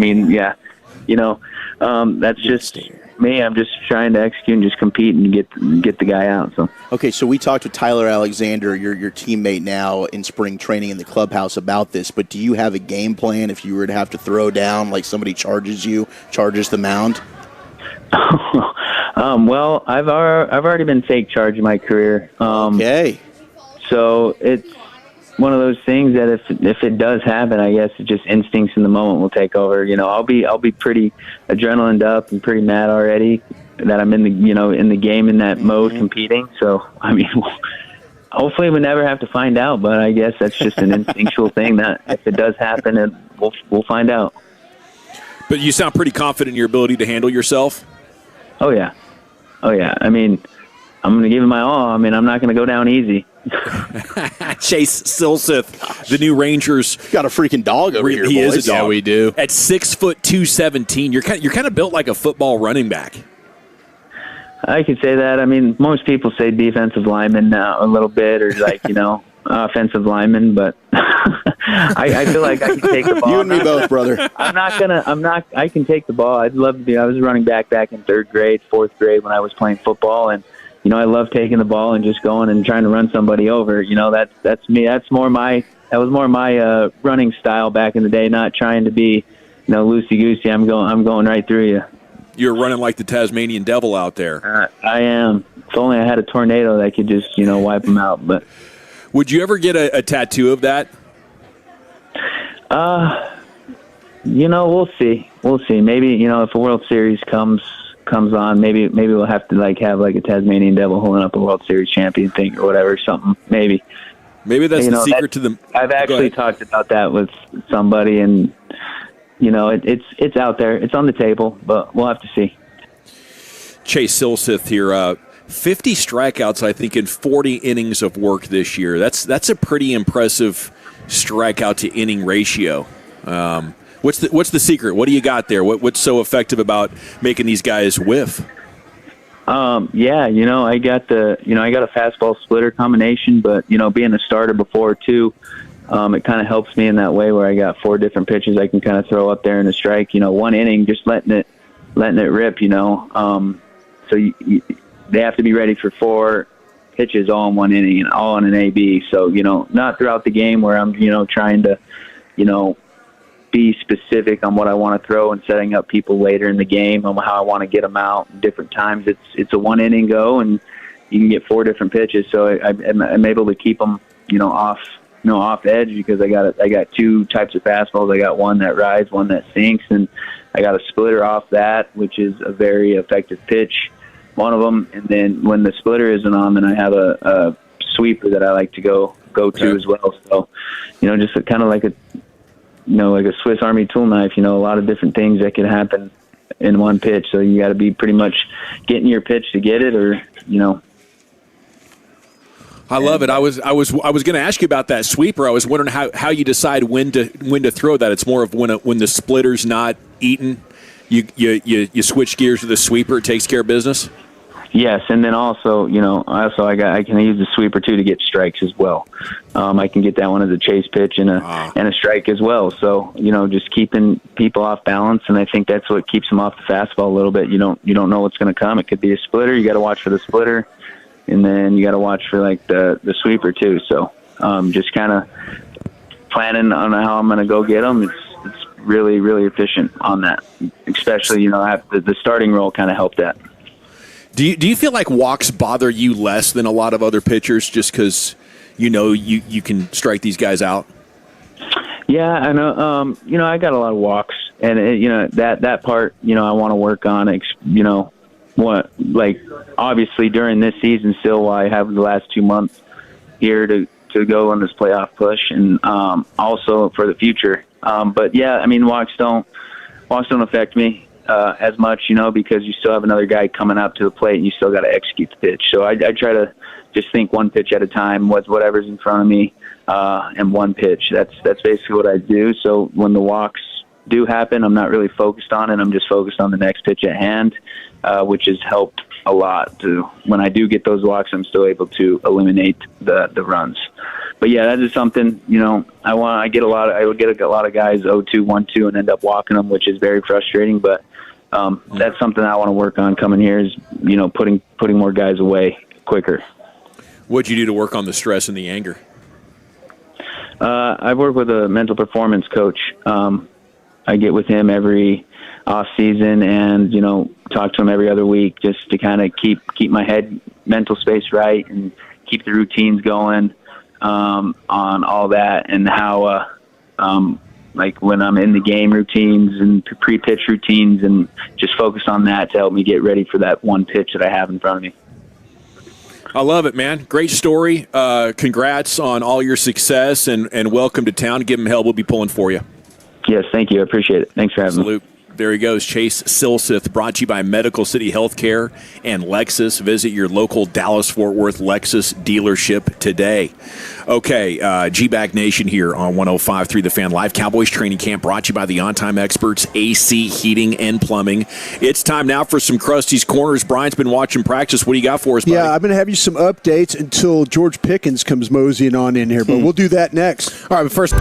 That's just me. I'm just trying to execute and just compete and get the guy out. So okay, so we talked with Tyler Alexander, your teammate now in spring training in the clubhouse about this. But do you have a game plan if you were to have to throw down, like somebody charges the mound? Well, I've already been fake charged in my career. Okay. So it's one of those things that if it does happen, I guess it just instincts in the moment will take over. I'll be pretty adrenalined up and pretty mad already that I'm in the game in that mode competing. So I mean, hopefully we never have to find out. But I guess that's just an instinctual thing that if it does happen, we'll find out. But you sound pretty confident in your ability to handle yourself. Oh yeah. I mean, I'm going to give it my all. I mean, I'm not going to go down easy. Chase Silseth, the new Rangers, got a freaking dog over here. He boys. is a dog. Yeah, we do. At 6'2", you're kind of built like a football running back. I could say that. I mean, most people say defensive lineman a little bit, or like offensive lineman, but I feel like I can take the ball. You and me both, brother. I can take the ball. I'd love to be. I was a running back in 3rd grade, 4th grade when I was playing football, and I love taking the ball and just going and trying to run somebody over. That's me. That was more my running style back in the day. Not trying to be, loosey goosey. I'm going right through you. You're running like the Tasmanian devil out there. I am. If only I had a tornado that could just wipe them out. But would you ever get a tattoo of that? We'll see. Maybe if a World Series comes on, maybe we'll have to have a Tasmanian devil holding up a World Series champion thing or whatever, something. Maybe that's the secret to the. I've actually talked about that with somebody, and it's out there, it's on the table, but we'll have to see. Chase Silseth here, 50 strikeouts, I think, in 40 innings of work this year. That's a pretty impressive strikeout to inning ratio. What's the secret? What do you got there? What's so effective about making these guys whiff? I got a fastball splitter combination, but being a starter before too, it kind of helps me in that way where I got 4 different pitches I can kind of throw up there in a strike. One inning, just letting it rip. So they have to be ready for 4 pitches all in 1 inning and all on an AB. So not throughout the game where I'm trying to be specific on what I want to throw and setting up people later in the game on how I want to get them out different times. It's a 1 inning go, and you can get 4 different pitches. So I'm able to keep them, off edge because I got 2 types of fastballs. I got one that rides, one that sinks, and I got a splitter off that, which is a very effective pitch, one of them. And then when the splitter isn't on, then I have a sweeper that I like to go to as well. So, just kind of like a Swiss Army tool knife, a lot of different things that can happen in one pitch. So you got to be pretty much getting your pitch to get it, or. I love it. I was going to ask you about that sweeper. I was wondering how you decide when to throw that. It's more of when the splitter's not eaten, you switch gears to the sweeper. It takes care of business. Yes, and then also, I can use the sweeper too to get strikes as well. I can get that one as a chase pitch and a strike as well. So just keeping people off balance, and I think that's what keeps them off the fastball a little bit. You don't know what's going to come. It could be a splitter. You got to watch for the splitter. And then you got to watch for the sweeper too. So just kind of planning on how I'm going to go get them. It's really, really efficient on that. Especially the starting role kind of helped that. Do you feel like walks bother you less than a lot of other pitchers just because you can strike these guys out? Yeah, I know. I got a lot of walks, and that part I want to work on. Obviously during this season still, while I have the last 2 months here to go on this playoff push, and also for the future. But yeah, I mean, walks don't affect me as much, because you still have another guy coming out to the plate and you still got to execute the pitch. So I try to just think one pitch at a time, whatever's in front of me, and one pitch. That's basically what I do. So when the walks do happen, I'm not really focused on it. I'm just focused on the next pitch at hand, which has helped a lot. When I do get those walks, I'm still able to eliminate the runs. but yeah, that is something, I get a lot of guys 0-2, 1-2 and end up walking them, which is very frustrating, but that's something I want to work on coming here is, putting more guys away quicker. What'd you do to work on the stress and the anger? I work with a mental performance coach. I get with him every off season and, talk to him every other week just to kind of keep my mental space right and keep the routines going, on all that and how, like when I'm in the game routines and pre-pitch routines and just focus on that to help me get ready for that one pitch that I have in front of me. I love it, man. Great story. Congrats on all your success and welcome to town. Give him hell. We'll be pulling for you. Yes, thank you. I appreciate it. Thanks for having me. There he goes, Chase Silseth, brought to you by Medical City Healthcare and Lexus. Visit your local Dallas-Fort Worth Lexus dealership today. Okay, G-Bag Nation here on 105.3 The Fan. Live Cowboys training camp brought to you by the On-Time Experts, AC Heating and Plumbing. It's time now for some Krusty's Corners. Brian's been watching practice. What do you got for us, buddy? Yeah, I'm going to have you some updates until George Pickens comes moseying on in here, but we'll do that next. All right, but first...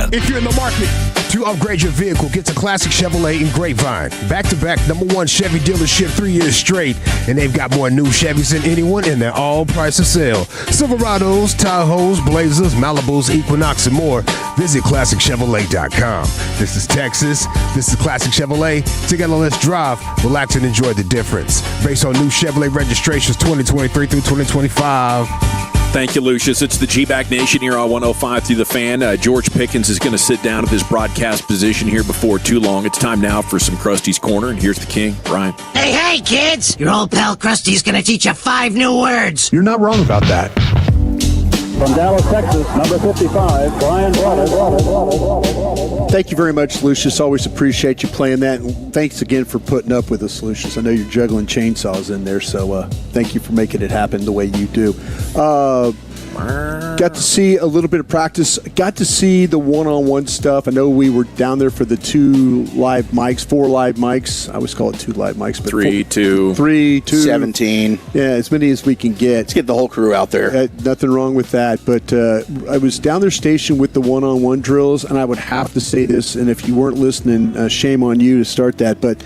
fan. If you're in the market to upgrade your vehicle, get to Classic Chevrolet in Grapevine. Back-to-back #1 Chevy dealership 3 years straight, and they've got more new Chevys than anyone, and they're all price of sale. Silverados, Tahoes, Blazers, Malibus, Equinox, and more. Visit ClassicChevrolet.com. This is Texas. This is Classic Chevrolet. Together, let's drive, relax, and enjoy the difference. Based on new Chevrolet registrations 2023 through 2025. Thank you, Lucius. It's the G-Back Nation here on 105 through the fan. George Pickens is going to sit down at his broadcast position here before too long. It's time now for some Krusty's Corner, and here's the king, Ryan. Hey, kids! Your old pal Krusty's gonna teach you 5 new words. You're not wrong about that. From Dallas, Texas, number 55, Brian Brothers. Thank you very much, Lucius. Always appreciate you playing that. And thanks again for putting up with us, Lucius. I know you're juggling chainsaws in there, so thank you for making it happen the way you do. Got to see a little bit of practice. Got to see the one-on-one stuff. I know we were down there for the 4 live mics. I always call it 2 live mics, but 3, 2, 17. Yeah, as many as we can get. Let's get the whole crew out there. Nothing wrong with that. But I was down there stationed with the one-on-one drills, and I would have to say this, and if you weren't listening, shame on you to start that. But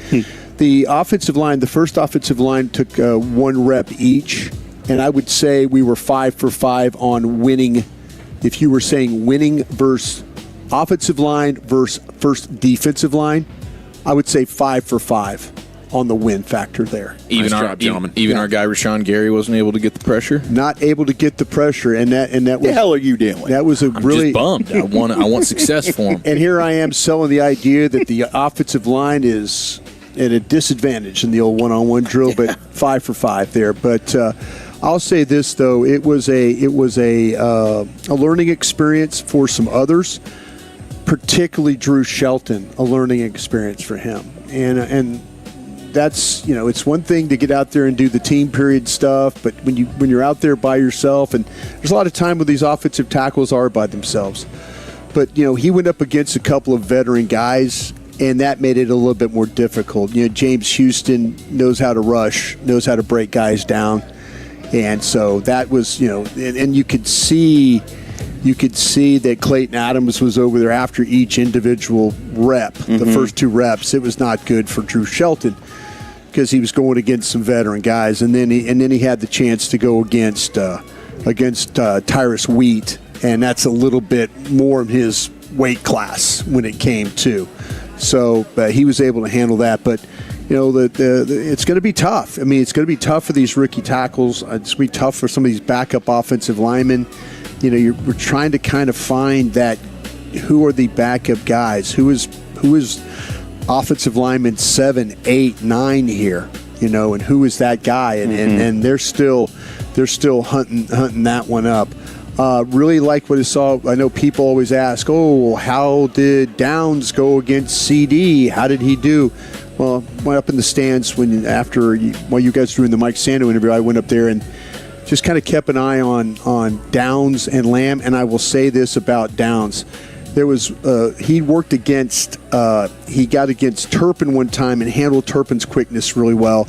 the offensive line, the first offensive line took 1 rep each. And I would say we were 5 for 5 on winning. If you were saying winning versus offensive line versus first defensive line, I would say 5 for 5 on the win factor there. Even our guy Rashawn Gary wasn't able to get the pressure. Not able to get the pressure, and that was. What the hell are you doing? That was I'm just bummed. I want success for him. And here I am selling the idea that the offensive line is at a disadvantage in the old one-on-one drill, but 5 for 5 there. But I'll say this though, it was a learning experience for some others, particularly Drew Shelton, a learning experience for him. And that's, it's one thing to get out there and do the team period stuff, but when you're out there by yourself, and there's a lot of time when these offensive tackles are by themselves. But he went up against a couple of veteran guys, and that made it a little bit more difficult. James Houston knows how to rush, knows how to break guys down. And so that was, and you could see that Clayton Adams was over there after each individual rep, the first 2 reps. It was not good for Drew Shelton because he was going against some veteran guys, and then he had the chance to go against Tyrus Wheat, and that's a little bit more of his weight class when it came to. So he was able to handle that, but. It's going to be tough. I mean, it's going to be tough for these rookie tackles. It's going to be tough for some of these backup offensive linemen. We're trying to kind of find that who are the backup guys? Who is offensive lineman 7, 8, 9 here? And who is that guy? And they're still hunting that one up. Really like what I saw. I know people always ask, how did Downs go against CD? How did he do? Well, went up in the stands while you guys were doing the Mike Sando interview. I went up there and just kind of kept an eye on Downs and Lamb. And I will say this about Downs: there was he got against Turpin one time and handled Turpin's quickness really well.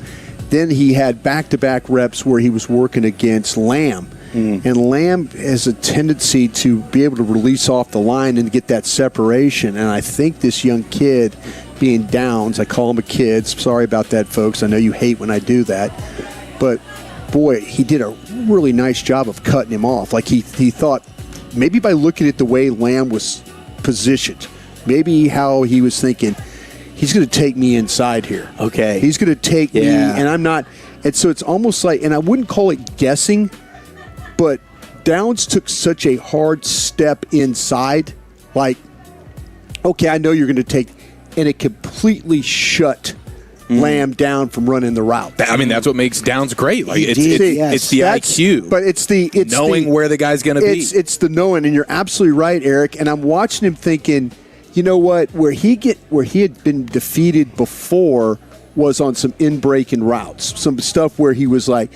Then he had back-to-back reps where he was working against Lamb. And Lamb has a tendency to be able to release off the line and get that separation. And I think this young kid, being Downs, I call him a kid. Sorry about that, folks. I know you hate when I do that. But, boy, he did a really nice job of cutting him off. Like he thought, maybe by looking at the way Lamb was positioned, maybe how he was thinking, he's going to take me inside here. Okay. He's going to take me, and I'm not. And so it's almost like, and I wouldn't call it guessing, but Downs took such a hard step inside, like, okay, I know you're going to take, and it completely shut Lamb down from running the route. I mean, that's what makes Downs great. Like it's the IQ, but it's knowing where the guy's going to be. It's the knowing, and you're absolutely right, Eric. And I'm watching him thinking, you know what? Where he had been defeated before was on some in-breaking routes, some stuff where he was like.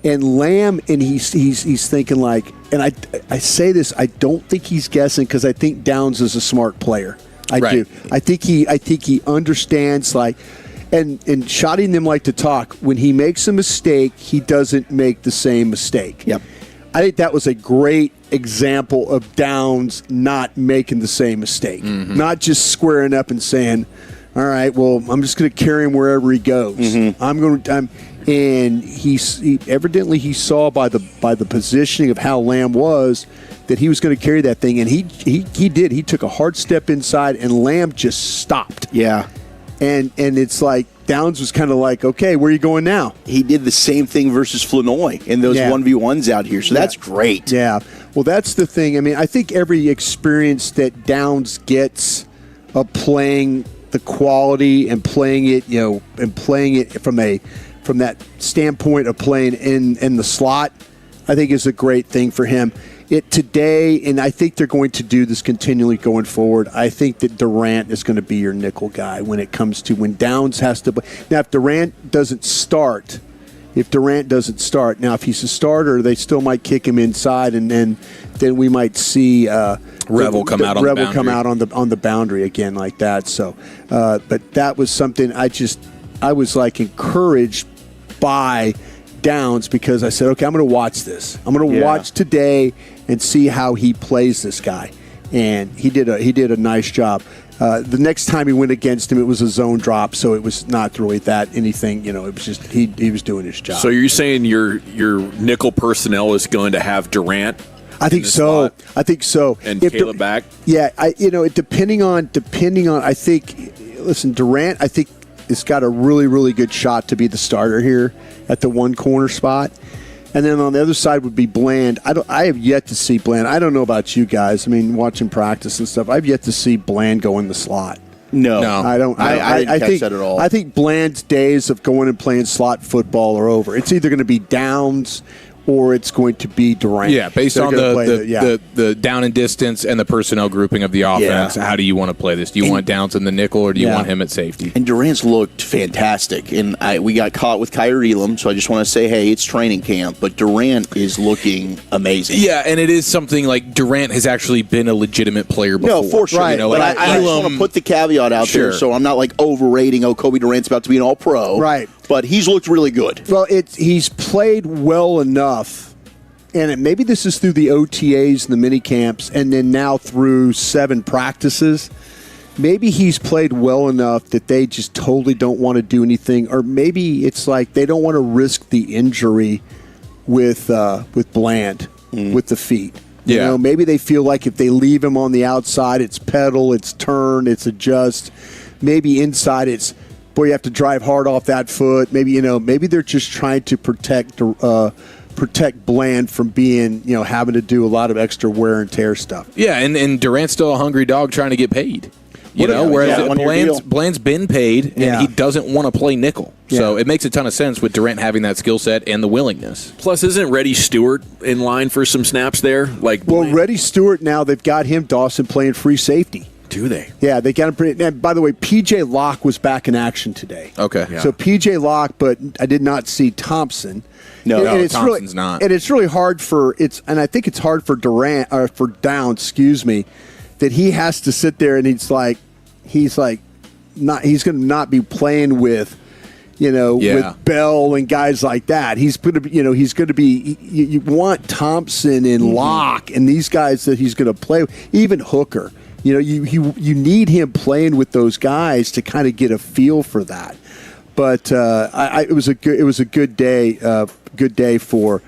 And Lamb, and he's thinking like, and I say this, I don't think he's guessing because I think Downs is a smart player. I do. I think he understands like, and shotting them like to talk. When he makes a mistake, he doesn't make the same mistake. Yep. I think that was a great example of Downs not making the same mistake, not just squaring up and saying, "All right, well, I'm just going to carry him wherever he goes." And he evidently he saw by the positioning of how Lamb was that he was going to carry that thing, and he did. He took a hard step inside, and Lamb just stopped. Yeah, and it's like Downs was kind of like, "Okay, where are you going now?" He did the same thing versus Flanoy in those 1v1s out here, so that's great. Yeah, well, that's the thing. I mean, I think every experience that Downs gets of playing the quality and playing it, and playing it from that standpoint of playing in the slot, I think is a great thing for him. Today, and I think they're going to do this continually going forward, I think that Durant is going to be your nickel guy when it comes to when Downs has to play. Now, if Durant doesn't start, now if he's a starter, they still might kick him inside, and then we might see Revel come out on the boundary again like that. So, but that was something I was like encouraged by Downs because I said, okay, I'm going to watch this. I'm going to watch today and see how he plays this guy, and he did a nice job. The next time he went against him, it was a zone drop, so it was not really that anything. It was just he was doing his job. So you're saying your nickel personnel is going to have Durant? I think so. And Caleb back? Yeah, depending on I think listen, Durant I think has got a really, really good shot to be the starter here at the one corner spot. And then on the other side would be Bland. I have yet to see Bland. I don't know about you guys. I mean, watching practice and stuff, I've yet to see Bland go in the slot. No. I don't. I didn't catch think that at all. I think Bland's days of going and playing slot football are over. It's either going to be Downs or it's going to be Durant. Yeah, based on the down and distance and the personnel grouping of the offense, how do you want to play this? Do you want Downs in the nickel or do you want him at safety? And Durant's looked fantastic. And we got caught with Kyrie Elam, so I just want to say, hey, it's training camp. But Durant is looking amazing. Yeah, and it is something like Durant has actually been a legitimate player before. No, for sure. Right. But I just want to put the caveat out there so I'm not like overrating, Kobe Durant's about to be an all-pro. Right. But he's looked really good. Well, he's played well enough, and maybe this is through the OTAs and the mini camps, and then now through 7 practices. Maybe he's played well enough that they just totally don't want to do anything, or maybe it's like they don't want to risk the injury with Bland with the feet. You know, maybe they feel like if they leave him on the outside, it's pedal, it's turn, it's adjust. Maybe inside, it's boy, you have to drive hard off that foot. Maybe maybe they're just trying to protect Bland from being, having to do a lot of extra wear and tear stuff. Yeah, and Durant's still a hungry dog trying to get paid. Whereas Bland's been paid, and he doesn't want to play nickel. Yeah. So it makes a ton of sense with Durant having that skill set and the willingness. Plus, isn't Reddy Stewart in line for some snaps there? Reddy Stewart, now they've got him, Dawson, playing free safety. Do they? Yeah, they got him. And by the way, P.J. Locke was back in action today. Okay. Yeah. So P.J. Locke, but I did not see Thompson. No, Thompson's not. And it's really hard and I think it's hard for Durant, or for Downs, that he has to sit there and he's going to not be playing with, with Bell and guys like that. He's going to be, you want Thompson and Locke and these guys that he's going to play with, even Hooker. You need him playing with those guys to kind of get a feel for that. But it was a good day for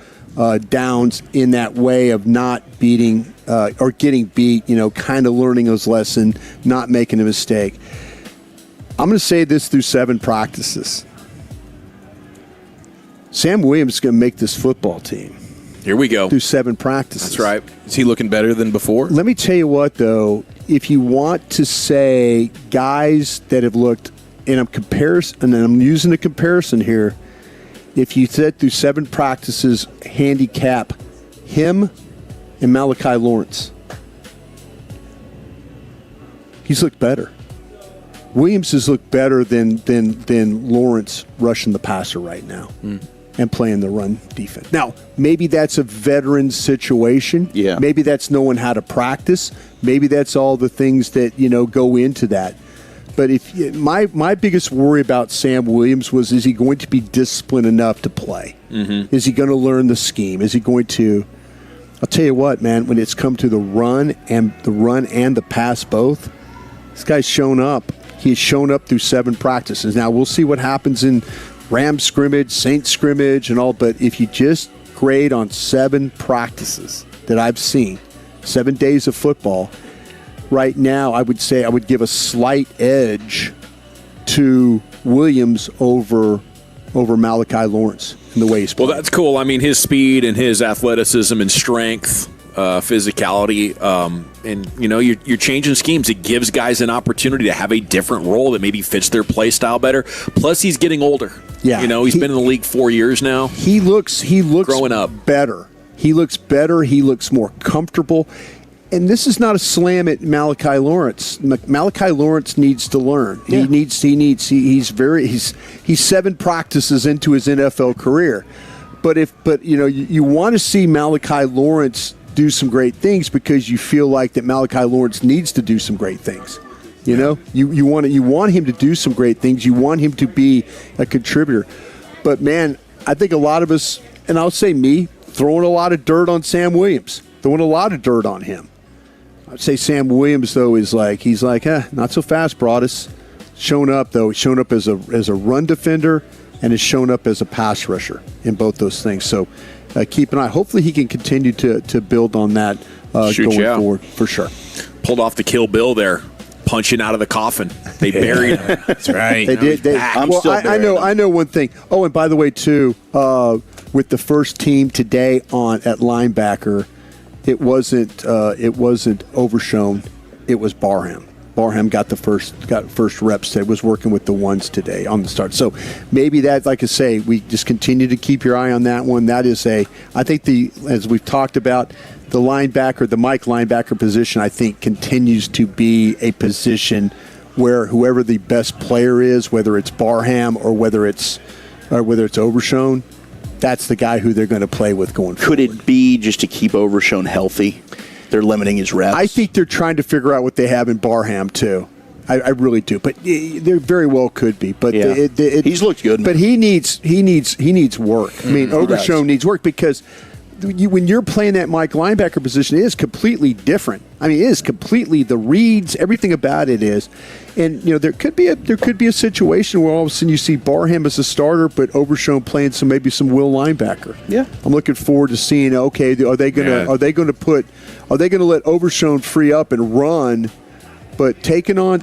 Downs in that way of not beating or getting beat. Kind of learning his lesson, not making a mistake. I'm going to say this through 7 practices. Sam Williams is going to make this football team. Here we go. Through 7 practices. That's right. Is he looking better than before? Let me tell you what, though. If you want to say guys that have looked, and I'm using a comparison here, if you said through 7 practices, handicap him and Malachi Lawrence, he's looked better. Williams has looked better than Lawrence rushing the passer right now. And playing the run defense. Now, maybe that's a veteran situation. Yeah. Maybe that's knowing how to practice. Maybe that's all the things that, go into that. But my biggest worry about Sam Williams was, is he going to be disciplined enough to play? Mm-hmm. Is he going to learn the scheme? Is he going to I'll tell you what, man, when it's come to the run and the pass both, this guy's shown up. He's shown up through 7 practices. Now, we'll see what happens in Rams scrimmage, Saints scrimmage, and all, but if you just grade on 7 practices that I've seen, 7 days of football, right now I would say I would give a slight edge to Williams over Malachi Lawrence in the way he's playing. Well, that's cool. I mean, his speed and his athleticism and strength, physicality, and you're changing schemes. It gives guys an opportunity to have a different role that maybe fits their play style better. Plus, he's getting older. Yeah, he's been in the league 4 years now. He looks growing up better. He looks better. He looks more comfortable. And this is not a slam at Malachi Lawrence. Malachi Lawrence needs to learn. Yeah. He's 7 practices into his NFL career. But you want to see Malachi Lawrence do some great things because you feel like that Malachi Lawrence needs to do some great things. You want him to do some great things. You want him to be a contributor. But man, I think a lot of us, and I'll say me, throwing a lot of dirt on Sam Williams, throwing a lot of dirt on him. I'd say Sam Williams though he's like, not so fast, Broadus. Shown up though, he's shown up as a run defender and has shown up as a pass rusher in both those things. So keep an eye. Hopefully he can continue to build on that going forward for sure. Pulled off the Kill Bill there, punching out of the coffin. They buried him. That's right. They did. I know one thing. Oh, and by the way, too, with the first team today at linebacker, it wasn't Overshown. It was Barham. Barham got first reps today, was working with the ones today on the start. So maybe that, like I say, we just continue to keep your eye on that one. That is I think as we've talked about, the Mike linebacker position, I think continues to be a position where whoever the best player is, whether it's Barham or whether it's Overshown, that's the guy who they're going to play with going forward. Could it be just to keep Overshown healthy? They're limiting his reps. I think they're trying to figure out what they have in Barham too. I really do, but there very well could be. But yeah. He's looked good, man. But he needs work. I mean, Overshown needs work because when you're playing that Mike linebacker position, it is completely different. I mean, it is completely the reads, everything about it is. And there could be a situation where all of a sudden you see Barham as a starter, but Overshown playing maybe some will linebacker. Yeah, I'm looking forward to seeing. Okay, are they going to let Overshown free up and run? But taking on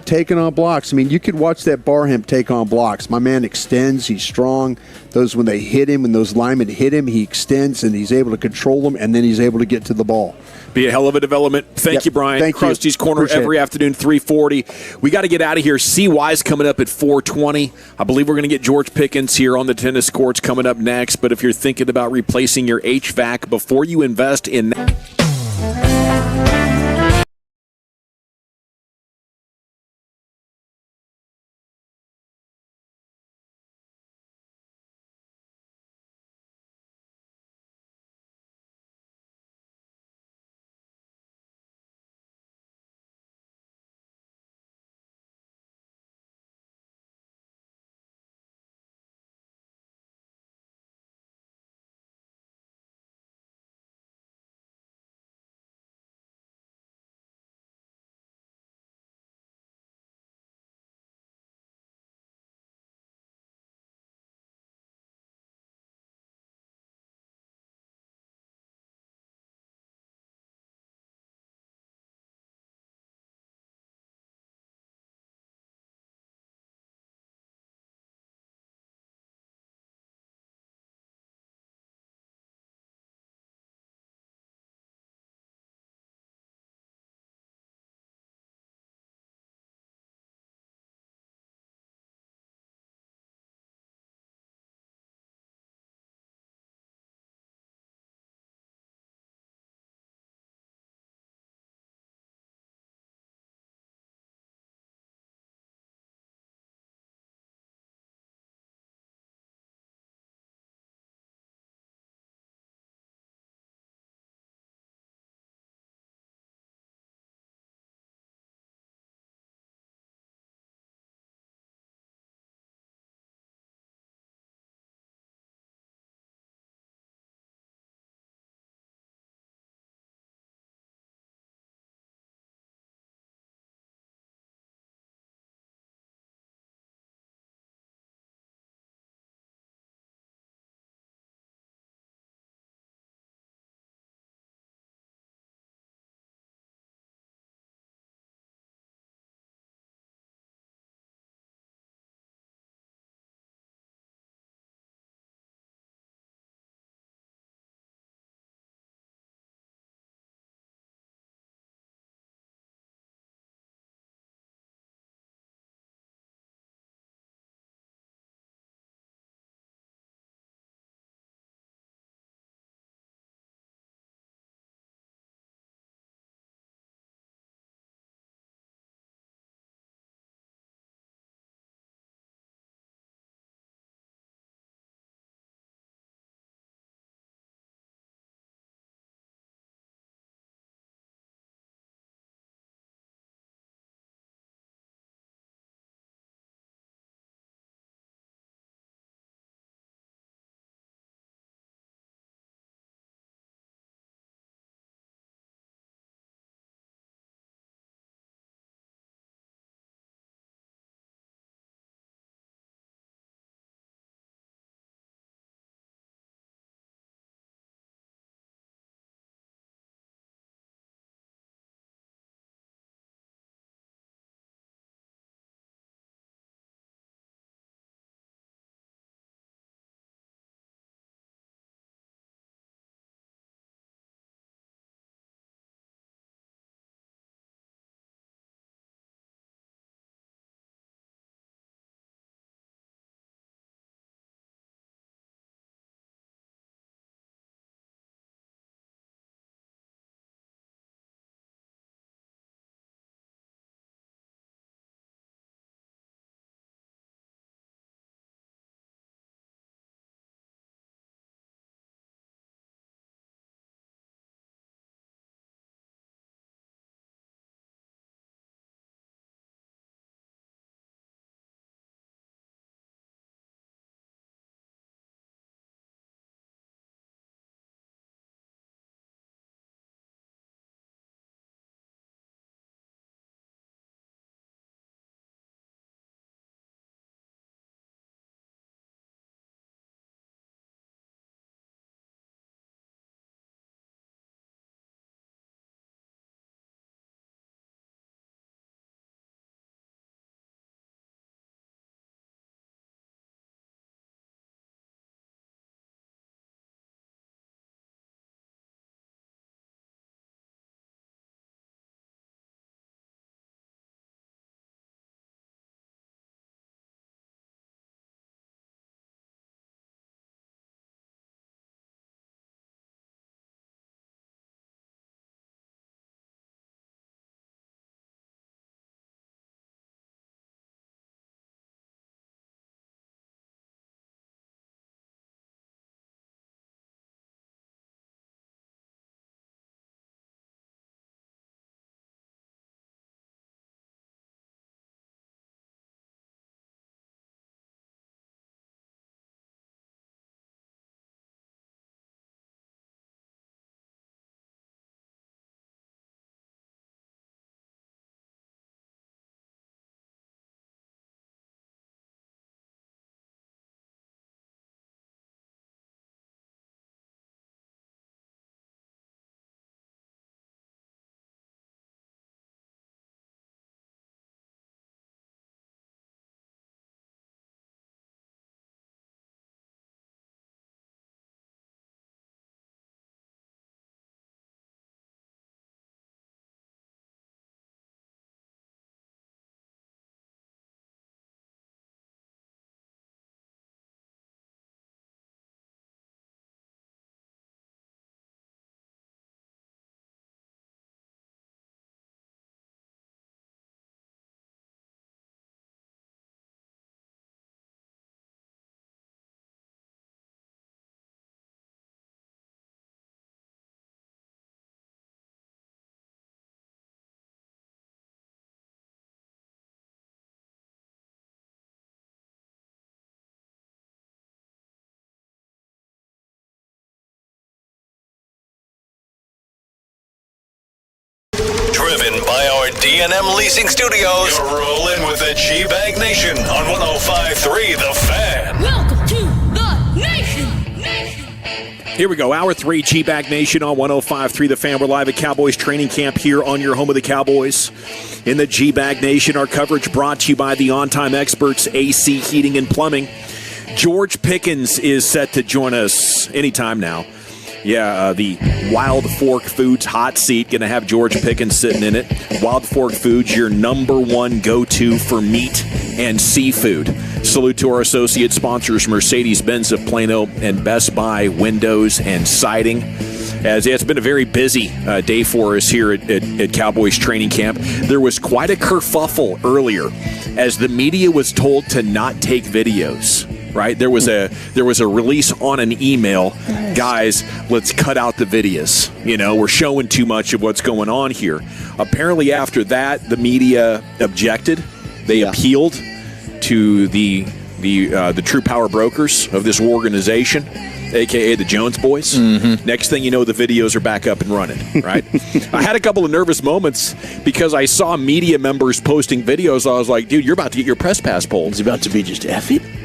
blocks. I mean, you could watch that Barham take on blocks. My man extends. He's strong. When they hit him, when those linemen hit him, he extends and he's able to control them, and then he's able to get to the ball. Be a hell of a development. Thank you, Brian. Thank Krusty's you. Corner every afternoon, 3:40. We got to get out of here. CY's coming up at 4:20. I believe we're going to get George Pickens here on the tennis courts coming up next. But if you're thinking about replacing your HVAC before you invest in that. D&M Leasing Studios. You're rolling with the G-Bag Nation on 105.3 The Fan. Welcome to the Nation. Here we go, Hour 3, G-Bag Nation on 105.3 The Fan. We're live at Cowboys training camp here on your home of the Cowboys. In the G-Bag Nation, our coverage brought to you by the on-time experts, AC Heating and Plumbing. George Pickens is set to join us anytime now. Yeah, the Wild Fork Foods hot seat, going to have George Pickens sitting in it. Wild Fork Foods, your number one go-to for meat and seafood. Salute to our associate sponsors, Mercedes-Benz of Plano and Best Buy Windows and Siding. As it's been a very busy day for us here at Cowboys training camp. There was quite a kerfuffle earlier as the media was told to not take videos. Right, there was a release on an email. Guys, let's cut out the videos. You know, we're showing too much of what's going on here. Apparently, after that, the media objected. They appealed to the true power brokers of this organization, a.k.a. the Jones Boys. Mm-hmm. Next thing you know, the videos are back up and running, right? I had a couple of nervous moments because I saw media members posting videos. I was like, dude, you're about to get your press pass pulled. It's about to be just effing.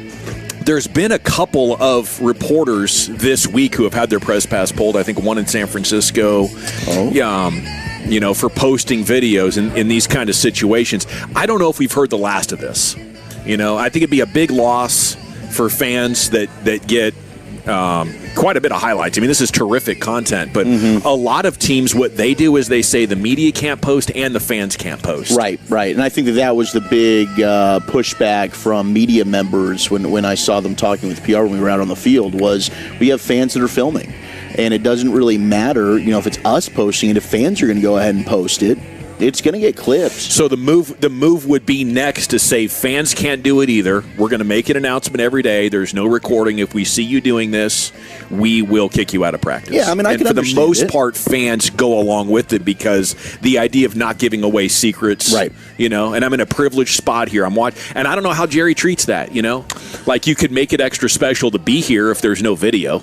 There's been a couple of reporters this week who have had their press pass pulled. I think one in San Francisco, for posting videos in these kind of situations. I don't know if we've heard the last of this. You know, I think it'd be a big loss for fans that get quite a bit of highlights. I mean, this is terrific content, but a lot of teams, what they do is they say the media can't post and the fans can't post. Right. And I think that was the big pushback from media members when I saw them talking with PR when we were out on the field was we have fans that are filming. And it doesn't really matter, if it's us posting it, if fans are going to go ahead and post it, it's going to get clipped. So the move would be next to say fans can't do it either. We're going to make an announcement every day. There's no recording. If we see you doing this, we will kick you out of practice. Yeah, I mean, I can understand for the most part, fans go along with it because the idea of not giving away secrets, right? And I'm in a privileged spot here. I'm watching, and I don't know how Jerry treats that. Like you could make it extra special to be here if there's no video.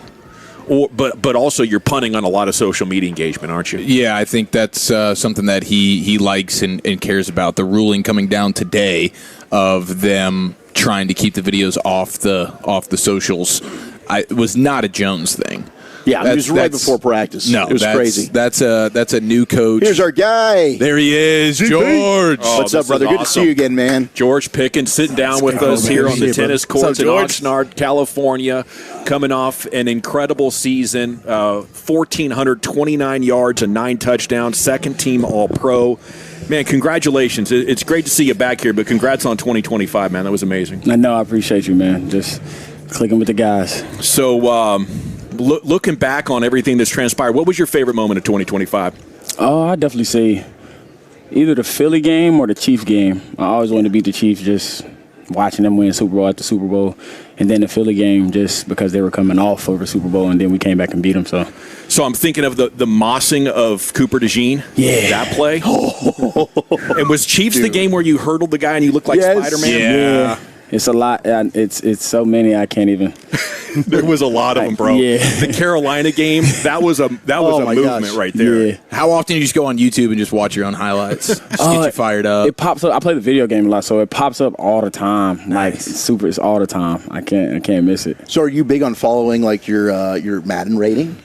But also you're punting on a lot of social media engagement, aren't you? Yeah, I think that's something that he likes and cares about. The ruling coming down today of them trying to keep the videos off the socials was not a Jones thing. Yeah, it was right before practice. No, it was crazy. That's a new coach. Here's our guy. There he is, George. What's up, brother? Good to see you again, man. George Pickens sitting down with us here on the tennis courts in Oxnard, California, coming off an incredible season, 1,429 yards and 9 touchdowns, second team All-Pro. Man, congratulations. It's great to see you back here, but congrats on 2025, man. That was amazing. I know. I appreciate you, man. Just clicking with the guys. So, looking back on everything that's transpired, what was your favorite moment of 2025? Oh, I definitely say either the Philly game or the Chiefs game. I always wanted to beat the Chiefs, just watching them win Super Bowl after Super Bowl. And then the Philly game just because they were coming off over Super Bowl, and then we came back and beat them. So I'm thinking of the mossing of Cooper DeJean. Yeah. That play. And was Chiefs the game where you hurdled the guy and you looked like Spider-Man? Yeah. It's a lot. It's so many I can't even. There was a lot of them, bro. Yeah. The Carolina game, that was a movement right there. Yeah. How often do you just go on YouTube and just watch your own highlights? Just get you fired up. It pops up. I play the video game a lot, so it pops up all the time. Nice. It's all the time. I can't miss it. So are you big on following like your Madden rating?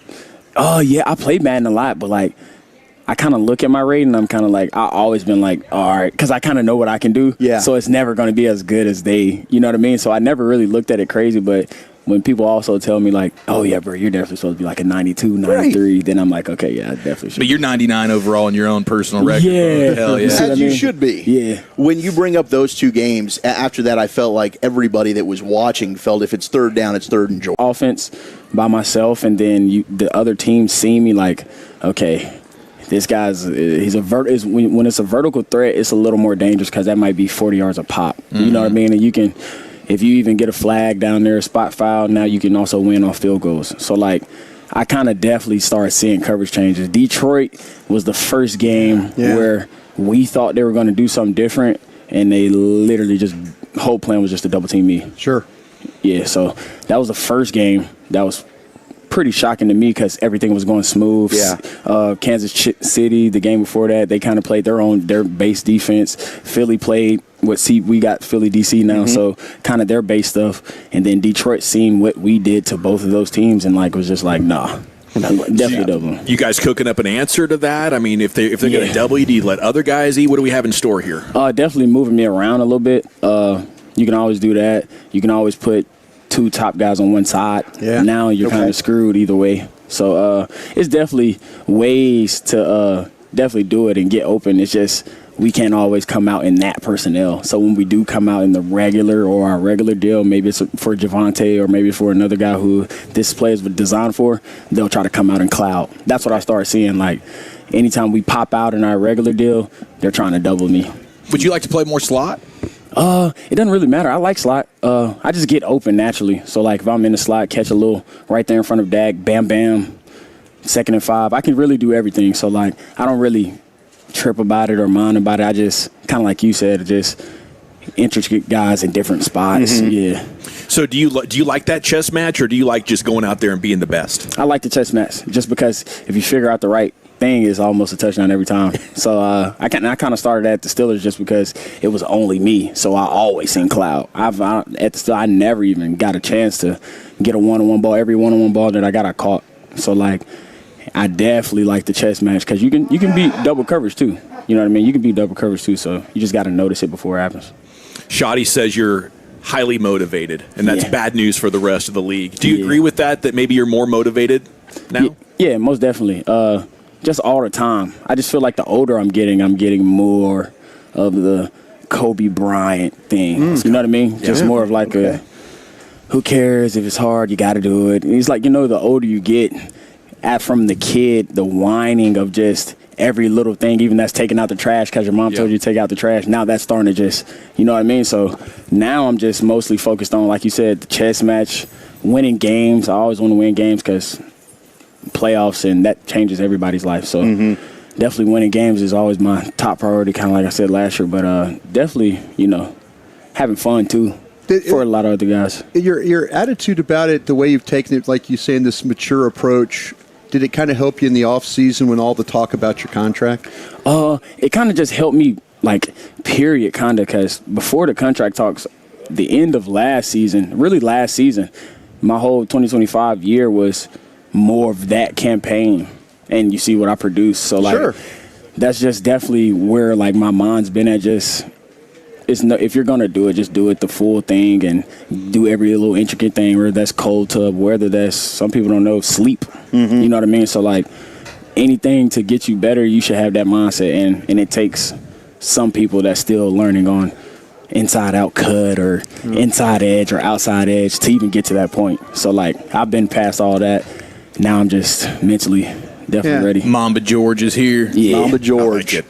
Oh yeah, I play Madden a lot, but like I kind of look at my rating. I'm kind of like I always been like, all right, because I kind of know what I can do. Yeah. So it's never going to be as good as they. You know what I mean? So I never really looked at it crazy, but when people also tell me like, oh yeah, bro, you're definitely supposed to be like a 92, 93, right, then I'm like, okay, yeah, I definitely should. But you're 99 overall in your own personal record. Yeah. Hell yeah. As you should be. Yeah. When you bring up those two games, after that I felt like everybody that was watching felt if it's third down, it's third and short. Offense by myself, and then the other teams see me like, okay, this guy's when it's a vertical threat, it's a little more dangerous because that might be 40 yards a pop. Mm-hmm. You know what I mean? And you can, if you even get a flag down there, spot foul, now you can also win on field goals. So like, I kind of definitely started seeing coverage changes. Detroit was the first game where we thought they were going to do something different, and they literally just whole plan was just to double team me. Sure. Yeah. So that was the first game. That was pretty shocking to me because everything was going smooth. Yeah. Kansas City, the game before that, they kind of played their base defense. Philly played we got Philly DC now, so kind of their base stuff. And then Detroit seen what we did to both of those teams and was just like, nah. Definitely double. You guys cooking up an answer to that? I mean, if they're going to double you, do you let other guys eat? What do we have in store here? Definitely moving me around a little bit. You can always do that. You can always put 2 top guys on one side. Yeah. Now you're kind of screwed either way. So it's definitely ways to definitely do it and get open. It's just we can't always come out in that personnel. So when we do come out in the regular or our regular deal, maybe it's for Javonte or maybe for another guy who this play is designed for, they'll try to come out in cloud. That's what I started seeing. Anytime we pop out in our regular deal, they're trying to double me. Would you like to play more slot? It doesn't really matter. I like slot. I just get open naturally. So, if I'm in the slot, catch a little right there in front of Dak, bam, bam, 2nd and 5. I can really do everything. So, I don't really trip about it or mind about it. I just, kind of like you said, just intricate guys in different spots. Yeah. So, do you like that chess match, or do you like just going out there and being the best? I like the chess match just because if you figure out the right thing is almost a touchdown every time. So I kind of started at the Steelers just because it was only me. So I always seen cloud. I never even got a chance to get a one-on-one ball. Every one-on-one ball that I got, I caught. So I definitely like the chess match because you can beat double coverage too. You know what I mean? You can beat double coverage too. So you just got to notice it before it happens. Shoddy says you're highly motivated, and that's bad news for the rest of the league. Do you agree with that? That maybe you're more motivated now? Yeah, most definitely. Just all the time. I just feel like the older I'm getting more of the Kobe Bryant thing. You know what I mean? Just more of a, who cares if it's hard, you got to do it. And it's the older you get, from the kid, the whining of just every little thing, even that's taking out the trash because your mom told you to take out the trash. Now that's starting to just, you know what I mean? So now I'm just mostly focused on, like you said, the chess match, winning games. I always want to win games because playoffs, and that changes everybody's life. So definitely winning games is always my top priority, kind of like I said last year. But definitely, having fun too for a lot of other guys. Your attitude about it, the way you've taken it, like you say, in this mature approach, did it kind of help you in the off season when all the talk about your contract? It kind of just helped me, period, kind of, because before the contract talks, the end of last season, my whole 2025 year was more of that campaign, and you see what I produced. So that's just definitely where my mind's been at. Just if you're gonna do it, just do it the full thing and do every little intricate thing. Whether that's cold tub, whether that's, some people don't know, sleep. You know what I mean? So anything to get you better, you should have that mindset, and it takes some people that's still learning on inside out cut or inside edge or outside edge to even get to that point. So I've been past all that. Now I'm just mentally definitely ready. Mamba George is here. Yeah. Mamba George. Like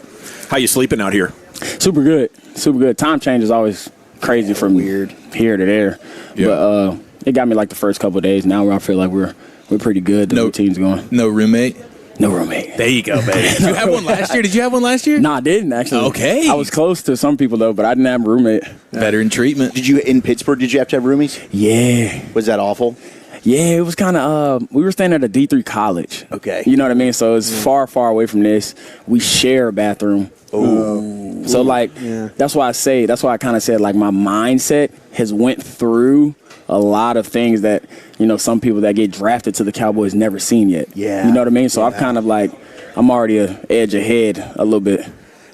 how you sleeping out here? Super good. Time change is always crazy from here to there. Yeah. But it got me the first couple of days. Now I feel like we're pretty good. The routine's going. No roommate? No roommate. There you go, baby. Did you have one last year? Did you have one last year? No, I didn't, actually. Okay. I was close to some people, though, but I didn't have a roommate. Veteran treatment. In Pittsburgh, did you have to have roomies? Yeah. Was that awful? Yeah, it was kind of, we were staying at a D3 college. Okay. You know what I mean? So it's far, far away from this. We share a bathroom. Oh. So that's why I kind of said my mindset has went through a lot of things that, some people that get drafted to the Cowboys never seen yet. Yeah. You know what I mean? So I'm kind of I'm already an edge ahead a little bit.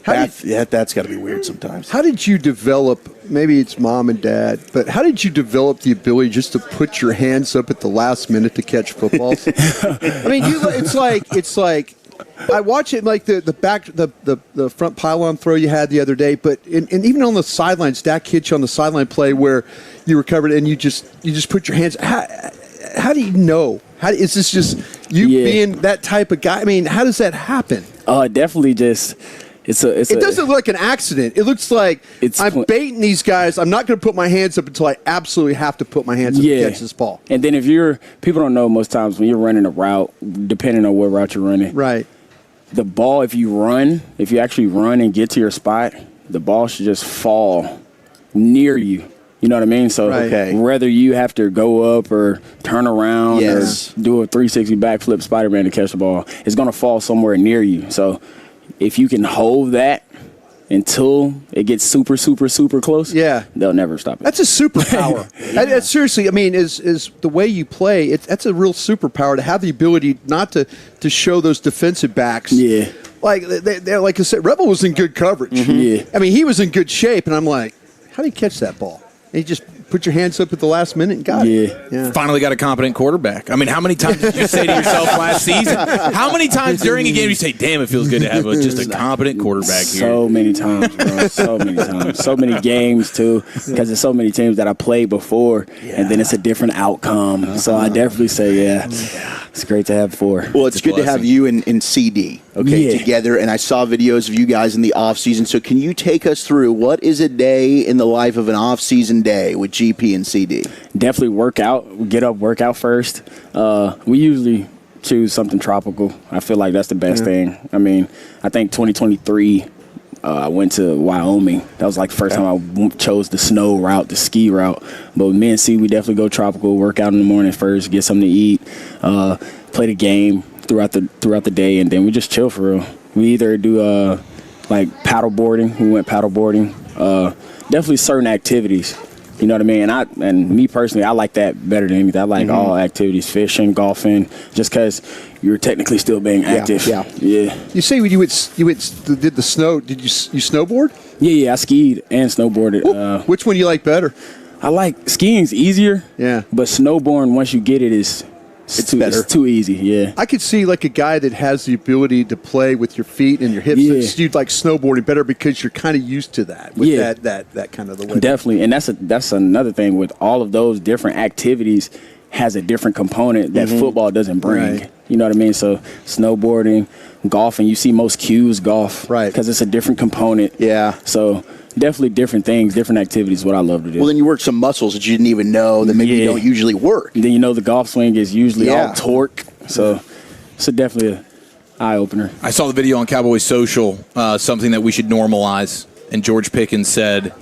That's got to be weird sometimes. How did you develop, maybe it's mom and dad, but how did you develop the ability just to put your hands up at the last minute to catch footballs? I mean, it's like I watch it the front pylon throw you had the other day, but and even on the sidelines, Dak hit you on the sideline play where you recovered and you just put your hands. How do you know? Is this just you being that type of guy? I mean, how does that happen? Definitely just. It doesn't look like an accident. It looks like I'm baiting these guys. I'm not going to put my hands up until I absolutely have to put my hands up to catch this ball. And then people don't know most times when you're running a route, depending on what route you're running. Right. The ball, if you actually run and get to your spot, the ball should just fall near you. You You know what I mean? So whether you have to go up or turn around or do a 360 backflip Spider-Man to catch the ball, it's going to fall somewhere near you. So if you can hold that until it gets super, super, super close, they'll never stop it. That's a superpower. That's seriously, I mean, is the way you play, that's a real superpower to have the ability not to show those defensive backs. Yeah. Like, they're like I said, Rebel was in good coverage. Yeah. I mean, he was in good shape, and I'm like, how do you catch that ball? And you just put your hands up at the last minute and got it. Yeah. Finally got a competent quarterback. I mean, how many times did you say to yourself last season? How many times during a game you say, damn, it feels good to have just a competent quarterback here? So many times, bro. So many times. So many games, too, because there's so many teams that I played before, and then it's a different outcome. So I definitely say, it's great to have 4. Well, it's good to have you and CD, together. And I saw videos of you guys in the off-season. So can you take us through what is a day in the life of an off-season day with GP and CD? Definitely work out. Get up, work out first. We usually choose something tropical. I feel like that's the best thing. I mean, I think 2023, I went to Wyoming. That was like the first time I chose the snow route, the ski route. But with me and C, we definitely go tropical, work out in the morning first, get something to eat, play the game throughout the day, and then we just chill for real. We either do like paddle boarding. We went paddle boarding. Definitely certain activities. You know what I mean? And me personally, I like that better than anything. I like all activities, fishing, golfing, just because you're technically still being active. Yeah. You say when you did the snow, did you snowboard? Yeah, I skied and snowboarded. Which one do you like better? I like skiing's easier. Yeah. But snowboarding, once you get it, it's better. It's too easy, yeah. I could see like a guy that has the ability to play with your feet and your hips. You'd like snowboarding better because you're kind of used to that. With that kind of the way. Definitely, and that's another thing with all of those different activities has a different component that football doesn't bring. Right. You know what I mean? So snowboarding, golfing, you see most cues golf, right? Because it's a different component. Yeah. So definitely different things, different activities, what I love to do. Well, then you work some muscles that you didn't even know that maybe you don't usually work. And then you know the golf swing is usually all torque. So it's definitely an eye-opener. I saw the video on Cowboys Social, something that we should normalize, and George Pickens said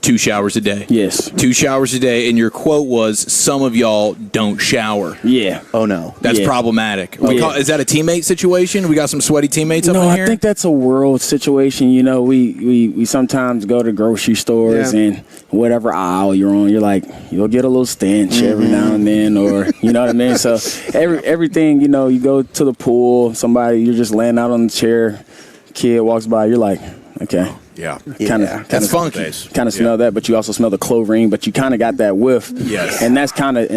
2 showers a day. Yes. 2 showers a day, and your quote was, some of y'all don't shower. Yeah. Oh, no. That's problematic. Is that a teammate situation? We got some sweaty teammates up in here? No, I think that's a world situation. You know, we sometimes go to grocery stores and whatever aisle you're on, you're like, you'll get a little stench every now and then, or, you know what I mean? So everything, you know, you go to the pool, you're just laying out on the chair, kid walks by, you're like, okay. Yeah. That's funky. Kind of smell that, but you also smell the chlorine, but you kind of got that whiff. Yes. And that's kind of what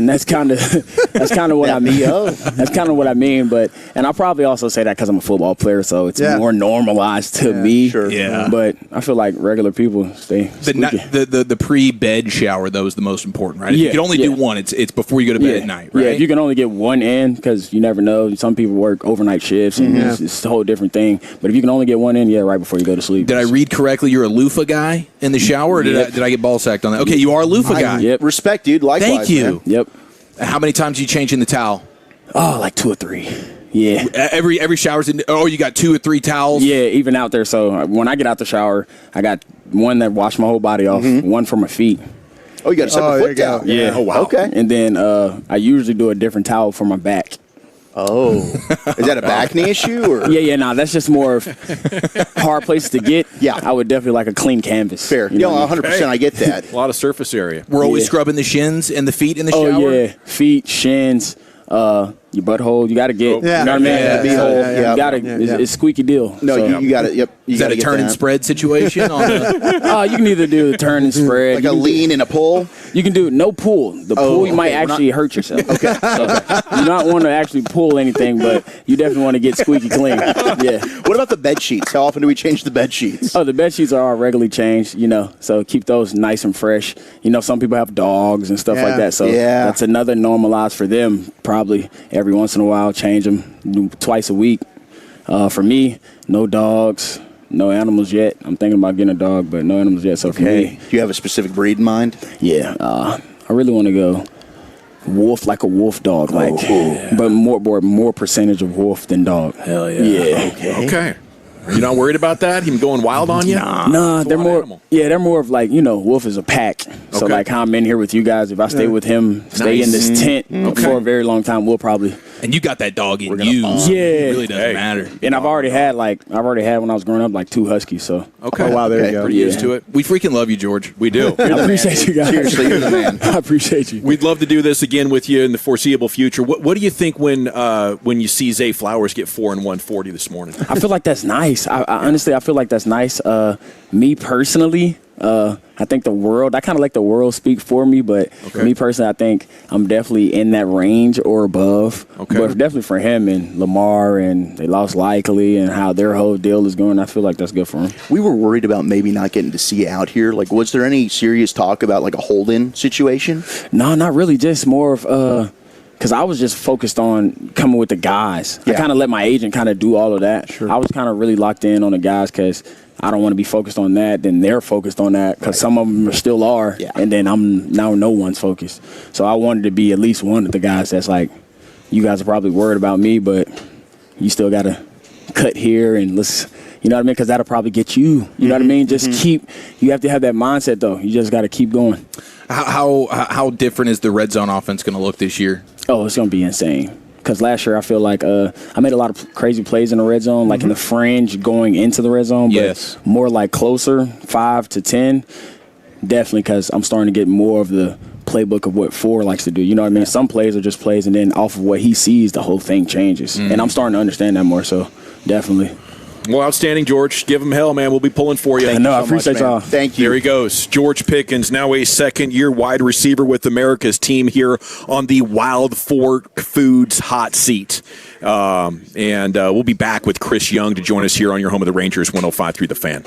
I mean. That's kind of what I mean, and I'll probably also say that cuz I'm a football player, so it's more normalized to me. Sure. Yeah. But I feel like regular people stay the pre-bed shower though is the most important, right? If you can only do one, it's before you go to bed at night, right? Yeah, if you can only get one in, because you never know. Some people work overnight shifts, and it's a whole different thing. But if you can only get one in, right before you go to sleep. Did I read correctly? You're a loofah guy in the shower, or did I get ball sacked on that? Okay, you are a loofah guy. Yep. Respect, dude. Likewise. Thank you. Man. Yep. How many times are you changing the towel? Oh, like 2 or 3. Yeah. Every shower's in. Oh, you got 2 or 3 towels. Yeah, even out there. So when I get out the shower, I got one that washed my whole body off, one for my feet. Oh, you got a separate foot towel. Yeah. Oh, wow. Okay. And then I usually do a different towel for my back. Oh, is that a back knee issue? Or? Yeah, that's just more of hard places to get. Yeah, I would definitely like a clean canvas. Fair. 100%. I get that. A lot of surface area. We're always scrubbing the shins and the feet in the shower. Oh, yeah. Feet, shins, your butthole. You got to get, you know what I mean? You got to, it's squeaky deal. No, so. you got it. Yep. Is that a turn and spread situation? You can either do a turn and spread. Like a lean and a pull? You can do no pull. The pull, you might actually hurt yourself. Okay. So you not want to actually pull anything, but you definitely want to get squeaky clean. Yeah. What about the bed sheets? How often do we change the bed sheets? Oh, the bed sheets are all regularly changed, so keep those nice and fresh. Some people have dogs and stuff like that, so that's another normalized for them. Probably every once in a while, change them twice a week. For me, no dogs. No animals yet. I'm thinking about getting a dog, but no animals yet. So for me, do you have a specific breed in mind? Yeah, I really want to go wolf, like a wolf dog, but more percentage of wolf than dog. Hell yeah. Yeah. Okay. You're not worried about that? Him going wild on you? Nah, they're more. Animal. Yeah, they're more of like, Wolf is a pack. So like how I'm in here with you guys. If I stay with him, stay in this tent for a very long time, we'll probably. And you got that dog in you. Yeah, it really doesn't matter. And I've already had when I was growing up like 2 huskies. So okay, wow, there you go. Pretty used to it. We freaking love you, George. We do. I appreciate you guys. Seriously, you're the man. I appreciate you. We'd love to do this again with you in the foreseeable future. What do you think when you see Zay Flowers get 4 and 140 this morning? I feel like that's nice. I honestly, I feel like that's nice. Me personally, I think I kind of let the world speak for me, but for me personally, I think I'm definitely in that range or above. Okay. But definitely for him and Lamar, and they lost Likely and how their whole deal is going, I feel like that's good for him. We were worried about maybe not getting to see out here. Like, was there any serious talk about like a hold-in situation? No, not really. Just more of because I was just focused on coming with the guys. I kind of let my agent kind of do all of that. Sure. I was kind of really locked in on the guys because I don't want to be focused on that. Then they're focused on that because some of them still are. Yeah. And then no one's focused. So I wanted to be at least one of the guys that's like, you guys are probably worried about me, but you still got to cut here and let's, you know what I mean? Because that'll probably get you. You know what I mean? Just you have to have that mindset, though. You just got to keep going. How different is the red zone offense going to look this year? Oh, it's going to be insane. Because last year I feel like I made a lot of crazy plays in the red zone, like in the fringe going into the red zone, but more like closer, 5 to 10. Definitely because I'm starting to get more of the playbook of what Ford likes to do. You know what I mean? Some plays are just plays, and then off of what he sees, the whole thing changes. And I'm starting to understand that more, so definitely. Well, outstanding, George. Give him hell, man. We'll be pulling for you. I appreciate y'all. Thank you. There he goes. George Pickens, now a second-year wide receiver with America's team here on the Wild Fork Foods hot seat. And we'll be back with Chris Young to join us here on your home of the Rangers, 105.3 The Fan.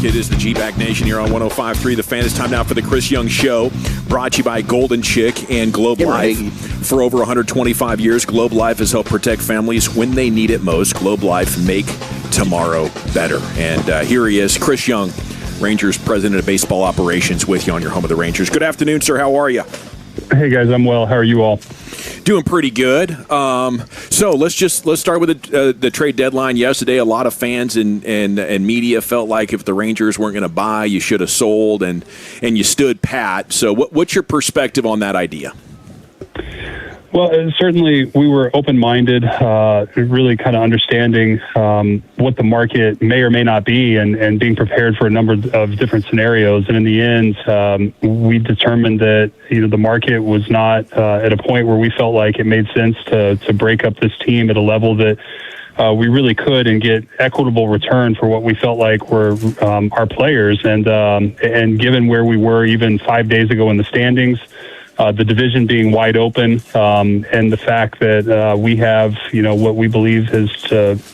It is the G-Back Nation here on 105.3 The Fan. It's time now for the Chris Young Show, brought to you by Golden Chick and Globe Life. For over 125 years, Globe Life has helped protect families when they need it most. Globe Life, make tomorrow better. And here he is, Chris Young, Rangers President of Baseball Operations, with you on your home of the Rangers. Good afternoon, sir. How are you? Hey, guys. I'm well. How are you all? Doing pretty good. So let's start with the trade deadline yesterday. A lot of fans and media felt like if the Rangers weren't going to buy, you should have sold, and you stood pat. So what's your perspective on that idea? Well, certainly we were open-minded, really kind of understanding what the market may or may not be, and being prepared for a number of different scenarios. And in the end, we determined that the market was not at a point where we felt like it made sense to break up this team at a level that we really could and get equitable return for what we felt like were our players. And given where we were even 5 days ago in the standings, the division being wide open, and the fact that we have, what we believe is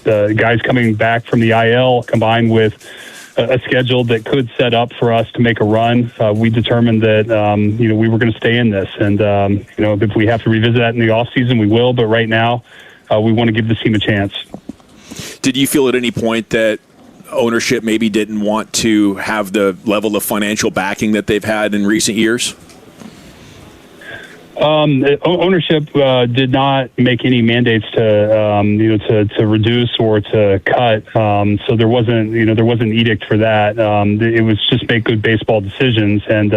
guys coming back from the IL combined with a schedule that could set up for us to make a run, we determined that, we were going to stay in this. And, if we have to revisit that in the offseason, we will. But right now, we want to give the team a chance. Did you feel at any point that ownership maybe didn't want to have the level of financial backing that they've had in recent years? Ownership did not make any mandates to reduce or to cut. So there wasn't an edict for that. It was just make good baseball decisions, and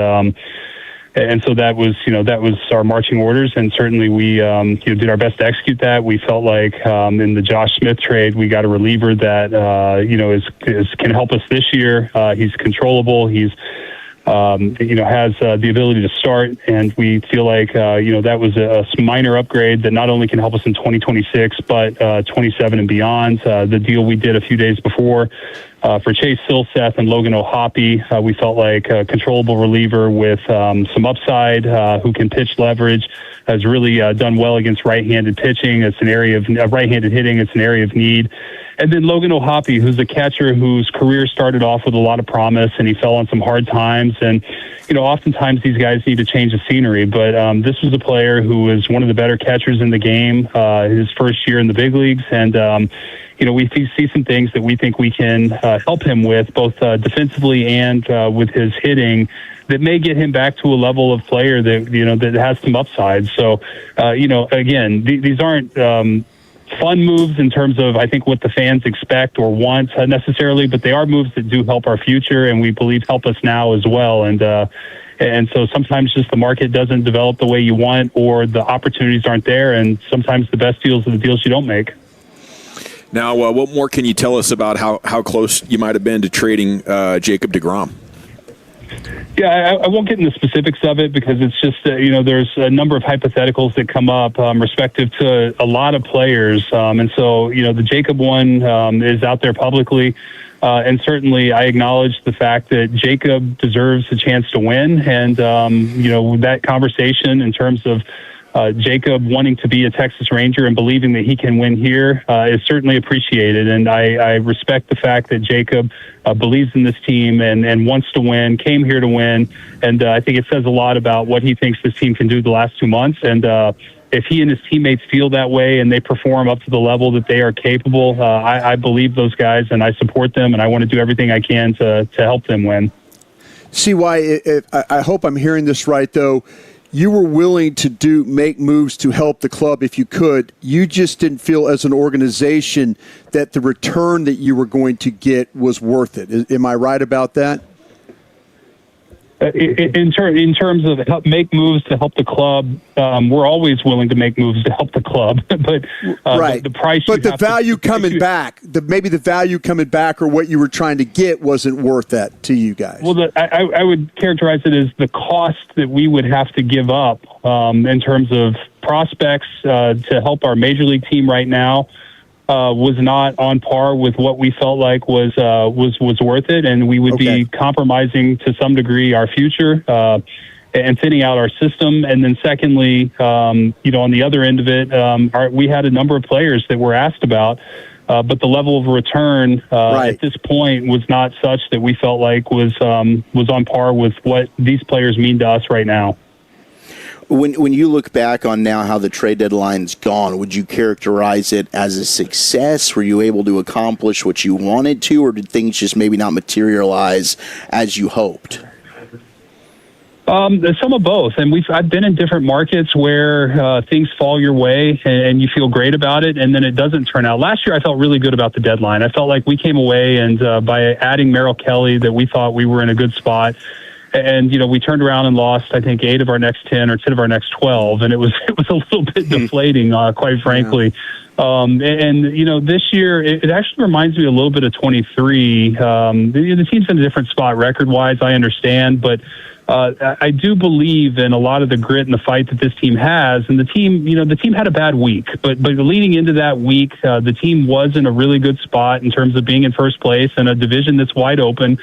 so that was our marching orders. And certainly we did our best to execute that. We felt like in the Josh Smith trade, we got a reliever that can help us this year. He's controllable. He's has the ability to start, and we feel like, that was a minor upgrade that not only can help us in 2026, but 27 and beyond. The deal we did a few days before for Chase Silseth and Logan O'Hoppe, we felt like a controllable reliever with some upside, who can pitch leverage, has really done well against right-handed pitching. It's an area of right-handed hitting. It's an area of need. And then Logan O'Hoppe, who's a catcher whose career started off with a lot of promise, and he fell on some hard times. And, oftentimes these guys need to change the scenery. But this was a player who was one of the better catchers in the game, his first year in the big leagues. And, we see some things that we think we can help him with, both defensively and with his hitting, that may get him back to a level of player that, that has some upside. So, again, these aren't fun moves in terms of, I think, what the fans expect or want necessarily, but they are moves that do help our future, and we believe help us now as well. And so sometimes just the market doesn't develop the way you want, or the opportunities aren't there, and sometimes the best deals are the deals you don't make. Now, what more can you tell us about how close you might have been to trading Jacob deGrom? Yeah, I won't get into specifics of it because it's just, there's a number of hypotheticals that come up respective to a lot of players. And so, the Jacob one is out there publicly. And certainly I acknowledge the fact that Jacob deserves a chance to win. And, that conversation in terms of Jacob wanting to be a Texas Ranger and believing that he can win here is certainly appreciated. And I respect the fact that Jacob believes in this team and wants to win, came here to win. And I think it says a lot about what he thinks this team can do the last 2 months. And if he and his teammates feel that way and they perform up to the level that they are capable, I believe those guys and I support them, and I want to do everything I can to help them win. See why? I hope I'm hearing this right, though. You were willing to make moves to help the club if you could. You just didn't feel as an organization that the return that you were going to get was worth it. Am I right about that? In terms of make moves to help the club, we're always willing to make moves to help the club. But right, the price. But the value coming back, maybe the value coming back, or what you were trying to get, wasn't worth that to you guys. Well, I would characterize it as the cost that we would have to give up in terms of prospects to help our major league team right now. Was not on par with what we felt like was worth it, and we would be compromising to some degree our future and thinning out our system. And then secondly, on the other end of it, we had a number of players that were asked about but the level of return at this point was not such that we felt like was on par with what these players mean to us right now. When you look back on now how the trade deadline's gone, would you characterize it as a success? Were you able to accomplish what you wanted to, or did things just maybe not materialize as you hoped? Some of both, and I've been in different markets where things fall your way and you feel great about it, and then it doesn't turn out. Last year, I felt really good about the deadline. I felt like we came away, and by adding Merrill Kelly, that we thought we were in a good spot. And we turned around and lost, I think, 8 of our next 10 or 10 of our next 12, and it was a little bit deflating, quite frankly. Yeah. This year it actually reminds me a little bit of 23. The team's in a different spot record-wise, I understand, but I do believe in a lot of the grit and the fight that this team has. And the team had a bad week, but leading into that week, the team was in a really good spot in terms of being in first place in a division that's wide open.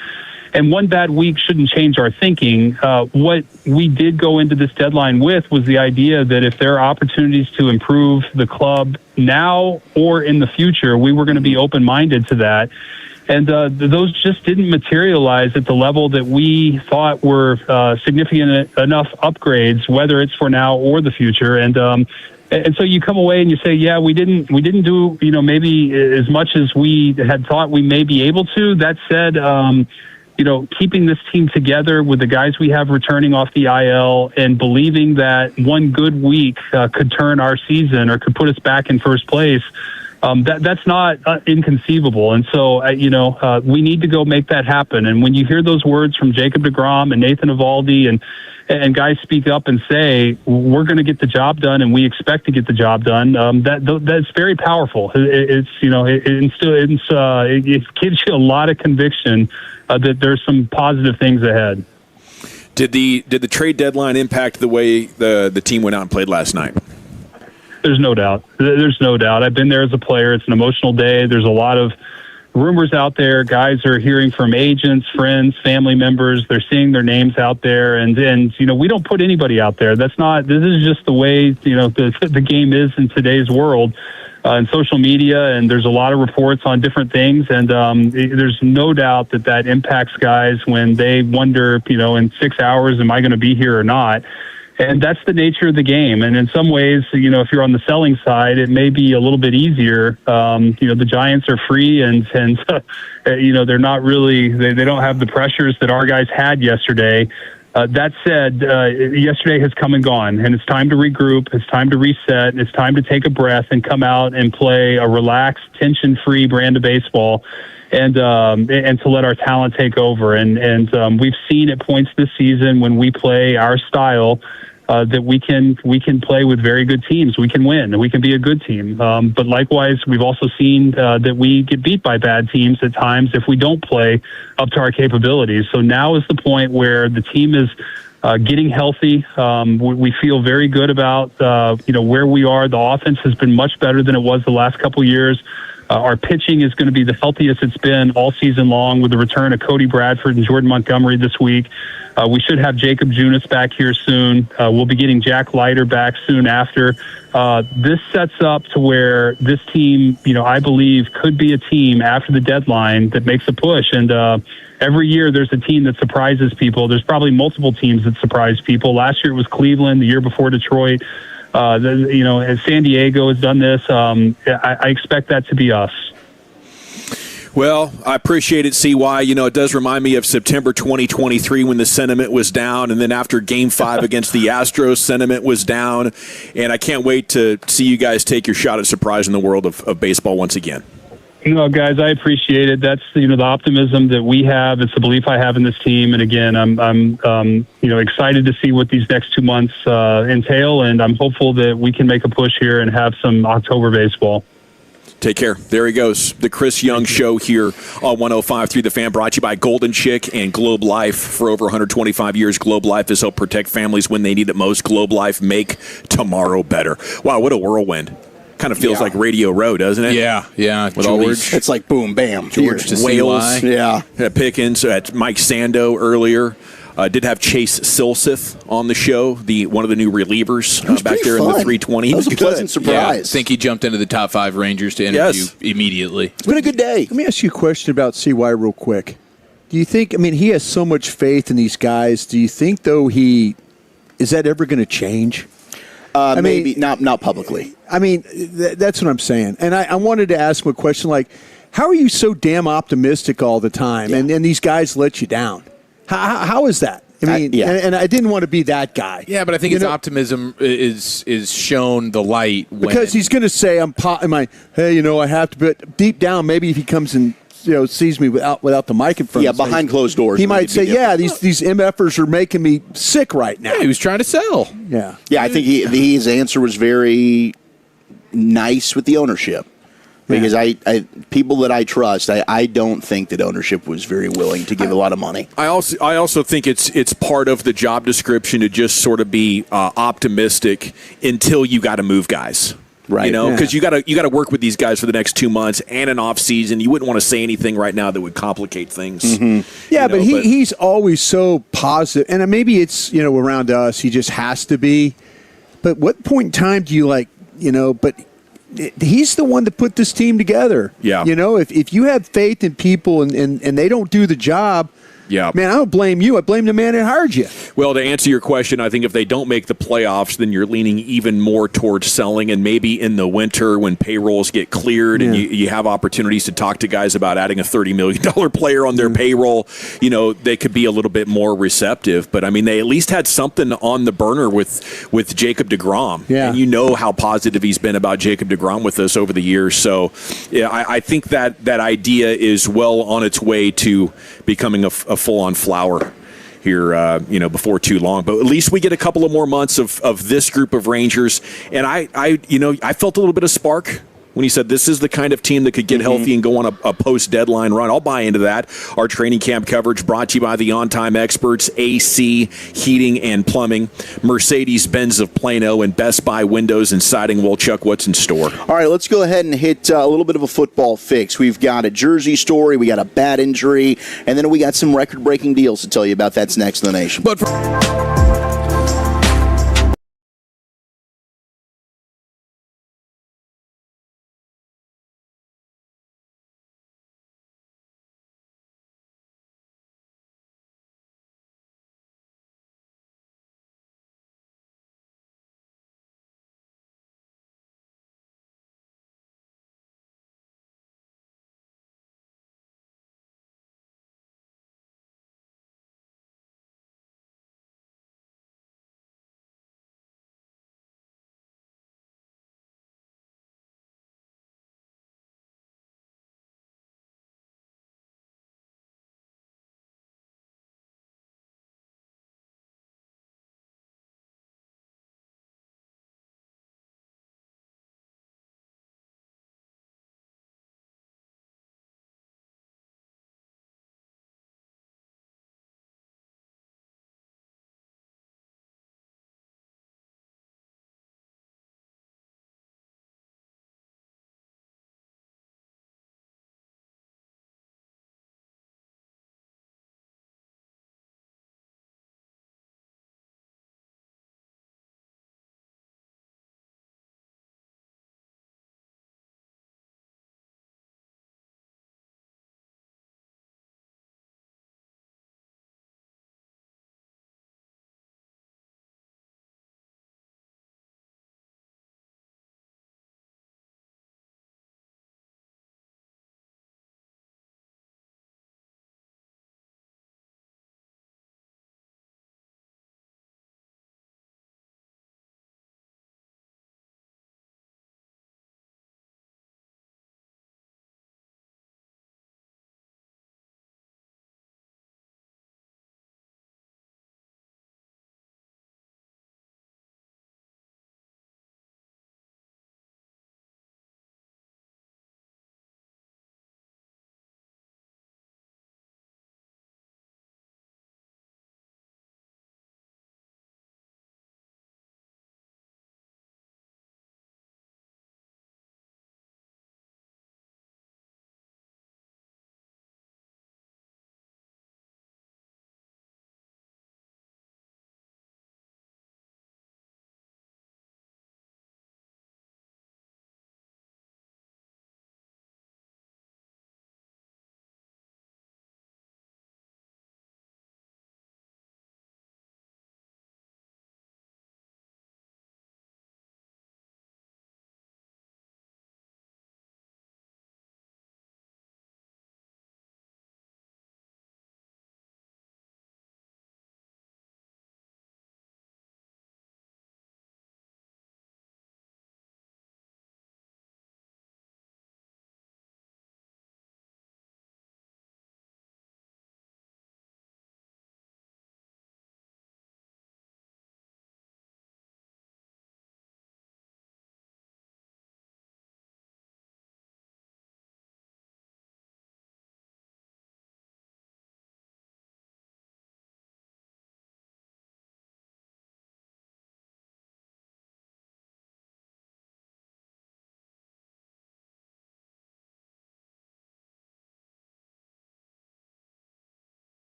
And one bad week shouldn't change our thinking. What we did go into this deadline with was the idea that if there are opportunities to improve the club now or in the future, we were going to be open-minded to that. And those just didn't materialize at the level that we thought were significant enough upgrades, whether it's for now or the future. And so you come away and you say, yeah, we didn't do, maybe as much as we had thought we may be able to. That said, keeping this team together with the guys we have returning off the IL and believing that one good week could turn our season or could put us back in first place, that's not inconceivable. And so, we need to go make that happen. And when you hear those words from Jacob deGrom and Nathan Eovaldi and guys speak up and say, we're going to get the job done and we expect to get the job done, that's very powerful. It gives you a lot of conviction that there's some positive things ahead. Did the trade deadline impact the way the team went out and played last night? There's no doubt. I've been there as a player. It's an emotional day. There's a lot of rumors out there. Guys are hearing from agents, friends, family members. They're seeing their names out there. And we don't put anybody out there. This is just the way, the game is in today's world. And social media, and there's a lot of reports on different things, and there's no doubt that impacts guys when they wonder, in 6 hours, am I going to be here or not? And that's the nature of the game. And in some ways, if you're on the selling side, it may be a little bit easier. The Giants are free, and they're not really, they don't have the pressures that our guys had yesterday. That said, yesterday has come and gone, and it's time to regroup. It's time to reset. It's time to take a breath and come out and play a relaxed, tension-free brand of baseball, and to let our talent take over. And we've seen at points this season when we play our style that we can play with very good teams. We can win, and we can be a good team. But likewise, we've also seen that we get beat by bad teams at times if we don't play up to our capabilities. So now is the point where the team is getting healthy. We feel very good about where we are. The offense has been much better than it was the last couple years. Our pitching is going to be the healthiest it's been all season long, with the return of Cody Bradford and Jordan Montgomery this week. We should have Jacob Junis back here soon. We'll be getting Jack Leiter back soon after. This sets up to where this team, I believe, could be a team after the deadline that makes a push. And every year there's a team that surprises people. There's probably multiple teams that surprise people. Last year it was Cleveland, the year before Detroit. San Diego has done this. I expect that to be us. Well, I appreciate it, CY. It does remind me of September 2023 when the sentiment was down, and then after Game 5 against the Astros, sentiment was down. And I can't wait to see you guys take your shot at surprising the world of baseball once again. Guys, I appreciate it. That's the optimism that we have. It's the belief I have in this team. And again, I'm excited to see what these next 2 months entail, and I'm hopeful that we can make a push here and have some October baseball. Take care. There he goes. The Chris Young Show here on 105.3 The Fan, brought to you by Golden Chick and Globe Life. For over 125 years, Globe Life has helped protect families when they need it most. Globe Life, make tomorrow better. Wow, what a whirlwind. Kind of feels like Radio Row, doesn't it? Yeah. With George, all these, it's like boom, bam. George to Wales, CY. Pickens, Mike Sando earlier. Did have Chase Silseth on the show, one of the new relievers back there fun. in the 320. That was a good. pleasant surprise. Yeah, I think he jumped into the top 5 Rangers to interview immediately. It's been a good day. Let me ask you a question about CY real quick. Do you think, he has so much faith in these guys. Do you think, though, is that ever going to change? Maybe not publicly. That's what I'm saying. And I wanted to ask him a question like, how are you so damn optimistic all the time, and these guys let you down? How is that? And I didn't want to be that guy. Yeah, but I think his optimism is shown the light because he's going to say, I have to. But deep down, maybe if he comes and sees me without the mic in front. Yeah, of his behind face, closed doors. He might say, these MFers are making me sick right now. Yeah, he was trying to sell. Yeah, I think his answer was very nice with the ownership. Because people that I trust, I don't think that ownership was very willing to give a lot of money. I also think it's part of the job description to just sort of be optimistic until you got to move guys. Right. Because you got to work with these guys for the next 2 months and an off season. You wouldn't want to say anything right now that would complicate things. Mm-hmm. Yeah, but he's always so positive, and maybe it's around us he just has to be. But what point in time do you But he's the one that put this team together. Yeah. If you have faith in people and they don't do the job. Yeah. Man, I don't blame you. I blame the man that hired you. Well, to answer your question, I think if they don't make the playoffs, then you're leaning even more towards selling. And maybe in the winter when payrolls get cleared and you have opportunities to talk to guys about adding a $30 million player on their payroll, they could be a little bit more receptive. But, they at least had something on the burner with Jacob deGrom. Yeah. And how positive he's been about Jacob deGrom with us over the years. So, yeah, I think that idea is well on its way to becoming a full-on flower here, before too long. But at least we get a couple of more months of this group of Rangers. And I felt a little bit of spark when he said this is the kind of team that could get healthy and go on a post-deadline run. I'll buy into that. Our training camp coverage brought to you by the On-Time Experts, AC, Heating, and Plumbing, Mercedes-Benz of Plano, and Best Buy Windows and Siding. Well, Chuck, what's in store? All right, let's go ahead and hit a little bit of a football fix. We've got a jersey story, we got a bad injury, and then we got some record-breaking deals to tell you about. That's next in the nation. But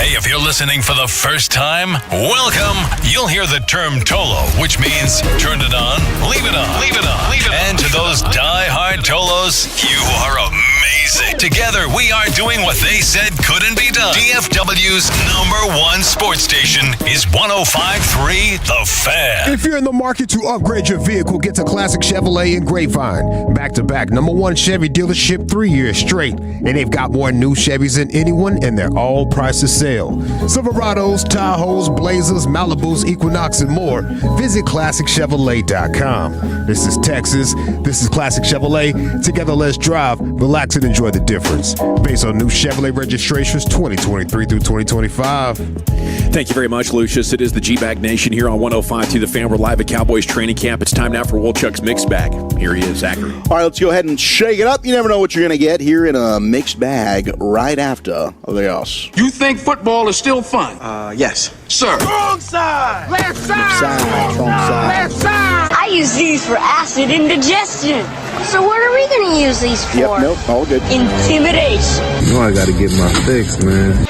Hey, if you're listening for the first time, welcome. You'll hear the term Tolo, which means turn it on, leave it on, leave it on, leave it on. And to those die-hard Tolos, you are amazing. Together, we are doing what they said couldn't be done. DFW's #1 sports station is 105.3 The Fan. If you're in the market to upgrade your vehicle, get to Classic Chevrolet in Grapevine. Back-to-back #1 Chevy dealership 3 years straight. And they've got more new Chevys than anyone, and they're all priced to sell. Silverados, Tahoes, Blazers, Malibus, Equinox, and more. Visit ClassicChevrolet.com. This is Texas. This is Classic Chevrolet. Together, let's drive, relax, and enjoy the difference. Based on new Chevrolet registrations 2023 through 2025. Thank you very much, Lucius. It is the G-Bag Nation here on 105.2 The Fan. We're live at Cowboys training camp. It's time now for Wolchuk's Mixed Bag. Here he is, Zachary. All right, let's go ahead and shake it up. You never know what you're going to get here in a mixed bag right after the us. You think football is still fun? Yes. Sir. Wrong side! Left side! Left side! I use these for acid indigestion. So what are we going to use these for? Yep, nope, all good. Intimidation. You know I got to get my fix, man.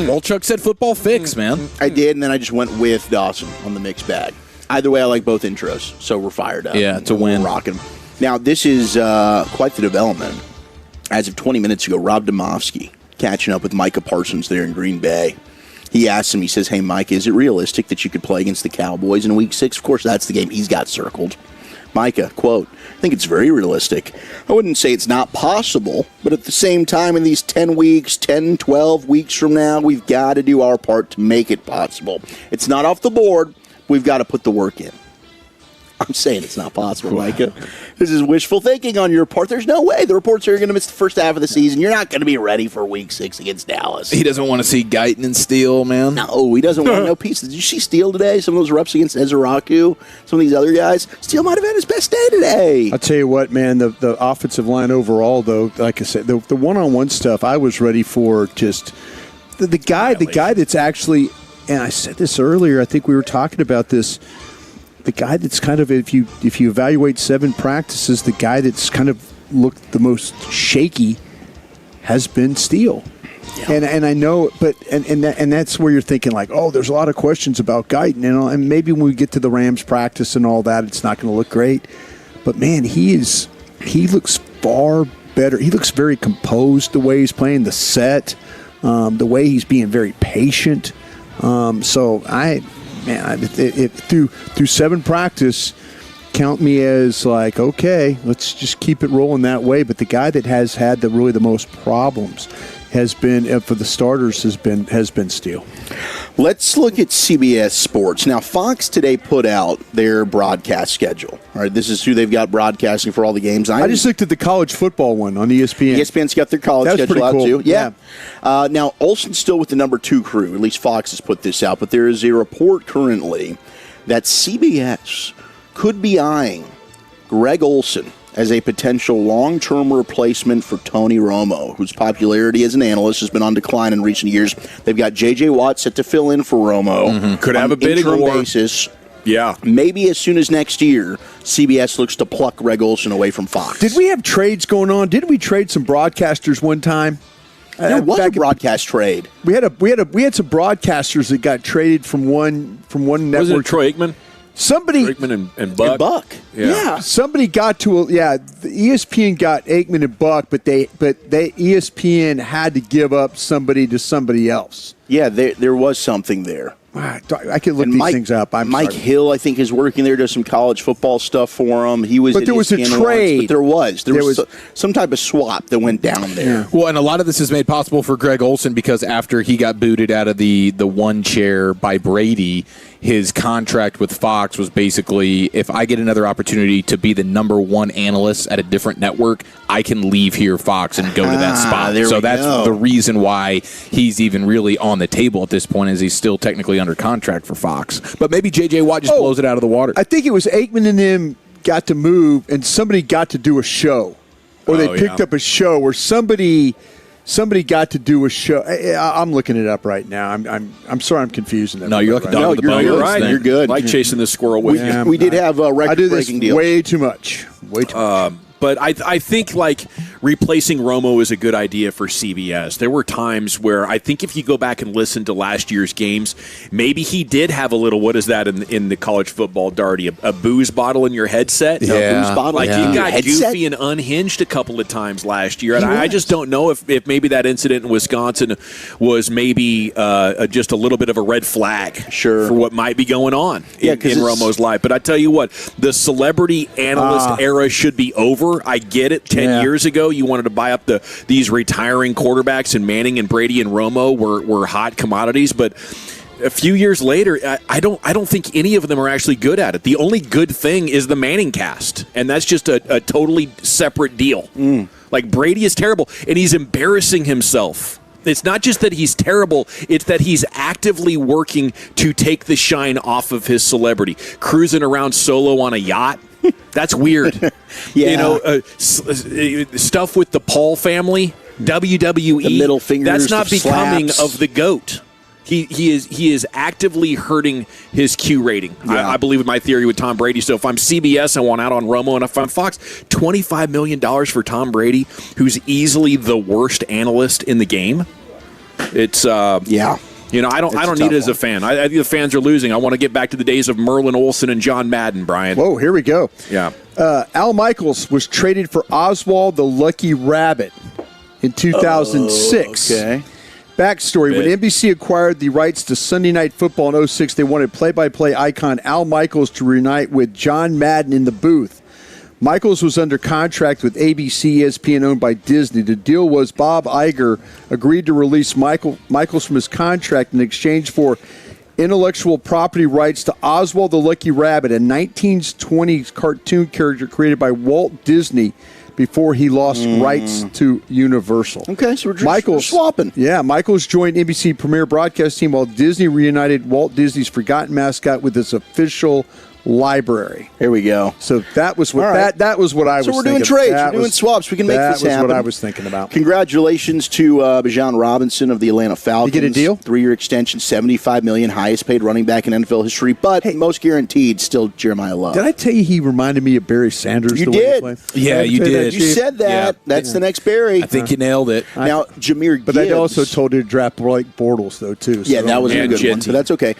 Wolchuk said football fix, man. I did, and then I just went with Dawson on the mixed bag. Either way, I like both intros, so we're fired up. Yeah, it's a win. We're rocking. Now, this is quite the development. As of 20 minutes ago, Rob Domofsky catching up with Micah Parsons there in Green Bay. He asked him, he says, hey, Mike, is it realistic that you could play against the Cowboys in Week 6? Of course, that's the game he's got circled. Micah, quote, I think it's very realistic. I wouldn't say it's not possible, but at the same time, in these 10 weeks, 10, 12 weeks from now, we've got to do our part to make it possible. It's not off the board. We've got to put the work in. I'm saying it's not possible, Micah. This is wishful thinking on your part. There's no way. The reports are going to miss the first half of the season. You're not going to be ready for Week 6 against Dallas. He doesn't want to see Guyton and Steele, man. No, he doesn't want no peace. Did you see Steele today? Some of those reps against Ezeraku, some of these other guys. Steele might have had his best day today. I'll tell you what, man, the offensive line overall, though, like I said, the one-on-one stuff, I was ready for just the guy that's actually, and I said this earlier, I think we were talking about this, the guy that's kind of, if you evaluate 7 practices, the guy that's kind of looked the most shaky has been Steele. Yeah. And I know, but and that's where you're thinking like, oh, there's a lot of questions about Guyton, and maybe when we get to the Rams practice and all that, it's not going to look great. But man, he looks far better. He looks very composed the way he's playing the set, the way he's being very patient. Through 7 practice, count me as like, okay, let's just keep it rolling that way. But the guy that has had the most problems has been, for the starters, has been Steele. Let's look at CBS Sports. Now, Fox today put out their broadcast schedule. All right, this is who they've got broadcasting for all the games. I just looked at the college football one on ESPN. ESPN's got their college schedule out, too. Yeah. Now, Olsen's still with the number 2 crew. At least Fox has put this out. But there is a report currently that CBS could be eyeing Greg Olsen as a potential long-term replacement for Tony Romo, whose popularity as an analyst has been on decline in recent years. They've got J.J. Watt set to fill in for Romo. Mm-hmm. Could have a bidding war. Basis. Yeah. Maybe as soon as next year, CBS looks to pluck Greg Olsen away from Fox. Did we have trades going on? Didn't we trade some broadcasters one time? There was a broadcast trade. We had some broadcasters that got traded from one network. Was it Troy Aikman? Somebody Aikman and Buck. And Buck. Yeah. Somebody got to the ESPN got Aikman and Buck, but ESPN had to give up somebody to somebody else. Yeah, there was something there. I can look these things up. Mike Hill, I think, is working there. Does some college football stuff for him. He was. But there was a trade. Once, but there was some type of swap that went down there. Yeah. Well, and a lot of this is made possible for Greg Olsen because after he got booted out of the one chair by Brady, his contract with Fox was basically, if I get another opportunity to be the number 1 analyst at a different network, I can leave here, Fox, and go to that spot. So that's the reason why he's even really on the table at this point, is he's still technically under contract for Fox. But maybe J.J. Watt just blows it out of the water. I think it was Aikman and them got to move, and somebody got to do a show. Or they picked up a show where somebody got to do a show. I'm looking it up right now. I'm sorry, I'm confusing them. No, you're looking down to the bone. You're right. You're good. Like chasing this squirrel with you. We did have a record-breaking deal. Way too much. Way too much. But I think, like, replacing Romo is a good idea for CBS. There were times where I think if you go back and listen to last year's games, maybe he did have a little, what is that in the college football, Darty? A booze bottle in your headset? Yeah. A booze bottle? Like, Yeah. he got Headset? goofy and unhinged a couple of times last year. And I just don't know if maybe that incident in Wisconsin was maybe just a little bit of a red flag for what might be going on in Romo's life. But I tell you what, the celebrity analyst era should be over. I get it. 10 years ago, you wanted to buy up these retiring quarterbacks, and Manning and Brady and Romo were hot commodities. But a few years later, I don't think any of them are actually good at it. The only good thing is the Manning cast, and that's just a totally separate deal. Like, Brady is terrible, and he's embarrassing himself. It's not just that he's terrible, it's that he's actively working to take the shine off of his celebrity. Cruising around solo on a yacht. That's weird. Yeah. You know, stuff with the Paul family, WWE. The middle fingers, that's not the becoming slaps. of the GOAT. He is actively hurting his Q rating. Yeah. I believe in my theory with Tom Brady. So if I'm CBS, I want out on Romo, and if I'm Fox, $25 million for Tom Brady, who's easily the worst analyst in the game. It's You know, I don't need it as a fan. I think the fans are losing. I want to get back to the days of Merlin Olsen and John Madden, Brian. Whoa, here we go. Yeah. Al Michaels was traded for Oswald the Lucky Rabbit in 2006. Okay. Backstory, when NBC acquired the rights to Sunday Night Football in 2006, they wanted play-by-play icon Al Michaels to reunite with John Madden in the booth. Michaels was under contract with ABC, ESPN, owned by Disney. The deal was Bob Iger agreed to release Michaels from his contract in exchange for intellectual property rights to Oswald the Lucky Rabbit, a 1920s cartoon character created by Walt Disney before he lost rights to Universal. Okay, so we're swapping. Yeah, Michaels joined NBC premier broadcast team while Disney reunited Walt Disney's forgotten mascot with its official library. Here we go. So that was what that was what I was thinking. So we're doing trades. We're doing swaps. We can make this happen. That was what I was thinking about. Congratulations to Bijan Robinson of the Atlanta Falcons. You get a deal? 3-year extension, $75 million, highest paid running back in NFL history, but most guaranteed still Jeremiah Love. Did I tell you he reminded me of Barry Sanders? You the did. Way he played? Yeah, you did. You said that. Yeah. That's the next Barry. I think you nailed it. Now, Jahmyr But Gibbs. I also told you to draft Blake Bortles, though, too. So Yeah, that was a good one, Genty. but that's okay.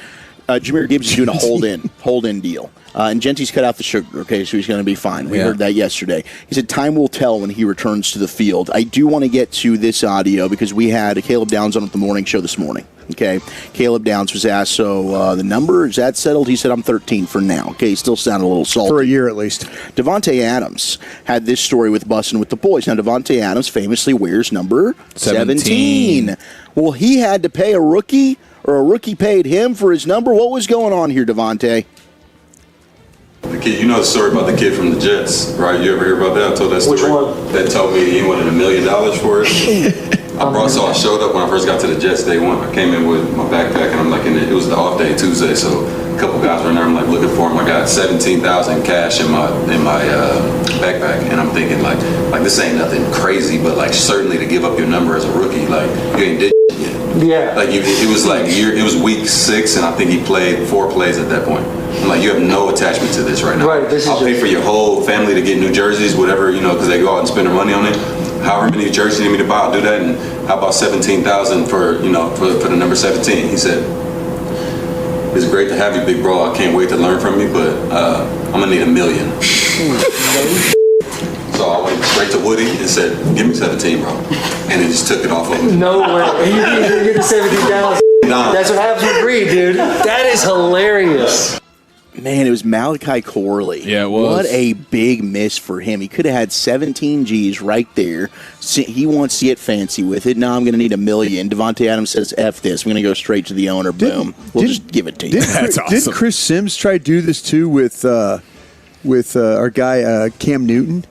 Jahmyr Gibbs is doing a hold-in deal. And Genty's cut out the sugar, okay, so he's going to be fine. We heard that yesterday. He said time will tell when he returns to the field. I do want to get to this audio because we had Caleb Downs on at the morning show this morning, okay? Caleb Downs was asked, so the number, is that settled? He said, I'm 13 for now, okay? He still sounded a little salty. for a year at least. Devontae Adams had this story with Bussin' with the Boys. Now, Devontae Adams famously wears number 17. Well, he had to pay a rookie, or a rookie paid him for his number. What was going on here, Devontae? The kid, you know the story about the kid from the Jets, right? You ever hear about that? I told that story. Which one? That told me he wanted $1 million for it. I showed up when I first got to the Jets day one. I came in with my backpack and I'm like, it was the off day Tuesday, so a couple guys were in there. I'm like looking for him. I got $17,000 cash in my backpack, and I'm thinking like this ain't nothing crazy, but like certainly to give up your number as a rookie, like you ain't did yet. Yeah. Like it was week 6, and I think he played 4 plays at that point. I'm like, you have no attachment to this right now. Right. I'll pay for your whole family to get new jerseys, whatever, because they go out and spend their money on it. However many jerseys you need me to buy, I'll do that. And how about $17,000 for the number 17? He said, it's great to have you, big bro. I can't wait to learn from you, but I'm gonna need $1 million. So I went straight to Woody and said, give me 17, bro. And he just took it off of me. No way. You get the 17,000. That's what happens with Reed, dude. That is hilarious. Man, it was Malachi Corley. Yeah, it was. What a big miss for him. He could have had 17 G's right there. He wants to get fancy with it. Now I'm going to need $1 million. Devontae Adams says, F this. I'm going to go straight to the owner. Boom. We'll just give it to you. That's awesome. Didn't Chris Sims try to do this, too, with our guy Cam Newton?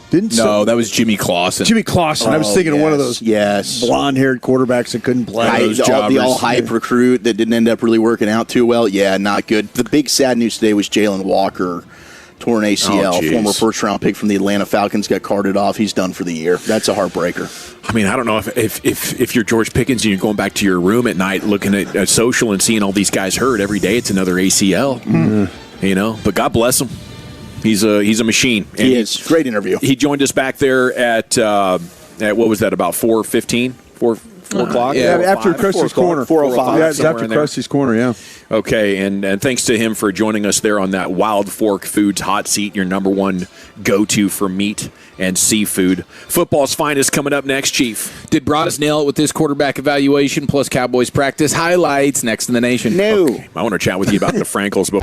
That was Jimmy Clausen. Jimmy Clausen. I was thinking of one of those blonde-haired quarterbacks that couldn't play. The all-hype recruit that didn't end up really working out too well. Yeah, not good. The big sad news today was Jalen Walker, torn ACL. Former first-round pick from the Atlanta Falcons got carted off. He's done for the year. That's a heartbreaker. I mean, I don't know if you're George Pickens and you're going back to your room at night looking at social and seeing all these guys hurt every day. It's another ACL, but God bless them. He's a machine. And he is. Great interview. He joined us back there at what was that, about 4:15? 4 o'clock? Yeah, after Krusty's Corner. 4:05. Yeah, it's after Krusty's Corner, yeah. Okay, and thanks to him for joining us there on that Wild Fork Foods hot seat, your number one go-to for meat and seafood. Football's finest coming up next, Chief. Did Broaddus nail it with this quarterback evaluation plus Cowboys practice highlights next in the nation? No. Okay, I want to chat with you about the Frankels, but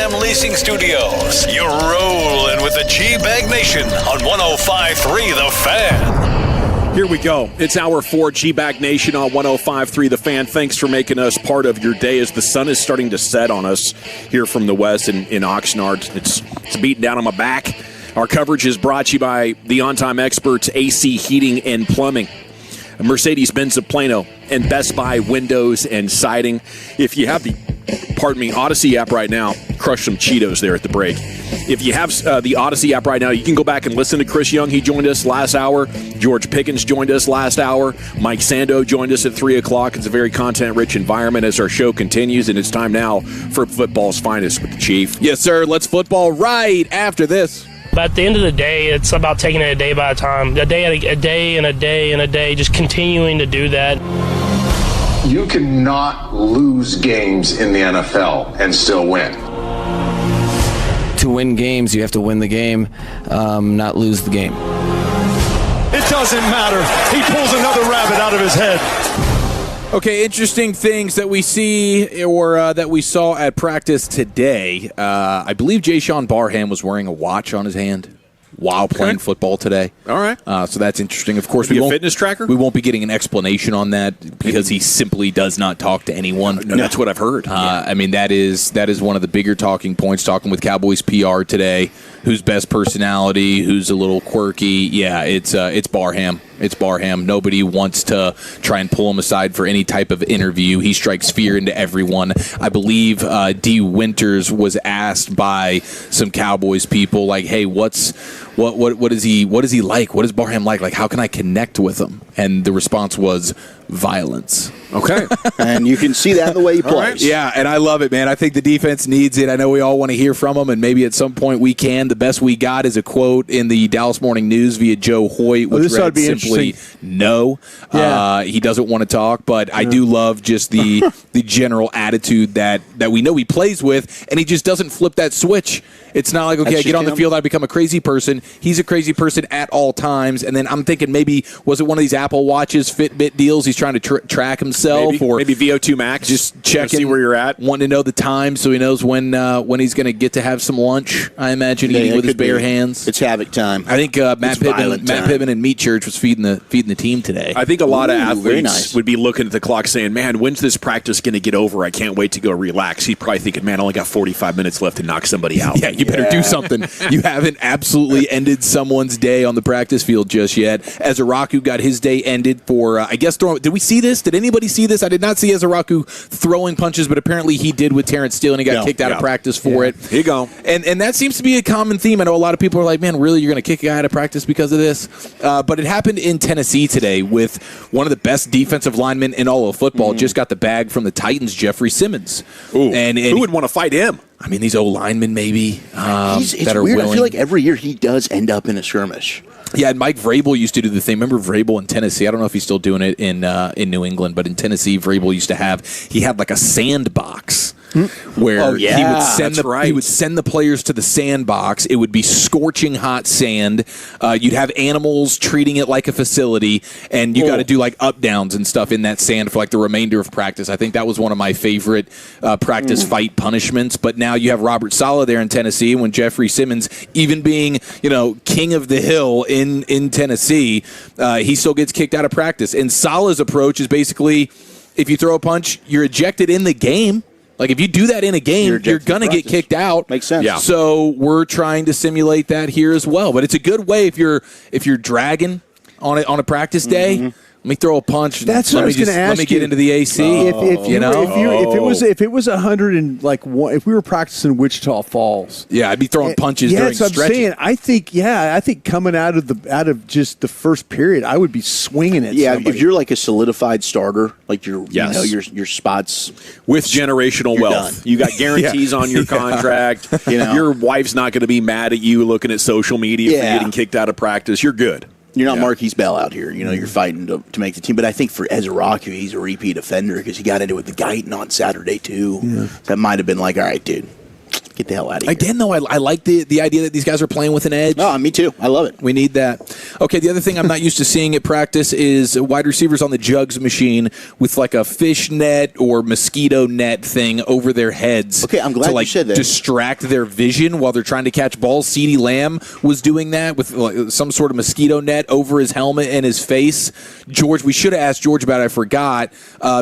krld-fm Leasing Studios. You're rolling with the G-Bag Nation on 105.3 The Fan. Here we go. It's hour 4, G-Bag Nation on 105.3 The Fan. Thanks for making us part of your day as the sun is starting to set on us here from the west in Oxnard. It's beating down on my back. Our coverage is brought to you by the on-time experts, AC Heating and Plumbing, Mercedes-Benz of Plano, and Best Buy Windows and Siding. If you have the Odyssey app right now, crush some Cheetos there at the break. If you have the Odyssey app right now, you can go back and listen to Chris Young. He joined us last hour. George Pickens joined us last hour. Mike Sando joined us at 3 o'clock. It's a very content-rich environment as our show continues, and it's time now for football's finest with the Chief. Yes, sir. Let's football right after this. But at the end of the day, it's about taking it a day by a time, a day and a day, just continuing to do that. You cannot lose games in the NFL and still win. To win games, you have to win the game, not lose the game. It doesn't matter. He pulls another rabbit out of his head. Okay, interesting things that we see or that we saw at practice today. I believe Jayshon Barham was wearing a watch on his hand while playing football today. All right. So that's interesting. Of course, we won't, fitness tracker? We won't be getting an explanation on that because he simply does not talk to anyone. No, that's what I've heard. I mean, that is one of the bigger talking points, talking with Cowboys PR today. Who's best personality, who's a little quirky. Yeah, it's Barham. It's Barham. Nobody wants to try and pull him aside for any type of interview. He strikes fear into everyone. I believe D. Winters was asked by some Cowboys people, like, "Hey, what is he like? What is Barham like? Like, how can I connect with him?" And the response was violence. Okay. And you can see that in the way he plays. Right. Yeah, and I love it, man. I think the defense needs it. I know we all want to hear from him, and maybe at some point we can. The best we got is a quote in the Dallas Morning News via Joe Hoyt, which read simply, no. Yeah. He doesn't want to talk, but I do love just the general attitude that we know he plays with, and he just doesn't flip that switch. It's not like, okay, I get on the field, I become a crazy person. He's a crazy person at all times. And then I'm thinking maybe, was it one of these Apple Watches, Fitbit deals? He's trying to track himself. Maybe VO2 Max. Just checking. See where you're at. Wanting to know the time so he knows when he's going to get to have some lunch, I imagine, eating with his bare hands. It's havoc time. I think Matt Pittman and Meat Church was feeding the team today. I think a lot of athletes would be looking at the clock saying, man, when's this practice going to get over? I can't wait to go relax. He's probably thinking, man, I only got 45 minutes left to knock somebody out. Yeah, you better do something. You haven't absolutely ended someone's day on the practice field just yet. Ezaraku got his day ended for, I guess, throwing. Did we see this? Did anybody see this? I did not see Ezaraku throwing punches, but apparently he did with Terrence Steele, and he got kicked out of practice for it. Here you go. And that seems to be a common theme. I know a lot of people are like, man, really, you're going to kick a guy out of practice because of this? But it happened in Tennessee today with one of the best defensive linemen in all of football. Just got the bag from the Titans, Jeffrey Simmons. Ooh, and who would want to fight him? I mean, these O-linemen maybe that are weird. Willing. I feel like every year he does end up in a skirmish. Yeah, and Mike Vrabel used to do the thing. Remember Vrabel in Tennessee? I don't know if he's still doing it in New England, but in Tennessee, Vrabel used to had like a sandbox where he would send the players to the sandbox. It would be scorching hot sand. You'd have animals treating it like a facility, and you got to do like up downs and stuff in that sand for like the remainder of practice. I think that was one of my favorite practice fight punishments. But now you have Robert Saleh there in Tennessee. When Jeffrey Simmons, even being king of the hill in Tennessee, he still gets kicked out of practice. And Saleh's approach is basically, if you throw a punch, you're ejected in the game. Like, if you do that in a game, you're going to get kicked out. Makes sense. Yeah. So we're trying to simulate that here as well. But it's a good way if you're dragging on a practice day. Let me throw a punch. That's what I was going to ask. Let me get into the AC. If it was 100 and like one, if we were practicing Wichita Falls, I'd be throwing punches during stretching. I'm saying. I think coming out of just the first period, I would be swinging at somebody. If you're like a solidified starter, like your spots with generational wealth, done. You got guarantees on your contract. Your wife's not going to be mad at you looking at social media for getting kicked out of practice. You're good. You're not Marquise Bell out here. You're fighting to make the team. But I think for Ezaraku, he's a repeat offender because he got into it with the Guyton on Saturday, too. Yeah. That might have been like, all right, dude, Get the hell out of here. Again, though, I like the idea that these guys are playing with an edge. Oh, me too. I love it. We need that. Okay, the other thing I'm not used to seeing at practice is wide receivers on the jugs machine with like a fish net or mosquito net thing over their heads. Okay, I'm glad to, like, you said that. distract their vision while they're trying to catch balls. CeeDee Lamb was doing that with like, some sort of mosquito net over his helmet and his face. George, we should have asked George about it. I forgot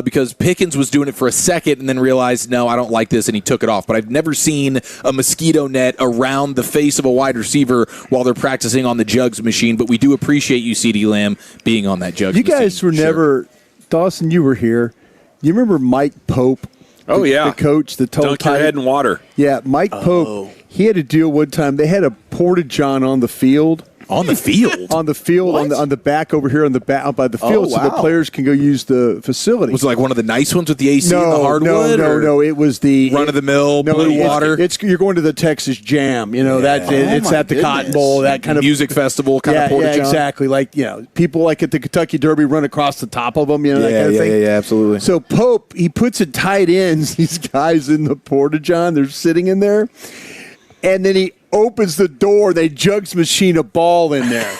because Pickens was doing it for a second and then realized, no, I don't like this, and he took it off. But I've never seen a mosquito net around the face of a wide receiver while they're practicing on the jugs machine. But we do appreciate you, CeeDee Lamb, being on that jugs machine. You guys were never, Dawson, you were here. You remember Mike Pope? Oh, yeah. The coach, the total Dunk your head in water. Yeah, Mike Pope, he had a deal one time. They had a porta-john on the field. On the field? On the field, on the back over here on the back out by the field, so the players can go use the facility. Was it like one of the nice ones with the AC and the hardwood? No. It was the run-of-the-mill blue water. You're going to the Texas Jam. You know it's at the Cotton Bowl. That kind of music festival kind of porta-john. Yeah, exactly. Like people like at the Kentucky Derby run across the top of them. You know that kind of thing. Yeah, absolutely. So Pope, he puts it tight ends. These guys in the porta-john, they're sitting in there, and then he opens the door, they jugs machine a ball in there.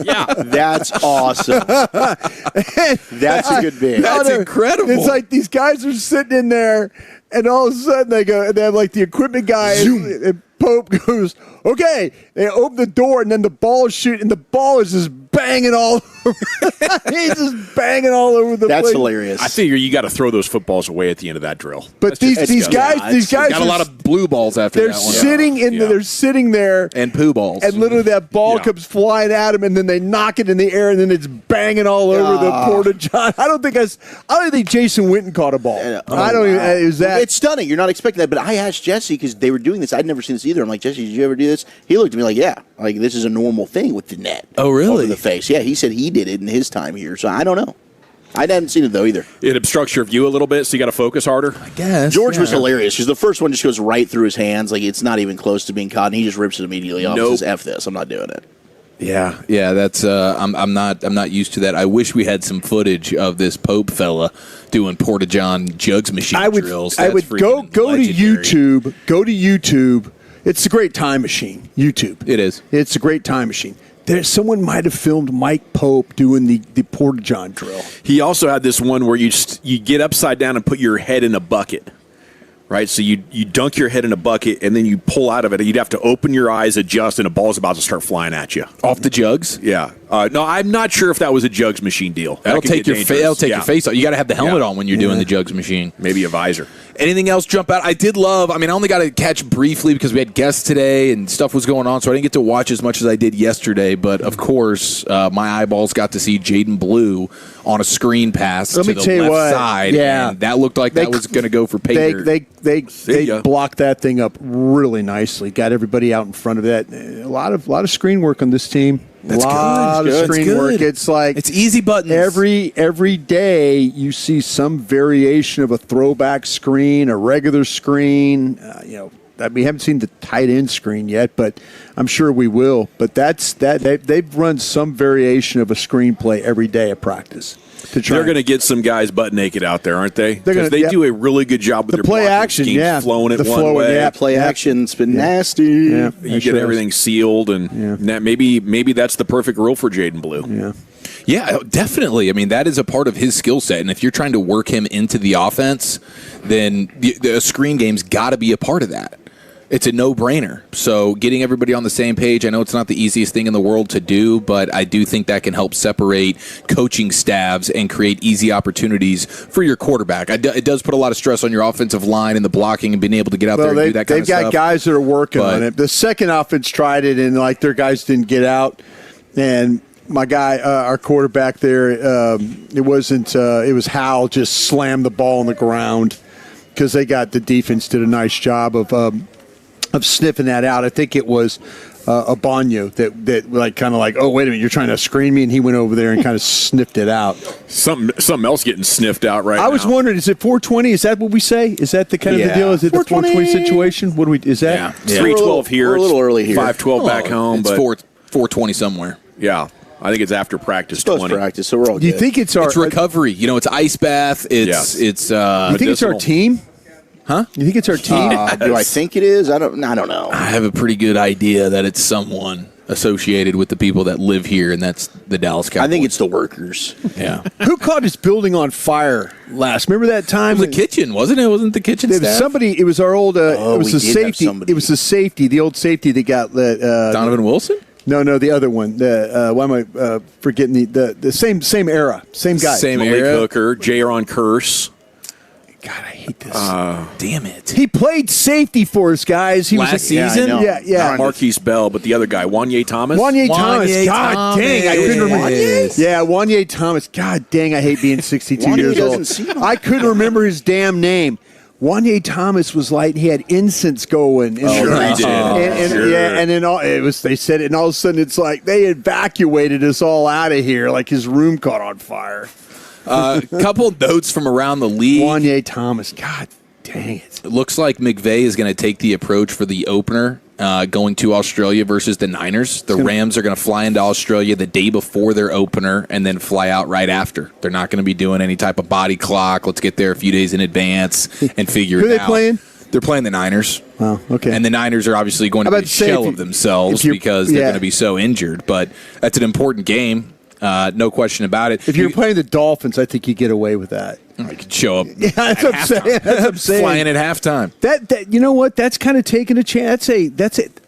Yeah, that's awesome. That's a good bit. That's incredible. It's like these guys are sitting in there, and all of a sudden they go, and they have like the equipment guy, and Pope goes, okay. They open the door, and then the ball is shooting, and the ball is just banging all over. He's just banging all over the place. That's hilarious. I figure you got to throw those footballs away at the end of that drill. But these guys got a lot of blue balls after that one. They're sitting there and poo balls, and literally that ball comes flying at them, and then they knock it in the air, and then it's banging all over the porta-john. I don't think Jason Witten caught a ball. I don't even. Is that? It's stunning. You're not expecting that, but I asked Jesse because they were doing this. I'd never seen this either. I'm like, Jesse, did you ever do this? He looked at me like, yeah, like this is a normal thing with the net. Oh, really? Over the face. Yeah, he said he did it in his time here. So I don't know. I hadn't seen it though either. It obstructs your view a little bit, so you got to focus harder. I guess. George was hilarious because the first one just goes right through his hands, like it's not even close to being caught, and he just rips it immediately off. Says, "F this, I'm not doing it." Yeah. That's I'm not used to that. I wish we had some footage of this Pope fella doing porta-john jugs machine drills. I would go to YouTube. Go to YouTube. It's a great time machine. YouTube. It is. It's a great time machine. Someone might have filmed Mike Pope doing the porta-john drill. He also had this one where you get upside down and put your head in a bucket. Right, so you dunk your head in a bucket, and then you pull out of it, and you'd have to open your eyes, adjust, and a ball's about to start flying at you. Off the jugs? Yeah. No, I'm not sure if that was a jugs machine deal. That'll take your face off. You got to have the helmet on when you're doing the jugs machine. Maybe a visor. Anything else jump out? I only got to catch briefly because we had guests today and stuff was going on, so I didn't get to watch as much as I did yesterday. But, of course, my eyeballs got to see Jaden Blue on a screen pass to the left side. Yeah. And that looked like that was going to go for Pater. They blocked that thing up really nicely. Got everybody out in front of that. A lot of screen work on this team. That's a lot of screen work. It's like it's easy buttons. Every day you see some variation of a throwback screen, a regular screen. We haven't seen the tight end screen yet, but I'm sure we will. But they've run some variation of a screenplay every day at practice. They're going to get some guys butt naked out there, aren't they? Because they do a really good job with the their play action. Schemes, flowing it one way. Yeah, play action's been nasty. Yeah, you get everything sealed, and maybe that's the perfect role for Jaden Blue. Yeah, definitely. I mean, that is a part of his skill set, and if you're trying to work him into the offense, then the screen game's got to be a part of that. It's a no-brainer. So getting everybody on the same page, I know it's not the easiest thing in the world to do, but I do think that can help separate coaching staffs and create easy opportunities for your quarterback. It does put a lot of stress on your offensive line and the blocking and being able to get out there and do that kind of stuff. They've got guys that are working on it. The second offense tried it, and their guys didn't get out. And my guy, our quarterback there, it was Howell just slammed the ball on the ground because the defense did a nice job of sniffing that out. I think it was Abonyo that kind of oh, wait a minute, you're trying to screen me, and he went over there and kind of sniffed it out. Something else getting sniffed out now. I was wondering, is it 420? Is that what we say? Is that the kind of the deal? Is it the 420 situation? What do we? Is that? Yeah. 312 here. We're a little early here. 512 back home. It's 420 somewhere. Yeah. I think it's after practice. It's practice, so we're all good. You think it's recovery? It's ice bath. It's you think it's our team? Huh? You think it's our team? Do I think it is? I don't know. I have a pretty good idea that it's someone associated with the people that live here, and that's the Dallas Cowboys. I think it's the workers. Yeah. Who caught his building on fire last? Remember that time? It was the kitchen, wasn't it? Wasn't the kitchen It was staff? somebody. It was our old. It was the safety. It was the safety. The old safety that got Donovan Wilson. No, the other one. Why am I forgetting the same era, same guy, Same Malik Hooker, Jaron Curse. God, I hate this. Damn it! He played safety for us, guys. He Last was season. Yeah. Not Marquise Bell, but the other guy, Wanye Thomas. Wanye Thomas. God dang, I couldn't remember. Wanye? Yeah, Wanye Thomas. God dang, I hate being 62 Wanye years doesn't old. seem I couldn't remember his damn name. Wanye Thomas was like he had incense going. Sure he did. And then they said it, and all of a sudden it's like they evacuated us all out of here, like his room caught on fire. Couple notes from around the league. Wanye Thomas. God dang it. It looks like McVay is going to take the approach for the opener going to Australia versus the Niners. The Rams are going to fly into Australia the day before their opener and then fly out right after. They're not going to be doing any type of body clock. Let's get there a few days in advance and figure it out. Who are they playing? They're playing the Niners. Oh, okay. And the Niners are obviously going to be a shell of themselves because they're going to be so injured. But that's an important game. No question about it. If you're playing the Dolphins, I think you get away with that. I could show up. Yeah, that's what I'm saying. Flying at halftime. That you know what? That's kind of taking a chance. That's it.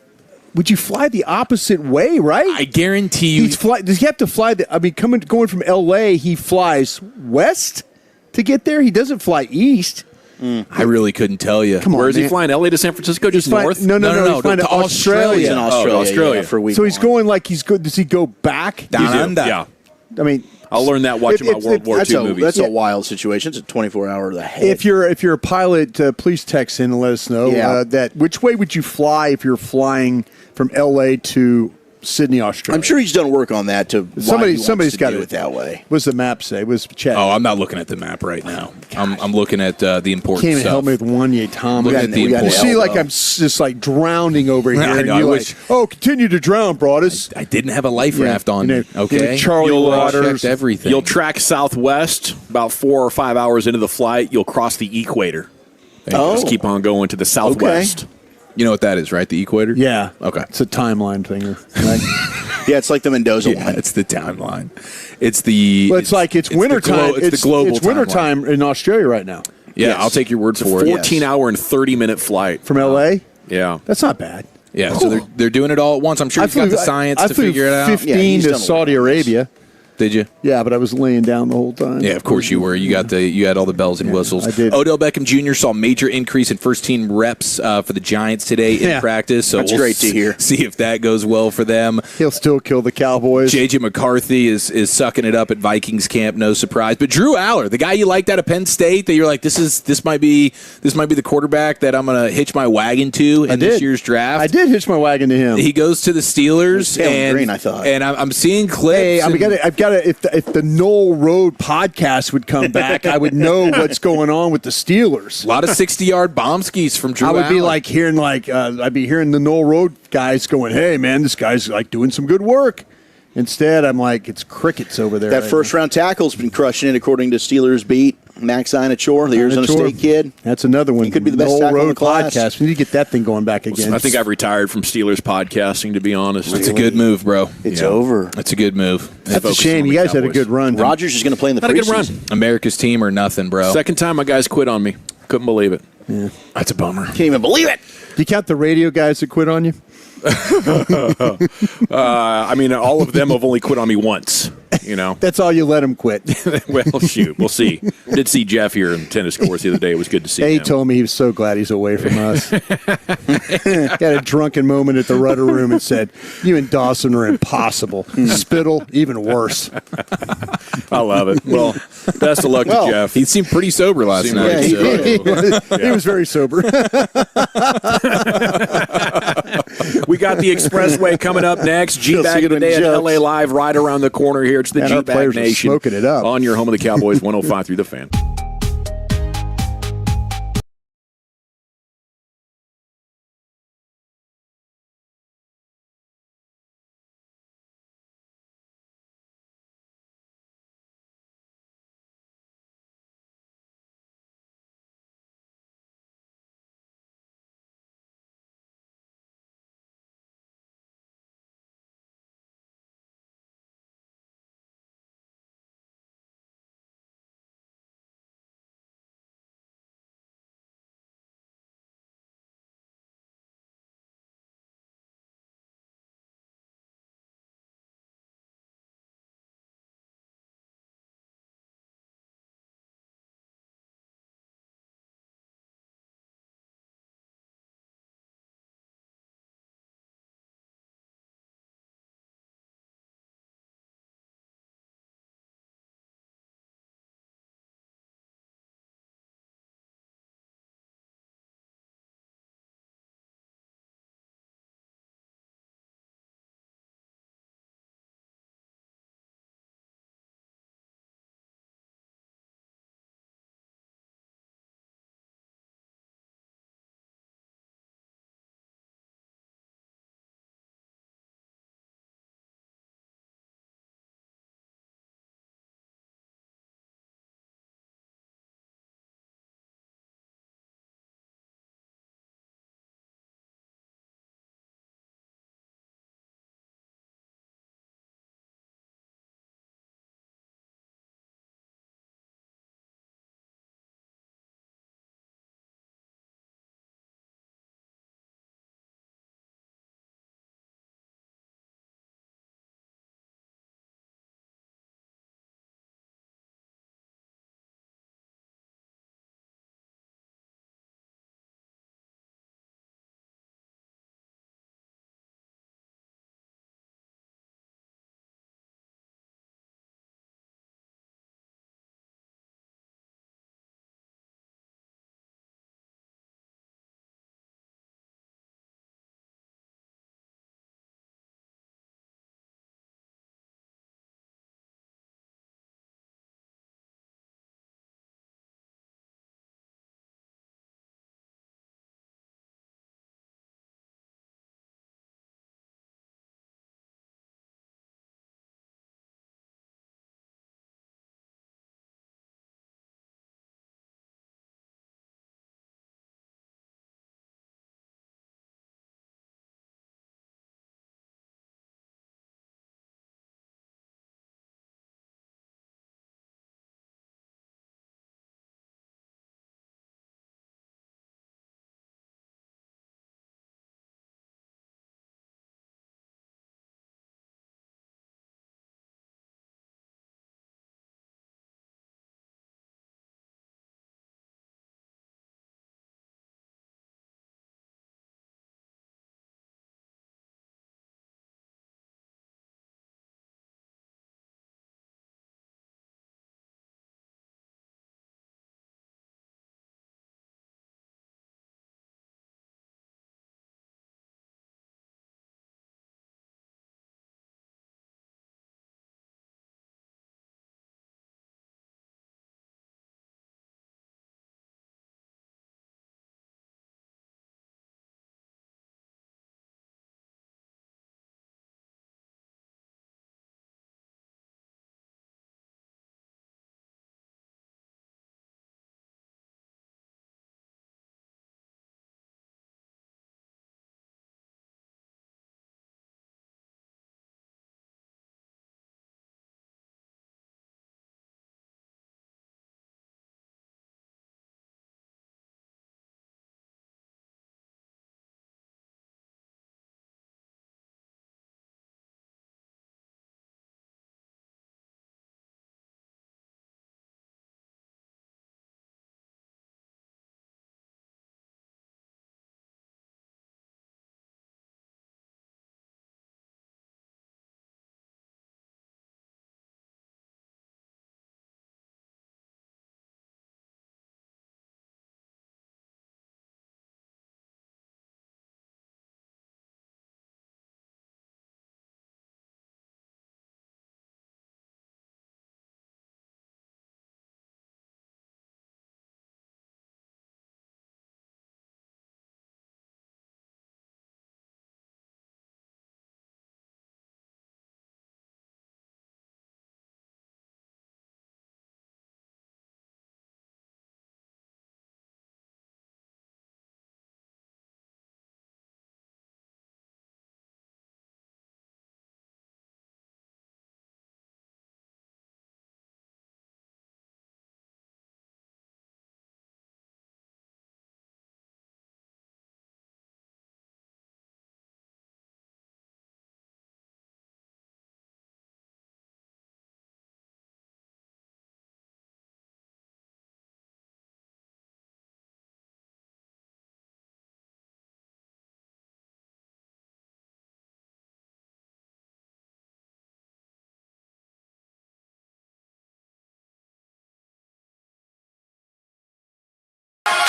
Would you fly the opposite way, right? I guarantee you. Does he have to fly? Going from L.A., he flies west to get there. He doesn't fly east. I really couldn't tell you. Come on, Where is he man. flying? LA to San Francisco? Just north? No. He's flying to Australia. He's in Australia for a week. So he's going like he's good. Does he go back? Down under. Yeah. I mean, I'll learn that watching my World War II movies. That's a wild situation. It's a 24-hour ahead. If you're a pilot, please text in and let us know that which way would you fly if you're flying from L.A. to Sydney, Australia. I'm sure he's done work on that. Somebody's got to do it that way. What's the map say? Was Chad? Oh, I'm not looking at the map right now. I'm looking at the important Can't even stuff. help me with Wanye Thomas. Looking at the You important see, like stuff. I'm just like drowning over here. I and know, you're I like, wish- continue to drown, Broadus. I didn't have a life raft on me. Okay, Charlie You'll, Waters. checked everything. You'll track southwest about 4 or 5 hours into the flight. You'll cross the equator. And Oh. just keep on going to the southwest. You know what that is, right? The equator. Yeah. Okay. It's a timeline thing. Right? Yeah, it's like the Mendoza Yeah, line. it's the timeline. It's the. Well, it's wintertime. It's the global. It's wintertime in Australia right now. Yeah, Yes. I'll take your word It's a for it. 14-hour and 30-minute flight. From L.A.? Yeah. That's not bad. Yeah, so they're doing it all at once. I'm sure you've got the science to figure it out. I flew 15 he's to done Saudi Arabia. Did you? Yeah, but I was laying down the whole time. Yeah, of course you were. You had all the bells and whistles. I did. Odell Beckham Jr. saw major increase in first team reps for the Giants today in Yeah. practice. So That's we'll great to hear. See if that goes well for them. He'll still kill the Cowboys. JJ McCarthy is sucking it up at Vikings camp, no surprise. But Drew Aller, the guy you liked out of Penn State, that you're like, this might be the quarterback that I'm going to hitch my wagon to in this year's draft. I did hitch my wagon to him. He goes to the Steelers, Taylor and Green, I thought. and I'm seeing clips. Hey, and- I've got to. If the Knoll Road podcast would come back, I would know what's going on with the Steelers. a lot of 60-yard bomb skis from Drew I would be Aller. like hearing I'd be hearing the Knoll Road guys going, "Hey man, this guy's like doing some good work." Instead, I'm like, it's crickets over there. That first round tackle's been crushing it, according to Steelers beat Max Inachor, the Arizona State kid. That's another one. He could be the best Knoll tackle in Road the class. podcast. We need to get that thing going back again. I think I've retired from Steelers podcasting, to be honest. It's a good move, bro. It's over. It's a good move. That's a focus shame. on You the guys had a Cowboys. good run. Rodgers is going to play in the Had a good run. preseason. America's team or nothing, bro. Second time my guys quit on me. Couldn't believe it. Yeah. That's a bummer. Can't even believe it. Do you count the radio guys that quit on you? I mean, all of them have only quit on me once. You know. That's all you let them quit. Well, shoot, we'll see. I did see Jeff here in tennis courts the other day. It was good to see He him. told me he was so glad he's away from us. Had a drunken moment at the rudder room and said, "You and Dawson are impossible. Spittle, even worse." I love it. Well, best of luck to Jeff. He seemed pretty sober last Seemed night. like He was very sober. We got the Expressway coming up next. She'll see G-Bag it in today at jokes. LA Live right around the corner here. It's the And our G-Bag players are Nation. smoking it up. On your home of the Cowboys, 105 through the Fan.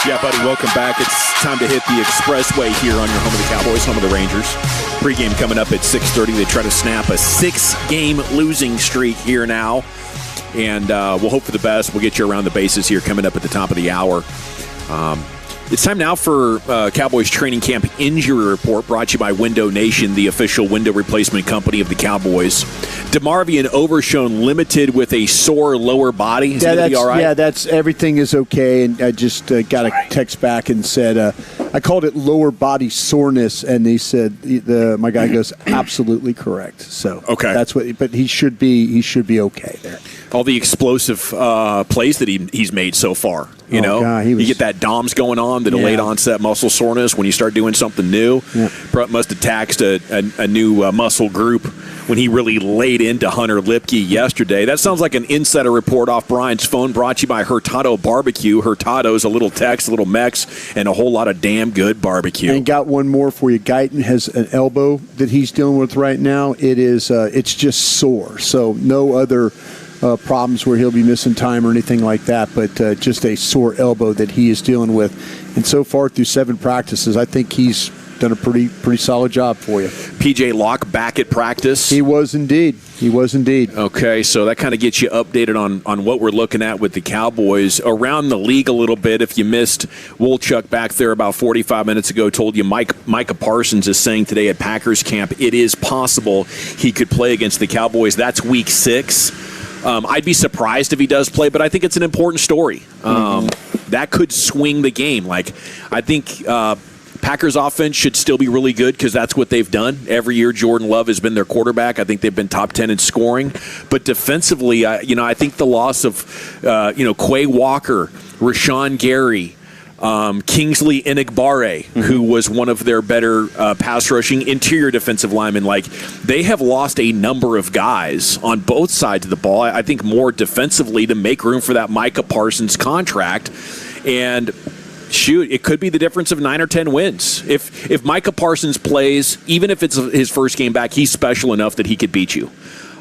Yeah, buddy, welcome back. It's time to hit the expressway here on your home of the Cowboys, home of the Rangers. Pre-game coming up at 6:30. They try to snap a 6-game losing streak here now. And we'll hope for the best. We'll get you around the bases here coming up at the top of the hour. It's time now for Cowboys training camp injury report brought to you by Window Nation, the official window replacement company of the Cowboys. DeMarvion Overshone limited with a sore lower body. Is he going to be all right? Yeah, everything is okay. And I just got a text back and said, I called it lower body soreness, and they said my guy goes absolutely correct. So okay, that's what. But he should be okay there. All the explosive plays that he's made so far. You know, God, you get that DOMS going on, the delayed onset muscle soreness when you start doing something new. Yeah. Must have taxed a new muscle group when he really laid into Hunter Lipke yesterday. That sounds like an insider report off Brian's phone, brought to you by Hurtado Barbecue. Hurtado's a little Tex, a little Mex, and a whole lot of damn good barbecue. And got one more for you. Guyton has an elbow that he's dealing with right now. It's just sore, so no other problems where he'll be missing time or anything like that, but just a sore elbow that he is dealing with. And so far through 7 practices, I think he's done a pretty solid job for you. PJ Locke back at practice. He was indeed. Okay, so that kind of gets you updated on what we're looking at with the Cowboys around the league a little bit. If you missed Wolchuk back there about 45 minutes ago, told you Micah Parsons is saying today at Packers camp it is possible he could play against the Cowboys. That's week 6. I'd be surprised if he does play, but I think it's an important story. That could swing the game. I think Packers offense should still be really good because that's what they've done. Every year Jordan Love has been their quarterback. I think they've been top 10 in scoring. But defensively, I think the loss of Quay Walker, Rashawn Gary, Kingsley Enagbare, who was one of their better pass rushing interior defensive linemen. They have lost a number of guys on both sides of the ball. I think more defensively to make room for that Micah Parsons contract. And shoot, it could be the difference of 9 or 10 wins. If Micah Parsons plays, even if it's his first game back, he's special enough that he could beat you.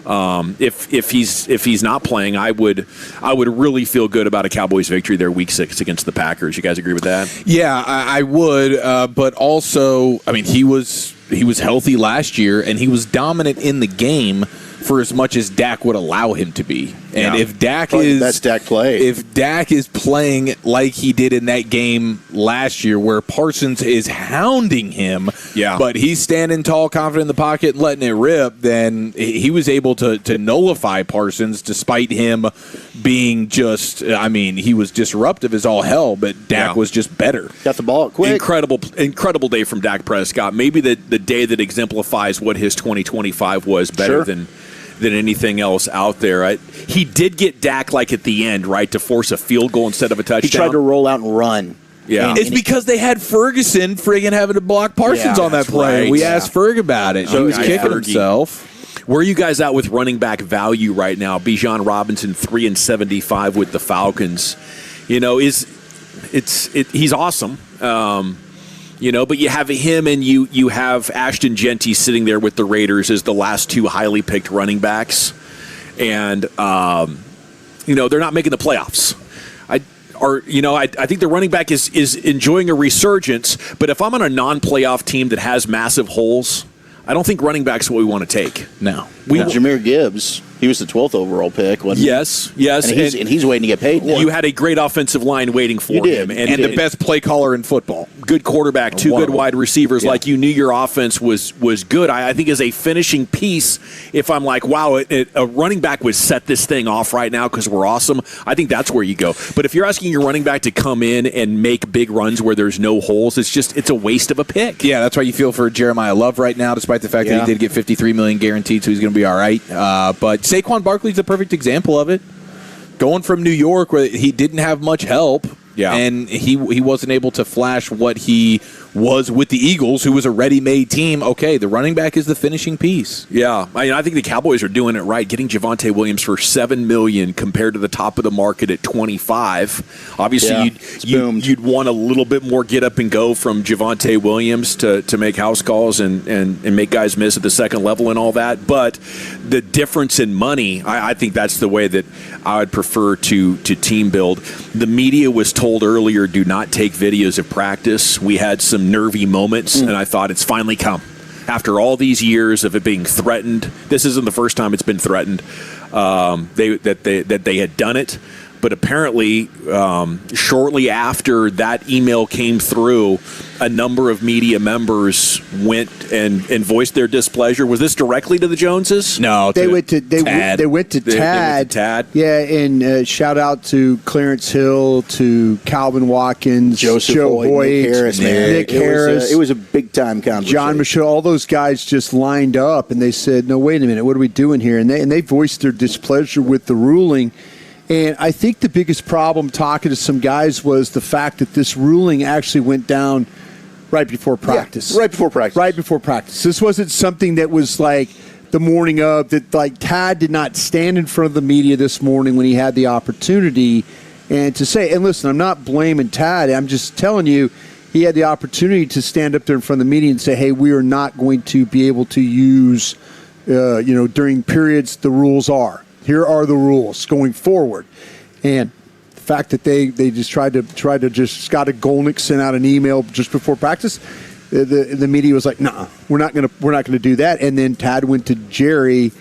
If he's not playing, I would really feel good about a Cowboys victory there week 6 against the Packers. You guys agree with that? Yeah, I would. But also, I mean, he was healthy last year and he was dominant in the game for as much as Dak would allow him to be. And if Dak that's Dak play. If Dak is playing like he did in that game last year where Parsons is hounding him, but he's standing tall, confident in the pocket and letting it rip, then he was able to nullify Parsons despite him being he was disruptive as all hell, but Dak was just better. Got the ball quick. Incredible day from Dak Prescott. Maybe the day that exemplifies what his 2025 was better than anything else out there. He did get Dak at the end, right, to force a field goal instead of a touchdown. He tried to roll out and run. Yeah, it's because they had Ferguson friggin' having to block Parsons on that play. Right. We asked Ferg about it. So he was kicking himself. Where are you guys at with running back value right now? Bijan Robinson 3-75 with the Falcons. He's awesome. But you have him and you have Ashton Genty sitting there with the Raiders as the last 2 highly picked running backs. And, they're not making the playoffs. I think the running back is enjoying a resurgence. But if I'm on a non-playoff team that has massive holes, I don't think running back's what we want to take. No. Jahmyr Gibbs, he was the 12th overall pick, wasn't he? Yes. And he's waiting to get paid now. You had a great offensive line waiting for him. And the best play caller in football. Good quarterback, 2 good wide receivers. You knew your offense was good. I think as a finishing piece, if I'm wow, a running back would set this thing off right now because we're awesome, I think that's where you go. But if you're asking your running back to come in and make big runs where there's no holes, it's a waste of a pick. Yeah, that's why you feel for Jeremiah Love right now, despite the fact that he did get $53 million guaranteed, so he's going to be all right. But Saquon Barkley's the perfect example of it. Going from New York where he didn't have much help, and he wasn't able to flash what he was with the Eagles, who was a ready-made team. Okay, the running back is the finishing piece. Yeah, I think the Cowboys are doing it right, getting Javonte Williams for $7 million compared to the top of the market at $25. Obviously, you'd want a little bit more get up and go from Javonte Williams to make house calls and make guys miss at the second level and all that. But the difference in money, I think that's the way that I would prefer to team build. The media was told earlier, do not take videos of practice. We had some nervy moments, and I thought it's finally come. After all these years of it being threatened, this isn't the first time it's been threatened, that they had done it. But apparently, shortly after that email came through, a number of media members went and voiced their displeasure. Was this directly to the Joneses? No, they went to Tad. They went to Tad. Yeah, and shout out to Clarence Hill, to Calvin Watkins, Joseph Joe Hoyt, Nick Harris. It was a big time conversation. John Michelle, all those guys just lined up and they said, "No, wait a minute, what are we doing here?" And they voiced their displeasure with the ruling. And I think the biggest problem talking to some guys was the fact that this ruling actually went down right before practice. Yeah, right before practice. Right before practice. This wasn't something that was like the morning of, that like Tad did not stand in front of the media this morning when he had the opportunity and to say, and listen, I'm not blaming Tad. I'm just telling you, he had the opportunity to stand up there in front of the media and say, hey, we are not going to be able to use, during periods, the rules are. Here are the rules going forward. And the fact that they just tried to Scott Golnick sent out an email just before practice, the media was like, "Nah, we're not gonna do that." And then Tad went to Jerry,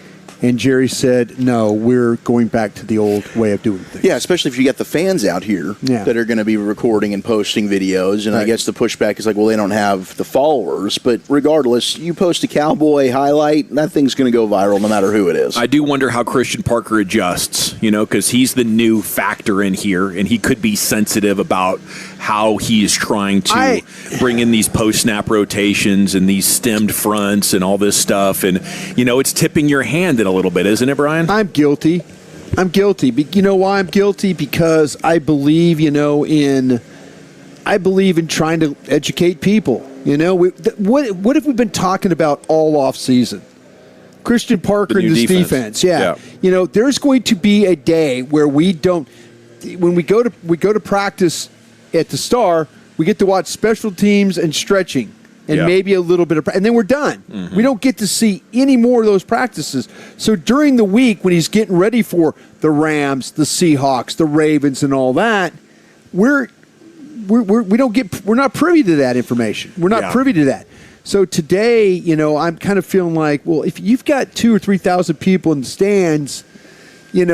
and Jerry said, "No, we're going back to the old way of doing things." Yeah, especially if you get the fans out here that are going to be recording and posting videos. And I guess the pushback is like, well, they don't have the followers. But regardless, you post a Cowboy highlight, that thing's going to go viral no matter who it is. I do wonder how Christian Parker adjusts, because he's the new factor in here, and he could be sensitive about how he is trying to bring in these post-snap rotations and these stemmed fronts and all this stuff. And, it's tipping your hand in a little bit, isn't it, Brian? I'm guilty. But you know why I'm guilty? Because I believe, in trying to educate people. What have we been talking about all off season? Christian Parker and this defense. Yeah. There's going to be a day where we don't. When we go to practice at the Star, we get to watch special teams and stretching. And maybe a little bit of, and then we're done. Mm-hmm. We don't get to see any more of those practices. So during the week, when he's getting ready for the Rams, the Seahawks, the Ravens, and all that, we're not privy to that information. We're not privy to that. So today, I'm kind of feeling like, well, if you've got 2,000 or 3,000 people in the stands, they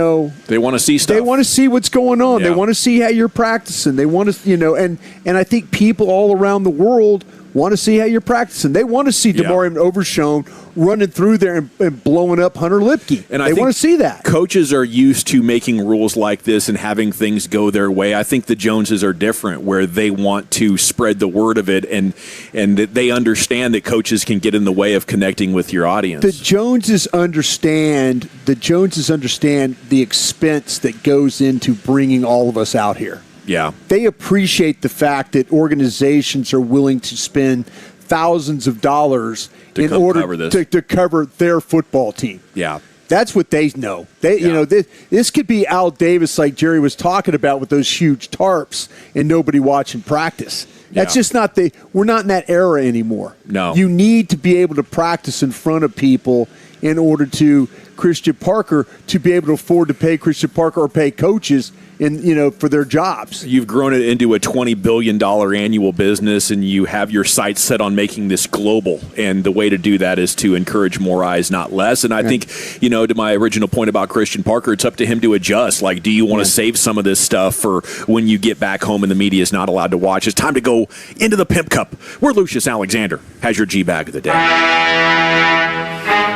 want to see stuff. They want to see what's going on. Yeah. They want to see how you're practicing. They want to, and I think people all around the world want to see how you're practicing. They want to see Damarian Overshown running through there and blowing up Hunter Lipke. And they want to see that. Coaches are used to making rules like this and having things go their way. I think the Joneses are different, where they want to spread the word of it, and they understand that coaches can get in the way of connecting with your audience. The Joneses understand the expense that goes into bringing all of us out here. Yeah. They appreciate the fact that organizations are willing to spend thousands of dollars in order to cover their football team. Yeah. That's what they know. This could be Al Davis, like Jerry was talking about, with those huge tarps and nobody watching practice. That's just not we're not in that era anymore. No. You need to be able to practice in front of people in order to Christian Parker to be able to afford to pay Christian Parker or pay coaches for their jobs. You've grown it into a $20 billion annual business, and you have your sights set on making this global. And the way to do that is to encourage more eyes, not less. And I think, to my original point about Christian Parker, it's up to him to adjust. Like, do you want to save some of this stuff for when you get back home and the media is not allowed to watch? It's time to go into the Pimp Cup, where Lucius Alexander has your G-Bag of the day.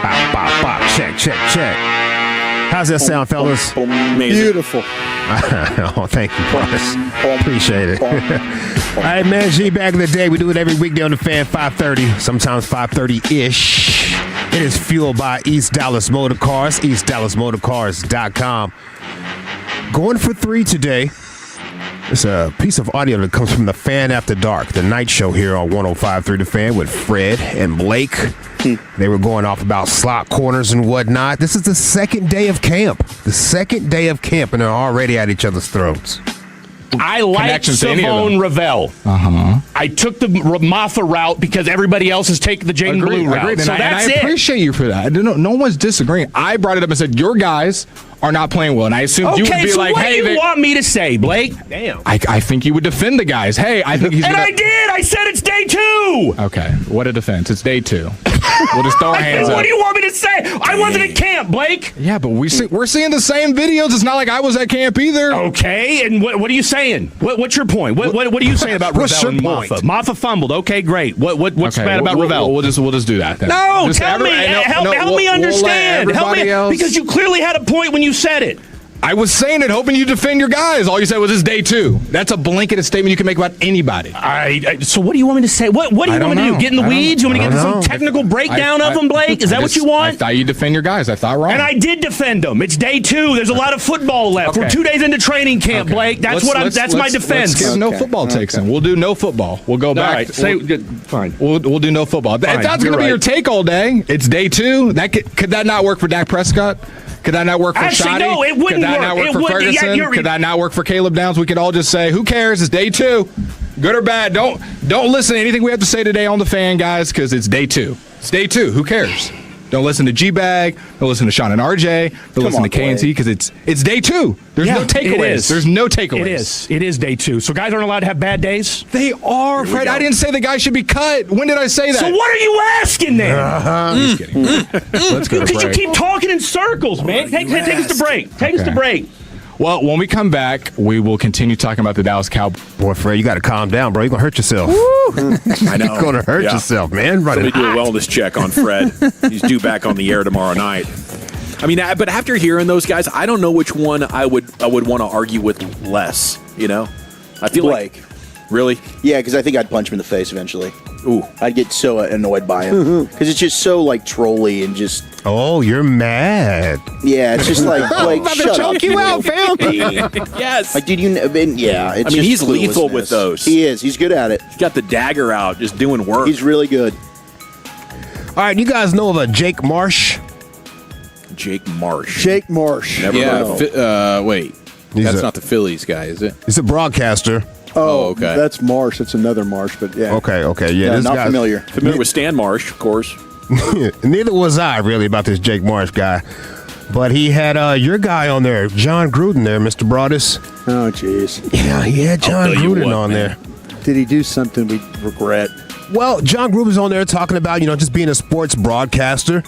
Bop, bop, bop. Check. How's that sound, fellas? Amazing. Beautiful. Oh, thank you, Boris. Appreciate it. All right, man, G-Bag of the day. We do it every weekday on the Fan, 5:30, sometimes 5:30-ish. It is fueled by East Dallas Motor Cars, EastDallasMotorCars.com. Going for 3 today. It's a piece of audio that comes from the Fan After Dark, the night show here on 105.3 The Fan with Fred and Blake. They were going off about slot corners and whatnot. This is the second day of camp. And they're already at each other's throats. I like Simone Ravel. I took the Maffa route because everybody else is taking the Jaden Blue route. Agreed. So and that's I appreciate you for that. No one's disagreeing. I brought it up and said, your guys are not playing well. And I assumed you would be like, what hey, do you want me to say, Blake? Damn. I think you would defend the guys. Hey, I think he's And gonna... I did. I said it's day 2. Okay, what a defense. It's day 2. We'll just throw our hands up. What do you want me to say? I wasn't at camp, Blake. Yeah, but we're seeing the same videos. It's not like I was at camp either. Okay, and what are you saying? What's your point? What are you saying about Ravel and Maffa? Maffa fumbled. Okay, great. What's bad about Ravel? We'll just do that then. No, just tell me. Help me understand. Help me, because you clearly had a point when you said it. I was saying it, hoping you defend your guys. All you said was it's day 2. That's a blanketed statement you can make about anybody. So what do you want me to say? What do you want me to do? Get in the weeds? You want me to get some technical breakdown of them, Blake? Is that what you want? I thought you defend your guys. I thought wrong. And I did defend them. It's day 2. There's a lot of football left. Okay. We're 2 days into training camp, Blake. That's that's my defense. Let's give no football takes in. We'll do no football. We'll go back. Fine. We'll do no football. If that's going to be your take all day, it's day 2. Could that not work for Dak Prescott? Could that not work for Shoddy? No, it wouldn't Could that not work for Ferguson? Could that not work for Caleb Downs? We could all just say, who cares? It's day 2. Good or bad. Don't listen to anything we have to say today on the Fan, guys, because it's day 2. It's day 2. Who cares? Don't listen to G-Bag. Don't listen to Sean and RJ. Don't listen to KNC because it's day 2. There's no takeaways. There's no takeaways. It is day 2. So guys aren't allowed to have bad days? They are, Fred. I didn't say the guy should be cut. When did I say that? So what are you asking then? Just kidding. Let's go to break. Because you keep talking in circles, man. Take us to break. Take us to break. Well, when we come back, we will continue talking about the Dallas Cowboys. Boy, Fred, you got to calm down, bro. You're going to hurt yourself. I know. You're going to hurt yourself, man. Somebody do a wellness check on Fred. He's due back on the air tomorrow night. I mean, but after hearing those guys, I don't know which one I would want to argue with less, you know? I feel Blake. Really? Yeah, because I think I'd punch him in the face eventually. Ooh. I'd get so annoyed by him. Because it's just so, trolly and just... Oh, you're mad. Yeah, it's just like, shut up. Choke you out, fam. Yes. Dude, yeah. It's he's lethal with those. He is. He's good at it. He's got the dagger out, just doing work. He's really good. All right, you guys know of a Jake Marsh? Jake Marsh. Never heard of him. Wait. That's not the Phillies guy, is it? He's a broadcaster. Oh, okay. That's Marsh. That's another Marsh, but yeah. Okay, yeah. No, This not guy's familiar. Familiar with Stan Marsh, of course. Neither was I, really, about this Jake Marsh guy. But he had your guy on there, John Gruden there, Mr. Broadus. Oh, jeez. Yeah, he had John Gruden on there. Did he do something we regret? Well, John Gruden's on there talking about, just being a sports broadcaster.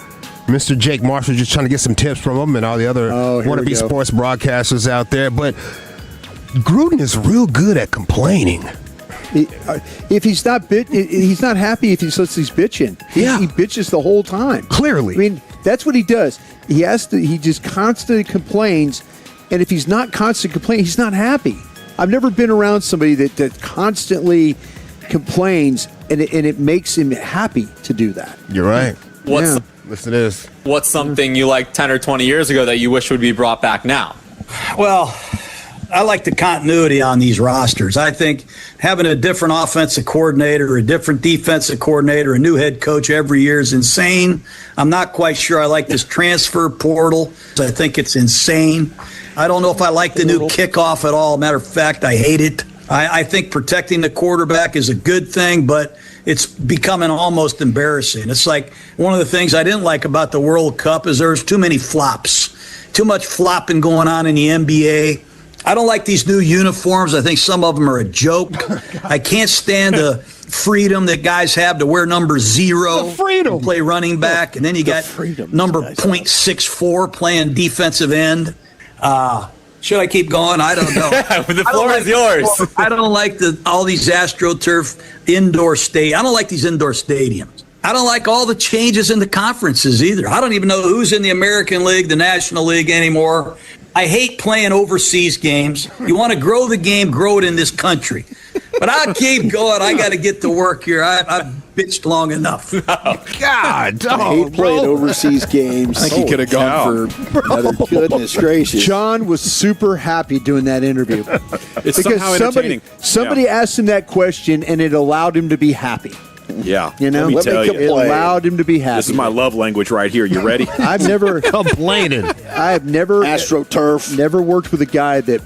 Mr. Jake Marsh was just trying to get some tips from him and all the other wannabe sports broadcasters out there. But Gruden is real good at complaining. If he's not he's not happy if he lets these bitching. He bitches the whole time. Clearly. I mean, that's what he does. He just constantly complains, and if he's not constantly complaining, he's not happy. I've never been around somebody that constantly complains, and it makes him happy to do that. You're right. Listen to this. What's something you liked 10 or 20 years ago that you wish would be brought back now? Well, I like the continuity on these rosters. I think having a different offensive coordinator, a different defensive coordinator, a new head coach every year is insane. I'm not quite sure I like this transfer portal. I think it's insane. I don't know if I like the new kickoff at all. Matter of fact, I hate it. I think protecting the quarterback is a good thing, but it's becoming almost embarrassing. It's like one of the things I didn't like about the World Cup is there's too many flops, too much flopping going on in the NBA. I don't like these new uniforms. I think some of them are a joke. I can't stand the freedom that guys have to wear number 0 and play running back, and then you got number .64 playing defensive end. Should I keep going? I don't know. The floor is yours. I don't like all these AstroTurf indoor I don't like these indoor stadiums. I don't like all the changes in the conferences either. I don't even know who's in the American League, the National League anymore. I hate playing overseas games. You want to grow the game, grow it in this country. But I'll keep going. I got to get to work here. bitched long enough. God, he played overseas games. I think he could have gone for another. Goodness gracious. John was super happy doing that interview. It's somehow entertaining. Somebody asked him that question, and it allowed him to be happy. Yeah, you know, it allowed him to be happy. This is my love language right here. You ready? I've never complaining. I have never AstroTurf. Never worked with a guy that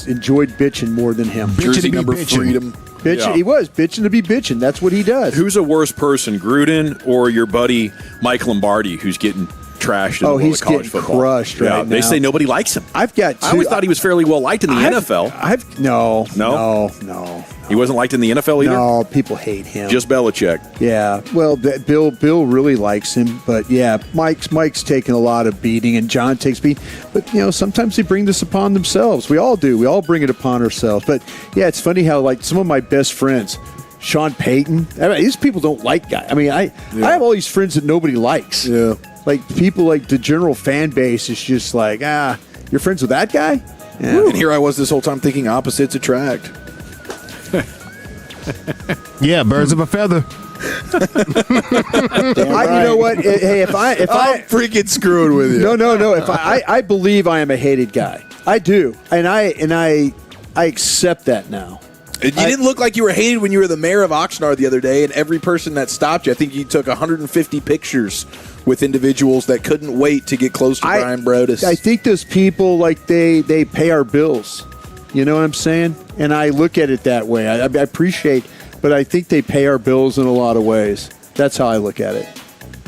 enjoyed bitching more than him. Jersey number freedom. Bitching. Yeah. He was bitching to be bitching. That's what he does. Who's a worse person, Gruden or your buddy Mike Lombardi, who's getting trashed in the world he's of college getting football? crushed right now. They say nobody likes him. I've got. I always thought he was fairly well liked in the NFL. No. He wasn't liked in the NFL either. No, people hate him. Just Belichick. Yeah. Well, Bill really likes him, but yeah, Mike's taking a lot of beating, and John takes beating. But sometimes they bring this upon themselves. We all do. We all bring it upon ourselves. But yeah, it's funny how like some of my best friends, Sean Payton. These people don't like guys. I mean, I have all these friends that nobody likes. Yeah. Like people like the general fan base is just like, you're friends with that guy? Yeah. And here I was this whole time thinking opposites attract. Yeah, birds of a feather. You know what? Hey, if I'm freaking screwing with you. No. If I believe I am a hated guy, I do, and I accept that now. You didn't look like you were hated when you were the mayor of Oxnard the other day, and every person that stopped you, I think you took 150 pictures with individuals that couldn't wait to get close to Brian Brodus. I think those people, like, they pay our bills. You know what I'm saying? And I look at it that way. I appreciate, but I think they pay our bills in a lot of ways. That's how I look at it.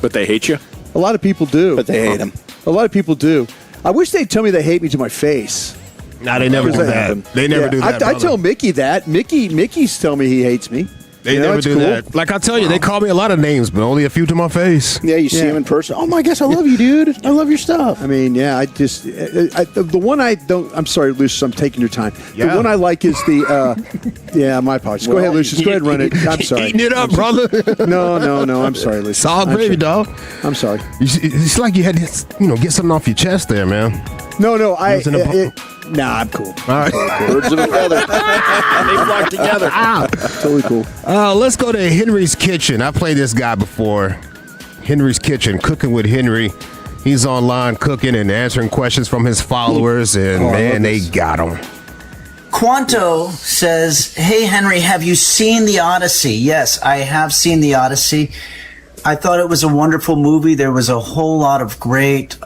But they hate you? A lot of people do. But they hate him. A lot of people do. I wish they'd tell me they hate me to my face. No, they never do that. They never do that. I tell Mickey that. Mickey's telling me he hates me. They never do that. Like I tell you, they call me a lot of names, but only a few to my face. Yeah, you see him in person. Oh my gosh, I love you, dude. I love your stuff. I mean, yeah, the one I don't. I'm sorry, Lucius. I'm taking your time. Yeah. The one I like is the. Yeah, my apologies. Go ahead, Lucius. Go ahead and run it. I'm sorry. Eating it up, brother. No. I'm sorry, Lucius. Solid gravy, dog. I'm sorry. It's like you had to, get something off your chest there, man. No. I'm cool. All right. Birds of a feather. They flock together. Totally cool. Let's go to Henry's Kitchen. I played this guy before. Henry's Kitchen, cooking with Henry. He's online cooking and answering questions from his followers, and they got him. Quanto says, "Hey Henry, have you seen The Odyssey?" Yes, I have seen The Odyssey. I thought it was a wonderful movie. There was a whole lot of great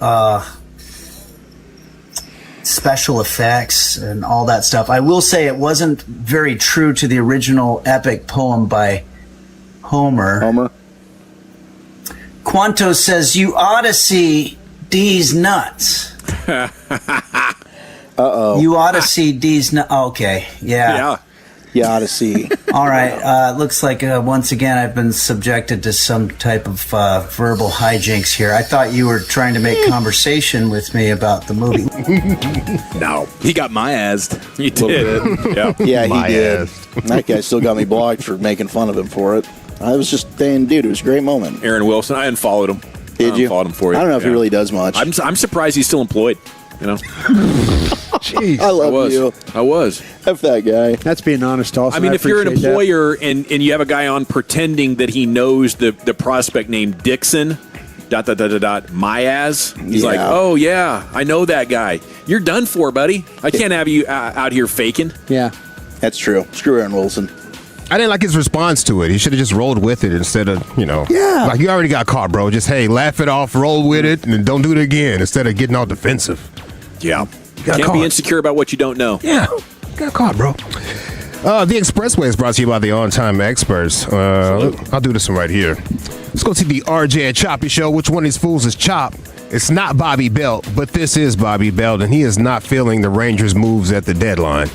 special effects and all that stuff. I will say it wasn't very true to the original epic poem by Homer. Quanto says, "You ought to see D's nuts." Uh-oh. You ought to see D's nuts. Okay, yeah. You ought to see. All right. Looks like once again I've been subjected to some type of verbal hijinks here. I thought you were trying to make conversation with me about the movie. No, he got my assed. You did. Yeah, he did. That guy still got me blocked for making fun of him for it. I was just saying, dude, it was a great moment. Aaron Wilson, I unfollowed him. Did you? Unfollowed him for you. I don't know if he really does much. I'm surprised he's still employed. Jeez. I love you. I was. F that guy. That's being honest, also. I mean, if you're an employer and you have a guy on pretending that he knows the prospect named Dixon, ... Myaz, he's like, oh, yeah, I know that guy. You're done for, buddy. I can't have you out here faking. Yeah. That's true. Screw Aaron Wilson. I didn't like his response to it. He should have just rolled with it instead of, like you already got caught, bro. Just, hey, laugh it off, roll with it, and don't do it again instead of getting all defensive. Yeah. Can't be insecure about what you don't know. Yeah. Got caught, bro. The Expressway is brought to you by the On-Time Experts. I'll do this one right here. Let's go to the RJ and Choppy Show. Which one of these fools is Chop? It's not Bobby Belt, but this is Bobby Belt, and he is not feeling the Rangers' moves at the deadline.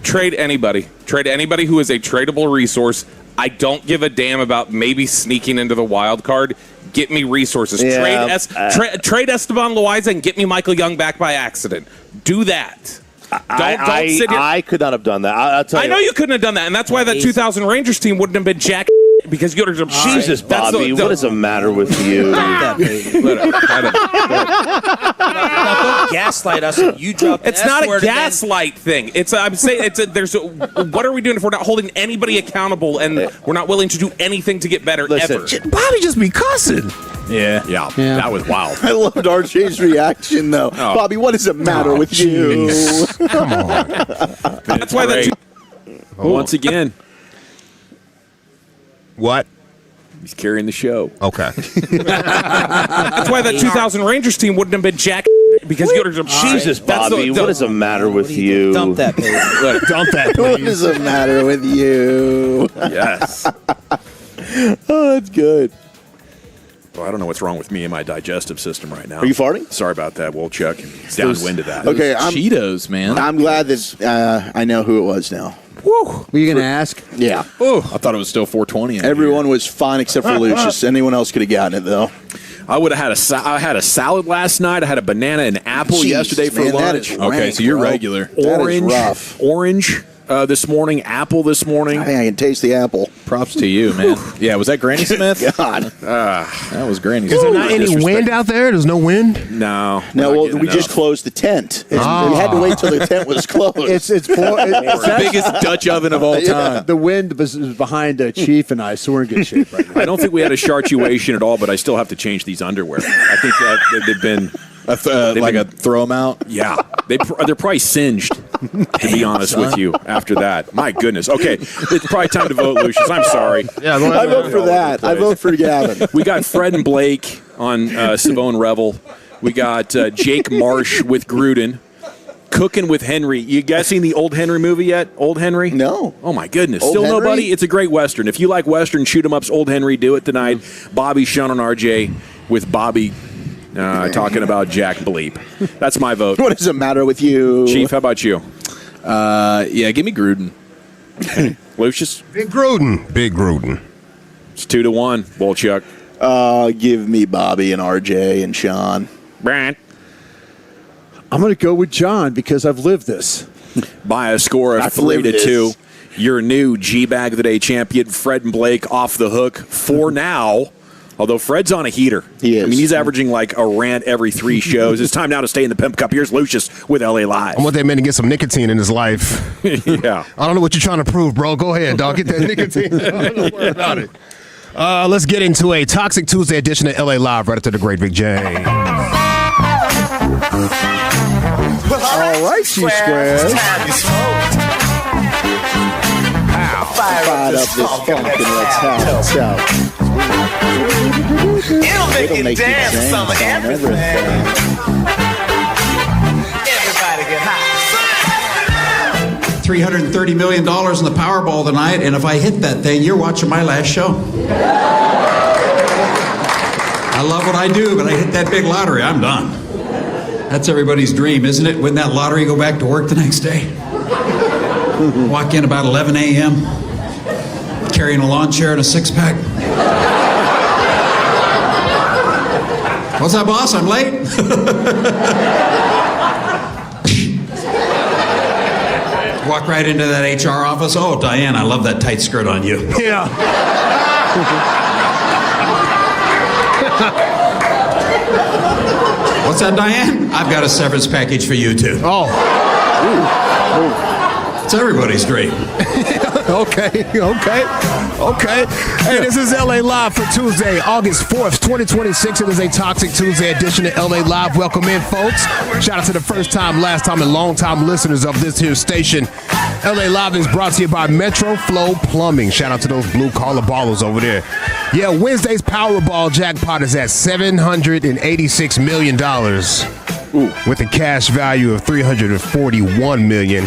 Trade anybody. Trade anybody who is a tradable resource. I don't give a damn about maybe sneaking into the wild card. Get me resources. Yeah, trade Esteban Loaiza and get me Michael Young back by accident. Do that. Don't sit here. I could not have done that. I'll tell you. I know you couldn't have done that, and that's why that 2000 Rangers team wouldn't have been jack because you would have. Jesus, Bobby, what is the matter with you? Don't gaslight us. You drop. It's not a gaslight thing. I'm saying what are we doing if we're not holding anybody accountable and we're not willing to do anything to get better ever? Bobby just be cussing. Yeah, that was wild. I loved RJ's reaction, though. Oh. Bobby, what does it matter with you? Come on. That's why great. Once again. What? He's carrying the show. Okay. That's why that 2000 Rangers team wouldn't have been jack because you Jesus, Bobby, what does it matter with you? Dump that, please. Dump that, please. What does it matter with you? Yes. Oh, that's good. Well, I don't know what's wrong with me and my digestive system right now. Are you farting? Sorry about that. We'll check. It's downwind of that. Okay, Cheetos, man. I'm glad that I know who it was now. Woo. Were you going to ask? Yeah. Oh, I thought it was still 420. Everyone was fine except for Lucius. Anyone else could have gotten it, though. I would have had I had a salad last night. I had a banana and apple yesterday for man, that lunch. is Okay, rank, so you're bro. regular. That is rough. Orange this morning, apple this morning. I think I can taste the apple. Props to you, man. Yeah, was that Granny Smith? God. That was Granny Is Smith. there not any wind out there? There's no wind? No. No, well, we just closed the tent. We had to wait till the tent was closed. It's the biggest Dutch oven of all time. The wind was behind Chief and I, so we're in good shape right now. I don't think we had a chartuation at all, but I still have to change these underwear. I think that they've been... a throw them out? Yeah. They're probably singed, to be honest with you, after that. My goodness. Okay. It's probably time to vote, Lucius. I'm sorry. Yeah, I vote for that. I vote for Gavin. We got Fred and Blake on Savone Revel. We got Jake Marsh with Gruden. Cooking with Henry. You guys seen the Old Henry movie yet? Old Henry? No. Oh, my goodness. Old Still Henry? nobody? It's a great Western. If you like Western shoot-em-ups, Old Henry, do it tonight. Bobby, Sean, and RJ with Bobby talking about Jack Bleep. That's my vote. What does it matter with you? Chief, how about you? Yeah, give me Gruden. Lucius? Big Gruden. Big Gruden. It's 2-1. Wolchuk. Give me Bobby and RJ and Sean. Brant. I'm going to go with John because I've lived this. By a score of I've lived 3-2. Your new G-Bag of the Day champion, Fred and Blake, off the hook for now. Although Fred's on a heater. He is. I mean, he's averaging like a rant every 3 shows. It's time now to stay in the Pimp Cup. Here's Lucius with LA Live. I want that man to get some nicotine in his life. Yeah. I don't know what you're trying to prove, bro. Go ahead, dog. Get that nicotine. Don't worry about it. Let's get into a Toxic Tuesday edition of LA Live right after the great Big J. All right, G-Squares. Fire up this funk and let's have it out. It'll make you dance some everything. Everybody get high. $330 million in the Powerball tonight, and if I hit that thing, you're watching my last show. I love what I do, but I hit that big lottery, I'm done. That's everybody's dream, isn't it? Win that lottery, go back to work the next day. Walk in about 11 a.m., carrying a lawn chair and a six-pack. What's up, boss? I'm late. Walk right into that HR office. Oh, Diane, I love that tight skirt on you. Yeah. What's that, Diane? I've got a severance package for you, too. Oh. It's everybody's dream. Okay. Hey, this is LA Live for Tuesday, August 4th, 2026. It is a Toxic Tuesday edition of LA Live. Welcome in, folks. Shout out to the first time, last time, and long time listeners of this here station. LA Live is brought to you by Metro Flow Plumbing. Shout out to those blue collar ballers over there. Yeah, Wednesday's Powerball jackpot is at $786 million with a cash value of $341 million.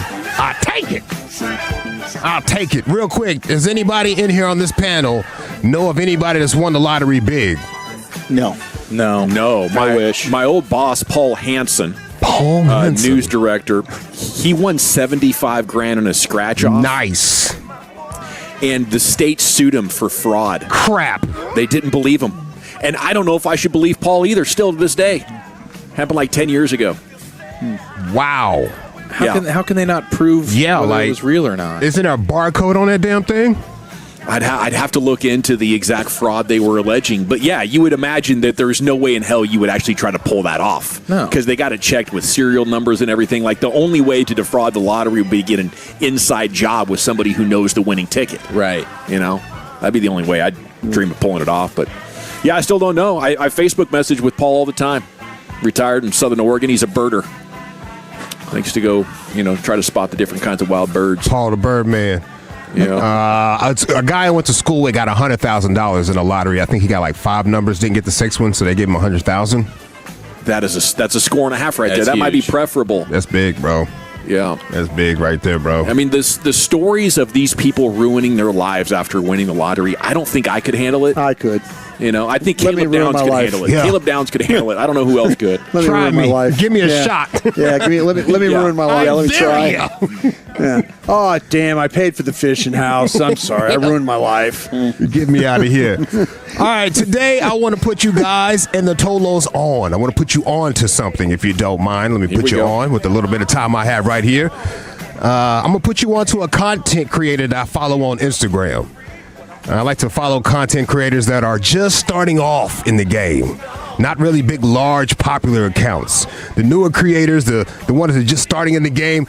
I'll take it. Real quick, does anybody in here on this panel know of anybody that's won the lottery big? No. My old boss, Paul Hansen, news director, he won $75,000 in a scratch off. Nice. And the state sued him for fraud. Crap. They didn't believe him. And I don't know if I should believe Paul either, still to this day. Happened like 10 years ago. Wow. How can they not prove whether it was real or not? Isn't there a barcode on that damn thing? I'd have to look into the exact fraud they were alleging. But, yeah, you would imagine that there's no way in hell you would actually try to pull that off. No. Because they got it checked with serial numbers and everything. Like, the only way to defraud the lottery would be to get an inside job with somebody who knows the winning ticket. Right. You know? That'd be the only way I'd dream of pulling it off. But, yeah, I still don't know. I Facebook message with Paul all the time. Retired in Southern Oregon. He's a birder. Thanks to go, try to spot the different kinds of wild birds. Paul the Birdman. Yeah. A guy I went to school with got $100,000 in a lottery. I think he got like 5 numbers, didn't get the 6th one, so they gave him $100,000. That's a score and a half right there. That's That might be huge. preferable. That's big, bro. Yeah. That's big right there, bro. I mean, the stories of these people ruining their lives after winning the lottery, I don't think I could handle it. I could. I think Let me Caleb ruin Downs my could life. handle it. Yeah. Caleb Downs could handle it. I don't know who else could. Let me Try ruin my me. life. Give me a Yeah. shot. Yeah, let me ruin my life. I Let me try. dare Yeah. Oh, damn, I paid for the fishing house. I'm sorry. I ruined my life. Get me out of here. All right, today I want to put you guys and the Tolos on. I want to put you on to something, if you don't mind. Let me put you on with a little bit of time I have right here. I'm going to put you on to a content creator that I follow on Instagram. I like to follow content creators that are just starting off in the game. Not really big, large, popular accounts. The newer creators, the ones that are just starting in the game,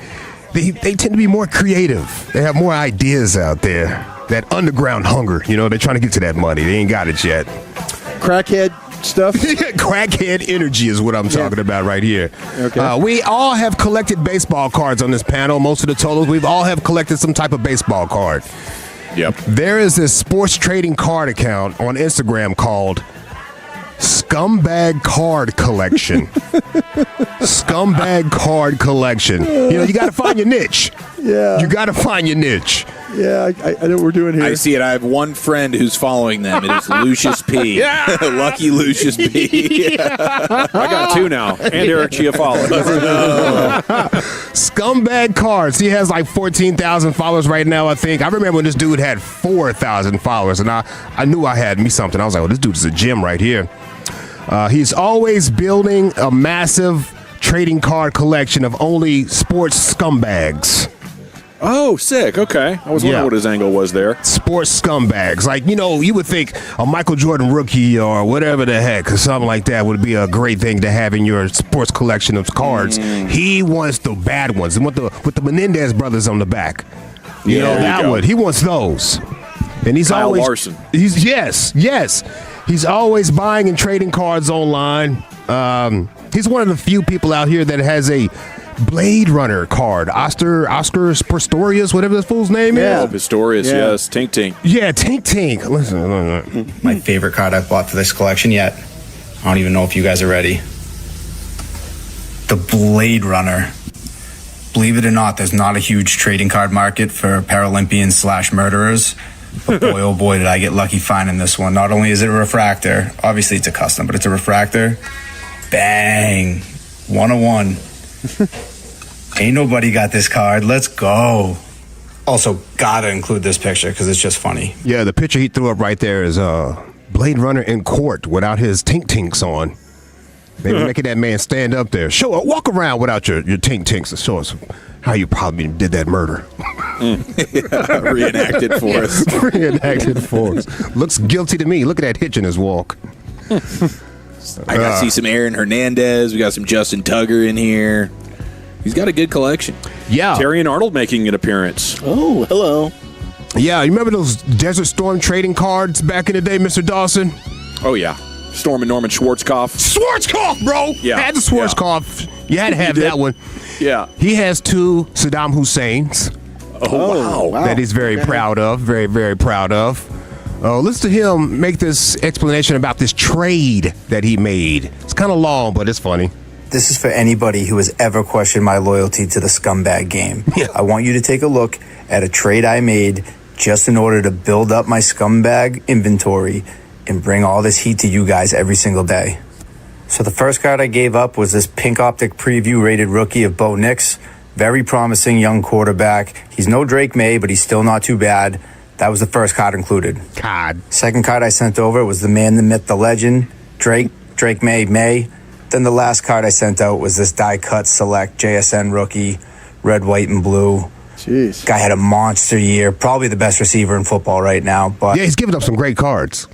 they tend to be more creative. They have more ideas out there. That underground hunger, they're trying to get to that money. They ain't got it yet. Crackhead stuff? Crackhead energy is what I'm talking about right here. Okay. We all have collected baseball cards on this panel. Most of the Tolos, we've all have collected some type of baseball card. Yep. There is this sports trading card account on Instagram called Scumbag Card Collection. Scumbag Card Collection. You got to find your niche. Yeah. You got to find your niche. Yeah, I know what we're doing here. I see it. I have one friend who's following them. It is Lucius P. Lucky Lucius P. I got 2 now. And Eric Chiafalo. Scumbag Cards. He has like 14,000 followers right now, I think. I remember when this dude had 4,000 followers, and I knew I had me something. I was like, this dude is a gem right here. He's always building a massive trading card collection of only sports scumbags. Oh, sick. Okay. I was wondering what his angle was there. Sports scumbags. Like, you would think a Michael Jordan rookie or whatever the heck, or something like that would be a great thing to have in your sports collection of cards. He wants the bad ones, and with the Menendez brothers on the back. He wants those. And he's Kyle always Larson. Yes. He's always buying and trading cards online. He's one of the few people out here that has a Blade Runner card. Oscar Pistorius, whatever this fool's name is. Oh, Pistorius, yes. Tink Tink. Yeah, Tink. Listen. My favorite card I've bought for this collection yet. I don't even know if you guys are ready. The Blade Runner. Believe it or not, there's not a huge trading card market for Paralympians / murderers. But boy, oh boy, did I get lucky finding this one. Not only is it a refractor, obviously it's a custom, but it's a refractor. Bang. 101. Ain't nobody got this card. Let's go. Also, gotta include this picture because it's just funny. Yeah, the picture he threw up right there is Blade Runner in court without his Tink Tinks on. Maybe making that man stand up there. Walk around without your Tink Tinks to show us how you probably did that murder. Reenacted for us. Reenacted for us. Looks guilty to me. Look at that hitch in his walk. I got to see some Aaron Hernandez. We got some Justin Tugger in here. He's got a good collection. Yeah. Terry and Arnold making an appearance. Oh, hello. Yeah, you remember those Desert Storm trading cards back in the day, Mr. Dawson? Oh, yeah. Storm and Norman Schwarzkopf. Schwarzkopf, bro! Yeah. Had the Schwarzkopf. You had to have that one. Yeah. He has 2 Saddam Husseins. Oh, wow. That he's very proud of. Very, very proud of. Listen to him make this explanation about this trade that he made. It's kind of long, but it's funny. This is for anybody who has ever questioned my loyalty to the scumbag game. I want you to take a look at a trade I made just in order to build up my scumbag inventory and bring all this heat to you guys every single day. So the first card I gave up was this pink optic preview rated rookie of Bo Nix. Very promising young quarterback. He's no Drake May, but he's still not too bad. That was the first card included. Second card I sent over was the man, the myth, the legend, Drake May. Then the last card I sent out was this die cut select JSN rookie, red, white, and blue. Jeez. Guy had a monster year, probably the best receiver in football right now. But yeah, he's giving up some great cards.